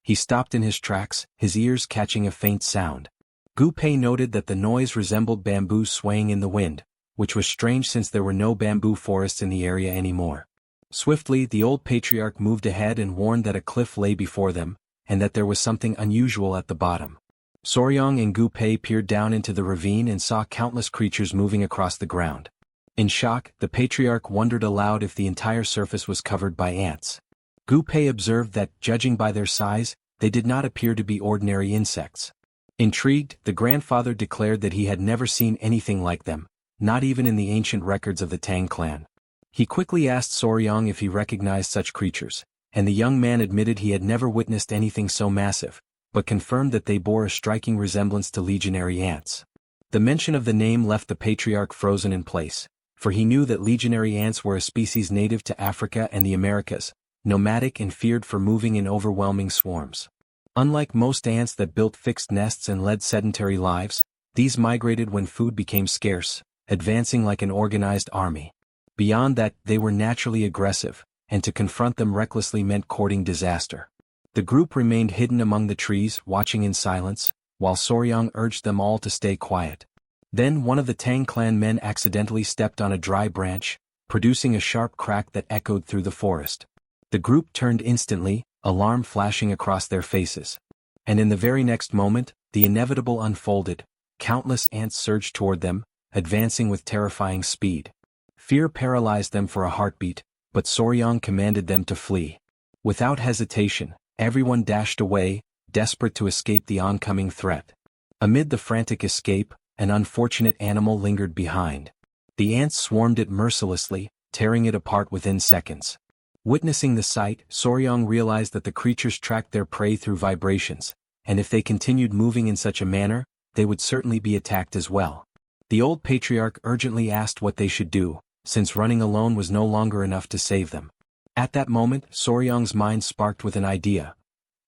He stopped in his tracks, his ears catching a faint sound. Gu Pei noted that the noise resembled bamboo swaying in the wind, which was strange since there were no bamboo forests in the area anymore. Swiftly, the old patriarch moved ahead and warned that a cliff lay before them, and that there was something unusual at the bottom. Soryang and Gu Pei peered down into the ravine and saw countless creatures moving across the ground. In shock, the patriarch wondered aloud if the entire surface was covered by ants. Gu Pei observed that, judging by their size, they did not appear to be ordinary insects. Intrigued, the grandfather declared that he had never seen anything like them, not even in the ancient records of the Tang Clan. He quickly asked Soryang if he recognized such creatures, and the young man admitted he had never witnessed anything so massive, but confirmed that they bore a striking resemblance to legionary ants. The mention of the name left the patriarch frozen in place, for he knew that legionary ants were a species native to Africa and the Americas, nomadic and feared for moving in overwhelming swarms. Unlike most ants that built fixed nests and led sedentary lives, these migrated when food became scarce, advancing like an organized army. Beyond that, they were naturally aggressive, and to confront them recklessly meant courting disaster. The group remained hidden among the trees, watching in silence, while Soryang urged them all to stay quiet. Then one of the Tang clan men accidentally stepped on a dry branch, producing a sharp crack that echoed through the forest. The group turned instantly, alarm flashing across their faces. And in the very next moment, the inevitable unfolded. Countless ants surged toward them, advancing with terrifying speed. Fear paralyzed them for a heartbeat, but Soryang commanded them to flee. Without hesitation, everyone dashed away, desperate to escape the oncoming threat. Amid the frantic escape, an unfortunate animal lingered behind. The ants swarmed it mercilessly, tearing it apart within seconds. Witnessing the sight, Soryang realized that the creatures tracked their prey through vibrations, and if they continued moving in such a manner, they would certainly be attacked as well. The old patriarch urgently asked what they should do, since running alone was no longer enough to save them. At that moment, Soryang's mind sparked with an idea.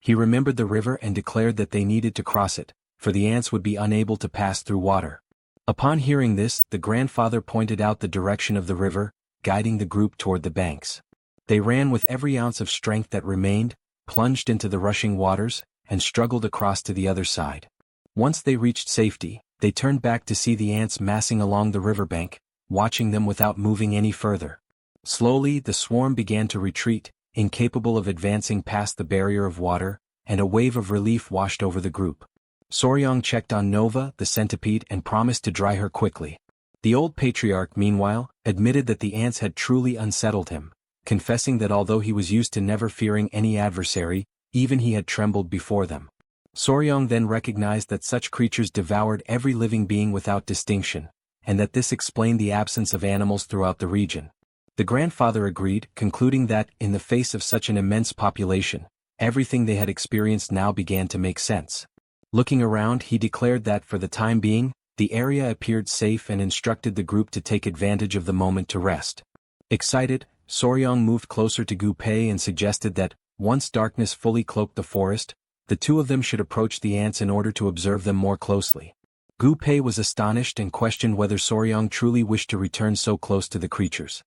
He remembered the river and declared that they needed to cross it, for the ants would be unable to pass through water. Upon hearing this, the grandfather pointed out the direction of the river, guiding the group toward the banks. They ran with every ounce of strength that remained, plunged into the rushing waters, and struggled across to the other side. Once they reached safety, they turned back to see the ants massing along the riverbank, watching them without moving any further. Slowly, the swarm began to retreat, incapable of advancing past the barrier of water, and a wave of relief washed over the group. Soryang checked on Nova, the centipede, and promised to dry her quickly. The old patriarch, meanwhile, admitted that the ants had truly unsettled him, confessing that although he was used to never fearing any adversary, even he had trembled before them. Soryang then recognized that such creatures devoured every living being without distinction, and that this explained the absence of animals throughout the region. The grandfather agreed, concluding that, in the face of such an immense population, everything they had experienced now began to make sense. Looking around, he declared that for the time being, the area appeared safe and instructed the group to take advantage of the moment to rest. Excited, Soryang moved closer to Gu Pei and suggested that, once darkness fully cloaked the forest, the two of them should approach the ants in order to observe them more closely. Gu Pei was astonished and questioned whether Soryang truly wished to return so close to the creatures.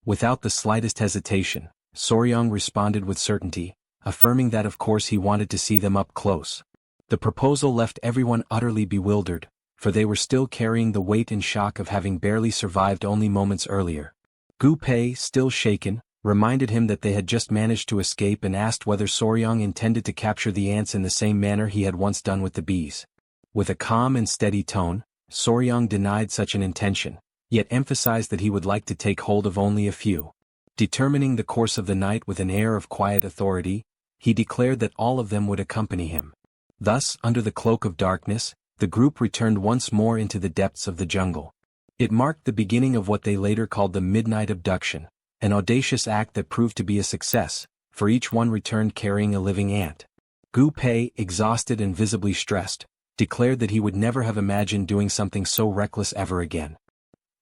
Without the slightest hesitation, Soryang responded with certainty, affirming that of course he wanted to see them up close. The proposal left everyone utterly bewildered, for they were still carrying the weight and shock of having barely survived only moments earlier. Gu Pei, still shaken, reminded him that they had just managed to escape and asked whether Soryang intended to capture the ants in the same manner he had once done with the bees. With a calm and steady tone, Soryang denied such an intention, yet emphasized that he would like to take hold of only a few. Determining the course of the night with an air of quiet authority, he declared that all of them would accompany him. Thus, under the cloak of darkness, the group returned once more into the depths of the jungle. It marked the beginning of what they later called the Midnight Abduction, an audacious act that proved to be a success, for each one returned carrying a living ant. Gu Pei, exhausted and visibly stressed, declared that he would never have imagined doing something so reckless ever again.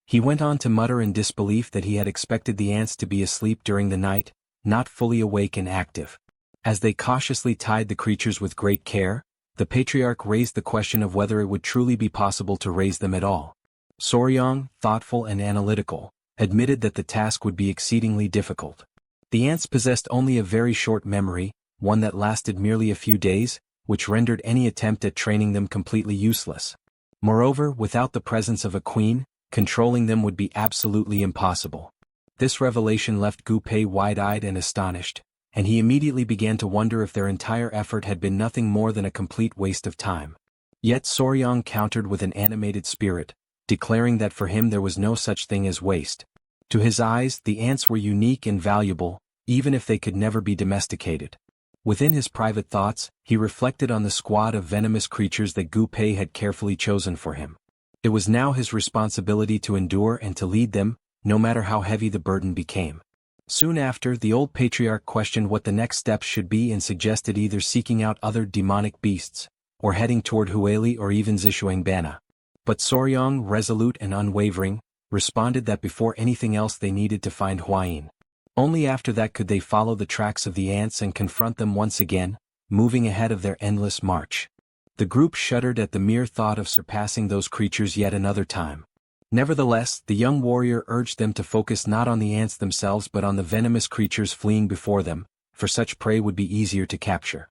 He went on to mutter in disbelief that he had expected the ants to be asleep during the night, not fully awake and active. As they cautiously tied the creatures with great care, the patriarch raised the question of whether it would truly be possible to raise them at all. Soryang, thoughtful and analytical, admitted that the task would be exceedingly difficult. The ants possessed only a very short memory, one that lasted merely a few days, which rendered any attempt at training them completely useless. Moreover, without the presence of a queen, controlling them would be absolutely impossible. This revelation left Gu Pei wide-eyed and astonished, and he immediately began to wonder if their entire effort had been nothing more than a complete waste of time. Yet Soryang countered with an animated spirit, declaring that for him there was no such thing as waste. To his eyes, the ants were unique and valuable, even if they could never be domesticated. Within his private thoughts, he reflected on the squad of venomous creatures that Gu Pei had carefully chosen for him. It was now his responsibility to endure and to lead them, no matter how heavy the burden became. Soon after, the old patriarch questioned what the next steps should be and suggested either seeking out other demonic beasts, or heading toward Hueli or even Sichuan Bana. But Soryang, resolute and unwavering, responded that before anything else they needed to find Huayin. Only after that could they follow the tracks of the ants and confront them once again, moving ahead of their endless march. The group shuddered at the mere thought of surpassing those creatures yet another time. Nevertheless, the young warrior urged them to focus not on the ants themselves but on the venomous creatures fleeing before them, for such prey would be easier to capture.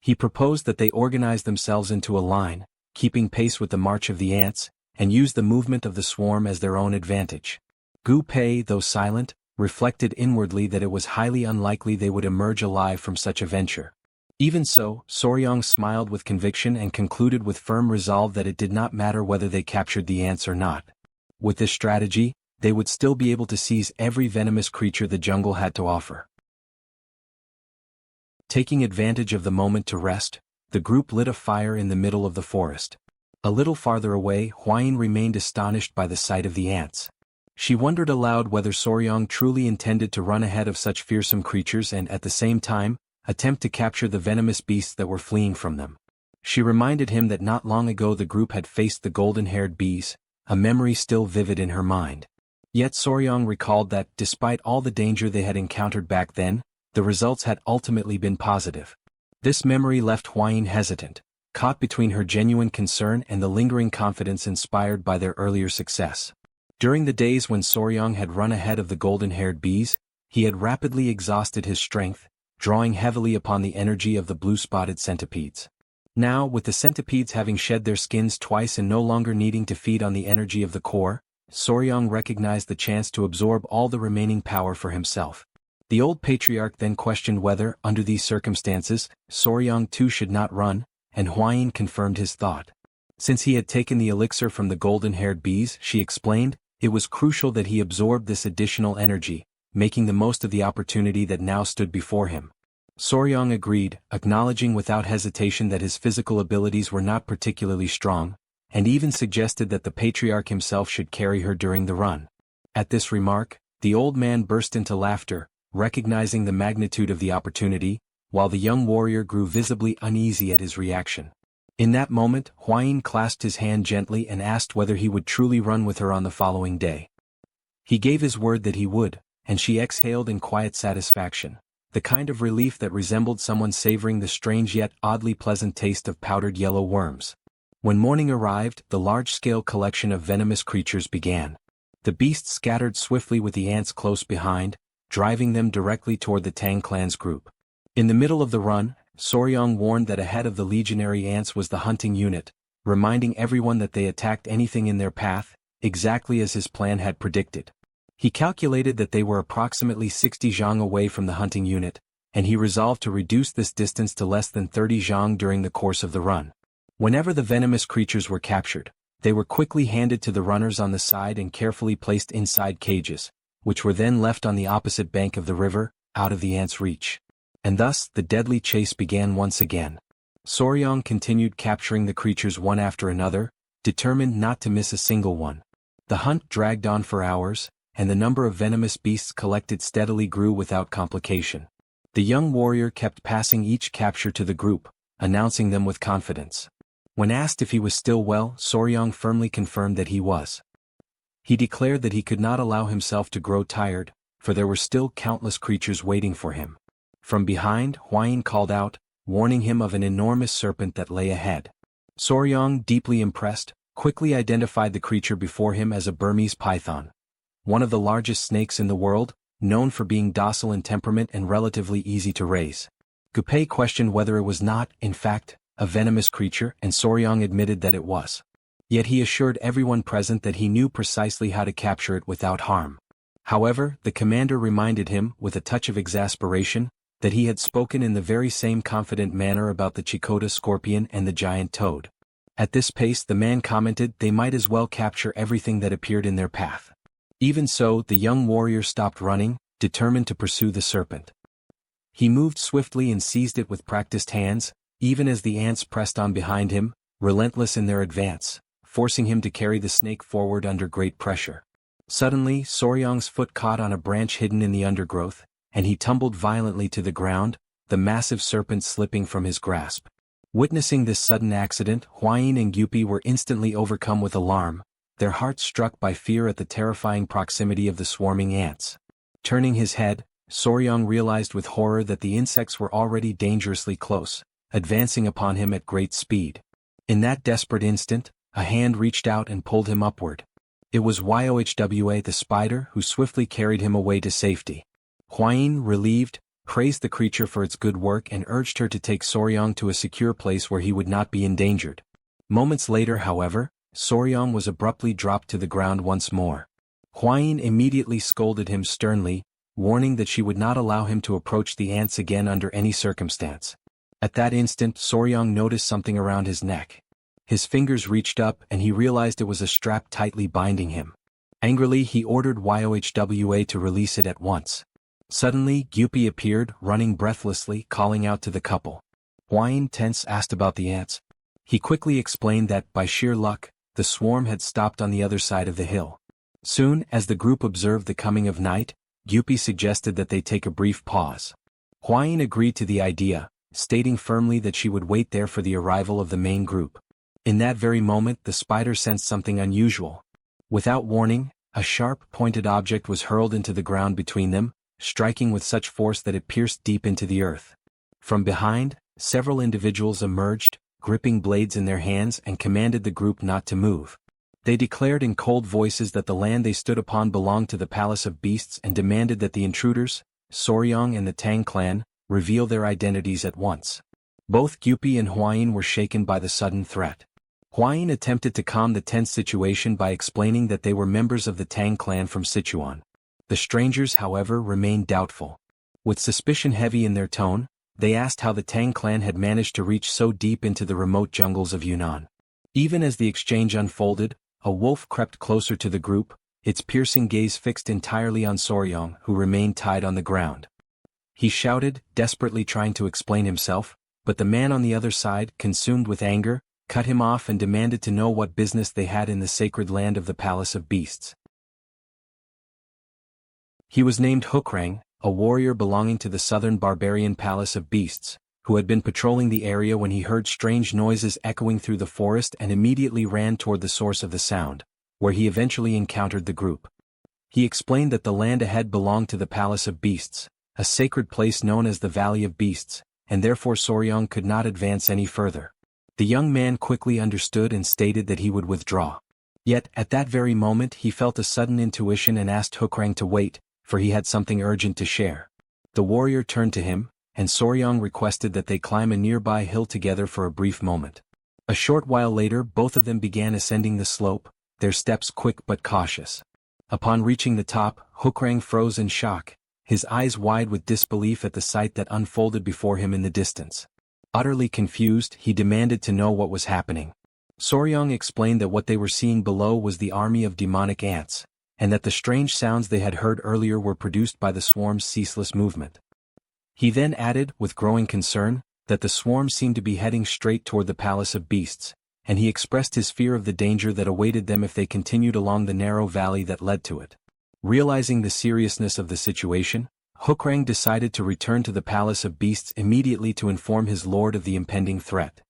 He proposed that they organize themselves into a line, keeping pace with the march of the ants, and use the movement of the swarm as their own advantage. Gu Pei, though silent, reflected inwardly that it was highly unlikely they would emerge alive from such a venture. Even so, Soryang smiled with conviction and concluded with firm resolve that it did not matter whether they captured the ants or not. With this strategy, they would still be able to seize every venomous creature the jungle had to offer. Taking advantage of the moment to rest, the group lit a fire in the middle of the forest. A little farther away, Huayin remained astonished by the sight of the ants. She wondered aloud whether Soryang truly intended to run ahead of such fearsome creatures and at the same time, attempt to capture the venomous beasts that were fleeing from them. She reminded him that not long ago the group had faced the golden-haired bees, a memory still vivid in her mind. Yet Soryang recalled that, despite all the danger they had encountered back then, the results had ultimately been positive. This memory left Huayin hesitant, caught between her genuine concern and the lingering confidence inspired by their earlier success. During the days when Soryang had run ahead of the golden-haired bees, he had rapidly exhausted his strength, drawing heavily upon the energy of the blue-spotted centipedes. Now, with the centipedes having shed their skins twice and no longer needing to feed on the energy of the core, Soryang recognized the chance to absorb all the remaining power for himself. The old patriarch then questioned whether, under these circumstances, Soryang too should not run, and Huayin confirmed his thought. Since he had taken the elixir from the golden-haired bees, she explained, it was crucial that he absorbed this additional energy, making the most of the opportunity that now stood before him. Soryang agreed, acknowledging without hesitation that his physical abilities were not particularly strong, and even suggested that the patriarch himself should carry her during the run. At this remark, the old man burst into laughter, recognizing the magnitude of the opportunity, while the young warrior grew visibly uneasy at his reaction. In that moment, Huayin clasped his hand gently and asked whether he would truly run with her on the following day. He gave his word that he would, and she exhaled in quiet satisfaction, the kind of relief that resembled someone savoring the strange yet oddly pleasant taste of powdered yellow worms. When morning arrived, the large-scale collection of venomous creatures began. The beasts scattered swiftly with the ants close behind, driving them directly toward the Tang Clan's group. In the middle of the run, Soryang warned that ahead of the legionary ants was the hunting unit, reminding everyone that they attacked anything in their path, exactly as his plan had predicted. He calculated that they were approximately 60 zhang away from the hunting unit, and he resolved to reduce this distance to less than 30 zhang during the course of the run. Whenever the venomous creatures were captured, they were quickly handed to the runners on the side and carefully placed inside cages, which were then left on the opposite bank of the river, out of the ants' reach. And thus, the deadly chase began once again. Soryang continued capturing the creatures one after another, determined not to miss a single one. The hunt dragged on for hours, and the number of venomous beasts collected steadily grew without complication. The young warrior kept passing each capture to the group, announcing them with confidence. When asked if he was still well, Soryang firmly confirmed that he was. He declared that he could not allow himself to grow tired, for there were still countless creatures waiting for him. From behind, Huayin called out, warning him of an enormous serpent that lay ahead. Soryang, deeply impressed, quickly identified the creature before him as a Burmese python, one of the largest snakes in the world, known for being docile in temperament and relatively easy to raise. Gu Pei questioned whether it was not, in fact, a venomous creature, and Soryang admitted that it was. Yet he assured everyone present that he knew precisely how to capture it without harm. However, the commander reminded him, with a touch of exasperation, that he had spoken in the very same confident manner about the Chikota scorpion and the giant toad. At this pace, the man commented they might as well capture everything that appeared in their path. Even so, the young warrior stopped running, determined to pursue the serpent. He moved swiftly and seized it with practiced hands, even as the ants pressed on behind him, relentless in their advance, forcing him to carry the snake forward under great pressure. Suddenly, Soryang's foot caught on a branch hidden in the undergrowth, and he tumbled violently to the ground, the massive serpent slipping from his grasp. Witnessing this sudden accident, Huayin and Gupi were instantly overcome with alarm, their hearts struck by fear at the terrifying proximity of the swarming ants. Turning his head, Soryang realized with horror that the insects were already dangerously close, advancing upon him at great speed. In that desperate instant, a hand reached out and pulled him upward. It was Yohwa the spider who swiftly carried him away to safety. Huayin, relieved, praised the creature for its good work and urged her to take Soryang to a secure place where he would not be endangered. Moments later, however, Soryang was abruptly dropped to the ground once more. Huayin immediately scolded him sternly, warning that she would not allow him to approach the ants again under any circumstance. At that instant, Soryang noticed something around his neck. His fingers reached up and he realized it was a strap tightly binding him. Angrily, he ordered Yohwa to release it at once. Suddenly, Gyupi appeared, running breathlessly, calling out to the couple. Huayin, tense, asked about the ants. He quickly explained that, by sheer luck, the swarm had stopped on the other side of the hill. Soon, as the group observed the coming of night, Gyupi suggested that they take a brief pause. Huayin agreed to the idea, stating firmly that she would wait there for the arrival of the main group. In that very moment, the spider sensed something unusual. Without warning, a sharp, pointed object was hurled into the ground between them, striking with such force that it pierced deep into the earth. From behind, several individuals emerged, gripping blades in their hands and commanded the group not to move. They declared in cold voices that the land they stood upon belonged to the Palace of Beasts and demanded that the intruders, Soryang and the Tang Clan, reveal their identities at once. Both Gyupi and Huayin were shaken by the sudden threat. Huayin attempted to calm the tense situation by explaining that they were members of the Tang Clan from Sichuan. The strangers, however, remained doubtful. With suspicion heavy in their tone, they asked how the Tang Clan had managed to reach so deep into the remote jungles of Yunnan. Even as the exchange unfolded, a wolf crept closer to the group, its piercing gaze fixed entirely on Soryang, who remained tied on the ground. He shouted, desperately trying to explain himself, but the man on the other side, consumed with anger, cut him off and demanded to know what business they had in the sacred land of the Palace of Beasts. He was named Hukrang, a warrior belonging to the southern barbarian Palace of Beasts, who had been patrolling the area when he heard strange noises echoing through the forest and immediately ran toward the source of the sound, where he eventually encountered the group. He explained that the land ahead belonged to the Palace of Beasts, a sacred place known as the Valley of Beasts, and therefore Soryang could not advance any further. The young man quickly understood and stated that he would withdraw. Yet, at that very moment he felt a sudden intuition and asked Hukrang to wait, for he had something urgent to share. The warrior turned to him, and Soryang requested that they climb a nearby hill together for a brief moment. A short while later both of them began ascending the slope, their steps quick but cautious. Upon reaching the top, Hukrang froze in shock, his eyes wide with disbelief at the sight that unfolded before him in the distance. Utterly confused, he demanded to know what was happening. Soryang explained that what they were seeing below was the army of demonic ants, and that the strange sounds they had heard earlier were produced by the swarm's ceaseless movement. He then added, with growing concern, that the swarm seemed to be heading straight toward the Palace of Beasts, and he expressed his fear of the danger that awaited them if they continued along the narrow valley that led to it. Realizing the seriousness of the situation, Hukrang decided to return to the Palace of Beasts immediately to inform his lord of the impending threat.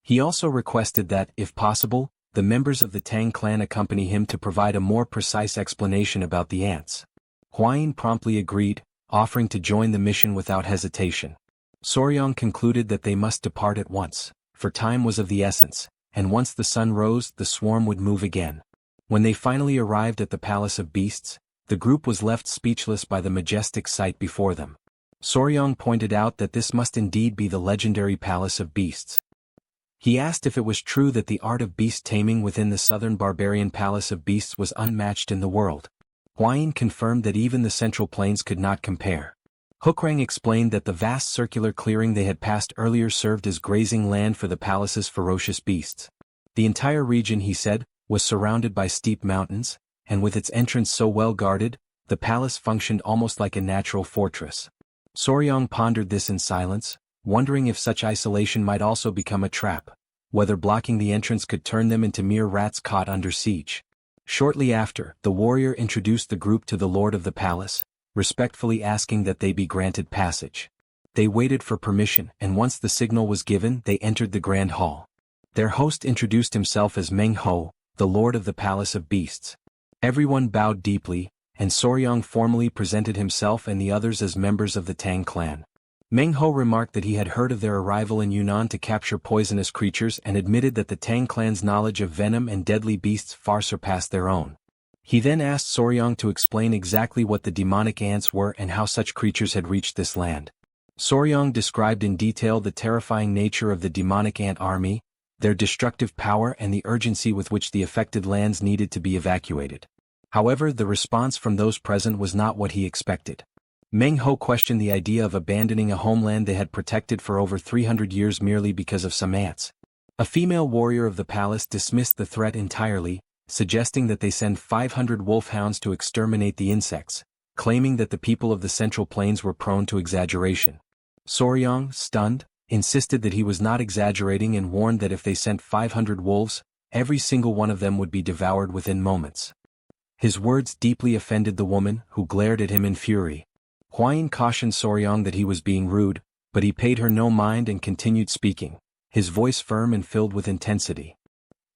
He also requested that, if possible, the members of the Tang clan accompany him to provide a more precise explanation about the ants. Huayin promptly agreed, offering to join the mission without hesitation. Soryang concluded that they must depart at once, for time was of the essence, and once the sun rose, the swarm would move again. When they finally arrived at the Palace of Beasts, the group was left speechless by the majestic sight before them. Soryang pointed out that this must indeed be the legendary Palace of Beasts. He asked if it was true that the art of beast taming within the southern barbarian Palace of Beasts was unmatched in the world. Huayin confirmed that even the Central Plains could not compare. Hukrang explained that the vast circular clearing they had passed earlier served as grazing land for the palace's ferocious beasts. The entire region, he said, was surrounded by steep mountains, and with its entrance so well guarded, the palace functioned almost like a natural fortress. Soryang pondered this in silence, wondering if such isolation might also become a trap, whether blocking the entrance could turn them into mere rats caught under siege. Shortly after, the warrior introduced the group to the lord of the palace, respectfully asking that they be granted passage. They waited for permission, and once the signal was given, they entered the grand hall. Their host introduced himself as Meng Ho, the lord of the palace of beasts. Everyone bowed deeply, and Soryang formally presented himself and the others as members of the Tang clan. Meng Ho remarked that he had heard of their arrival in Yunnan to capture poisonous creatures and admitted that the Tang clan's knowledge of venom and deadly beasts far surpassed their own. He then asked Soryang to explain exactly what the demonic ants were and how such creatures had reached this land. Soryang described in detail the terrifying nature of the demonic ant army, their destructive power and the urgency with which the affected lands needed to be evacuated. However, the response from those present was not what he expected. Meng Ho questioned the idea of abandoning a homeland they had protected for over 300 years merely because of some ants. A female warrior of the palace dismissed the threat entirely, suggesting that they send 500 wolfhounds to exterminate the insects, claiming that the people of the Central Plains were prone to exaggeration. Soryang, stunned, insisted that he was not exaggerating and warned that if they sent 500 wolves, every single one of them would be devoured within moments. His words deeply offended the woman, who glared at him in fury. Huayin cautioned Soryang that he was being rude, but he paid her no mind and continued speaking, his voice firm and filled with intensity.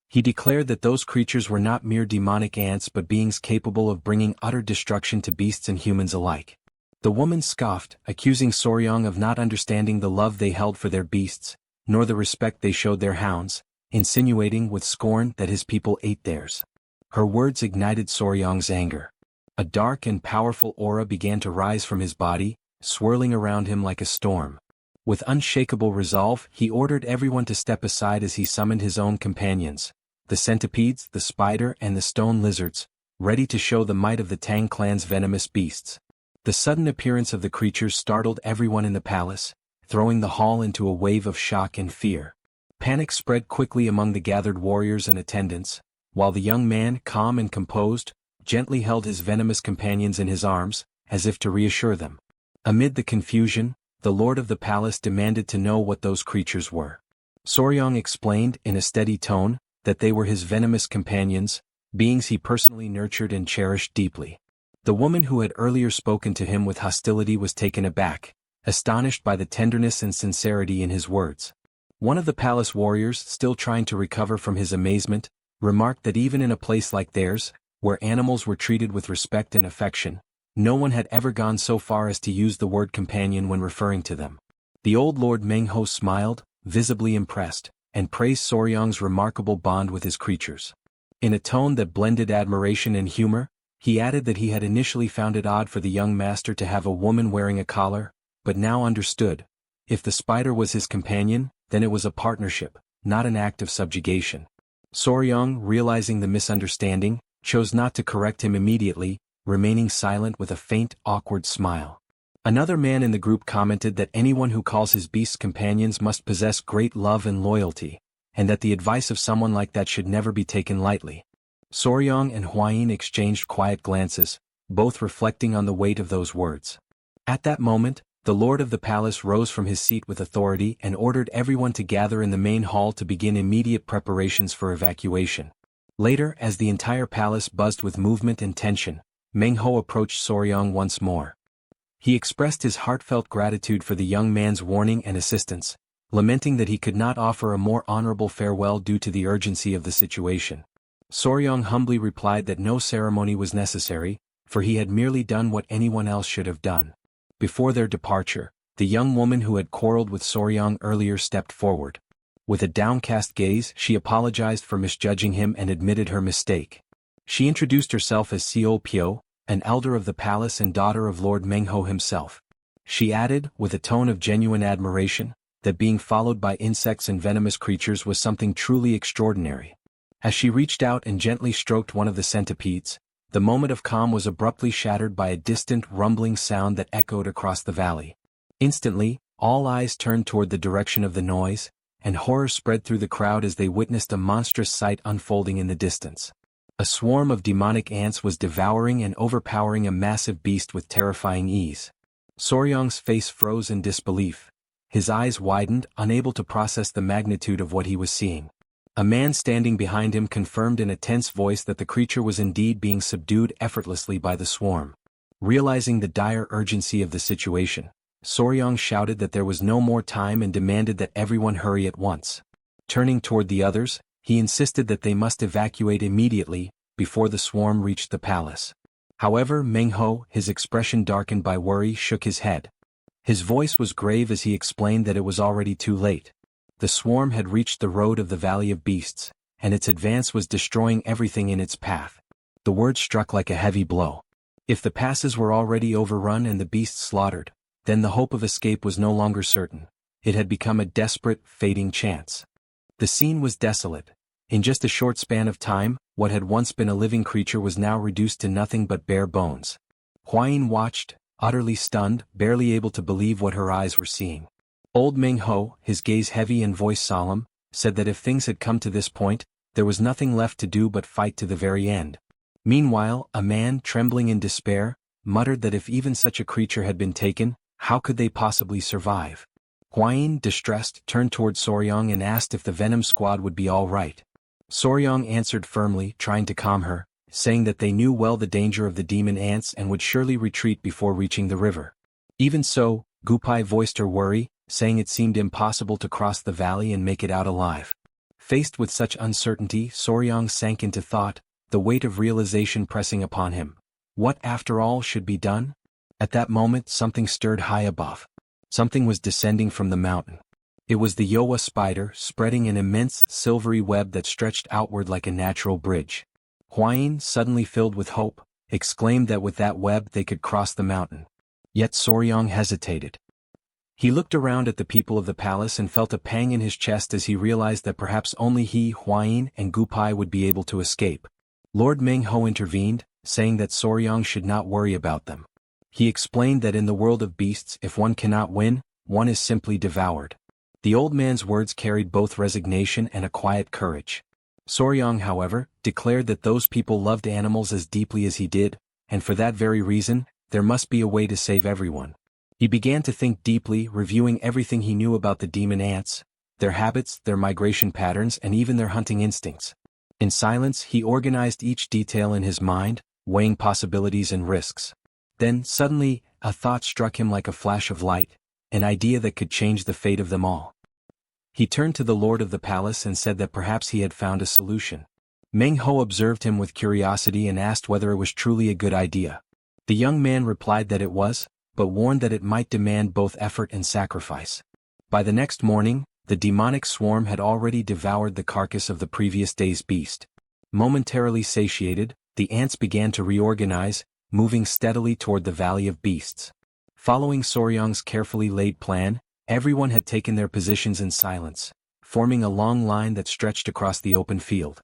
He declared that those creatures were not mere demonic ants but beings capable of bringing utter destruction to beasts and humans alike. The woman scoffed, accusing Soryang of not understanding the love they held for their beasts, nor the respect they showed their hounds, insinuating with scorn that his people ate theirs. Her words ignited Soryang's anger. A dark and powerful aura began to rise from his body, swirling around him like a storm. With unshakable resolve, he ordered everyone to step aside as he summoned his own companions, the centipedes, the spider and the stone lizards, ready to show the might of the Tang clan's venomous beasts. The sudden appearance of the creatures startled everyone in the palace, throwing the hall into a wave of shock and fear. Panic spread quickly among the gathered warriors and attendants, while the young man, calm and composed, gently held his venomous companions in his arms, as if to reassure them. Amid the confusion, the lord of the palace demanded to know what those creatures were. Soryang explained, in a steady tone, that they were his venomous companions, beings he personally nurtured and cherished deeply. The woman who had earlier spoken to him with hostility was taken aback, astonished by the tenderness and sincerity in his words. One of the palace warriors, still trying to recover from his amazement, remarked that even in a place like theirs, where animals were treated with respect and affection, no one had ever gone so far as to use the word companion when referring to them. The old Lord Meng Ho smiled, visibly impressed, and praised Soryang's remarkable bond with his creatures. In a tone that blended admiration and humor, he added that he had initially found it odd for the young master to have a woman wearing a collar, but now understood. If the spider was his companion, then it was a partnership, not an act of subjugation. Soryang, realizing the misunderstanding, chose not to correct him immediately, remaining silent with a faint, awkward smile. Another man in the group commented that anyone who calls his beasts companions must possess great love and loyalty, and that the advice of someone like that should never be taken lightly. Soryang and Huayin exchanged quiet glances, both reflecting on the weight of those words. At that moment, the lord of the palace rose from his seat with authority and ordered everyone to gather in the main hall to begin immediate preparations for evacuation. Later, as the entire palace buzzed with movement and tension, Meng Ho approached Soryang once more. He expressed his heartfelt gratitude for the young man's warning and assistance, lamenting that he could not offer a more honorable farewell due to the urgency of the situation. Soryang humbly replied that no ceremony was necessary, for he had merely done what anyone else should have done. Before their departure, the young woman who had quarreled with Soryang earlier stepped forward. With a downcast gaze, she apologized for misjudging him and admitted her mistake. She introduced herself as Xiao Pio, an elder of the palace and daughter of Lord Meng Ho himself. She added, with a tone of genuine admiration, that being followed by insects and venomous creatures was something truly extraordinary. As she reached out and gently stroked one of the centipedes, the moment of calm was abruptly shattered by a distant rumbling sound that echoed across the valley. Instantly, all eyes turned toward the direction of the noise, and horror spread through the crowd as they witnessed a monstrous sight unfolding in the distance. A swarm of demonic ants was devouring and overpowering a massive beast with terrifying ease. Soryang's face froze in disbelief. His eyes widened, unable to process the magnitude of what he was seeing. A man standing behind him confirmed in a tense voice that the creature was indeed being subdued effortlessly by the swarm. Realizing the dire urgency of the situation, Soryang shouted that there was no more time and demanded that everyone hurry at once. Turning toward the others, he insisted that they must evacuate immediately, before the swarm reached the palace. However, Mengho, his expression darkened by worry, shook his head. His voice was grave as he explained that it was already too late. The swarm had reached the road of the Valley of Beasts, and its advance was destroying everything in its path. The word struck like a heavy blow. If the passes were already overrun and the beasts slaughtered, then the hope of escape was no longer certain. It had become a desperate, fading chance. The scene was desolate. In just a short span of time, what had once been a living creature was now reduced to nothing but bare bones. Huayin watched, utterly stunned, barely able to believe what her eyes were seeing. Old Mengho, his gaze heavy and voice solemn, said that if things had come to this point, there was nothing left to do but fight to the very end. Meanwhile, a man, trembling in despair, muttered that if even such a creature had been taken, how could they possibly survive? Huayin, distressed, turned toward Soryang and asked if the Venom Squad would be all right. Soryang answered firmly, trying to calm her, saying that they knew well the danger of the demon ants and would surely retreat before reaching the river. Even so, Gupai voiced her worry, saying it seemed impossible to cross the valley and make it out alive. Faced with such uncertainty, Soryang sank into thought, the weight of realization pressing upon him. What, after all, should be done? At that moment, something stirred high above. Something was descending from the mountain. It was the Yowa spider, spreading an immense, silvery web that stretched outward like a natural bridge. Huayin, suddenly filled with hope, exclaimed that with that web they could cross the mountain. Yet Soryang hesitated. He looked around at the people of the palace and felt a pang in his chest as he realized that perhaps only he, Huayin, and Gupai would be able to escape. Lord Mengho intervened, saying that Soryang should not worry about them. He explained that in the world of beasts, if one cannot win, one is simply devoured. The old man's words carried both resignation and a quiet courage. Soryang, however, declared that those people loved animals as deeply as he did, and for that very reason, there must be a way to save everyone. He began to think deeply, reviewing everything he knew about the demon ants, their habits, their migration patterns, and even their hunting instincts. In silence, he organized each detail in his mind, weighing possibilities and risks. Then, suddenly, a thought struck him like a flash of light, an idea that could change the fate of them all. He turned to the lord of the palace and said that perhaps he had found a solution. Mengho observed him with curiosity and asked whether it was truly a good idea. The young man replied that it was, but warned that it might demand both effort and sacrifice. By the next morning, the demonic swarm had already devoured the carcass of the previous day's beast. Momentarily satiated, the ants began to reorganize, moving steadily toward the Valley of Beasts. Following Soryang's carefully laid plan, everyone had taken their positions in silence, forming a long line that stretched across the open field.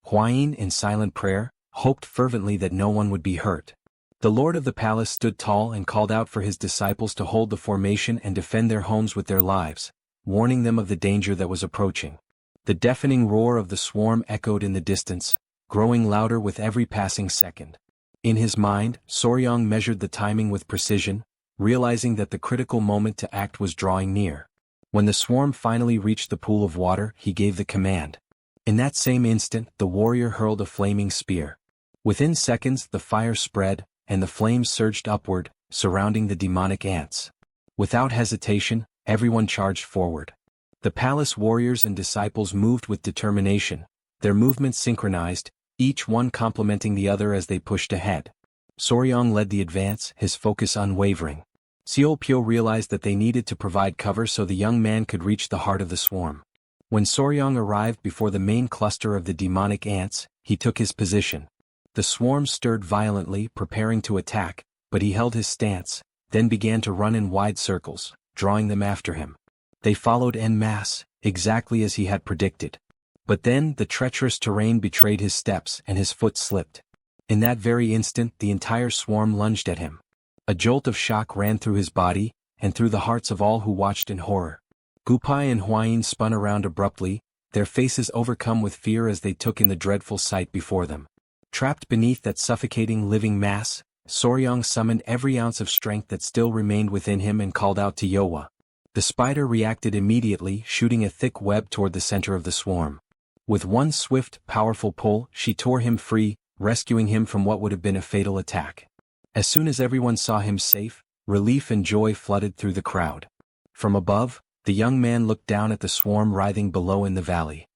Huayin, in silent prayer, hoped fervently that no one would be hurt. The lord of the palace stood tall and called out for his disciples to hold the formation and defend their homes with their lives, warning them of the danger that was approaching. The deafening roar of the swarm echoed in the distance, growing louder with every passing second. In his mind, Soryang measured the timing with precision, realizing that the critical moment to act was drawing near. When the swarm finally reached the pool of water, he gave the command. In that same instant, the warrior hurled a flaming spear. Within seconds, the fire spread, and the flames surged upward, surrounding the demonic ants. Without hesitation, everyone charged forward. The palace warriors and disciples moved with determination, their movements synchronized, each one complementing the other as they pushed ahead. Soryang led the advance, his focus unwavering. Seolpyo realized that they needed to provide cover so the young man could reach the heart of the swarm. When Soryang arrived before the main cluster of the demonic ants, he took his position. The swarm stirred violently, preparing to attack, but he held his stance, then began to run in wide circles, drawing them after him. They followed en masse, exactly as he had predicted. But then, the treacherous terrain betrayed his steps and his foot slipped. In that very instant, the entire swarm lunged at him. A jolt of shock ran through his body, and through the hearts of all who watched in horror. Gupai and Huayin spun around abruptly, their faces overcome with fear as they took in the dreadful sight before them. Trapped beneath that suffocating living mass, Soryang summoned every ounce of strength that still remained within him and called out to Yowa. The spider reacted immediately, shooting a thick web toward the center of the swarm. With one swift, powerful pull, she tore him free, rescuing him from what would have been a fatal attack. As soon as everyone saw him safe, relief and joy flooded through the crowd. From above, the young man looked down at the swarm writhing below in the valley.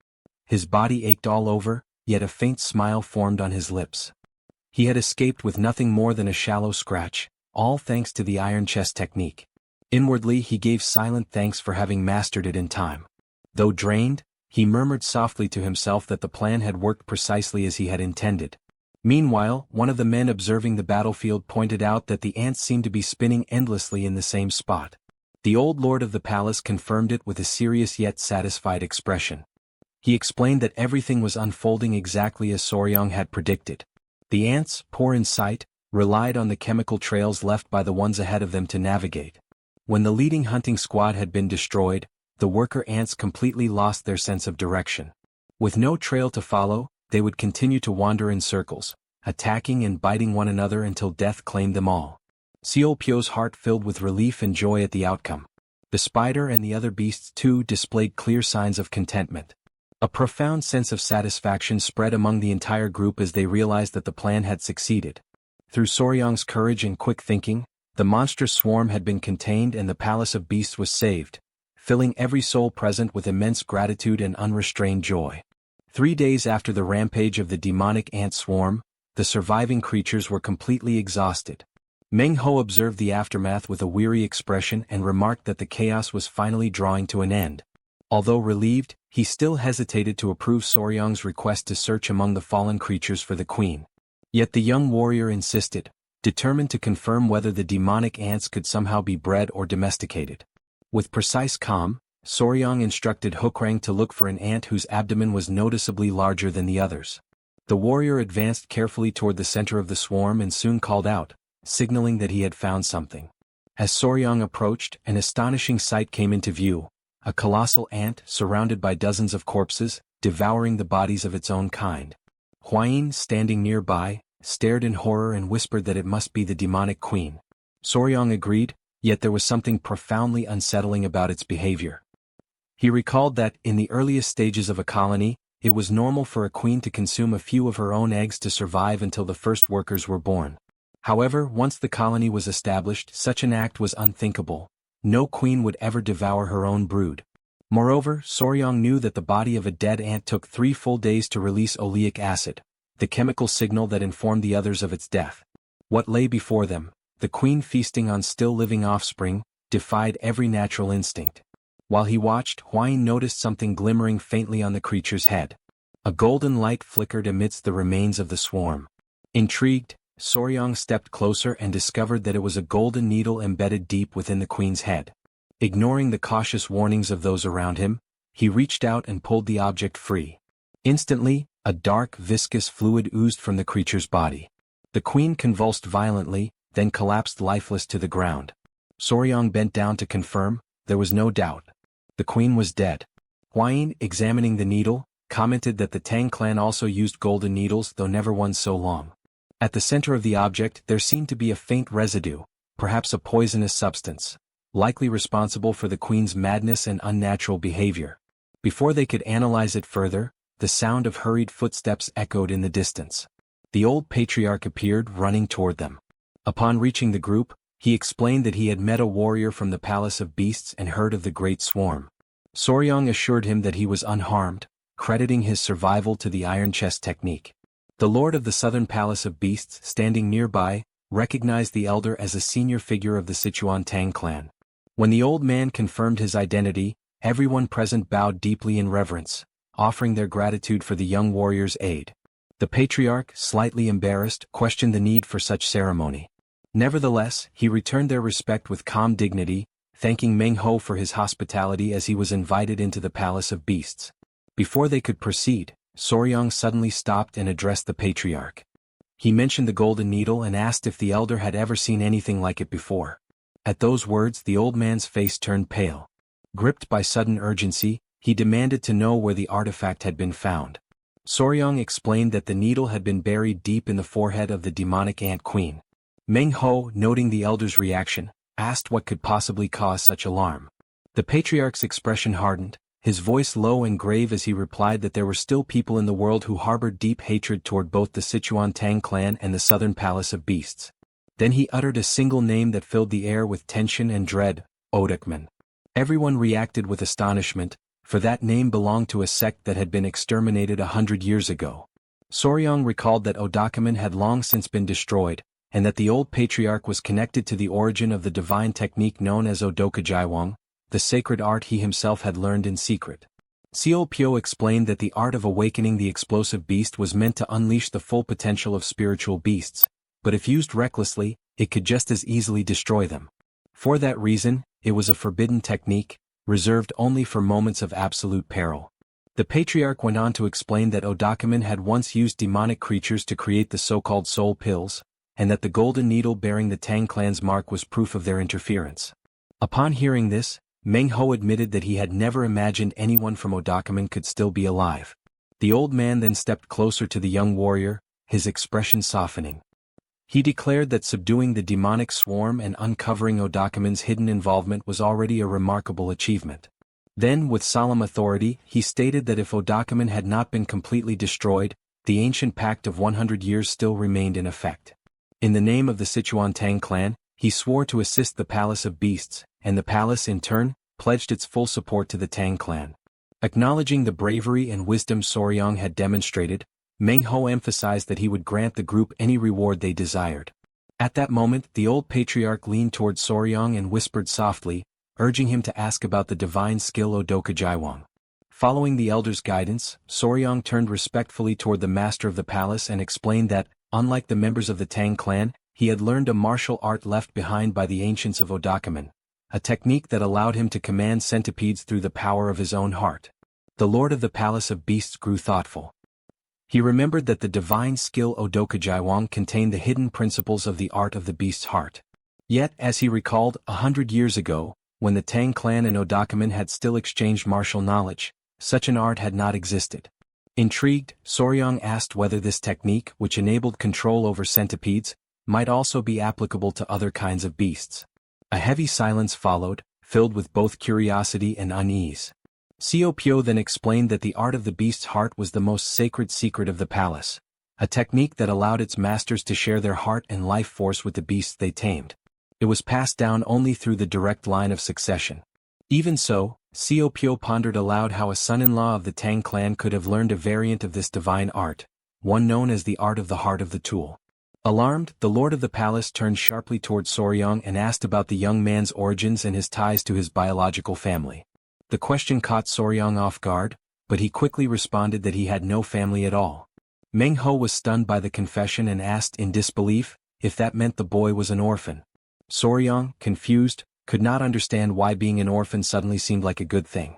His body ached all over, yet a faint smile formed on his lips. He had escaped with nothing more than a shallow scratch, all thanks to the iron chest technique. Inwardly he gave silent thanks for having mastered it in time. Though drained, he murmured softly to himself that the plan had worked precisely as he had intended. Meanwhile, one of the men observing the battlefield pointed out that the ants seemed to be spinning endlessly in the same spot. The old lord of the palace confirmed it with a serious yet satisfied expression. He explained that everything was unfolding exactly as Soryang had predicted. The ants, poor in sight, relied on the chemical trails left by the ones ahead of them to navigate. When the leading hunting squad had been destroyed, the worker ants completely lost their sense of direction. With no trail to follow, they would continue to wander in circles, attacking and biting one another until death claimed them all. Seolpyo's heart filled with relief and joy at the outcome. The spider and the other beasts too displayed clear signs of contentment. A profound sense of satisfaction spread among the entire group as they realized that the plan had succeeded. Through Soryang's courage and quick thinking, the monstrous swarm had been contained and the palace of beasts was saved, filling every soul present with immense gratitude and unrestrained joy. 3 days after the rampage of the demonic ant swarm, the surviving creatures were completely exhausted. Meng Ho observed the aftermath with a weary expression and remarked that the chaos was finally drawing to an end. Although relieved, he still hesitated to approve Soryang's request to search among the fallen creatures for the queen. Yet the young warrior insisted, determined to confirm whether the demonic ants could somehow be bred or domesticated. With precise calm, Soryang instructed Hukrang to look for an ant whose abdomen was noticeably larger than the others. The warrior advanced carefully toward the center of the swarm and soon called out, signaling that he had found something. As Soryang approached, an astonishing sight came into view. A colossal ant surrounded by dozens of corpses, devouring the bodies of its own kind. Huayin, standing nearby, stared in horror and whispered that it must be the demonic queen. Soryang agreed, yet there was something profoundly unsettling about its behavior. He recalled that, in the earliest stages of a colony, it was normal for a queen to consume a few of her own eggs to survive until the first workers were born. However, once the colony was established, such an act was unthinkable. No queen would ever devour her own brood. Moreover, Soryang knew that the body of a dead ant took 3 full days to release oleic acid, the chemical signal that informed the others of its death. What lay before them, the queen feasting on still living offspring, defied every natural instinct. While he watched, Huayin noticed something glimmering faintly on the creature's head. A golden light flickered amidst the remains of the swarm. Intrigued, Soryang stepped closer and discovered that it was a golden needle embedded deep within the queen's head. Ignoring the cautious warnings of those around him, he reached out and pulled the object free. Instantly, a dark, viscous fluid oozed from the creature's body. The queen convulsed violently, then collapsed lifeless to the ground. Soryang bent down to confirm. There was no doubt. The queen was dead. Huayin, examining the needle, commented that the Tang clan also used golden needles, though never one so long. At the center of the object there seemed to be a faint residue, perhaps a poisonous substance, likely responsible for the queen's madness and unnatural behavior. Before they could analyze it further, the sound of hurried footsteps echoed in the distance. The old patriarch appeared, running toward them. Upon reaching the group, he explained that he had met a warrior from the Palace of Beasts and heard of the great swarm. Soryang assured him that he was unharmed, crediting his survival to the iron chest technique. The lord of the southern Palace of Beasts, standing nearby, recognized the elder as a senior figure of the Sichuan Tang Clan. When the old man confirmed his identity, everyone present bowed deeply in reverence, offering their gratitude for the young warrior's aid. The patriarch, slightly embarrassed, questioned the need for such ceremony. Nevertheless, he returned their respect with calm dignity, thanking Meng Ho for his hospitality as he was invited into the Palace of Beasts. Before they could proceed, Soryang suddenly stopped and addressed the patriarch. He mentioned the golden needle and asked if the elder had ever seen anything like it before. At those words the old man's face turned pale. Gripped by sudden urgency, he demanded to know where the artifact had been found. Soryang explained that the needle had been buried deep in the forehead of the demonic ant queen. Meng Ho, noting the elder's reaction, asked what could possibly cause such alarm. The patriarch's expression hardened, his voice low and grave as he replied that there were still people in the world who harbored deep hatred toward both the Sichuan Tang Clan and the Southern Palace of Beasts. Then he uttered a single name that filled the air with tension and dread, Odakman. Everyone reacted with astonishment, for that name belonged to a sect that had been exterminated 100 years ago. Soryang recalled that Odakumen had long since been destroyed, and that the old patriarch was connected to the origin of the divine technique known as Odokajaiwang, the sacred art he himself had learned in secret. Seo Pyo explained that the art of awakening the explosive beast was meant to unleash the full potential of spiritual beasts, but if used recklessly, it could just as easily destroy them. For that reason, it was a forbidden technique, reserved only for moments of absolute peril. The patriarch went on to explain that Odakumen had once used demonic creatures to create the so-called soul pills, and that the golden needle bearing the Tang clan's mark was proof of their interference. Upon hearing this, Meng Ho admitted that he had never imagined anyone from Odakumen could still be alive. The old man then stepped closer to the young warrior, his expression softening. He declared that subduing the demonic swarm and uncovering Odakumen's hidden involvement was already a remarkable achievement. Then, with solemn authority, he stated that if Odakumen had not been completely destroyed, the ancient pact of 100 years still remained in effect. In the name of the Sichuan Tang Clan, he swore to assist the Palace of Beasts, and the palace in turn, pledged its full support to the Tang Clan. Acknowledging the bravery and wisdom Soryang had demonstrated, Meng Ho emphasized that he would grant the group any reward they desired. At that moment, the old patriarch leaned toward Soryang and whispered softly, urging him to ask about the divine skill Odokajaiwang. Following the elder's guidance, Soryang turned respectfully toward the master of the palace and explained that, unlike the members of the Tang clan, he had learned a martial art left behind by the ancients of Odakumen, a technique that allowed him to command centipedes through the power of his own heart. The lord of the Palace of Beasts grew thoughtful. He remembered that the divine skill Odokajaiwang contained the hidden principles of the art of the beast's heart. Yet, as he recalled, 100 years ago, when the Tang clan and Odakumen had still exchanged martial knowledge, such an art had not existed. Intrigued, Soryang asked whether this technique, which enabled control over centipedes, might also be applicable to other kinds of beasts. A heavy silence followed, filled with both curiosity and unease. Seo Pyo then explained that the art of the beast's heart was the most sacred secret of the palace, a technique that allowed its masters to share their heart and life force with the beasts they tamed. It was passed down only through the direct line of succession. Even so, Seo Pyo pondered aloud how a son-in-law of the Tang clan could have learned a variant of this divine art, one known as the art of the heart of the tool. Alarmed, the lord of the palace turned sharply toward Soryang and asked about the young man's origins and his ties to his biological family. The question caught Soryang off guard, but he quickly responded that he had no family at all. Meng Ho was stunned by the confession and asked in disbelief if that meant the boy was an orphan. Soryang, confused, could not understand why being an orphan suddenly seemed like a good thing.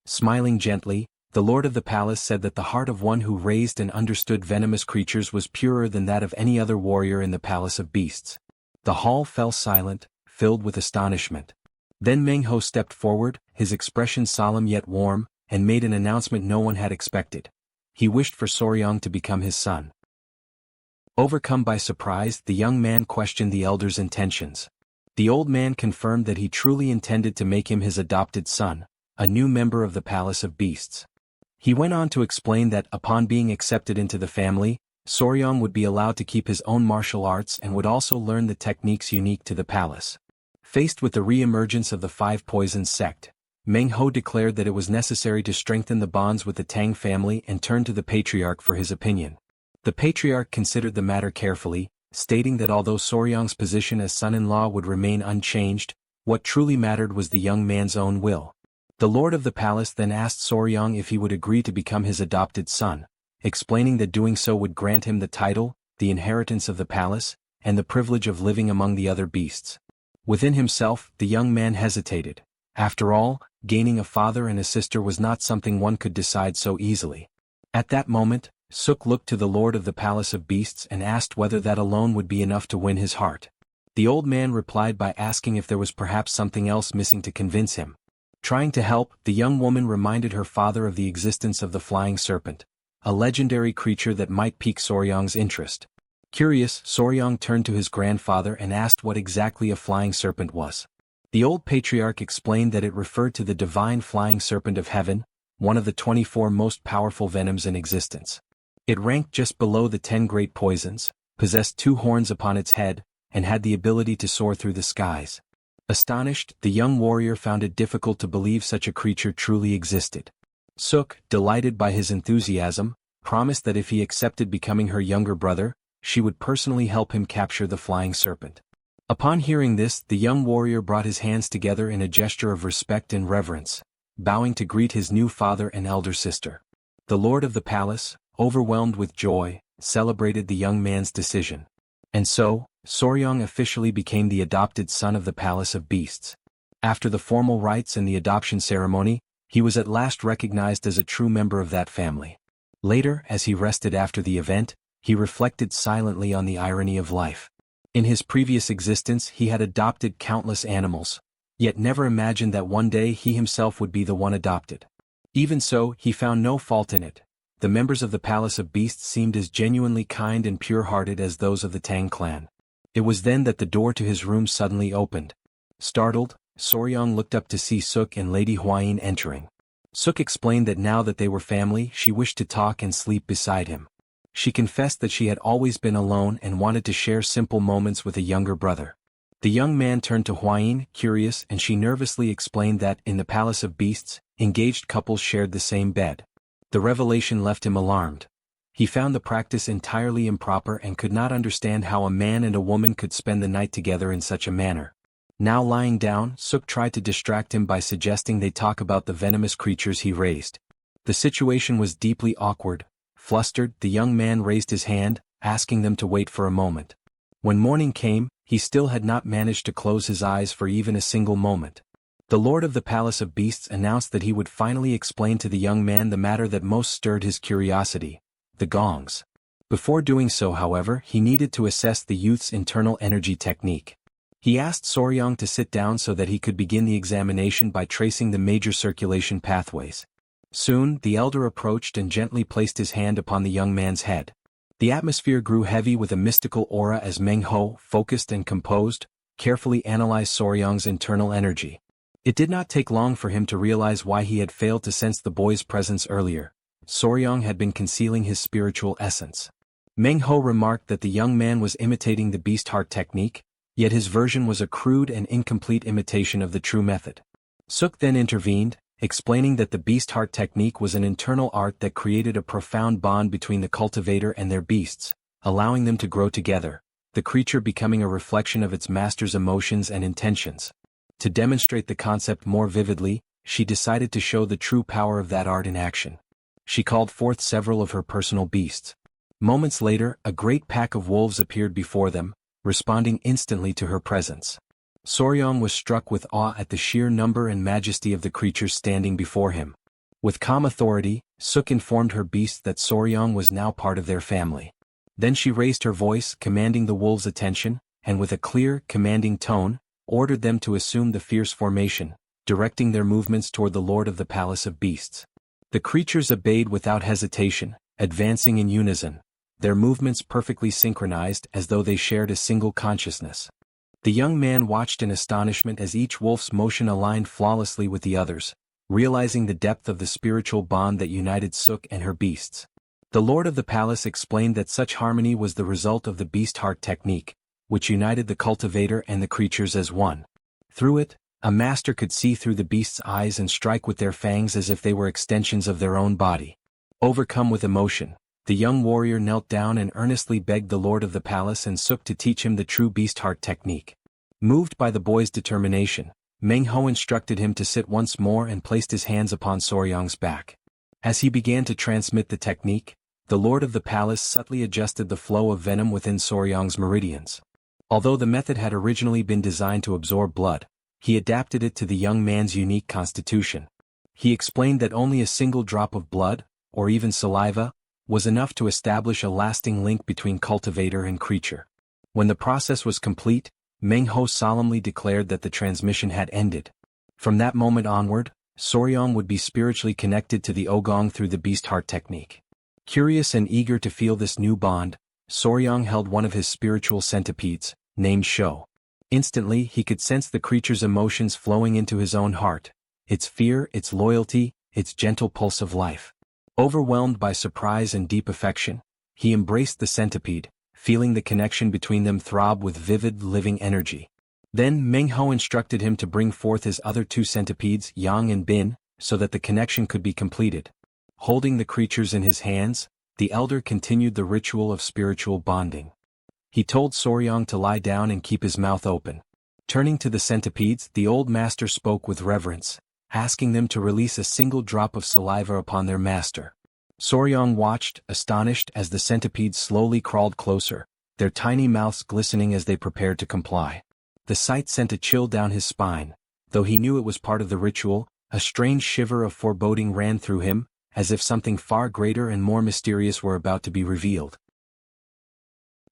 Smiling gently, the lord of the palace said that the heart of one who raised and understood venomous creatures was purer than that of any other warrior in the Palace of Beasts. The hall fell silent, filled with astonishment. Then Meng Ho stepped forward, his expression solemn yet warm, and made an announcement no one had expected. He wished for Soryang to become his son. Overcome by surprise, the young man questioned the elder's intentions. The old man confirmed that he truly intended to make him his adopted son, a new member of the Palace of Beasts. He went on to explain that, upon being accepted into the family, Soryang would be allowed to keep his own martial arts and would also learn the techniques unique to the palace. Faced with the re-emergence of the Five Poisons sect, Meng Ho declared that it was necessary to strengthen the bonds with the Tang family and turned to the patriarch for his opinion. The patriarch considered the matter carefully, stating that although Soryang's position as son-in-law would remain unchanged, what truly mattered was the young man's own will. The lord of the palace then asked Soryang if he would agree to become his adopted son, explaining that doing so would grant him the title, the inheritance of the palace, and the privilege of living among the other beasts. Within himself, the young man hesitated. After all, gaining a father and a sister was not something one could decide so easily. At that moment, Suk looked to the lord of the Palace of Beasts and asked whether that alone would be enough to win his heart. The old man replied by asking if there was perhaps something else missing to convince him. Trying to help, the young woman reminded her father of the existence of the flying serpent, a legendary creature that might pique Soryang's interest. Curious, Soryang turned to his grandfather and asked what exactly a flying serpent was. The old patriarch explained that it referred to the divine flying serpent of heaven, one of the 24 most powerful venoms in existence. It ranked just below the 10 great poisons, possessed 2 horns upon its head, and had the ability to soar through the skies. Astonished, the young warrior found it difficult to believe such a creature truly existed. Suk, delighted by his enthusiasm, promised that if he accepted becoming her younger brother, she would personally help him capture the flying serpent. Upon hearing this, the young warrior brought his hands together in a gesture of respect and reverence, bowing to greet his new father and elder sister. The lord of the palace, overwhelmed with joy, celebrated the young man's decision. And so, Soryang officially became the adopted son of the Palace of Beasts. After the formal rites and the adoption ceremony, he was at last recognized as a true member of that family. Later, as he rested after the event, he reflected silently on the irony of life. In his previous existence he had adopted countless animals, yet never imagined that one day he himself would be the one adopted. Even so, he found no fault in it. The members of the Palace of Beasts seemed as genuinely kind and pure-hearted as those of the Tang clan. It was then that the door to his room suddenly opened. Startled, Soryang looked up to see Suk and Lady Huayin entering. Suk explained that now that they were family, she wished to talk and sleep beside him. She confessed that she had always been alone and wanted to share simple moments with a younger brother. The young man turned to Huayin, curious, and she nervously explained that, in the Palace of Beasts, engaged couples shared the same bed. The revelation left him alarmed. He found the practice entirely improper and could not understand how a man and a woman could spend the night together in such a manner. Now lying down, Suk tried to distract him by suggesting they talk about the venomous creatures he raised. The situation was deeply awkward. Flustered, the young man raised his hand, asking them to wait for a moment. When morning came, he still had not managed to close his eyes for even a single moment. The lord of the Palace of Beasts announced that he would finally explain to the young man the matter that most stirred his curiosity: the gongs. Before doing so, however, he needed to assess the youth's internal energy technique. He asked Soryang to sit down so that he could begin the examination by tracing the major circulation pathways. Soon, the elder approached and gently placed his hand upon the young man's head. The atmosphere grew heavy with a mystical aura as Meng Ho, focused and composed, carefully analyzed Soryang's internal energy. It did not take long for him to realize why he had failed to sense the boy's presence earlier. Soryang had been concealing his spiritual essence. Meng Ho remarked that the young man was imitating the beast heart technique, yet his version was a crude and incomplete imitation of the true method. Suk then intervened, explaining that the beast heart technique was an internal art that created a profound bond between the cultivator and their beasts, allowing them to grow together, the creature becoming a reflection of its master's emotions and intentions. To demonstrate the concept more vividly, she decided to show the true power of that art in action. She called forth several of her personal beasts. Moments later, a great pack of wolves appeared before them, responding instantly to her presence. Soryang was struck with awe at the sheer number and majesty of the creatures standing before him. With calm authority, Suk informed her beasts that Soryang was now part of their family. Then she raised her voice, commanding the wolves' attention, and with a clear, commanding tone, ordered them to assume the fierce formation, directing their movements toward the lord of the Palace of Beasts. The creatures obeyed without hesitation, advancing in unison, their movements perfectly synchronized as though they shared a single consciousness. The young man watched in astonishment as each wolf's motion aligned flawlessly with the others, realizing the depth of the spiritual bond that united Suk and her beasts. The lord of the palace explained that such harmony was the result of the beast heart technique, which united the cultivator and the creatures as one. Through it, a master could see through the beast's eyes and strike with their fangs as if they were extensions of their own body. Overcome with emotion, the young warrior knelt down and earnestly begged the lord of the palace and Suk to teach him the true beast heart technique. Moved by the boy's determination, Meng Ho instructed him to sit once more and placed his hands upon Soryang's back. As he began to transmit the technique, the lord of the palace subtly adjusted the flow of venom within Soryang's meridians. Although the method had originally been designed to absorb blood, he adapted it to the young man's unique constitution. He explained that only a single drop of blood, or even saliva, was enough to establish a lasting link between cultivator and creature. When the process was complete, Meng Ho solemnly declared that the transmission had ended. From that moment onward, Soryang would be spiritually connected to the Ogong through the beast heart technique. Curious and eager to feel this new bond, Soryang held one of his spiritual centipedes, named Shou. Instantly he could sense the creature's emotions flowing into his own heart, its fear, its loyalty, its gentle pulse of life. Overwhelmed by surprise and deep affection, he embraced the centipede, feeling the connection between them throb with vivid, living energy. Then Meng Ho instructed him to bring forth his other two centipedes, Yang and Bin, so that the connection could be completed. Holding the creatures in his hands, the elder continued the ritual of spiritual bonding. He told Soryang to lie down and keep his mouth open. Turning to the centipedes, the old master spoke with reverence, asking them to release a single drop of saliva upon their master. Soryang watched, astonished, as the centipedes slowly crawled closer, their tiny mouths glistening as they prepared to comply. The sight sent a chill down his spine. Though he knew it was part of the ritual, a strange shiver of foreboding ran through him, as if something far greater and more mysterious were about to be revealed.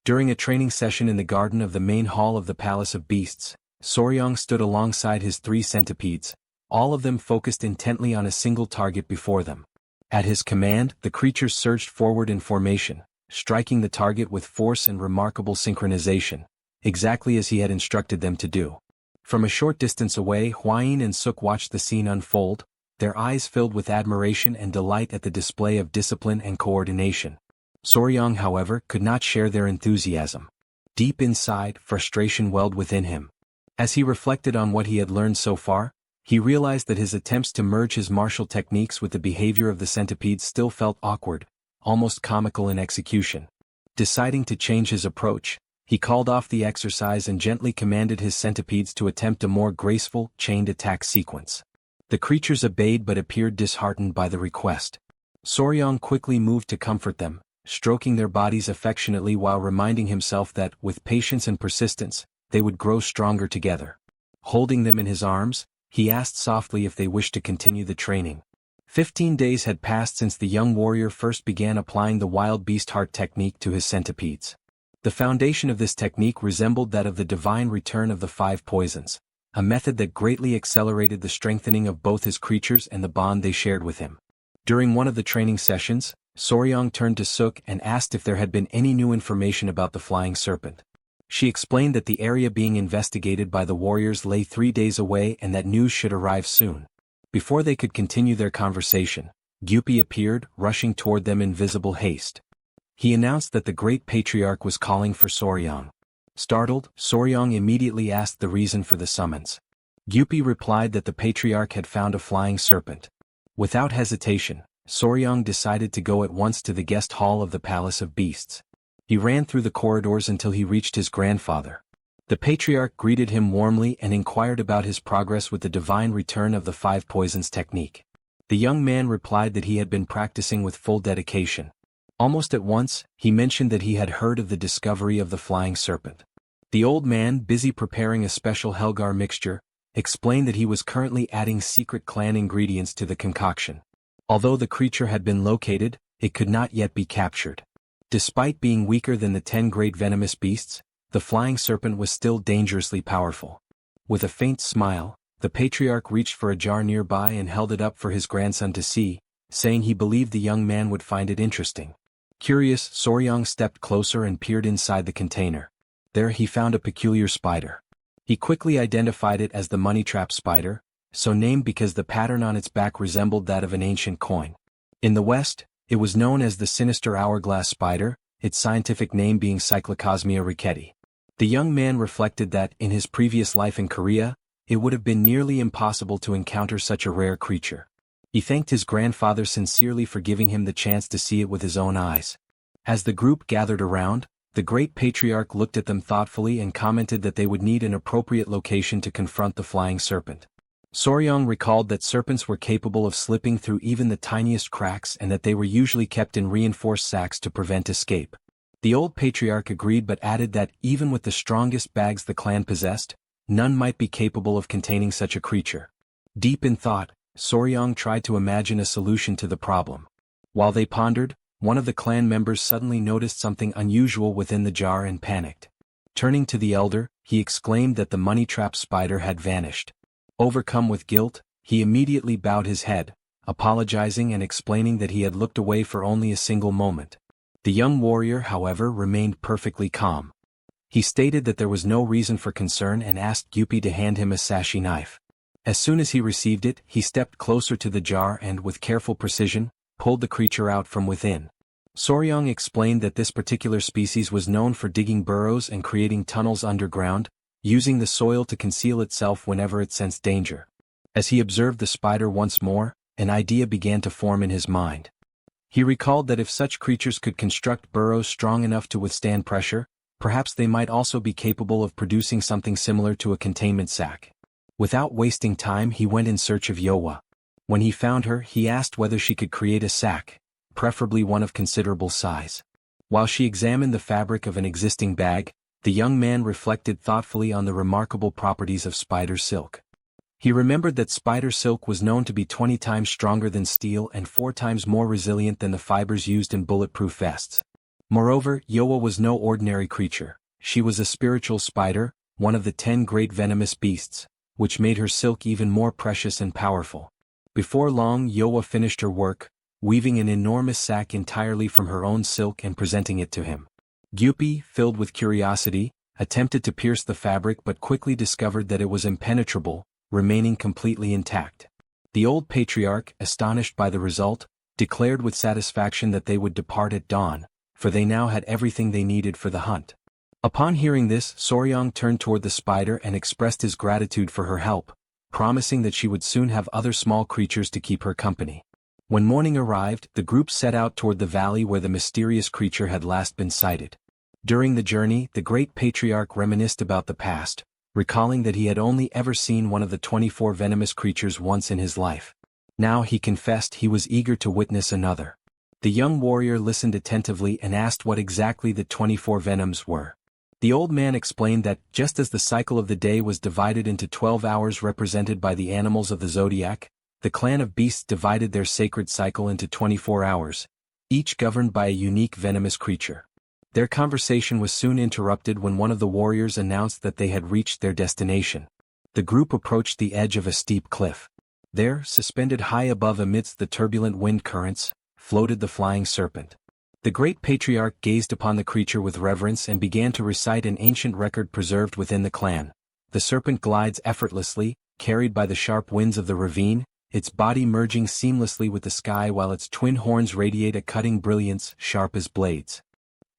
During a training session in the garden of the main hall of the Palace of Beasts, Soryang stood alongside his three centipedes, all of them focused intently on a single target before them. At his command, the creatures surged forward in formation, striking the target with force and remarkable synchronization, exactly as he had instructed them to do. From a short distance away, Huayin and Suk watched the scene unfold, their eyes filled with admiration and delight at the display of discipline and coordination. Soryang, however, could not share their enthusiasm. Deep inside, frustration welled within him. As he reflected on what he had learned so far, he realized that his attempts to merge his martial techniques with the behavior of the centipedes still felt awkward, almost comical in execution. Deciding to change his approach, he called off the exercise and gently commanded his centipedes to attempt a more graceful, chained attack sequence. The creatures obeyed but appeared disheartened by the request. Soryang quickly moved to comfort them, stroking their bodies affectionately while reminding himself that, with patience and persistence, they would grow stronger together. Holding them in his arms, he asked softly if they wished to continue the training. 15 days had passed since the young warrior first began applying the wild beast heart technique to his centipedes. The foundation of this technique resembled that of the divine return of the 5 poisons, a method that greatly accelerated the strengthening of both his creatures and the bond they shared with him. During one of the training sessions, Soryang turned to Suk and asked if there had been any new information about the flying serpent. She explained that the area being investigated by the warriors lay 3 days away and that news should arrive soon. Before they could continue their conversation, Gyupi appeared, rushing toward them in visible haste. He announced that the great patriarch was calling for Soryang. Startled, Soryang immediately asked the reason for the summons. Gyupi replied that the patriarch had found a flying serpent. Without hesitation, Soryang decided to go at once to the guest hall of the Palace of Beasts. He ran through the corridors until he reached his grandfather. The patriarch greeted him warmly and inquired about his progress with the divine return of the 5 poisons technique. The young man replied that he had been practicing with full dedication. Almost at once, he mentioned that he had heard of the discovery of the flying serpent. The old man, busy preparing a special Helgar mixture, explained that he was currently adding secret clan ingredients to the concoction. Although the creature had been located, it could not yet be captured. Despite being weaker than the 10 great venomous beasts, the flying serpent was still dangerously powerful. With a faint smile, the patriarch reached for a jar nearby and held it up for his grandson to see, saying he believed the young man would find it interesting. Curious, Soryang stepped closer and peered inside the container. There he found a peculiar spider. He quickly identified it as the money trap spider, so named because the pattern on its back resembled that of an ancient coin. In the West, it was known as the sinister hourglass spider, its scientific name being Cyclocosmia ricketi. The young man reflected that, in his previous life in Korea, it would have been nearly impossible to encounter such a rare creature. He thanked his grandfather sincerely for giving him the chance to see it with his own eyes. As the group gathered around, the great patriarch looked at them thoughtfully and commented that they would need an appropriate location to confront the flying serpent. Soryang recalled that serpents were capable of slipping through even the tiniest cracks and that they were usually kept in reinforced sacks to prevent escape. The old patriarch agreed but added that even with the strongest bags the clan possessed, none might be capable of containing such a creature. Deep in thought, Soryang tried to imagine a solution to the problem. While they pondered, one of the clan members suddenly noticed something unusual within the jar and panicked. Turning to the elder, he exclaimed that the money trap spider had vanished. Overcome with guilt, he immediately bowed his head, apologizing and explaining that he had looked away for only a single moment. The young warrior, however, remained perfectly calm. He stated that there was no reason for concern and asked Gyupi to hand him a sashi knife. As soon as he received it, he stepped closer to the jar and, with careful precision, pulled the creature out from within. Soryang explained that this particular species was known for digging burrows and creating tunnels underground, using the soil to conceal itself whenever it sensed danger. As he observed the spider once more, an idea began to form in his mind. He recalled that if such creatures could construct burrows strong enough to withstand pressure, perhaps they might also be capable of producing something similar to a containment sac. Without wasting time, he went in search of Yowa. When he found her, he asked whether she could create a sac, preferably one of considerable size. While she examined the fabric of an existing bag, the young man reflected thoughtfully on the remarkable properties of spider silk. He remembered that spider silk was known to be 20 times stronger than steel and 4 times more resilient than the fibers used in bulletproof vests. Moreover, Yowa was no ordinary creature. She was a spiritual spider, one of the 10 great venomous beasts, which made her silk even more precious and powerful. Before long, Yowa finished her work, weaving an enormous sack entirely from her own silk and presenting it to him. Gyupi, filled with curiosity, attempted to pierce the fabric but quickly discovered that it was impenetrable, remaining completely intact. The old patriarch, astonished by the result, declared with satisfaction that they would depart at dawn, for they now had everything they needed for the hunt. Upon hearing this, Soryang turned toward the spider and expressed his gratitude for her help, promising that she would soon have other small creatures to keep her company. When morning arrived, the group set out toward the valley where the mysterious creature had last been sighted. During the journey, the great patriarch reminisced about the past, recalling that he had only ever seen one of the 24 venomous creatures once in his life. Now he confessed he was eager to witness another. The young warrior listened attentively and asked what exactly the 24 venoms were. The old man explained that, just as the cycle of the day was divided into 12 hours represented by the animals of the zodiac, the clan of beasts divided their sacred cycle into 24 hours, each governed by a unique venomous creature. Their conversation was soon interrupted when one of the warriors announced that they had reached their destination. The group approached the edge of a steep cliff. There, suspended high above amidst the turbulent wind currents, floated the flying serpent. The great patriarch gazed upon the creature with reverence and began to recite an ancient record preserved within the clan. The serpent glides effortlessly, carried by the sharp winds of the ravine, its body merging seamlessly with the sky while its twin horns radiate a cutting brilliance sharp as blades.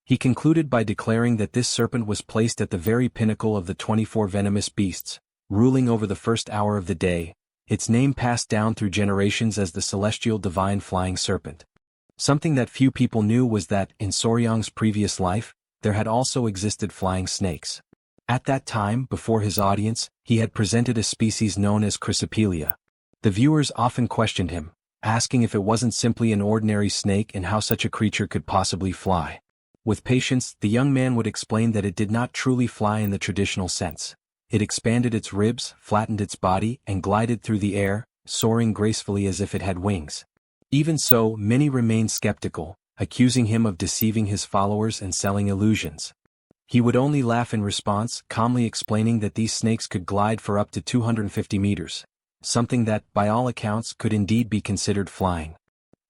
He concluded by declaring that this serpent was placed at the very pinnacle of the 24 venomous beasts, ruling over the first hour of the day, its name passed down through generations as the celestial divine flying serpent. Something that few people knew was that, in Soryang's previous life, there had also existed flying snakes. At that time, before his audience, he had presented a species known as Chrysopelia. The viewers often questioned him, asking if it wasn't simply an ordinary snake and how such a creature could possibly fly. With patience, the young man would explain that it did not truly fly in the traditional sense. It expanded its ribs, flattened its body, and glided through the air, soaring gracefully as if it had wings. Even so, many remained skeptical, accusing him of deceiving his followers and selling illusions. He would only laugh in response, calmly explaining that these snakes could glide for up to 250 meters, something that, by all accounts, could indeed be considered flying.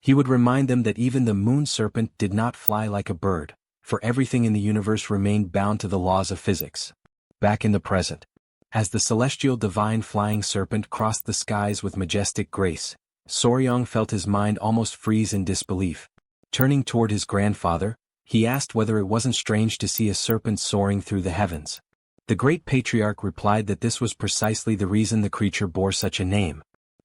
He would remind them that even the moon serpent did not fly like a bird, for everything in the universe remained bound to the laws of physics. Back in the present, as the celestial divine flying serpent crossed the skies with majestic grace, Soryang felt his mind almost freeze in disbelief. Turning toward his grandfather, he asked whether it wasn't strange to see a serpent soaring through the heavens. The great patriarch replied that this was precisely the reason the creature bore such a name.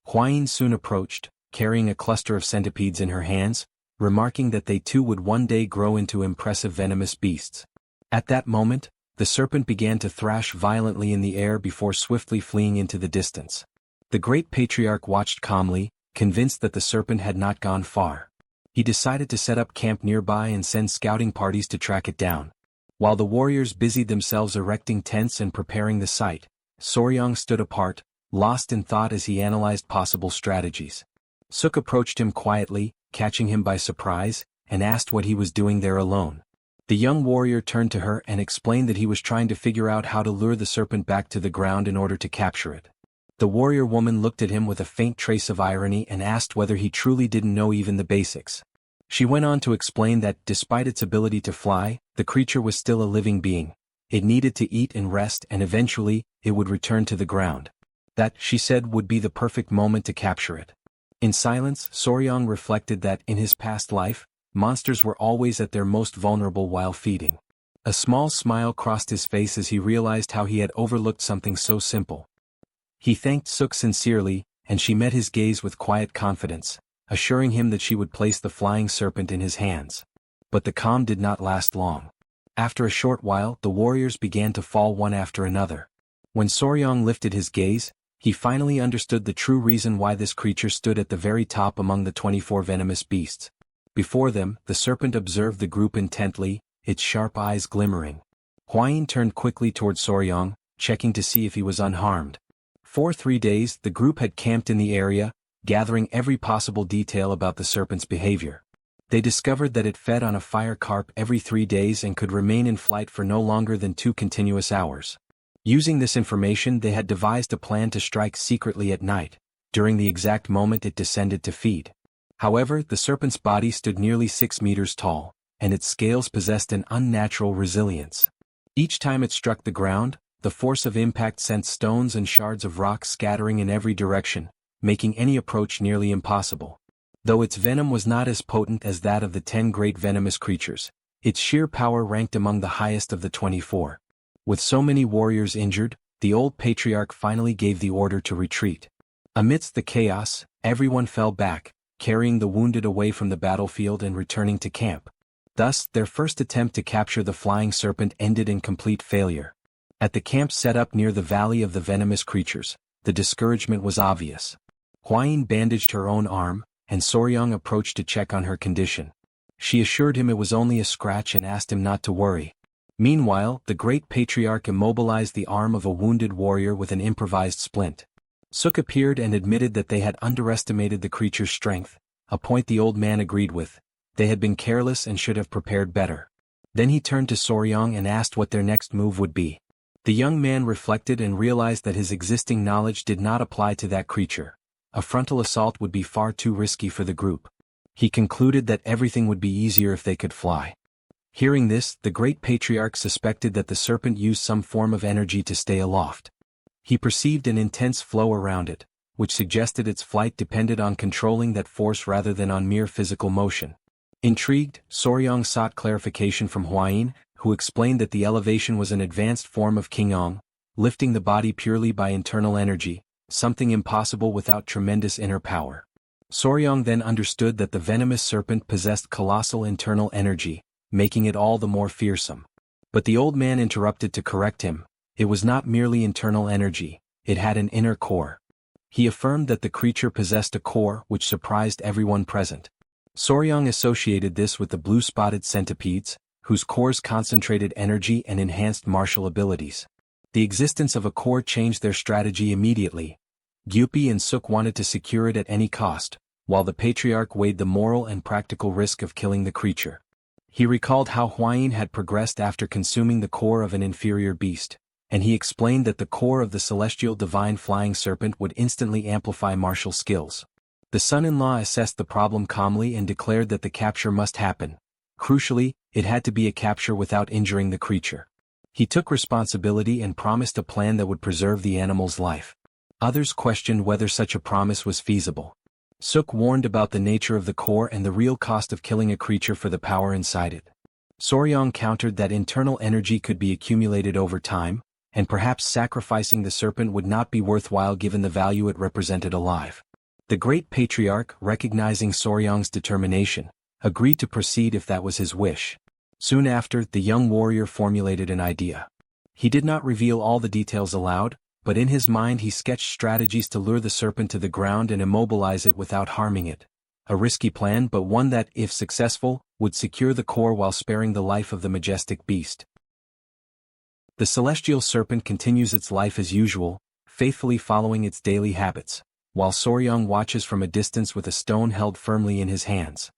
Huayin soon approached, carrying a cluster of centipedes in her hands, remarking that they too would one day grow into impressive venomous beasts. At that moment, the serpent began to thrash violently in the air before swiftly fleeing into the distance. The great patriarch watched calmly, convinced that the serpent had not gone far. He decided to set up camp nearby and send scouting parties to track it down. While the warriors busied themselves erecting tents and preparing the site, Soryang stood apart, lost in thought as he analyzed possible strategies. Suk approached him quietly, catching him by surprise, and asked what he was doing there alone. The young warrior turned to her and explained that he was trying to figure out how to lure the serpent back to the ground in order to capture it. The warrior woman looked at him with a faint trace of irony and asked whether he truly didn't know even the basics. She went on to explain that, despite its ability to fly, the creature was still a living being. It needed to eat and rest, and eventually, it would return to the ground. That, she said, would be the perfect moment to capture it. In silence, Soryang reflected that, in his past life, monsters were always at their most vulnerable while feeding. A small smile crossed his face as he realized how he had overlooked something so simple. He thanked Suk sincerely, and she met his gaze with quiet confidence, assuring him that she would place the flying serpent in his hands. But the calm did not last long. After a short while, the warriors began to fall one after another. When Soryang lifted his gaze, he finally understood the true reason why this creature stood at the very top among the 24 venomous beasts. Before them, the serpent observed the group intently, its sharp eyes glimmering. Hwayin turned quickly toward Soryang, checking to see if he was unharmed. For 3 days, the group had camped in the area, gathering every possible detail about the serpent's behavior. They discovered that it fed on a fire carp every 3 days and could remain in flight for no longer than 2 continuous hours. Using this information, they had devised a plan to strike secretly at night, during the exact moment it descended to feed. However, the serpent's body stood nearly 6 meters tall, and its scales possessed an unnatural resilience. Each time it struck the ground, the force of impact sent stones and shards of rock scattering in every direction, making any approach nearly impossible. Though its venom was not as potent as that of the 10 great venomous creatures, its sheer power ranked among the highest of the 24. With so many warriors injured, the old patriarch finally gave the order to retreat. Amidst the chaos, everyone fell back, carrying the wounded away from the battlefield and returning to camp. Thus, their first attempt to capture the flying serpent ended in complete failure. At the camp set up near the Valley of the Venomous Creatures, the discouragement was obvious. Hwayin bandaged her own arm, and Soryang approached to check on her condition. She assured him it was only a scratch and asked him not to worry. Meanwhile, the great patriarch immobilized the arm of a wounded warrior with an improvised splint. Suk appeared and admitted that they had underestimated the creature's strength, a point the old man agreed with. They had been careless and should have prepared better. Then he turned to Soryang and asked what their next move would be. The young man reflected and realized that his existing knowledge did not apply to that creature. A frontal assault would be far too risky for the group. He concluded that everything would be easier if they could fly. Hearing this, the great patriarch suspected that the serpent used some form of energy to stay aloft. He perceived an intense flow around it, which suggested its flight depended on controlling that force rather than on mere physical motion. Intrigued, Soryang sought clarification from Hwayin, who explained that the elevation was an advanced form of Qigong, lifting the body purely by internal energy, something impossible without tremendous inner power. Soryang then understood that the venomous serpent possessed colossal internal energy, making it all the more fearsome. But the old man interrupted to correct him. It was not merely internal energy, it had an inner core. He affirmed that the creature possessed a core which surprised everyone present. Soryang associated this with the blue-spotted centipedes, whose cores concentrated energy and enhanced martial abilities. The existence of a core changed their strategy immediately. Gyupi and Suk wanted to secure it at any cost, while the patriarch weighed the moral and practical risk of killing the creature. He recalled how Hwayin had progressed after consuming the core of an inferior beast, and he explained that the core of the celestial divine flying serpent would instantly amplify martial skills. The son-in-law assessed the problem calmly and declared that the capture must happen. Crucially, it had to be a capture without injuring the creature. He took responsibility and promised a plan that would preserve the animal's life. Others questioned whether such a promise was feasible. Suk warned about the nature of the core and the real cost of killing a creature for the power inside it. Soryang countered that internal energy could be accumulated over time, and perhaps sacrificing the serpent would not be worthwhile given the value it represented alive. The great patriarch, recognizing Soryang's determination, agreed to proceed if that was his wish. Soon after, the young warrior formulated an idea. He did not reveal all the details aloud, but in his mind he sketched strategies to lure the serpent to the ground and immobilize it without harming it. A risky plan, but one that, if successful, would secure the core while sparing the life of the majestic beast. The celestial serpent continues its life as usual, faithfully following its daily habits, while Soryang watches from a distance with a stone held firmly in his hands.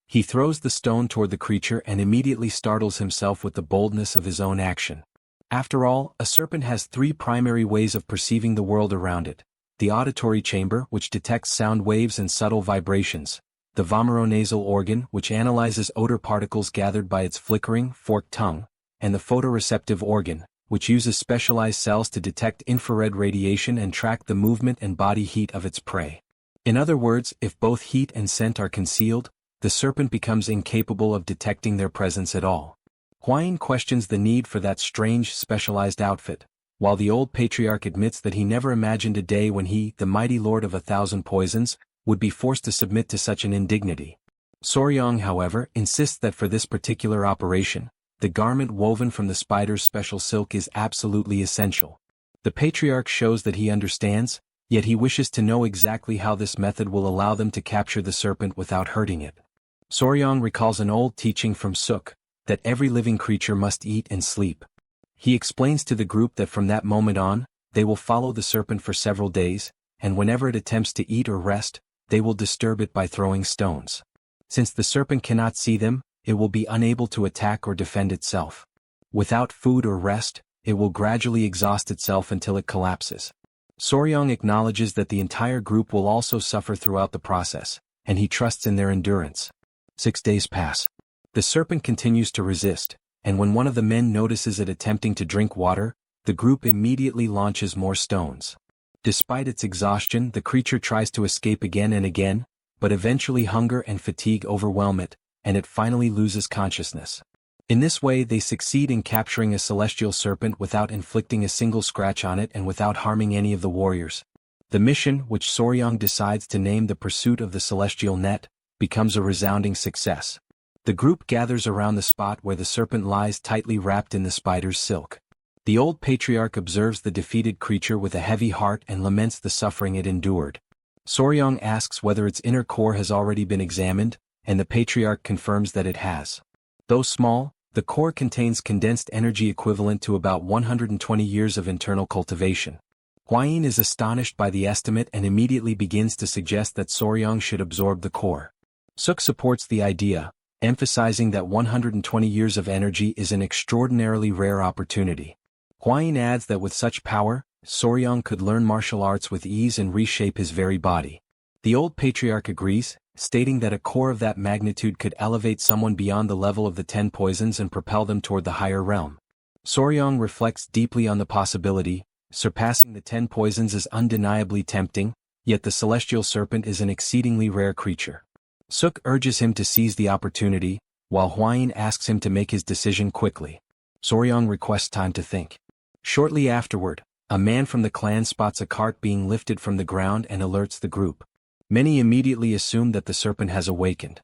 He throws the stone toward the creature and immediately startles himself with the boldness of his own action. After all, a serpent has 3 primary ways of perceiving the world around it: the auditory chamber, which detects sound waves and subtle vibrations; the vomeronasal organ, which analyzes odor particles gathered by its flickering, forked tongue; and the photoreceptive organ, which uses specialized cells to detect infrared radiation and track the movement and body heat of its prey. In other words, if both heat and scent are concealed, the serpent becomes incapable of detecting their presence at all. Huayin questions the need for that strange, specialized outfit, while the old patriarch admits that he never imagined a day when he, the mighty lord of 1,000 poisons, would be forced to submit to such an indignity. Soryang, however, insists that for this particular operation, the garment woven from the spider's special silk is absolutely essential. The patriarch shows that he understands, yet he wishes to know exactly how this method will allow them to capture the serpent without hurting it. Soryang recalls an old teaching from Suk, that every living creature must eat and sleep. He explains to the group that from that moment on, they will follow the serpent for several days, and whenever it attempts to eat or rest, they will disturb it by throwing stones. Since the serpent cannot see them, it will be unable to attack or defend itself. Without food or rest, it will gradually exhaust itself until it collapses. Soryang acknowledges that the entire group will also suffer throughout the process, and he trusts in their endurance. 6 days pass. The serpent continues to resist, and when one of the men notices it attempting to drink water, the group immediately launches more stones. Despite its exhaustion, the creature tries to escape again and again, but eventually hunger and fatigue overwhelm it, and it finally loses consciousness. In this way they succeed in capturing a celestial serpent without inflicting a single scratch on it and without harming any of the warriors. The mission, which Soryang decides to name the Pursuit of the Celestial Net, becomes a resounding success. The group gathers around the spot where the serpent lies tightly wrapped in the spider's silk. The old patriarch observes the defeated creature with a heavy heart and laments the suffering it endured. Soryang asks whether its inner core has already been examined, and the patriarch confirms that it has. Though small, the core contains condensed energy equivalent to about 120 years of internal cultivation. Huayin is astonished by the estimate and immediately begins to suggest that Soryang should absorb the core. Suk supports the idea, emphasizing that 120 years of energy is an extraordinarily rare opportunity. Huayin adds that with such power, Soryang could learn martial arts with ease and reshape his very body. The old patriarch agrees, stating that a core of that magnitude could elevate someone beyond the level of the 10 poisons and propel them toward the higher realm. Soryang reflects deeply on the possibility. Surpassing the 10 poisons is undeniably tempting, yet the celestial serpent is an exceedingly rare creature. Suk urges him to seize the opportunity, while Huayin asks him to make his decision quickly. Soryang requests time to think. Shortly afterward, a man from the clan spots a cart being lifted from the ground and alerts the group. Many immediately assume that the serpent has awakened.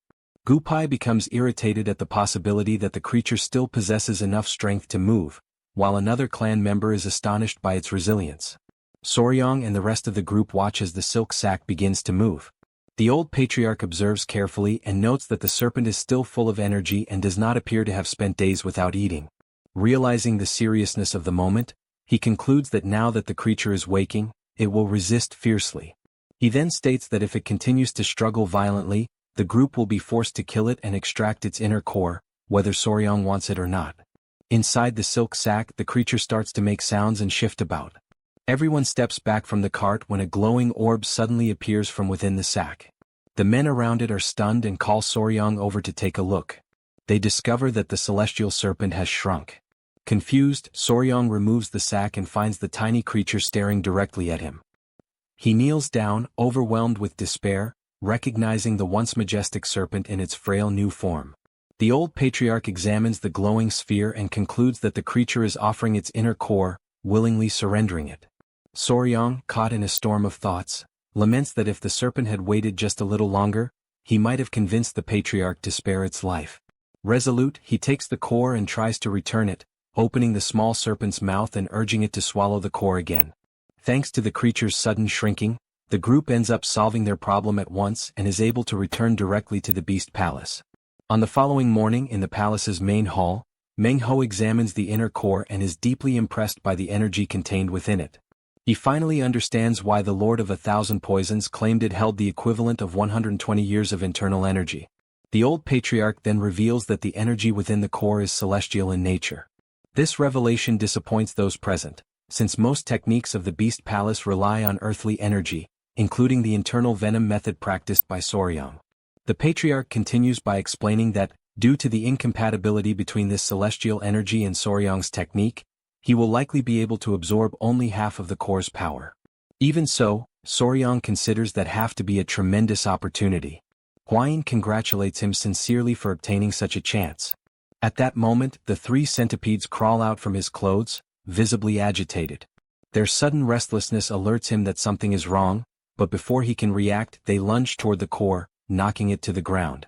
Gupai becomes irritated at the possibility that the creature still possesses enough strength to move, while another clan member is astonished by its resilience. Soryang and the rest of the group watch as the silk sack begins to move. The old patriarch observes carefully and notes that the serpent is still full of energy and does not appear to have spent days without eating. Realizing the seriousness of the moment, he concludes that now that the creature is waking, it will resist fiercely. He then states that if it continues to struggle violently, the group will be forced to kill it and extract its inner core, whether Soryang wants it or not. Inside the silk sack, the creature starts to make sounds and shift about. Everyone steps back from the cart when a glowing orb suddenly appears from within the sack. The men around it are stunned and call Soryang over to take a look. They discover that the celestial serpent has shrunk. Confused, Soryang removes the sack and finds the tiny creature staring directly at him. He kneels down, overwhelmed with despair, recognizing the once majestic serpent in its frail new form. The old patriarch examines the glowing sphere and concludes that the creature is offering its inner core, willingly surrendering it. Soryang, caught in a storm of thoughts, laments that if the serpent had waited just a little longer, he might have convinced the patriarch to spare its life. Resolute, he takes the core and tries to return it, opening the small serpent's mouth and urging it to swallow the core again. Thanks to the creature's sudden shrinking, the group ends up solving their problem at once and is able to return directly to the Beast Palace. On the following morning in the palace's main hall, Manhwa examines the inner core and is deeply impressed by the energy contained within it. He finally understands why the Lord of 1,000 Poisons claimed it held the equivalent of 120 years of internal energy. The old patriarch then reveals that the energy within the core is celestial in nature. This revelation disappoints those present, since most techniques of the Beast Palace rely on earthly energy, including the internal venom method practiced by Soryang. The patriarch continues by explaining that, due to the incompatibility between this celestial energy and Soryang's technique, he will likely be able to absorb only half of the core's power. Even so, Soryang considers that half to be a tremendous opportunity. Huayin congratulates him sincerely for obtaining such a chance. At that moment, the 3 centipedes crawl out from his clothes, visibly agitated. Their sudden restlessness alerts him that something is wrong, but before he can react, they lunge toward the core, knocking it to the ground.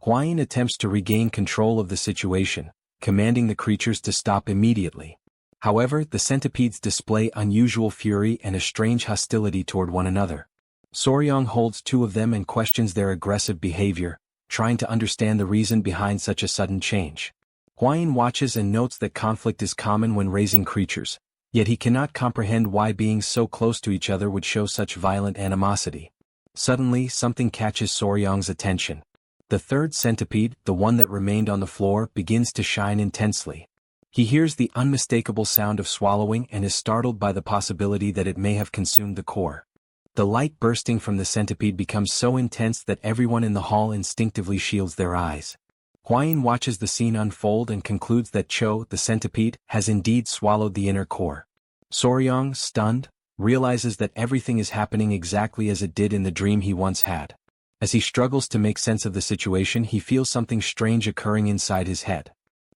Huayin attempts to regain control of the situation, commanding the creatures to stop immediately. However, the centipedes display unusual fury and a strange hostility toward one another. Soryong holds 2 of them and questions their aggressive behavior, trying to understand the reason behind such a sudden change. Huayin watches and notes that conflict is common when raising creatures, yet he cannot comprehend why beings so close to each other would show such violent animosity. Suddenly, something catches Soryong's attention. The 3rd centipede, the one that remained on the floor, begins to shine intensely. He hears the unmistakable sound of swallowing and is startled by the possibility that it may have consumed the core. The light bursting from the centipede becomes so intense that everyone in the hall instinctively shields their eyes. Huayin watches the scene unfold and concludes that Cho, the centipede, has indeed swallowed the inner core. Soryong, stunned, realizes that everything is happening exactly as it did in the dream he once had. As he struggles to make sense of the situation, he feels something strange occurring inside his head.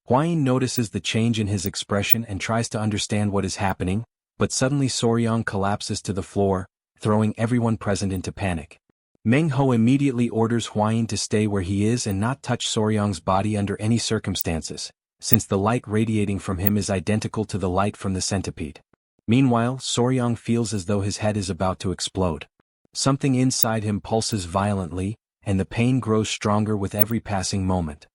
Huayin notices the change in his expression and tries to understand what is happening, but suddenly Soryong collapses to the floor, throwing everyone present into panic. Meng Ho immediately orders Huayin to stay where he is and not touch Soryong's body under any circumstances, since the light radiating from him is identical to the light from the centipede. Meanwhile, Soryong feels as though his head is about to explode. Something inside him pulses violently, and the pain grows stronger with every passing moment.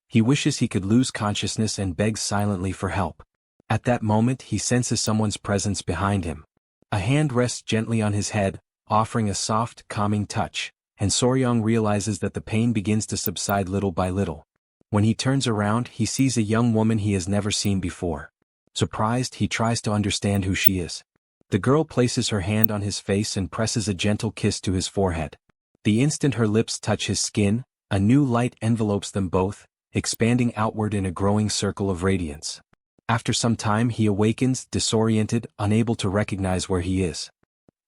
He wishes he could lose consciousness and begs silently for help. At that moment, he senses someone's presence behind him. A hand rests gently on his head, offering a soft, calming touch, and Soryong realizes that the pain begins to subside little by little. When he turns around, he sees a young woman he has never seen before. Surprised, he tries to understand who she is. The girl places her hand on his face and presses a gentle kiss to his forehead. The instant her lips touch his skin, a new light envelopes them both, expanding outward in a growing circle of radiance. After some time he awakens, disoriented, unable to recognize where he is.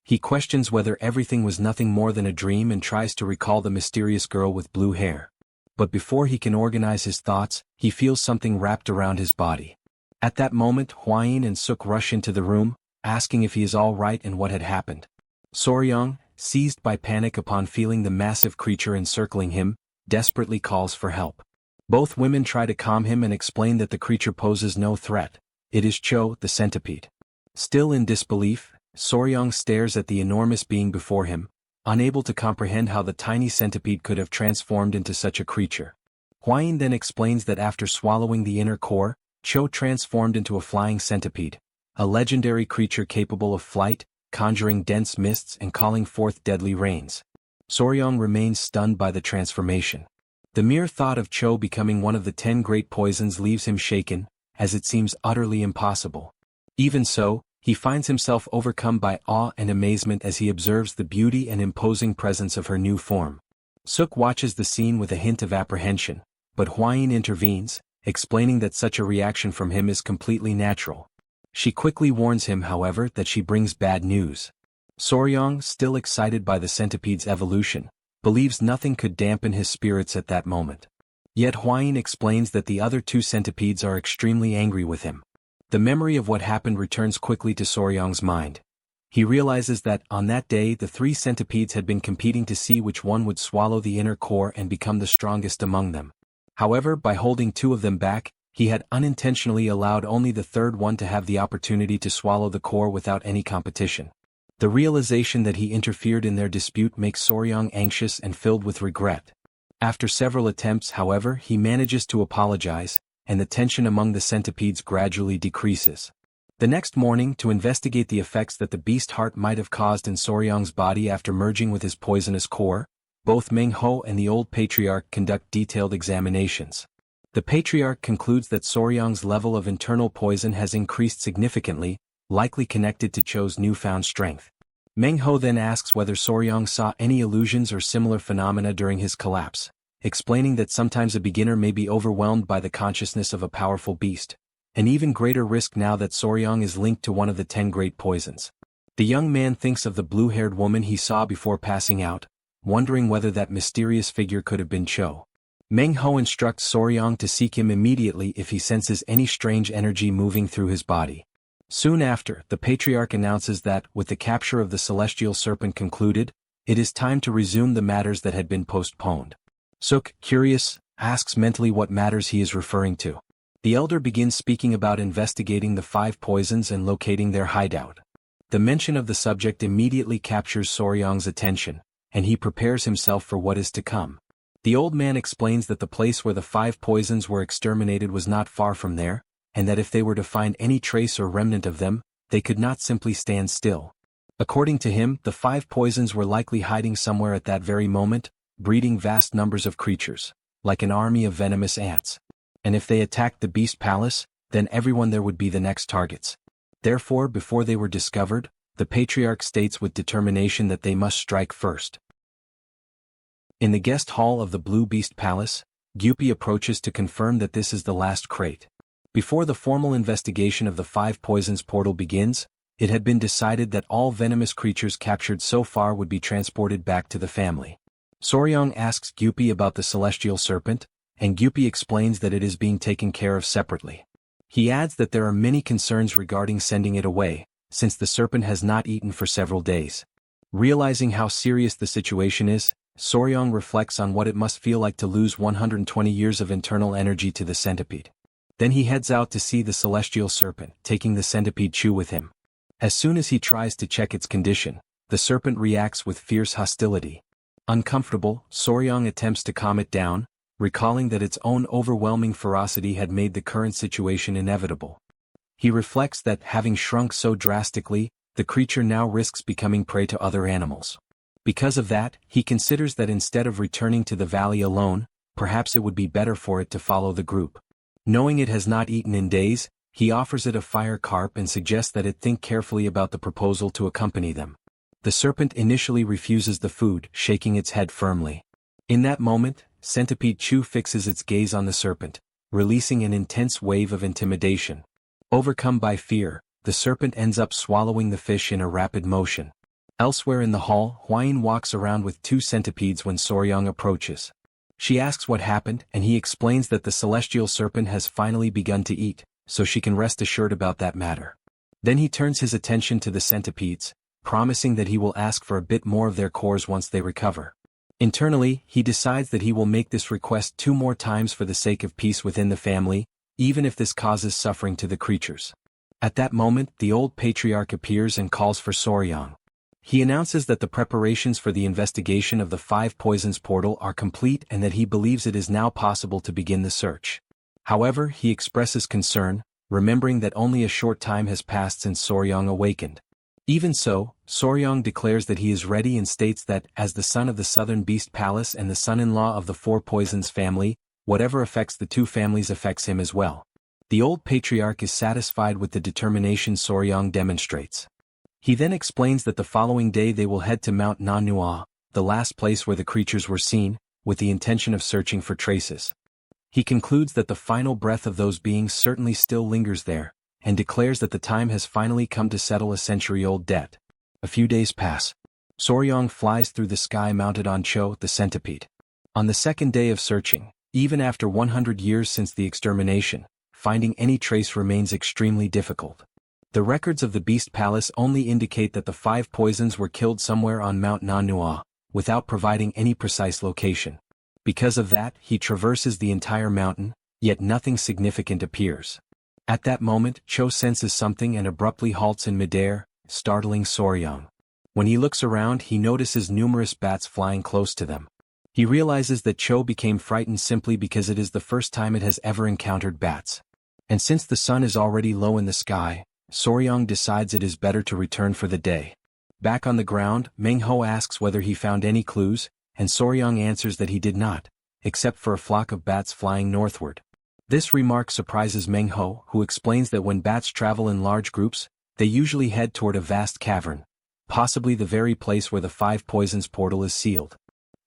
He questions whether everything was nothing more than a dream and tries to recall the mysterious girl with blue hair. But before he can organize his thoughts, he feels something wrapped around his body. At that moment, Huayin and Suk rush into the room, asking if he is all right and what had happened. Soryong, seized by panic upon feeling the massive creature encircling him, desperately calls for help. Both women try to calm him and explain that the creature poses no threat. It is Cho, the centipede. Still in disbelief, Soryong stares at the enormous being before him, unable to comprehend how the tiny centipede could have transformed into such a creature. Huayin then explains that after swallowing the inner core, Cho transformed into a flying centipede, a legendary creature capable of flight, conjuring dense mists and calling forth deadly rains. Soryong remains stunned by the transformation. The mere thought of Cho becoming one of the 10 great poisons leaves him shaken, as it seems utterly impossible. Even so, he finds himself overcome by awe and amazement as he observes the beauty and imposing presence of her new form. Suk watches the scene with a hint of apprehension, but Huayin intervenes, explaining that such a reaction from him is completely natural. She quickly warns him, however, that she brings bad news. Soryong, still excited by the centipede's evolution, believes nothing could dampen his spirits at that moment. Yet Huayin explains that the other 2 centipedes are extremely angry with him. The memory of what happened returns quickly to Soryong's mind. He realizes that, on that day, the 3 centipedes had been competing to see which one would swallow the inner core and become the strongest among them. However, by holding 2 of them back, he had unintentionally allowed only the 3rd one to have the opportunity to swallow the core without any competition. The realization that he interfered in their dispute makes Soryong anxious and filled with regret. After several attempts, however, he manages to apologize, and the tension among the centipedes gradually decreases. The next morning, to investigate the effects that the beast heart might have caused in Soryong's body after merging with his poisonous core, both Meng Ho and the old patriarch conduct detailed examinations. The patriarch concludes that Soryong's level of internal poison has increased significantly, likely connected to Cho's newfound strength. Meng Ho then asks whether Soryong saw any illusions or similar phenomena during his collapse, explaining that sometimes a beginner may be overwhelmed by the consciousness of a powerful beast, an even greater risk now that Soryong is linked to one of the 10 great poisons. The young man thinks of the blue-haired woman he saw before passing out, wondering whether that mysterious figure could have been Cho. Meng Ho instructs Soryang to seek him immediately if he senses any strange energy moving through his body. Soon after, the patriarch announces that, with the capture of the celestial serpent concluded, it is time to resume the matters that had been postponed. Suk, curious, asks mentally what matters he is referring to. The elder begins speaking about investigating the 5 poisons and locating their hideout. The mention of the subject immediately captures Soryang's attention, and he prepares himself for what is to come. The old man explains that the place where the 5 poisons were exterminated was not far from there, and that if they were to find any trace or remnant of them, they could not simply stand still. According to him, the 5 poisons were likely hiding somewhere at that very moment, breeding vast numbers of creatures, like an army of venomous ants. And if they attacked the Beast Palace, then everyone there would be the next targets. Therefore, before they were discovered, the patriarch states with determination that they must strike first. In the guest hall of the Blue Beast Palace, Gyupi approaches to confirm that this is the last crate. Before the formal investigation of the 5 poisons portal begins, it had been decided that all venomous creatures captured so far would be transported back to the family. Soryang asks Gyupi about the celestial serpent, and Gyupi explains that it is being taken care of separately. He adds that there are many concerns regarding sending it away, since the serpent has not eaten for several days. Realizing how serious the situation is, Soryang reflects on what it must feel like to lose 120 years of internal energy to the centipede. Then he heads out to see the celestial serpent, taking the centipede Chu with him. As soon as he tries to check its condition, the serpent reacts with fierce hostility. Uncomfortable, Soryang attempts to calm it down, recalling that its own overwhelming ferocity had made the current situation inevitable. He reflects that, having shrunk so drastically, the creature now risks becoming prey to other animals. Because of that, he considers that instead of returning to the valley alone, perhaps it would be better for it to follow the group. Knowing it has not eaten in days, he offers it a fire carp and suggests that it think carefully about the proposal to accompany them. The serpent initially refuses the food, shaking its head firmly. In that moment, Centipede Chu fixes its gaze on the serpent, releasing an intense wave of intimidation. Overcome by fear, the serpent ends up swallowing the fish in a rapid motion. Elsewhere in the hall, Huayin walks around with 2 centipedes when Soryang approaches. She asks what happened, and he explains that the celestial serpent has finally begun to eat, so she can rest assured about that matter. Then he turns his attention to the centipedes, promising that he will ask for a bit more of their cores once they recover. Internally, he decides that he will make this request 2 more times for the sake of peace within the family, even if this causes suffering to the creatures. At that moment, the old patriarch appears and calls for Soryang. He announces that the preparations for the investigation of the 5 poisons portal are complete and that he believes it is now possible to begin the search. However, he expresses concern, remembering that only a short time has passed since Soryang awakened. Even so, Soryang declares that he is ready and states that, as the son of the Southern Beast Palace and the son-in-law of the 4 Poisons family, whatever affects the 2 families affects him as well. The old patriarch is satisfied with the determination Soryang demonstrates. He then explains that the following day they will head to Mount Manhwa, the last place where the creatures were seen, with the intention of searching for traces. He concludes that the final breath of those beings certainly still lingers there, and declares that the time has finally come to settle a century-old debt. A few days pass. Soryang flies through the sky mounted on Cho, the centipede. On the second day of searching, even after 100 years since the extermination, finding any trace remains extremely difficult. The records of the Beast Palace only indicate that the 5 poisons were killed somewhere on Mount Nanhua, without providing any precise location. Because of that, he traverses the entire mountain, yet nothing significant appears. At that moment, Cho senses something and abruptly halts in midair, startling Soryang. When he looks around, he notices numerous bats flying close to them. He realizes that Cho became frightened simply because it is the first time it has ever encountered bats. And since the sun is already low in the sky, Soryang decides it is better to return for the day. Back on the ground, Meng Ho asks whether he found any clues, and Soryang answers that he did not, except for a flock of bats flying northward. This remark surprises Meng Ho, who explains that when bats travel in large groups, they usually head toward a vast cavern, possibly the very place where the 5 poisons portal is sealed.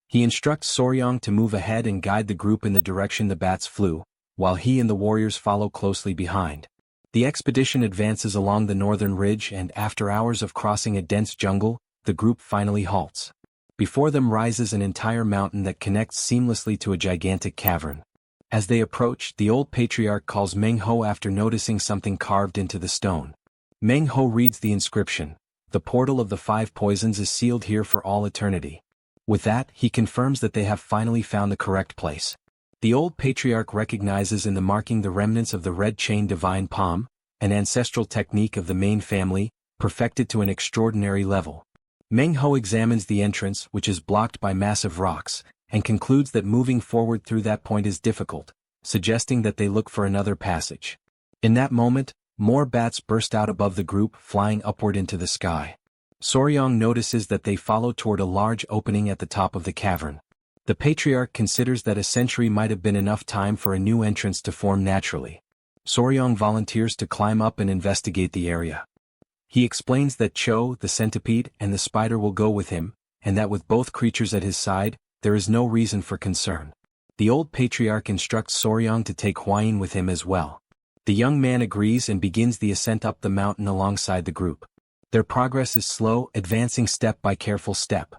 He instructs Soryang to move ahead and guide the group in the direction the bats flew, while he and the warriors follow closely behind. The expedition advances along the northern ridge and after hours of crossing a dense jungle, the group finally halts. Before them rises an entire mountain that connects seamlessly to a gigantic cavern. As they approach, the old patriarch calls Meng Ho after noticing something carved into the stone. Meng Ho reads the inscription. The portal of the 5 poisons is sealed here for all eternity. With that, he confirms that they have finally found the correct place. The old patriarch recognizes in the marking the remnants of the red chain divine palm, an ancestral technique of the main family, perfected to an extraordinary level. Meng Ho examines the entrance, which is blocked by massive rocks, and concludes that moving forward through that point is difficult, suggesting that they look for another passage. In that moment, more bats burst out above the group, flying upward into the sky. Soryong notices that they follow toward a large opening at the top of the cavern. The patriarch considers that a century might have been enough time for a new entrance to form naturally. Soryong volunteers to climb up and investigate the area. He explains that Cho, the centipede, and the spider will go with him, and that with both creatures at his side, there is no reason for concern. The old patriarch instructs Soryong to take Hwayin with him as well. The young man agrees and begins the ascent up the mountain alongside the group. Their progress is slow, advancing step by careful step.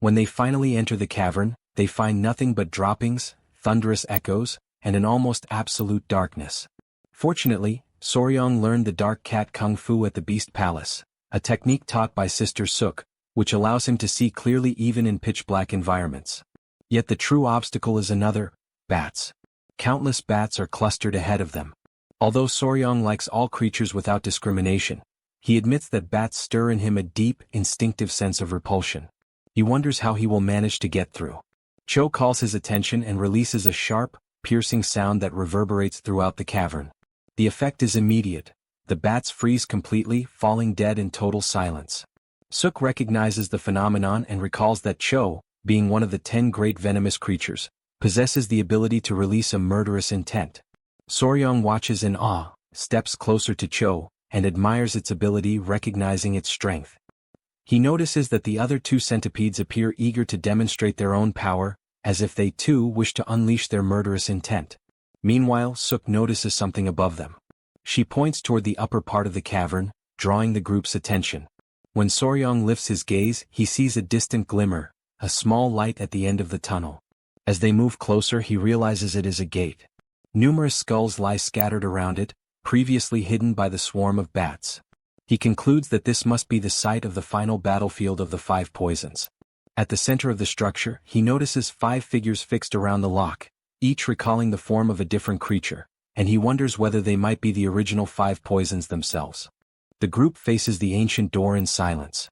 When they finally enter the cavern, they find nothing but droppings, thunderous echoes, and an almost absolute darkness. Fortunately, Soryong learned the dark cat kung fu at the Beast Palace, a technique taught by Sister Suk, which allows him to see clearly even in pitch-black environments. Yet the true obstacle is another: bats. Countless bats are clustered ahead of them. Although Soryong likes all creatures without discrimination, he admits that bats stir in him a deep, instinctive sense of repulsion. He wonders how he will manage to get through. Cho calls his attention and releases a sharp, piercing sound that reverberates throughout the cavern. The effect is immediate. The bats freeze completely, falling dead in total silence. Suk recognizes the phenomenon and recalls that Cho, being one of the 10 great venomous creatures, possesses the ability to release a murderous intent. Soryong watches in awe, steps closer to Cho, and admires its ability, recognizing its strength. He notices that the other 2 centipedes appear eager to demonstrate their own power, as if they too wish to unleash their murderous intent. Meanwhile, Suk notices something above them. She points toward the upper part of the cavern, drawing the group's attention. When Soryong lifts his gaze, he sees a distant glimmer, a small light at the end of the tunnel. As they move closer, he realizes it is a gate. Numerous skulls lie scattered around it, previously hidden by the swarm of bats. He concludes that this must be the site of the final battlefield of the 5 poisons. At the center of the structure, he notices 5 figures fixed around the lock, each recalling the form of a different creature, and he wonders whether they might be the original 5 poisons themselves. The group faces the ancient door in silence.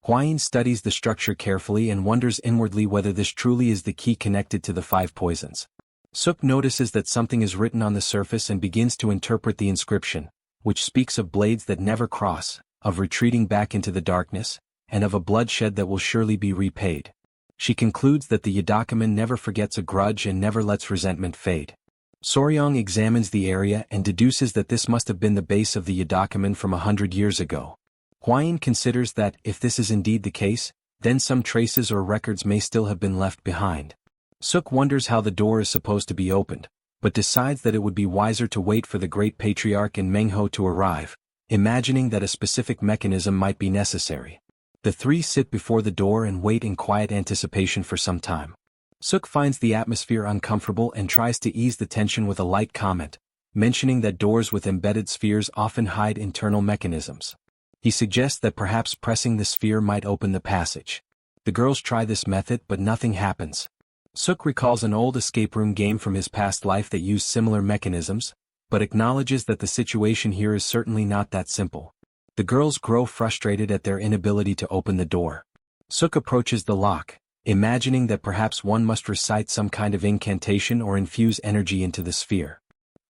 Hwayin studies the structure carefully and wonders inwardly whether this truly is the key connected to the 5 poisons. Suk notices that something is written on the surface and begins to interpret the inscription, which speaks of blades that never cross, of retreating back into the darkness, and of a bloodshed that will surely be repaid. She concludes that the Yadakuman never forgets a grudge and never lets resentment fade. Soryong examines the area and deduces that this must have been the base of the Yadakuman from 100 years ago. Hwayin considers that, if this is indeed the case, then some traces or records may still have been left behind. Suk wonders how the door is supposed to be opened, but decides that it would be wiser to wait for the great patriarch and Meng Ho to arrive, imagining that a specific mechanism might be necessary. The 3 sit before the door and wait in quiet anticipation for some time. Suk finds the atmosphere uncomfortable and tries to ease the tension with a light comment, mentioning that doors with embedded spheres often hide internal mechanisms. He suggests that perhaps pressing the sphere might open the passage. The girls try this method but nothing happens. Suk recalls an old escape room game from his past life that used similar mechanisms, but acknowledges that the situation here is certainly not that simple. The girls grow frustrated at their inability to open the door. Suk approaches the lock, imagining that perhaps one must recite some kind of incantation or infuse energy into the sphere.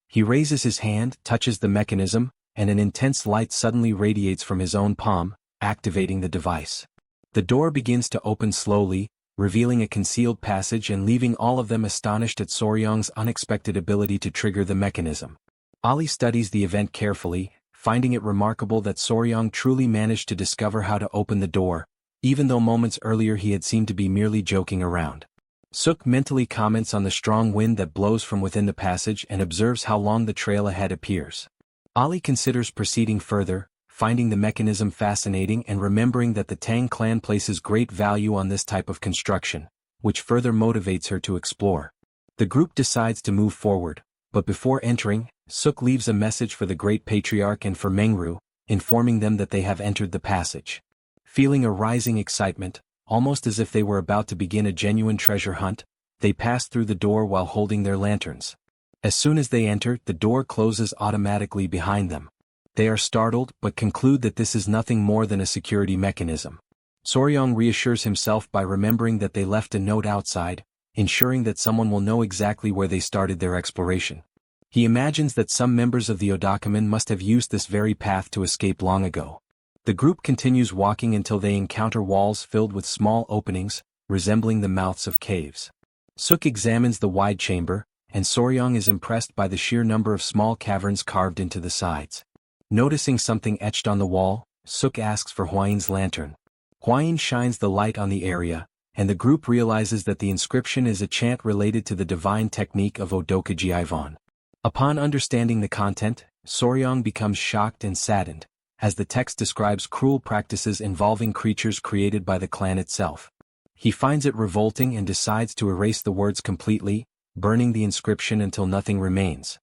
He raises his hand, touches the mechanism, and an intense light suddenly radiates from his own palm, activating the device. The door begins to open slowly, revealing a concealed passage and leaving all of them astonished at Soryong's unexpected ability to trigger the mechanism. Ali studies the event carefully, finding it remarkable that Soryong truly managed to discover how to open the door, even though moments earlier he had seemed to be merely joking around. Suk mentally comments on the strong wind that blows from within the passage and observes how long the trail ahead appears. Ali considers proceeding further, finding the mechanism fascinating and remembering that the Tang clan places great value on this type of construction, which further motivates her to explore. The group decides to move forward, but before entering, Suk leaves a message for the Great Patriarch and for Mengru, informing them that they have entered the passage. Feeling a rising excitement, almost as if they were about to begin a genuine treasure hunt, they pass through the door while holding their lanterns. As soon as they enter, the door closes automatically behind them. They are startled but conclude that this is nothing more than a security mechanism. Soryong reassures himself by remembering that they left a note outside, ensuring that someone will know exactly where they started their exploration. He imagines that some members of the Odakumin must have used this very path to escape long ago. The group continues walking until they encounter walls filled with small openings, resembling the mouths of caves. Suk examines the wide chamber, and Soryong is impressed by the sheer number of small caverns carved into the sides. Noticing something etched on the wall, Suk asks for Hwain's lantern. Hwain shines the light on the area, and the group realizes that the inscription is a chant related to the divine technique of Odokaji Ivan. Upon understanding the content, Soryong becomes shocked and saddened, as the text describes cruel practices involving creatures created by the clan itself. He finds it revolting and decides to erase the words completely, burning the inscription until nothing remains.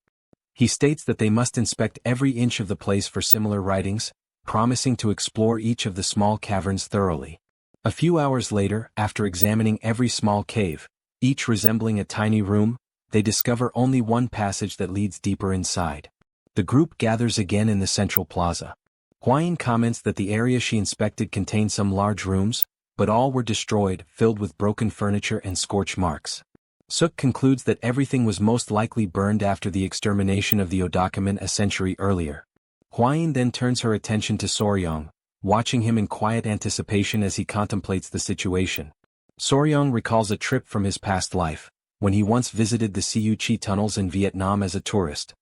He states that they must inspect every inch of the place for similar writings, promising to explore each of the small caverns thoroughly. A few hours later, after examining every small cave, each resembling a tiny room, they discover only one passage that leads deeper inside. The group gathers again in the central plaza. Hwain comments that the area she inspected contained some large rooms, but all were destroyed, filled with broken furniture and scorch marks. Suk concludes that everything was most likely burned after the extermination of the Odakumin a century earlier. Hwain then turns her attention to Soryong, watching him in quiet anticipation as he contemplates the situation. Soryong recalls a trip from his past life, when he once visited the Siu Chi tunnels in Vietnam as a tourist.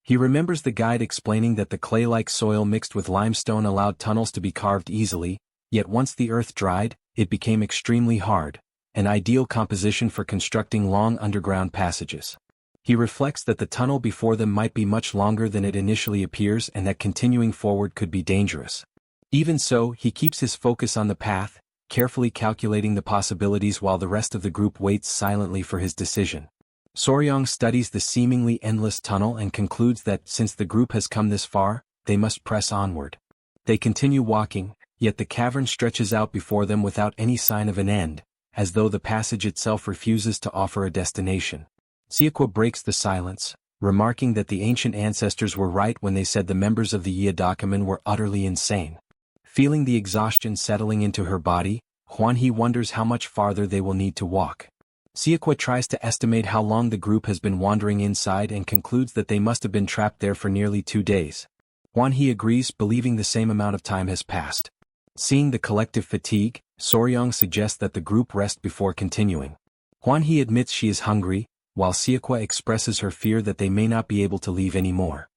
He remembers the guide explaining that the clay-like soil mixed with limestone allowed tunnels to be carved easily, yet once the earth dried, it became extremely hard, an ideal composition for constructing long underground passages. He reflects that the tunnel before them might be much longer than it initially appears and that continuing forward could be dangerous. Even so, he keeps his focus on the path, carefully calculating the possibilities while the rest of the group waits silently for his decision. Soryong studies the seemingly endless tunnel and concludes that since the group has come this far, they must press onward. They continue walking, yet the cavern stretches out before them without any sign of an end, as though the passage itself refuses to offer a destination. Siakwa breaks the silence, remarking that the ancient ancestors were right when they said the members of the Yadakumin were utterly insane. Feeling the exhaustion settling into her body, Hwanhee wonders how much farther they will need to walk. Siakwa tries to estimate how long the group has been wandering inside and concludes that they must have been trapped there for nearly 2 days. Hwanhee agrees, believing the same amount of time has passed. Seeing the collective fatigue, Soryong suggests that the group rest before continuing. Hwanhee admits she is hungry, while Siakwa expresses her fear that they may not be able to leave anymore.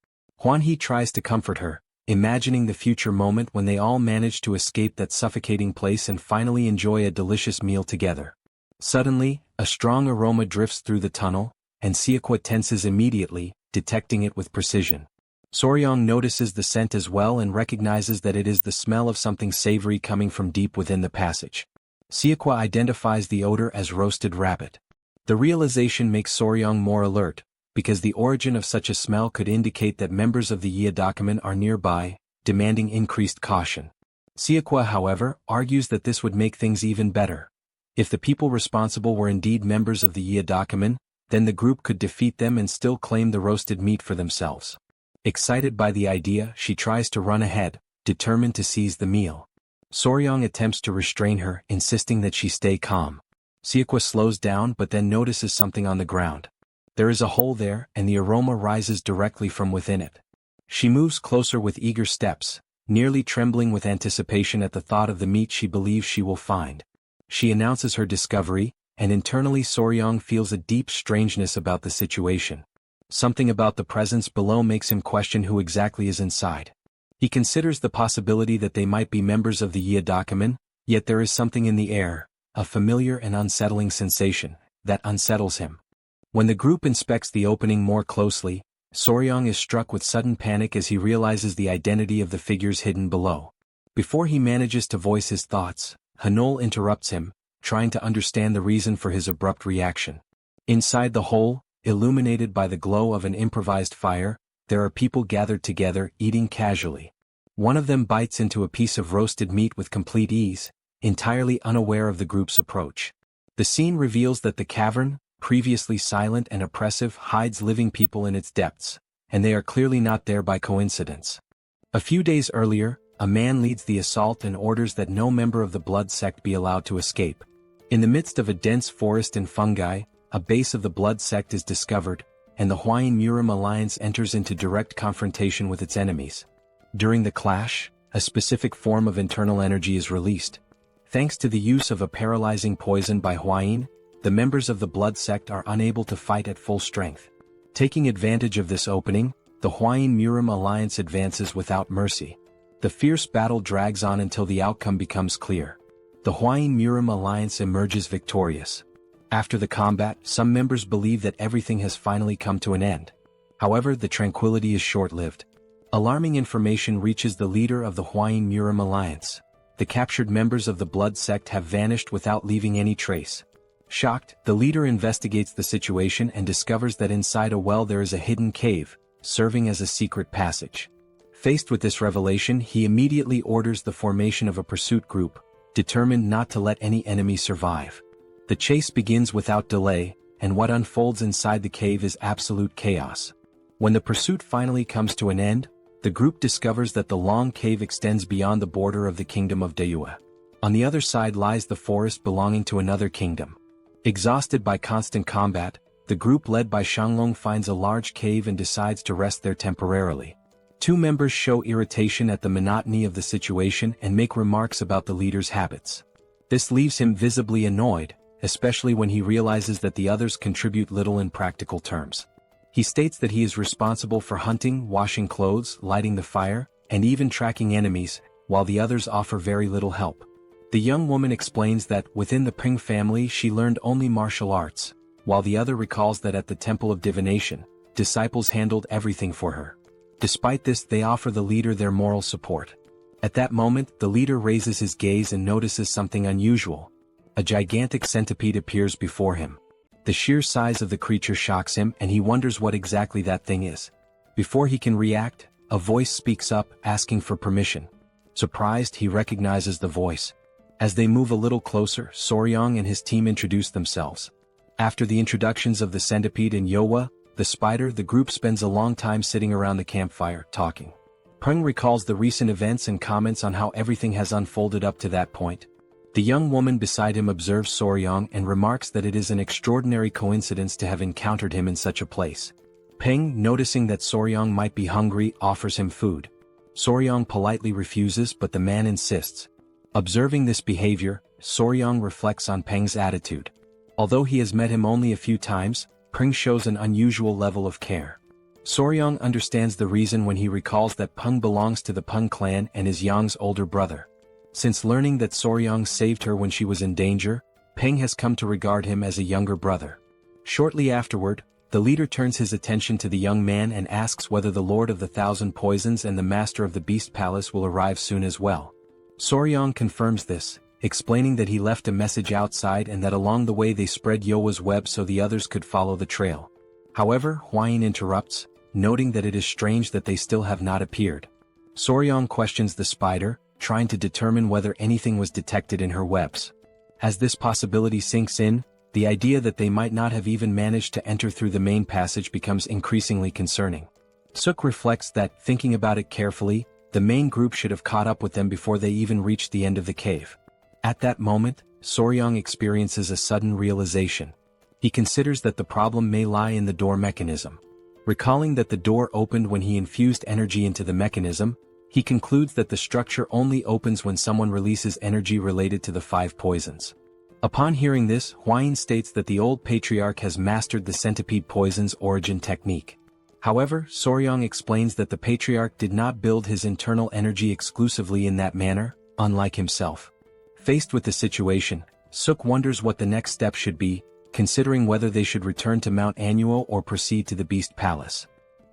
Hwanhee tries to comfort her, imagining the future moment when they all manage to escape that suffocating place and finally enjoy a delicious meal together. Suddenly, a strong aroma drifts through the tunnel, and Siakwa tenses immediately, detecting it with precision. Soryong notices the scent as well and recognizes that it is the smell of something savory coming from deep within the passage. Siakwa identifies the odor as roasted rabbit. The realization makes Soryong more alert, because the origin of such a smell could indicate that members of the Yadakumin are nearby, demanding increased caution. Siakwa, however, argues that this would make things even better. If the people responsible were indeed members of the Yadakumin, then the group could defeat them and still claim the roasted meat for themselves. Excited by the idea, she tries to run ahead, determined to seize the meal. Soryong attempts to restrain her, insisting that she stay calm. Siakwa slows down but then notices something on the ground. There is a hole there, and the aroma rises directly from within it. She moves closer with eager steps, nearly trembling with anticipation at the thought of the meat she believes she will find. She announces her discovery, and internally Soryong feels a deep strangeness about the situation. Something about the presence below makes him question who exactly is inside. He considers the possibility that they might be members of the Yadakumin, yet there is something in the air, a familiar and unsettling sensation, that unsettles him. When the group inspects the opening more closely, Soryang is struck with sudden panic as he realizes the identity of the figures hidden below. Before he manages to voice his thoughts, Hanol interrupts him, trying to understand the reason for his abrupt reaction. Inside the hole, illuminated by the glow of an improvised fire, there are people gathered together, eating casually. One of them bites into a piece of roasted meat with complete ease, entirely unaware of the group's approach. The scene reveals that the cavern, previously silent and oppressive, hides living people in its depths, and they are clearly not there by coincidence. A few days earlier, a man leads the assault and orders that no member of the blood sect be allowed to escape. In the midst of a dense forest and fungi, a base of the blood sect is discovered, and the Murim alliance enters into direct confrontation with its enemies. During the clash, a specific form of internal energy is released. Thanks to the use of a paralyzing poison by Huayin, the members of the blood sect are unable to fight at full strength. Taking advantage of this opening, the Murim alliance advances without mercy. The fierce battle drags on until the outcome becomes clear. The Murim alliance emerges victorious. After the combat, some members believe that everything has finally come to an end. However, the tranquility is short-lived. Alarming information reaches the leader of the Murim alliance. The captured members of the blood sect have vanished without leaving any trace. Shocked, the leader investigates the situation and discovers that inside a well there is a hidden cave, serving as a secret passage. Faced with this revelation, he immediately orders the formation of a pursuit group, determined not to let any enemy survive. The chase begins without delay, and what unfolds inside the cave is absolute chaos. When the pursuit finally comes to an end, the group discovers that the long cave extends beyond the border of the kingdom of Deua. On the other side lies the forest belonging to another kingdom. Exhausted by constant combat, the group led by Shanglong finds a large cave and decides to rest there temporarily. Two members show irritation at the monotony of the situation and make remarks about the leader's habits. This leaves him visibly annoyed, especially when he realizes that the others contribute little in practical terms. He states that he is responsible for hunting, washing clothes, lighting the fire, and even tracking enemies, while the others offer very little help. The young woman explains that within the Ping family she learned only martial arts, while the other recalls that at the Temple of Divination, disciples handled everything for her. Despite this, they offer the leader their moral support. At that moment, the leader raises his gaze and notices something unusual. A gigantic centipede appears before him. The sheer size of the creature shocks him and he wonders what exactly that thing is. Before he can react, a voice speaks up, asking for permission. Surprised, he recognizes the voice. As they move a little closer, Soryang and his team introduce themselves. After the introductions of the centipede and Yowa, the spider, the group spends a long time sitting around the campfire, talking. Peng recalls the recent events and comments on how everything has unfolded up to that point. The young woman beside him observes Soryang and remarks that it is an extraordinary coincidence to have encountered him in such a place. Peng, noticing that Soryang might be hungry, offers him food. Soryang politely refuses, but the man insists. Observing this behavior, Soryang reflects on Peng's attitude. Although he has met him only a few times, Peng shows an unusual level of care. Soryang understands the reason when he recalls that Peng belongs to the Peng clan and is Yang's older brother. Since learning that Soryang saved her when she was in danger, Peng has come to regard him as a younger brother. Shortly afterward, the leader turns his attention to the young man and asks whether the Lord of the Thousand Poisons and the Master of the Beast Palace will arrive soon as well. Soryang confirms this, explaining that he left a message outside and that along the way they spread Yowa's web so the others could follow the trail. However, Huayin interrupts, noting that it is strange that they still have not appeared. Soryang questions the spider, trying to determine whether anything was detected in her webs. As this possibility sinks in, the idea that they might not have even managed to enter through the main passage becomes increasingly concerning. Suk reflects that, thinking about it carefully, the main group should have caught up with them before they even reached the end of the cave. At that moment, Soryang experiences a sudden realization. He considers that the problem may lie in the door mechanism. Recalling that the door opened when he infused energy into the mechanism, he concludes that the structure only opens when someone releases energy related to the 5 poisons. Upon hearing this, Huayin states that the old patriarch has mastered the centipede poison's origin technique. However, Soryang explains that the patriarch did not build his internal energy exclusively in that manner, unlike himself. Faced with the situation, Suk wonders what the next step should be, considering whether they should return to Mount Annuo or proceed to the Beast Palace.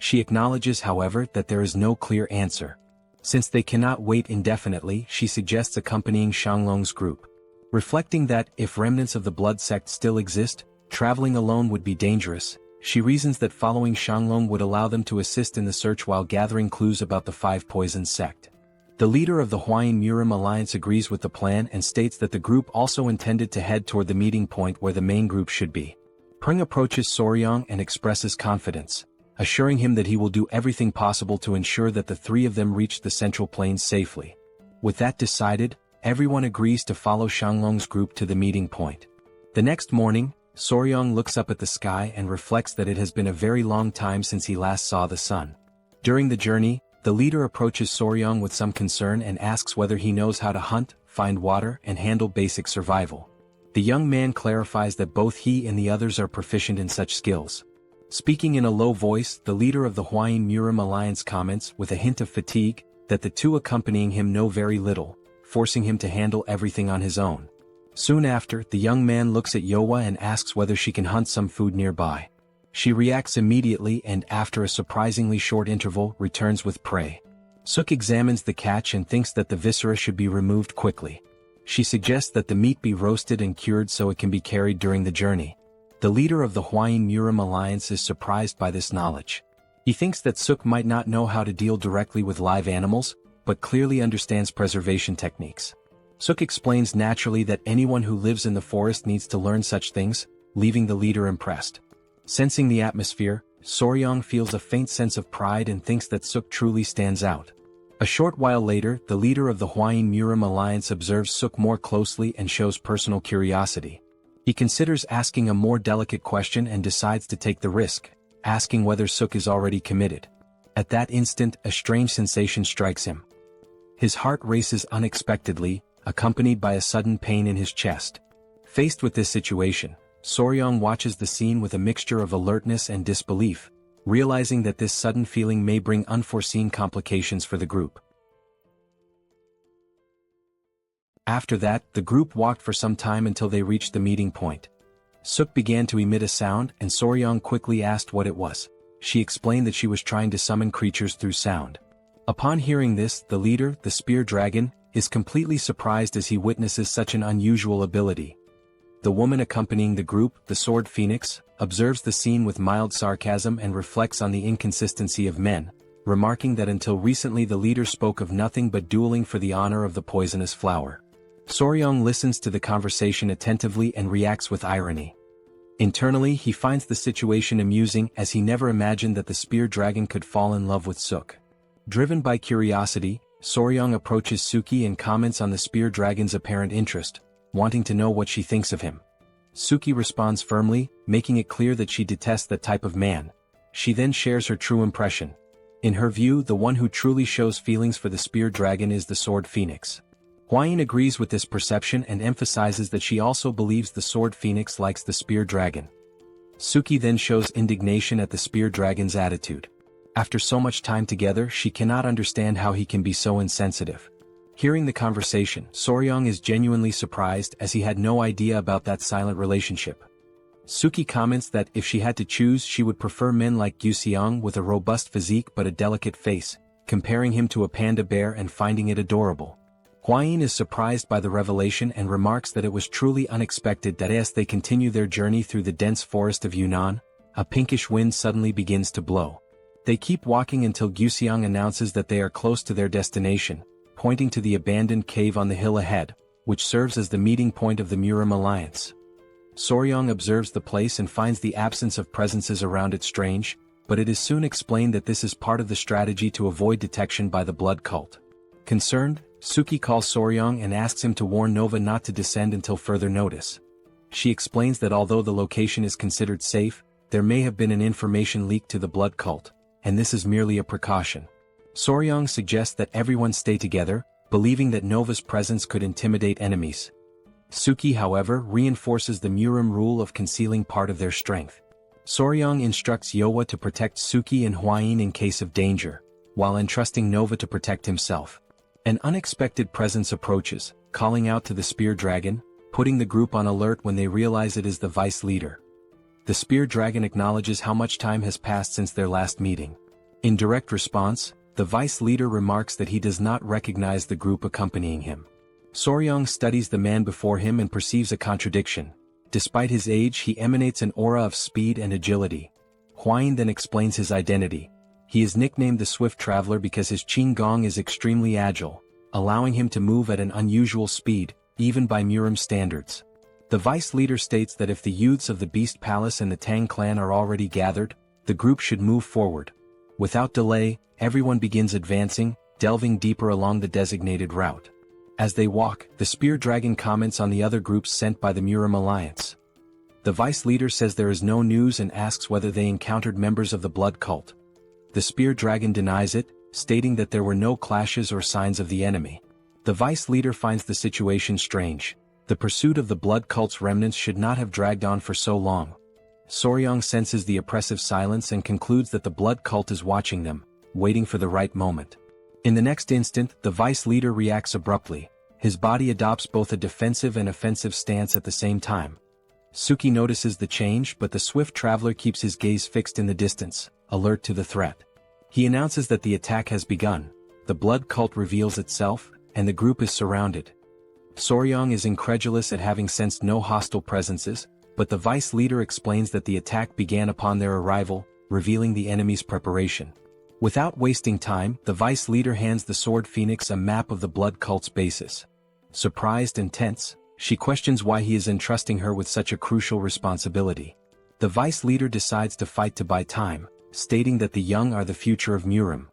She acknowledges, however, that there is no clear answer. Since they cannot wait indefinitely, she suggests accompanying Shanglong's group. Reflecting that, if remnants of the blood sect still exist, traveling alone would be dangerous, she reasons that following Shanglong would allow them to assist in the search while gathering clues about the Five Poisons sect. The leader of the Huayin Murim alliance agrees with the plan and states that the group also intended to head toward the meeting point where the main group should be. Pring approaches Soryong and expresses confidence, assuring him that he will do everything possible to ensure that the three of them reach the Central Plains safely. With that decided, everyone agrees to follow Shanglong's group to the meeting point. The next morning, Soryong looks up at the sky and reflects that it has been a very long time since he last saw the sun. During the journey, the leader approaches Soryong with some concern and asks whether he knows how to hunt, find water, and handle basic survival. The young man clarifies that both he and the others are proficient in such skills. Speaking in a low voice, the leader of the Huayin Murim alliance comments, with a hint of fatigue, that the two accompanying him know very little, forcing him to handle everything on his own. Soon after, the young man looks at Yowa and asks whether she can hunt some food nearby. She reacts immediately and, after a surprisingly short interval, returns with prey. Suk examines the catch and thinks that the viscera should be removed quickly. She suggests that the meat be roasted and cured so it can be carried during the journey. The leader of the Huayin Murim alliance is surprised by this knowledge. He thinks that Suk might not know how to deal directly with live animals, but clearly understands preservation techniques. Suk explains naturally that anyone who lives in the forest needs to learn such things, leaving the leader impressed. Sensing the atmosphere, Soryong feels a faint sense of pride and thinks that Suk truly stands out. A short while later, the leader of the Huayin Murim alliance observes Suk more closely and shows personal curiosity. He considers asking a more delicate question and decides to take the risk, asking whether Suk is already committed. At that instant, a strange sensation strikes him. His heart races unexpectedly, accompanied by a sudden pain in his chest. Faced with this situation, Soryong watches the scene with a mixture of alertness and disbelief, realizing that this sudden feeling may bring unforeseen complications for the group. After that, the group walked for some time until they reached the meeting point. Suk began to emit a sound and Soryong quickly asked what it was. She explained that she was trying to summon creatures through sound. Upon hearing this, the leader, the spear dragon, is completely surprised as he witnesses such an unusual ability. The woman accompanying the group, the sword phoenix, observes the scene with mild sarcasm and reflects on the inconsistency of men, remarking that until recently the leader spoke of nothing but dueling for the honor of the poisonous flower. Soryong listens to the conversation attentively and reacts with irony. Internally, he finds the situation amusing as he never imagined that the spear dragon could fall in love with Suk. Driven by curiosity, Soryong approaches Suki and comments on the spear dragon's apparent interest, wanting to know what she thinks of him. Suki responds firmly, making it clear that she detests that type of man. She then shares her true impression. In her view, the one who truly shows feelings for the spear dragon is the sword phoenix. Huayin agrees with this perception and emphasizes that she also believes the sword phoenix likes the spear dragon. Suki then shows indignation at the spear dragon's attitude. After so much time together, she cannot understand how he can be so insensitive. Hearing the conversation, Soryong is genuinely surprised as he had no idea about that silent relationship. Suki comments that if she had to choose, she would prefer men like Guseong with a robust physique but a delicate face, comparing him to a panda bear and finding it adorable. Huayin is surprised by the revelation and remarks that it was truly unexpected that as they continue their journey through the dense forest of Yunnan, a pinkish wind suddenly begins to blow. They keep walking until Guseong announces that they are close to their destination, pointing to the abandoned cave on the hill ahead, which serves as the meeting point of the Murim alliance. Soryong observes the place and finds the absence of presences around it strange, but it is soon explained that this is part of the strategy to avoid detection by the blood cult. Concerned, Suki calls Soryong and asks him to warn Nova not to descend until further notice. She explains that although the location is considered safe, there may have been an information leak to the blood cult, and this is merely a precaution. Soryong suggests that everyone stay together, believing that Nova's presence could intimidate enemies. Suki, however, reinforces the Murim rule of concealing part of their strength. Soryong instructs Yowa to protect Suki and Huayin in case of danger, while entrusting Nova to protect himself. An unexpected presence approaches, calling out to the spear dragon, putting the group on alert when they realize it is the vice leader. The spear dragon acknowledges how much time has passed since their last meeting. In direct response, the vice leader remarks that he does not recognize the group accompanying him. Soryong studies the man before him and perceives a contradiction. Despite his age, he emanates an aura of speed and agility. Huayin then explains his identity. He is nicknamed the Swift Traveler because his Qinggong is extremely agile, allowing him to move at an unusual speed, even by Murim standards. The vice leader states that if the youths of the Beast Palace and the Tang Clan are already gathered, the group should move forward. Without delay, everyone begins advancing, delving deeper along the designated route. As they walk, the Spear Dragon comments on the other groups sent by the Murim Alliance. The vice leader says there is no news and asks whether they encountered members of the blood cult. The Spear Dragon denies it, stating that there were no clashes or signs of the enemy. The vice leader finds the situation strange. The pursuit of the blood cult's remnants should not have dragged on for so long. Soryong senses the oppressive silence and concludes that the blood cult is watching them, waiting for the right moment. In the next instant, the vice leader reacts abruptly. His body adopts both a defensive and offensive stance at the same time. Suki notices the change, but the Swift Traveler keeps his gaze fixed in the distance, alert to the threat. He announces that the attack has begun. The blood cult reveals itself, and the group is surrounded. Soryong is incredulous at having sensed no hostile presences, but the vice leader explains that the attack began upon their arrival, revealing the enemy's preparation. Without wasting time, the vice leader hands the Sword Phoenix a map of the blood cult's bases. Surprised and tense, she questions why he is entrusting her with such a crucial responsibility. The vice leader decides to fight to buy time, stating that the young are the future of Murim.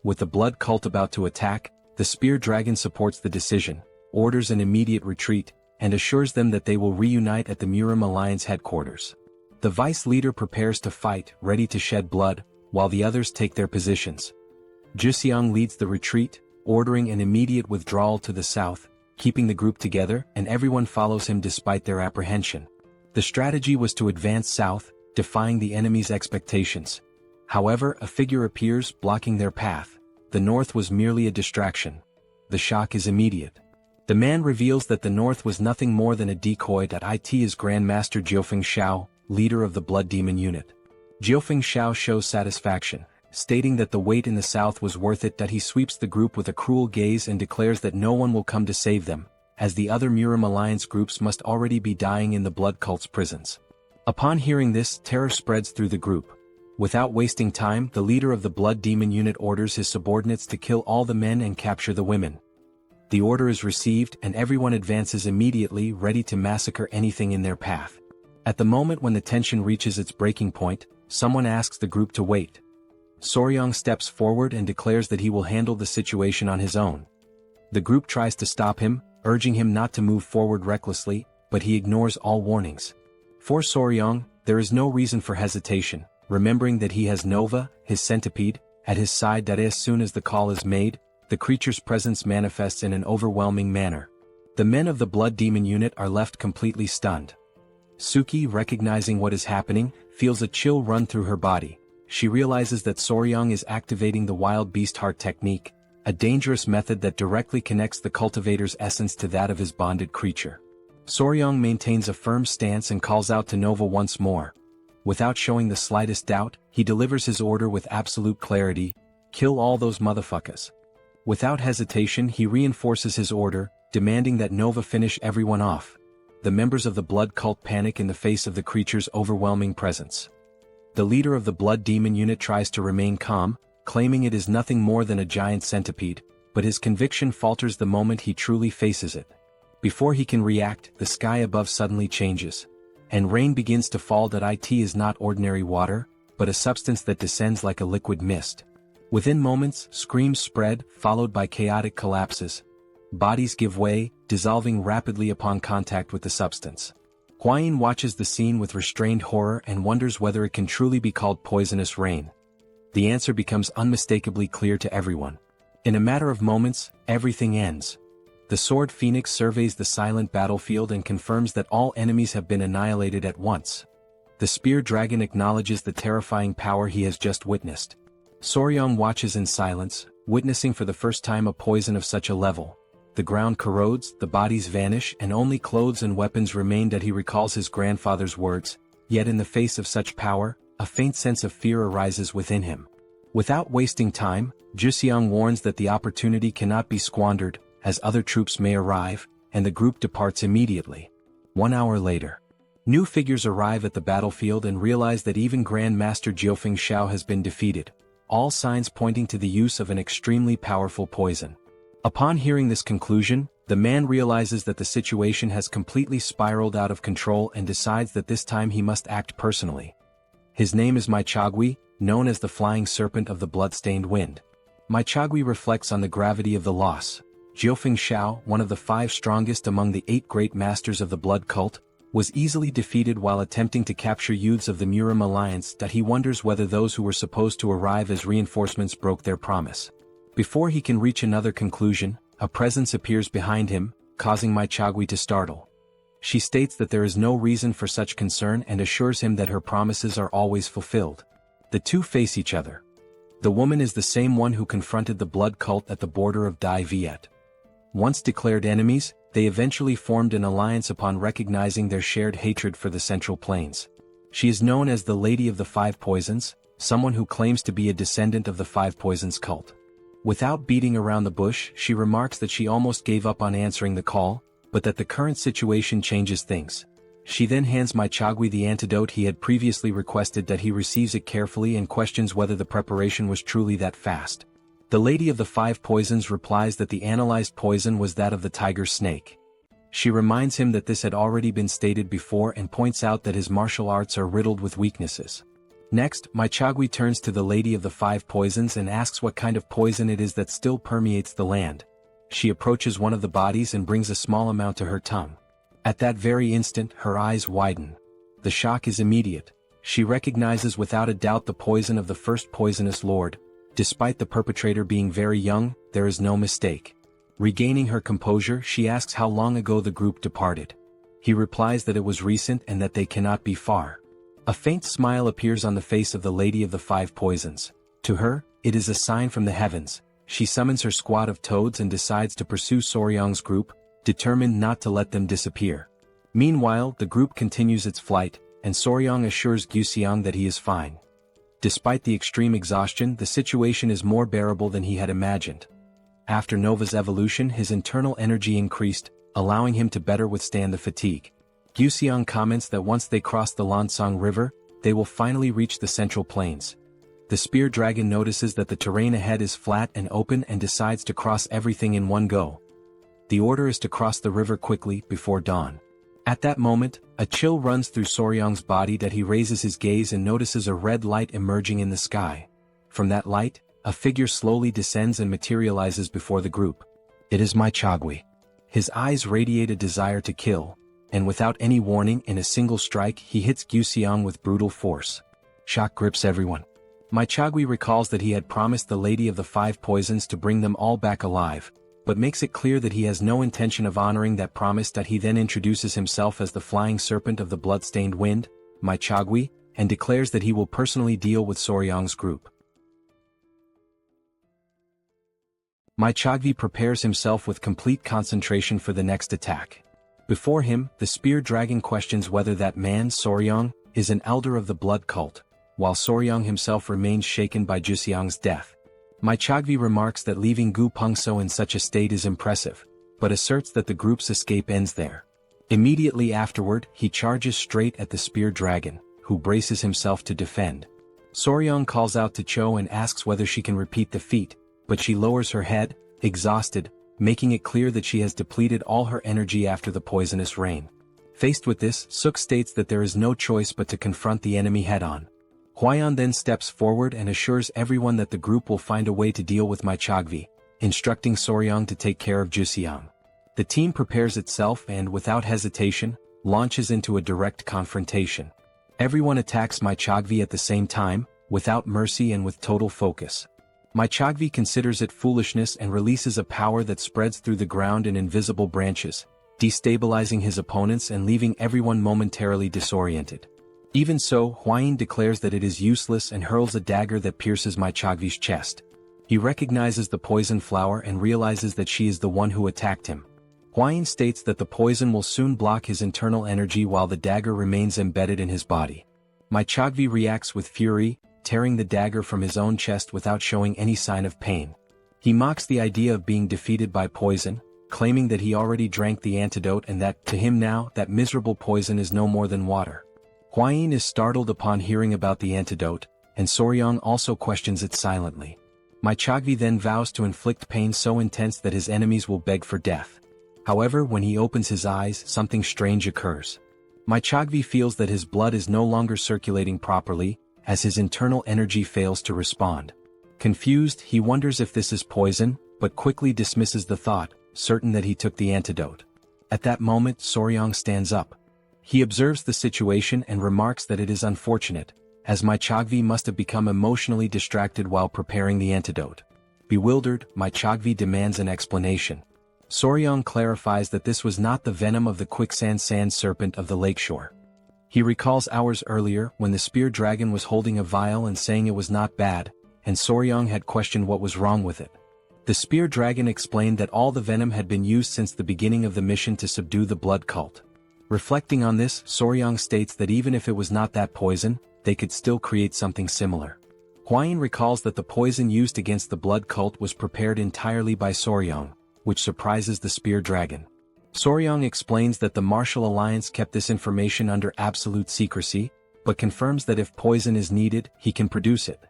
With the blood cult about to attack, the Spear Dragon supports the decision, orders an immediate retreat, and assures them that they will reunite at the Murim Alliance headquarters. The vice leader prepares to fight, ready to shed blood, while the others take their positions. Juxiang leads the retreat, ordering an immediate withdrawal to the south, keeping the group together, and everyone follows him despite their apprehension. The strategy was to advance south, defying the enemy's expectations. However, a figure appears, blocking their path. The north was merely a distraction. The shock is immediate. The man reveals that the north was nothing more than a decoy. It is Grandmaster Jiufeng Shao, leader of the Blood Demon unit. Jiufeng Shao shows satisfaction, stating that the wait in the south was worth it. He sweeps the group with a cruel gaze and declares that no one will come to save them, as the other Murim Alliance groups must already be dying in the blood cult's prisons. Upon hearing this, terror spreads through the group. Without wasting time, the leader of the Blood Demon unit orders his subordinates to kill all the men and capture the women. The order is received and everyone advances immediately, ready to massacre anything in their path. At the moment when the tension reaches its breaking point, someone asks the group to wait. Soryong steps forward and declares that he will handle the situation on his own. The group tries to stop him, urging him not to move forward recklessly, but he ignores all warnings. For Soryong, there is no reason for hesitation, remembering that he has Nova, his centipede, at his side. That as soon as the call is made, the creature's presence manifests in an overwhelming manner. The men of the Blood Demon unit are left completely stunned. Suki, recognizing what is happening, feels a chill run through her body. She realizes that Soryong is activating the Wild Beast Heart technique, a dangerous method that directly connects the cultivator's essence to that of his bonded creature. Soryong maintains a firm stance and calls out to Nova once more. Without showing the slightest doubt, he delivers his order with absolute clarity: kill all those motherfuckers. Without hesitation, he reinforces his order, demanding that Nova finish everyone off. The members of the blood cult panic in the face of the creature's overwhelming presence. The leader of the Blood Demon unit tries to remain calm, claiming it is nothing more than a giant centipede, but his conviction falters the moment he truly faces it. Before he can react, the sky above suddenly changes, and rain begins to fall. It is not ordinary water, but a substance that descends like a liquid mist. Within moments, screams spread, followed by chaotic collapses. Bodies give way, dissolving rapidly upon contact with the substance. Huayin watches the scene with restrained horror and wonders whether it can truly be called poisonous rain. The answer becomes unmistakably clear to everyone. In a matter of moments, everything ends. The Sword Phoenix surveys the silent battlefield and confirms that all enemies have been annihilated at once. The Spear Dragon acknowledges the terrifying power he has just witnessed. Soryong watches in silence, witnessing for the first time a poison of such a level. The ground corrodes, the bodies vanish, and only clothes and weapons remain. He recalls his grandfather's words, yet in the face of such power, a faint sense of fear arises within him. Without wasting time, Juxiang warns that the opportunity cannot be squandered, as other troops may arrive, and the group departs immediately. 1 hour later, new figures arrive at the battlefield and realize that even Grand Master Jiufeng Shao has been defeated, all signs pointing to the use of an extremely powerful poison. Upon hearing this conclusion, the man realizes that the situation has completely spiraled out of control and decides that this time he must act personally. His name is Maichagui, known as the Flying Serpent of the Bloodstained Wind. Maichagui reflects on the gravity of the loss. Jiufeng Shao, one of the 5 strongest among the 8 great masters of the blood cult, was easily defeated while attempting to capture youths of the Murim alliance that he wonders whether those who were supposed to arrive as reinforcements broke their promise. Before he can reach another conclusion, a presence appears behind him, causing Maichagui to startle. She states that there is no reason for such concern and assures him that her promises are always fulfilled. The two face each other. The woman is the same one who confronted the blood cult at the border of Dai Viet. Once declared enemies, they eventually formed an alliance upon recognizing their shared hatred for the Central Plains. She is known as the Lady of the 5 Poisons, someone who claims to be a descendant of the 5 Poisons cult. Without beating around the bush, she remarks that she almost gave up on answering the call, but that the current situation changes things. She then hands Maichagui the antidote he had previously requested. That he receives it carefully and questions whether the preparation was truly that fast. The Lady of the 5 Poisons replies that the analyzed poison was that of the tiger snake. She reminds him that this had already been stated before and points out that his martial arts are riddled with weaknesses. Next, Maichagui turns to the Lady of the 5 Poisons and asks what kind of poison it is that still permeates the land. She approaches one of the bodies and brings a small amount to her tongue. At that very instant, her eyes widen. The shock is immediate. She recognizes without a doubt the poison of the first poisonous lord. Despite the perpetrator being very young, there is no mistake. Regaining her composure, she asks how long ago the group departed. He replies that it was recent and that they cannot be far. A faint smile appears on the face of the Lady of the 5 Poisons. To her, it is a sign from the heavens. She summons her squad of toads and decides to pursue Soryang's group, determined not to let them disappear. Meanwhile, the group continues its flight, and Soryang assures Guxiang that he is fine. Despite the extreme exhaustion, the situation is more bearable than he had imagined. After Nova's evolution, his internal energy increased, allowing him to better withstand the fatigue. Guxiang comments that once they cross the Lansang River, they will finally reach the Central Plains. The spear dragon notices that the terrain ahead is flat and open and decides to cross everything in one go. The order is to cross the river quickly, before dawn. At that moment, a chill runs through Soryang's body that he raises his gaze and notices a red light emerging in the sky. From that light, a figure slowly descends and materializes before the group. It is Maichagui. His eyes radiate a desire to kill, and without any warning, in a single strike he hits Guxiang with brutal force. Shock grips everyone. Maichagui recalls that he had promised the Lady of the 5 Poisons to bring them all back alive, but makes it clear that he has no intention of honoring that promise. That he then introduces himself as the Flying Serpent of the Bloodstained Wind, Maichagui, and declares that he will personally deal with Soryang's group. Maichagui prepares himself with complete concentration for the next attack. Before him, the spear dragon questions whether that man, Soryang, is an elder of the blood cult, while Soryang himself remains shaken by Juxiang's death. Maichagui remarks that leaving Gu Pengso in such a state is impressive, but asserts that the group's escape ends there. Immediately afterward, he charges straight at the spear dragon, who braces himself to defend. Soryang calls out to Cho and asks whether she can repeat the feat, but she lowers her head, exhausted, making it clear that she has depleted all her energy after the poisonous rain. Faced with this, Suk states that there is no choice but to confront the enemy head-on. Huayan then steps forward and assures everyone that the group will find a way to deal with Maichagui, instructing Soryang to take care of Juxiang. The team prepares itself and, without hesitation, launches into a direct confrontation. Everyone attacks Maichagui at the same time, without mercy and with total focus. Maichagui considers it foolishness and releases a power that spreads through the ground in invisible branches, destabilizing his opponents and leaving everyone momentarily disoriented. Even so, Huayin declares that it is useless and hurls a dagger that pierces Maichagui's chest. He recognizes the poison flower and realizes that she is the one who attacked him. Huayin states that the poison will soon block his internal energy while the dagger remains embedded in his body. Maichagui reacts with fury, tearing the dagger from his own chest without showing any sign of pain. He mocks the idea of being defeated by poison, claiming that he already drank the antidote and that, to him now, that miserable poison is no more than water. Huayin is startled upon hearing about the antidote, and Soryang also questions it silently. Mai Chogvi then vows to inflict pain so intense that his enemies will beg for death. However, when he opens his eyes, something strange occurs. Mai Chogvi feels that his blood is no longer circulating properly, as his internal energy fails to respond. Confused, he wonders if this is poison, but quickly dismisses the thought, certain that he took the antidote. At that moment, Soryang stands up. He observes the situation and remarks that it is unfortunate, as Mai Chogvi must have become emotionally distracted while preparing the antidote. Bewildered, Mai Chogvi demands an explanation. Soryang clarifies that this was not the venom of the quicksand sand serpent of the lakeshore. He recalls hours earlier when the spear dragon was holding a vial and saying it was not bad, and Soryang had questioned what was wrong with it. The spear dragon explained that all the venom had been used since the beginning of the mission to subdue the blood cult. Reflecting on this, Soryang states that even if it was not that poison, they could still create something similar. Huayin recalls that the poison used against the blood cult was prepared entirely by Soryang, which surprises the spear dragon. Soryang explains that the Martial Alliance kept this information under absolute secrecy, but confirms that if poison is needed, he can produce it.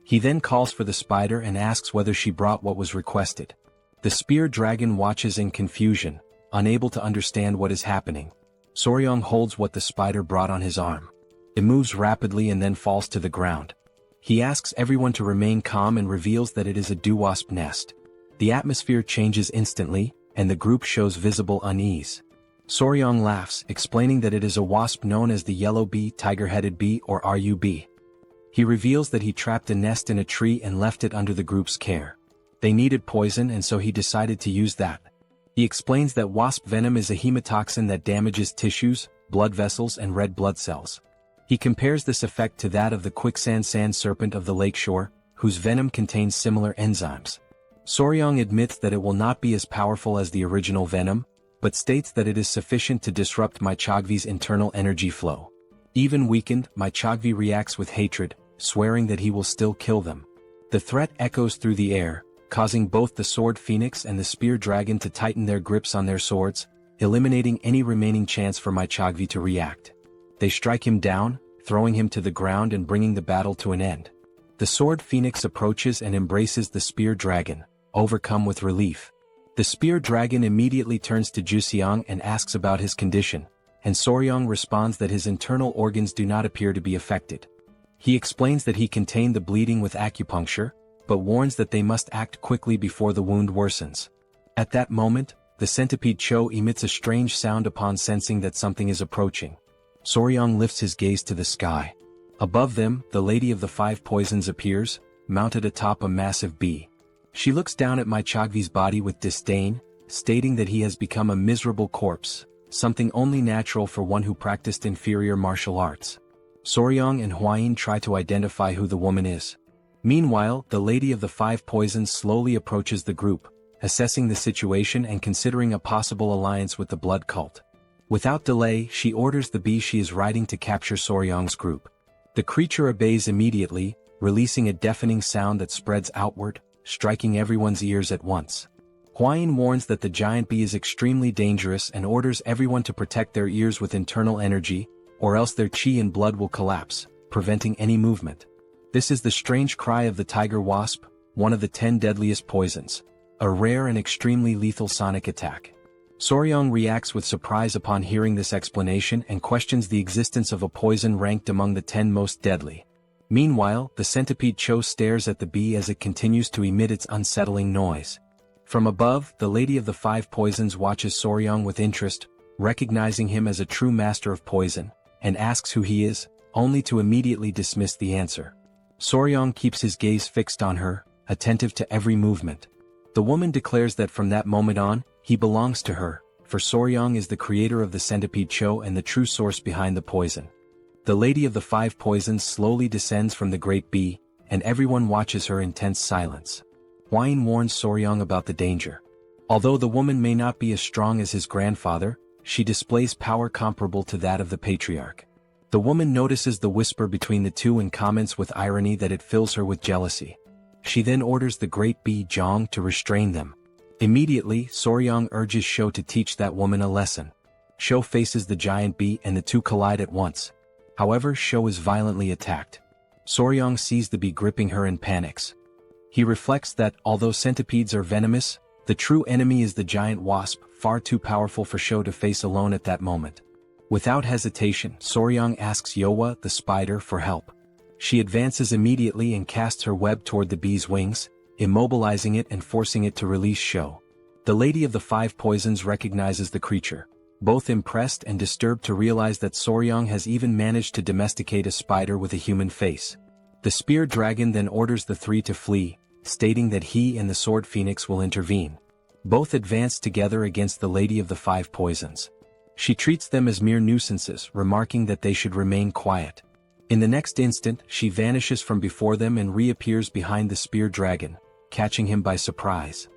He then calls for the spider and asks whether she brought what was requested. The spear dragon watches in confusion, unable to understand what is happening. Soryang holds what the spider brought on his arm. It moves rapidly and then falls to the ground. He asks everyone to remain calm and reveals that it is a dew-wasp nest. The atmosphere changes instantly, and the group shows visible unease. Soryang laughs, explaining that it is a wasp known as the yellow bee, tiger-headed bee, or RUB. He reveals that he trapped a nest in a tree and left it under the group's care. They needed poison and so he decided to use that. He explains that wasp venom is a hemotoxin that damages tissues, blood vessels and red blood cells. He compares this effect to that of the quicksand sand serpent of the lakeshore, whose venom contains similar enzymes. Soryang admits that it will not be as powerful as the original venom, but states that it is sufficient to disrupt Mai Chogvi's internal energy flow. Even weakened, Mai Chogvi reacts with hatred, swearing that he will still kill them. The threat echoes through the air, causing both the sword phoenix and the spear dragon to tighten their grips on their swords, eliminating any remaining chance for Mai Chogvi to react. They strike him down, throwing him to the ground and bringing the battle to an end. The sword phoenix approaches and embraces the spear dragon, overcome with relief. The spear dragon immediately turns to Juxiang and asks about his condition, and Soryang responds that his internal organs do not appear to be affected. He explains that he contained the bleeding with acupuncture, but warns that they must act quickly before the wound worsens. At that moment, the centipede Cho emits a strange sound upon sensing that something is approaching. Soryang lifts his gaze to the sky. Above them, the Lady of the Five Poisons appears, mounted atop a massive bee. She looks down at Mai Chogvi's body with disdain, stating that he has become a miserable corpse, something only natural for one who practiced inferior martial arts. Soryang and Huayin try to identify who the woman is. Meanwhile, the Lady of the Five Poisons slowly approaches the group, assessing the situation and considering a possible alliance with the blood cult. Without delay, she orders the bee she is riding to capture Soryang's group. The creature obeys immediately, releasing a deafening sound that spreads outward, striking everyone's ears at once. Huayin warns that the giant bee is extremely dangerous and orders everyone to protect their ears with internal energy, or else their qi and blood will collapse, preventing any movement. This is the strange cry of the tiger wasp, one of the 10 deadliest poisons, a rare and extremely lethal sonic attack. Soryang reacts with surprise upon hearing this explanation and questions the existence of a poison ranked among the 10 most deadly. Meanwhile, the centipede Cho stares at the bee as it continues to emit its unsettling noise. From above, the Lady of the Five Poisons watches Soryang with interest, recognizing him as a true master of poison, and asks who he is, only to immediately dismiss the answer. Soryang keeps his gaze fixed on her, attentive to every movement. The woman declares that from that moment on, he belongs to her, for Soryang is the creator of the centipede Cho and the true source behind the poison. The Lady of the Five Poisons slowly descends from the great bee, and everyone watches her in tense silence. Huayin warns Soryang about the danger. Although the woman may not be as strong as his grandfather, she displays power comparable to that of the patriarch. The woman notices the whisper between the two and comments with irony that it fills her with jealousy. She then orders the great bee Zhang to restrain them. Immediately, Soryang urges Shou to teach that woman a lesson. Shou faces the giant bee and the two collide at once. However, Shou is violently attacked. Soryang sees the bee gripping her and panics. He reflects that, although centipedes are venomous, the true enemy is the giant wasp, far too powerful for Shou to face alone at that moment. Without hesitation, Soryang asks Yowa, the spider, for help. She advances immediately and casts her web toward the bee's wings, immobilizing it and forcing it to release Shou. The Lady of the Five Poisons recognizes the creature, both impressed and disturbed to realize that Soryang has even managed to domesticate a spider with a human face. The spear dragon then orders the three to flee, stating that he and the sword phoenix will intervene. Both advance together against the Lady of the Five Poisons. She treats them as mere nuisances, remarking that they should remain quiet. In the next instant, she vanishes from before them and reappears behind the spear dragon, catching him by surprise.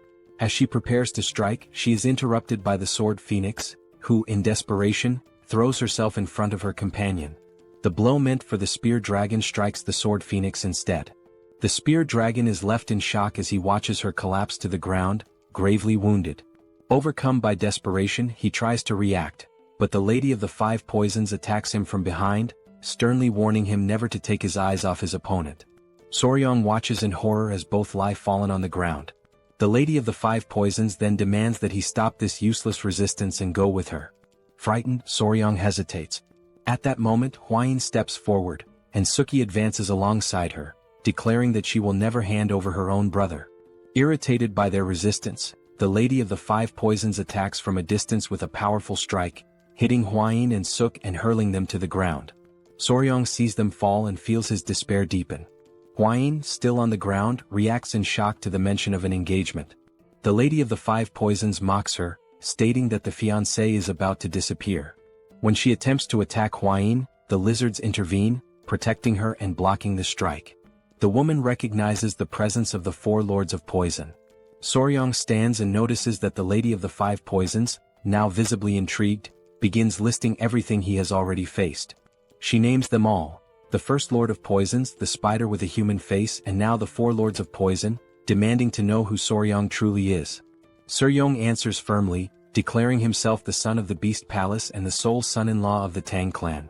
As she prepares to strike, she is interrupted by the sword phoenix, who, in desperation, throws herself in front of her companion. The blow meant for the spear dragon strikes the sword phoenix instead. The spear dragon is left in shock as he watches her collapse to the ground, gravely wounded. Overcome by desperation, he tries to react, but the Lady of the Five Poisons attacks him from behind, sternly warning him never to take his eyes off his opponent. Soryang watches in horror as both lie fallen on the ground. The Lady of the Five Poisons then demands that he stop this useless resistance and go with her. Frightened, Soryang hesitates. At that moment, Huayin steps forward, and Suki advances alongside her, declaring that she will never hand over her own brother. Irritated by their resistance, the Lady of the Five Poisons attacks from a distance with a powerful strike, hitting Huayin and Suk and hurling them to the ground. Soryang sees them fall and feels his despair deepen. Huayin, still on the ground, reacts in shock to the mention of an engagement. The Lady of the Five Poisons mocks her, stating that the fiancé is about to disappear. When she attempts to attack Huayin, the lizards intervene, protecting her and blocking the strike. The woman recognizes the presence of the four Lords of Poison. Soryang stands and notices that the Lady of the Five Poisons, now visibly intrigued, begins listing everything he has already faced. She names them all: the first Lord of Poisons, the spider with a human face, and now the four Lords of Poison, demanding to know who Soryang truly is. Soryang answers firmly, declaring himself the son of the Beast Palace and the sole son-in-law of the Tang Clan.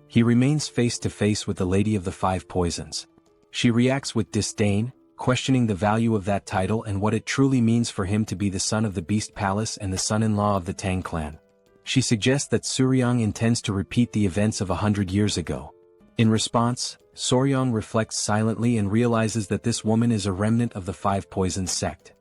He remains face to face with the Lady of the Five Poisons. She reacts with disdain, questioning the value of that title and what it truly means for him to be the son of the Beast Palace and the son-in-law of the Tang Clan. She suggests that Soryang intends to repeat the events of 100 years ago. In response, Soryang reflects silently and realizes that this woman is a remnant of the Five Poisons sect.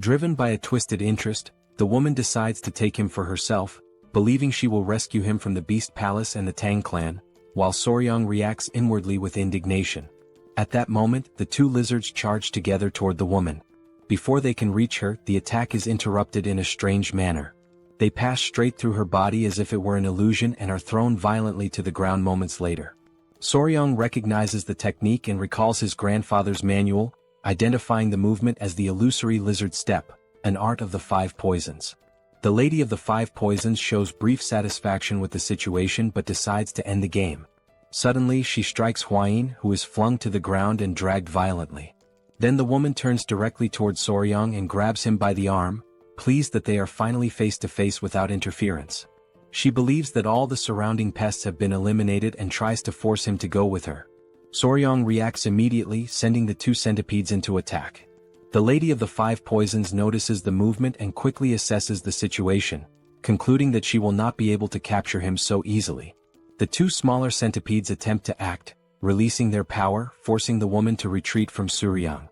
Driven by a twisted interest, the woman decides to take him for herself, believing she will rescue him from the Beast Palace and the Tang Clan, while Soryang reacts inwardly with indignation. At that moment, the two lizards charge together toward the woman. Before they can reach her, the attack is interrupted in a strange manner. They pass straight through her body as if it were an illusion and are thrown violently to the ground moments later. Soryang recognizes the technique and recalls his grandfather's manual, identifying the movement as the illusory lizard step, an art of the Five Poisons. The Lady of the Five Poisons shows brief satisfaction with the situation but decides to end the game. Suddenly she strikes Huayin, who is flung to the ground and dragged violently. Then the woman turns directly toward Soryang and grabs him by the arm, pleased that they are finally face to face without interference. She believes that all the surrounding pests have been eliminated and tries to force him to go with her. Soryang reacts immediately, sending the two centipedes into attack. The Lady of the Five Poisons notices the movement and quickly assesses the situation, concluding that she will not be able to capture him so easily. The two smaller centipedes attempt to act, releasing their power, forcing the woman to retreat from Soryang.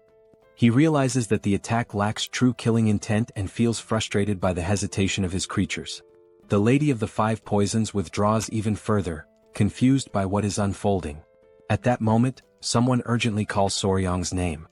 He realizes that the attack lacks true killing intent and feels frustrated by the hesitation of his creatures. The Lady of the Five Poisons withdraws even further, confused by what is unfolding. At that moment, someone urgently calls Soryang's name.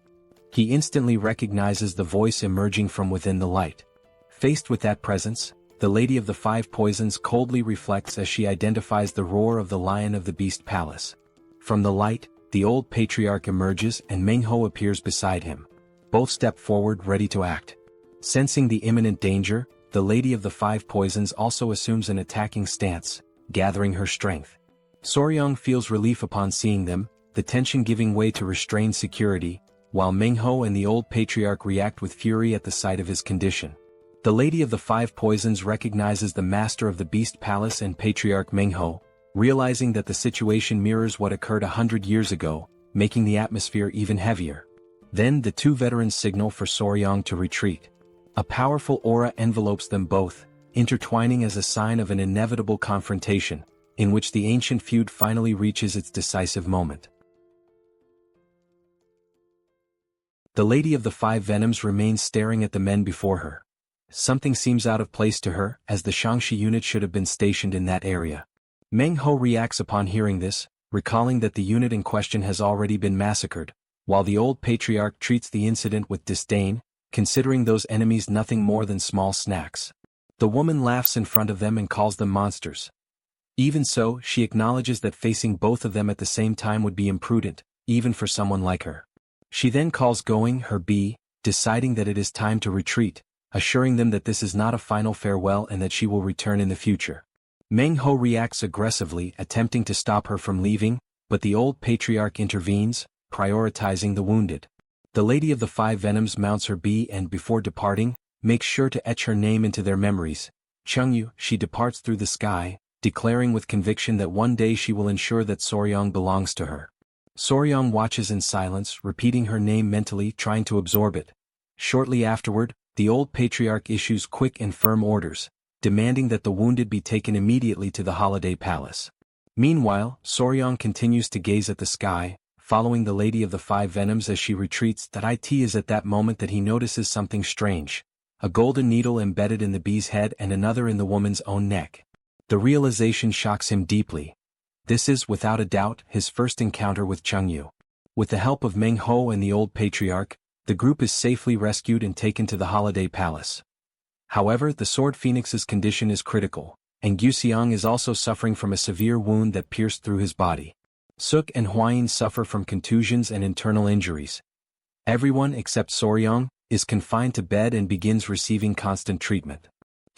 He instantly recognizes the voice emerging from within the light. Faced with that presence, the Lady of the Five Poisons coldly reflects as she identifies the roar of the Lion of the Beast Palace. From the light, the old patriarch emerges and Manhwa appears beside him. Both step forward ready to act. Sensing the imminent danger, the Lady of the Five Poisons also assumes an attacking stance, gathering her strength. Soryang feels relief upon seeing them, the tension giving way to restrained security, while Mengho and the old patriarch react with fury at the sight of his condition. The Lady of the Five Poisons recognizes the master of the Beast Palace and Patriarch Mengho, realizing that the situation mirrors what occurred 100 years ago, making the atmosphere even heavier. Then the two veterans signal for Soryang to retreat. A powerful aura envelopes them both, intertwining as a sign of an inevitable confrontation, in which the ancient feud finally reaches its decisive moment. The Lady of the Five Venoms remains staring at the men before her. Something seems out of place to her, as the Shangshi unit should have been stationed in that area. Meng Ho reacts upon hearing this, recalling that the unit in question has already been massacred, while the old patriarch treats the incident with disdain, considering those enemies nothing more than small snacks. The woman laughs in front of them and calls them monsters. Even so, she acknowledges that facing both of them at the same time would be imprudent, even for someone like her. She then calls going her B, deciding that it is time to retreat, assuring them that this is not a final farewell and that she will return in the future. Meng Ho reacts aggressively, attempting to stop her from leaving, but the old patriarch intervenes, prioritizing the wounded. The Lady of the Five Venoms mounts her B and before departing, makes sure to etch her name into their memories. Chengyu, she departs through the sky, declaring with conviction that one day she will ensure that Soryang belongs to her. Soryang watches in silence, repeating her name mentally, trying to absorb it. Shortly afterward, the old patriarch issues quick and firm orders, demanding that the wounded be taken immediately to the holiday palace. Meanwhile, Soryang continues to gaze at the sky, following the Lady of the Five Venoms as she retreats. It is at that moment that he notices something strange. A golden needle embedded in the bee's head and another in the woman's own neck. The realization shocks him deeply. This is, without a doubt, his first encounter with Chengyu. With the help of Meng Ho and the old patriarch, the group is safely rescued and taken to the holiday palace. However, the Sword Phoenix's condition is critical, and Guxiang is also suffering from a severe wound that pierced through his body. Suk and Huayin suffer from contusions and internal injuries. Everyone except Soryang is confined to bed and begins receiving constant treatment.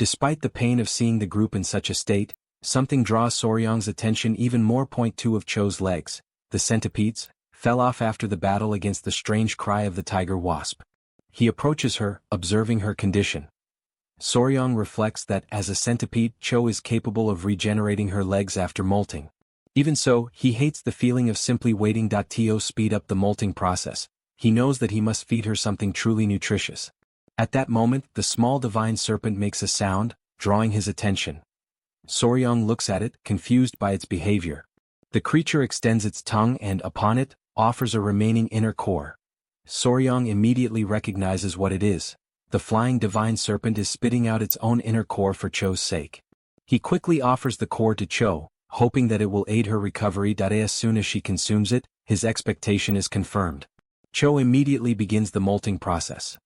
Despite the pain of seeing the group in such a state, something draws Soryang's attention even more. Point 2 of Cho's legs, the centipedes, fell off after the battle against the strange cry of the tiger wasp. He approaches her, observing her condition. Soryang reflects that as a centipede, Cho is capable of regenerating her legs after molting. Even so, he hates the feeling of simply waiting to speed up the molting process. He knows that he must feed her something truly nutritious. At that moment, the small divine serpent makes a sound, drawing his attention. Soryang looks at it, confused by its behavior. The creature extends its tongue and, upon it, offers a remaining inner core. Soryang immediately recognizes what it is. The flying divine serpent is spitting out its own inner core for Cho's sake. He quickly offers the core to Cho, hoping that it will aid her recovery. As soon as she consumes it, his expectation is confirmed. Cho immediately begins the molting process.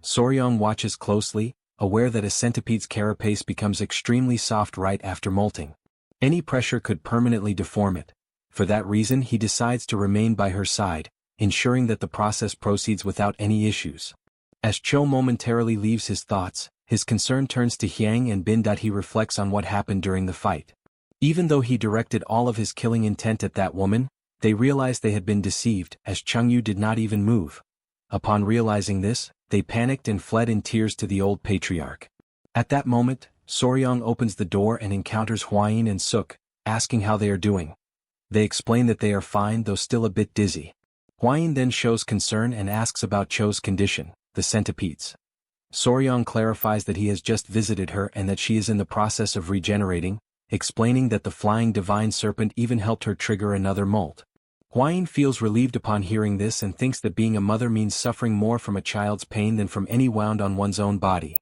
Soryang watches closely, aware that a centipede's carapace becomes extremely soft right after molting. Any pressure could permanently deform it. For that reason, he decides to remain by her side, ensuring that the process proceeds without any issues. As Cho momentarily leaves his thoughts, his concern turns to Hyang and Bin. He reflects on what happened during the fight. Even though he directed all of his killing intent at that woman, they realized they had been deceived, as Chengyu did not even move. Upon realizing this, they panicked and fled in tears to the old patriarch. At that moment, Soryang opens the door and encounters Huayin and Suk, asking how they are doing. They explain that they are fine, though still a bit dizzy. Huayin then shows concern and asks about Cho's condition, the centipedes. Soryang clarifies that he has just visited her and that she is in the process of regenerating, explaining that the flying divine serpent even helped her trigger another molt. Huayin feels relieved upon hearing this and thinks that being a mother means suffering more from a child's pain than from any wound on one's own body.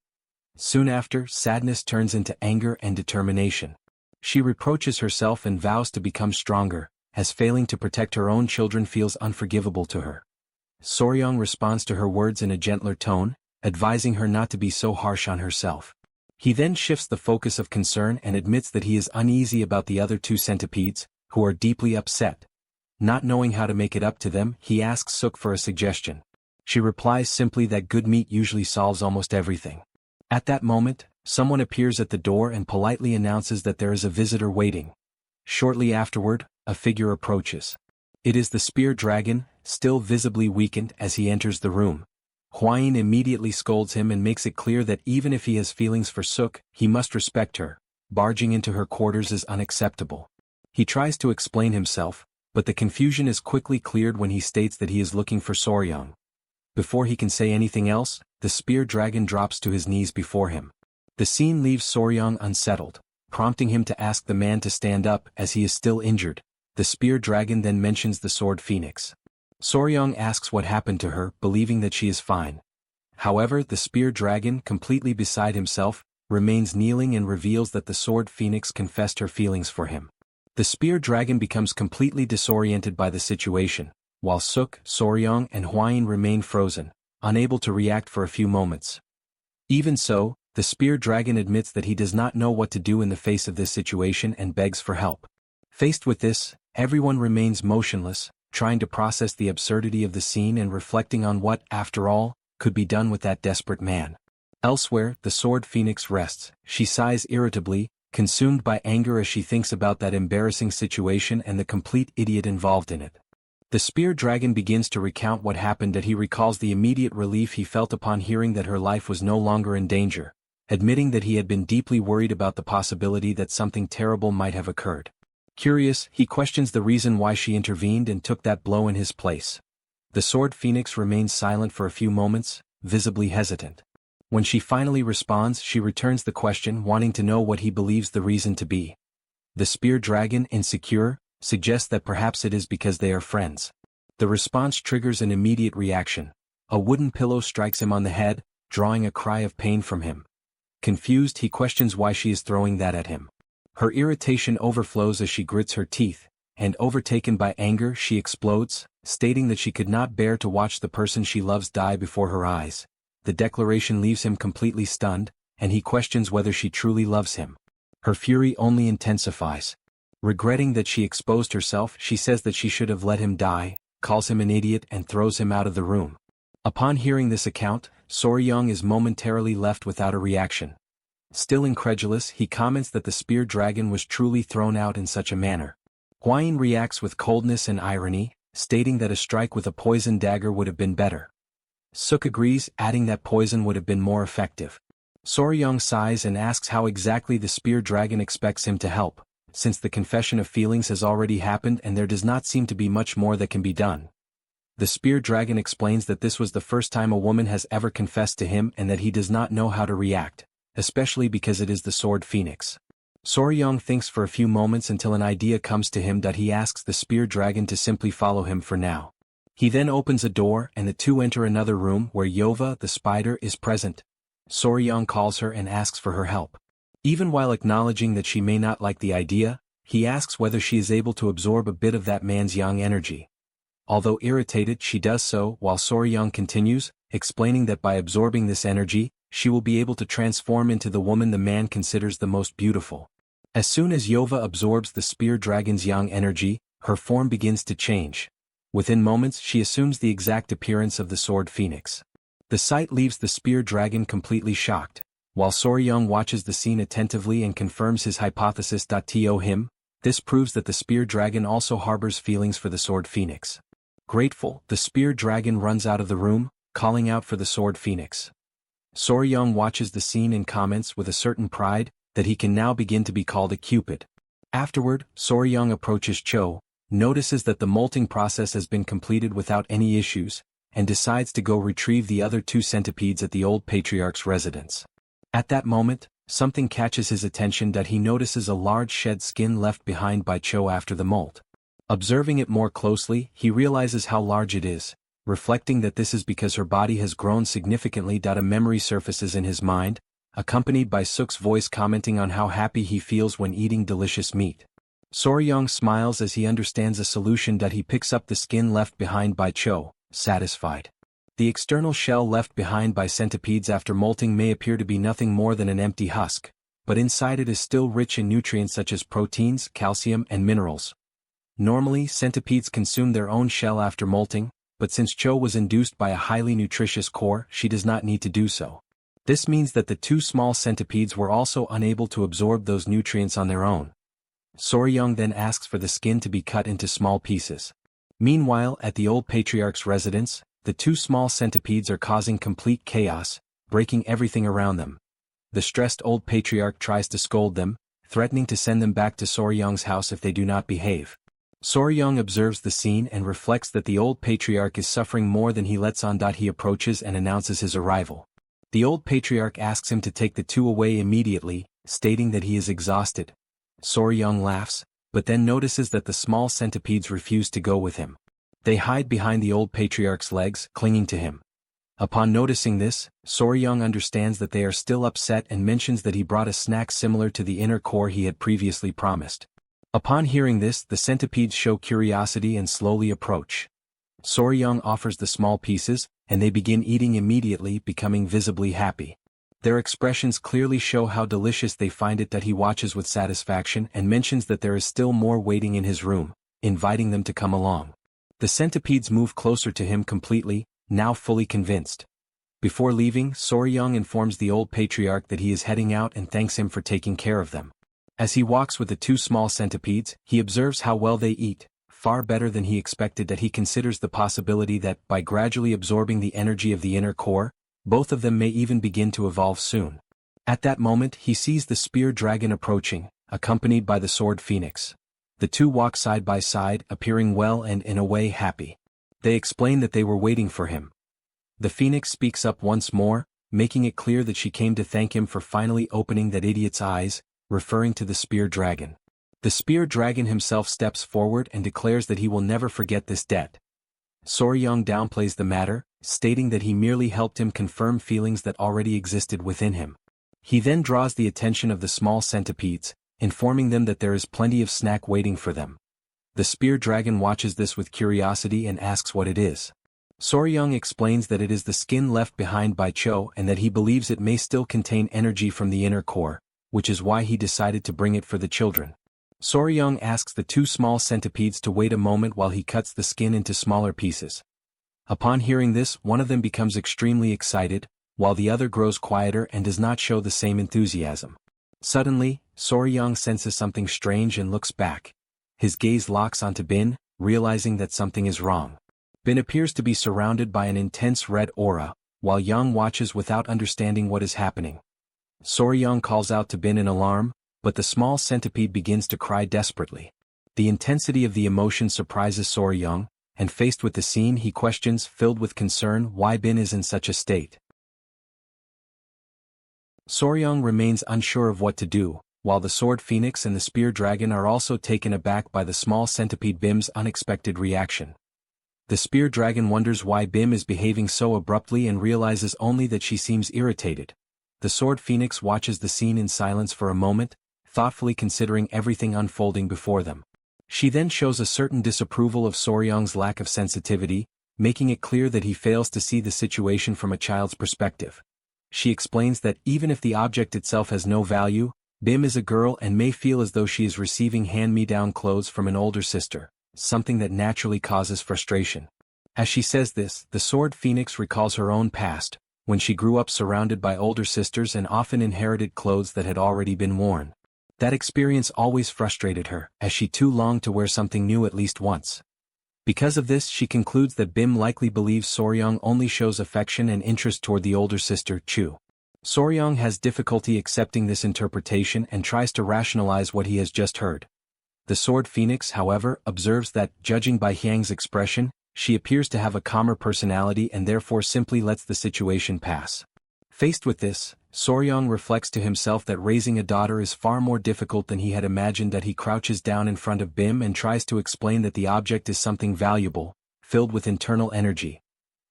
Soon after, sadness turns into anger and determination. She reproaches herself and vows to become stronger, as failing to protect her own children feels unforgivable to her. Soryang responds to her words in a gentler tone, advising her not to be so harsh on herself. He then shifts the focus of concern and admits that he is uneasy about the other two centipedes, who are deeply upset. Not knowing how to make it up to them, he asks Suk for a suggestion. She replies simply that good meat usually solves almost everything. At that moment, someone appears at the door and politely announces that there is a visitor waiting. Shortly afterward, a figure approaches. It is the spear dragon, still visibly weakened as he enters the room. Huayin immediately scolds him and makes it clear that even if he has feelings for Suk, he must respect her. Barging into her quarters is unacceptable. He tries to explain himself, but the confusion is quickly cleared when he states that he is looking for Soryang. Before he can say anything else, the spear dragon drops to his knees before him. The scene leaves Soryang unsettled, prompting him to ask the man to stand up as he is still injured. The spear dragon then mentions the sword phoenix. Soryang asks what happened to her, believing that she is fine. However, the spear dragon, completely beside himself, remains kneeling and reveals that the sword phoenix confessed her feelings for him. The spear dragon becomes completely disoriented by the situation, while Suk, Soryang and Huayin remain frozen, unable to react for a few moments. Even so, the spear dragon admits that he does not know what to do in the face of this situation and begs for help. Faced with this, everyone remains motionless, trying to process the absurdity of the scene and reflecting on what, after all, could be done with that desperate man. Elsewhere, the sword phoenix rests. She sighs irritably, consumed by anger as she thinks about that embarrassing situation and the complete idiot involved in it. The spear dragon begins to recount what happened and he recalls the immediate relief he felt upon hearing that her life was no longer in danger, admitting that he had been deeply worried about the possibility that something terrible might have occurred. Curious, he questions the reason why she intervened and took that blow in his place. The sword phoenix remains silent for a few moments, visibly hesitant. When she finally responds, she returns the question, wanting to know what he believes the reason to be. The spear dragon, insecure, suggests that perhaps it is because they are friends. The response triggers an immediate reaction. A wooden pillow strikes him on the head, drawing a cry of pain from him. Confused, he questions why she is throwing that at him. Her irritation overflows as she grits her teeth, and overtaken by anger she explodes, stating that she could not bear to watch the person she loves die before her eyes. The declaration leaves him completely stunned, and he questions whether she truly loves him. Her fury only intensifies. Regretting that she exposed herself, she says that she should have let him die, calls him an idiot and throws him out of the room. Upon hearing this account, Soryang is momentarily left without a reaction. Still incredulous, he comments that the spear dragon was truly thrown out in such a manner. Huayin reacts with coldness and irony, stating that a strike with a poison dagger would have been better. Suk agrees, adding that poison would have been more effective. Soryang sighs and asks how exactly the spear dragon expects him to help, since the confession of feelings has already happened and there does not seem to be much more that can be done. The spear dragon explains that this was the first time a woman has ever confessed to him and that he does not know how to react, especially because it is the sword phoenix. Soryang thinks for a few moments until an idea comes to him that he asks the spear dragon to simply follow him for now. He then opens a door and the two enter another room where Yova, the spider, is present. Soryang calls her and asks for her help. Even while acknowledging that she may not like the idea, he asks whether she is able to absorb a bit of that man's yang energy. Although irritated, she does so, while Soryang continues, explaining that by absorbing this energy, she will be able to transform into the woman the man considers the most beautiful. As soon as Yova absorbs the spear dragon's yang energy, her form begins to change. Within moments she assumes the exact appearance of the sword phoenix. The sight leaves the spear dragon completely shocked, while Soryang watches the scene attentively and confirms his hypothesis. To him, this proves that the spear dragon also harbors feelings for the sword phoenix. Grateful, the spear dragon runs out of the room, calling out for the sword phoenix. Soryang watches the scene and comments with a certain pride that he can now begin to be called a cupid. Afterward, Soryang approaches Cho, notices that the molting process has been completed without any issues, and decides to go retrieve the other two centipedes at the old patriarch's residence. At that moment, something catches his attention that he notices a large shed skin left behind by Cho after the molt. Observing it more closely, he realizes how large it is, reflecting that this is because her body has grown significantly. A memory surfaces in his mind, accompanied by Suk's voice commenting on how happy he feels when eating delicious meat. Soryang smiles as he understands a solution. He picks up the skin left behind by Cho, satisfied. The external shell left behind by centipedes after molting may appear to be nothing more than an empty husk, but inside it is still rich in nutrients such as proteins, calcium, and minerals. Normally, centipedes consume their own shell after molting, but since Cho was induced by a highly nutritious core, she does not need to do so. This means that the two small centipedes were also unable to absorb those nutrients on their own. Soryong then asks for the skin to be cut into small pieces. Meanwhile, at the old patriarch's residence, the two small centipedes are causing complete chaos, breaking everything around them. The stressed old patriarch tries to scold them, threatening to send them back to Soryong's house if they do not behave. Soryong observes the scene and reflects that the old patriarch is suffering more than he lets on. He approaches and announces his arrival. The old patriarch asks him to take the two away immediately, stating that he is exhausted. Soryong laughs, but then notices that the small centipedes refuse to go with him. They hide behind the old patriarch's legs, clinging to him. Upon noticing this, Soryong understands that they are still upset and mentions that he brought a snack similar to the inner core he had previously promised. Upon hearing this, the centipedes show curiosity and slowly approach. Soryong offers the small pieces, and they begin eating immediately, becoming visibly happy. Their expressions clearly show how delicious they find it. He watches with satisfaction and mentions that there is still more waiting in his room, inviting them to come along. The centipedes move closer to him completely, now fully convinced. Before leaving, Soryong informs the old patriarch that he is heading out and thanks him for taking care of them. As he walks with the two small centipedes, he observes how well they eat, far better than he expected. He considers the possibility that, by gradually absorbing the energy of the inner core, both of them may even begin to evolve soon. At that moment, he sees the spear dragon approaching, accompanied by the sword phoenix. The two walk side by side, appearing well and in a way happy. They explain that they were waiting for him. The phoenix speaks up once more, making it clear that she came to thank him for finally opening that idiot's eyes, referring to the spear dragon. The spear dragon himself steps forward and declares that he will never forget this debt. Soryong downplays the matter, stating that he merely helped him confirm feelings that already existed within him. He then draws the attention of the small centipedes, informing them that there is plenty of snack waiting for them. The spear dragon watches this with curiosity and asks what it is. Soryong explains that it is the skin left behind by Cho and that he believes it may still contain energy from the inner core, which is why he decided to bring it for the children. Soryong asks the two small centipedes to wait a moment while he cuts the skin into smaller pieces. Upon hearing this, one of them becomes extremely excited, while the other grows quieter and does not show the same enthusiasm. Suddenly, Soryong senses something strange and looks back. His gaze locks onto Bin, realizing that something is wrong. Bin appears to be surrounded by an intense red aura, while Young watches without understanding what is happening. Soryong calls out to Bin in alarm, but the small centipede begins to cry desperately. The intensity of the emotion surprises Soryong, and faced with the scene he questions, filled with concern, why Bin is in such a state. Soryong remains unsure of what to do, while the sword phoenix and the spear dragon are also taken aback by the small centipede Bim's unexpected reaction. The spear dragon wonders why Bim is behaving so abruptly and realizes only that she seems irritated. The sword phoenix watches the scene in silence for a moment, thoughtfully considering everything unfolding before them. She then shows a certain disapproval of Soryong's lack of sensitivity, making it clear that he fails to see the situation from a child's perspective. She explains that even if the object itself has no value, Bim is a girl and may feel as though she is receiving hand-me-down clothes from an older sister, something that naturally causes frustration. As she says this, the sword phoenix recalls her own past, when she grew up surrounded by older sisters and often inherited clothes that had already been worn. That experience always frustrated her, as she too longed to wear something new at least once. Because of this, she concludes that Bim likely believes Soryong only shows affection and interest toward the older sister, Chu. Soryong has difficulty accepting this interpretation and tries to rationalize what he has just heard. The sword phoenix, however, observes that, judging by Hyang's expression, she appears to have a calmer personality and therefore simply lets the situation pass. Faced with this, Soryong reflects to himself that raising a daughter is far more difficult than he had imagined. He crouches down in front of Bim and tries to explain that the object is something valuable, filled with internal energy.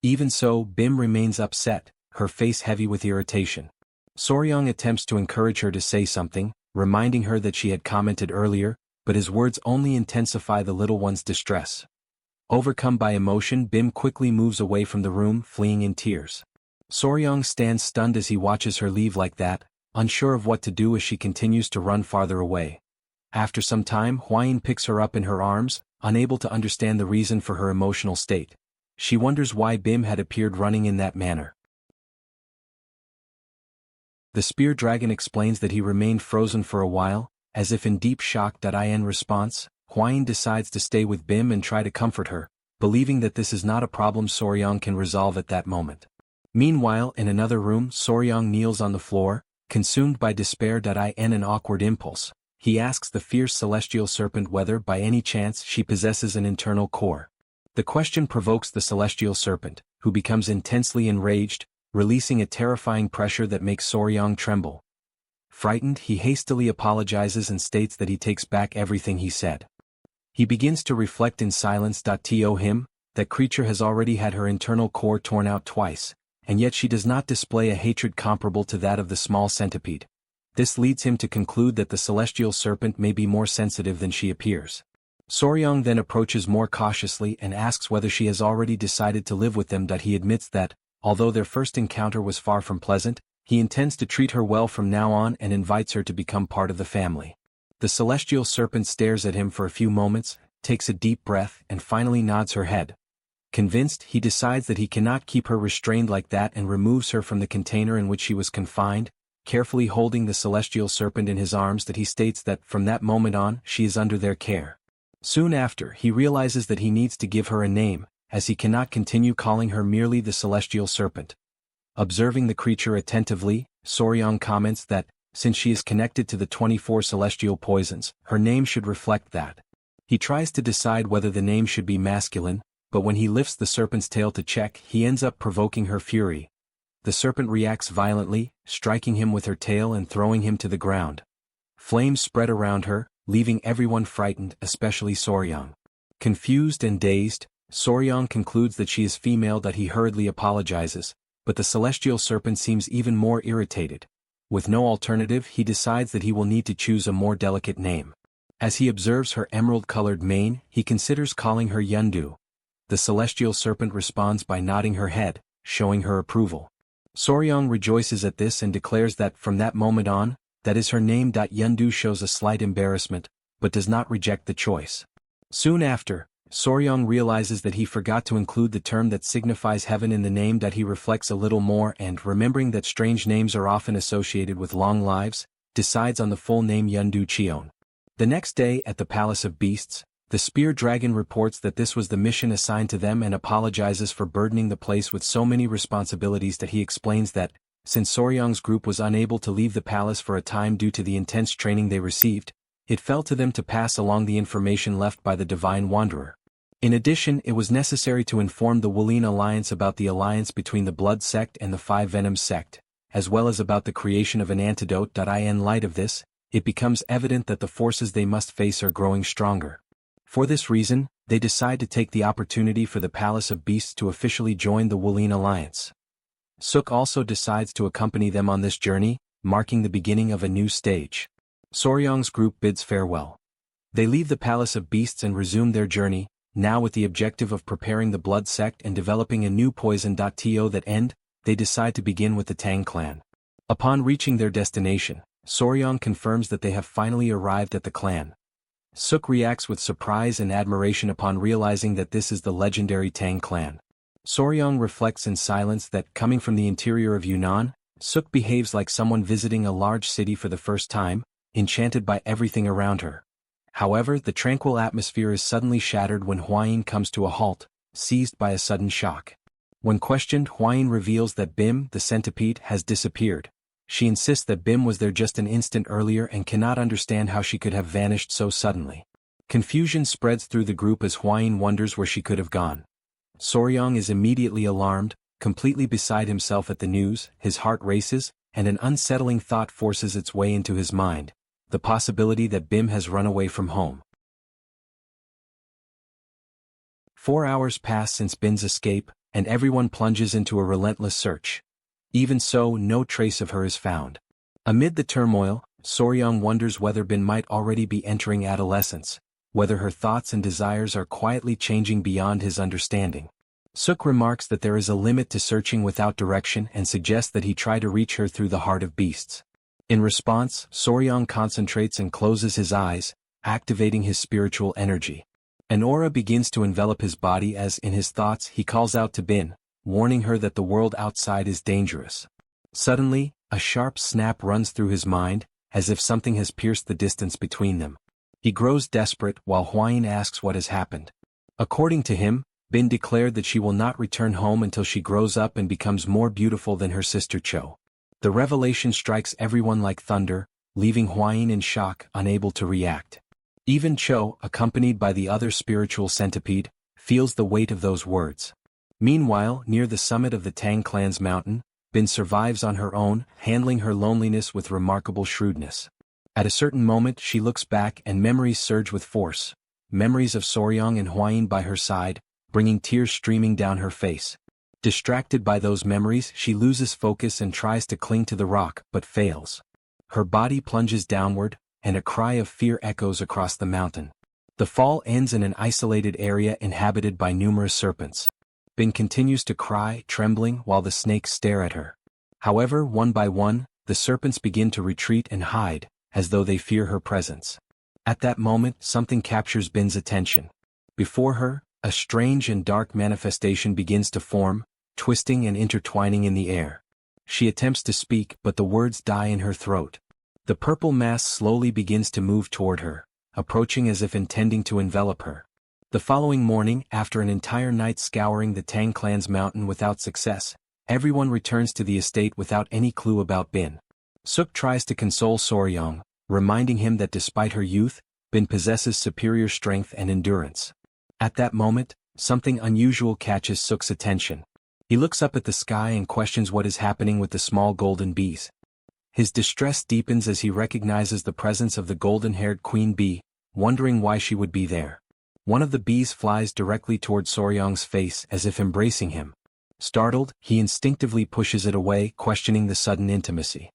Even so, Bim remains upset, her face heavy with irritation. Soryong attempts to encourage her to say something, reminding her that she had commented earlier, but his words only intensify the little one's distress. Overcome by emotion, Bim quickly moves away from the room, fleeing in tears. Soryong stands stunned as he watches her leave like that, unsure of what to do as she continues to run farther away. After some time, Hwayin picks her up in her arms, unable to understand the reason for her emotional state. She wonders why Bim had appeared running in that manner. The spear dragon explains that he remained frozen for a while, As if in deep shock. In response, Huayin decides to stay with Bim and try to comfort her, believing that this is not a problem Soryang can resolve at that moment. Meanwhile, in another room, Soryang kneels on the floor, consumed by despair. In an awkward impulse, he asks the fierce celestial serpent whether by any chance she possesses an internal core. The question provokes the celestial serpent, who becomes intensely enraged, releasing a terrifying pressure that makes Soryang tremble. Frightened, he hastily apologizes and states that he takes back everything he said. He begins to reflect in silence. To him, that creature has already had her internal core torn out twice, and yet she does not display a hatred comparable to that of the small centipede. This leads him to conclude that the celestial serpent may be more sensitive than she appears. Soryang then approaches more cautiously and asks whether she has already decided to live with them. He admits that, although their first encounter was far from pleasant, he intends to treat her well from now on and invites her to become part of the family. The celestial serpent stares at him for a few moments, takes a deep breath, and finally nods her head. Convinced, he decides that he cannot keep her restrained like that and removes her from the container in which she was confined, carefully holding the celestial serpent in his arms. He states that from that moment on, she is under their care. Soon after, he realizes that he needs to give her a name, as he cannot continue calling her merely the celestial serpent. Observing the creature attentively, Soryang comments that, since she is connected to the 24 celestial poisons, her name should reflect that. He tries to decide whether the name should be masculine, but when he lifts the serpent's tail to check, he ends up provoking her fury. The serpent reacts violently, striking him with her tail and throwing him to the ground. Flames spread around her, leaving everyone frightened, especially Soryang. Confused and dazed, Soryang concludes that she is female. He hurriedly apologizes, but the celestial serpent seems even more irritated. With no alternative, he decides that he will need to choose a more delicate name. As he observes her emerald-colored mane, he considers calling her Yundu. The celestial serpent responds by nodding her head, showing her approval. Soryang rejoices at this and declares that from that moment on, that is her name. Yundu shows a slight embarrassment, but does not reject the choice. Soon after, Soryang realizes that he forgot to include the term that signifies heaven in the name. He reflects a little more and, remembering that strange names are often associated with long lives, decides on the full name Yundu Cheon. The next day at the Palace of Beasts, the spear dragon reports that this was the mission assigned to them and apologizes for burdening the place with so many responsibilities. He explains that, since Soryang's group was unable to leave the palace for a time due to the intense training they received, it fell to them to pass along the information left by the Divine Wanderer. In addition, it was necessary to inform the Wulin Alliance about the alliance between the Blood Sect and the Five Venoms Sect, as well as about the creation of an antidote. In light of this, it becomes evident that the forces they must face are growing stronger. For this reason, they decide to take the opportunity for the Palace of Beasts to officially join the Wulin Alliance. Suk also decides to accompany them on this journey, marking the beginning of a new stage. Soryang's group bids farewell. They leave the Palace of Beasts and resume their journey, now with the objective of preparing the Blood Sect and developing a new poison. To that end, they decide to begin with the Tang Clan. Upon reaching their destination, Soryang confirms that they have finally arrived at the clan. Suk reacts with surprise and admiration upon realizing that this is the legendary Tang Clan. Soryang reflects in silence that, coming from the interior of Yunnan, Suk behaves like someone visiting a large city for the first time, enchanted by everything around her. However, the tranquil atmosphere is suddenly shattered when Huayin comes to a halt, seized by a sudden shock. When questioned, Huayin reveals that Bim, the centipede, has disappeared. She insists that Bim was there just an instant earlier and cannot understand how she could have vanished so suddenly. Confusion spreads through the group as Huayin wonders where she could have gone. Soryang is immediately alarmed, completely beside himself at the news. His heart races, and an unsettling thought forces its way into his mind: the possibility that Bim has run away from home. 4 hours pass since Bim's escape, and everyone plunges into a relentless search. Even so, no trace of her is found. Amid the turmoil, Soryang wonders whether Bim might already be entering adolescence, whether her thoughts and desires are quietly changing beyond his understanding. Suk remarks that there is a limit to searching without direction and suggests that he try to reach her through the heart of beasts. In response, Soryang concentrates and closes his eyes, activating his spiritual energy. An aura begins to envelop his body as, in his thoughts, he calls out to Bin, warning her that the world outside is dangerous. Suddenly, a sharp snap runs through his mind, as if something has pierced the distance between them. He grows desperate while Huayin asks what has happened. According to him, Bin declared that she will not return home until she grows up and becomes more beautiful than her sister Cho. The revelation strikes everyone like thunder, leaving Huayin in shock, unable to react. Even Cho, accompanied by the other spiritual centipede, feels the weight of those words. Meanwhile, near the summit of the Tang clan's mountain, Bin survives on her own, handling her loneliness with remarkable shrewdness. At a certain moment she looks back and memories surge with force. Memories of Soryang and Huayin by her side, bringing tears streaming down her face. Distracted by those memories, she loses focus and tries to cling to the rock, but fails. Her body plunges downward, and a cry of fear echoes across the mountain. The fall ends in an isolated area inhabited by numerous serpents. Bin continues to cry, trembling, while the snakes stare at her. However, one by one, the serpents begin to retreat and hide, as though they fear her presence. At that moment, something captures Bin's attention. Before her, a strange and dark manifestation begins to form, twisting and intertwining in the air. She attempts to speak, but the words die in her throat. The purple mass slowly begins to move toward her, approaching as if intending to envelop her. The following morning, after an entire night scouring the Tang clan's mountain without success, everyone returns to the estate without any clue about Bin. Suk tries to console Soryang, reminding him that despite her youth, Bin possesses superior strength and endurance. At that moment, something unusual catches Suk's attention. He looks up at the sky and questions what is happening with the small golden bees. His distress deepens as he recognizes the presence of the golden-haired queen bee, wondering why she would be there. One of the bees flies directly toward Soryang's face as if embracing him. Startled, he instinctively pushes it away, questioning the sudden intimacy.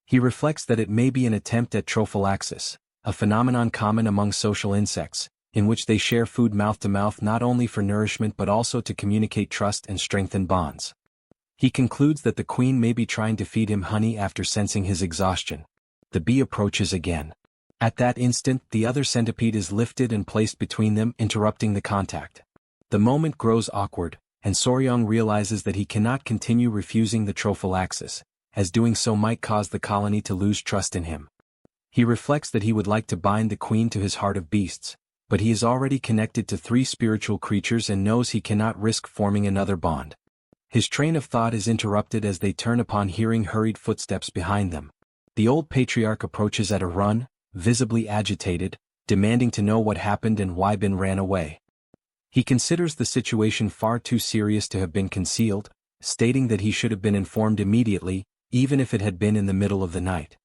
He reflects that it may be an attempt at trophallaxis, a phenomenon common among social insects, in which they share food mouth to mouth not only for nourishment but also to communicate trust and strengthen bonds. He concludes that the queen may be trying to feed him honey after sensing his exhaustion. The bee approaches again. At that instant, the other centipede is lifted and placed between them, interrupting the contact. The moment grows awkward, and Soryang realizes that he cannot continue refusing the trophallaxis, as doing so might cause the colony to lose trust in him. He reflects that he would like to bind the queen to his heart of beasts, but he is already connected to 3 spiritual creatures and knows he cannot risk forming another bond. His train of thought is interrupted as they turn upon hearing hurried footsteps behind them. The old patriarch approaches at a run, visibly agitated, demanding to know what happened and why Bin ran away. He considers the situation far too serious to have been concealed, stating that he should have been informed immediately, even if it had been in the middle of the night.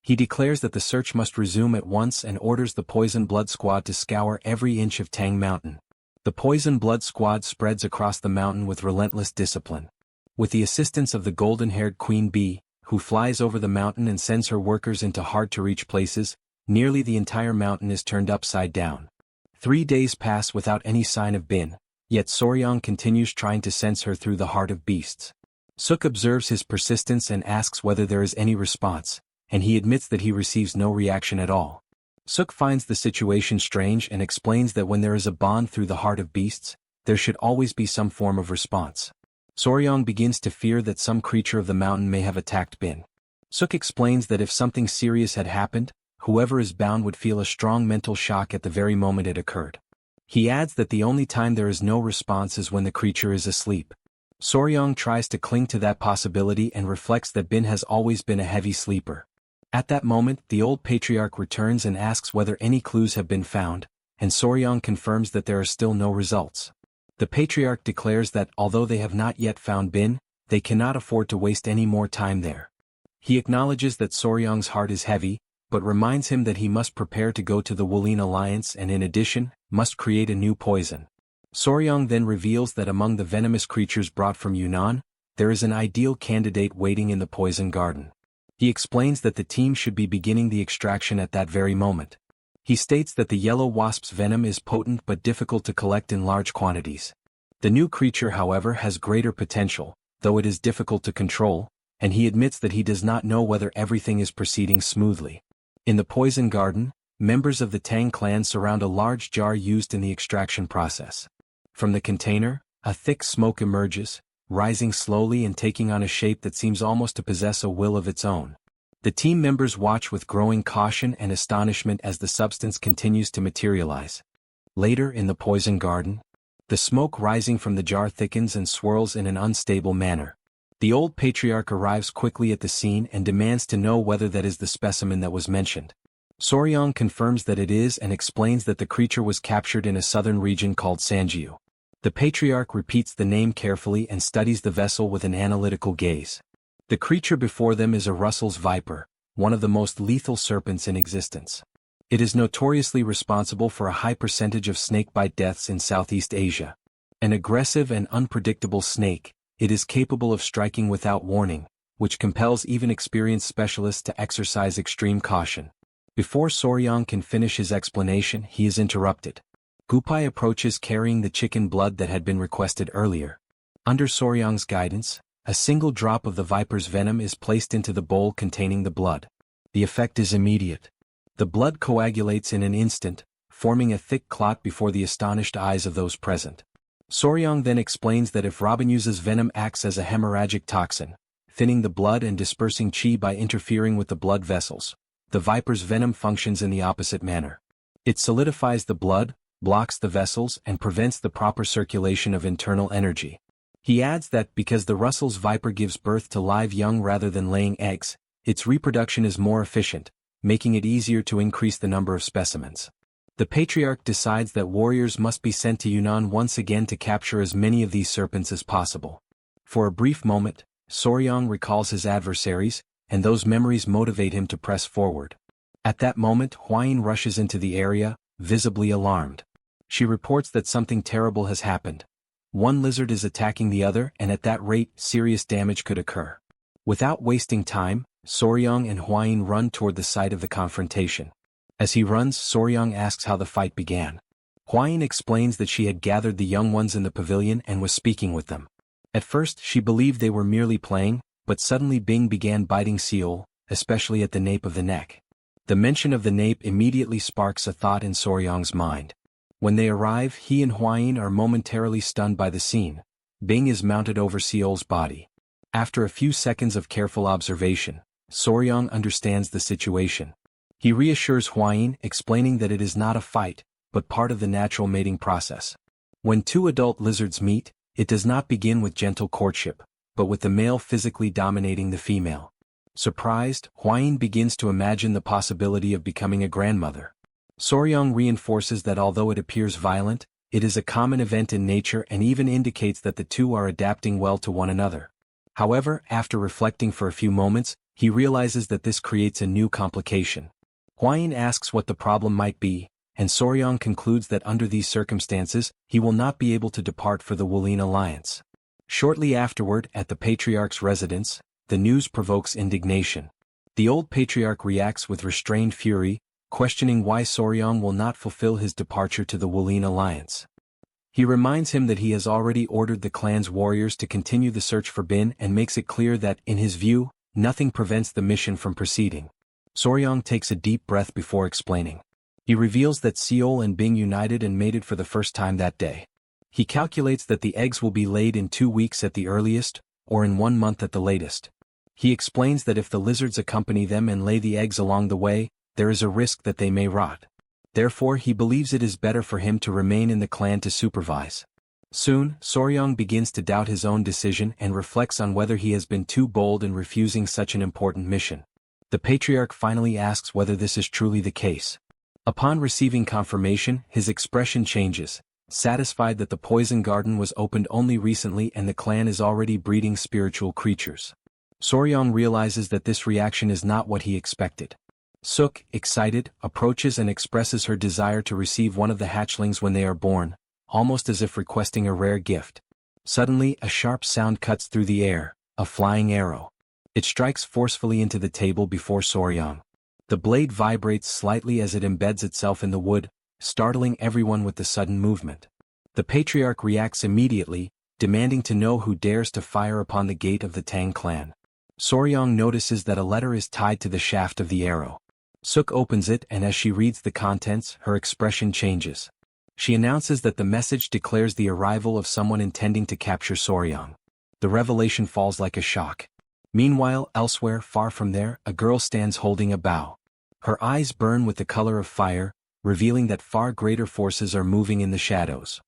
He declares that the search must resume at once and orders the Poison Blood Squad to scour every inch of Tang Mountain. The Poison Blood Squad spreads across the mountain with relentless discipline. With the assistance of the golden-haired queen bee, who flies over the mountain and sends her workers into hard-to-reach places, nearly the entire mountain is turned upside down. 3 days pass without any sign of Bin, yet Soryang continues trying to sense her through the heart of beasts. Suk observes his persistence and asks whether there is any response, and he admits that he receives no reaction at all. Suk finds the situation strange and explains that when there is a bond through the heart of beasts, there should always be some form of response. Soryang begins to fear that some creature of the mountain may have attacked Bin. Suk explains that if something serious had happened, whoever is bound would feel a strong mental shock at the very moment it occurred. He adds that the only time there is no response is when the creature is asleep. Soryang tries to cling to that possibility and reflects that Bin has always been a heavy sleeper. At that moment, the old patriarch returns and asks whether any clues have been found, and Soryang confirms that there are still no results. The patriarch declares that although they have not yet found Bin, they cannot afford to waste any more time there. He acknowledges that Soryang's heart is heavy, but reminds him that he must prepare to go to the Wulin Alliance and in addition, must create a new poison. Soryang then reveals that among the venomous creatures brought from Yunnan, there is an ideal candidate waiting in the poison garden. He explains that the team should be beginning the extraction at that very moment. He states that the yellow wasp's venom is potent but difficult to collect in large quantities. The new creature, however, has greater potential, though it is difficult to control, and he admits that he does not know whether everything is proceeding smoothly. In the poison garden, members of the Tang clan surround a large jar used in the extraction process. From the container, a thick smoke emerges, rising slowly and taking on a shape that seems almost to possess a will of its own. The team members watch with growing caution and astonishment as the substance continues to materialize. Later in the poison garden, the smoke rising from the jar thickens and swirls in an unstable manner. The old patriarch arrives quickly at the scene and demands to know whether that is the specimen that was mentioned. Soryang confirms that it is and explains that the creature was captured in a southern region called Sanjiu. The patriarch repeats the name carefully and studies the vessel with an analytical gaze. The creature before them is a Russell's viper, one of the most lethal serpents in existence. It is notoriously responsible for a high percentage of snakebite deaths in Southeast Asia. An aggressive and unpredictable snake, it is capable of striking without warning, which compels even experienced specialists to exercise extreme caution. Before Soryang can finish his explanation, he is interrupted. Gupai approaches carrying the chicken blood that had been requested earlier. Under Soryang's guidance, a single drop of the viper's venom is placed into the bowl containing the blood. The effect is immediate. The blood coagulates in an instant, forming a thick clot before the astonished eyes of those present. Soryang then explains that if Rabinusa's venom acts as a hemorrhagic toxin, thinning the blood and dispersing qi by interfering with the blood vessels, the viper's venom functions in the opposite manner. It solidifies the blood, blocks the vessels and prevents the proper circulation of internal energy. He adds that because the Russell's viper gives birth to live young rather than laying eggs, its reproduction is more efficient, making it easier to increase the number of specimens. The patriarch decides that warriors must be sent to Yunnan once again to capture as many of these serpents as possible. For a brief moment, Soryang recalls his adversaries, and those memories motivate him to press forward. At that moment, Huayin rushes into the area, visibly alarmed. She reports that something terrible has happened. One lizard is attacking the other, and at that rate, serious damage could occur. Without wasting time, Soryang and Huayin run toward the site of the confrontation. As he runs, Soryang asks how the fight began. Huayin explains that she had gathered the young ones in the pavilion and was speaking with them. At first, she believed they were merely playing, but suddenly Bing began biting Seol, especially at the nape of the neck. The mention of the nape immediately sparks a thought in Soryang's mind. When they arrive, he and Huayin are momentarily stunned by the scene. Bing is mounted over Seol's body. After a few seconds of careful observation, Soryang understands the situation. He reassures Huayin, explaining that it is not a fight, but part of the natural mating process. When two adult lizards meet, it does not begin with gentle courtship, but with the male physically dominating the female. Surprised, Huayin begins to imagine the possibility of becoming a grandmother. Soryang reinforces that although it appears violent, it is a common event in nature and even indicates that the two are adapting well to one another. However, after reflecting for a few moments, he realizes that this creates a new complication. Huayin asks what the problem might be, and Soryang concludes that under these circumstances, he will not be able to depart for the Wulin alliance. Shortly afterward, at the patriarch's residence, the news provokes indignation. The old patriarch reacts with restrained fury, questioning why Soryang will not fulfill his departure to the Wulin alliance. He reminds him that he has already ordered the clan's warriors to continue the search for Bin and makes it clear that, in his view, nothing prevents the mission from proceeding. Soryang takes a deep breath before explaining. He reveals that Seol and Bing united and mated for the first time that day. He calculates that the eggs will be laid in 2 weeks at the earliest, or in 1 month at the latest. He explains that if the lizards accompany them and lay the eggs along the way, there is a risk that they may rot. Therefore, he believes it is better for him to remain in the clan to supervise. Soon, Soryang begins to doubt his own decision and reflects on whether he has been too bold in refusing such an important mission. The patriarch finally asks whether this is truly the case. Upon receiving confirmation, his expression changes, satisfied that the poison garden was opened only recently and the clan is already breeding spiritual creatures. Soryang realizes that this reaction is not what he expected. Suk, excited, approaches and expresses her desire to receive one of the hatchlings when they are born, almost as if requesting a rare gift. Suddenly, a sharp sound cuts through the air, a flying arrow. It strikes forcefully into the table before Soryang. The blade vibrates slightly as it embeds itself in the wood, startling everyone with the sudden movement. The patriarch reacts immediately, demanding to know who dares to fire upon the gate of the Tang clan. Soryang notices that a letter is tied to the shaft of the arrow. Suk opens it and as she reads the contents, her expression changes. She announces that the message declares the arrival of someone intending to capture Soryang. The revelation falls like a shock. Meanwhile, elsewhere, far from there, a girl stands holding a bow. Her eyes burn with the color of fire, revealing that far greater forces are moving in the shadows.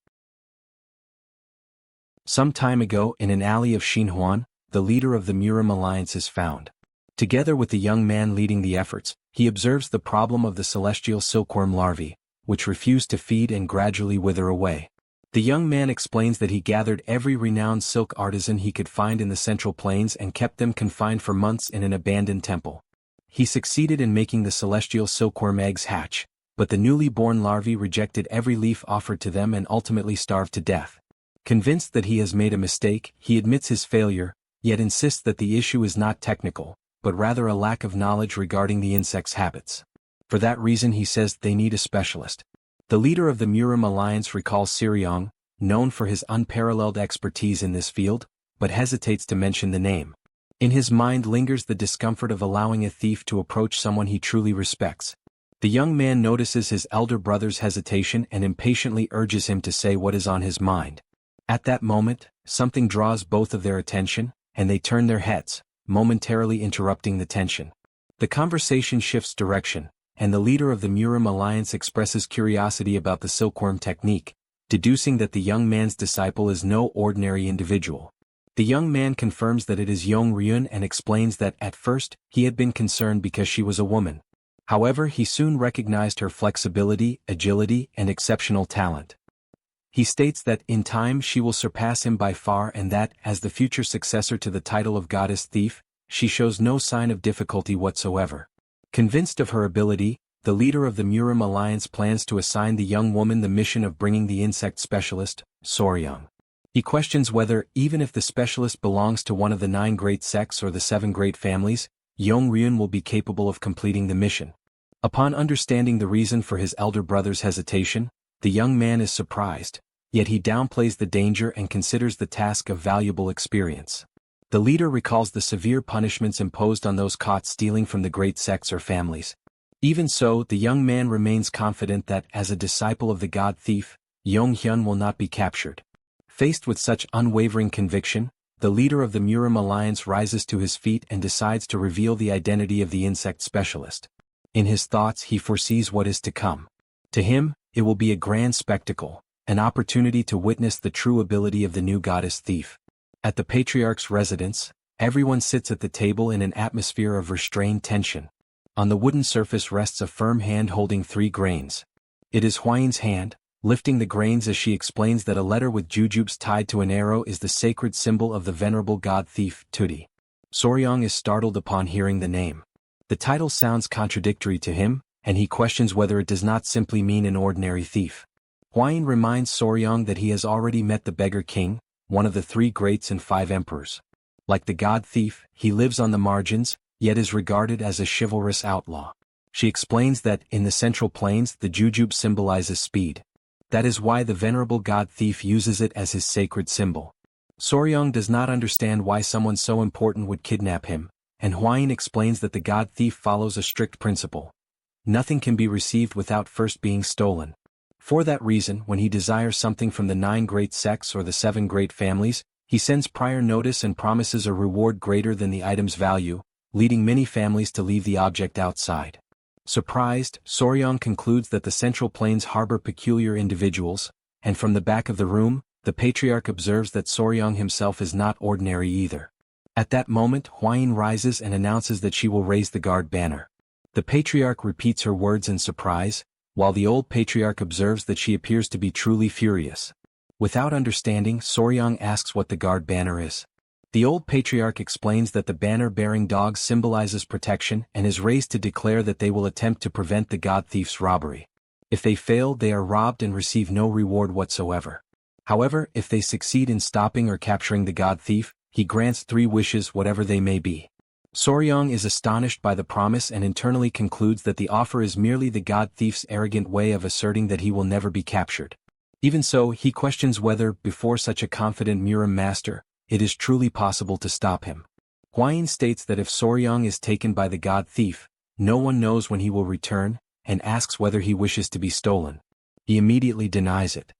Some time ago, in an alley of Xinhuan, the leader of the Murim alliance is found. Together with the young man leading the efforts, he observes the problem of the celestial silkworm larvae, which refuse to feed and gradually wither away. The young man explains that he gathered every renowned silk artisan he could find in the Central Plains and kept them confined for months in an abandoned temple. He succeeded in making the celestial silkworm eggs hatch, but the newly born larvae rejected every leaf offered to them and ultimately starved to death. Convinced that he has made a mistake, he admits his failure, yet insists that the issue is not technical, but rather a lack of knowledge regarding the insect's habits. For that reason, he says they need a specialist. The leader of the Murim alliance recalls Sichuan, known for his unparalleled expertise in this field, but hesitates to mention the name. In his mind lingers the discomfort of allowing a thief to approach someone he truly respects. The young man notices his elder brother's hesitation and impatiently urges him to say what is on his mind. At that moment, something draws both of their attention, and they turn their heads, momentarily interrupting the tension. The conversation shifts direction, and the leader of the Murim alliance expresses curiosity about the silkworm technique, deducing that the young man's disciple is no ordinary individual. The young man confirms that it is Yong Ryun and explains that at first, he had been concerned because she was a woman. However, he soon recognized her flexibility, agility, and exceptional talent. He states that in time she will surpass him by far and that, as the future successor to the title of goddess thief, she shows no sign of difficulty whatsoever. Convinced of her ability, the leader of the Murim alliance plans to assign the young woman the mission of bringing the insect specialist, Soryang. He questions whether, even if the specialist belongs to one of the 9 great sects or the 7 great families, Yong Ryun will be capable of completing the mission. Upon understanding the reason for his elder brother's hesitation, the young man is surprised, yet he downplays the danger and considers the task of valuable experience. The leader recalls the severe punishments imposed on those caught stealing from the great sects or families. Even so, the young man remains confident that, as a disciple of the god thief, Yong Hyun will not be captured. Faced with such unwavering conviction, the leader of the Murim alliance rises to his feet and decides to reveal the identity of the insect specialist. In his thoughts, he foresees what is to come. To him, it will be a grand spectacle, an opportunity to witness the true ability of the new goddess thief. At the patriarch's residence, everyone sits at the table in an atmosphere of restrained tension. On the wooden surface rests a firm hand holding 3 grains. It is Huayin's hand, lifting the grains as she explains that a letter with jujubes tied to an arrow is the sacred symbol of the venerable god thief, Tudi. Soryang is startled upon hearing the name. The title sounds contradictory to him, and he questions whether it does not simply mean an ordinary thief. Huayin reminds Soryang that he has already met the beggar king, one of the 3 greats and 5 emperors. Like the god thief, he lives on the margins, yet is regarded as a chivalrous outlaw. She explains that, in the Central Plains, the jujube symbolizes speed. That is why the venerable god thief uses it as his sacred symbol. Soryang does not understand why someone so important would kidnap him, and Huayin explains that the god thief follows a strict principle. Nothing can be received without first being stolen. For that reason, when he desires something from the 9 great sects or the 7 great families, he sends prior notice and promises a reward greater than the item's value, leading many families to leave the object outside. Surprised, Soryang concludes that the Central Plains harbor peculiar individuals, and from the back of the room, the patriarch observes that Soryang himself is not ordinary either. At that moment, Huayin rises and announces that she will raise the guard banner. The patriarch repeats her words in surprise, while the old patriarch observes that she appears to be truly furious. Without understanding, Soryang asks what the guard banner is. The old patriarch explains that the banner-bearing dog symbolizes protection and is raised to declare that they will attempt to prevent the god thief's robbery. If they fail, they are robbed and receive no reward whatsoever. However, if they succeed in stopping or capturing the god thief, he grants 3 wishes, whatever they may be. Soryang is astonished by the promise and internally concludes that the offer is merely the god thief's arrogant way of asserting that he will never be captured. Even so, he questions whether, before such a confident Murim master, it is truly possible to stop him. Huayin states that if Soryang is taken by the god thief, no one knows when he will return, and asks whether he wishes to be stolen. He immediately denies it.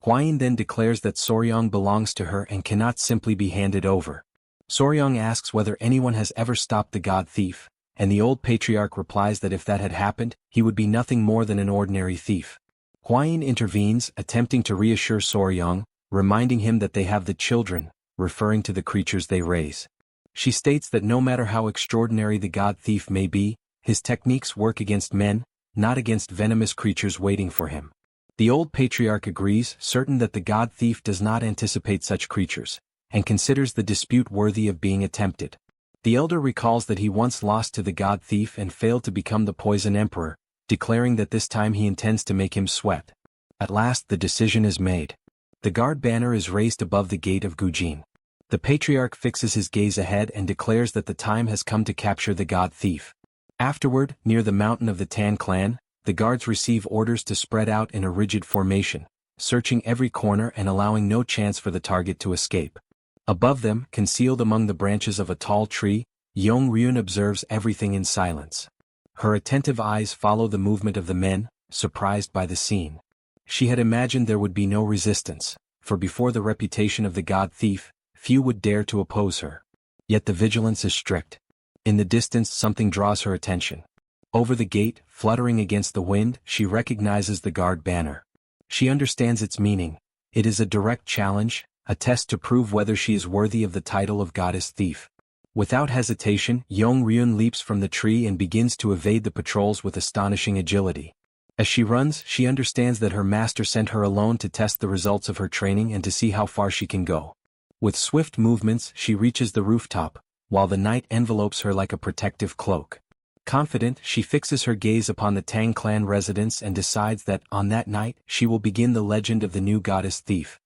Huayin then declares that Soryang belongs to her and cannot simply be handed over. Soryong asks whether anyone has ever stopped the god thief, and the old patriarch replies that if that had happened, he would be nothing more than an ordinary thief. Hwayin intervenes, attempting to reassure Soryong, reminding him that they have the children, referring to the creatures they raise. She states that no matter how extraordinary the god thief may be, his techniques work against men, not against venomous creatures waiting for him. The old patriarch agrees, certain that the god thief does not anticipate such creatures, and considers the dispute worthy of being attempted. The elder recalls that he once lost to the god thief and failed to become the poison emperor, declaring that this time he intends to make him sweat. At last the decision is made. The guard banner is raised above the gate of Gujin. The patriarch fixes his gaze ahead and declares that the time has come to capture the god thief. Afterward, near the mountain of the Tang Clan, the guards receive orders to spread out in a rigid formation, searching every corner and allowing no chance for the target to escape. Above them, concealed among the branches of a tall tree, Ryun observes everything in silence. Her attentive eyes follow the movement of the men, surprised by the scene. She had imagined there would be no resistance, for before the reputation of the god thief, few would dare to oppose her. Yet the vigilance is strict. In the distance something draws her attention. Over the gate, fluttering against the wind, she recognizes the guard banner. She understands its meaning. It is a direct challenge, a test to prove whether she is worthy of the title of goddess thief. Without hesitation, Ryun leaps from the tree and begins to evade the patrols with astonishing agility. As she runs, she understands that her master sent her alone to test the results of her training and to see how far she can go. With swift movements, she reaches the rooftop, while the night envelopes her like a protective cloak. Confident, she fixes her gaze upon the Tang Clan residence and decides that, on that night, she will begin the legend of the new goddess thief.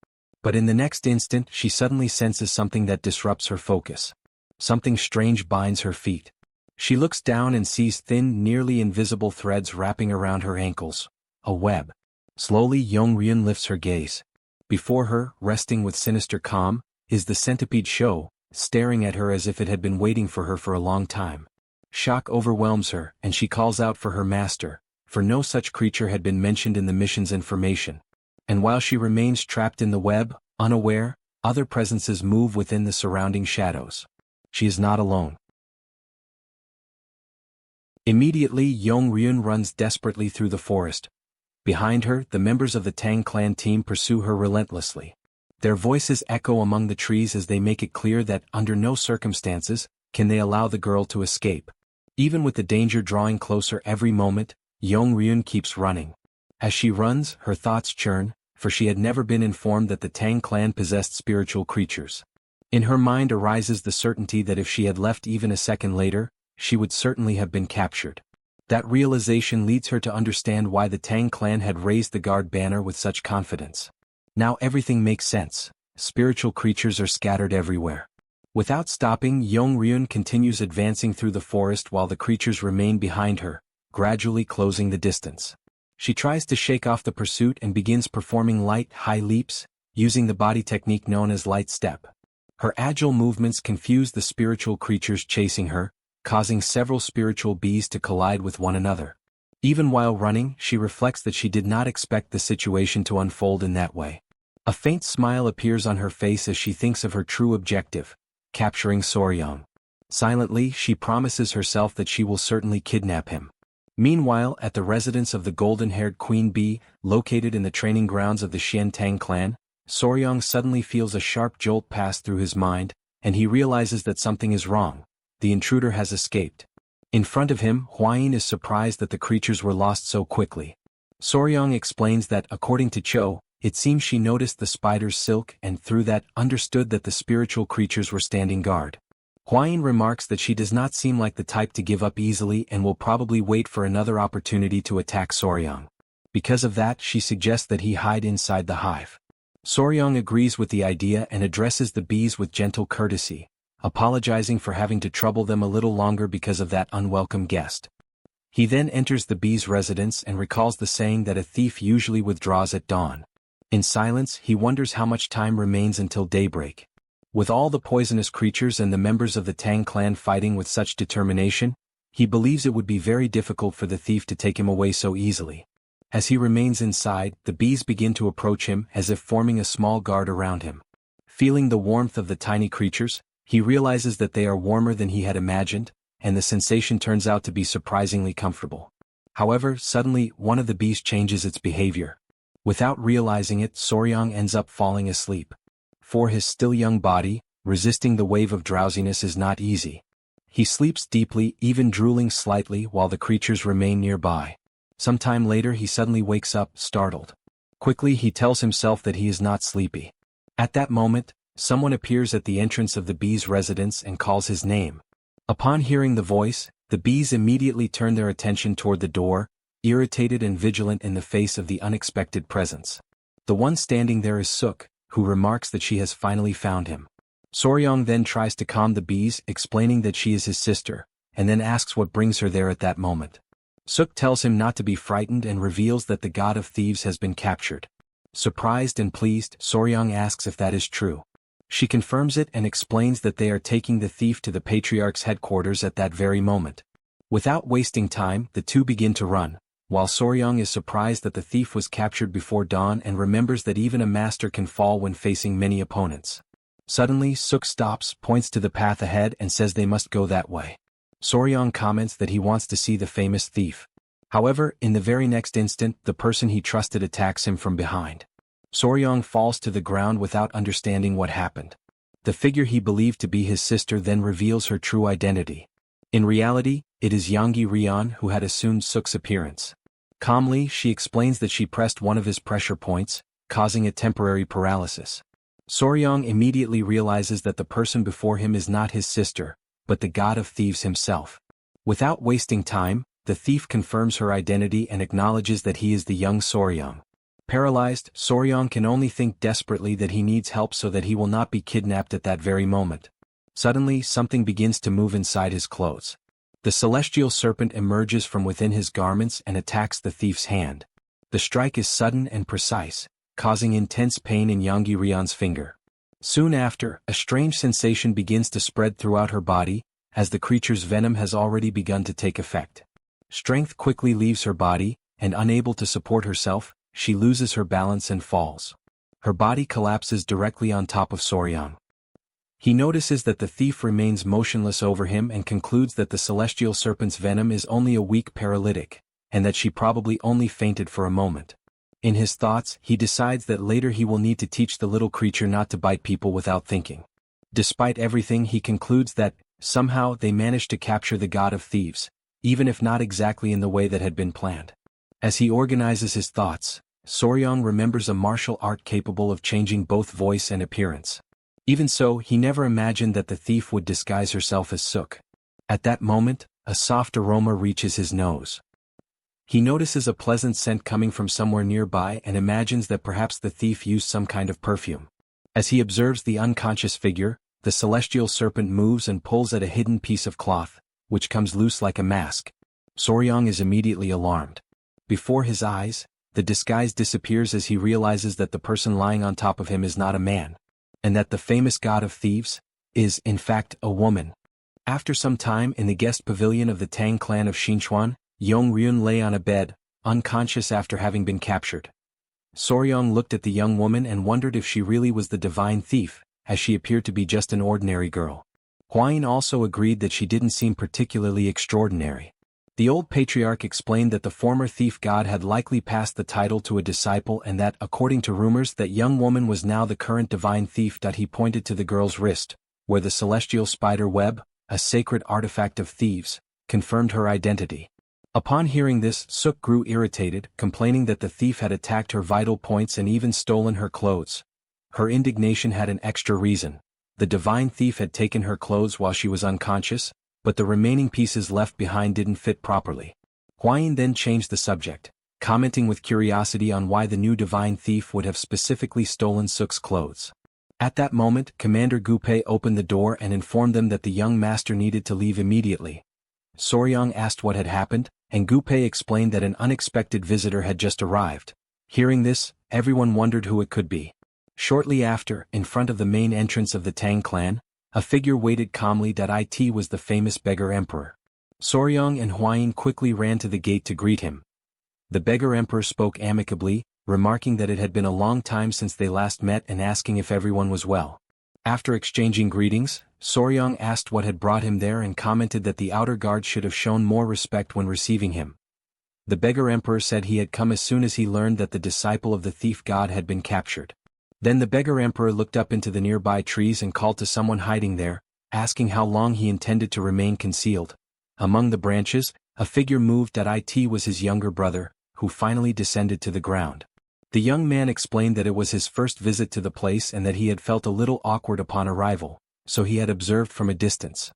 But in the next instant, she suddenly senses something that disrupts her focus. Something strange binds her feet. She looks down and sees thin, nearly invisible threads wrapping around her ankles. A web. Slowly, Ryun lifts her gaze. Before her, resting with sinister calm, is the centipede show, staring at her as if it had been waiting for her for a long time. Shock overwhelms her, and she calls out for her master, for no such creature had been mentioned in the mission's information. And while she remains trapped in the web, unaware, other presences move within the surrounding shadows. She is not alone. Immediately, Ryun runs desperately through the forest. Behind her, the members of the Tang Clan team pursue her relentlessly. Their voices echo among the trees as they make it clear that, under no circumstances, can they allow the girl to escape. Even with the danger drawing closer every moment, Ryun keeps running. As she runs, her thoughts churn, for she had never been informed that the Tang Clan possessed spiritual creatures. In her mind arises the certainty that if she had left even a second later, she would certainly have been captured. That realization leads her to understand why the Tang Clan had raised the guard banner with such confidence. Now everything makes sense. Spiritual creatures are scattered everywhere. Without stopping, Ryun continues advancing through the forest while the creatures remain behind her, gradually closing the distance. She tries to shake off the pursuit and begins performing light, high leaps, using the body technique known as light step. Her agile movements confuse the spiritual creatures chasing her, causing several spiritual bees to collide with one another. Even while running, she reflects that she did not expect the situation to unfold in that way. A faint smile appears on her face as she thinks of her true objective, capturing Soryong. Silently, she promises herself that she will certainly kidnap him. Meanwhile, at the residence of the golden-haired queen bee, located in the training grounds of the Sichuan Tang Clan, Soryong suddenly feels a sharp jolt pass through his mind, and he realizes that something is wrong. The intruder has escaped. In front of him, Hwayin is surprised that the creatures were lost so quickly. Soryong explains that, according to Cho, it seems she noticed the spider's silk and through that understood that the spiritual creatures were standing guard. Hwayin remarks that she does not seem like the type to give up easily and will probably wait for another opportunity to attack Soryong. Because of that, she suggests that he hide inside the hive. Soryong agrees with the idea and addresses the bees with gentle courtesy, apologizing for having to trouble them a little longer because of that unwelcome guest. He then enters the bees' residence and recalls the saying that a thief usually withdraws at dawn. In silence, he wonders how much time remains until daybreak. With all the poisonous creatures and the members of the Tang Clan fighting with such determination, he believes it would be very difficult for the thief to take him away so easily. As he remains inside, the bees begin to approach him as if forming a small guard around him. Feeling the warmth of the tiny creatures, He realizes that they are warmer than he had imagined, and the sensation turns out to be surprisingly comfortable. However, suddenly, one of the bees changes its behavior. Without realizing it, Soryang ends up falling asleep. For his still young body, resisting the wave of drowsiness is not easy. He sleeps deeply, even drooling slightly while the creatures remain nearby. Sometime later he suddenly wakes up, startled. Quickly he tells himself that he is not sleepy. At that moment, someone appears at the entrance of the bees' residence and calls his name. Upon hearing the voice, the bees immediately turn their attention toward the door, irritated and vigilant in the face of the unexpected presence. The one standing there is Suk, who remarks that she has finally found him. Soryang then tries to calm the bees, explaining that she is his sister, and then asks what brings her there at that moment. Suk tells him not to be frightened and reveals that the god of thieves has been captured. Surprised and pleased, Soryang asks if that is true. She confirms it and explains that they are taking the thief to the patriarch's headquarters at that very moment. Without wasting time, the two begin to run, while Soryang is surprised that the thief was captured before dawn and remembers that even a master can fall when facing many opponents. Suddenly, Suk stops, points to the path ahead and says they must go that way. Soryang comments that he wants to see the famous thief. However, in the very next instant, the person he trusted attacks him from behind. Soryang falls to the ground without understanding what happened. The figure he believed to be his sister then reveals her true identity. In reality, it is Yanggi Rian who had assumed Suk's appearance. Calmly, she explains that she pressed one of his pressure points, causing a temporary paralysis. Soryang immediately realizes that the person before him is not his sister, but the god of thieves himself. Without wasting time, the thief confirms her identity and acknowledges that he is the young Soryang. Paralyzed, Soryang can only think desperately that he needs help so that he will not be kidnapped at that very moment. Suddenly, something begins to move inside his clothes. The celestial serpent emerges from within his garments and attacks the thief's hand. The strike is sudden and precise, causing intense pain in Yanggi Rian's finger. Soon after, a strange sensation begins to spread throughout her body, as the creature's venom has already begun to take effect. Strength quickly leaves her body, and unable to support herself, she loses her balance and falls. Her body collapses directly on top of Soryang. He notices that the thief remains motionless over him and concludes that the celestial serpent's venom is only a weak paralytic, and that she probably only fainted for a moment. In his thoughts, he decides that later he will need to teach the little creature not to bite people without thinking. Despite everything, he concludes that, somehow, they managed to capture the god of thieves, even if not exactly in the way that had been planned. As he organizes his thoughts, Soryang remembers a martial art capable of changing both voice and appearance. Even so, he never imagined that the thief would disguise herself as Suk. At that moment, a soft aroma reaches his nose. He notices a pleasant scent coming from somewhere nearby and imagines that perhaps the thief used some kind of perfume. As he observes the unconscious figure, the celestial serpent moves and pulls at a hidden piece of cloth, which comes loose like a mask. Soryang is immediately alarmed. Before his eyes, the disguise disappears as he realizes that the person lying on top of him is not a man, and that the famous god of thieves is, in fact, a woman. After some time in the guest pavilion of the Tang Clan of Sichuan, Yong Ryun lay on a bed, unconscious after having been captured. Soryang looked at the young woman and wondered if she really was the divine thief, as she appeared to be just an ordinary girl. Hwayin also agreed that she didn't seem particularly extraordinary. The old patriarch explained that the former thief god had likely passed the title to a disciple and that, according to rumors, that young woman was now the current divine thief. He pointed to the girl's wrist, where the celestial spider web, a sacred artifact of thieves, confirmed her identity. Upon hearing this, Suk grew irritated, complaining that the thief had attacked her vital points and even stolen her clothes. Her indignation had an extra reason. The divine thief had taken her clothes while she was unconscious, but the remaining pieces left behind didn't fit properly. Hwayin then changed the subject, commenting with curiosity on why the new divine thief would have specifically stolen Suk's clothes. At that moment, Commander Gupei opened the door and informed them that the young master needed to leave immediately. Soryang asked what had happened, and Gupei explained that an unexpected visitor had just arrived. Hearing this, everyone wondered who it could be. Shortly after, in front of the main entrance of the Tang Clan, a figure waited calmly. It was the famous beggar emperor. Soryang and Hwayin quickly ran to the gate to greet him. The beggar emperor spoke amicably, remarking that it had been a long time since they last met and asking if everyone was well. After exchanging greetings, Soryang asked what had brought him there and commented that the outer guard should have shown more respect when receiving him. The beggar emperor said he had come as soon as he learned that the disciple of the thief god had been captured. Then the beggar emperor looked up into the nearby trees and called to someone hiding there, asking how long he intended to remain concealed. Among the branches, a figure moved that it was his younger brother, who finally descended to the ground. The young man explained that it was his first visit to the place and that he had felt a little awkward upon arrival, so he had observed from a distance.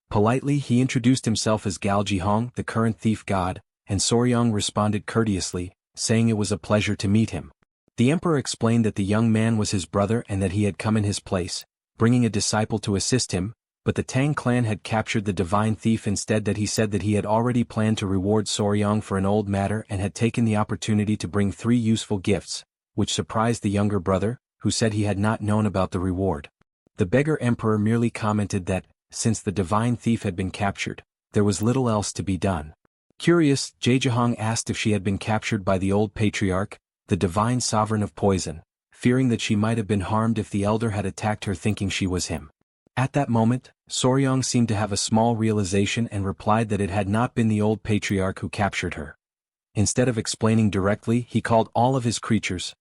Politely he introduced himself as Gao Jihong, the current thief god, and Soryang responded courteously, saying it was a pleasure to meet him. The emperor explained that the young man was his brother and that he had come in his place, bringing a disciple to assist him, but the Tang clan had captured the divine thief instead. That he said that he had already planned to reward Soryang for an old matter and had taken the opportunity to bring 3 useful gifts, which surprised the younger brother, who said he had not known about the reward. The beggar emperor merely commented that, since the divine thief had been captured, there was little else to be done. Curious, Jejihong asked if she had been captured by the old patriarch, the divine sovereign of poison, fearing that she might have been harmed if the elder had attacked her thinking she was him. At that moment, Soryang seemed to have a small realization and replied that it had not been the old patriarch who captured her. Instead of explaining directly, he called all of his creatures.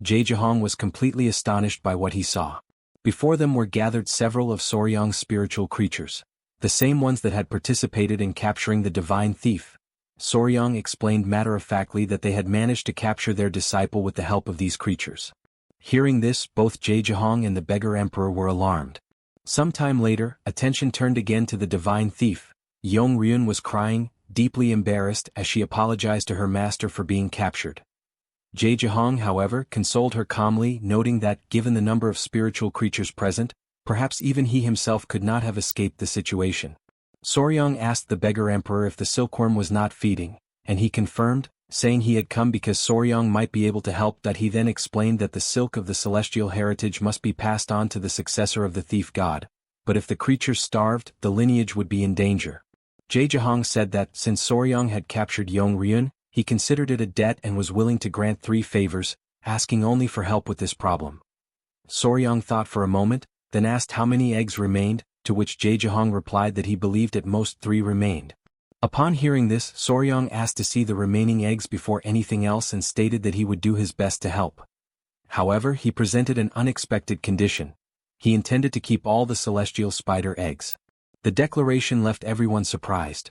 Jejihong was completely astonished by what he saw. Before them were gathered several of Soryang's spiritual creatures, the same ones that had participated in capturing the divine thief. Soryang explained matter-of-factly that they had managed to capture their disciple with the help of these creatures. Hearing this, both Jejihong and the beggar emperor were alarmed. Some time later, attention turned again to the divine thief. Yong-ryun was crying, deeply embarrassed as she apologized to her master for being captured. Jejihong, however, consoled her calmly, noting that, given the number of spiritual creatures present, perhaps even he himself could not have escaped the situation. Soryang asked the beggar emperor if the silkworm was not feeding, and he confirmed, saying he had come because Soryang might be able to help. That he then explained that the silk of the celestial heritage must be passed on to the successor of the thief god, but if the creatures starved, the lineage would be in danger. Jejihong said that, since Soryang had captured Yong-ryun, he considered it a debt and was willing to grant 3 favors, asking only for help with this problem. Soryang thought for a moment, then asked how many eggs remained, to which Jejihong replied that he believed at most 3 remained. Upon hearing this, Soryang asked to see the remaining eggs before anything else and stated that he would do his best to help. However, he presented an unexpected condition. He intended to keep all the celestial spider eggs. The declaration left everyone surprised.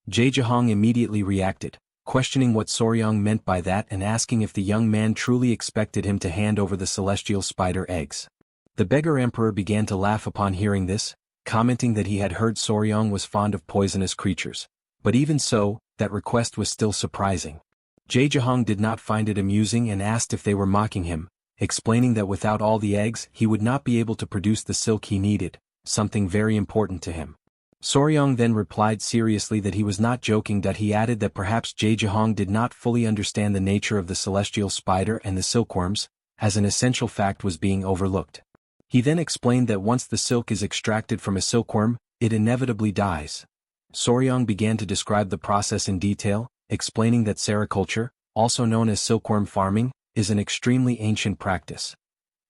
Jejihong immediately reacted, questioning what Soryang meant by that and asking if the young man truly expected him to hand over the celestial spider eggs. The beggar emperor began to laugh upon hearing this, commenting that he had heard Soryang was fond of poisonous creatures. But even so, that request was still surprising. Jejihong did not find it amusing and asked if they were mocking him, explaining that without all the eggs he would not be able to produce the silk he needed, something very important to him. Soryang then replied seriously that he was not joking. That he added that perhaps Jejihong did not fully understand the nature of the celestial spider and the silkworms, as an essential fact was being overlooked. He then explained that once the silk is extracted from a silkworm, it inevitably dies. Soryang began to describe the process in detail, explaining that sericulture, also known as silkworm farming, is an extremely ancient practice.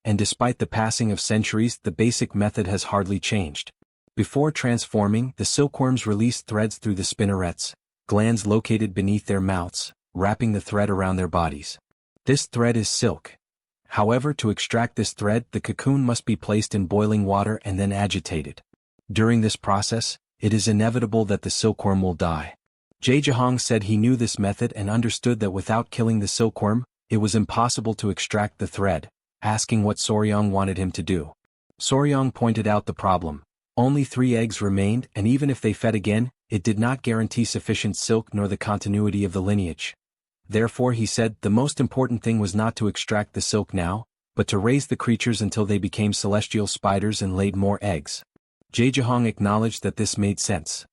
And despite the passing of centuries, the basic method has hardly changed. Before transforming, the silkworms release threads through the spinnerets, glands located beneath their mouths, wrapping the thread around their bodies. This thread is silk. However, to extract this thread, the cocoon must be placed in boiling water and then agitated. During this process, it is inevitable that the silkworm will die. Jejihong said he knew this method and understood that without killing the silkworm, it was impossible to extract the thread, asking what Soryang wanted him to do. Soryang pointed out the problem. Only 3 eggs remained, and even if they fed again, it did not guarantee sufficient silk nor the continuity of the lineage. Therefore, he said, the most important thing was not to extract the silk now, but to raise the creatures until they became celestial spiders and laid more eggs. Jejihong acknowledged that this made sense.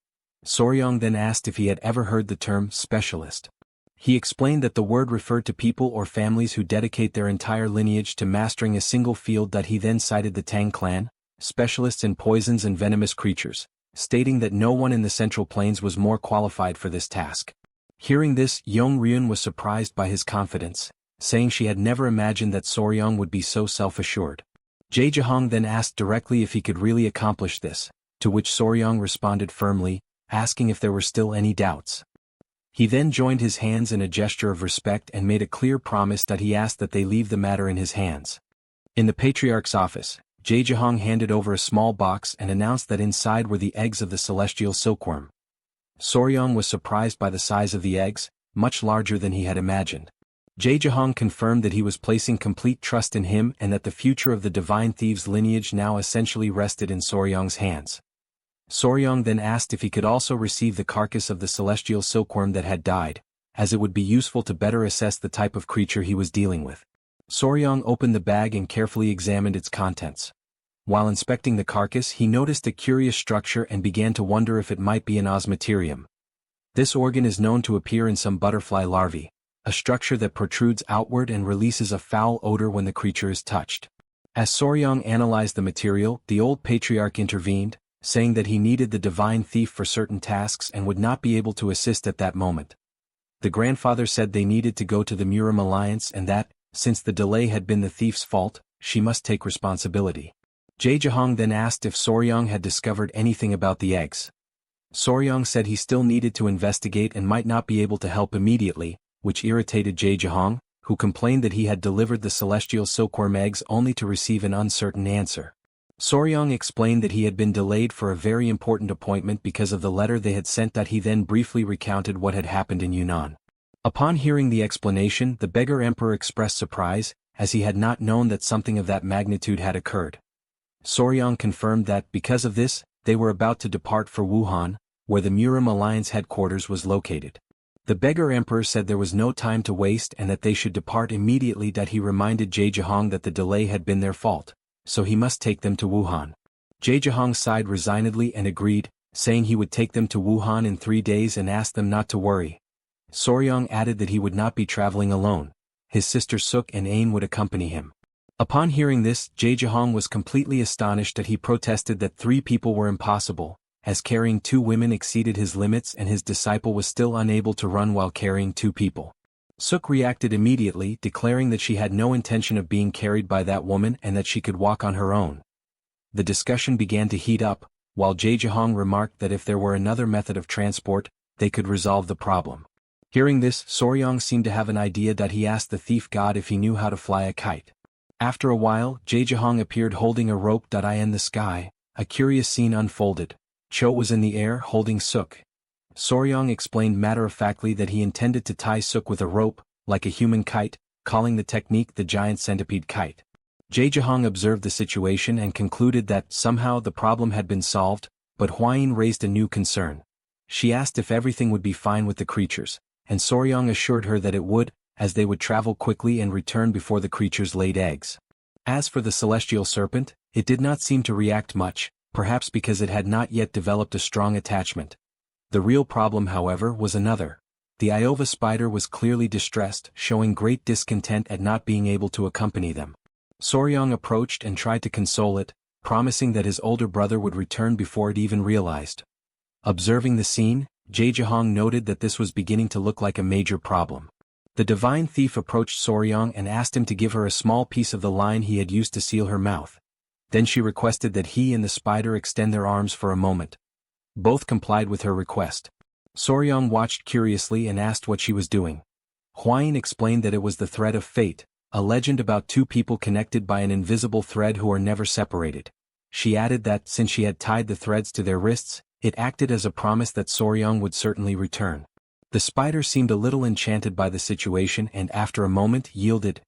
Soryang then asked if he had ever heard the term specialist. He explained that the word referred to people or families who dedicate their entire lineage to mastering a single field. That he then cited the Tang Clan, specialists in poisons and venomous creatures, stating that no one in the Central Plains was more qualified for this task. Hearing this, Yong-ryun was surprised by his confidence, saying she had never imagined that Soryang would be so self-assured. Jehong then asked directly if he could really accomplish this, to which Soryong responded firmly, asking if there were still any doubts. He then joined his hands in a gesture of respect and made a clear promise that he asked that they leave the matter in his hands. In the patriarch's office, Jehong handed over a small box and announced that inside were the eggs of the celestial silkworm. Soryong was surprised by the size of the eggs, much larger than he had imagined. Jehong confirmed that he was placing complete trust in him and that the future of the divine thief's lineage now essentially rested in Soryong's hands. Soryong then asked if he could also receive the carcass of the celestial silkworm that had died, as it would be useful to better assess the type of creature he was dealing with. Soryong opened the bag and carefully examined its contents. While inspecting the carcass, he noticed a curious structure and began to wonder if it might be an osmeterium. This organ is known to appear in some butterfly larvae, a structure that protrudes outward and releases a foul odor when the creature is touched. As Soryong analyzed the material, the old patriarch intervened, saying that he needed the divine thief for certain tasks and would not be able to assist at that moment. The grandfather said they needed to go to the Murim alliance and that, since the delay had been the thief's fault, she must take responsibility. Jehong then asked if Soryong had discovered anything about the eggs. Soryong said he still needed to investigate and might not be able to help immediately, which irritated Jehong, who complained that he had delivered the celestial silkworm eggs only to receive an uncertain answer. Soryong explained that he had been delayed for a very important appointment because of the letter they had sent. That he then briefly recounted what had happened in Yunnan. Upon hearing the explanation, the beggar emperor expressed surprise, as he had not known that something of that magnitude had occurred. Soryong confirmed that, because of this, they were about to depart for Wuhan, where the Murim alliance headquarters was located. The beggar emperor said there was no time to waste and that they should depart immediately. That he reminded Jehong that the delay had been their fault, so he must take them to Wuhan. Jehong sighed resignedly and agreed, saying he would take them to Wuhan in 3 days and asked them not to worry. Soryong added that he would not be traveling alone. His sisters Suk and Ain would accompany him. Upon hearing this, Jehong was completely astonished. That he protested that 3 people were impossible, as carrying 2 women exceeded his limits and his disciple was still unable to run while carrying 2 people. Suk reacted immediately, declaring that she had no intention of being carried by that woman and that she could walk on her own. The discussion began to heat up, while Jehong remarked that if there were another method of transport, they could resolve the problem. Hearing this, Soryong seemed to have an idea. That he asked the thief god if he knew how to fly a kite. After a while, Jehong appeared holding a rope. In the sky, a curious scene unfolded. Cho was in the air holding Suk. Soryong explained matter-of-factly that he intended to tie Suk with a rope, like a human kite, calling the technique the giant centipede kite. Jehong observed the situation and concluded that somehow the problem had been solved, but Hwayin raised a new concern. She asked if everything would be fine with the creatures, and Soryong assured her that it would, as they would travel quickly and return before the creatures laid eggs. As for the celestial serpent, it did not seem to react much, perhaps because it had not yet developed a strong attachment. The real problem, however, was another. The Iova spider was clearly distressed, showing great discontent at not being able to accompany them. Soryong approached and tried to console it, promising that his older brother would return before it even realized. Observing the scene, Jehong noted that this was beginning to look like a major problem. The divine thief approached Soryong and asked him to give her a small piece of the line he had used to seal her mouth. Then she requested that he and the spider extend their arms for a moment. Both complied with her request. Soryong watched curiously and asked what she was doing. Hwayin explained that it was the thread of fate, a legend about 2 people connected by an invisible thread who are never separated. She added that, since she had tied the threads to their wrists, it acted as a promise that Soryong would certainly return. The spider seemed a little enchanted by the situation and after a moment yielded.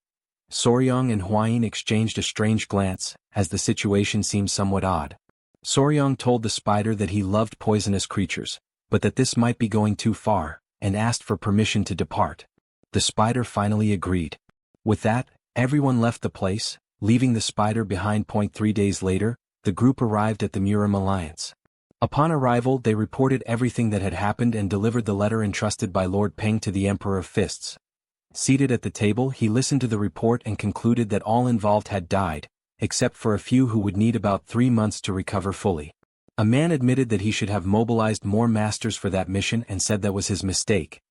Soryong and Hwayin exchanged a strange glance, as the situation seemed somewhat odd. Soryong told the spider that he loved poisonous creatures, but that this might be going too far, and asked for permission to depart. The spider finally agreed. With that, everyone left the place, leaving the spider behind. 3 days later, the group arrived at the Murim alliance. Upon arrival, they reported everything that had happened and delivered the letter entrusted by Lord Peng to the Emperor of Fists. Seated at the table, he listened to the report and concluded that all involved had died, except for a few who would need about 3 months to recover fully. A man admitted that he should have mobilized more masters for that mission and said that was his mistake.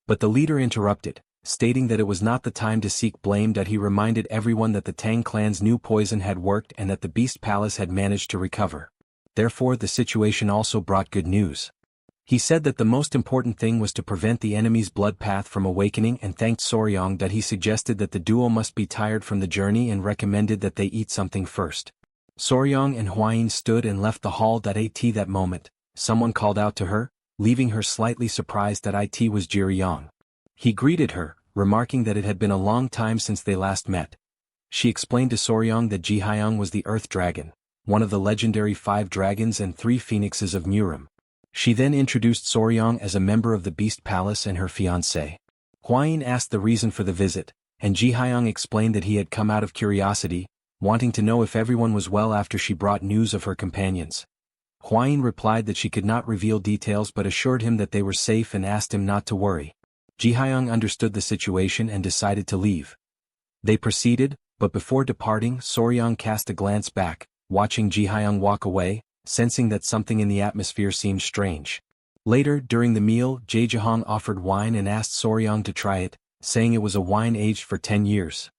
But the leader interrupted, stating that it was not the time to seek blame, that he reminded everyone that the Tang clan's new poison had worked and that the Beast Palace had managed to recover. Therefore the situation also brought good news. He said that the most important thing was to prevent the enemy's blood path from awakening, and thanked Soryang that he suggested that the duo must be tired from the journey and recommended that they eat something first. Soryang and Hwayin stood and left the hall. At that moment, someone called out to her, leaving her slightly surprised. It was Jiryang. He greeted her, remarking that it had been a long time since they last met. She explained to Soryang that Jihyang was the Earth Dragon, one of the legendary 5 dragons and 3 phoenixes of Murim. She then introduced Soryang as a member of the Beast Palace and her fiancé. Hwayin asked the reason for the visit, and Jihyang explained that he had come out of curiosity, wanting to know if everyone was well after she brought news of her companions. Hwayin replied that she could not reveal details but assured him that they were safe and asked him not to worry. Jihyang understood the situation and decided to leave. They proceeded, but before departing, Soryang cast a glance back, watching Jihyang walk away, sensing that something in the atmosphere seemed strange. Later, during the meal, Jejahong offered wine and asked Soryang to try it, saying it was a wine aged for 10 years.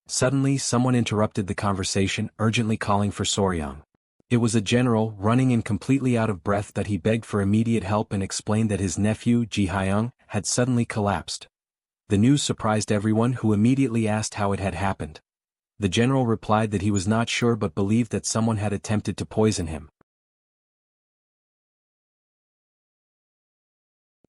Suddenly someone interrupted the conversation, urgently calling for Soryang. It was a general, running in completely out of breath, that he begged for immediate help and explained that his nephew, Jihyang, had suddenly collapsed. The news surprised everyone, who immediately asked how it had happened. The general replied that he was not sure but believed that someone had attempted to poison him.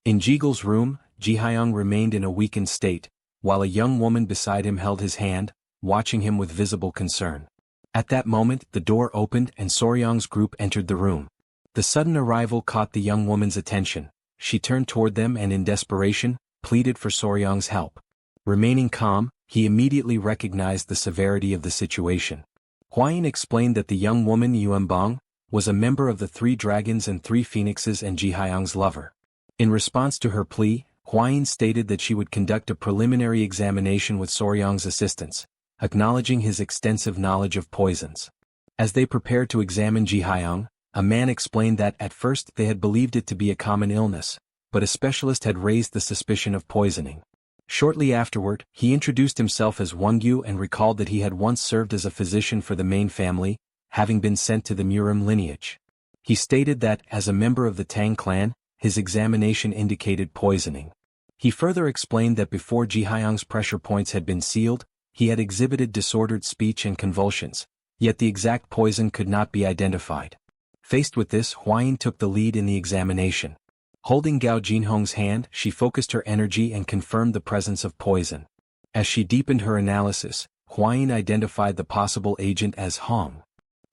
In Jigel's room, Jihyang remained in a weakened state, while a young woman beside him held his hand, watching him with visible concern. At that moment, the door opened and Soryang's group entered the room. The sudden arrival caught the young woman's attention. She turned toward them and in desperation, pleaded for Soryang's help. Remaining calm, he immediately recognized the severity of the situation. Hwayin explained that the young woman Yuanbang was a member of the 3 dragons and 3 phoenixes and Jihyang's lover. In response to her plea, Hwayin stated that she would conduct a preliminary examination with Soryang's assistance, acknowledging his extensive knowledge of poisons. As they prepared to examine Jihyang, a man explained that at first they had believed it to be a common illness, but a specialist had raised the suspicion of poisoning. Shortly afterward, he introduced himself as Wangyu and recalled that he had once served as a physician for the main family, having been sent to the Murim lineage. He stated that, as a member of the Tang clan, his examination indicated poisoning. He further explained that before Jihyang's pressure points had been sealed, he had exhibited disordered speech and convulsions, yet the exact poison could not be identified. Faced with this, Hwayin took the lead in the examination. Holding Gao Jinhong's hand, she focused her energy and confirmed the presence of poison. As she deepened her analysis, Hwayin identified the possible agent as Hong.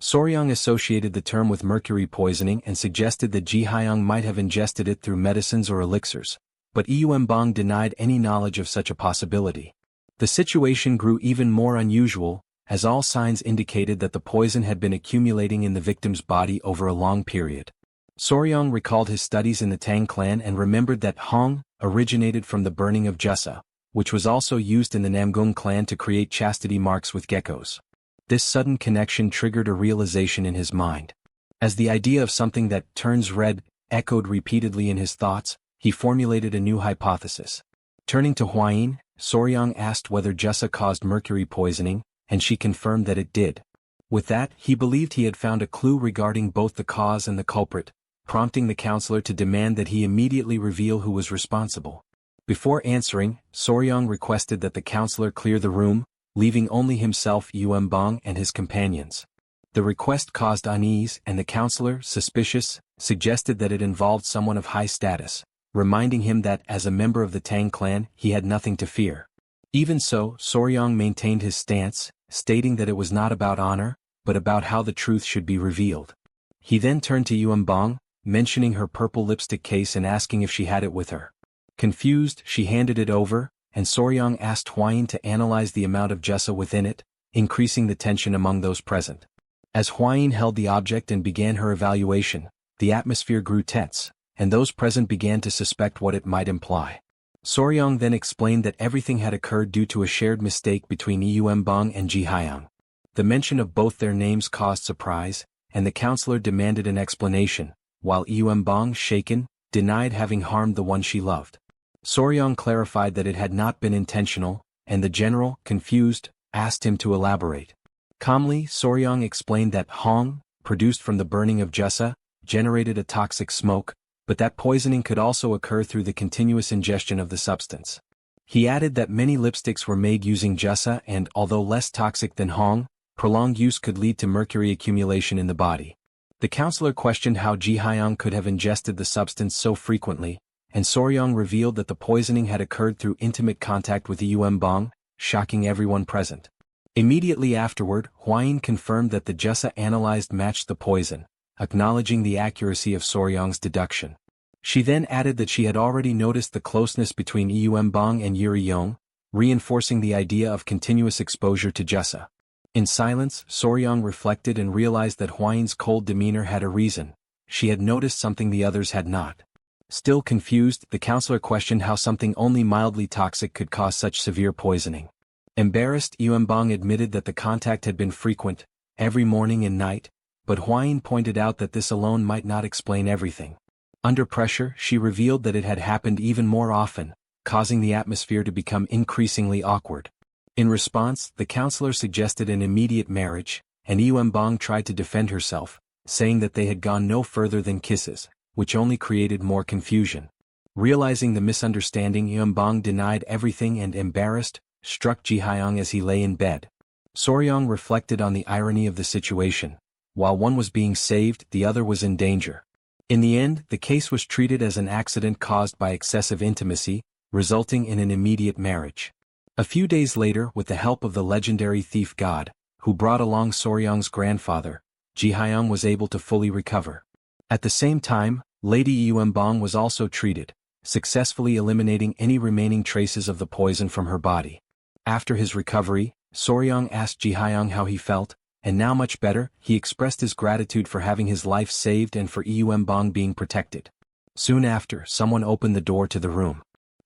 Soryang associated the term with mercury poisoning and suggested that Jihyang might have ingested it through medicines or elixirs, but Yuanbang denied any knowledge of such a possibility. The situation grew even more unusual, as all signs indicated that the poison had been accumulating in the victim's body over a long period. Soryang recalled his studies in the Tang clan and remembered that Hong originated from the burning of Jussa, which was also used in the Namgung clan to create chastity marks with geckos. This sudden connection triggered a realization in his mind. As the idea of something that turns red echoed repeatedly in his thoughts, he formulated a new hypothesis. Turning to Hwayin, Soryang asked whether Jussa caused mercury poisoning, and she confirmed that it did. With that, he believed he had found a clue regarding both the cause and the culprit, prompting the counselor to demand that he immediately reveal who was responsible. Before answering, Soryang requested that the counselor clear the room, leaving only himself, Yuanbang, and his companions. The request caused unease, and the counselor, suspicious, suggested that it involved someone of high status, reminding him that, as a member of the Tang clan, he had nothing to fear. Even so, Soryang maintained his stance, stating that it was not about honor, but about how the truth should be revealed. He then turned to Yuanbang, mentioning her purple lipstick case and asking if she had it with her. Confused, she handed it over, and Soryang asked Hwayin to analyze the amount of Jussa within it, increasing the tension among those present. As Hwayin held the object and began her evaluation, the atmosphere grew tense, and those present began to suspect what it might imply. Soryang then explained that everything had occurred due to a shared mistake between Yuanbang and Jihyang. The mention of both their names caused surprise, and the counselor demanded an explanation, while Yuanbang, shaken, denied having harmed the one she loved. Soryang clarified that it had not been intentional, and the general, confused, asked him to elaborate. Calmly, Soryang explained that Hong, produced from the burning of Jusa, generated a toxic smoke, but that poisoning could also occur through the continuous ingestion of the substance. He added that many lipsticks were made using Jusa and, although less toxic than Hong, prolonged use could lead to mercury accumulation in the body. The counselor questioned how Ji Hyang could have ingested the substance so frequently, and Soryang revealed that the poisoning had occurred through intimate contact with Yuem Bong, shocking everyone present. Immediately afterward, Huayin confirmed that the Jusa analyzed matched the poison, acknowledging the accuracy of Soryang's deduction. She then added that she had already noticed the closeness between Yuem Bong and Yuri Yong, reinforcing the idea of continuous exposure to Jusa. In silence, Soryang reflected and realized that Huayin's cold demeanor had a reason. She had noticed something the others had not. Still confused, the counselor questioned how something only mildly toxic could cause such severe poisoning. Embarrassed, Yuem Bong admitted that the contact had been frequent, every morning and night, but Huayin pointed out that this alone might not explain everything. Under pressure, she revealed that it had happened even more often, causing the atmosphere to become increasingly awkward. In response, the counselor suggested an immediate marriage, and Yuem Bong tried to defend herself, saying that they had gone no further than kisses, which only created more confusion. Realizing the misunderstanding, Yuem Bong denied everything and, embarrassed, struck Ji Hyang as he lay in bed. Soryang reflected on the irony of the situation. While one was being saved, the other was in danger. In the end, the case was treated as an accident caused by excessive intimacy, resulting in an immediate marriage. A few days later, with the help of the legendary thief god, who brought along Soryang's grandfather, Ji Hyang was able to fully recover. At the same time, Lady Yuem Bong was also treated, successfully eliminating any remaining traces of the poison from her body. After his recovery, Soryang asked Ji Hyang how he felt, and now much better, he expressed his gratitude for having his life saved and for Yuem Bong being protected. Soon after, someone opened the door to the room.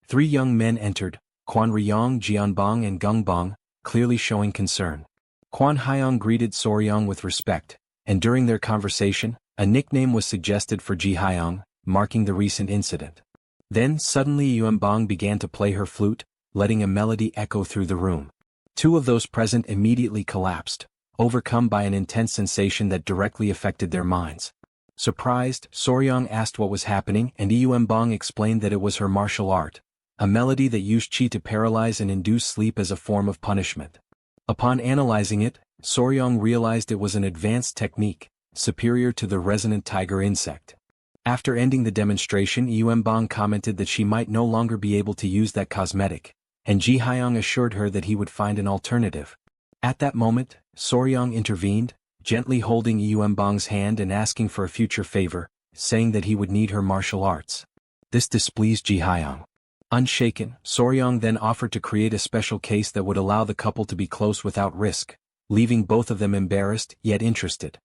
3 young men entered, Quan Riyong, Jianbong and Gungbong, clearly showing concern. Quan Hyang greeted Soryang with respect, and during their conversation, a nickname was suggested for Ji Hyang, marking the recent incident. Then suddenly Yuem Bong began to play her flute, letting a melody echo through the room. 2 of those present immediately collapsed, overcome by an intense sensation that directly affected their minds. Surprised, Soryang asked what was happening, and Yuem Bong explained that it was her martial art, a melody that used qi to paralyze and induce sleep as a form of punishment. Upon analyzing it, Soryang realized it was an advanced technique, superior to the resonant tiger insect. After ending the demonstration, Yuem Bong commented that she might no longer be able to use that cosmetic, and Ji Hyang assured her that he would find an alternative. At that moment, Soryang intervened, gently holding Yuem Bong's hand and asking for a future favor, saying that he would need her martial arts. This displeased Ji Hyang. Unshaken, Soryang then offered to create a special case that would allow the couple to be close without risk, leaving both of them embarrassed yet interested.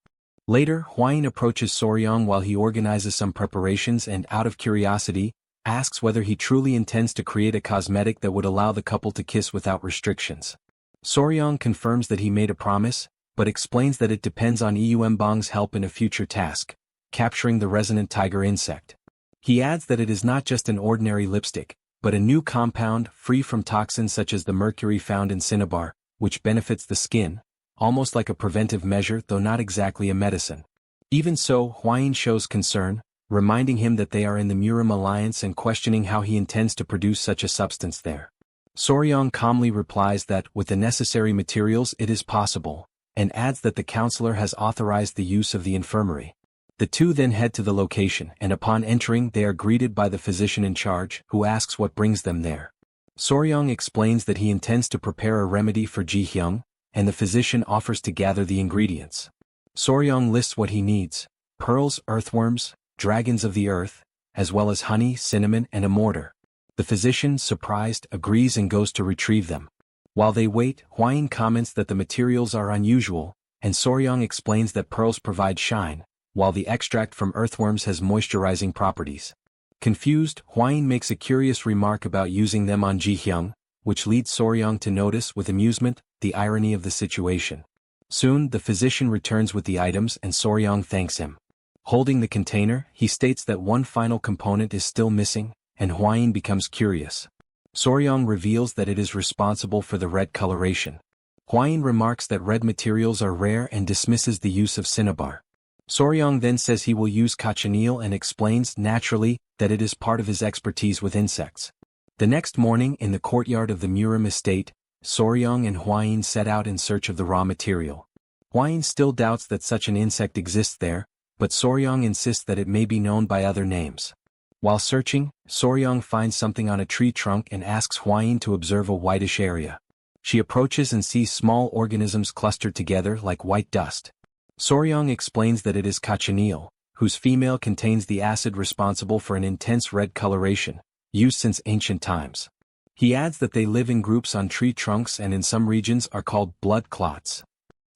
Later, Huayin approaches Soryang while he organizes some preparations and, out of curiosity, asks whether he truly intends to create a cosmetic that would allow the couple to kiss without restrictions. Soryang confirms that he made a promise, but explains that it depends on Yuem Bong's help in a future task, capturing the resonant tiger insect. He adds that it is not just an ordinary lipstick, but a new compound free from toxins such as the mercury found in cinnabar, which benefits the skin, almost like a preventive measure though not exactly a medicine. Even so, Huayin shows concern, reminding him that they are in the Murim alliance and questioning how he intends to produce such a substance there. Soryang calmly replies that, with the necessary materials, it is possible, and adds that the counselor has authorized the use of the infirmary. The 2 then head to the location, and upon entering they are greeted by the physician in charge, who asks what brings them there. Soryang explains that he intends to prepare a remedy for Ji Hyang, and the physician offers to gather the ingredients. Soryang lists what he needs: pearls, earthworms, dragons of the earth, as well as honey, cinnamon, and a mortar. The physician, surprised, agrees and goes to retrieve them. While they wait, Huayin comments that the materials are unusual, and Soryang explains that pearls provide shine, while the extract from earthworms has moisturizing properties. Confused, Huayin makes a curious remark about using them on Ji Hyang, which leads Soryang to notice with amusement the irony of the situation. Soon, the physician returns with the items and Soryang thanks him. Holding the container, he states that one final component is still missing, and Huayin becomes curious. Soryong reveals that it is responsible for the red coloration. Huayin remarks that red materials are rare and dismisses the use of cinnabar. Soryong then says he will use cochineal and explains, naturally, that it is part of his expertise with insects. The next morning in the courtyard of the Murim estate, Soryong and Huayin set out in search of the raw material. Huayin still doubts that such an insect exists there, but Soryong insists that it may be known by other names. While searching, Soryong finds something on a tree trunk and asks Huayin to observe a whitish area. She approaches and sees small organisms clustered together like white dust. Soryong explains that it is cochineal, whose female contains the acid responsible for an intense red coloration, used since ancient times. He adds that they live in groups on tree trunks and in some regions are called blood clots.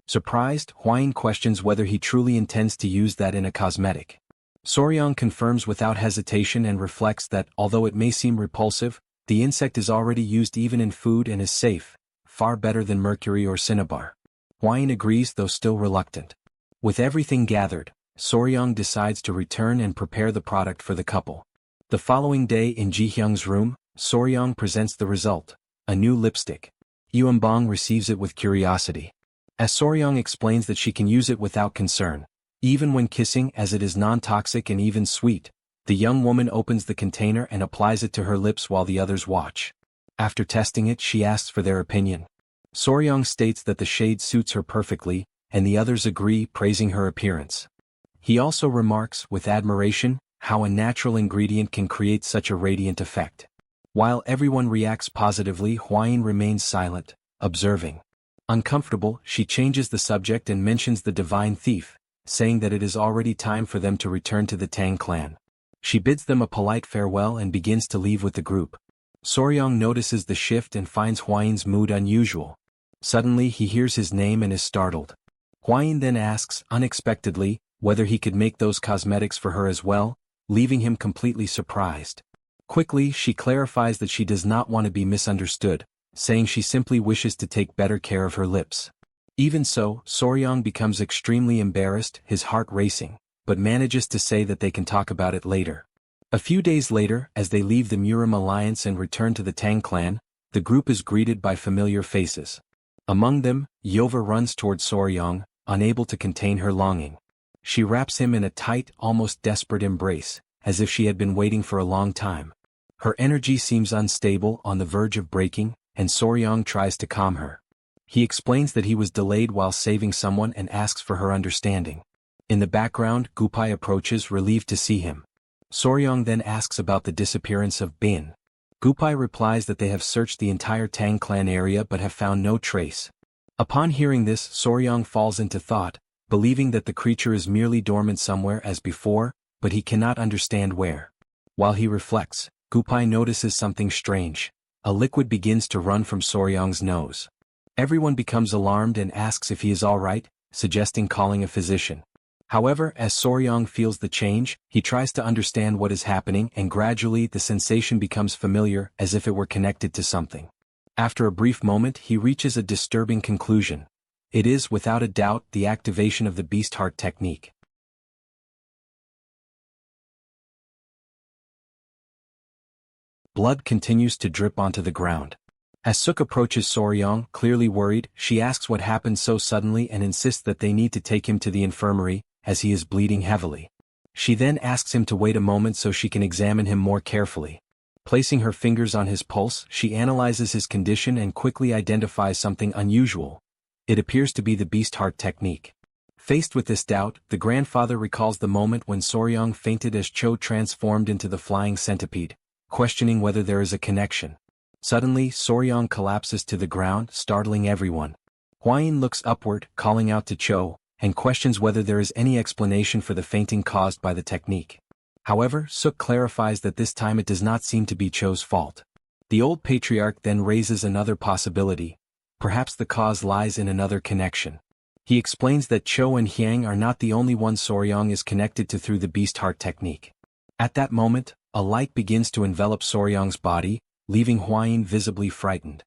Surprised, Huayin questions whether he truly intends to use that in a cosmetic. Soryong confirms without hesitation and reflects that, although it may seem repulsive, the insect is already used even in food and is safe, far better than mercury or cinnabar. Huayin agrees, though still reluctant. With everything gathered, Soryong decides to return and prepare the product for the couple. The following day in Jihyung's room, Soryong presents the result, a new lipstick. Yuanbong receives it with curiosity. As Soryong explains that she can use it without concern, even when kissing, as it is non-toxic and even sweet, the young woman opens the container and applies it to her lips while the others watch. After testing it, she asks for their opinion. Soryong states that the shade suits her perfectly, and the others agree, praising her appearance. He also remarks, with admiration, how a natural ingredient can create such a radiant effect. While everyone reacts positively, Huayin remains silent, observing. Uncomfortable, she changes the subject and mentions the divine thief, saying that it is already time for them to return to the Tang clan. She bids them a polite farewell and begins to leave with the group. Soryong notices the shift and finds Huayin's mood unusual. Suddenly he hears his name and is startled. Huayin then asks, unexpectedly, whether he could make those cosmetics for her as well, leaving him completely surprised. Quickly, she clarifies that she does not want to be misunderstood, saying she simply wishes to take better care of her lips. Even so, Soryong becomes extremely embarrassed, his heart racing, but manages to say that they can talk about it later. A few days later, as they leave the Murim alliance and return to the Tang clan, the group is greeted by familiar faces. Among them, Yova runs toward Soryong, unable to contain her longing. She wraps him in a tight, almost desperate embrace, as if she had been waiting for a long time. Her energy seems unstable, on the verge of breaking, and Soryong tries to calm her. He explains that he was delayed while saving someone and asks for her understanding. In the background, Gupai approaches, relieved to see him. Soryong then asks about the disappearance of Bin. Gupai replies that they have searched the entire Tang clan area but have found no trace. Upon hearing this, Soryong falls into thought, believing that the creature is merely dormant somewhere as before, but he cannot understand where. While he reflects, Gupai notices something strange. A liquid begins to run from Soryong's nose. Everyone becomes alarmed and asks if he is all right, suggesting calling a physician. However, as Soryong feels the change, he tries to understand what is happening and gradually the sensation becomes familiar, as if it were connected to something. After a brief moment, he reaches a disturbing conclusion. It is, without a doubt, the activation of the beast heart technique. Blood continues to drip onto the ground. As Suk approaches Soryong, clearly worried, she asks what happened so suddenly and insists that they need to take him to the infirmary, as he is bleeding heavily. She then asks him to wait a moment so she can examine him more carefully. Placing her fingers on his pulse, she analyzes his condition and quickly identifies something unusual. It appears to be the beast heart technique. Faced with this doubt, the grandfather recalls the moment when Soryong fainted as Cho transformed into the flying centipede, questioning whether there is a connection. Suddenly, Soryong collapses to the ground, startling everyone. Huayin looks upward, calling out to Cho, and questions whether there is any explanation for the fainting caused by the technique. However, Suk clarifies that this time it does not seem to be Cho's fault. The old patriarch then raises another possibility. Perhaps the cause lies in another connection. He explains that Cho and Hyang are not the only ones Soryong is connected to through the beast heart technique. At that moment, a light begins to envelop Soryong's body, leaving Huayin visibly frightened.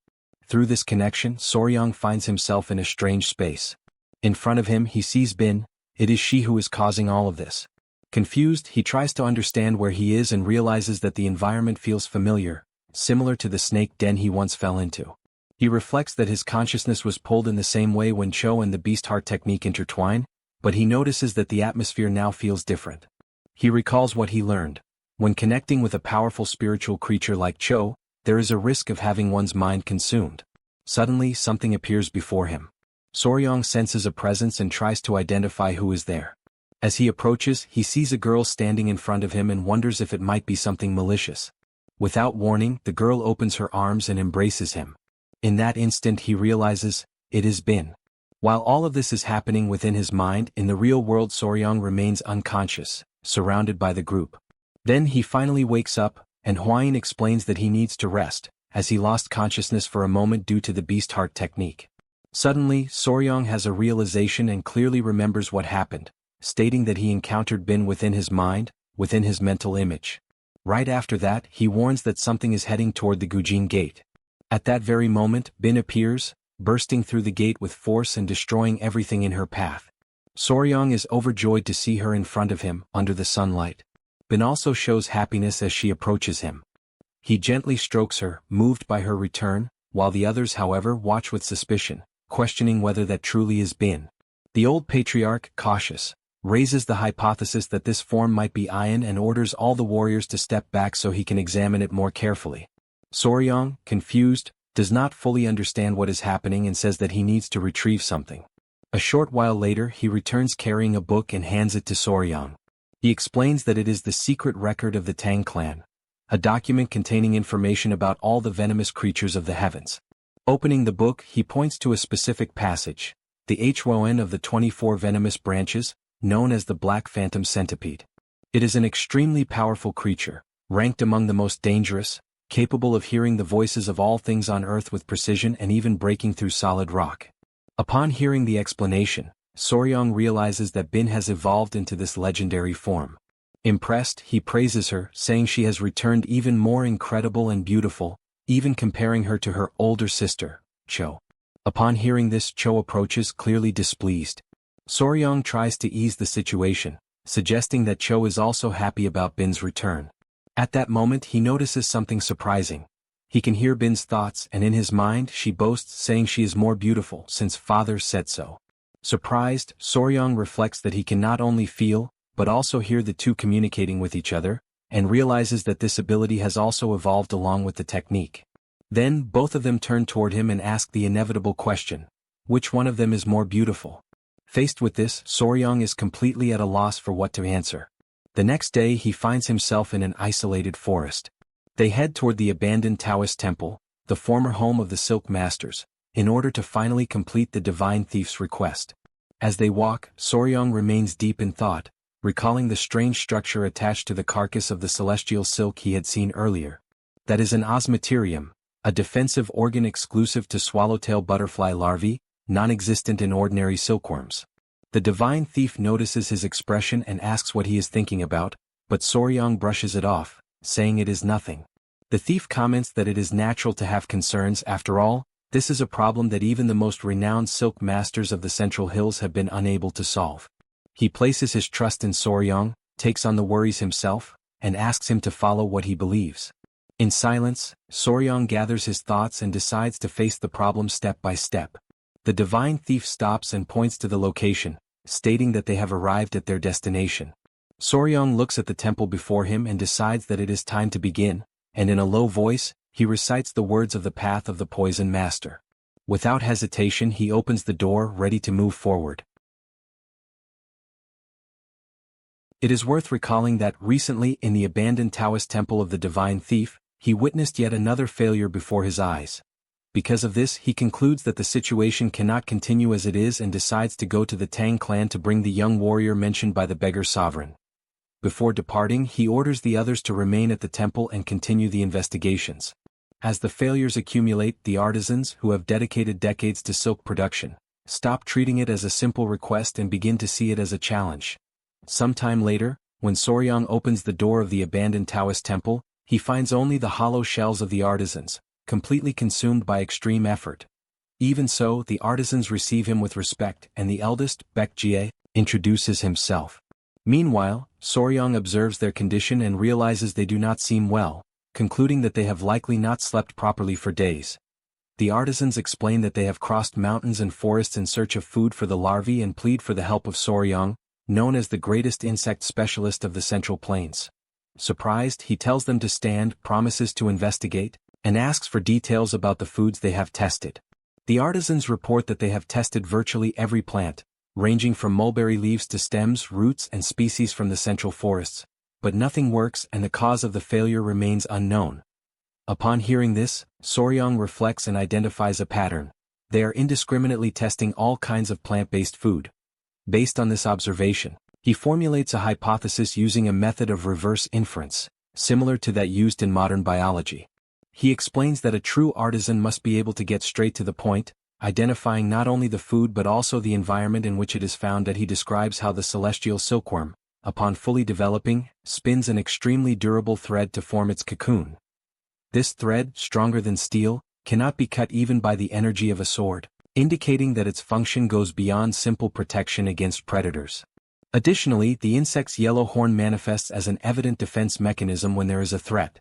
Through this connection, Soryong finds himself in a strange space. In front of him he sees Bin. It is she who is causing all of this. Confused, he tries to understand where he is and realizes that the environment feels familiar, similar to the snake den he once fell into. He reflects that his consciousness was pulled in the same way when Cho and the beast heart technique intertwine, but he notices that the atmosphere now feels different. He recalls what he learned. When connecting with a powerful spiritual creature like Cho, there is a risk of having one's mind consumed. Suddenly, something appears before him. Soryong senses a presence and tries to identify who is there. As he approaches, he sees a girl standing in front of him and wonders if it might be something malicious. Without warning, the girl opens her arms and embraces him. In that instant he realizes, it is Bin. While all of this is happening within his mind, in the real world Soryong remains unconscious, surrounded by the group. Then he finally wakes up, and Hwain explains that he needs to rest, as he lost consciousness for a moment due to the beast heart technique. Suddenly, Soryong has a realization and clearly remembers what happened, stating that he encountered Bin within his mind, within his mental image. Right after that, he warns that something is heading toward the Gujin gate. At that very moment, Bin appears, bursting through the gate with force and destroying everything in her path. Soryong is overjoyed to see her in front of him, under the sunlight. Bin also shows happiness as she approaches him. He gently strokes her, moved by her return, while the others however watch with suspicion, questioning whether that truly is Bin. The old patriarch, cautious, raises the hypothesis that this form might be Ian and orders all the warriors to step back so he can examine it more carefully. Soryong, confused, does not fully understand what is happening and says that he needs to retrieve something. A short while later he returns carrying a book and hands it to Soryong. He explains that it is the secret record of the Tang Clan, a document containing information about all the venomous creatures of the heavens. Opening the book, he points to a specific passage, the Hwon of the 24 venomous branches, known as the Black Phantom Centipede. It is an extremely powerful creature, ranked among the most dangerous, capable of hearing the voices of all things on earth with precision and even breaking through solid rock. Upon hearing the explanation, Soryong realizes that Bin has evolved into this legendary form. Impressed, he praises her, saying she has returned even more incredible and beautiful, even comparing her to her older sister, Cho. Upon hearing this, Cho approaches, clearly displeased. Soryong tries to ease the situation, suggesting that Cho is also happy about Bin's return. At that moment he notices something surprising. He can hear Bin's thoughts and in his mind she boasts, saying she is more beautiful since father said so. Surprised, Soryong reflects that he can not only feel, but also hear the two communicating with each other, and realizes that this ability has also evolved along with the technique. Then both of them turn toward him and ask the inevitable question, which one of them is more beautiful? Faced with this, Soryong is completely at a loss for what to answer. The next day he finds himself in an isolated forest. They head toward the abandoned Taoist temple, the former home of the Silk Masters, in order to finally complete the divine thief's request. As they walk, Soryong remains deep in thought, recalling the strange structure attached to the carcass of the celestial silk he had seen earlier. That is an osmeterium, a defensive organ exclusive to swallowtail butterfly larvae, non-existent in ordinary silkworms. The divine thief notices his expression and asks what he is thinking about, but Soryong brushes it off, saying it is nothing. The thief comments that it is natural to have concerns. After all, this is a problem that even the most renowned silk masters of the Central Hills have been unable to solve. He places his trust in Soryong, takes on the worries himself, and asks him to follow what he believes. In silence, Soryong gathers his thoughts and decides to face the problem step by step. The divine thief stops and points to the location, stating that they have arrived at their destination. Soryong looks at the temple before him and decides that it is time to begin, and in a low voice, he recites the words of the path of the Poison Master. Without hesitation he opens the door, ready to move forward. It is worth recalling that recently in the abandoned Taoist temple of the Divine Thief, he witnessed yet another failure before his eyes. Because of this, he concludes that the situation cannot continue as it is and decides to go to the Tang clan to bring the young warrior mentioned by the beggar sovereign. Before departing, he orders the others to remain at the temple and continue the investigations. As the failures accumulate, the artisans, who have dedicated decades to silk production, stop treating it as a simple request and begin to see it as a challenge. Sometime later, when Soryong opens the door of the abandoned Taoist temple, he finds only the hollow shells of the artisans, completely consumed by extreme effort. Even so, the artisans receive him with respect and the eldest, Baekjie, introduces himself. Meanwhile, Soryang observes their condition and realizes they do not seem well, concluding that they have likely not slept properly for days. The artisans explain that they have crossed mountains and forests in search of food for the larvae and plead for the help of Soryang, known as the greatest insect specialist of the Central Plains. Surprised, he tells them to stand, promises to investigate, and asks for details about the foods they have tested. The artisans report that they have tested virtually every plant, ranging from mulberry leaves to stems, roots, and species from the central forests, but nothing works and the cause of the failure remains unknown. Upon hearing this, Soryang reflects and identifies a pattern. They are indiscriminately testing all kinds of plant-based food. Based on this observation, he formulates a hypothesis using a method of reverse inference, similar to that used in modern biology. He explains that a true artisan must be able to get straight to the point, identifying not only the food but also the environment in which it is found. That he describes how the celestial silkworm, upon fully developing, spins an extremely durable thread to form its cocoon. This thread, stronger than steel, cannot be cut even by the energy of a sword, indicating that its function goes beyond simple protection against predators. Additionally, the insect's yellow horn manifests as an evident defense mechanism when there is a threat.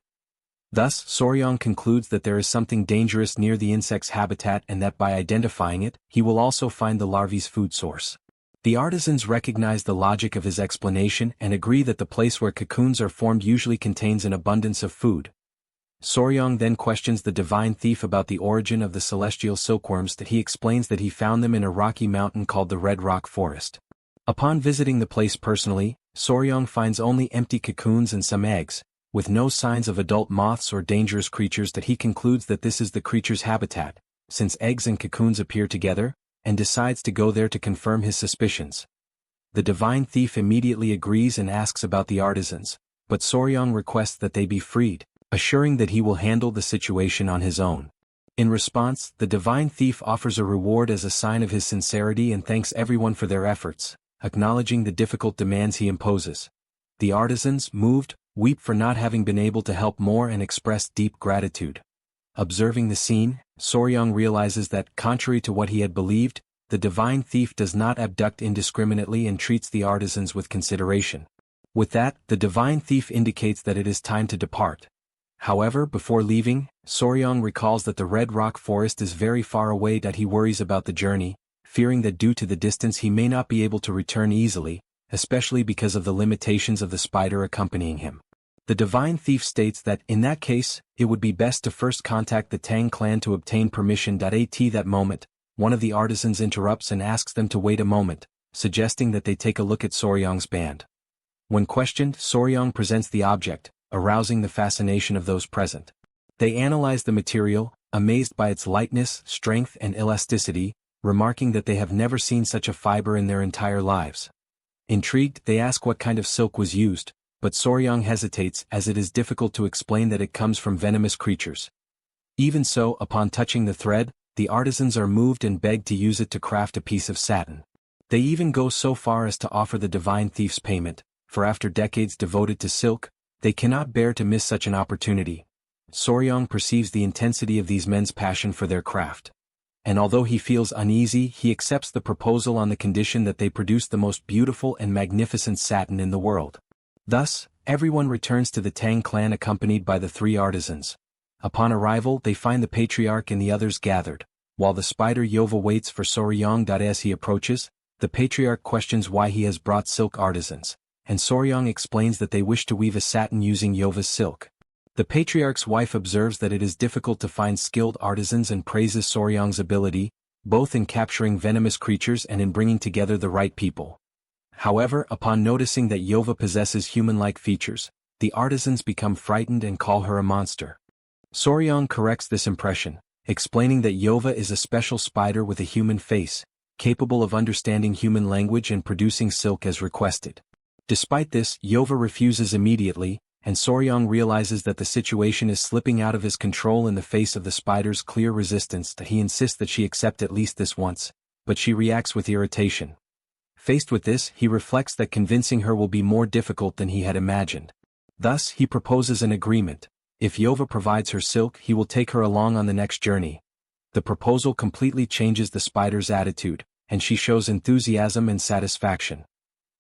Thus, Soryang concludes that there is something dangerous near the insect's habitat and that by identifying it, he will also find the larvae's food source. The artisans recognize the logic of his explanation and agree that the place where cocoons are formed usually contains an abundance of food. Soryang then questions the divine thief about the origin of the celestial silkworms. That he explains that he found them in a rocky mountain called the Red Rock Forest. Upon visiting the place personally, Soryang finds only empty cocoons and some eggs, with no signs of adult moths or dangerous creatures. That he concludes that this is the creature's habitat, since eggs and cocoons appear together, and decides to go there to confirm his suspicions. The divine thief immediately agrees and asks about the artisans, but Soryang requests that they be freed, assuring that he will handle the situation on his own. In response, the divine thief offers a reward as a sign of his sincerity and thanks everyone for their efforts, acknowledging the difficult demands he imposes. The artisans, moved, weep for not having been able to help more and express deep gratitude. Observing the scene, Soryang realizes that, contrary to what he had believed, the divine thief does not abduct indiscriminately and treats the artisans with consideration. With that, the divine thief indicates that it is time to depart. However, before leaving, Soryang recalls that the Red Rock Forest is very far away. That he worries about the journey, fearing that due to the distance he may not be able to return easily, especially because of the limitations of the spider accompanying him. The divine thief states that, in that case, it would be best to first contact the Tang clan to obtain permission. At that moment, one of the artisans interrupts and asks them to wait a moment, suggesting that they take a look at Soryang's band. When questioned, Soryang presents the object, arousing the fascination of those present. They analyze the material, amazed by its lightness, strength, and elasticity, remarking that they have never seen such a fiber in their entire lives. Intrigued, they ask what kind of silk was used, but Soryang hesitates as it is difficult to explain that it comes from venomous creatures. Even so, upon touching the thread, the artisans are moved and beg to use it to craft a piece of satin. They even go so far as to offer the divine thief's payment, for after decades devoted to silk, they cannot bear to miss such an opportunity. Soryang perceives the intensity of these men's passion for their craft. And although he feels uneasy, he accepts the proposal on the condition that they produce the most beautiful and magnificent satin in the world. Thus, everyone returns to the Tang clan accompanied by the three artisans. Upon arrival, they find the patriarch and the others gathered, while the spider Yova waits for Soryang. As he approaches, the patriarch questions why he has brought silk artisans, and Soryang explains that they wish to weave a satin using Yova's silk. The patriarch's wife observes that it is difficult to find skilled artisans and praises Soryang's ability, both in capturing venomous creatures and in bringing together the right people. However, upon noticing that Yova possesses human-like features, the artisans become frightened and call her a monster. Soryang corrects this impression, explaining that Yova is a special spider with a human face, capable of understanding human language and producing silk as requested. Despite this, Yova refuses immediately, and Soryang realizes that the situation is slipping out of his control in the face of the spider's clear resistance. He insists that she accept at least this once, but she reacts with irritation. Faced with this, he reflects that convincing her will be more difficult than he had imagined. Thus, he proposes an agreement. If Yova provides her silk, he will take her along on the next journey. The proposal completely changes the spider's attitude, and she shows enthusiasm and satisfaction.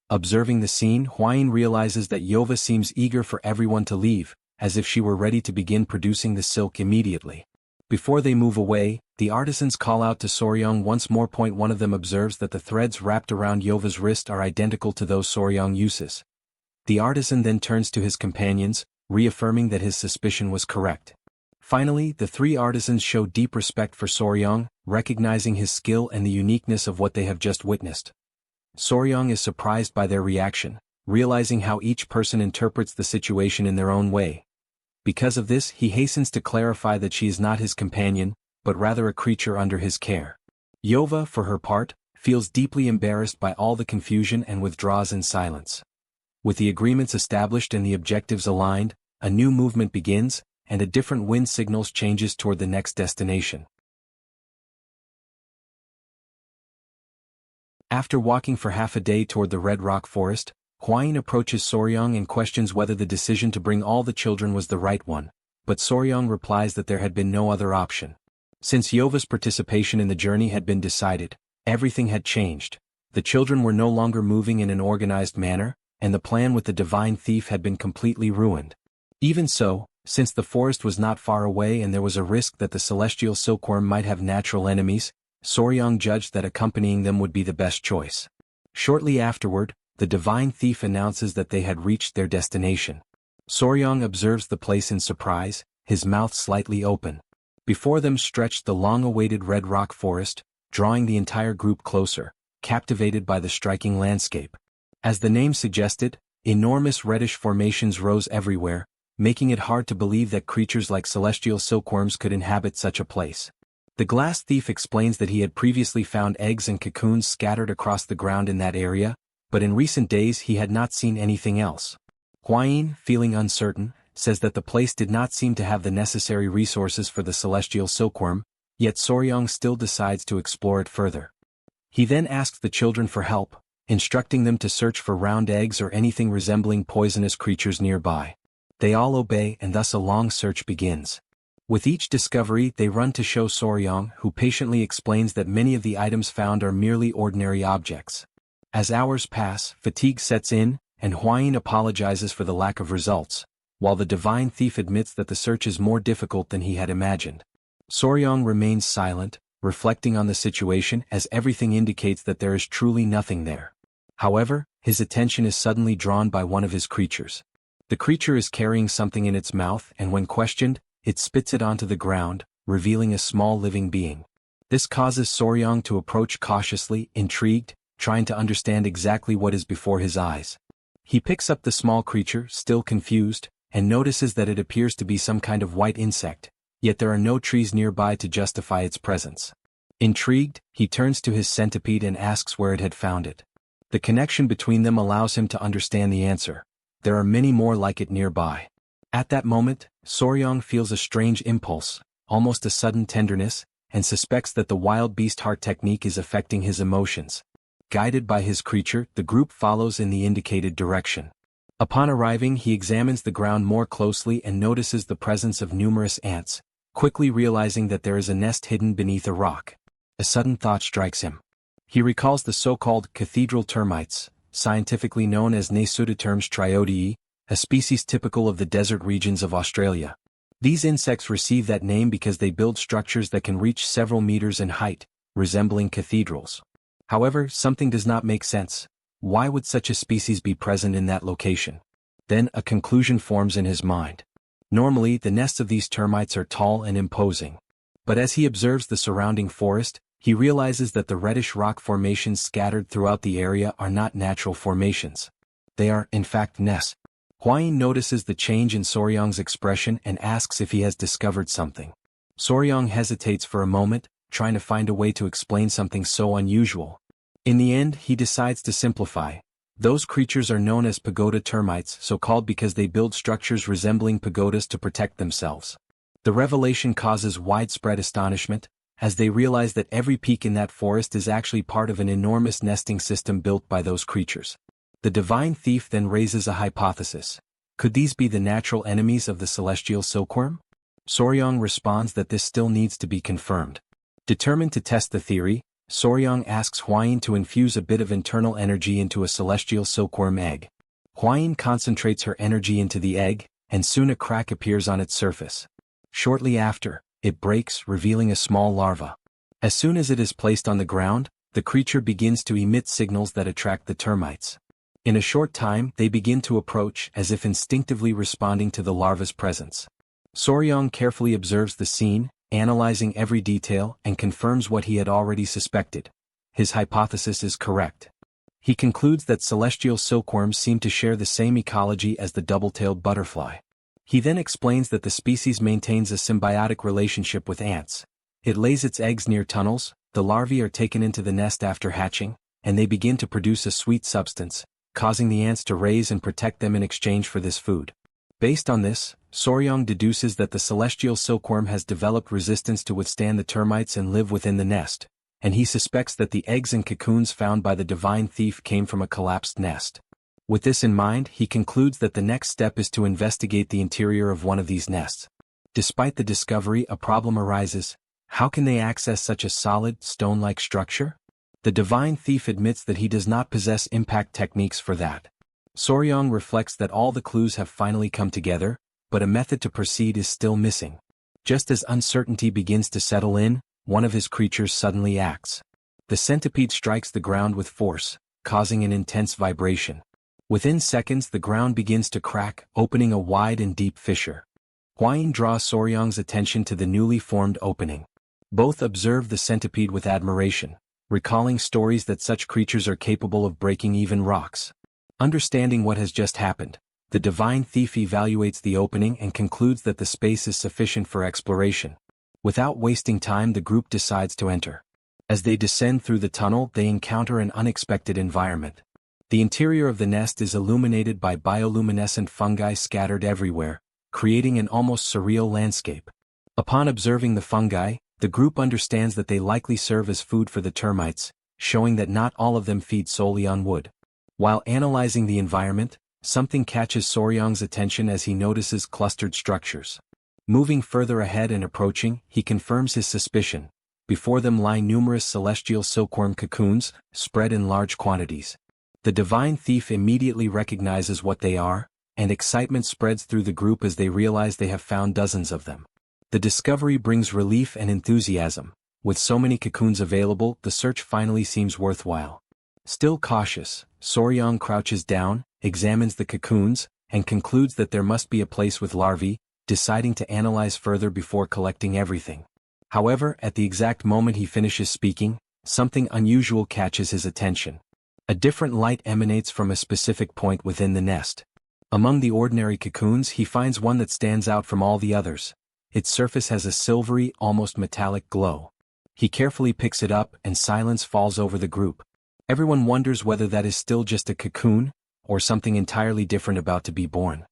Observing the scene, Huayin realizes that Yova seems eager for everyone to leave, as if she were ready to begin producing the silk immediately. Before they move away, the artisans call out to Soryong once more. One of them observes that the threads wrapped around Yova's wrist are identical to those Soryong uses. The artisan then turns to his companions, reaffirming that his suspicion was correct. Finally, the three artisans show deep respect for Soryong, recognizing his skill and the uniqueness of what they have just witnessed. Soryong is surprised by their reaction, realizing how each person interprets the situation in their own way. Because of this, he hastens to clarify that she is not his companion, but rather a creature under his care. Yova, for her part, feels deeply embarrassed by all the confusion and withdraws in silence. With the agreements established and the objectives aligned, a new movement begins, and a different wind signals changes toward the next destination. After walking for half a day toward the Red Rock Forest, Huayin approaches Soryong and questions whether the decision to bring all the children was the right one, but Soryong replies that there had been no other option. Since Yova's participation in the journey had been decided, everything had changed. The children were no longer moving in an organized manner, and the plan with the divine thief had been completely ruined. Even so, since the forest was not far away and there was a risk that the celestial silkworm might have natural enemies, Soryong judged that accompanying them would be the best choice. Shortly afterward, the divine thief announces that they had reached their destination. Soryong observes the place in surprise, his mouth slightly open. Before them stretched the long-awaited Red Rock Forest, drawing the entire group closer, captivated by the striking landscape. As the name suggested, enormous reddish formations rose everywhere, making it hard to believe that creatures like celestial silkworms could inhabit such a place. The glass thief explains that he had previously found eggs and cocoons scattered across the ground in that area, but in recent days he had not seen anything else. Huayin, feeling uncertain, says that the place did not seem to have the necessary resources for the celestial silkworm, yet Soryong still decides to explore it further. He then asks the children for help, instructing them to search for round eggs or anything resembling poisonous creatures nearby. They all obey, and thus a long search begins. With each discovery, they run to show Soryong, who patiently explains that many of the items found are merely ordinary objects. As hours pass, fatigue sets in, and Huayin apologizes for the lack of results, while the divine thief admits that the search is more difficult than he had imagined. Soryong remains silent, reflecting on the situation as everything indicates that there is truly nothing there. However, his attention is suddenly drawn by one of his creatures. The creature is carrying something in its mouth, and when questioned, it spits it onto the ground, revealing a small living being. This causes Soryong to approach cautiously, intrigued, trying to understand exactly what is before his eyes. He picks up the small creature, still confused, and notices that it appears to be some kind of white insect, yet there are no trees nearby to justify its presence. Intrigued, he turns to his centipede and asks where it had found it. The connection between them allows him to understand the answer. There are many more like it nearby. At that moment, Soryong feels a strange impulse, almost a sudden tenderness, and suspects that the wild beast heart technique is affecting his emotions. Guided by his creature, the group follows in the indicated direction. Upon arriving, he examines the ground more closely and notices the presence of numerous ants, quickly realizing that there is a nest hidden beneath a rock. A sudden thought strikes him. He recalls the so-called cathedral termites, scientifically known as Nesudoterms triodii, a species typical of the desert regions of Australia. These insects receive that name because they build structures that can reach several meters in height, resembling cathedrals. However, something does not make sense. Why would such a species be present in that location? Then a conclusion forms in his mind. Normally, the nests of these termites are tall and imposing. But as he observes the surrounding forest, he realizes that the reddish rock formations scattered throughout the area are not natural formations. They are, in fact, nests. Huayin notices the change in Soryong's expression and asks if he has discovered something. Soryong hesitates for a moment, trying to find a way to explain something so unusual. In the end, he decides to simplify. Those creatures are known as pagoda termites, so called because they build structures resembling pagodas to protect themselves. The revelation causes widespread astonishment, as they realize that every peak in that forest is actually part of an enormous nesting system built by those creatures. The divine thief then raises a hypothesis. Could these be the natural enemies of the celestial silkworm? Soryong responds that this still needs to be confirmed. Determined to test the theory, Soryang asks Hwayin to infuse a bit of internal energy into a celestial silkworm egg. Hwayin concentrates her energy into the egg, and soon a crack appears on its surface. Shortly after, it breaks, revealing a small larva. As soon as it is placed on the ground, the creature begins to emit signals that attract the termites. In a short time, they begin to approach, as if instinctively responding to the larva's presence. Soryang carefully observes the scene, analyzing every detail, and confirms what he had already suspected. His hypothesis is correct. He concludes that celestial silkworms seem to share the same ecology as the double-tailed butterfly. He then explains that the species maintains a symbiotic relationship with ants. It lays its eggs near tunnels, the larvae are taken into the nest after hatching, and they begin to produce a sweet substance, causing the ants to raise and protect them in exchange for this food. Based on this, Soryang deduces that the celestial silkworm has developed resistance to withstand the termites and live within the nest, and he suspects that the eggs and cocoons found by the divine thief came from a collapsed nest. With this in mind, he concludes that the next step is to investigate the interior of one of these nests. Despite the discovery, a problem arises. How can they access such a solid, stone-like structure? The divine thief admits that he does not possess impact techniques for that. Soryang reflects that all the clues have finally come together, but a method to proceed is still missing. Just as uncertainty begins to settle in, one of his creatures suddenly acts. The centipede strikes the ground with force, causing an intense vibration. Within seconds, the ground begins to crack, opening a wide and deep fissure. Hwayin draws Soryang's attention to the newly formed opening. Both observe the centipede with admiration, recalling stories that such creatures are capable of breaking even rocks. Understanding what has just happened, the divine thief evaluates the opening and concludes that the space is sufficient for exploration. Without wasting time, the group decides to enter. As they descend through the tunnel, they encounter an unexpected environment. The interior of the nest is illuminated by bioluminescent fungi scattered everywhere, creating an almost surreal landscape. Upon observing the fungi, the group understands that they likely serve as food for the termites, showing that not all of them feed solely on wood. While analyzing the environment, something catches Soryang's attention as he notices clustered structures. Moving further ahead and approaching, he confirms his suspicion. Before them lie numerous celestial silkworm cocoons, spread in large quantities. The divine thief immediately recognizes what they are, and excitement spreads through the group as they realize they have found dozens of them. The discovery brings relief and enthusiasm. With so many cocoons available, the search finally seems worthwhile. Still cautious, Soryang crouches down, examines the cocoons, and concludes that there must be a place with larvae, deciding to analyze further before collecting everything. However, at the exact moment he finishes speaking, something unusual catches his attention. A different light emanates from a specific point within the nest. Among the ordinary cocoons, he finds one that stands out from all the others. Its surface has a silvery, almost metallic glow. He carefully picks it up, and silence falls over the group. Everyone wonders whether that is still just a cocoon, or something entirely different about to be born.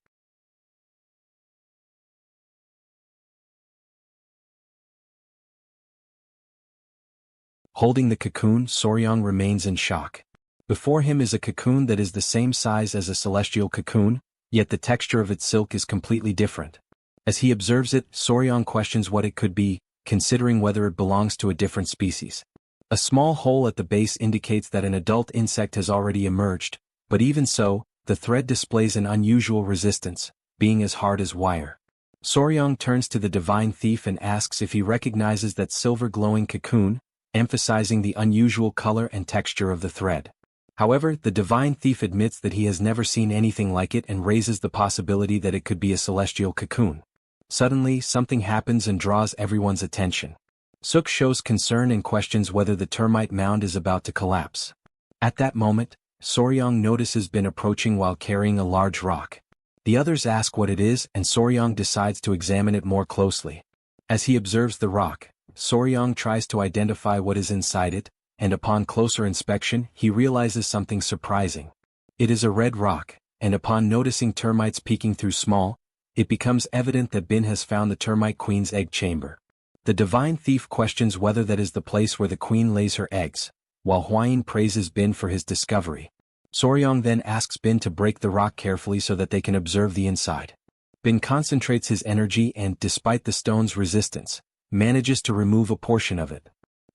Holding the cocoon, Soryang remains in shock. Before him is a cocoon that is the same size as a celestial cocoon, yet the texture of its silk is completely different. As he observes it, Soryang questions what it could be, considering whether it belongs to a different species. A small hole at the base indicates that an adult insect has already emerged, but even so, the thread displays an unusual resistance, being as hard as wire. Soryang turns to the divine thief and asks if he recognizes that silver glowing cocoon, emphasizing the unusual color and texture of the thread. However, the divine thief admits that he has never seen anything like it and raises the possibility that it could be a celestial cocoon. Suddenly, something happens and draws everyone's attention. Suk shows concern and questions whether the termite mound is about to collapse. At that moment, Soryang notices Bin approaching while carrying a large rock. The others ask what it is, and Soryang decides to examine it more closely. As he observes the rock, Soryang tries to identify what is inside it, and upon closer inspection, he realizes something surprising. It is a red rock, and upon noticing termites peeking through small, it becomes evident that Bin has found the termite queen's egg chamber. The divine thief questions whether that is the place where the queen lays her eggs, while Hwayin praises Bin for his discovery. Soryang then asks Bin to break the rock carefully so that they can observe the inside. Bin concentrates his energy and, despite the stone's resistance, manages to remove a portion of it.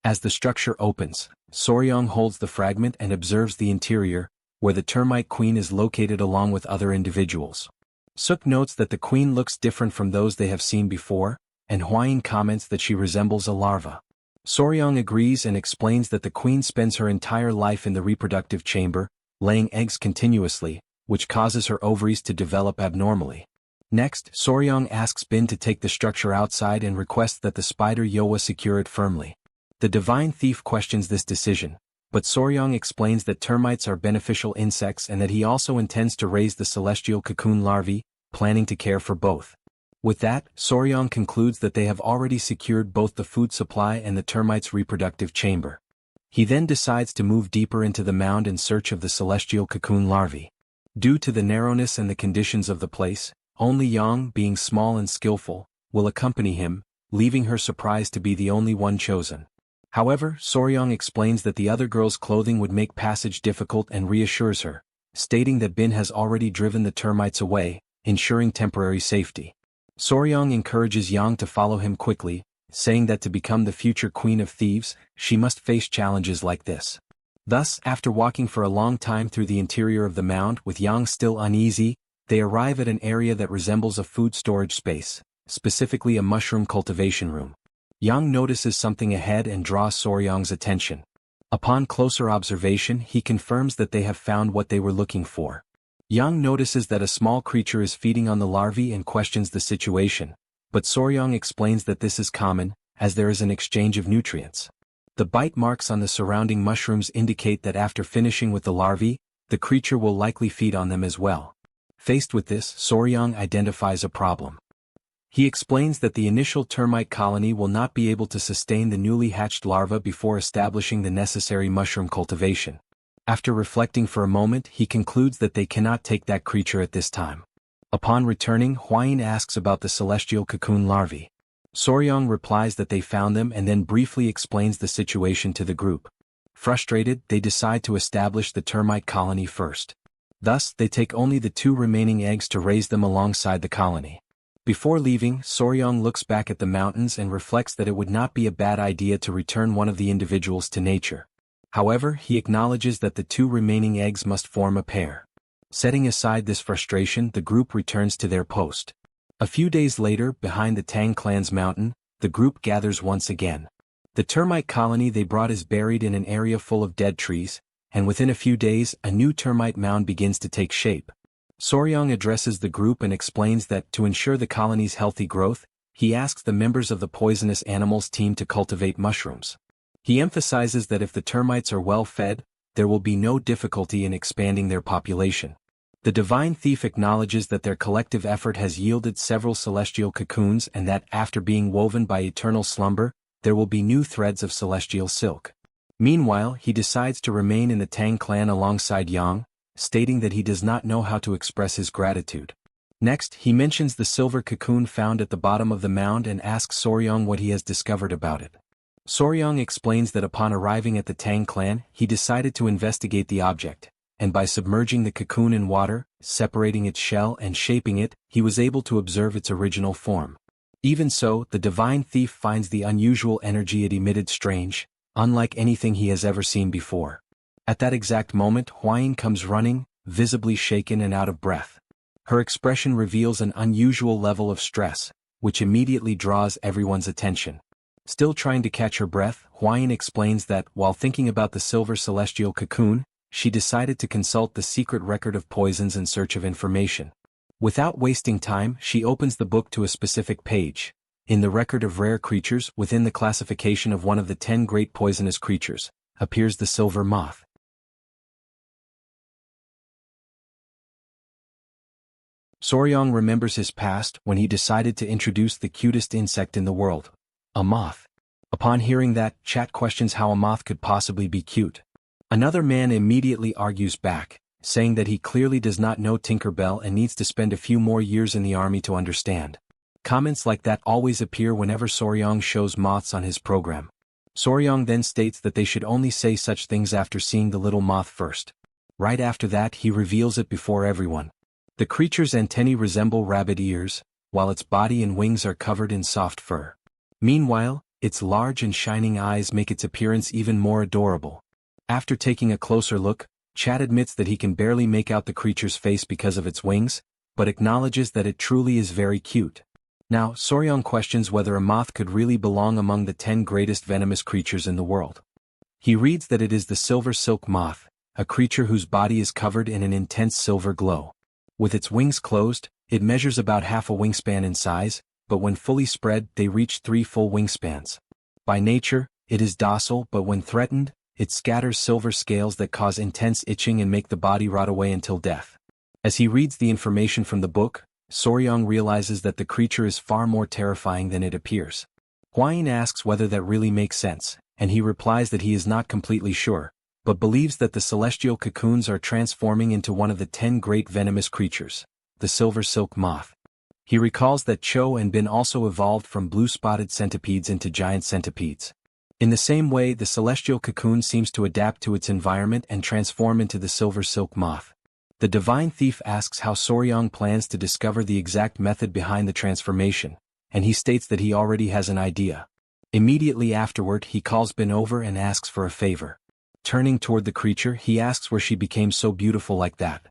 As the structure opens, Soryong holds the fragment and observes the interior, where the termite queen is located along with other individuals. Suk notes that the queen looks different from those they have seen before, and Hwain comments that she resembles a larva. Soryong agrees and explains that the queen spends her entire life in the reproductive chamber, laying eggs continuously, which causes her ovaries to develop abnormally. Next, Soryong asks Bin to take the structure outside and requests that the spider Yoa secure it firmly. The divine thief questions this decision, but Soryong explains that termites are beneficial insects and that he also intends to raise the celestial cocoon larvae, planning to care for both. With that, Soryong concludes that they have already secured both the food supply and the termites' reproductive chamber. He then decides to move deeper into the mound in search of the celestial cocoon larvae. Due to the narrowness and the conditions of the place, only Yang, being small and skillful, will accompany him, leaving her surprised to be the only one chosen. However, Soryong explains that the other girl's clothing would make passage difficult and reassures her, stating that Bin has already driven the termites away, ensuring temporary safety. Soryong encourages Yang to follow him quickly, saying that to become the future queen of thieves, she must face challenges like this. Thus, after walking for a long time through the interior of the mound with Yang still uneasy, they arrive at an area that resembles a food storage space, specifically a mushroom cultivation room. Yang notices something ahead and draws Soryong's attention. Upon closer observation, he confirms that they have found what they were looking for. Yang notices that a small creature is feeding on the larvae and questions the situation, but Soryong explains that this is common, as there is an exchange of nutrients. The bite marks on the surrounding mushrooms indicate that after finishing with the larvae, the creature will likely feed on them as well. Faced with this, Soryong identifies a problem. He explains that the initial termite colony will not be able to sustain the newly hatched larva before establishing the necessary mushroom cultivation. After reflecting for a moment, he concludes that they cannot take that creature at this time. Upon returning, Hwain asks about the celestial cocoon larvae. Soryong replies that they found them and then briefly explains the situation to the group. Frustrated, they decide to establish the termite colony first. Thus, they take only the 2 remaining eggs to raise them alongside the colony. Before leaving, Soryong looks back at the mountains and reflects that it would not be a bad idea to return one of the individuals to nature. However, he acknowledges that the 2 remaining eggs must form a pair. Setting aside this frustration, the group returns to their post. A few days later, behind the Tang Clan's mountain, the group gathers once again. The termite colony they brought is buried in an area full of dead trees, and within a few days, a new termite mound begins to take shape. Soryong addresses the group and explains that, to ensure the colony's healthy growth, he asks the members of the poisonous animals team to cultivate mushrooms. He emphasizes that if the termites are well fed, there will be no difficulty in expanding their population. The divine thief acknowledges that their collective effort has yielded several celestial cocoons and that, after being woven by eternal slumber, there will be new threads of celestial silk. Meanwhile, he decides to remain in the Tang Clan alongside Yang, stating that he does not know how to express his gratitude. Next, he mentions the silver cocoon found at the bottom of the mound and asks Soryong what he has discovered about it. Soryong explains that upon arriving at the Tang Clan, he decided to investigate the object, and by submerging the cocoon in water, separating its shell and shaping it, he was able to observe its original form. Even so, the divine thief finds the unusual energy it emitted strange, unlike anything he has ever seen before. At that exact moment, Hwain comes running, visibly shaken and out of breath. Her expression reveals an unusual level of stress, which immediately draws everyone's attention. Still trying to catch her breath, Hwain explains that, while thinking about the silver celestial cocoon, she decided to consult the secret record of poisons in search of information. Without wasting time, she opens the book to a specific page. In the record of rare creatures, within the classification of one of the 10 great poisonous creatures, appears the silver moth. Soryong remembers his past when he decided to introduce the cutest insect in the world, a moth. Upon hearing that, Chat questions how a moth could possibly be cute. Another man immediately argues back, saying that he clearly does not know Tinker Bell and needs to spend a few more years in the army to understand. Comments like that always appear whenever Soryong shows moths on his program. Soryong then states that they should only say such things after seeing the little moth first. Right after that, he reveals it before everyone. The creature's antennae resemble rabbit ears, while its body and wings are covered in soft fur. Meanwhile, Its large and shining eyes make its appearance even more adorable. After taking a closer look, Chad admits that he can barely make out the creature's face because of its wings, but acknowledges that it truly is very cute. Now, Soryong questions whether a moth could really belong among the 10 greatest venomous creatures in the world. He reads that it is the silver silk moth, a creature whose body is covered in an intense silver glow. With its wings closed, it measures about half a wingspan in size, but when fully spread they reach 3 full wingspans. By nature, it is docile, but when threatened, it scatters silver scales that cause intense itching and make the body rot away until death. As he reads the information from the book, Soryong realizes that the creature is far more terrifying than it appears. Hwain asks whether that really makes sense, and he replies that he is not completely sure, but believes that the celestial cocoons are transforming into one of the 10 great venomous creatures, the silver silk moth. He recalls that Cho and Bin also evolved from blue-spotted centipedes into giant centipedes. In the same way, the celestial cocoon seems to adapt to its environment and transform into the silver silk moth. The divine thief asks how Soryong plans to discover the exact method behind the transformation, and he states that he already has an idea. Immediately afterward, he calls Bin over and asks for a favor. Turning toward the creature, he asks where she became so beautiful like that.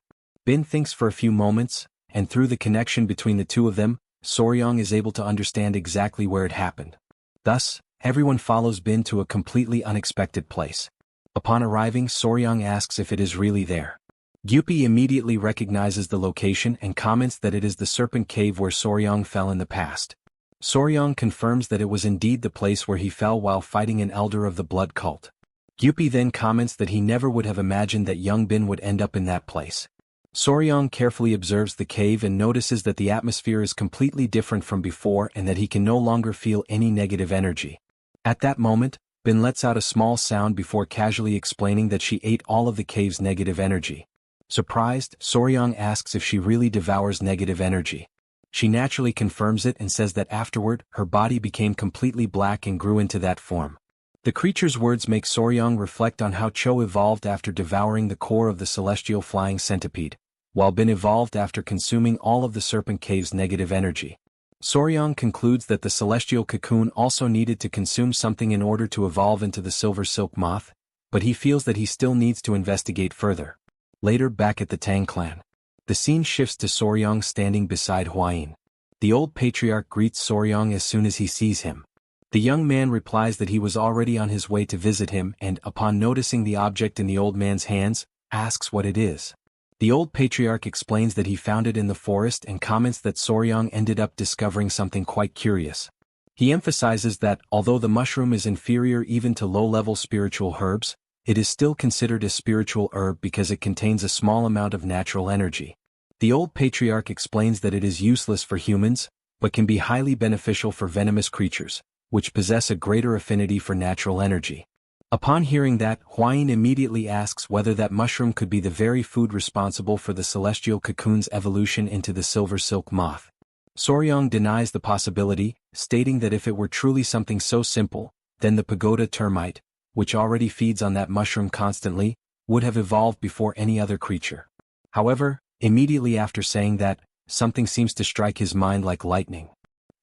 Bin thinks for a few moments, and through the connection between the two of them, Soryong is able to understand exactly where it happened. Thus, everyone follows Bin to a completely unexpected place. Upon arriving, Soryong asks if it is really there. Gyupi immediately recognizes the location and comments that it is the serpent cave where Soryong fell in the past. Soryong confirms that it was indeed the place where he fell while fighting an elder of the blood cult. Gyupi then comments that he never would have imagined that young Bin would end up in that place. Soryong carefully observes the cave and notices that the atmosphere is completely different from before and that he can no longer feel any negative energy. At that moment, Bin lets out a small sound before casually explaining that she ate all of the cave's negative energy. Surprised, Soryong asks if she really devours negative energy. She naturally confirms it and says that afterward, her body became completely black and grew into that form. The creature's words make Soryong reflect on how Cho evolved after devouring the core of the celestial flying centipede, while Bin evolved after consuming all of the serpent cave's negative energy. Soryong concludes that the celestial cocoon also needed to consume something in order to evolve into the silver silk moth, but he feels that he still needs to investigate further. Later, back at the Tang Clan, the scene shifts to Soryong standing beside Hwain. The old patriarch greets Soryong as soon as he sees him. The young man replies that he was already on his way to visit him and, upon noticing the object in the old man's hands, asks what it is. The old patriarch explains that he found it in the forest and comments that Soryong ended up discovering something quite curious. He emphasizes that, although the mushroom is inferior even to low-level spiritual herbs, it is still considered a spiritual herb because it contains a small amount of natural energy. The old patriarch explains that it is useless for humans, but can be highly beneficial for venomous creatures, which possess a greater affinity for natural energy. Upon hearing that, Hwain immediately asks whether that mushroom could be the very food responsible for the celestial cocoon's evolution into the silver silk moth. Soryong denies the possibility, stating that if it were truly something so simple, then the pagoda termite, which already feeds on that mushroom constantly, would have evolved before any other creature. However, immediately after saying that, something seems to strike his mind like lightning.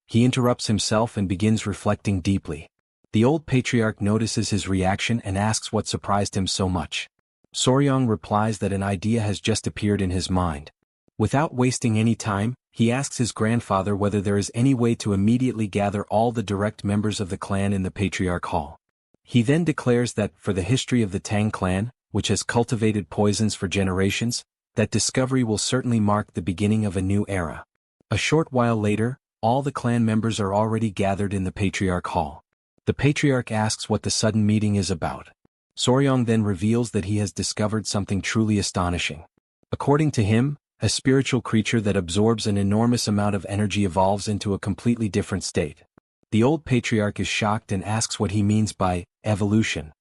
He interrupts himself and begins reflecting deeply. The old patriarch notices his reaction and asks what surprised him so much. Soryong replies that an idea has just appeared in his mind. Without wasting any time, he asks his grandfather whether there is any way to immediately gather all the direct members of the clan in the patriarch hall. He then declares that, for the history of the Tang Clan, which has cultivated poisons for generations, that discovery will certainly mark the beginning of a new era. A short while later, all the clan members are already gathered in the patriarch hall. The patriarch asks what the sudden meeting is about. Soryong then reveals that he has discovered something truly astonishing. According to him, a spiritual creature that absorbs an enormous amount of energy evolves into a completely different state. The old patriarch is shocked and asks what he means by evolution.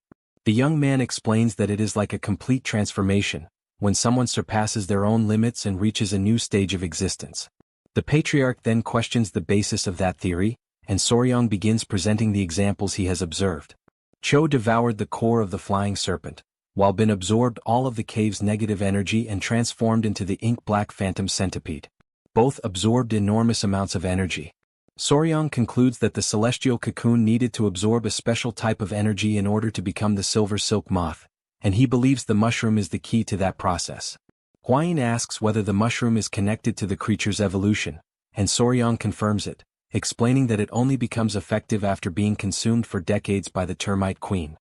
The young man explains that it is like a complete transformation, when someone surpasses their own limits and reaches a new stage of existence. The patriarch then questions the basis of that theory, and Soryong begins presenting the examples he has observed. Cho devoured the core of the flying serpent, while Bin absorbed all of the cave's negative energy and transformed into the ink-black phantom centipede. Both absorbed enormous amounts of energy. Soryang concludes that the celestial cocoon needed to absorb a special type of energy in order to become the silver silk moth, and he believes the mushroom is the key to that process. Hwayin asks whether the mushroom is connected to the creature's evolution, and Soryang confirms it, explaining that it only becomes effective after being consumed for decades by the termite queen.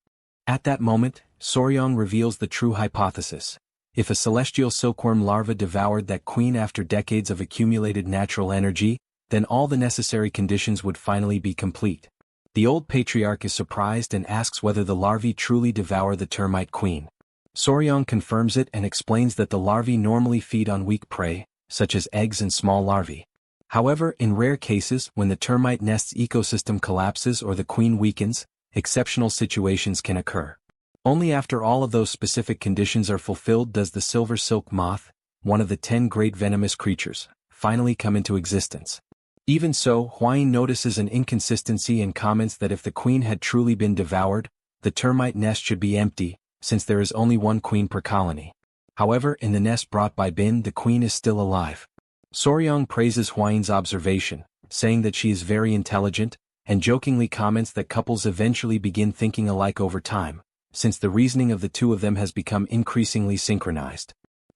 At that moment, Soryang reveals the true hypothesis. If a celestial silkworm larva devoured that queen after decades of accumulated natural energy, then all the necessary conditions would finally be complete. The old patriarch is surprised and asks whether the larvae truly devour the termite queen. Soryang confirms it and explains that the larvae normally feed on weak prey, such as eggs and small larvae. However, in rare cases when the termite nest's ecosystem collapses or the queen weakens, exceptional situations can occur. Only after all of those specific conditions are fulfilled does the silver silk moth, one of the 10 great venomous creatures, finally come into existence. Even so, Hwayin notices an inconsistency and comments that if the queen had truly been devoured, the termite nest should be empty, since there is only one queen per colony. However, in the nest brought by Bin, the queen is still alive. Soryang praises Hwayin's observation, saying that she is very intelligent, and jokingly comments that couples eventually begin thinking alike over time, since the reasoning of the two of them has become increasingly synchronized.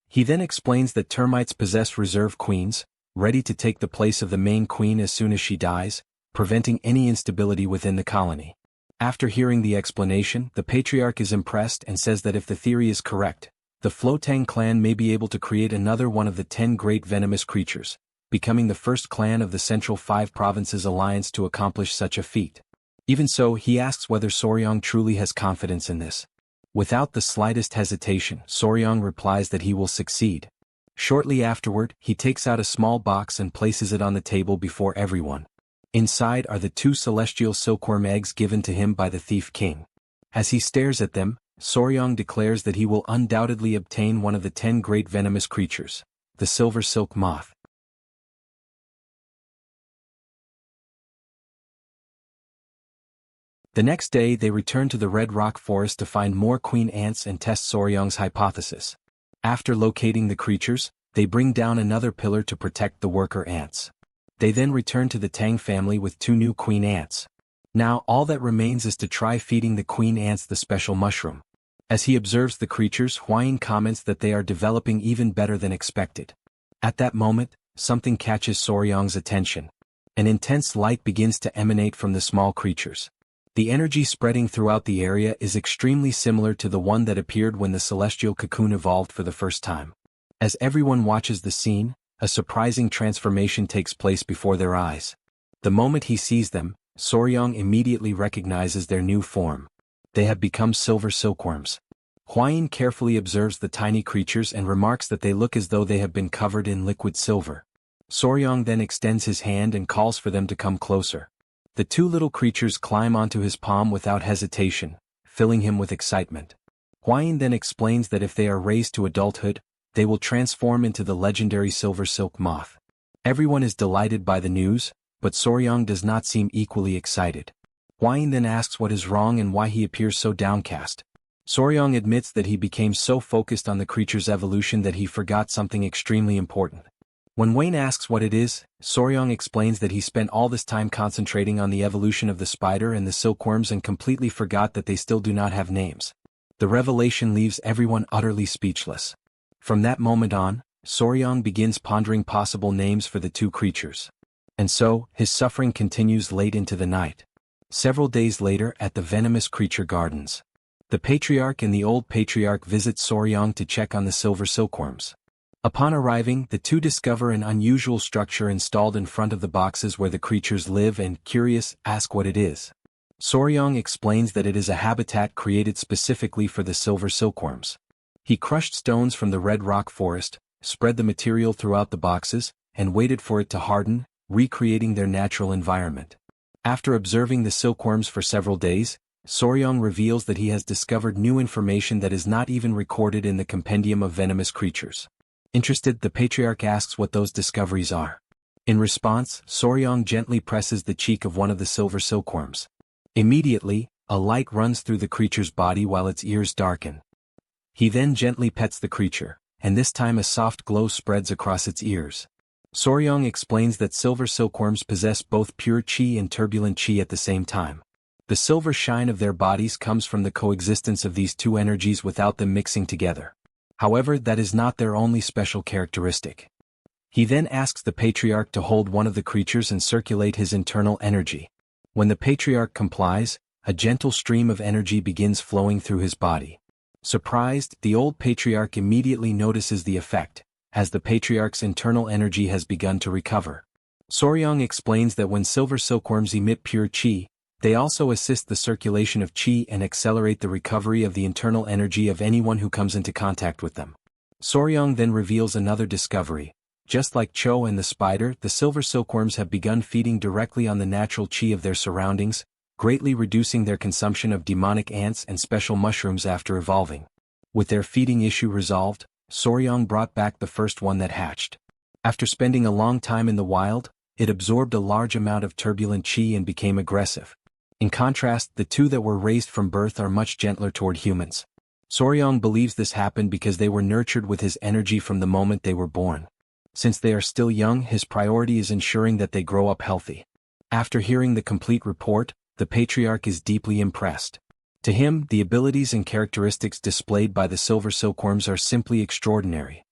He then explains that termites possess reserve queens, ready to take the place of the main queen as soon as she dies, preventing any instability within the colony. After hearing the explanation, the patriarch is impressed and says that if the theory is correct, the Tang clan may be able to create another one of the 10 great venomous creatures, becoming the first clan of the Central 5 Provinces Alliance to accomplish such a feat. Even so, he asks whether Soryang truly has confidence in this. Without the slightest hesitation, Soryang replies that he will succeed. Shortly afterward, he takes out a small box and places it on the table before everyone. Inside are the 2 celestial silkworm eggs given to him by the Thief King. As he stares at them, Soryang declares that he will undoubtedly obtain one of the 10 great venomous creatures, the silver silk moth. The next day they return to the Red Rock Forest to find more queen ants and test Soryang's hypothesis. After locating the creatures, they bring down another pillar to protect the worker ants. They then return to the Tang family with 2 new queen ants. Now all that remains is to try feeding the queen ants the special mushroom. As he observes the creatures, Hwayin comments that they are developing even better than expected. At that moment, something catches Soryang's attention. An intense light begins to emanate from the small creatures. The energy spreading throughout the area is extremely similar to the one that appeared when the celestial cocoon evolved for the first time. As everyone watches the scene, a surprising transformation takes place before their eyes. The moment he sees them, Soryang immediately recognizes their new form. They have become silver silkworms. Hwayin carefully observes the tiny creatures and remarks that they look as though they have been covered in liquid silver. Soryang then extends his hand and calls for them to come closer. The 2 little creatures climb onto his palm without hesitation, filling him with excitement. Hwayin then explains that if they are raised to adulthood, they will transform into the legendary silver silk moth. Everyone is delighted by the news, but Soryang does not seem equally excited. Hwayin then asks what is wrong and why he appears so downcast. Soryang admits that he became so focused on the creature's evolution that he forgot something extremely important. When Wayne asks what it is, Soryang explains that he spent all this time concentrating on the evolution of the spider and the silkworms and completely forgot that they still do not have names. The revelation leaves everyone utterly speechless. From that moment on, Soryang begins pondering possible names for the 2 creatures. And so, his suffering continues late into the night. Several days later at the Venomous Creature Gardens, the patriarch and the old patriarch visit Soryang to check on the silver silkworms. Upon arriving, the 2 discover an unusual structure installed in front of the boxes where the creatures live and, curious, ask what it is. Soryang explains that it is a habitat created specifically for the silver silkworms. He crushed stones from the Red Rock Forest, spread the material throughout the boxes, and waited for it to harden, recreating their natural environment. After observing the silkworms for several days, Soryang reveals that he has discovered new information that is not even recorded in the Compendium of Venomous Creatures. Interested, the patriarch asks what those discoveries are. In response, Soryang gently presses the cheek of one of the silver silkworms. Immediately, a light runs through the creature's body while its ears darken. He then gently pets the creature, and this time a soft glow spreads across its ears. Soryong explains that silver silkworms possess both pure qi and turbulent qi at the same time. The silver shine of their bodies comes from the coexistence of these two energies without them mixing together. However, that is not their only special characteristic. He then asks the patriarch to hold one of the creatures and circulate his internal energy. When the patriarch complies, a gentle stream of energy begins flowing through his body. Surprised, the old patriarch immediately notices the effect, as the patriarch's internal energy has begun to recover. Soryong explains that when silver silkworms emit pure qi, they also assist the circulation of qi and accelerate the recovery of the internal energy of anyone who comes into contact with them. Soryong then reveals another discovery. Just like Cho and the spider, the silver silkworms have begun feeding directly on the natural qi of their surroundings, greatly reducing their consumption of demonic ants and special mushrooms after evolving. With their feeding issue resolved, Soryong brought back the first one that hatched. After spending a long time in the wild, it absorbed a large amount of turbulent qi and became aggressive. In contrast, the two that were raised from birth are much gentler toward humans. Soryong believes this happened because they were nurtured with his energy from the moment they were born. Since they are still young, his priority is ensuring that they grow up healthy. After hearing the complete report, the patriarch is deeply impressed. To him, the abilities and characteristics displayed by the silver silkworms are simply extraordinary.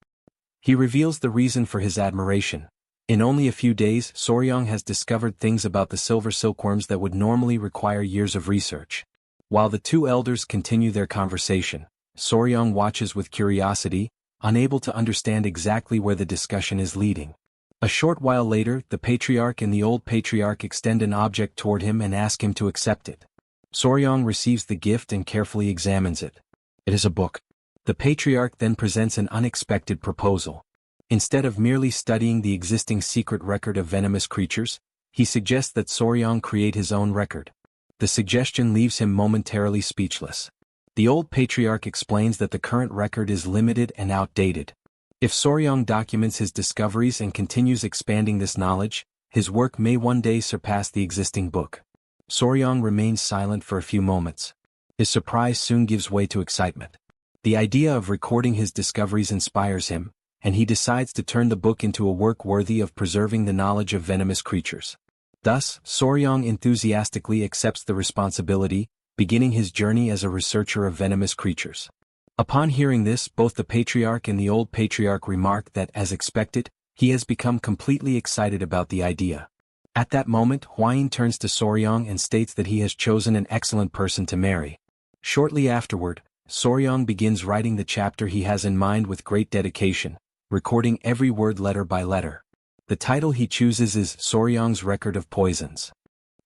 He reveals the reason for his admiration. In only a few days, Soryong has discovered things about the silver silkworms that would normally require years of research. While the two elders continue their conversation, Soryong watches with curiosity, unable to understand exactly where the discussion is leading. A short while later, the patriarch and the old patriarch extend an object toward him and ask him to accept it. Soryong receives the gift and carefully examines it. It is a book. The patriarch then presents an unexpected proposal. Instead of merely studying the existing secret record of venomous creatures, he suggests that Soryong create his own record. The suggestion leaves him momentarily speechless. The old patriarch explains that the current record is limited and outdated. If Soryong documents his discoveries and continues expanding this knowledge, his work may one day surpass the existing book. Soryong remains silent for a few moments. His surprise soon gives way to excitement. The idea of recording his discoveries inspires him, and he decides to turn the book into a work worthy of preserving the knowledge of venomous creatures. Thus, Soryong enthusiastically accepts the responsibility, beginning his journey as a researcher of venomous creatures. Upon hearing this, both the patriarch and the old patriarch remark that, as expected, he has become completely excited about the idea. At that moment, Hwain turns to Soryong and states that he has chosen an excellent person to marry. Shortly afterward, Soryong begins writing the chapter he has in mind with great dedication, recording every word letter by letter. The title he chooses is Soryong's Record of Poisons.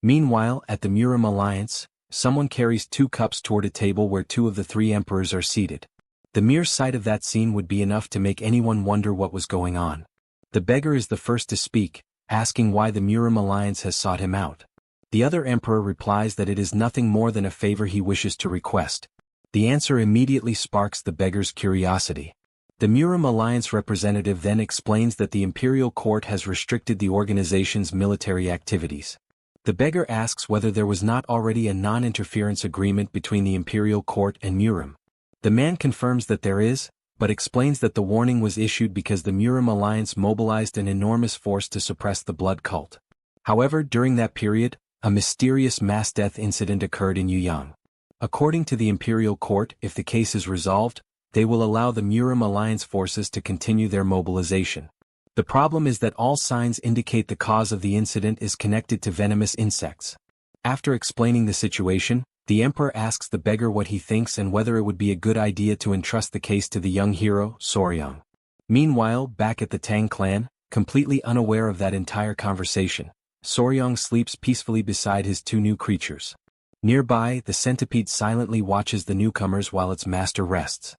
Meanwhile, at the Murim Alliance, someone carries 2 cups toward a table where 2 of the 3 emperors are seated. The mere sight of that scene would be enough to make anyone wonder what was going on. The beggar is the first to speak, asking why the Murim Alliance has sought him out. The other emperor replies that it is nothing more than a favor he wishes to request. The answer immediately sparks the beggar's curiosity. The Murim Alliance representative then explains that the imperial court has restricted the organization's military activities. The beggar asks whether there was not already a non-interference agreement between the imperial court and Murim. The man confirms that there is, but explains that the warning was issued because the Murim Alliance mobilized an enormous force to suppress the blood cult. However, during that period, a mysterious mass death incident occurred in Yuyang. According to the imperial court, if the case is resolved, they will allow the Murim Alliance forces to continue their mobilization. The problem is that all signs indicate the cause of the incident is connected to venomous insects. After explaining the situation, the emperor asks the beggar what he thinks and whether it would be a good idea to entrust the case to the young hero, Soryong. Meanwhile, back at the Tang Clan, completely unaware of that entire conversation, Soryong sleeps peacefully beside his 2 new creatures. Nearby, the centipede silently watches the newcomers while its master rests.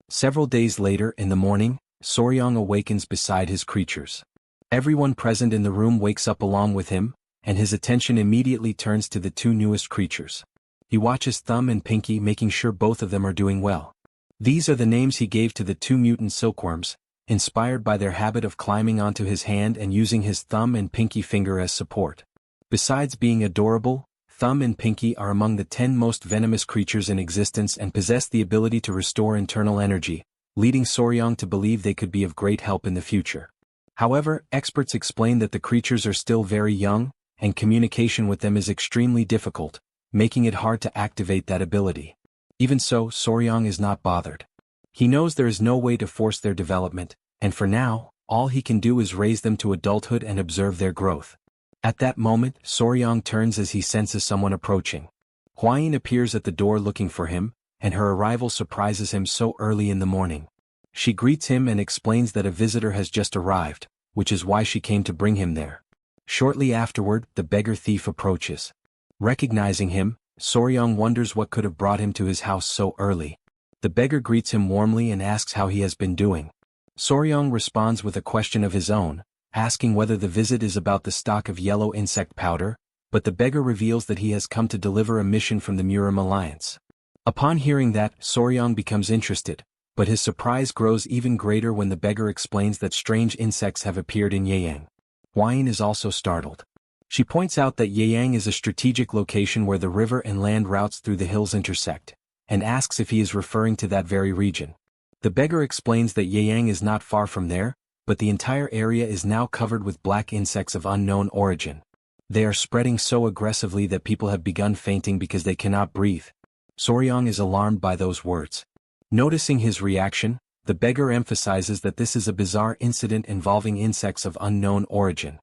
Several days later, in the morning, Soryong awakens beside his creatures. Everyone present in the room wakes up along with him, and his attention immediately turns to the 2 newest creatures. He watches Thumb and Pinky, making sure both of them are doing well. These are the names he gave to the 2 mutant silkworms, inspired by their habit of climbing onto his hand and using his thumb and pinky finger as support. Besides being adorable, Thumb and Pinky are among the 10 most venomous creatures in existence and possess the ability to restore internal energy, leading Soryang to believe they could be of great help in the future. However, experts explain that the creatures are still very young, and communication with them is extremely difficult, making it hard to activate that ability. Even so, Soryang is not bothered. He knows there is no way to force their development, and for now, all he can do is raise them to adulthood and observe their growth. At that moment, Soryang turns as he senses someone approaching. Hwayin appears at the door looking for him, and her arrival surprises him so early in the morning. She greets him and explains that a visitor has just arrived, which is why she came to bring him there. Shortly afterward, the beggar thief approaches. Recognizing him, Soryang wonders what could have brought him to his house so early. The beggar greets him warmly and asks how he has been doing. Soryang responds with a question of his own, asking whether the visit is about the stock of yellow insect powder, but the beggar reveals that he has come to deliver a mission from the Murim Alliance. Upon hearing that, Soryang becomes interested, but his surprise grows even greater when the beggar explains that strange insects have appeared in Yeyang. Hwayin is also startled. She points out that Yeyang is a strategic location where the river and land routes through the hills intersect, and asks if he is referring to that very region. The beggar explains that Yeyang is not far from there, but the entire area is now covered with black insects of unknown origin. They are spreading so aggressively that people have begun fainting because they cannot breathe. Soryang is alarmed by those words. Noticing his reaction, the beggar emphasizes that this is a bizarre incident involving insects of unknown origin.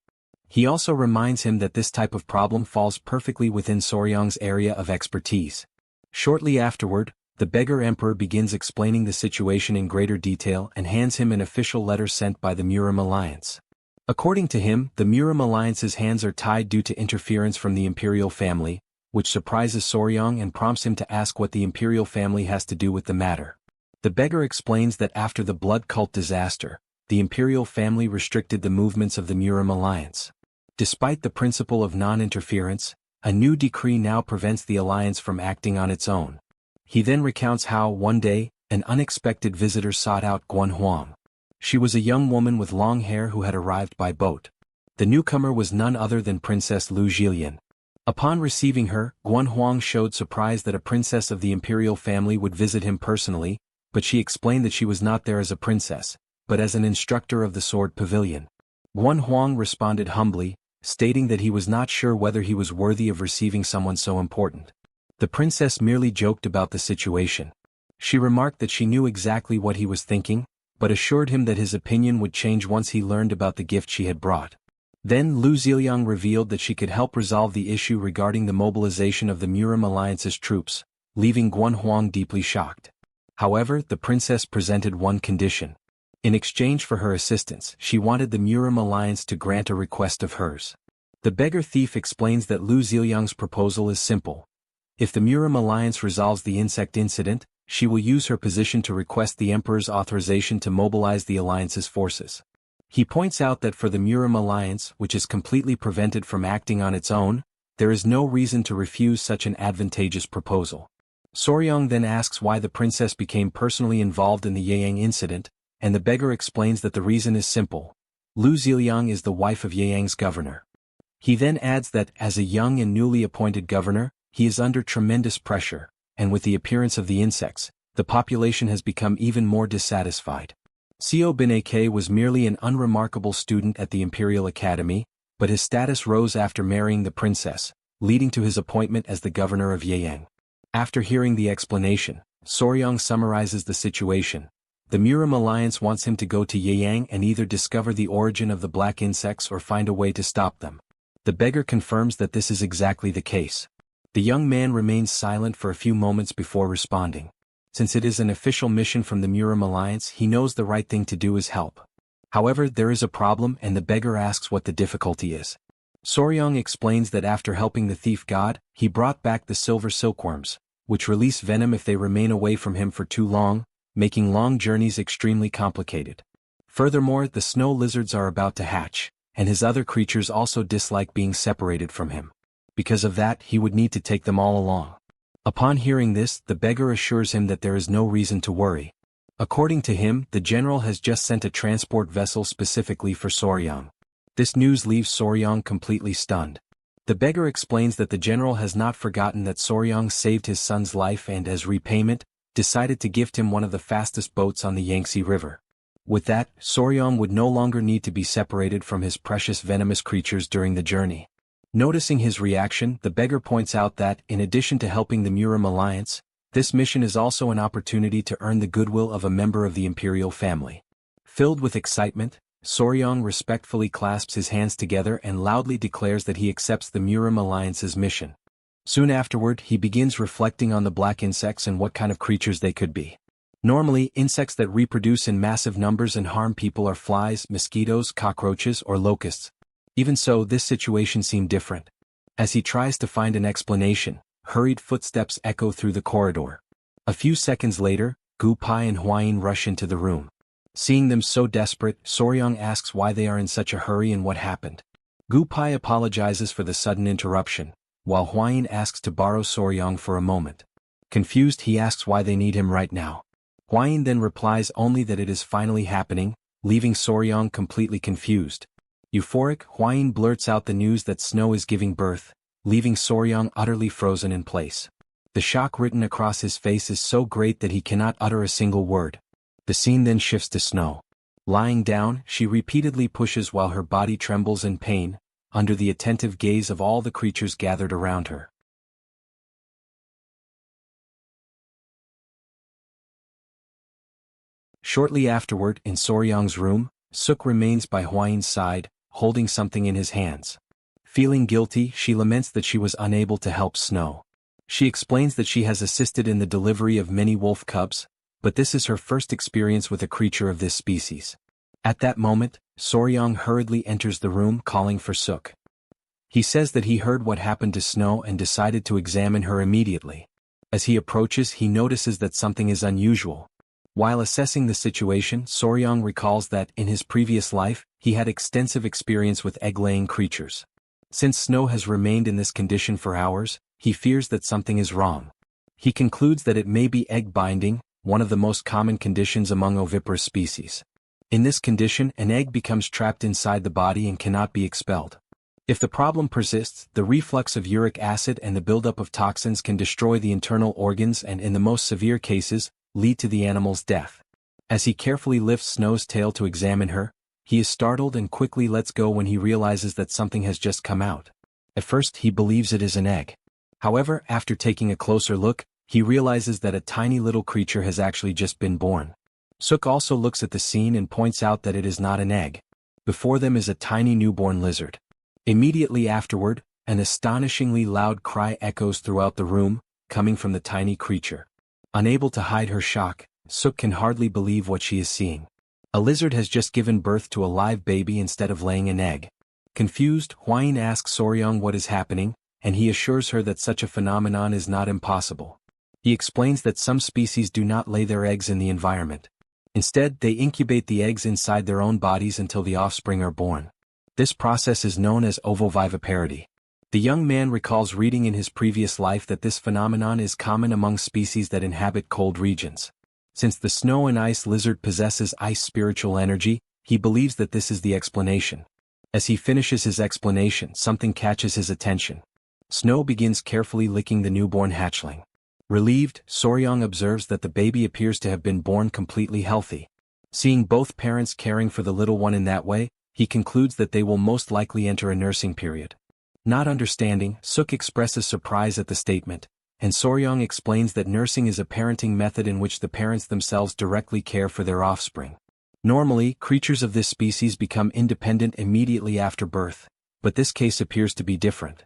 He also reminds him that this type of problem falls perfectly within Soryang's area of expertise. Shortly afterward, the beggar emperor begins explaining the situation in greater detail and hands him an official letter sent by the Murim Alliance. According to him, the Murim Alliance's hands are tied due to interference from the imperial family, which surprises Soryang and prompts him to ask what the imperial family has to do with the matter. The beggar explains that after the blood cult disaster, the imperial family restricted the movements of the Murim Alliance. Despite the principle of non-interference, a new decree now prevents the alliance from acting on its own. He then recounts how, one day, an unexpected visitor sought out Guanhuang. She was a young woman with long hair who had arrived by boat. The newcomer was none other than Princess Lu Jilian. Upon receiving her, Guanhuang showed surprise that a princess of the imperial family would visit him personally, but she explained that she was not there as a princess, but as an instructor of the sword pavilion. Guanhuang responded humbly, stating that he was not sure whether he was worthy of receiving someone so important. The princess merely joked about the situation. She remarked that she knew exactly what he was thinking, but assured him that his opinion would change once he learned about the gift she had brought. Then Lu Ziliang revealed that she could help resolve the issue regarding the mobilization of the Murim Alliance's troops, leaving Guanhuang deeply shocked. However, the princess presented one condition. In exchange for her assistance, she wanted the Murim Alliance to grant a request of hers. The beggar thief explains that Lu Ziliang's proposal is simple. If the Murim Alliance resolves the insect incident, she will use her position to request the Emperor's authorization to mobilize the Alliance's forces. He points out that for the Murim Alliance, which is completely prevented from acting on its own, there is no reason to refuse such an advantageous proposal. Soryang then asks why the princess became personally involved in the Yeyang incident, and the beggar explains that the reason is simple. Lu Ziliang is the wife of Yeyang's governor. He then adds that, as a young and newly appointed governor, he is under tremendous pressure, and with the appearance of the insects, the population has become even more dissatisfied. Xiao bin Ak was merely an unremarkable student at the Imperial Academy, but his status rose after marrying the princess, leading to his appointment as the governor of Yeyang. After hearing the explanation, Soryang summarizes the situation. The Murim Alliance wants him to go to Yeyang and either discover the origin of the black insects or find a way to stop them. The beggar confirms that this is exactly the case. The young man remains silent for a few moments before responding. Since it is an official mission from the Murim Alliance, he knows the right thing to do is help. However, there is a problem and the beggar asks what the difficulty is. Soryang explains that after helping the thief god, he brought back the silver silkworms, which release venom if they remain away from him for too long, making long journeys extremely complicated. Furthermore, the snow lizards are about to hatch, and his other creatures also dislike being separated from him. Because of that, he would need to take them all along. Upon hearing this, the beggar assures him that there is no reason to worry. According to him, the general has just sent a transport vessel specifically for Soryang. This news leaves Soryang completely stunned. The beggar explains that the general has not forgotten that Soryang saved his son's life and as repayment, decided to gift him one of the fastest boats on the Yangtze River. With that, Soryong would no longer need to be separated from his precious venomous creatures during the journey. Noticing his reaction, the beggar points out that, in addition to helping the Murim alliance, this mission is also an opportunity to earn the goodwill of a member of the imperial family. Filled with excitement, Soryong respectfully clasps his hands together and loudly declares that he accepts the Murim alliance's mission. Soon afterward, he begins reflecting on the black insects and what kind of creatures they could be. Normally, insects that reproduce in massive numbers and harm people are flies, mosquitoes, cockroaches, or locusts. Even so, this situation seemed different. As he tries to find an explanation, hurried footsteps echo through the corridor. A few seconds later, Gu Pai and Huayin rush into the room. Seeing them so desperate, Soryong asks why they are in such a hurry and what happened. Gu Pai apologizes for the sudden interruption, while Huayin asks to borrow Soryong for a moment. Confused, he asks why they need him right now. Huayin then replies only that it is finally happening, leaving Soryong completely confused. Euphoric, Huayin blurts out the news that Snow is giving birth, leaving Soryong utterly frozen in place. The shock written across his face is so great that he cannot utter a single word. The scene then shifts to Snow. Lying down, she repeatedly pushes while her body trembles in pain, under the attentive gaze of all the creatures gathered around her. Shortly afterward, in Soryong's room, Suk remains by Huayin's side, holding something in his hands. Feeling guilty, she laments that she was unable to help Snow. She explains that she has assisted in the delivery of many wolf cubs, but this is her first experience with a creature of this species. At that moment, Soryong hurriedly enters the room calling for Suk. He says that he heard what happened to Snow and decided to examine her immediately. As he approaches, he notices that something is unusual. While assessing the situation, Soryong recalls that, in his previous life, he had extensive experience with egg-laying creatures. Since Snow has remained in this condition for hours, he fears that something is wrong. He concludes that it may be egg binding, one of the most common conditions among oviparous species. In this condition, an egg becomes trapped inside the body and cannot be expelled. If the problem persists, the reflux of uric acid and the buildup of toxins can destroy the internal organs and, in the most severe cases, lead to the animal's death. As he carefully lifts Snow's tail to examine her, he is startled and quickly lets go when he realizes that something has just come out. At first, he believes it is an egg. However, after taking a closer look, he realizes that a tiny little creature has actually just been born. Suk also looks at the scene and points out that it is not an egg. Before them is a tiny newborn lizard. Immediately afterward, an astonishingly loud cry echoes throughout the room, coming from the tiny creature. Unable to hide her shock, Suk can hardly believe what she is seeing. A lizard has just given birth to a live baby instead of laying an egg. Confused, Huayin asks Soryong what is happening, and he assures her that such a phenomenon is not impossible. He explains that some species do not lay their eggs in the environment. Instead, they incubate the eggs inside their own bodies until the offspring are born. This process is known as ovoviviparity. The young man recalls reading in his previous life that this phenomenon is common among species that inhabit cold regions. Since the snow and ice lizard possesses ice spiritual energy, he believes that this is the explanation. As he finishes his explanation, something catches his attention. Snow begins carefully licking the newborn hatchling. Relieved, Soryong observes that the baby appears to have been born completely healthy. Seeing both parents caring for the little one in that way, he concludes that they will most likely enter a nursing period. Not understanding, Suk expresses surprise at the statement, and Soryong explains that nursing is a parenting method in which the parents themselves directly care for their offspring. Normally, creatures of this species become independent immediately after birth, but this case appears to be different.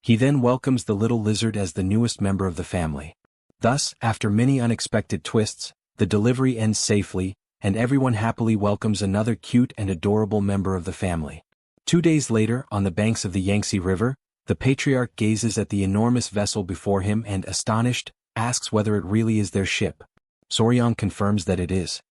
He then welcomes the little lizard as the newest member of the family. Thus, after many unexpected twists, the delivery ends safely, and everyone happily welcomes another cute and adorable member of the family. 2 days later, on the banks of the Yangtze River, the patriarch gazes at the enormous vessel before him and, astonished, asks whether it really is their ship. Soryong confirms that it is.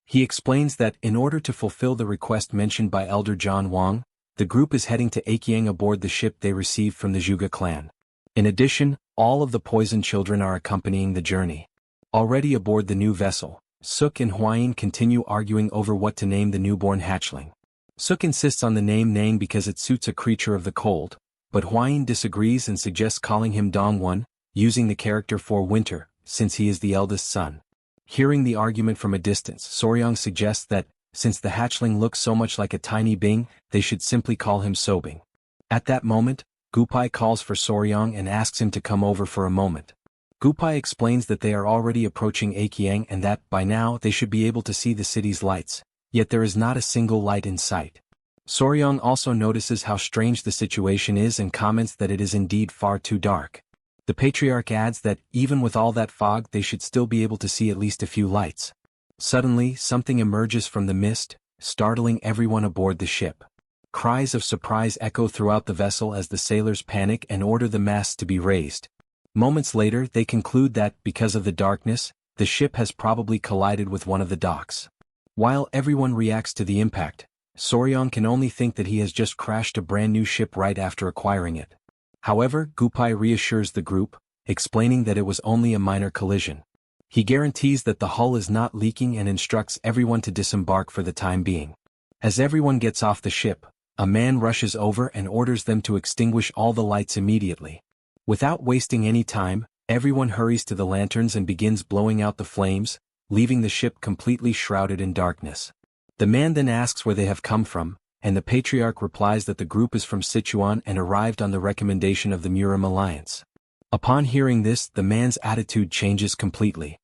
He explains that, in order to fulfill the request mentioned by Elder John Wang, the group is heading to Akiang aboard the ship they received from the Zhuge clan. In addition, all of the poison children are accompanying the journey. Already aboard the new vessel, Suk and Huayin continue arguing over what to name the newborn hatchling. Suk insists on the name Nang because it suits a creature of the cold, but Huayin disagrees and suggests calling him Dongwon, using the character for winter, since he is the eldest son. Hearing the argument from a distance, Soryang suggests that, since the hatchling looks so much like a tiny Bing, they should simply call him Sobing. At that moment, Gupai calls for Soryang and asks him to come over for a moment. Gupai explains that they are already approaching Akiang and that, by now, they should be able to see the city's lights, yet there is not a single light in sight. Soryang also notices how strange the situation is and comments that it is indeed far too dark. The patriarch adds that, even with all that fog, they should still be able to see at least a few lights. Suddenly, something emerges from the mist, startling everyone aboard the ship. Cries of surprise echo throughout the vessel as the sailors panic and order the masts to be raised. Moments later, they conclude that, because of the darkness, the ship has probably collided with one of the docks. While everyone reacts to the impact, Soryang can only think that he has just crashed a brand new ship right after acquiring it. However, Gupai reassures the group, explaining that it was only a minor collision. He guarantees that the hull is not leaking and instructs everyone to disembark for the time being. As everyone gets off the ship, a man rushes over and orders them to extinguish all the lights immediately. Without wasting any time, everyone hurries to the lanterns and begins blowing out the flames, leaving the ship completely shrouded in darkness. The man then asks where they have come from, and the patriarch replies that the group is from Sichuan and arrived on the recommendation of the Murim alliance. Upon hearing this, the man's attitude changes completely.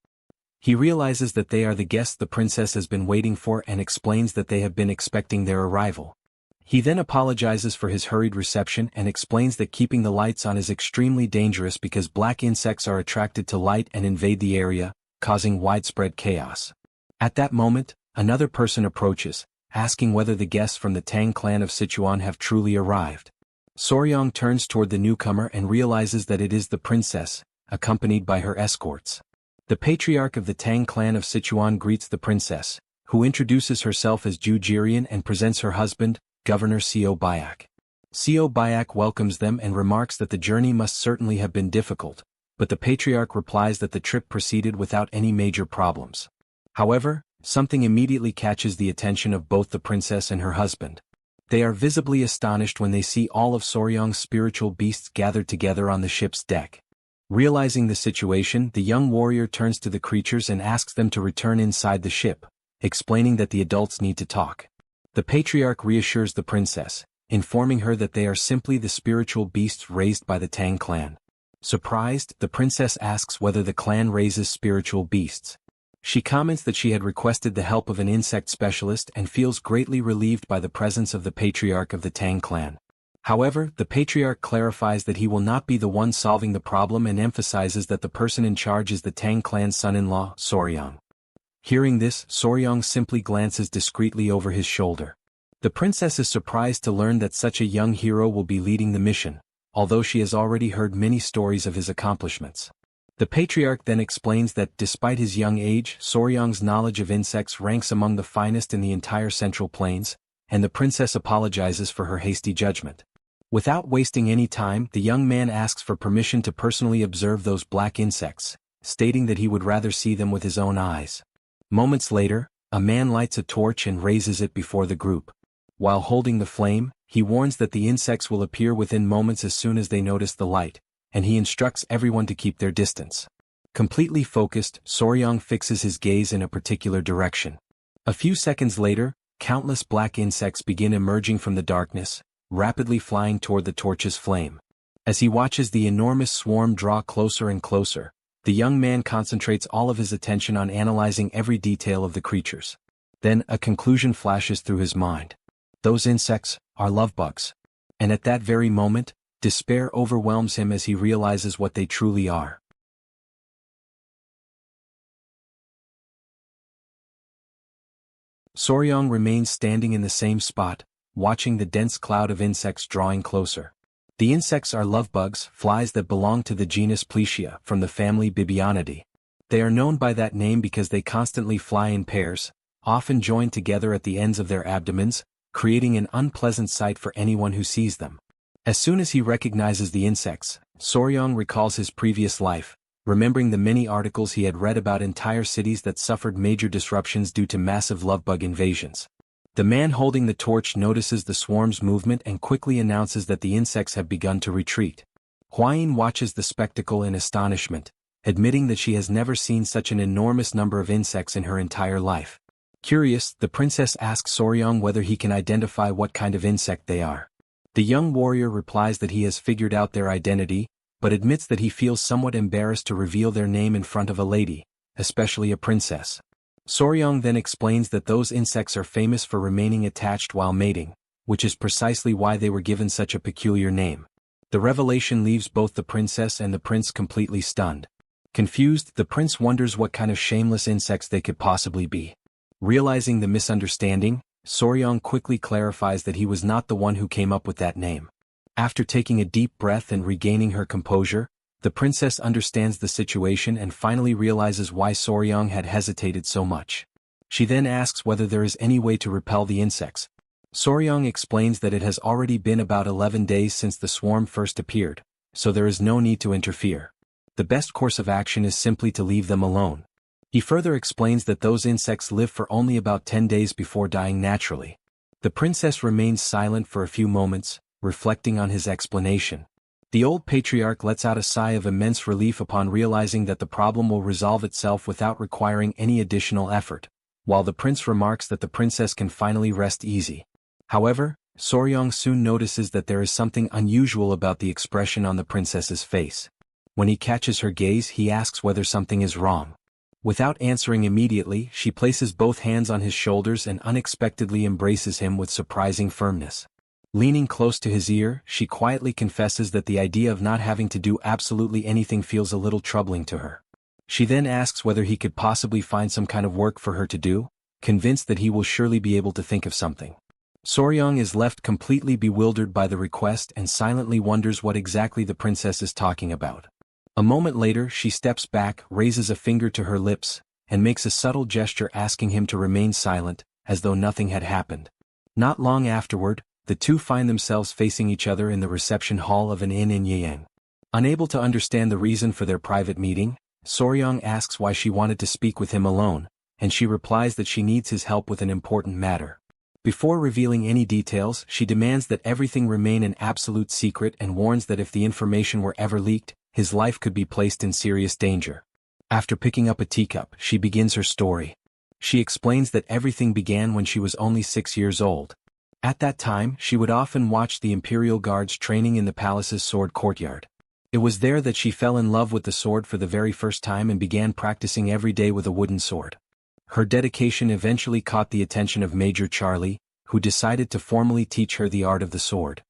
He realizes that they are the guests the princess has been waiting for and explains that they have been expecting their arrival. He then apologizes for his hurried reception and explains that keeping the lights on is extremely dangerous because black insects are attracted to light and invade the area, causing widespread chaos. At that moment, another person approaches, asking whether the guests from the Tang clan of Sichuan have truly arrived. Soryang turns toward the newcomer and realizes that it is the princess, accompanied by her escorts. The patriarch of the Tang clan of Sichuan greets the princess, who introduces herself as Ju Jirian and presents her husband, Governor Seo Bayak. Seo Bayak welcomes them and remarks that the journey must certainly have been difficult, but the patriarch replies that the trip proceeded without any major problems. However, something immediately catches the attention of both the princess and her husband. They are visibly astonished when they see all of Soryang's spiritual beasts gathered together on the ship's deck. Realizing the situation, the young warrior turns to the creatures and asks them to return inside the ship, explaining that the adults need to talk. The patriarch reassures the princess, informing her that they are simply the spiritual beasts raised by the Tang clan. Surprised, the princess asks whether the clan raises spiritual beasts. She comments that she had requested the help of an insect specialist and feels greatly relieved by the presence of the patriarch of the Tang clan. However, the patriarch clarifies that he will not be the one solving the problem and emphasizes that the person in charge is the Tang clan's son-in-law, Soryang. Hearing this, Soryang simply glances discreetly over his shoulder. The princess is surprised to learn that such a young hero will be leading the mission, although she has already heard many stories of his accomplishments. The patriarch then explains that despite his young age, Soryang's knowledge of insects ranks among the finest in the entire Central Plains, and the princess apologizes for her hasty judgment. Without wasting any time, the young man asks for permission to personally observe those black insects, stating that he would rather see them with his own eyes. Moments later, a man lights a torch and raises it before the group. While holding the flame, he warns that the insects will appear within moments as soon as they notice the light, and he instructs everyone to keep their distance. Completely focused, Soryang fixes his gaze in a particular direction. A few seconds later, countless black insects begin emerging from the darkness, rapidly flying toward the torch's flame. As he watches the enormous swarm draw closer and closer, the young man concentrates all of his attention on analyzing every detail of the creatures. Then a conclusion flashes through his mind. Those insects are lovebugs. And at that very moment, despair overwhelms him as he realizes what they truly are. Soryang remains standing in the same spot, watching the dense cloud of insects drawing closer. The insects are lovebugs, flies that belong to the genus Plesia from the family Bibionidae. They are known by that name because they constantly fly in pairs, often joined together at the ends of their abdomens, creating an unpleasant sight for anyone who sees them. As soon as he recognizes the insects, Soryang recalls his previous life, remembering the many articles he had read about entire cities that suffered major disruptions due to massive lovebug invasions. The man holding the torch notices the swarm's movement and quickly announces that the insects have begun to retreat. Huayin watches the spectacle in astonishment, admitting that she has never seen such an enormous number of insects in her entire life. Curious, the princess asks Soryong whether he can identify what kind of insect they are. The young warrior replies that he has figured out their identity, but admits that he feels somewhat embarrassed to reveal their name in front of a lady, especially a princess. Soryong then explains that those insects are famous for remaining attached while mating, which is precisely why they were given such a peculiar name. The revelation leaves both the princess and the prince completely stunned. Confused, the prince wonders what kind of shameless insects they could possibly be. Realizing the misunderstanding, Soryong quickly clarifies that he was not the one who came up with that name. After taking a deep breath and regaining her composure, the princess understands the situation and finally realizes why Soryong had hesitated so much. She then asks whether there is any way to repel the insects. Soryong explains that it has already been about 11 days since the swarm first appeared, so there is no need to interfere. The best course of action is simply to leave them alone. He further explains that those insects live for only about 10 days before dying naturally. The princess remains silent for a few moments, reflecting on his explanation. The old patriarch lets out a sigh of immense relief upon realizing that the problem will resolve itself without requiring any additional effort, while the prince remarks that the princess can finally rest easy. However, Soryong soon notices that there is something unusual about the expression on the princess's face. When he catches her gaze, he asks whether something is wrong. Without answering immediately, she places both hands on his shoulders and unexpectedly embraces him with surprising firmness. Leaning close to his ear, she quietly confesses that the idea of not having to do absolutely anything feels a little troubling to her. She then asks whether he could possibly find some kind of work for her to do, convinced that he will surely be able to think of something. Soryong is left completely bewildered by the request and silently wonders what exactly the princess is talking about. A moment later, she steps back, raises a finger to her lips, and makes a subtle gesture asking him to remain silent, as though nothing had happened. Not long afterward, the two find themselves facing each other in the reception hall of an inn in Yiyang. Unable to understand the reason for their private meeting, Soryong asks why she wanted to speak with him alone, and she replies that she needs his help with an important matter. Before revealing any details, she demands that everything remain an absolute secret and warns that if the information were ever leaked, his life could be placed in serious danger. After picking up a teacup, she begins her story. She explains that everything began when she was only 6 years old. At that time, she would often watch the imperial guards training in the palace's sword courtyard. It was there that she fell in love with the sword for the very first time and began practicing every day with a wooden sword. Her dedication eventually caught the attention of Major Charlie, who decided to formally teach her the art of the sword.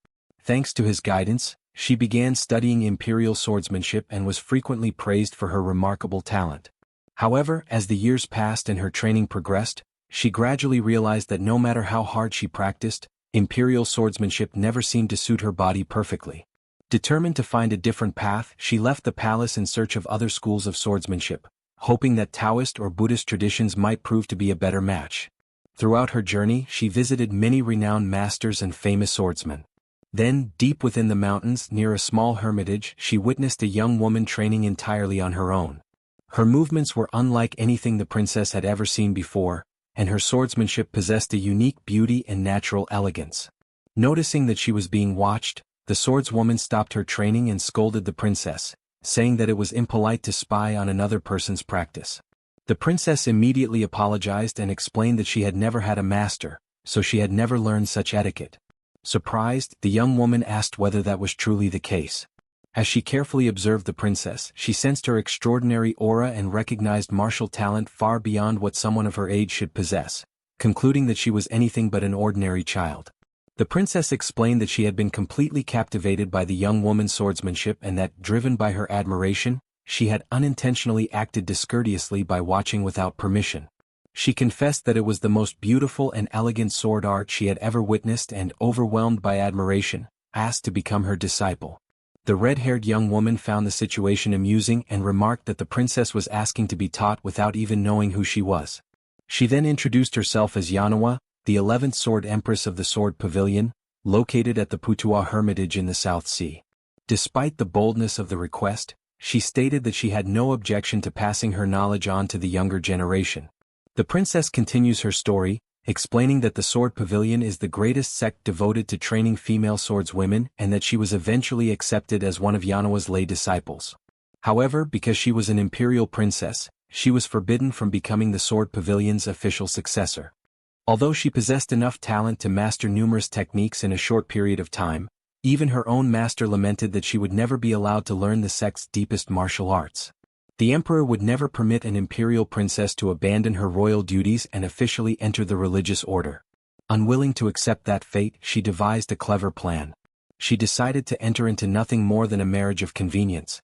Thanks to his guidance, she began studying imperial swordsmanship and was frequently praised for her remarkable talent. However, as the years passed and her training progressed, she gradually realized that no matter how hard she practiced, imperial swordsmanship never seemed to suit her body perfectly. Determined to find a different path, she left the palace in search of other schools of swordsmanship, hoping that Taoist or Buddhist traditions might prove to be a better match. Throughout her journey, she visited many renowned masters and famous swordsmen. Then, deep within the mountains near a small hermitage, she witnessed a young woman training entirely on her own. Her movements were unlike anything the princess had ever seen before, and her swordsmanship possessed a unique beauty and natural elegance. Noticing that she was being watched, the swordswoman stopped her training and scolded the princess, saying that it was impolite to spy on another person's practice. The princess immediately apologized and explained that she had never had a master, so she had never learned such etiquette. Surprised, the young woman asked whether that was truly the case. As she carefully observed the princess, she sensed her extraordinary aura and recognized martial talent far beyond what someone of her age should possess, concluding that she was anything but an ordinary child. The princess explained that she had been completely captivated by the young woman's swordsmanship and that, driven by her admiration, she had unintentionally acted discourteously by watching without permission. She confessed that it was the most beautiful and elegant sword art she had ever witnessed and, overwhelmed by admiration, asked to become her disciple. The red-haired young woman found the situation amusing and remarked that the princess was asking to be taught without even knowing who she was. She then introduced herself as Manhwa, the 11th Sword Empress of the Sword Pavilion, located at the Putua Hermitage in the South Sea. Despite the boldness of the request, she stated that she had no objection to passing her knowledge on to the younger generation. The princess continues her story, explaining that the Sword Pavilion is the greatest sect devoted to training female swordswomen and that she was eventually accepted as one of Manhwa's lay disciples. However, because she was an imperial princess, she was forbidden from becoming the Sword Pavilion's official successor. Although she possessed enough talent to master numerous techniques in a short period of time, even her own master lamented that she would never be allowed to learn the sect's deepest martial arts. The emperor would never permit an imperial princess to abandon her royal duties and officially enter the religious order. Unwilling to accept that fate, she devised a clever plan. She decided to enter into nothing more than a marriage of convenience.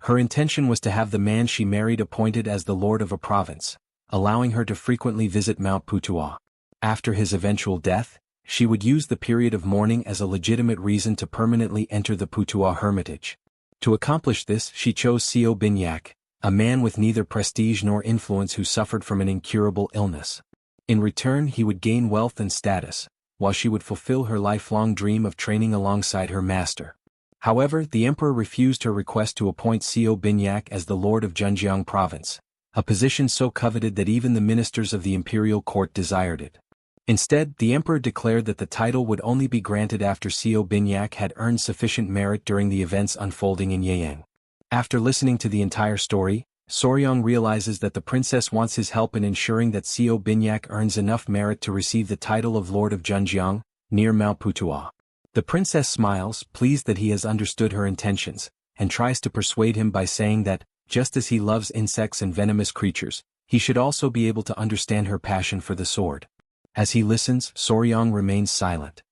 Her intention was to have the man she married appointed as the lord of a province, allowing her to frequently visit Mount Putuo. After his eventual death, she would use the period of mourning as a legitimate reason to permanently enter the Putuo hermitage. To accomplish this, she chose Seo Binyak, a man with neither prestige nor influence who suffered from an incurable illness. In return, he would gain wealth and status, while she would fulfill her lifelong dream of training alongside her master. However, the emperor refused her request to appoint Seo Binyak as the lord of Zhenjiang province, a position so coveted that even the ministers of the imperial court desired it. Instead, the emperor declared that the title would only be granted after Seo Binyak had earned sufficient merit during the events unfolding in Yeyang. After listening to the entire story, Soryang realizes that the princess wants his help in ensuring that Seo Binyak earns enough merit to receive the title of Lord of Zhenjiang, near Mount Putuo. The princess smiles, pleased that he has understood her intentions, and tries to persuade him by saying that, just as he loves insects and venomous creatures, he should also be able to understand her passion for the sword. As he listens, Soryang remains silent.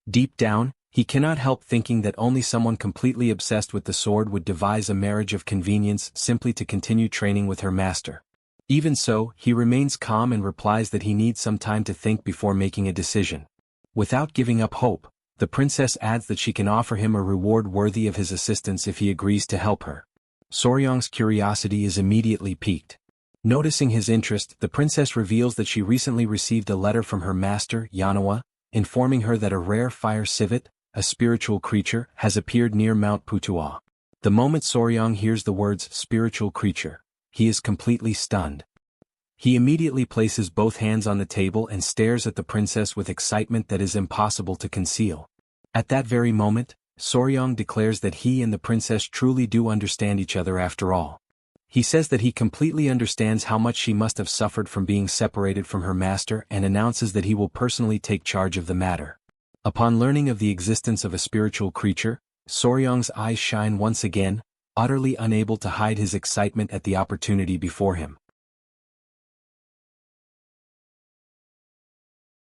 Deep down, he cannot help thinking that only someone completely obsessed with the sword would devise a marriage of convenience simply to continue training with her master. Even so, he remains calm and replies that he needs some time to think before making a decision. Without giving up hope, the princess adds that she can offer him a reward worthy of his assistance if he agrees to help her. Soryang's curiosity is immediately piqued. Noticing his interest, the princess reveals that she recently received a letter from her master, Yanawa, informing her that a rare fire civet, a spiritual creature, has appeared near Mount Putuo. The moment Soryang hears the words spiritual creature, he is completely stunned. He immediately places both hands on the table and stares at the princess with excitement that is impossible to conceal. At that very moment, Soryang declares that he and the princess truly do understand each other after all. He says that he completely understands how much she must have suffered from being separated from her master and announces that he will personally take charge of the matter. Upon learning of the existence of a spiritual creature, Soryang's eyes shine once again, utterly unable to hide his excitement at the opportunity before him.